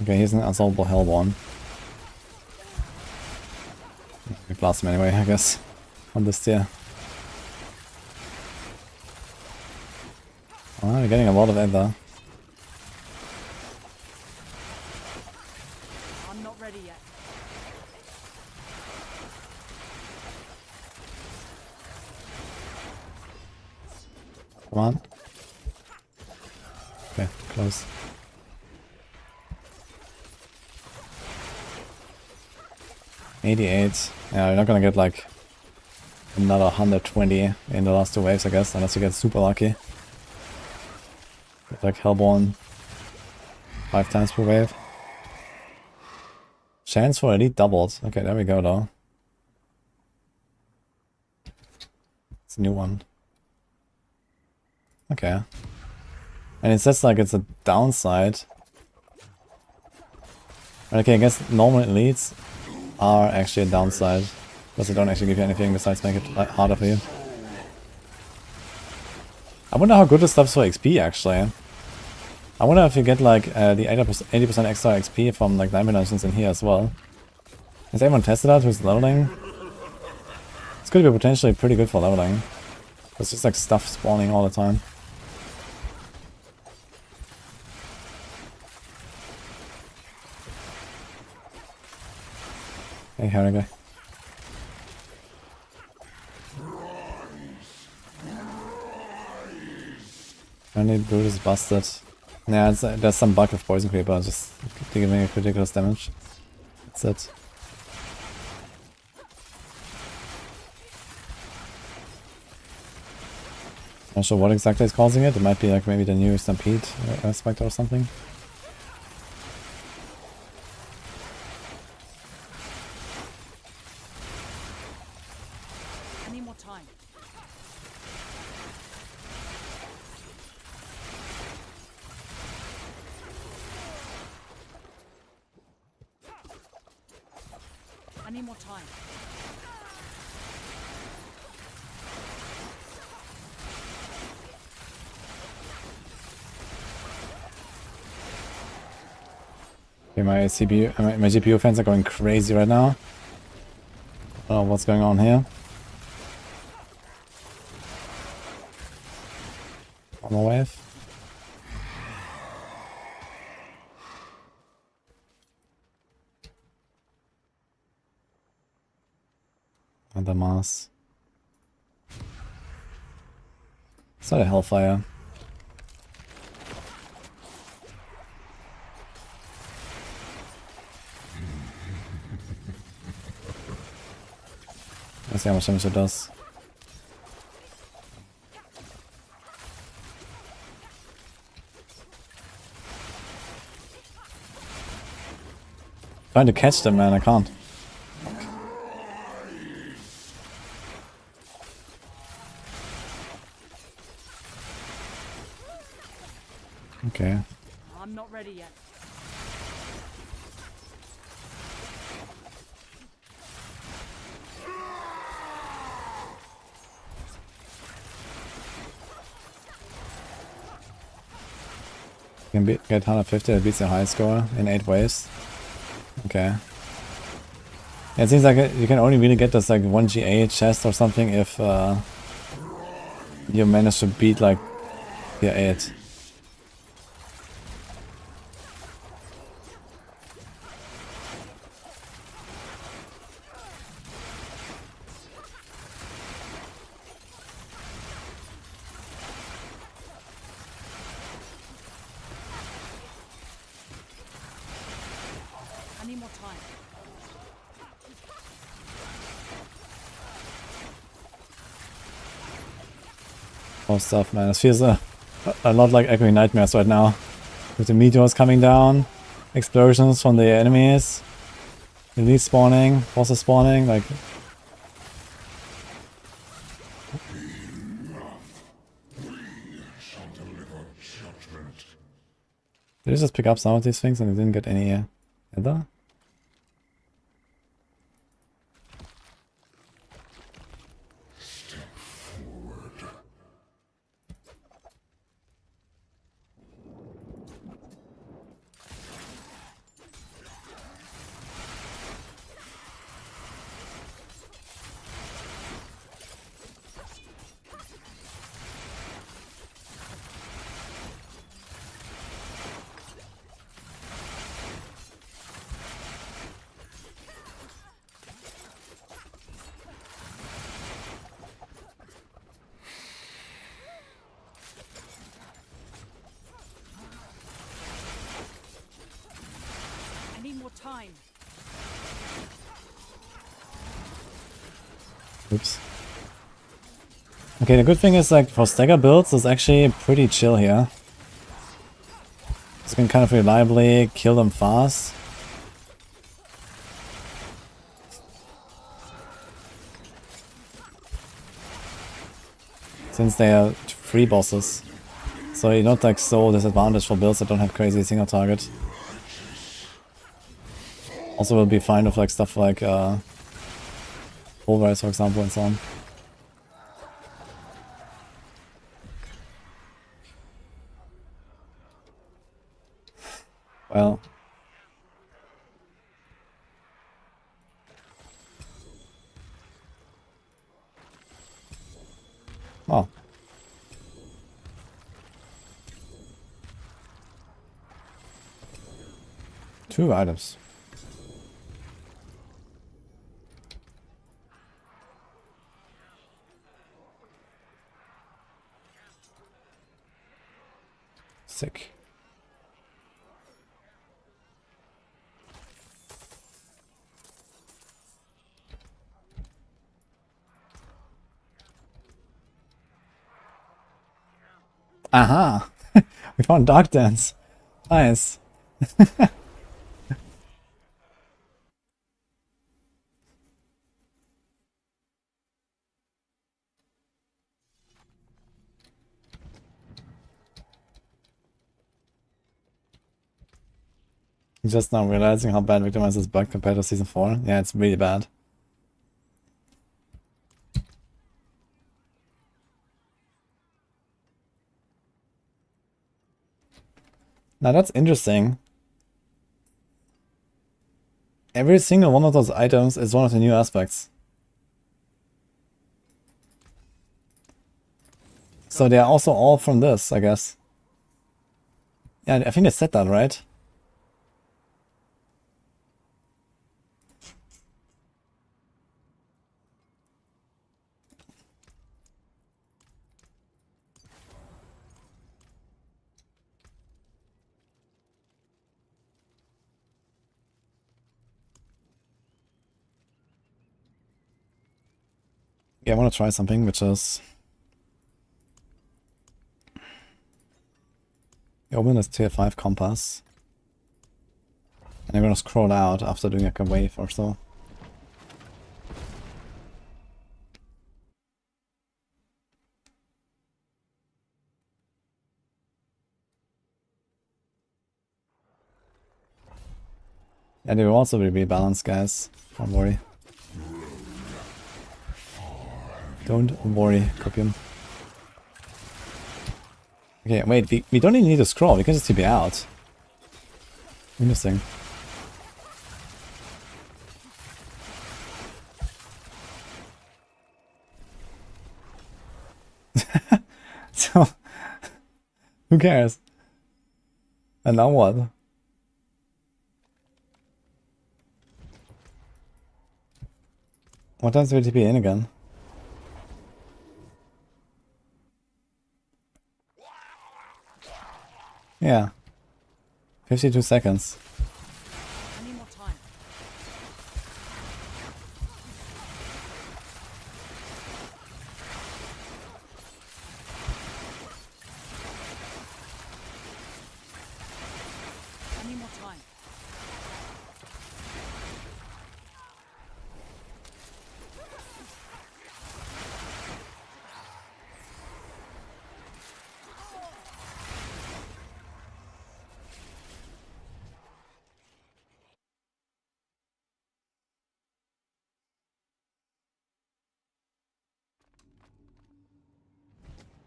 Okay, he's an unsolvable Hellborn. We blast him anyway, I guess, on this tier. Oh, we're getting a lot of ether. I'm not ready yet. Come on. Okay, close. $88. Yeah, you're not gonna get like another 120 in the last 2 waves, I guess, unless you get super lucky. Get like Hellborn 5 times per wave. Chance for elite doubled. Okay, there we go though. It's a new one. Okay. And it says like it's a downside. Okay, I guess normal elites are actually a downside. Because they don't actually give you anything besides make it like, harder for you. I wonder how good this stuff's for XP actually. I wonder if you get like the 80% extra XP from like dimensions in here as well. Has anyone tested out who's leveling? It's gonna be potentially pretty good for leveling. It's just like stuff spawning all the time. Hey, here we go. Only Druid is busted. Yeah, there's some bug of Poison Creeper, just giving a ridiculous damage. That's it. Not sure what exactly is causing it. It might be like maybe the new Stampede aspect or something. I need more time. I need more time. Okay, my CPU, my GPU fans are going crazy right now. Oh, what's going on here? One more wave. And the Mars. It's not a Hellfire. Let's see how much damage it does. Trying to catch them, man, I can't. Okay. I'm not ready yet. You can get 150, that beats the high score in 8 waves. Okay. Yeah, it seems like you can only really get this like 1 GA chest or something if you manage to beat like tier 8. I need more time. More stuff, man. It feels a lot like Echoing Nightmares right now. With the meteors coming down, explosions from the enemies, elite spawning, bosses spawning, like... Did I just pick up some of these things and I didn't get any other? I need more time. Oops. Okay, the good thing is like for stagger builds, it's actually pretty chill here. You can kind of reliably kill them fast. since they are 3 bosses. So you're not like so disadvantaged for builds that don't have crazy single target. Also will be fine with like stuff like Pulverize, for example, and so on. Well. Oh. Two items. Sick. Aha! We found Dark Dance. Nice. Just now realizing how bad Victimize is bugged compared to Season 4. Yeah, it's really bad. Now that's interesting. Every single one of those items is one of the new aspects. So they are also all from this, I guess. Yeah, I think they said that, right? Yeah, I want to try something, which is... open this tier 5 compass. And I'm gonna scroll out after doing like a wave or so. Yeah, they will also be rebalanced, guys. Don't worry. Don't worry, Copium. Okay, wait, we don't even need to scroll, we can just TP out. Interesting. So, who cares? And now what? What times do we TP in again? Yeah. 52 seconds. I need more time. I need more time.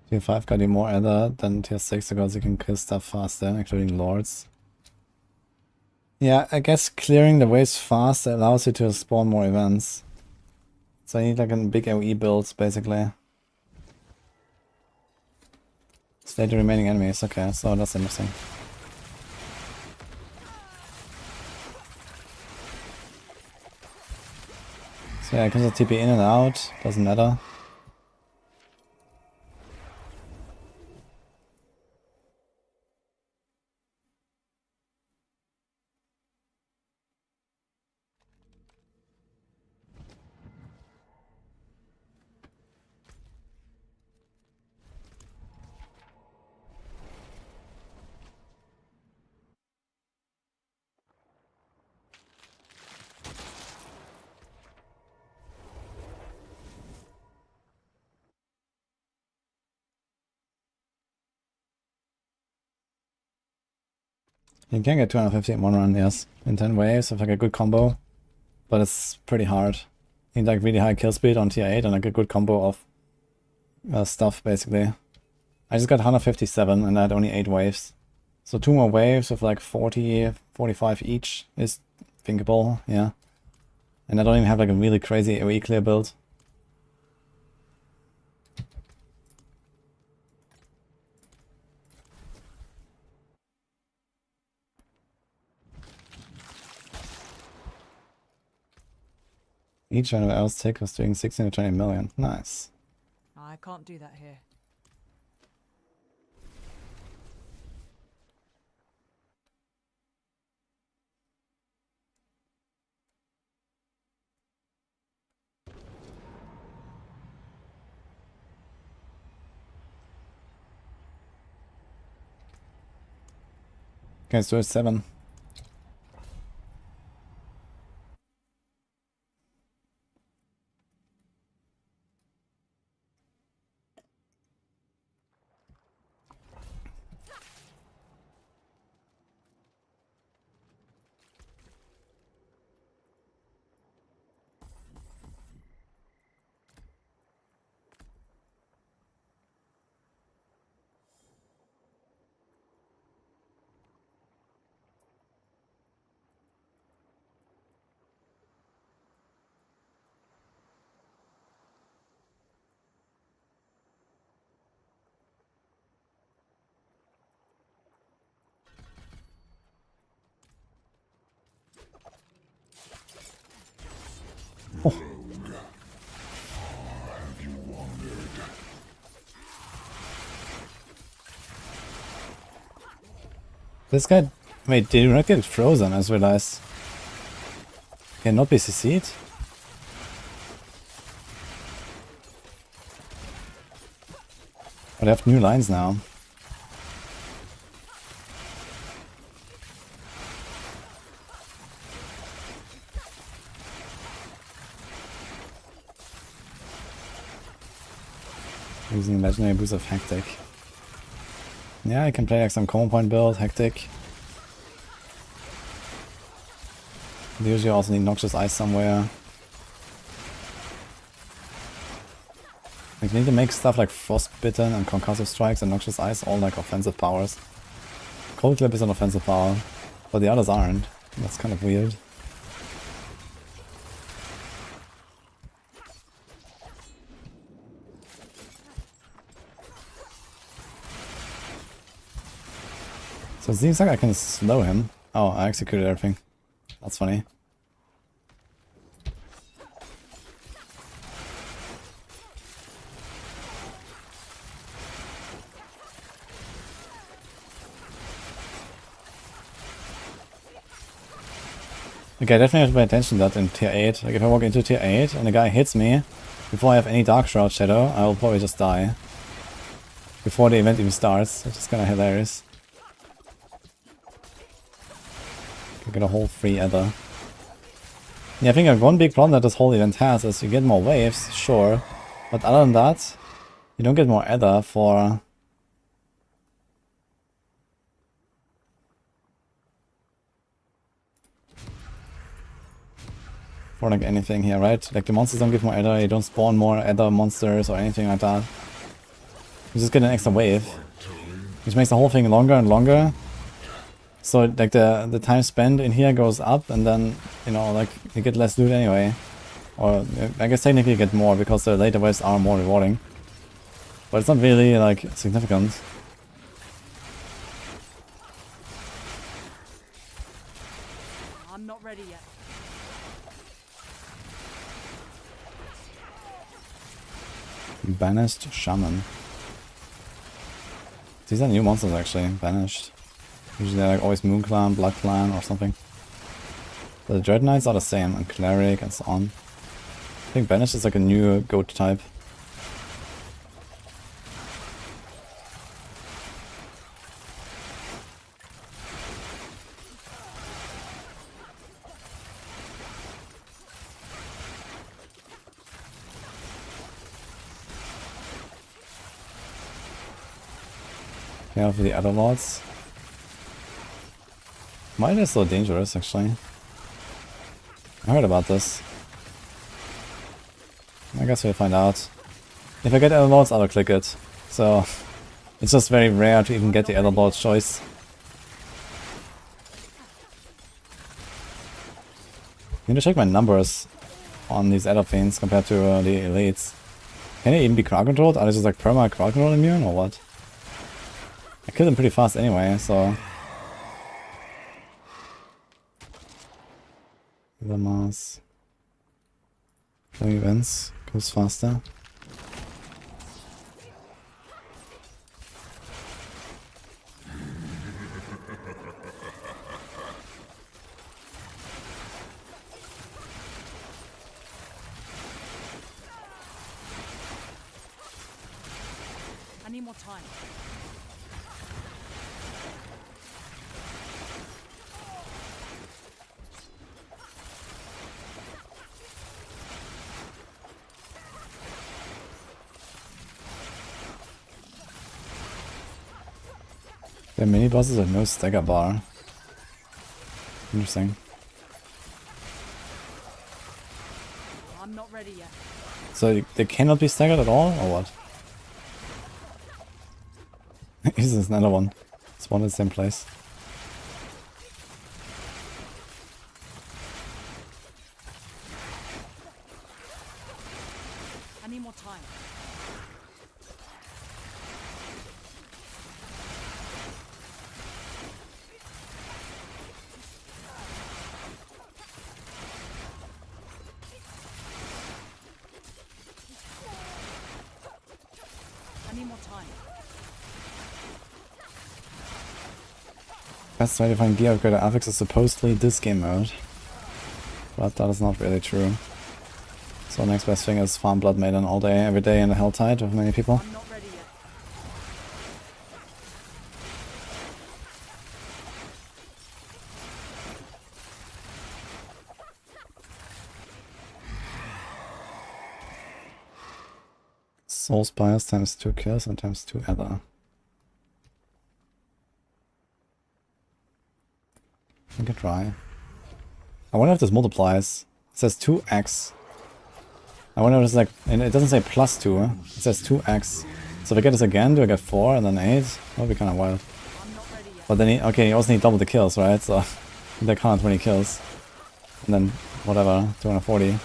Tier 5 got you more other than tier 6 because you can kill stuff faster, including lords. Yeah, I guess clearing the waves fast allows you to spawn more events. So I need like a big AoE build, basically. Slay the remaining enemies, okay, so that's interesting. So yeah, I can just TP in and out, doesn't matter. You can get 250 in one run, yes. In 10 waves with like a good combo. But it's pretty hard. You need like really high kill speed on tier 8 and like a good combo of stuff basically. I just got 157 and I had only 8 waves. So 2 more waves of like 40, 45 each is thinkable, yeah. And I don't even have like a really crazy AoE clear build. Each one of else tick was doing 16 to 20 million. Nice. I can't do that here. Okay, so it's 7. This guy... Wait, did you not get frozen? I just realized. Cannot be CC'd? But I have new lines now. Using imaginary boost of Hectic. Yeah, I can play like some common point build, Hectic. Usually also need Noxious Ice somewhere. Like, we need to make stuff like Frostbitten and Concussive Strikes and Noxious Ice all like offensive powers. Cold Clip is an offensive power, but the others aren't. That's kind of weird. So it seems like I can slow him. Oh, I executed everything. That's funny. Okay, I definitely have to pay attention to that in tier 8. Like if I walk into tier 8 and the guy hits me before I have any Dark Shroud Shadow, I will probably just die. Before the event even starts, which is kinda hilarious. I get a whole free Ether. Yeah, I think like one big problem that this whole event has is you get more waves, sure. But other than that, you don't get more Ether for... for like anything here, right? Like the monsters don't give more Ether, you don't spawn more Ether monsters or anything like that. You just get an extra wave. Which makes the whole thing longer and longer. So like the time spent in here goes up and then, you know, like you get less loot anyway. Or I guess technically you get more because the later waves are more rewarding. But it's not really like significant. I'm not ready yet. Banished Shaman. These are new monsters actually, Banished. Usually they're like always Moon Clan, Blood Clan or something. But the Dread Knights are the same, and Cleric and so on. I think Banished is like a new goat type. Yeah, for the other lords. Why are they so dangerous, actually? I heard about this. I guess we'll find out. If I get Elder Lords, I'll click it. So, it's just very rare to even get the Elder Lord's choice. I need to check my numbers on these Elder Fiends compared to the Elites. Can they even be crowd controlled? Are they just like perma crowd control immune or what? I killed them pretty fast anyway, so... The mass. Killing events goes faster. I need more time. They're mini bosses with no stagger bar. Interesting. I'm not ready yet. So they cannot be staggered at all, or what? This is another one. Spawn in the same place. I need more time. I need more time. Best way to find gear upgrade affix is supposedly this game mode. But that is not really true. So next best thing is farm Blood Maiden all day, every day in the Helltide with many people. I'm not ready yet. Soul Spires times 2 kills and times 2 ether. I can try. I wonder if this multiplies. It says 2x. I wonder if it's like, and it doesn't say plus 2, it says 2x. So if I get this again, do I get 4 and then 8? That would be kind of wild. I'm not ready yet. But then, okay, you also need double the kills, right? So, like 120 kills. And then, whatever, 240.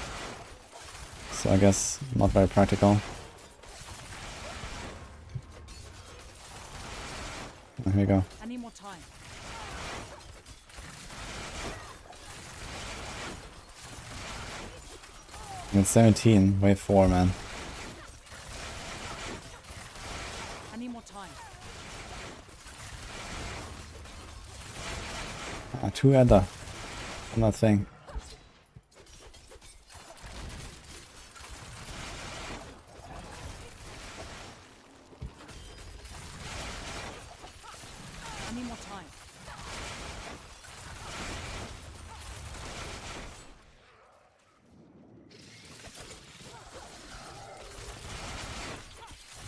So I guess not very practical. Oh, here we go. I need more time. And it's 17, wave 4, man. I need more time. 2 ether on that thing. I need more time.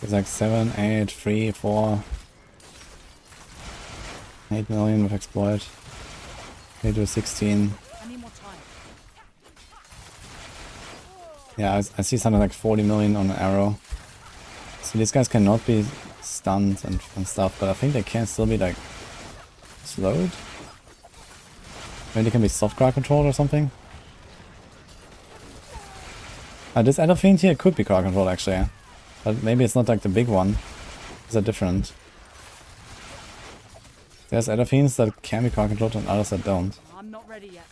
It's like 7, 8, 3, 4. 8 million with exploit. Okay, do 16. I need more time. Yeah, I see something like 40 million on an arrow. So these guys cannot be stunned and stuff, but I think they can still be like slowed. Maybe they can be soft crowd controlled or something. This Elder Fiend here could be crowd controlled actually. But maybe it's not like the big one. These are different. There's Elder Fiends that can be crowd controlled and others that don't. I'm not ready yet.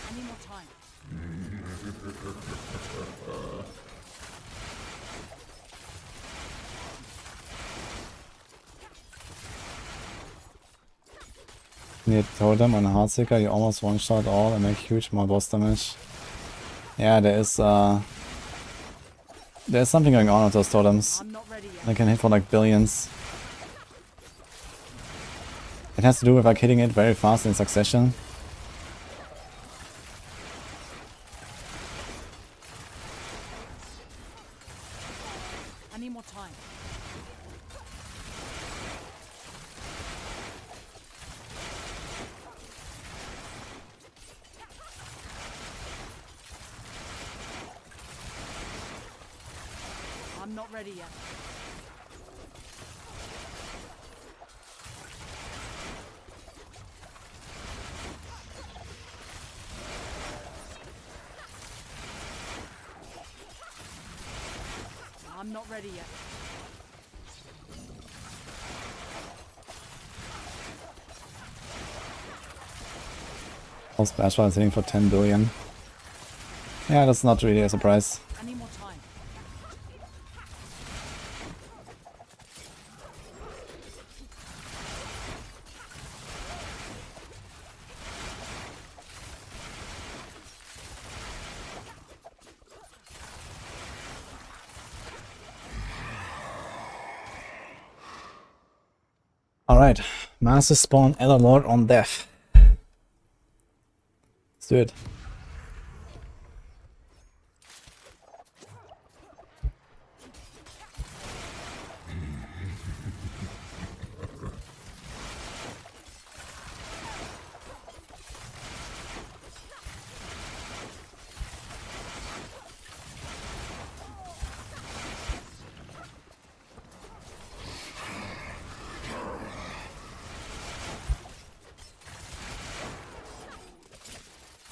I need more time. You totem on a Heartseeker, you almost one-shot all and make huge more boss damage. Yeah, there's something going on with those totems. I'm not ready yet. They can hit for like billions. It has to do with like hitting it very fast in succession. I need more time. I'm not ready yet. I'm not ready yet. All splash is hitting for 10 billion. Yeah, that's not really a surprise. I need more time. Alright, Master Spawn Elderlord on death. Let's do it.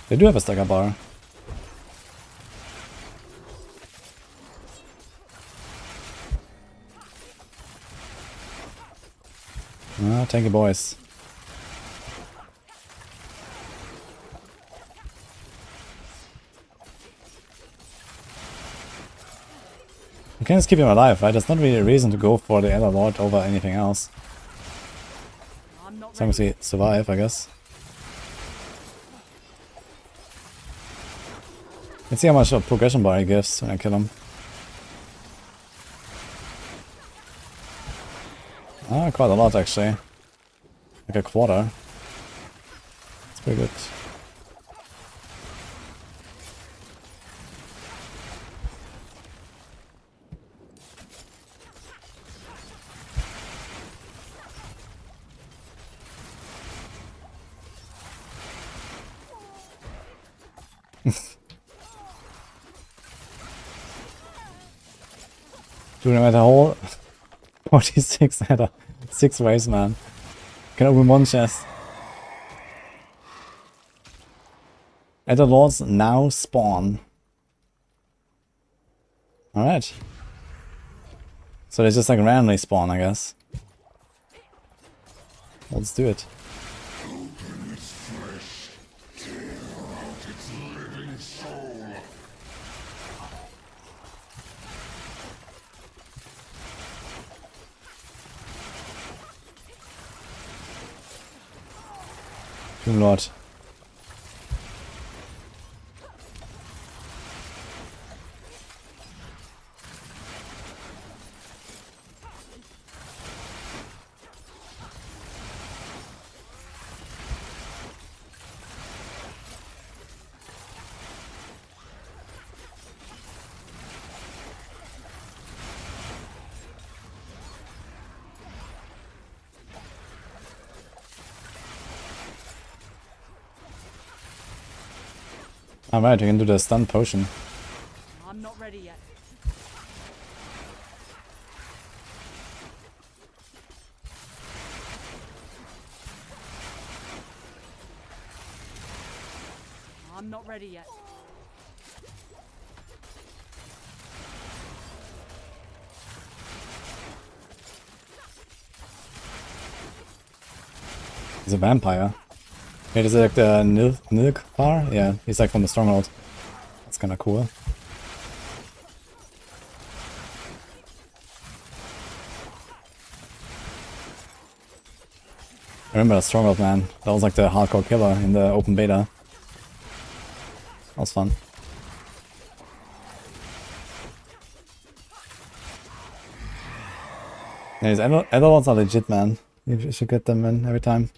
They do have a stagger bar. Ah, thank you, boys. You can just keep him alive, right? There's not really a reason to go for the Elder Lord over anything else. I'm not As long as we survive, I guess. Let's see how much of progression bar he gives when I kill him. Ah, quite a lot actually. Like a quarter. It's pretty good. Doing him at a whole 46 at a 6 ways, man. Can open one chest. Elder Lords now spawn. Alright. So they just like randomly spawn, I guess. Let's do it. Doom Lord. Alright, we can do the stun potion. I'm not ready yet. I'm not ready yet. He's a vampire. Wait, is it like the Nilk bar? Yeah, he's like from the stronghold. That's kinda cool. I remember the stronghold, man. That was like the hardcore killer in the open beta. That was fun. Yeah, these Elder Lords are legit, man. You should get them in every time.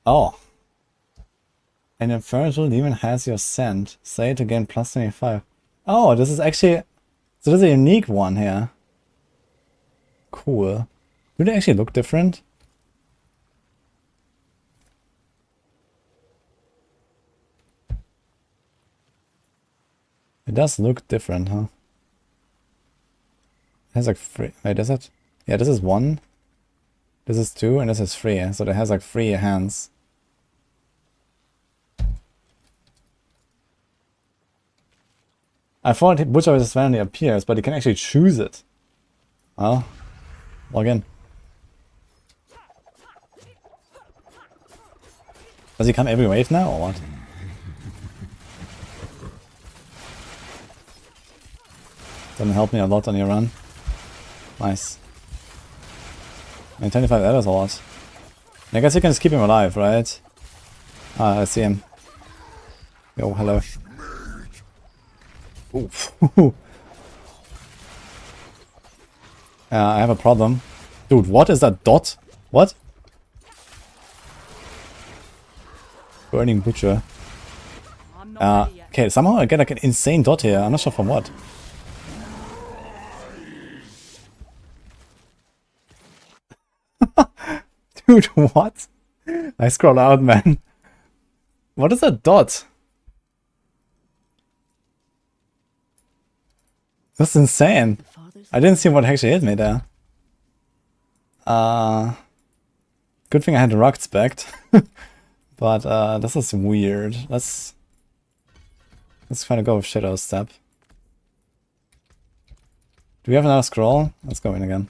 Oh. An infernal demon has your scent. Say it again, plus 25. Oh, this is actually... So this is a unique one here. Cool. Do they actually look different? It does look different, huh? It has like 3... Wait, is it? Yeah, this is 1. This is 2, and this is 3. So it has like 3 hands. I thought Butcher just randomly appears, but you can actually choose it. Well, log in. Does he come every wave now, or what? Doesn't help me a lot on your run. Nice. I mean, 25 adders a lot. I guess you can just keep him alive, right? Ah, I see him. Yo, hello. Oof. I have a problem. Dude, what is that dot? What? Burning Butcher. I'm not ready yet. Okay, somehow I get like an insane dot here. I'm not sure from what. Dude, what? I scroll out, man. What is that dot? That's insane. I didn't see what actually hit me there. Good thing I had the rock spect. But this is weird. Let's kind of go with Shadow Step. Do we have another scroll? Let's go in again.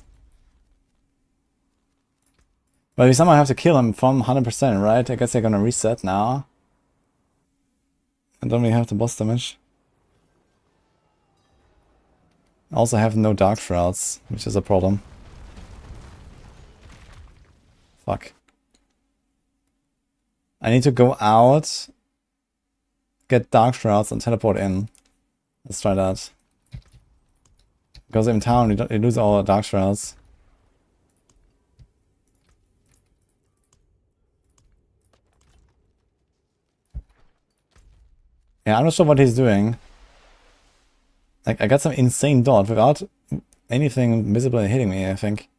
But we somehow have to kill him from 100%, right? I guess they're gonna reset now. And don't we have the boss damage? I also have no Dark Shrouds, which is a problem. Fuck. I need to go out, get Dark Shrouds, and teleport in. Let's try that. Because in town we lose all our Dark Shrouds. Yeah, I'm not sure what he's doing. Like, I got some insane dot without anything visibly hitting me, I think.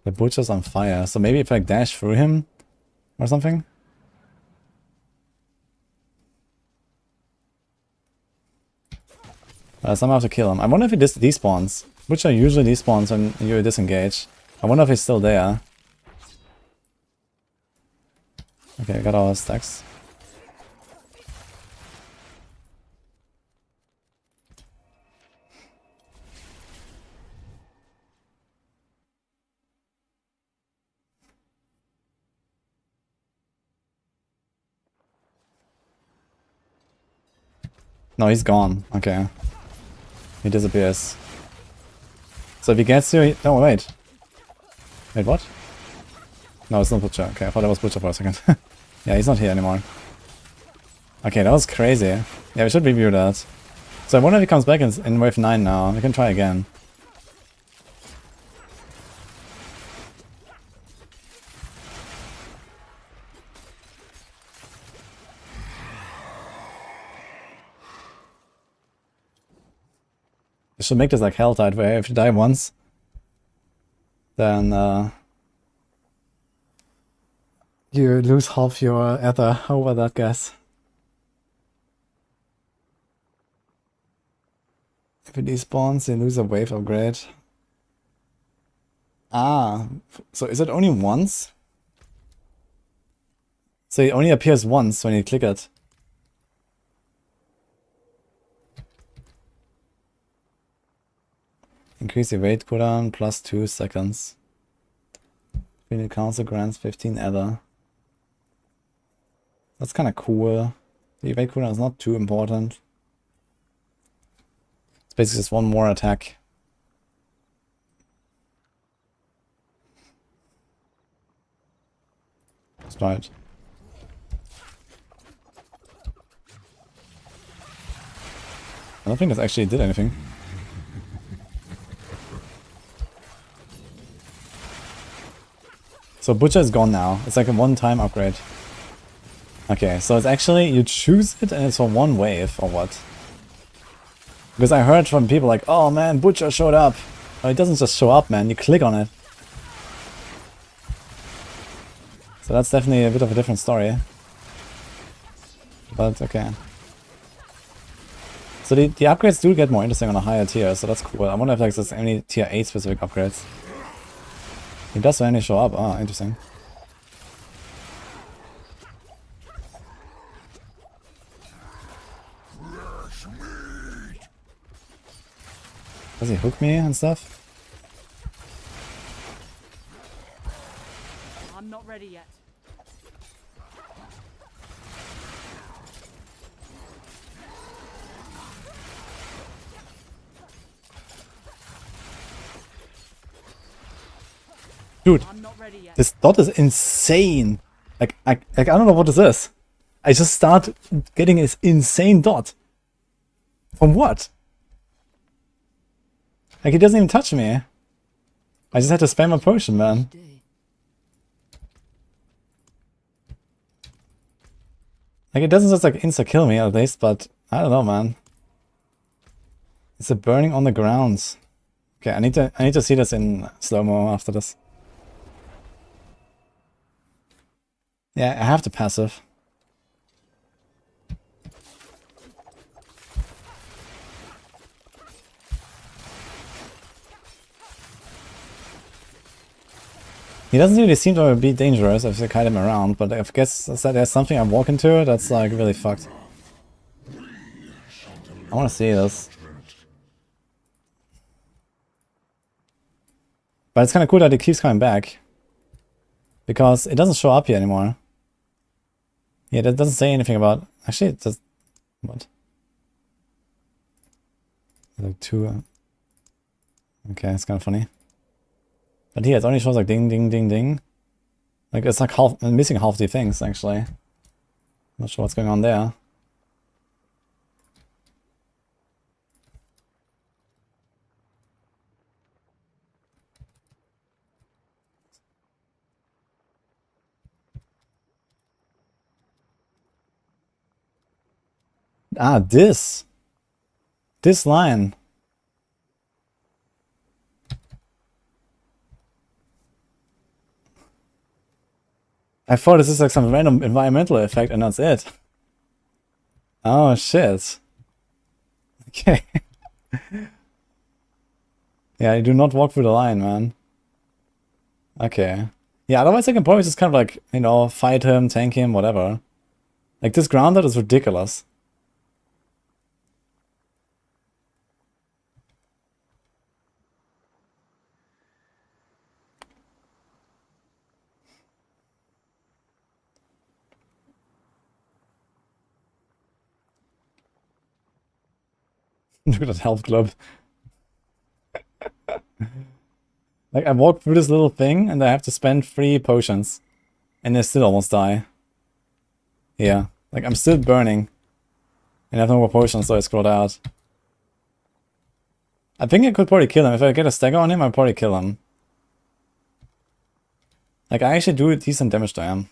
The Butcher's on fire, so maybe if I dash through him or something? Somehow I have to kill him. I wonder if he despawns. Butcher usually despawns when you disengage. I wonder if he's still there. Okay, I got all his stacks. No, he's gone. Okay. He disappears. So if he gets you... Oh, wait. Wait, what? No, it's not Butcher. Okay, I thought it was Butcher for a second. Yeah, he's not here anymore. Okay, that was crazy. Yeah, we should review that. So I wonder if he comes back in wave 9 now. We can try again. I should make this like Helltide, where if you die once, then you lose half your ether over that gas. If it despawns, you lose a wave upgrade. Ah, so is it only once? So it only appears once when you click it. Increase your weight cooldown plus 2 seconds. Final council grants 15 ether. That's kind of cool. The weight cooldown is not too important. It's basically just one more attack. Let's try it. I don't think this actually did anything. So Butcher is gone now. It's like a one-time upgrade. Okay, so it's actually, you choose it and it's for one wave, or what? Because I heard from people like, oh man, Butcher showed up. Oh, it doesn't just show up, man, you click on it. So that's definitely a bit of a different story. But okay. So the upgrades do get more interesting on a higher tier, so that's cool. I wonder if like, there's any tier 8 specific upgrades. It does only show up. Ah, interesting. Does he hook me and stuff? I'm not ready yet. Dude, I'm not ready yet. this dot is insane. Like I don't know what this is. I just start getting this insane dot. From what? Like he doesn't even touch me. I just had to spam a potion, man. Like it doesn't just like insta kill me at least, but I don't know, man. It's a burning on the grounds. Okay, I need to see this in slow-mo after this. Yeah, I have to passive. He doesn't really seem to be dangerous if you kite him around, but I guess that there's something I walk into that's like really fucked. I want to see this. But it's kind of cool that it keeps coming back. Because it doesn't show up here anymore. Yeah, that doesn't say anything about... Actually, it does... What? Like two... Okay, it's kind of funny. But here, it only shows like ding, ding, ding, ding. Like, it's like half... missing half the things, actually. Not sure what's going on there. Ah, this line. I thought this is like some random environmental effect and that's it. Oh shit. Okay. Yeah, you do not walk through the line, man. Okay. Yeah, otherwise I can probably just kind of like, you know, fight him, tank him, whatever. Like this grounded is ridiculous. Look at that health club. Like, I walk through this little thing and I have to spend 3 potions. And I still almost die. Yeah. Like, I'm still burning. And I have no more potions, so I scrolled out. I think I could probably kill him. If I get a stagger on him, I'll probably kill him. Like, I actually do decent damage to him.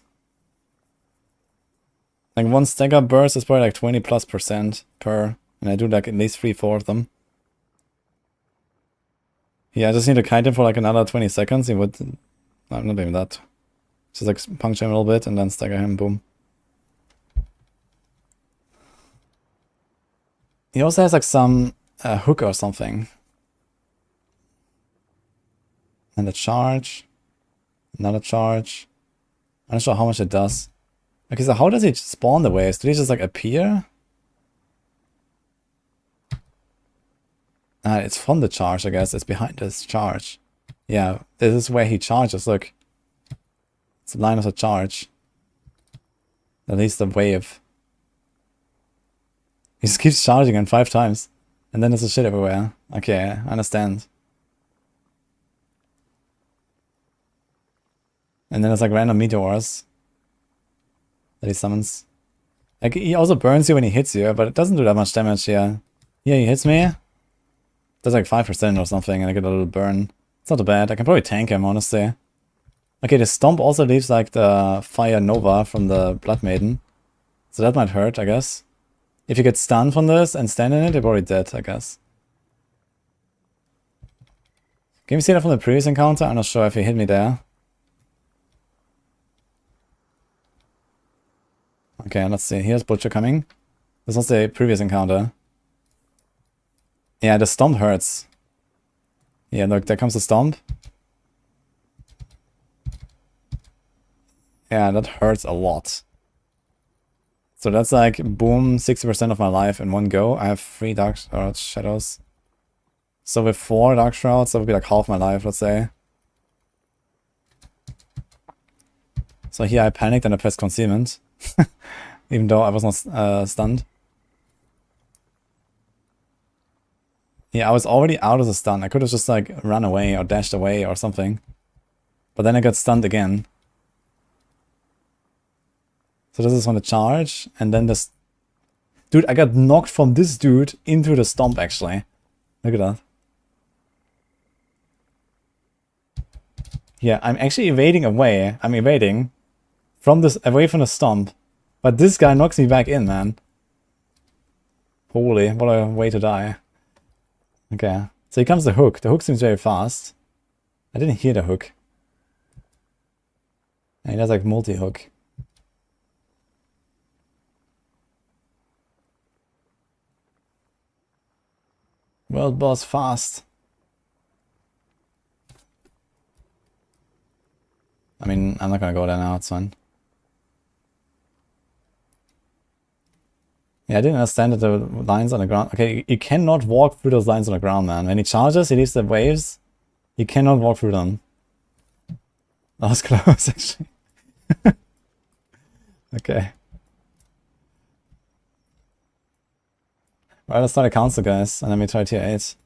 Like, one stagger burst is probably like 20+% per. And I do like at least 3-4 of them. Yeah, I just need to kite him for like another 20 seconds. He would... I'm not even that. Just like puncture him a little bit and then stagger him, boom. He also has like some hook or something. And a charge. Another charge. I'm not sure how much it does. Okay, so how does he spawn the waves? Do they just like appear? It's from the charge, I guess. It's behind this charge. Yeah, this is where he charges, look. It's the line of the charge. At least the wave. He just keeps charging him 5 times. And then there's a shit everywhere. Okay, I understand. And then there's like random meteors that he summons. Like, he also burns you when he hits you, but it doesn't do that much damage here. Yeah, he hits me. Does like 5% or something, and I get a little burn. It's not too bad. I can probably tank him, honestly. Okay, the stomp also leaves like the fire nova from the Blood Maiden. So that might hurt, I guess. If you get stunned from this and stand in it, you're probably dead, I guess. Can you see that from the previous encounter? I'm not sure if he hit me there. Okay, let's see. Here's Butcher coming. This was the previous encounter. Yeah, the stomp hurts. Yeah, look, there comes the stomp. Yeah, that hurts a lot. So that's like, boom, 60% of my life in one go. I have 3 Dark Shadows. So with 4 Dark Shrouds, that would be like half my life, let's say. So here I panicked and I pressed Concealment. Even though I was not stunned. Yeah, I was already out of the stun. I could have just like run away or dashed away or something. But then I got stunned again. So this is on the charge, and then this... Dude, I got knocked from this dude into the stomp, actually. Look at that. Yeah, I'm actually evading away. I'm evading from this, away from the stomp. But this guy knocks me back in, man. Holy, what a way to die. Okay, so here comes the hook. The hook seems very fast. I didn't hear the hook. And he does like multi-hook. World boss fast. I mean, I'm not gonna go there now, it's fine. Yeah, I didn't understand that the lines on the ground... Okay, you cannot walk through those lines on the ground, man. When he charges, he leaves the waves. You cannot walk through them. That was close, actually. Okay. Right, let's start a council, guys, and then we try tier 8.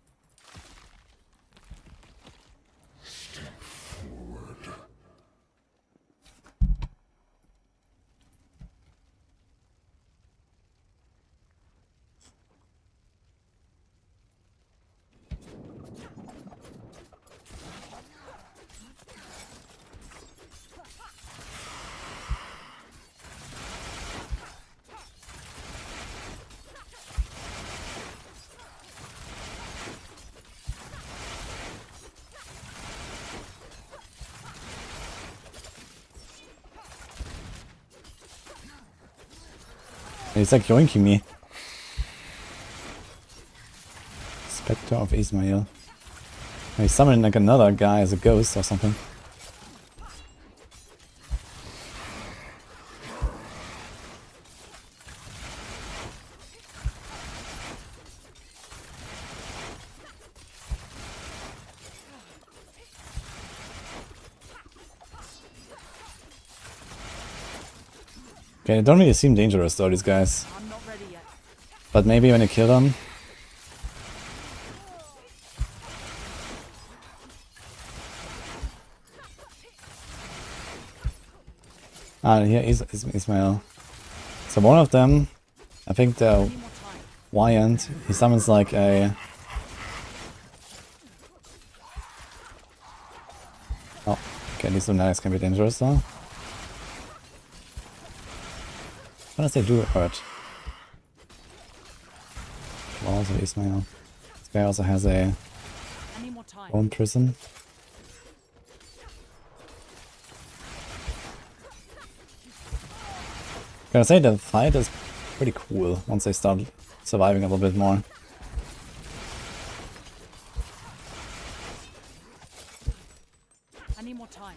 He's like yoinking me. Spectre of Ismail. He's summoning like another guy as a ghost or something. Okay, they don't really seem dangerous though, these guys. I'm not ready yet. But maybe when you kill them... Ah, here is Ismail. So one of them, I think the Wyant, he summons like a... Oh, okay, these Lunatics can be dangerous though. What does they do hurt? Claws of Ismail. This guy also has a I need more time. bone prison. Gotta say, the fight is pretty cool once they start surviving a little bit more. I need more time.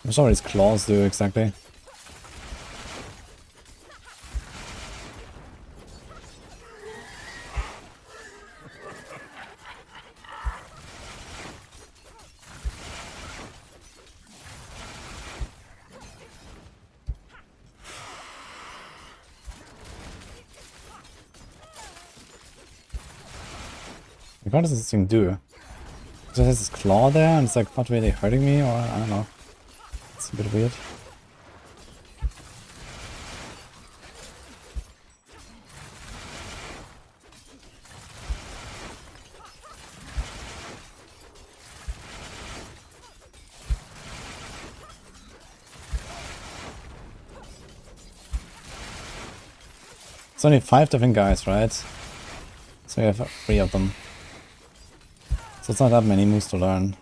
I'm not sure what his claws do exactly. Like, what does this thing do? It just has this claw there and it's like not really hurting me, or I don't know. It's a bit weird. It's only 5 different guys, right? So we have 3 of them. So it's not that many moves to learn.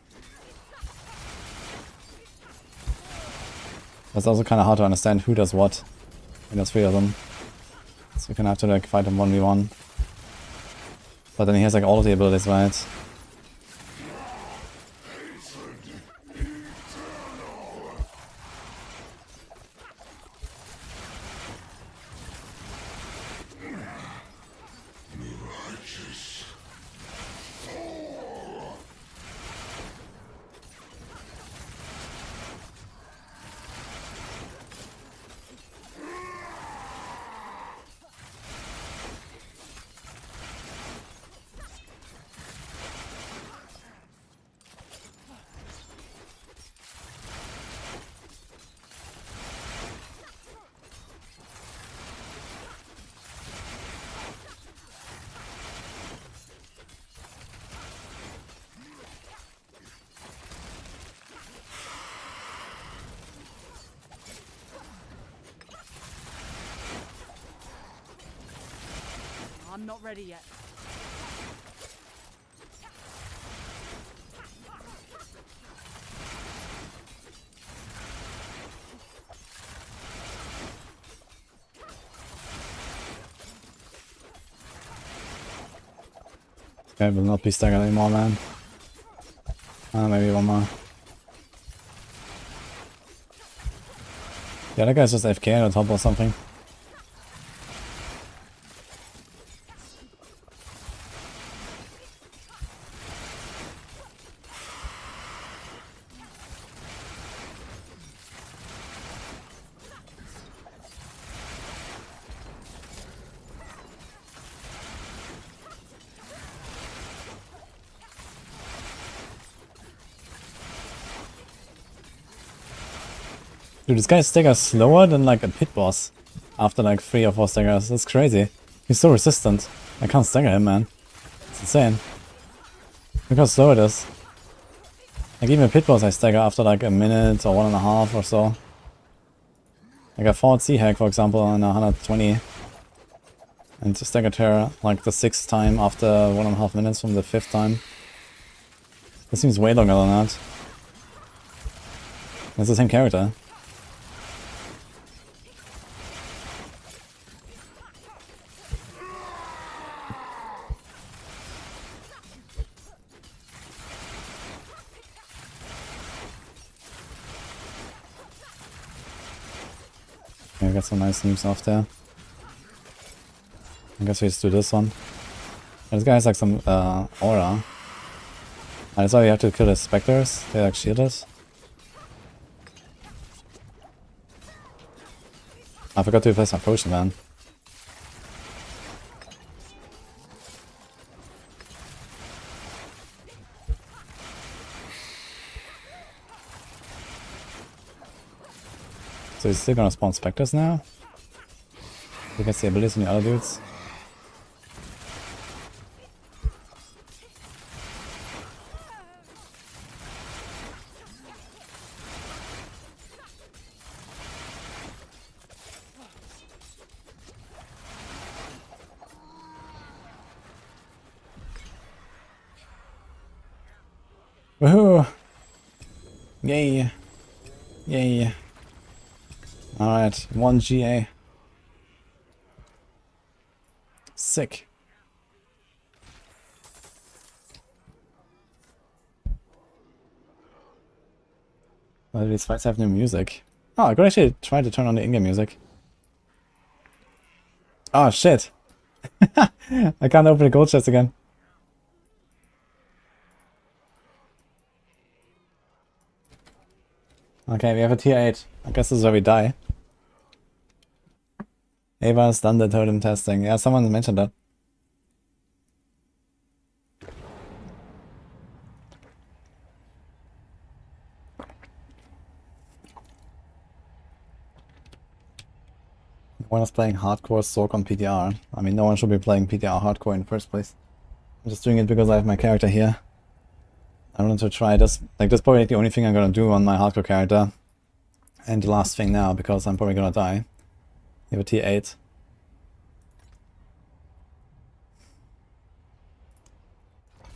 It's also kind of hard to understand who does what when there's 3 of them. So you can have to like fight him 1v1. But then he has like all of the abilities, right? I'm not ready yet. Okay, will not be staggered anymore, man. Maybe one more. Yeah, that guy's just AFK on top or something. Dude, this guy's stagger slower than like a pit boss after like 3 or 4 staggers. That's crazy. He's so resistant. I can't stagger him, man. It's insane. Look how slow it is. Like even a pit boss I stagger after like a minute or 1.5 or so. Like I fought Sea Hack, for example, on 120. And staggered her like the 6th time after 1.5 minutes from the 5th time. This seems way longer than that. It's the same character. Okay, I got some nice moves off there. I guess we just do this one. And this guy has like some aura. And that's why you have to kill the specters. They like shield us. I forgot to replace my potion, man. So he's still gonna spawn specters now? You can see abilities in the other dudes. Woohoo! Yay! Yay! Alright, 1 GA. Sick. Why do these fights have new music? Oh, I could actually try to turn on the in-game music. Oh shit! I can't open the gold chest again. Okay, we have a tier 8. I guess this is where we die. Ava's done the totem testing. Yeah, someone mentioned that. One is playing hardcore Sorc on PTR. I mean, no one should be playing PTR hardcore in the first place. I'm just doing it because I have my character here. I wanted to try this. Like, that's probably the only thing I'm gonna do on my hardcore character. And the last thing now, because I'm probably gonna die. You have a tier 8.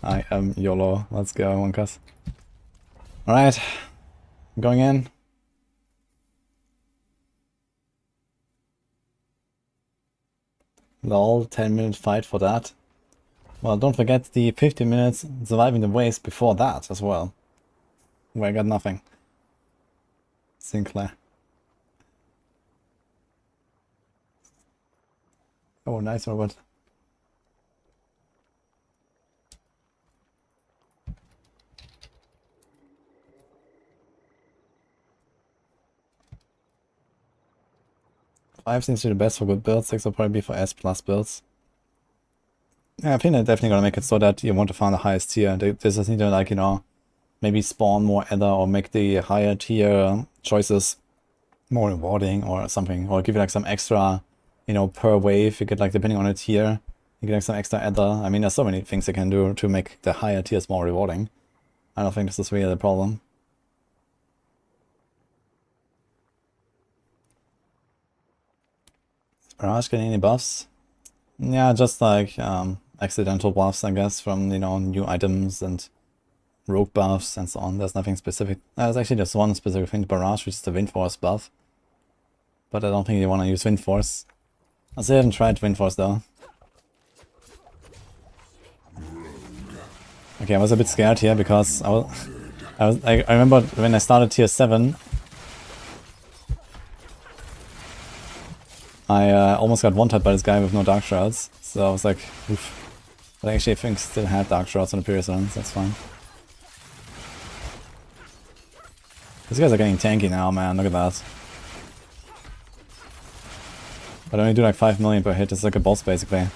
I am YOLO. Let's go, Wonkas. Alright. I'm going in. Lol, 10-minute fight for that. Well, don't forget the 15 minutes surviving the waste before that as well. Where I got nothing. Sinclair. Oh, nice, Robert. Five seems to be the best for good builds. 6 will probably be for S plus builds. Yeah, I think they're definitely gonna make it so that you want to find the highest tier. They just need to, like, you know, maybe spawn more Ether or make the higher tier choices more rewarding or something. Or give you like some extra, you know, per wave. You get like, depending on the tier, you get like some extra Ether. I mean, there's so many things they can do to make the higher tiers more rewarding. I don't think this is really the problem. Barrage getting any buffs? Yeah, just like accidental buffs, I guess, from, you know, new items and rogue buffs and so on. There's nothing specific. There's actually just one specific thing to Barrage, which is the Wind Force buff. But I don't think you want to use Wind Force. I still haven't tried Wind Force though. Okay, I was a bit scared here because I remember when I started tier 7, I almost got one-tapped by this guy with no Dark Shrouds, so I was like, oof. But actually I think still had Dark Shrouds on the previous runs, that's fine. These guys are getting tanky now, man, look at that. But I only do like 5 million per hit, it's like a boss basically. I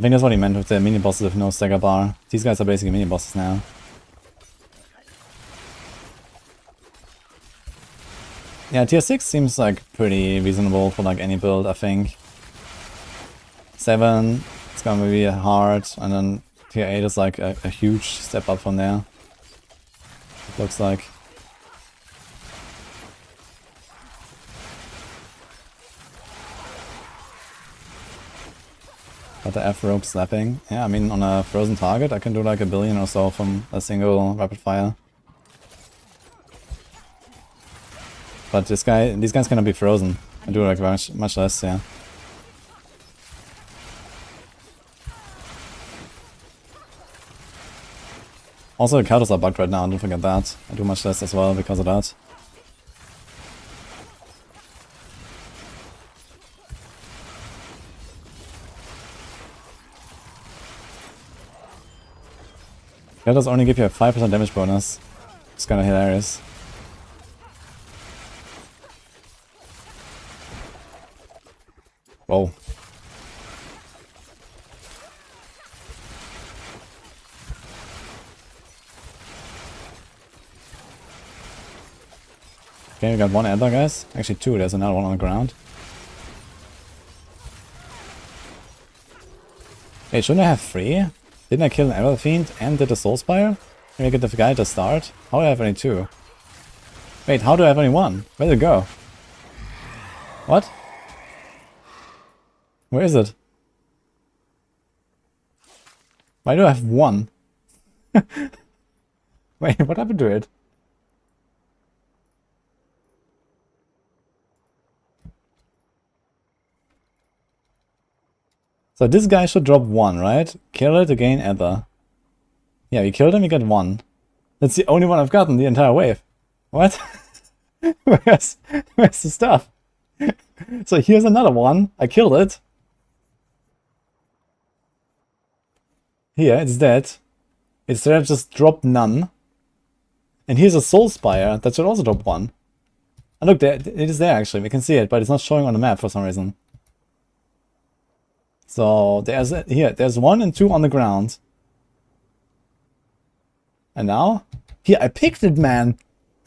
think that's what he meant with the mini-bosses with no stagger bar. These guys are basically mini-bosses now. Yeah, tier 6 seems like pretty reasonable for like any build, I think. 7, it's gonna be hard, and then tier 8 is like a huge step up from there. It looks like. But the F rope slapping. Yeah, I mean, on a frozen target I can do like 1 billion or so from a single rapid fire. But these guys cannot be frozen. I do like much less, yeah. Also, the counters are bugged right now, don't forget that. I do much less as well because of that. Counters only give you a 5% damage bonus. It's kinda hilarious. Whoa. Okay, we got one Ether, guys. Actually 2, there's another one on the ground. Wait, shouldn't I have 3? Didn't I kill an Error Fiend and did a Soul Spire? Maybe I get the guy to start? How do I have only 2? Wait, how do I have only 1? Where did it go? What? Where is it? Why do I have 1? Wait, what happened to it? So this guy should drop 1, right? Kill it to gain Ether. Yeah, you killed him, you get 1. That's the only one I've gotten the entire wave. What? where's the stuff? So here's another one. I killed it. Here, it's dead. It should have just dropped none. And here's a Soul Spire that should also drop 1. And look, there, it is there actually. We can see it, but it's not showing on the map for some reason. So there's here, there's 1 and 2 on the ground. And now? Here, I picked it, man.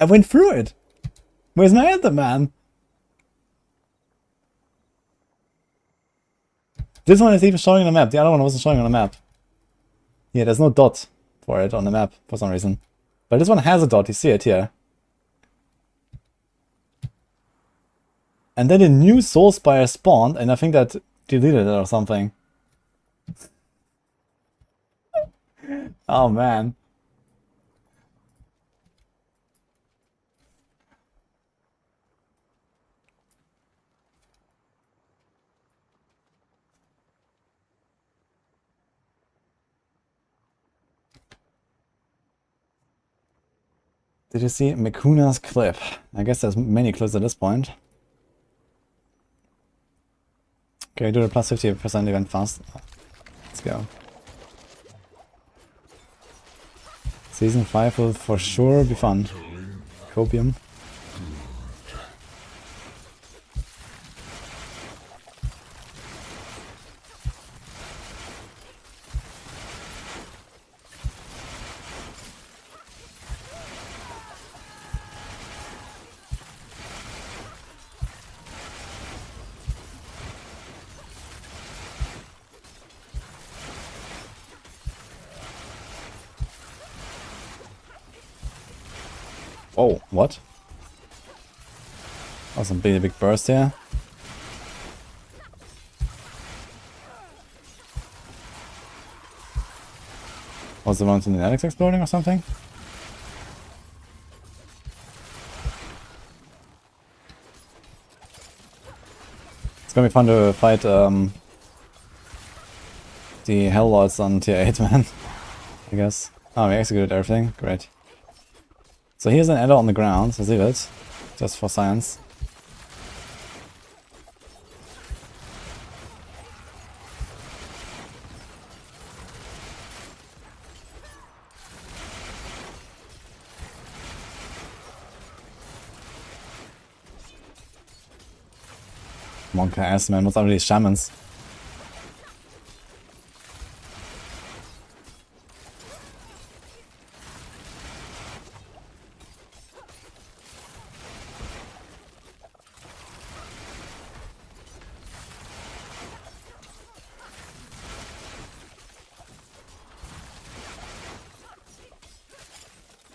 I went through it. Where's my other man? This one is even showing on the map. The other one wasn't showing on the map. Yeah, there's no dot for it on the map for some reason. But this one has a dot. You see it here. And then a new soul spire spawned, and I think that deleted it or something. Oh man. Did you see Mikuna's clip? I guess there's many clips at this point. Okay, do the plus 50% event fast. Let's go. Season 5 will for sure be fun. Copium. Oh, what? Oh, some big burst here. Was the one in the Alex exploding or something? It's gonna be fun to fight the Helllords on tier 8, man. I guess. Oh, we executed everything. Great. So here's an adder on the ground, let's leave it, just for science. Monka ass, man, what's up with these shamans?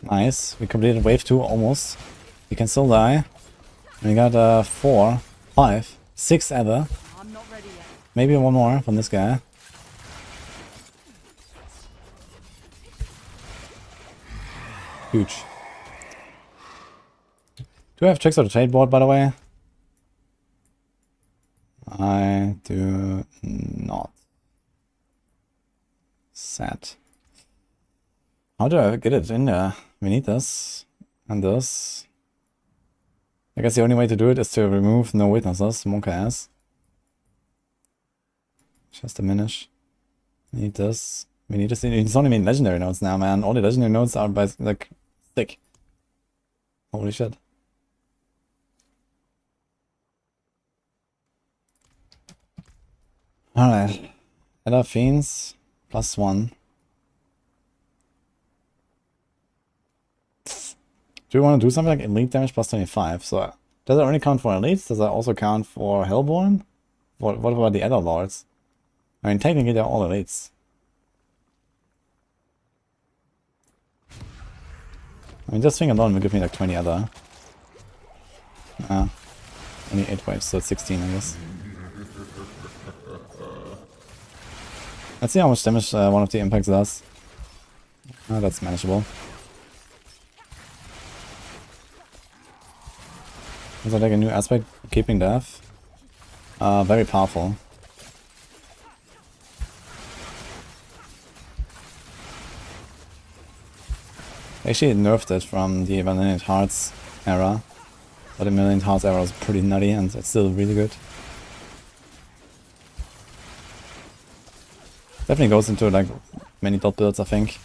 Nice, we completed wave 2 almost. We can still die. We got 4, 5, 6 ether. I'm not ready yet. Maybe one more from this guy. Huge. Do I have tricks on the trade board, by the way? I do not. Sad. How do I get it in there? We need this and this. I guess the only way to do it is to remove no witnesses, monka ass. Just diminish. We need this. We need this. It's only mean legendary nodes now, man. All the legendary nodes are by like thick. Holy shit. Alright. Elder Fiends +1. Do you want to do something like elite damage +25? So does it only count for elites? Does that also count for Hellborn? What about the other lords? I mean, technically they're all elites. I mean, this thing alone will give me like 20 other. Only 8 waves, so it's 16, I guess. Let's see how much damage one of the impacts does. That's manageable. Is that like a new aspect? Keeping death? Very powerful. Actually, it nerfed it from the Vanillate Hearts era. But the Vanillate Hearts era was pretty nutty and it's still really good. Definitely goes into like many dot builds, I think.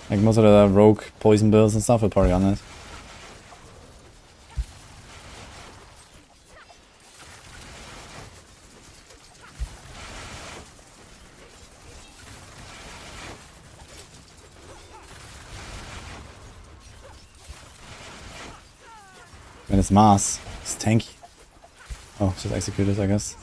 Like most of the rogue poison builds and stuff will probably on it. When it's Mars, it's tanky. Oh, just executed, I guess.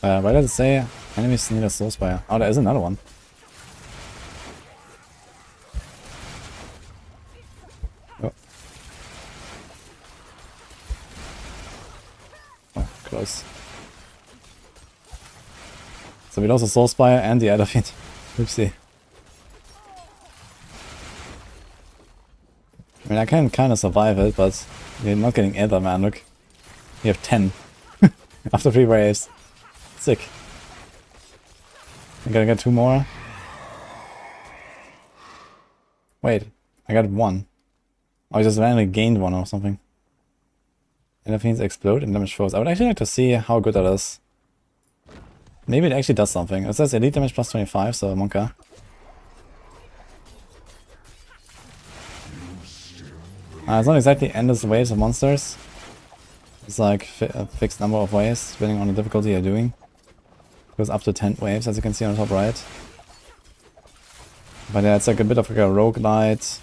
Why does it say enemies need a soul spire? Oh, there is another one. Oh. Oh, close. So we lost the soul spire and the other feet. Oopsie. I mean, I can kind of survive it, but you're not getting either, man. Look. You have 10. After 3 waves. Sick. I gotta get 2 more. Wait. I got 1. Oh, I just randomly gained 1 or something. Endorphins explode and damage foes. I would actually like to see how good that is. Maybe it actually does something. It says elite damage plus 25, so Monka. It's not exactly endless waves of monsters. It's like a fixed number of waves, depending on the difficulty you're doing. It goes up to 10 waves, as you can see on the top right. But yeah, it's like a bit of like a roguelite.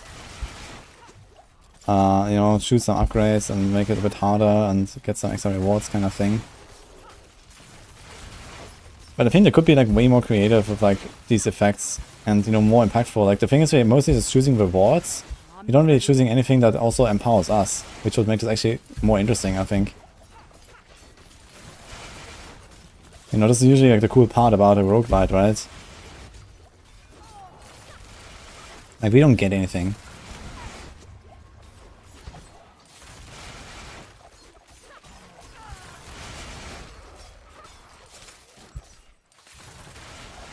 You know, choose some upgrades and make it a bit harder and get some extra rewards kind of thing. But I think they could be like way more creative with like these effects and, you know, more impactful. Like the thing is, we're mostly just choosing rewards. You're not really choosing anything that also empowers us, which would make this actually more interesting, I think. You know, this is usually like the cool part about a roguelite, right? Like, we don't get anything.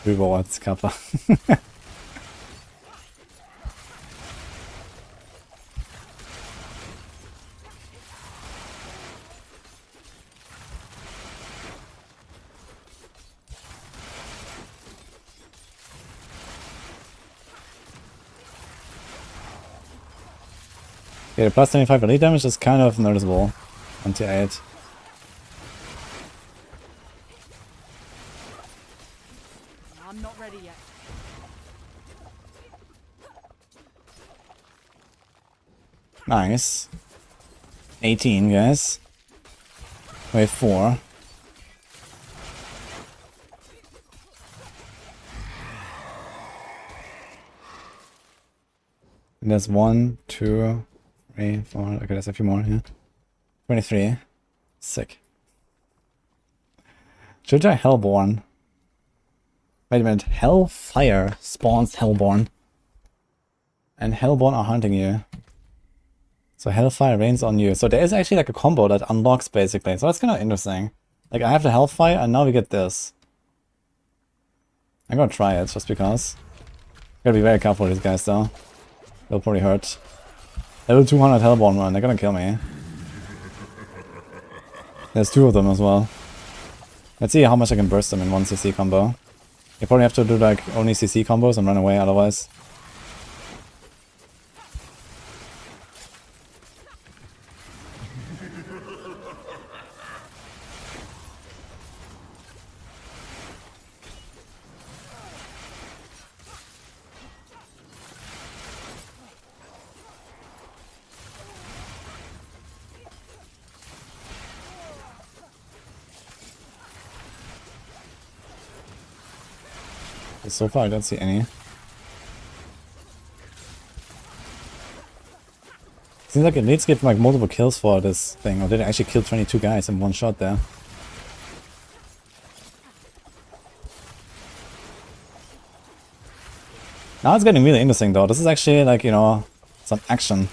Rewards, Kappa. Okay, the plus 25 elite damage is kind of noticeable on tier 8. I'm not ready yet. Nice. 18, guys. Wave 4. And there's 1, 2, 3, 4. Okay, there's a few more here. 23. Sick. Should I Hellborn? Wait a minute. Hellfire spawns Hellborn. And Hellborn are hunting you. So Hellfire rains on you. So there is actually like a combo that unlocks basically. So that's kind of interesting. Like I have the Hellfire and now we get this. I'm gonna try it just because. Gotta be very careful with these guys though. They'll probably hurt. Level 200 Hellborn run, they're gonna kill me. There's 2 of them as well. Let's see how much I can burst them in one CC combo. You probably have to do like only CC combos and run away otherwise. So far I don't see any. Seems like elites give like multiple kills for this thing, or did it actually kill 22 guys in one shot there? Now it's getting really interesting though. This is actually like, you know, some action.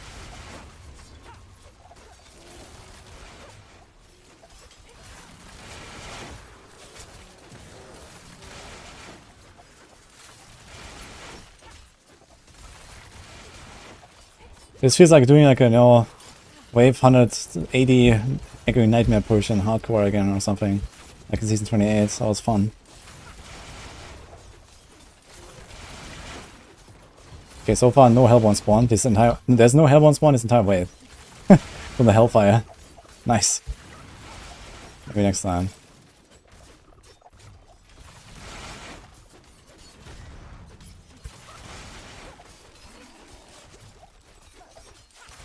This feels like doing like a, you know, wave 180 Echoing Nightmare push in hardcore again or something. Like in season 28, so it was fun. Okay, so far no Hellborn spawn. There's no Hellborn spawn this entire wave. From the Hellfire. Nice. Maybe next time.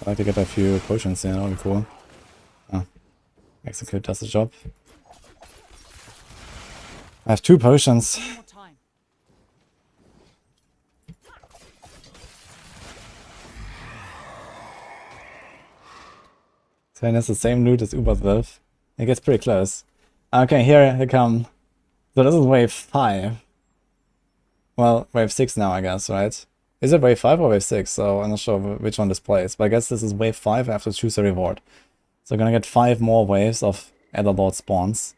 I'd like to get a few potions in, that would be cool. Oh. Execute does the job. I have 2 potions. One more time. So it has the same loot as Uber's Wolf. It gets pretty close. Okay, here they come. So this is wave 5. Well, wave 6 now, I guess, right? Is it wave 5 or wave 6? So I'm not sure which one this plays. But I guess this is wave 5. I have to choose a reward. So I'm gonna get 5 more waves of Etherlord spawns.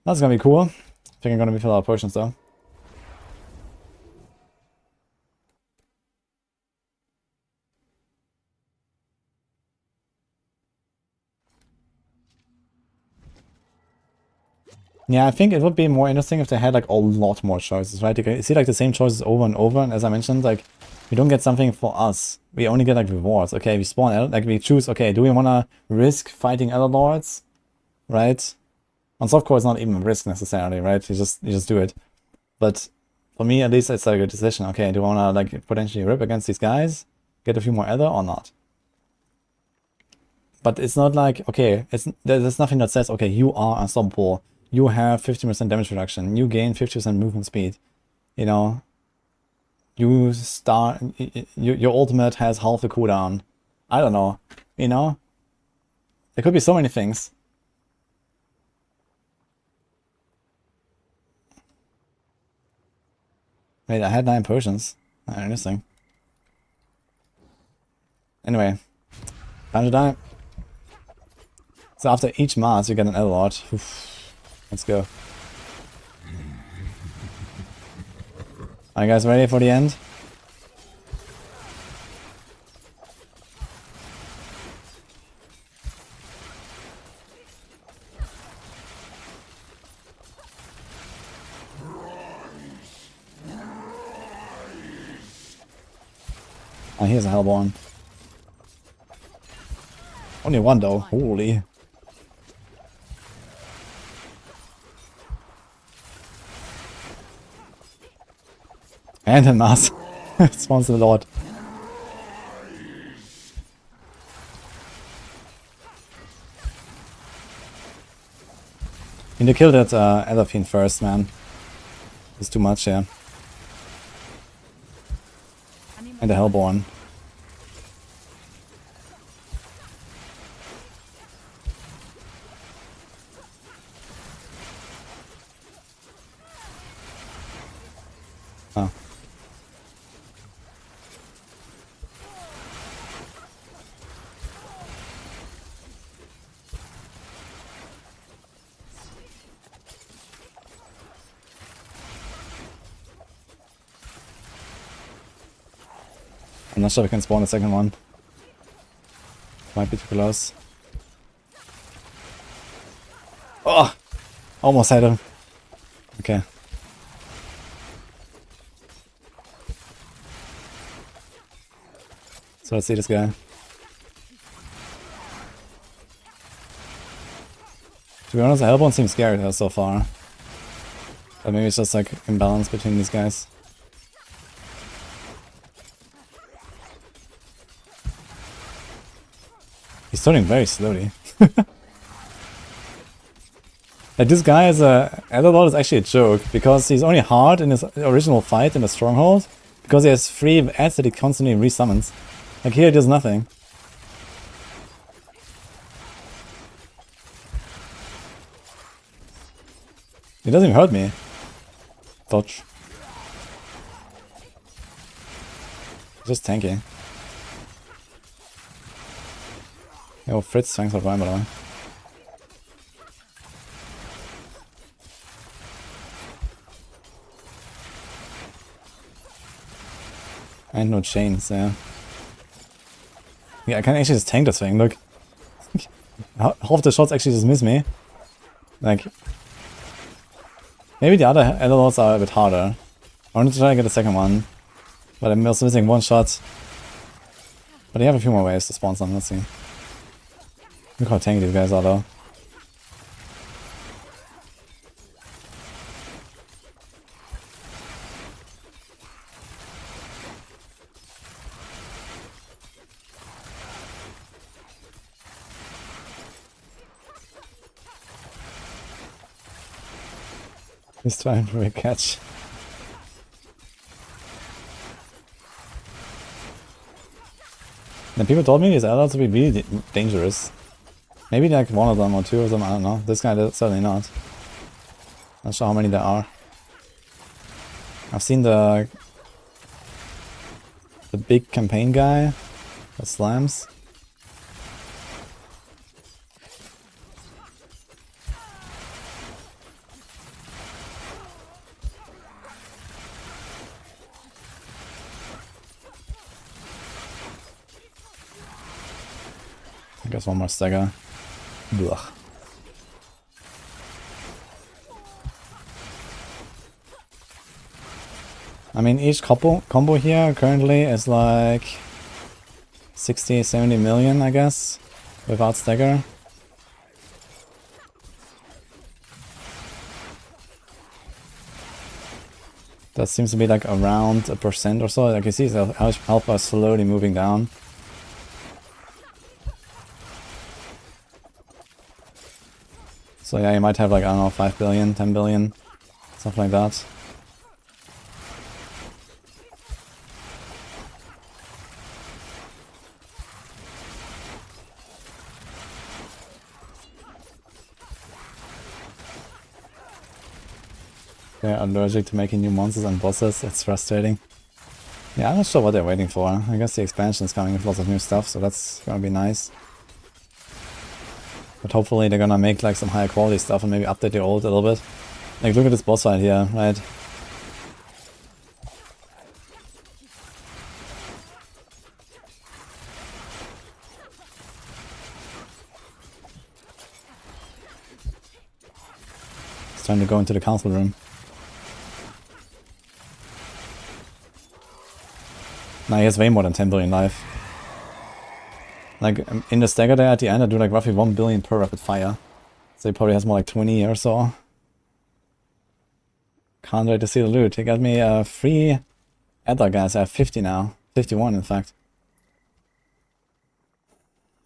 That's gonna be cool. I think I'm gonna be full of potions though. Yeah, I think it would be more interesting if they had like a lot more choices, right? You see like the same choices over and over, and as I mentioned, like we don't get something for us. We only get like rewards. Okay, we spawn, like we choose, okay, do we wanna risk fighting other lords? Right? On softcore it's not even a risk necessarily, right? You just do it. But for me at least it's like a decision. Okay, do I wanna like potentially rip against these guys? Get a few more other or not? But it's not like, okay, there's nothing that says, okay, you are unstoppable. You have 50% damage reduction. You gain 50% movement speed. You know, your ultimate has half the cooldown. I don't know. You know, there could be so many things. Wait, I had 9 potions. Interesting. Anyway, time to die. So after each mass, you get an Etherlord. Let's go. Are you guys ready for the end? Oh, here's a Hellborn. Only 1 though. Holy. And a mass. Spawns the Lord. You need to kill that other fiend first, man. It's too much here. And the Hellborn. Oh. I'm not sure if I can spawn the second one. Might be too close. Oh! Almost had him. Okay. So let's see this guy. To be honest, the Hellborn seems scary though so far. But maybe it's just like imbalance between these guys. He's turning very slowly. Like this guy is Etherlord is actually a joke, because he's only hard in his original fight in the stronghold, because he has 3 ads that he constantly resummons. Like here he does nothing. He doesn't even hurt me. Dodge. Just tanky. Yo, Fritz, thanks for Prime, by the way. And no chains, yeah. Yeah, I can actually just tank this thing, look. Half the shots actually just miss me. Like... Maybe the other Etherlords are a bit harder. I wanted to try to get a second one. But I'm also missing 1 shot. But they have a few more ways to spawn some, let's see. Look how tanky these guys are though. He's trying to catch. And people told me these adults would be really dangerous. Maybe like one of them or two of them, I don't know. This guy certainly not. Not sure how many there are. I've seen the big campaign guy that slams. I guess one more stagger. Blah. I mean, each combo here currently is like 60-70 million, I guess, without stagger. That seems to be like around 1% or so. Like you see, so health bar slowly moving down. So yeah, you might have like, I don't know, 5 billion, 10 billion, stuff like that. They're allergic to making new monsters and bosses, it's frustrating. Yeah, I'm not sure what they're waiting for. I guess the expansion is coming with lots of new stuff, so that's gonna be nice. But hopefully they're gonna make like some higher quality stuff and maybe update the old a little bit. Like look at this boss fight here, right? It's time to go into the council room. Now he has way more than 10 billion life. Like in the stagger there at the end I do like roughly 1 billion per rapid fire. So he probably has more like 20 or so. Can't wait to see the loot. He got me 3 other guys. I have 50 now. 51 in fact.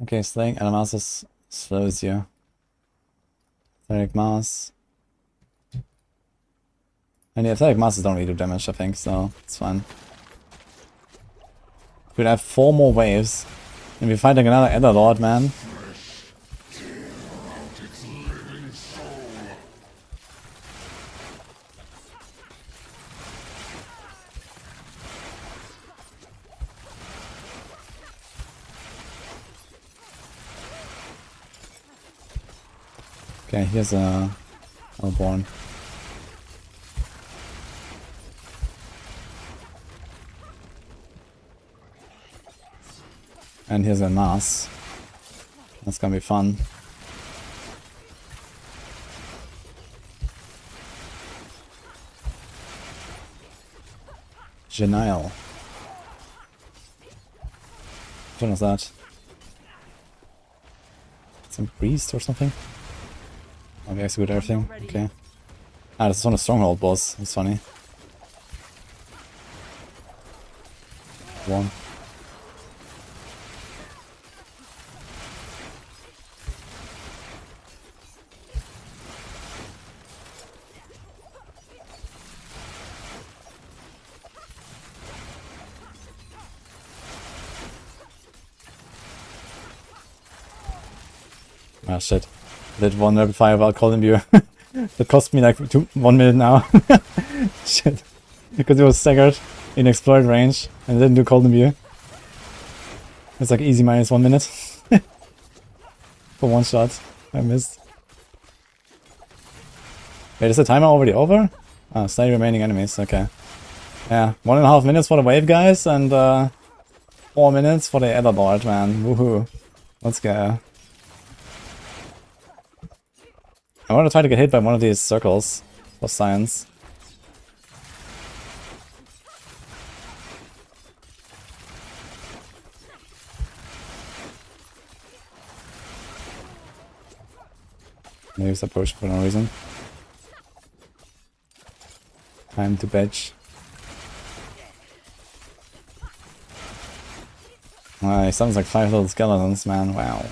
Okay, slaying Animasis slows you. Athletic Mass. And the Athletic Masses don't really do damage, I think, so it's fine. We'd have 4 more waves. And we're fighting another Ether Lord, man. Okay, here's a Hellborn. And here's a Mass. That's gonna be fun. Genial. What was that? Some priest or something? Oh, we execute everything? Okay. Ah, this is on a stronghold boss. That's funny. One. Ah shit. I did 1 rapid fire without calling you. That cost me like 1 minute now. Shit. Because it was staggered in explored range and didn't do cold view. It's like easy minus 1 minute. For 1 shot. I missed. Wait, is the timer already over? Ah, stay remaining enemies, okay. Yeah, 1.5 minutes for the wave guys and 4 minutes for the other board, man. Woohoo. Let's go. I want to try to get hit by one of these circles for science. Maybe it's a push for no reason. Time to bitch. It sounds like 5 little skeletons, man. Wow.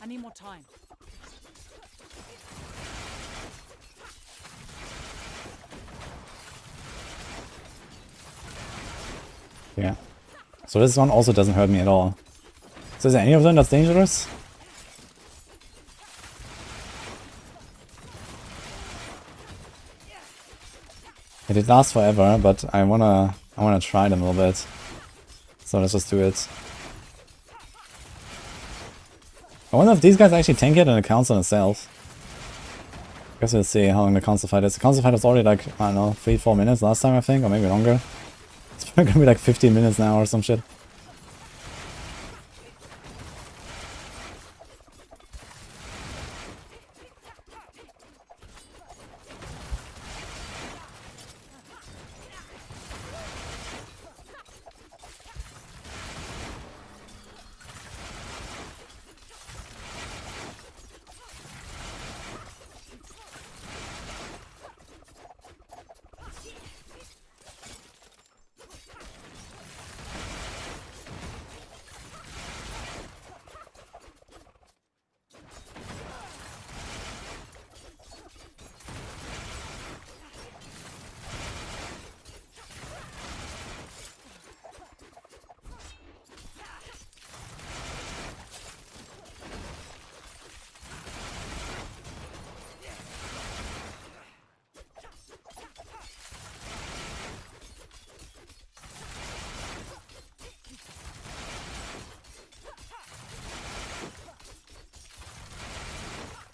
need more time. Yeah. So this one also doesn't hurt me at all. So is there any of them that's dangerous? It did last forever, but I wanna try them a little bit. So let's just do it. I wonder if these guys actually tank it and it counts on itself. Guess we'll see how long the console fight is. The console fight was already like, I don't know, 3-4 minutes last time I think, or maybe longer. It's gonna be like 15 minutes now or some shit.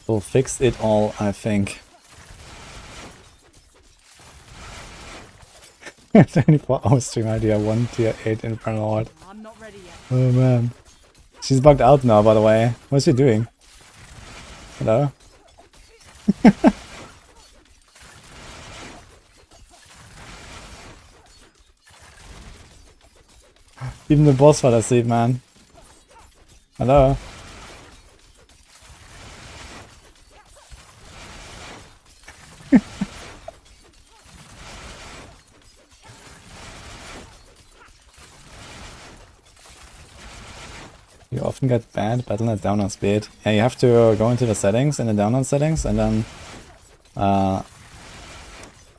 We'll fix it all, I think. 24-hour stream idea, 1 tier 8 Infernal Horde. I'm not ready yet. Oh man. She's bugged out now, by the way. What's she doing? Hello? Even the boss fell asleep, man. Hello? You often get bad Battle.net download speed. Yeah, you have to go into the settings, in the download settings, and then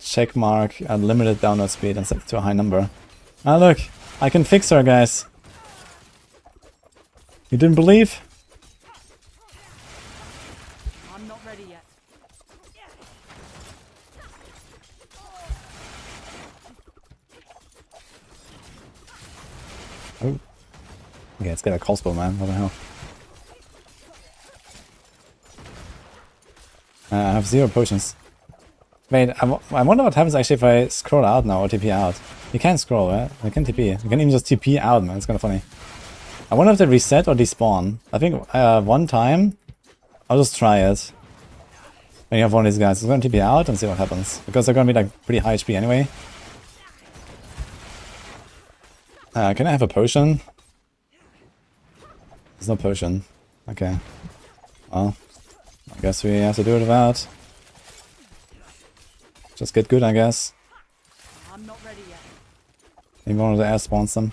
check mark limited download speed and set it to a high number. Ah look, I can fix her, guys. You didn't believe? I'm not ready yet. Oh. Okay, let's get a crossbow, man. What the hell? I have 0 potions. Wait, I wonder what happens actually if I scroll out now or TP out. You can scroll, right? You can TP. You can even just TP out, man. It's kind of funny. I wonder if they reset or despawn. I think one time, I'll just try it. When you have one of these guys, I'm going to TP out and see what happens. Because they're going to be like pretty high HP anyway. Can I have a potion? There's no potion. Okay. Well, I guess we have to do it without. Just get good, I guess. I'm not ready yet. Maybe one of the air spawns them.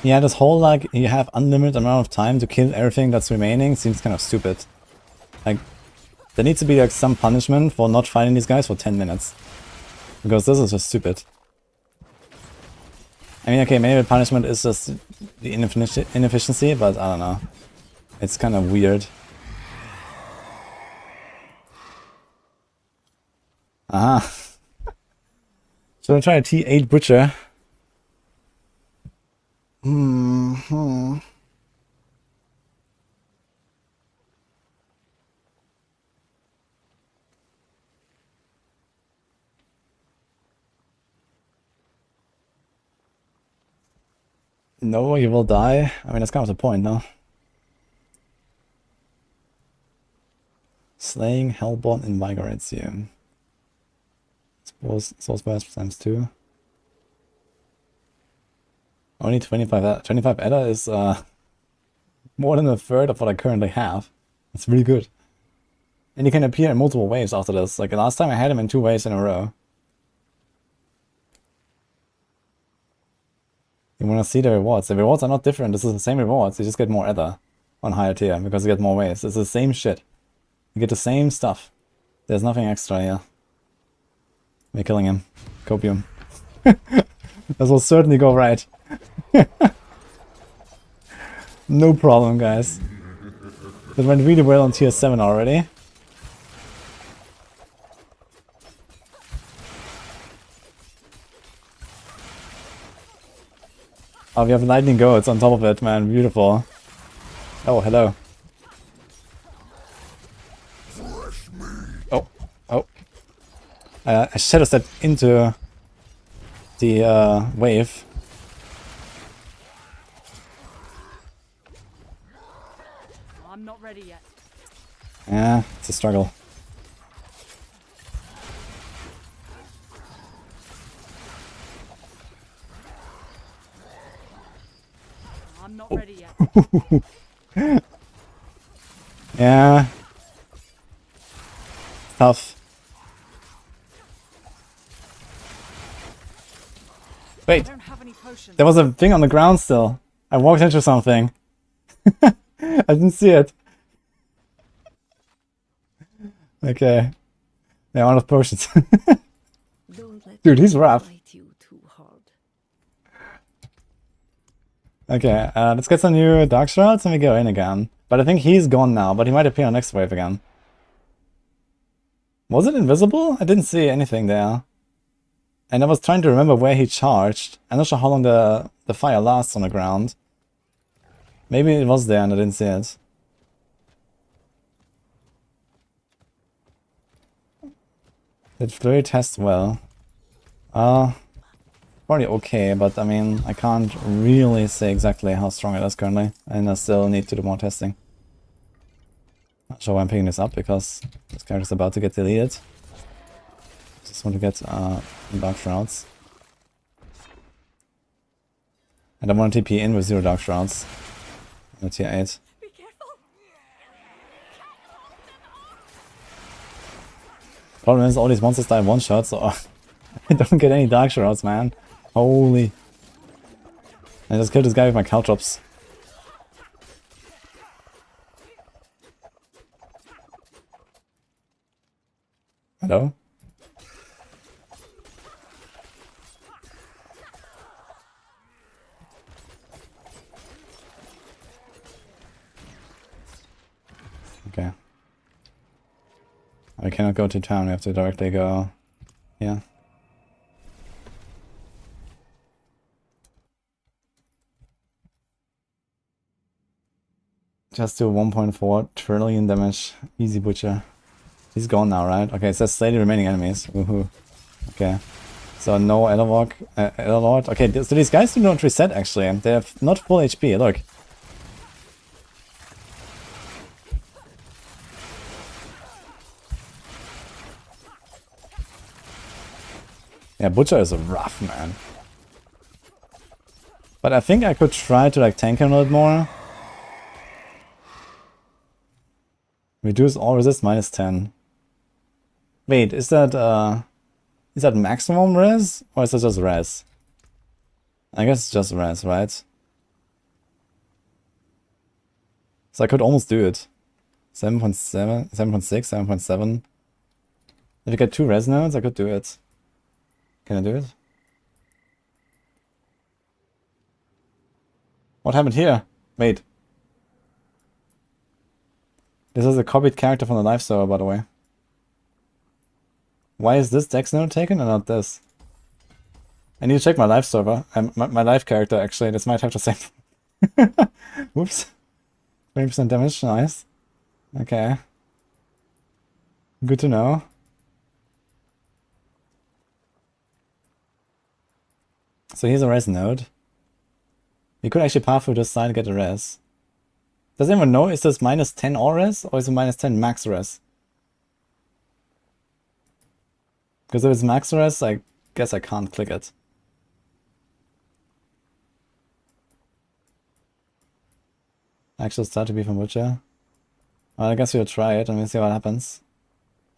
Yeah, this whole like you have unlimited amount of time to kill everything that's remaining seems kind of stupid. Like, there needs to be like some punishment for not fighting these guys for 10 minutes. Because this is just stupid. I mean, okay, maybe the punishment is just the inefficiency, but I don't know. It's kind of weird. Aha. So I try a T8 Butcher. No, you will die. I mean, that's kind of the point, no? Slaying Hellborn invigorates you. Suppose Source Burst times 2. Only 25 Edda is more than a third of what I currently have. It's really good. And he can appear in multiple waves after this. Like last time I had him in 2 waves in a row. You wanna see the rewards. The rewards are not different. This is the same rewards. You just get more Edda on higher tier because you get more waves. It's the same shit. You get the same stuff. There's nothing extra here. We're killing him. Copium. This will certainly go right. No problem, guys. That went really well on tier 7 already. Oh, we have lightning goats on top of it, man. Beautiful. Oh, hello. Oh, oh. I shadow stepped into the wave. I'm not ready yet. Yeah, it's a struggle. I'm not ready yet. Yeah. Tough. I Wait, don't have any potions. there was a thing on the ground still. I walked into something. I didn't see it. Okay. Yeah, out of potions. Don't let Dude, he's rough. bite you too hard. Okay, let's get some new Dark Shrouds and we go in again. But I think he's gone now, but he might appear on next wave again. Was it invisible? I didn't see anything there. And I was trying to remember where he charged. I'm not sure how long the fire lasts on the ground. Maybe it was there and I didn't see it. Did Flurry test well? Probably okay, but I mean, I can't really say exactly how strong it is currently. And I still need to do more testing. Not sure why I'm picking this up, because this character's about to get deleted. Just want to get Dark Shrouds. I don't want to TP in with 0 Dark Shrouds. No tier 8. Be careful. Problem is, all these monsters die one shot, so I don't get any Dark Shrouds, man. Holy. I just killed this guy with my caltrops. Hello? Okay. We cannot go to town, we have to directly go here. Just do 1.4 trillion damage. Easy butcher. He's gone now, right? Okay, it says slay the remaining enemies. Woohoo. Okay. So no Elderlord. Okay, so these guys do not reset actually. They have not full HP, look. Yeah, Butcher is rough, man. But I think I could try to like tank him a little more. Reduce all resist minus 10. Wait, is that maximum res? Or is that just res? I guess it's just res, right? So I could almost do it. 7.7, 7.6, 7.7. If I get 2 res nodes, I could do it. Can I do it? What happened here? Wait. This is a copied character from the live server, by the way. Why is this dex node taken and not this? I need to check my live server. My live character, actually. This might have the same. Whoops. 20% damage. Nice. Okay. Good to know. So here's a res node. We could actually path through this side and get a res. Does anyone know, is this minus 10 all res, or is it minus 10 max res? Because if it's max res, I guess I can't click it. Actual start to be from Butcher. Well, I guess we'll try it and we'll see what happens.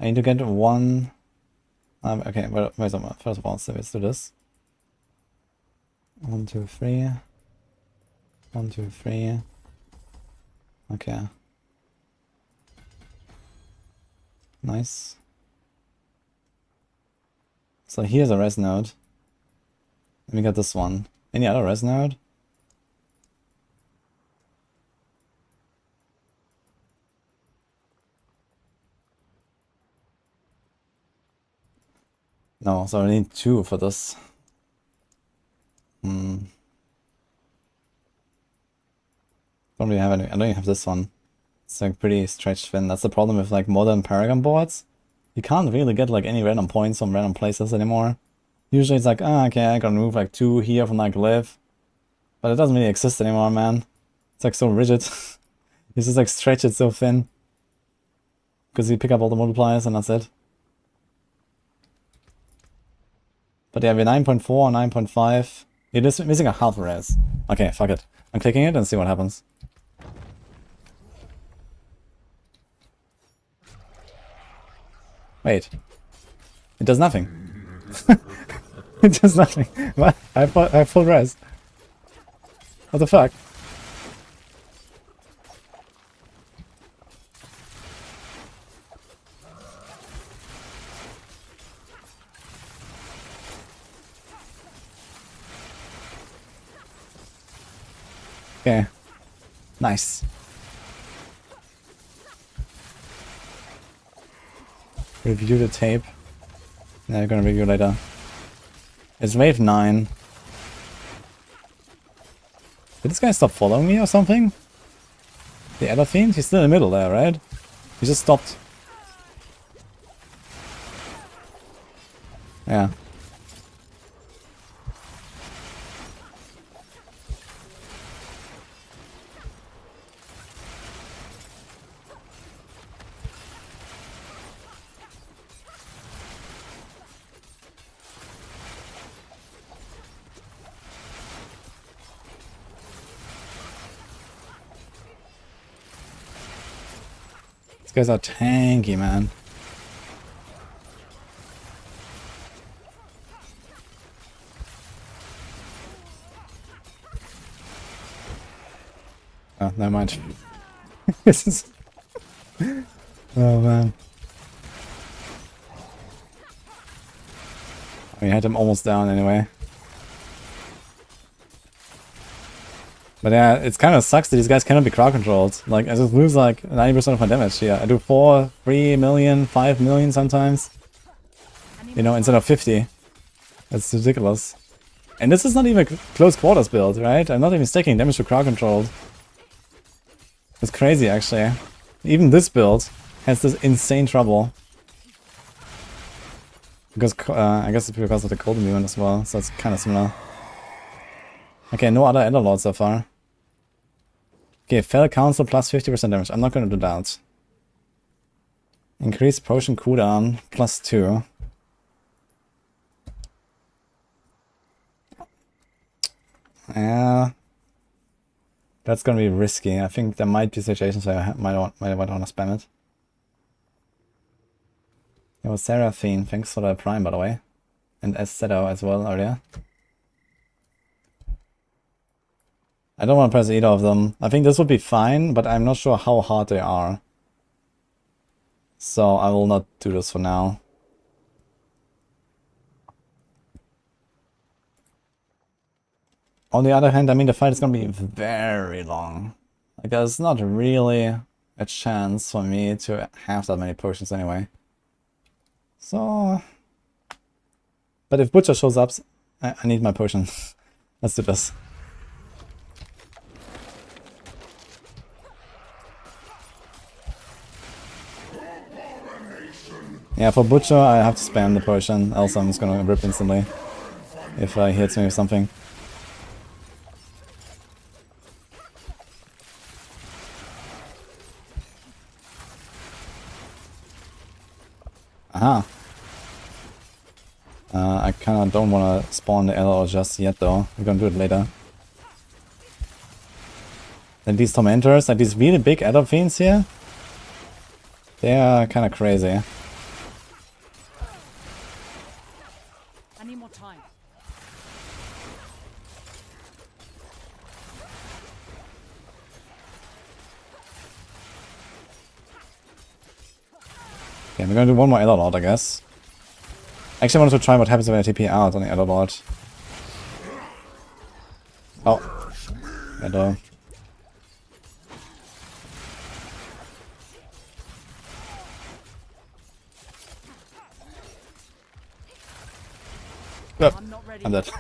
I need to get one... okay, well, first of all, so let's do this. 1, 2, 3. 1, 2, 3. Okay. Nice. So here's a res node. Let me get this one. Any other res node? No, so I need 2 for this. Don't really have any. I don't even have this one. It's like pretty stretched thin. That's the problem with like modern Paragon boards. You can't really get like any random points from random places anymore. Usually it's like, ah, okay, I can move like 2 here from like live. But it doesn't really exist anymore, man. It's like so rigid. You just like stretch it so thin. Because you pick up all the multipliers and that's it. But yeah, we're 9.4, 9.5. It is missing a half res. Okay, fuck it. I'm clicking it and see what happens. Wait. It does nothing. It does nothing. What? I have full res. What the fuck? Okay. Nice. Review the tape. Yeah, I'm gonna review later. It's wave 9. Did this guy stop following me or something? The other fiend? He's still in the middle there, right? He just stopped. Yeah. These guys are tanky, man. Oh, never mind. This is... Oh, man. We had him almost down anyway. But yeah, it kind of sucks that these guys cannot be crowd controlled. Like, I just lose like 90% of my damage here. I do 4, 3 million, 5 million sometimes. You know, instead of 50. That's ridiculous. And this is not even a close quarters build, right? I'm not even stacking damage to crowd controlled. It's crazy, actually. Even this build has this insane trouble. Because, I guess it's because of the cold immune as well, so it's kind of similar. Okay, no other Elder Lords so far. Okay, Fell Council plus 50% damage. I'm not gonna do that. Increase potion cooldown plus 2. Yeah. That's gonna be risky. I think there might be situations where I might want to spam it. Yo, Seraphine, thanks for the prime by the way. And Essedo as well earlier. I don't want to press either of them. I think this would be fine, but I'm not sure how hard they are. So I will not do this for now. On the other hand, I mean the fight is going to be very long. Like there's not really a chance for me to have that many potions anyway. So... But if Butcher shows up, I need my potion. Let's do this. Yeah, for Butcher I have to spam the potion, else I'm just gonna rip instantly if he hits me with something. Aha. I kinda don't wanna spawn the LL just yet though. We're gonna do it later. And these tormentors, like these really big adder fiends here, they are kinda crazy. I need more time. Okay, we're gonna do one more Elder Lord, I guess. Actually, I wanted to try what happens when I TP out on the Elder Lord. Oh. Elder. Yep, I'm not ready. I'm dead.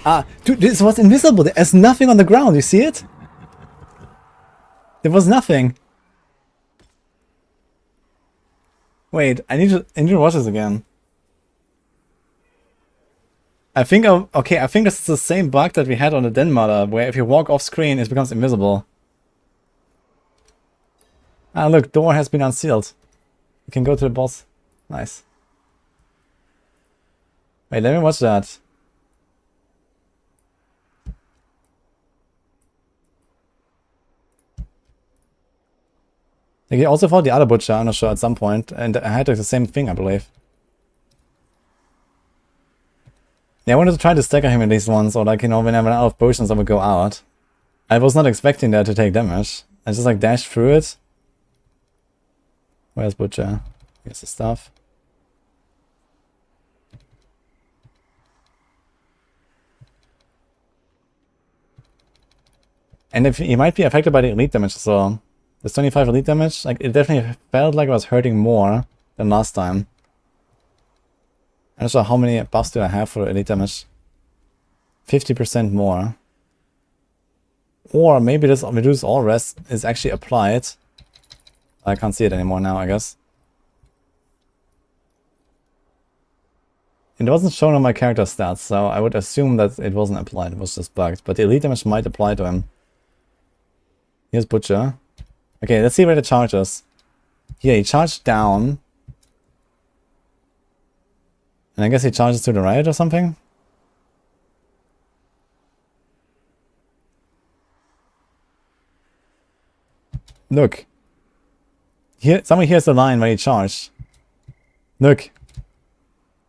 Ah, dude, this was invisible. There's nothing on the ground. You see it? There was nothing. Wait, I need to watch this again. I think okay, I think this is the same bug that we had on the Den Mother, where if you walk off screen, it becomes invisible. Ah, look, door has been unsealed. You can go to the boss. Nice. Wait, let me watch that. Like, he also fought the other butcher, I'm not sure, at some point, and I had like, the same thing, I believe. Yeah, I wanted to try to stagger him in these ones, or like, you know, when I ran out of potions, I would go out. I was not expecting that to take damage. I just like dashed through it. Where's Butcher? Here's the stuff. And if he might be affected by the elite damage as well. There's 25 elite damage, like it definitely felt like I was hurting more than last time. I'm not sure how many buffs do I have for elite damage. 50% more. Or maybe this reduce all rest is actually applied. I can't see it anymore now, I guess. It wasn't shown on my character stats, so I would assume that it wasn't applied, it was just bugged. But the elite damage might apply to him. Here's Butcher. Okay, let's see where the charge is. Here, he charged down. And I guess he charges to the right or something? Look. Here, someone hears the line where he charged. Look.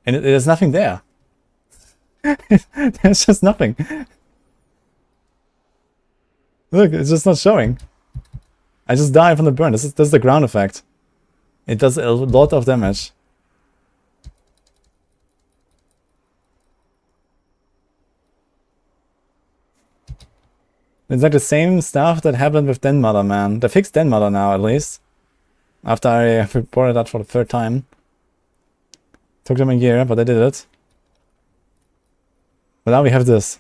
And there's nothing there. There's just nothing. Look, it's just not showing. I just died from the burn. This is the ground effect. It does a lot of damage. It's like the same stuff that happened with Den Mother, man. They fixed Den Mother now, at least. After I reported that for the third time. Took them a year, but they did it. But now we have this.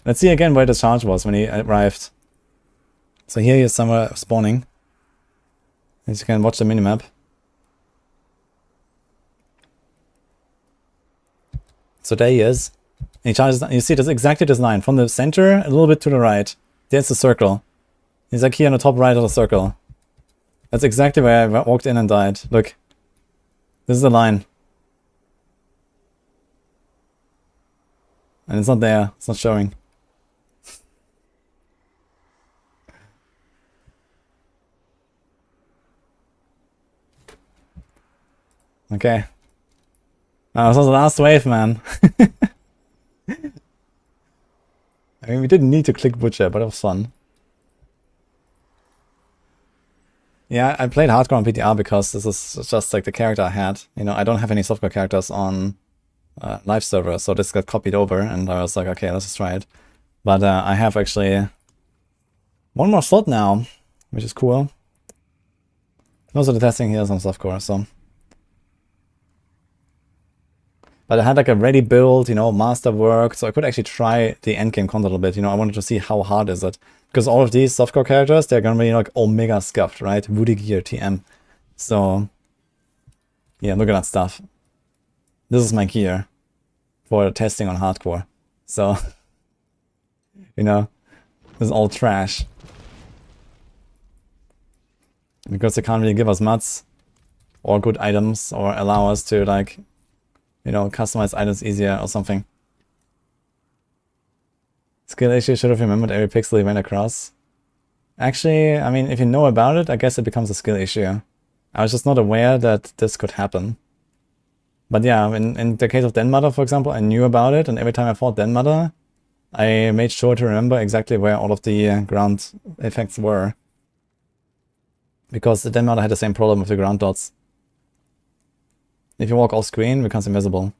Let's see again where the charge was when he arrived. So here he is somewhere spawning. As you can watch the minimap. So there he is. And he charges, you see that's exactly this line. From the center, a little bit to the right. There's the circle. He's like here on the top right of the circle. That's exactly where I walked in and died. Look. This is the line. And it's not there. It's not showing. Okay. This was the last wave, man. I mean, we didn't need to click Butcher, but it was fun. Yeah, I played hardcore on PTR because this is just like the character I had. You know, I don't have any softcore characters on live server, so this got copied over, and I was like, okay, let's just try it. But I have actually one more slot now, which is cool. Most of the testing here is on softcore, so. But I had like a ready build, you know, masterwork, so I could actually try the endgame content a little bit. You know, I wanted to see how hard is it. Because all of these softcore characters, they're gonna be like omega scuffed, right? Wudijo TM. So, yeah, look at that stuff. This is my gear for testing on hardcore. So, you know, is all trash. Because they can't really give us mats or good items or allow us to, like, you know, customize items easier or something. Skill issue, should have remembered every pixel he went across. Actually, I mean, if you know about it, I guess it becomes a skill issue. I was just not aware that this could happen. But yeah, in the case of Den Mother, for example, I knew about it, and every time I fought Den Mother, I made sure to remember exactly where all of the ground effects were. Because the Den Mother had the same problem with the ground dots. If you walk off screen, it becomes invisible.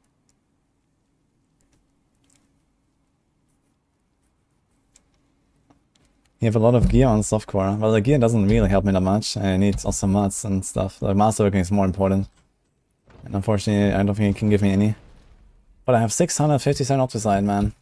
You have a lot of gear on softcore. Well, the gear doesn't really help me that much. I need also mods and stuff. The masterworking is more important. And unfortunately, I don't think it can give me any. But I have 657 opticide, man.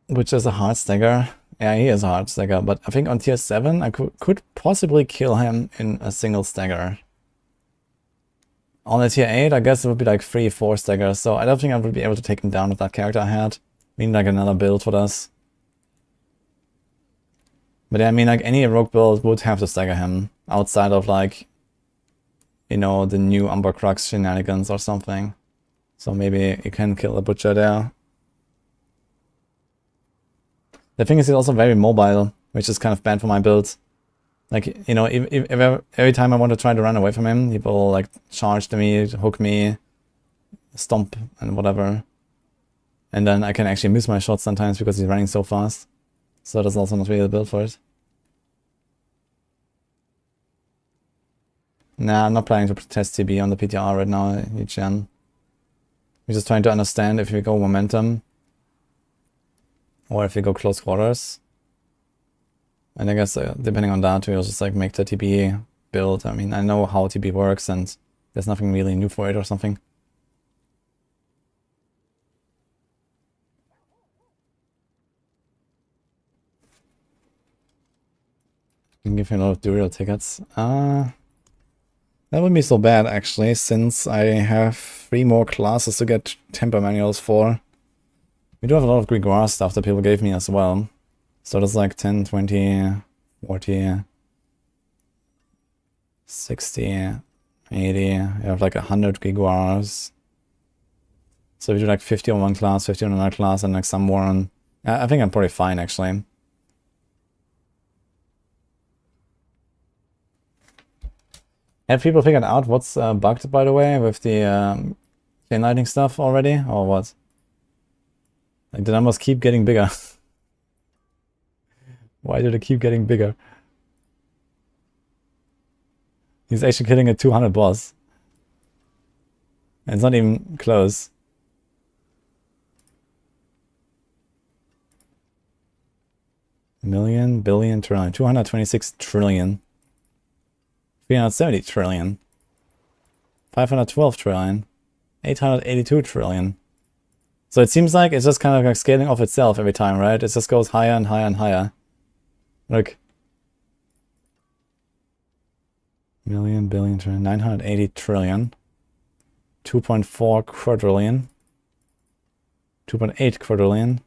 Which is a hard stagger. Yeah, he is a hard stagger, but I think on tier 7 I could possibly kill him in a single stagger. On a tier 8, I guess it would be like 3-4 staggers, so I don't think I would be able to take him down with that character I had. We need like another build for this. But yeah, I mean, like any rogue build would have to stagger him, outside of like, you know, the new Umber Crux shenanigans or something. So maybe you can kill the Butcher there. The thing is, he's also very mobile, which is kind of bad for my build. Like, you know, if every time I want to try to run away from him, he will like charge to me, hook me, stomp and whatever. And then I can actually miss my shots sometimes because he's running so fast. So that's also not really the build for it. Nah, I'm not planning to test TB on the PTR right now, Chen. We're just trying to understand if we go momentum or if we go close quarters. And I guess depending on that, we'll just like make the TB build. I mean, I know how TB works and there's nothing really new for it or something. You can give me a lot of Druid tickets. That wouldn't be so bad actually, since I have 3 more classes to get temper manuals for. We do have a lot of Grimoire stuff that people gave me as well. So that's like 10, 20, 40, 60, 80. You have like 100 Grimoires. So if you do like 50 on one class, 50 on another class, and like some more on... I think I'm probably fine actually. Have people figured out what's bugged, by the way, with the chain lightning stuff already, or what? Like, the numbers keep getting bigger. Why do they keep getting bigger? He's actually killing a 200 boss. And it's not even close. Million, billion, trillion. 226 trillion. 370 trillion. 512 trillion. 882 trillion. So it seems like it's just kind of like scaling off itself every time, right? It just goes higher and higher and higher. Look. Million, billion, trillion. 980 trillion. 2.4 quadrillion. 2.8 quadrillion.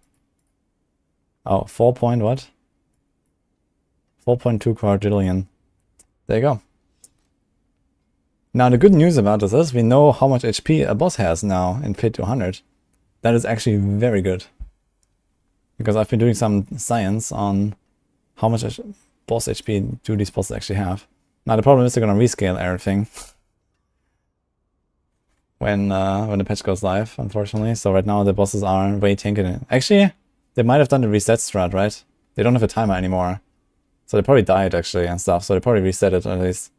Oh, 4 point what? 4.2 quadrillion. There you go. Now the good news about this is we know how much HP a boss has now in Pit 200. That is actually very good. Because I've been doing some science on how much boss HP do these bosses actually have. Now the problem is they're gonna rescale everything when the patch goes live, unfortunately. So right now the bosses are way tanking. Actually, they might have done the reset strat, right? They don't have a timer anymore. So they probably died actually and stuff. So they probably reset it at least.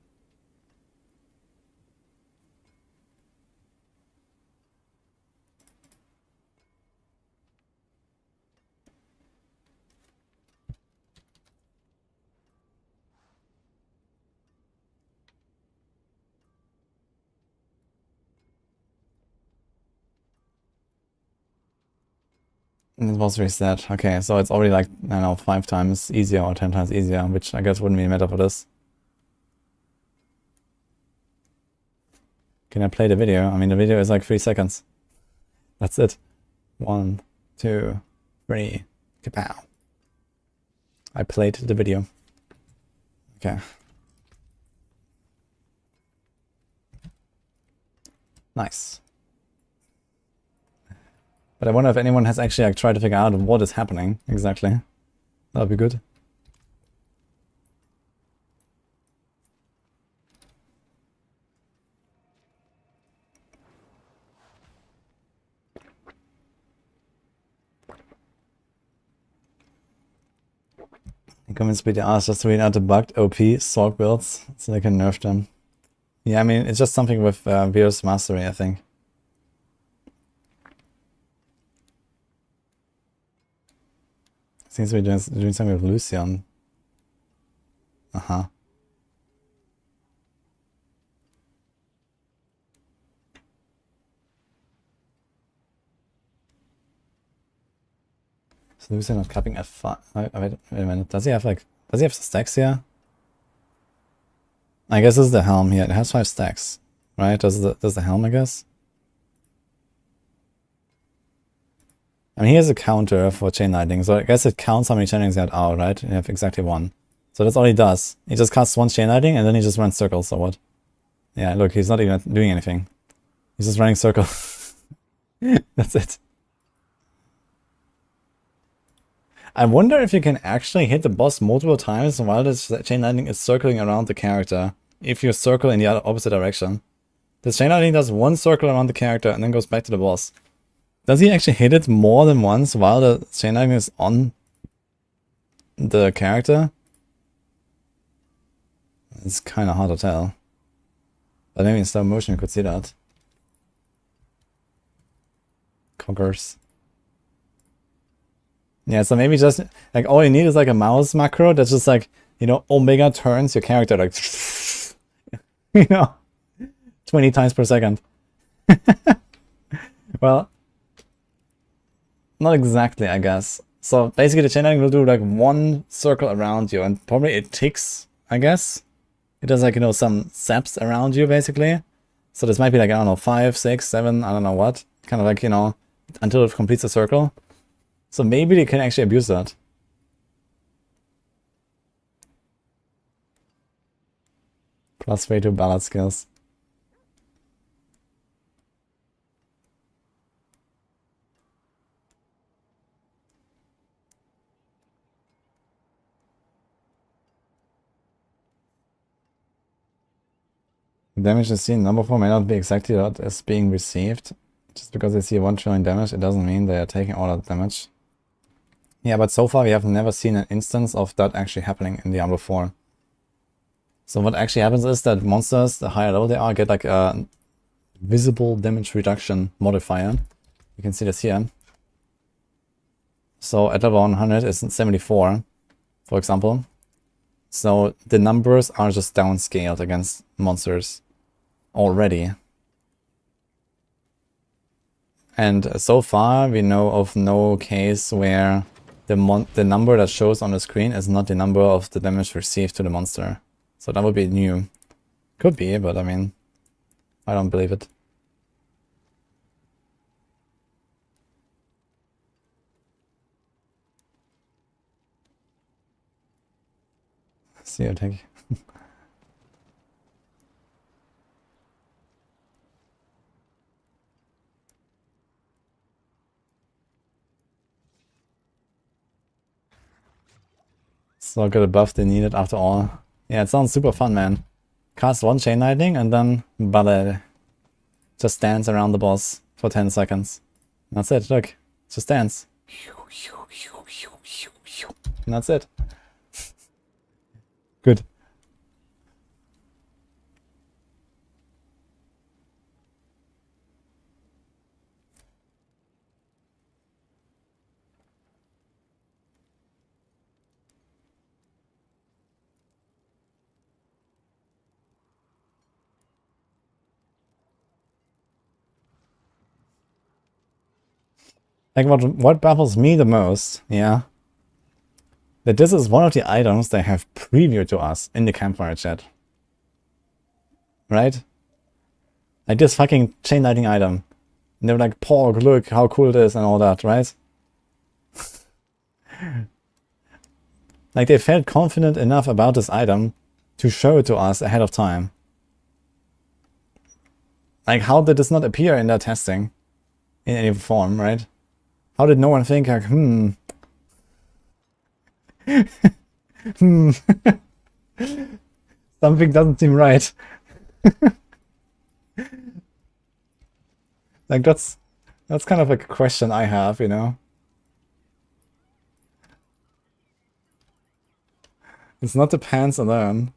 It was reset. Okay, so it's already like, I don't know, 5 times easier or 10 times easier, which I guess wouldn't be a matter for this. Can I play the video? I mean, the video is like 3 seconds. That's it. 1, 2, 3. Kapow. I played the video. Okay. Nice. But I wonder if anyone has actually like tried to figure out what is happening exactly. That would be good. I convinced PTR just to read out the bugged OP Sorc builds so they can nerf them. Yeah, I mean, it's just something with Virus Mastery, I think. Seems to be doing something with Lucian. Uh-huh. So Lucian not capping at 5. Wait a minute. Does he have stacks here? I guess this is the helm here. It has 5 stacks. Right? Does the helm, I guess? I mean, he has a counter for chain lightning, so I guess it counts how many chain lightnings you had out, right? You have exactly 1. So that's all he does. He just casts 1 chain lightning and then he just runs circles or what? Yeah, look, he's not even doing anything. He's just running circles. That's it. I wonder if you can actually hit the boss multiple times while this chain lightning is circling around the character. If you circle in the opposite direction. The chain lightning does 1 circle around the character and then goes back to the boss. Does he actually hit it more than once while the chain lightning is on the character? It's kind of hard to tell. But maybe in slow motion you could see that. Conkers. Yeah, so maybe just, like, all you need is like a mouse macro that's just like, you know, omega turns your character like, you know, 20 times per second. Well, not exactly, I guess. So basically the chain lightning will do like 1 circle around you and probably it ticks, I guess. It does like, you know, some zaps around you basically. So this might be like, I don't know, 5, 6, 7, I don't know what. Kind of like, you know, until it completes a circle. So maybe they can actually abuse that. Plus way to ballad skills. The damage is seen number 4 may not be exactly what is being received. Just because they see 1 trillion damage, it doesn't mean they are taking all that damage. Yeah, but so far we have never seen an instance of that actually happening in Diablo 4. So what actually happens is that monsters, the higher level they are, get like a visible damage reduction modifier. You can see this here. So at level 100 is 74, for example. So the numbers are just downscaled against monsters already. And so far we know of no case where the number that shows on the screen is not the number of the damage received to the monster. So that would be new. Could be, but I mean, I don't believe it. See you, thank you. So good a buff they needed after all. Yeah, it sounds super fun, man. Cast 1 chain lightning and then ballet. Just dance around the boss for 10 seconds. That's it, look. Just dance. And that's it. Good. Like what baffles me the most, yeah, that this is one of the items they have previewed to us in the campfire chat. Right? Like this fucking chain lightning item. And they were like, Porg, look how cool it is and all that, right? Like they felt confident enough about this item to show it to us ahead of time. Like how did this not appear in their testing? In any form, right? How did no one think like, something doesn't seem right. Like that's kind of like a question I have, you know? It's not the pants alone.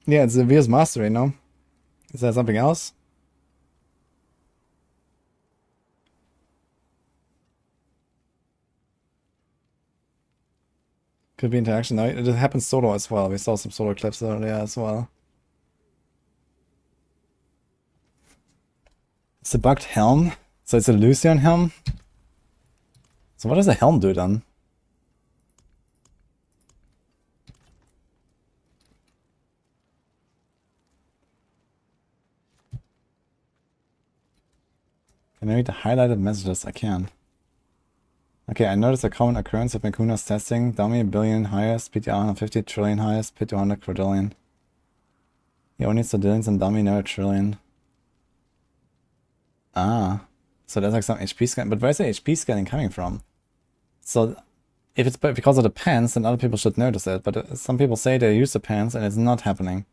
Yeah, it's the VS Mastery, no? Is there something else? Could be interaction. No, it happens solo as well. We saw some solo clips earlier as well. It's a bugged helm. So it's a Lucian helm. So what does the helm do then? Can I read the highlighted messages? I can. Okay, I noticed a common occurrence of Makuna's testing. Dummy billion highest, PTR 150 trillion highest, Pit 200 quadrillion. He only needs the dillions and dummy, no trillion. Ah, so there's like some HP scan, but where's the HP scanning coming from? So if it's because of the pants, then other people should notice it, but some people say they use the pants and it's not happening.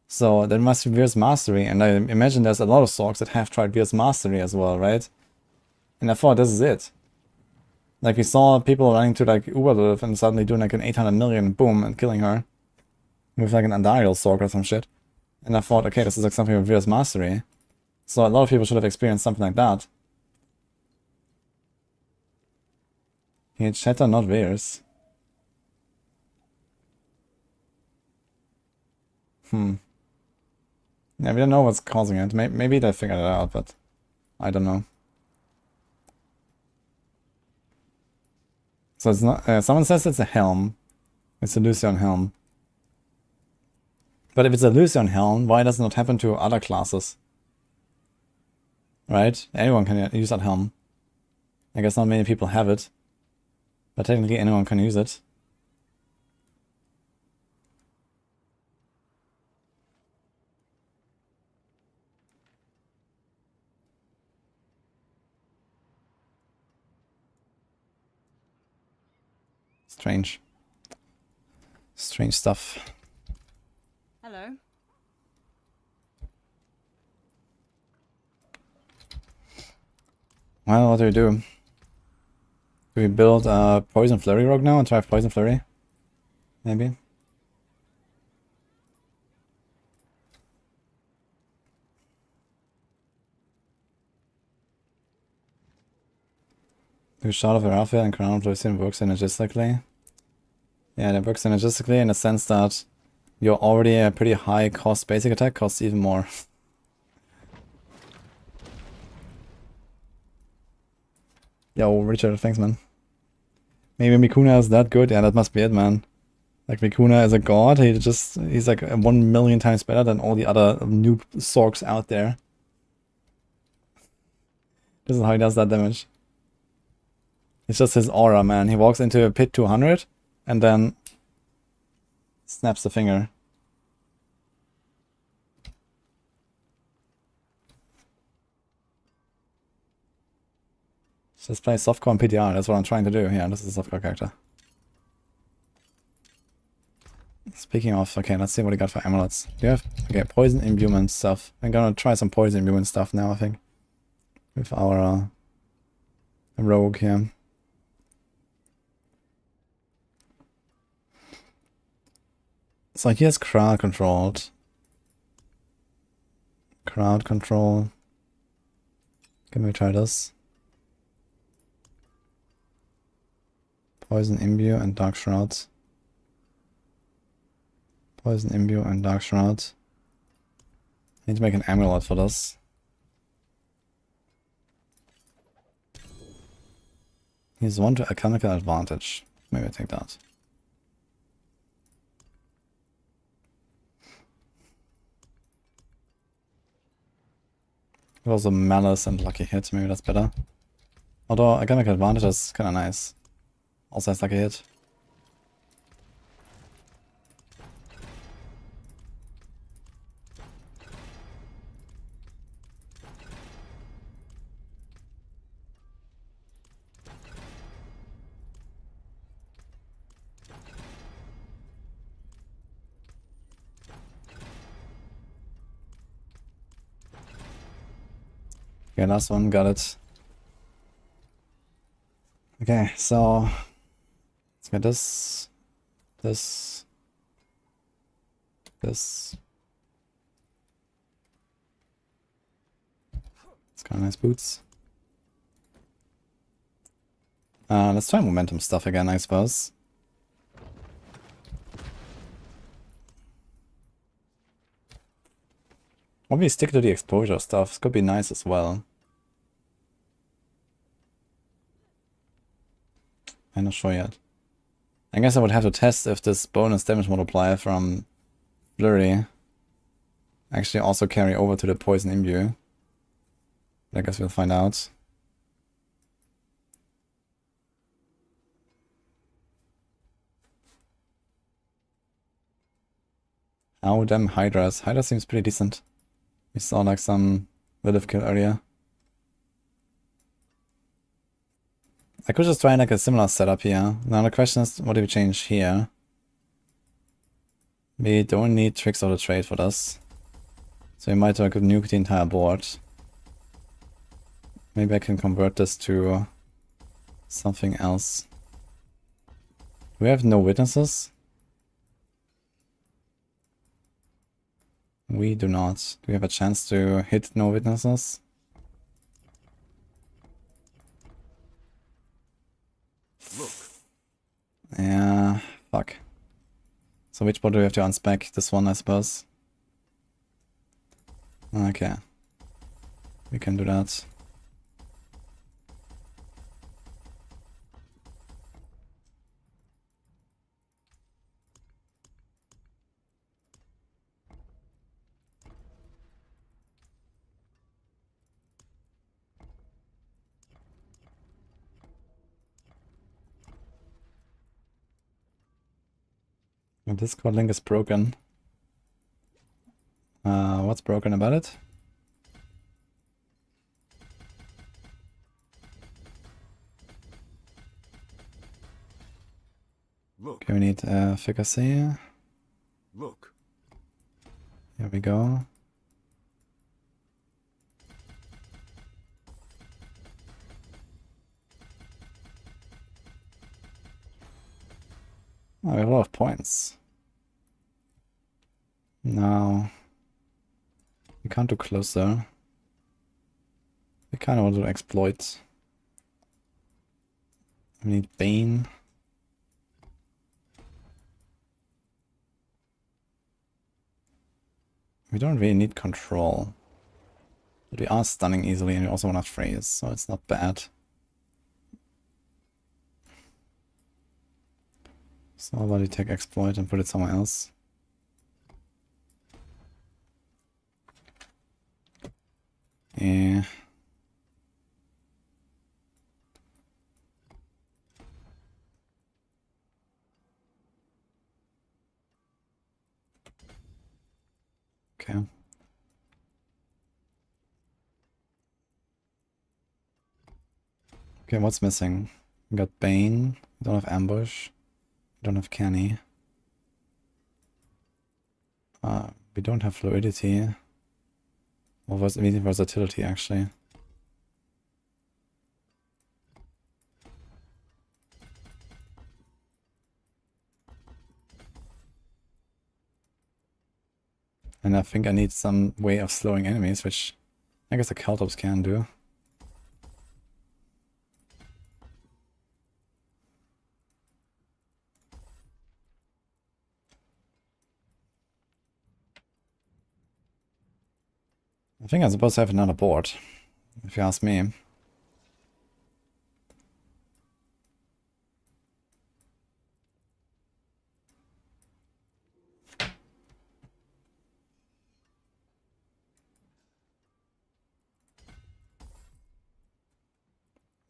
So there must be VS Mastery, and I imagine there's a lot of Sorcs that have tried VS Mastery as well, right? And I thought this is it. Like we saw people running to like Uberliv and suddenly doing like an 800 million, boom, and killing her. With like an Andariel Sorc or some shit. And I thought, okay, this is like something with VS Mastery. So a lot of people should have experienced something like that. He Shatter, not Veers. Yeah, we don't know what's causing it. Maybe they figured it out, but I don't know. So it's not. Someone says it's a helm. It's a Lucian helm. But if it's a Lucian helm, why does it not happen to other classes? Right? Anyone can use that helm. I guess not many people have it. But technically anyone can use it. Strange. Strange stuff. Hello. Well, what do we do? Do we build a Poison Flurry rogue now and try Poison Flurry? Maybe? Do Shard of Arafia and Crown of Lucian works synergistically? Yeah, that works synergistically in the sense that you're already a pretty high cost basic attack, costs even more. Yo, Richard, thanks, man. Maybe Mikuna is that good? Yeah, that must be it, man. Like, Mikuna is a god, he's like 1 million times better than all the other noob Sorcs out there. This is how he does that damage. It's just his aura, man. He walks into a pit 200 and then snaps the finger. Just play softcore and PTR, that's what I'm trying to do. Yeah, this is a softcore character. Speaking of, okay, let's see what we got for amulets. Do you have, okay, poison imbuement stuff. I'm gonna try some poison imbuement stuff now, I think. With our rogue here. So here's crowd controlled. Crowd control. Can we try this? Poison imbue and dark shrouds. Poison imbue and dark shroud. I need to make an amulet for this. He's 1 to alchemical advantage. Maybe I take that. Also malice and lucky hit, maybe that's better. Although alchemical advantage is kinda nice. Also has lucky hit. Okay, last one, got it. Okay, so let's get this, this. It's kind of nice boots. Let's try momentum stuff again, I suppose. Maybe stick to the exposure stuff. Could be nice as well. I'm not sure yet. I guess I would have to test if this bonus damage multiplier from Flurry actually also carry over to the poison imbue. I guess we'll find out. Oh, damn Hydras. Hydra seems pretty decent. We saw like some Lilith kill earlier. I could just try like a similar setup here. Now the question is, what do we change here? We don't need tricks of the trade for this. So we might like nuke the entire board. Maybe I can convert this to something else. Do we have no witnesses? We do not. Do we have a chance to hit no witnesses? Look. Yeah, fuck. So which board do we have to unspec? This one, I suppose. Okay. We can do that. The Discord link is broken. What's broken about it? Look. Okay, we need efficacy. Look. Here we go. Oh, we have a lot of points. Now, we can't do closer. We kind of want to exploit. We need Bane. We don't really need control. But we are stunning easily and we also want to freeze, so it's not bad. So how about we take exploit and put it somewhere else? Yeah. Okay. Okay, what's missing? We got Bane, we don't have Ambush, we don't have Canny. We don't have Fluidity. Or versatility actually. And I think I need some way of slowing enemies, which I guess the Caltops can do. I think I'm supposed to have another board, if you ask me.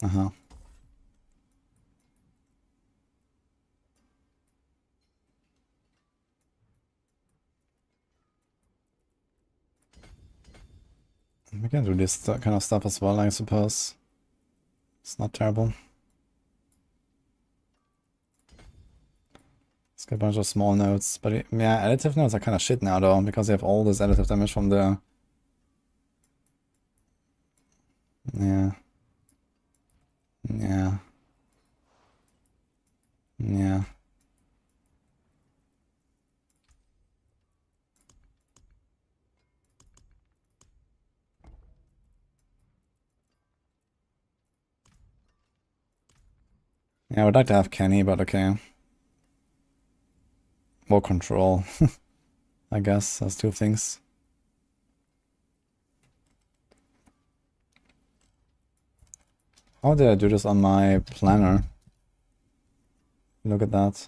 Uh-huh. We can do this kind of stuff as well, I suppose. It's not terrible. Let's get a bunch of small nodes. But yeah, additive nodes are kind of shit now though, because they have all this additive damage from the... Yeah. Yeah. Yeah. Yeah, I would like to have Kenny, but okay. More control. I guess, that's two things. How did I do this on my planner? Look at that.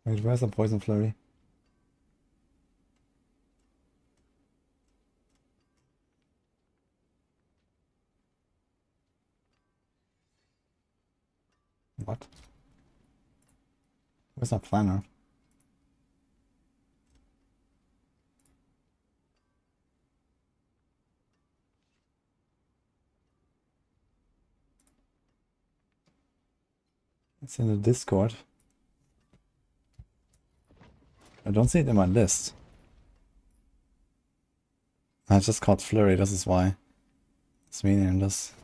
Wait, where's the poison flurry? What? Where's my planner? It's in the Discord. I don't see it in my list. I just caught Flurry, this is why. It's meaningless.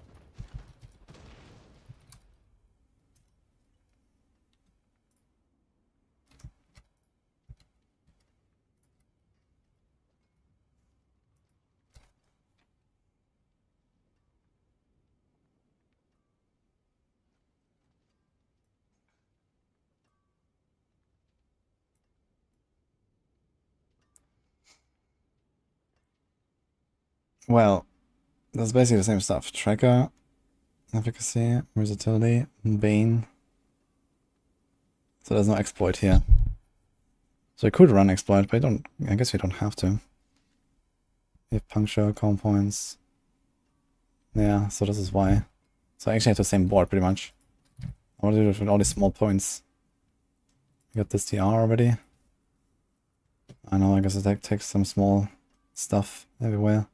Well, that's basically the same stuff. Tracker, efficacy, versatility, Bane. So there's no exploit here. So I could run exploit, but I guess we don't have to. If puncture, calm points. Yeah, so this is why. So I actually have the same board pretty much. I want to do it with all these small points. We got this TR already. I know, I guess it takes some small stuff everywhere.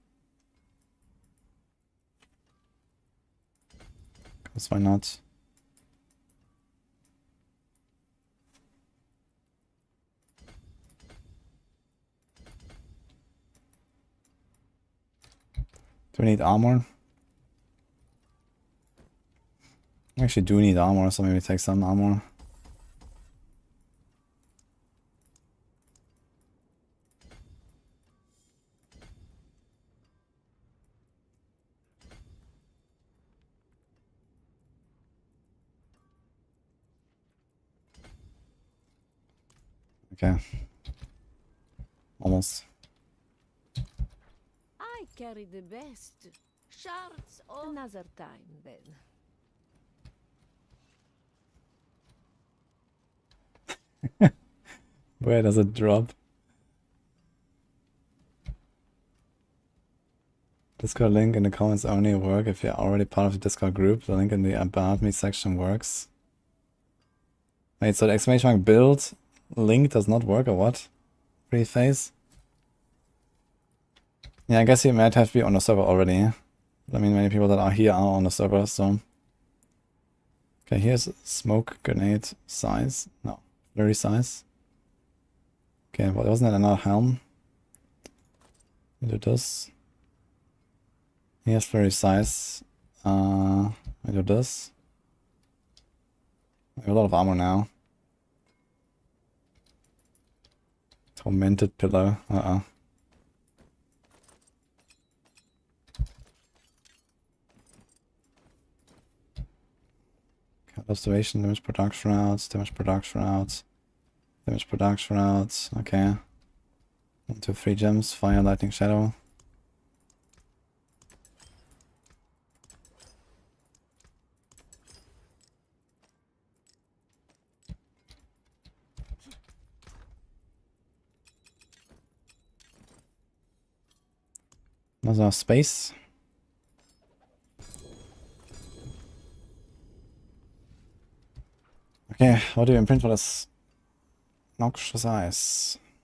Because why not? Do we need armor? We actually do need armor, so maybe take some armor. Okay. Almost. I carry the best. Shards of another time, then. Where does it drop? Discord link in the comments only work if you're already part of the Discord group. The link in the About Me section works. Wait, so the exclamation mark build link does not work or what? Free face? Yeah, I guess you might have to be on the server already. I mean, many people that are here are on the server, so... Okay, here's smoke grenade size. No, flurry size. Okay, but wasn't that another helm? We do this. Here's flurry size. We do this. We have a lot of armor now. Tormented pillar. Observation, damage production routes, damage production routes, damage production routes. Okay. 1, 2, 3 gems. Fire, lightning, shadow. Another space. Okay, what do you imprint for this noxious eyes?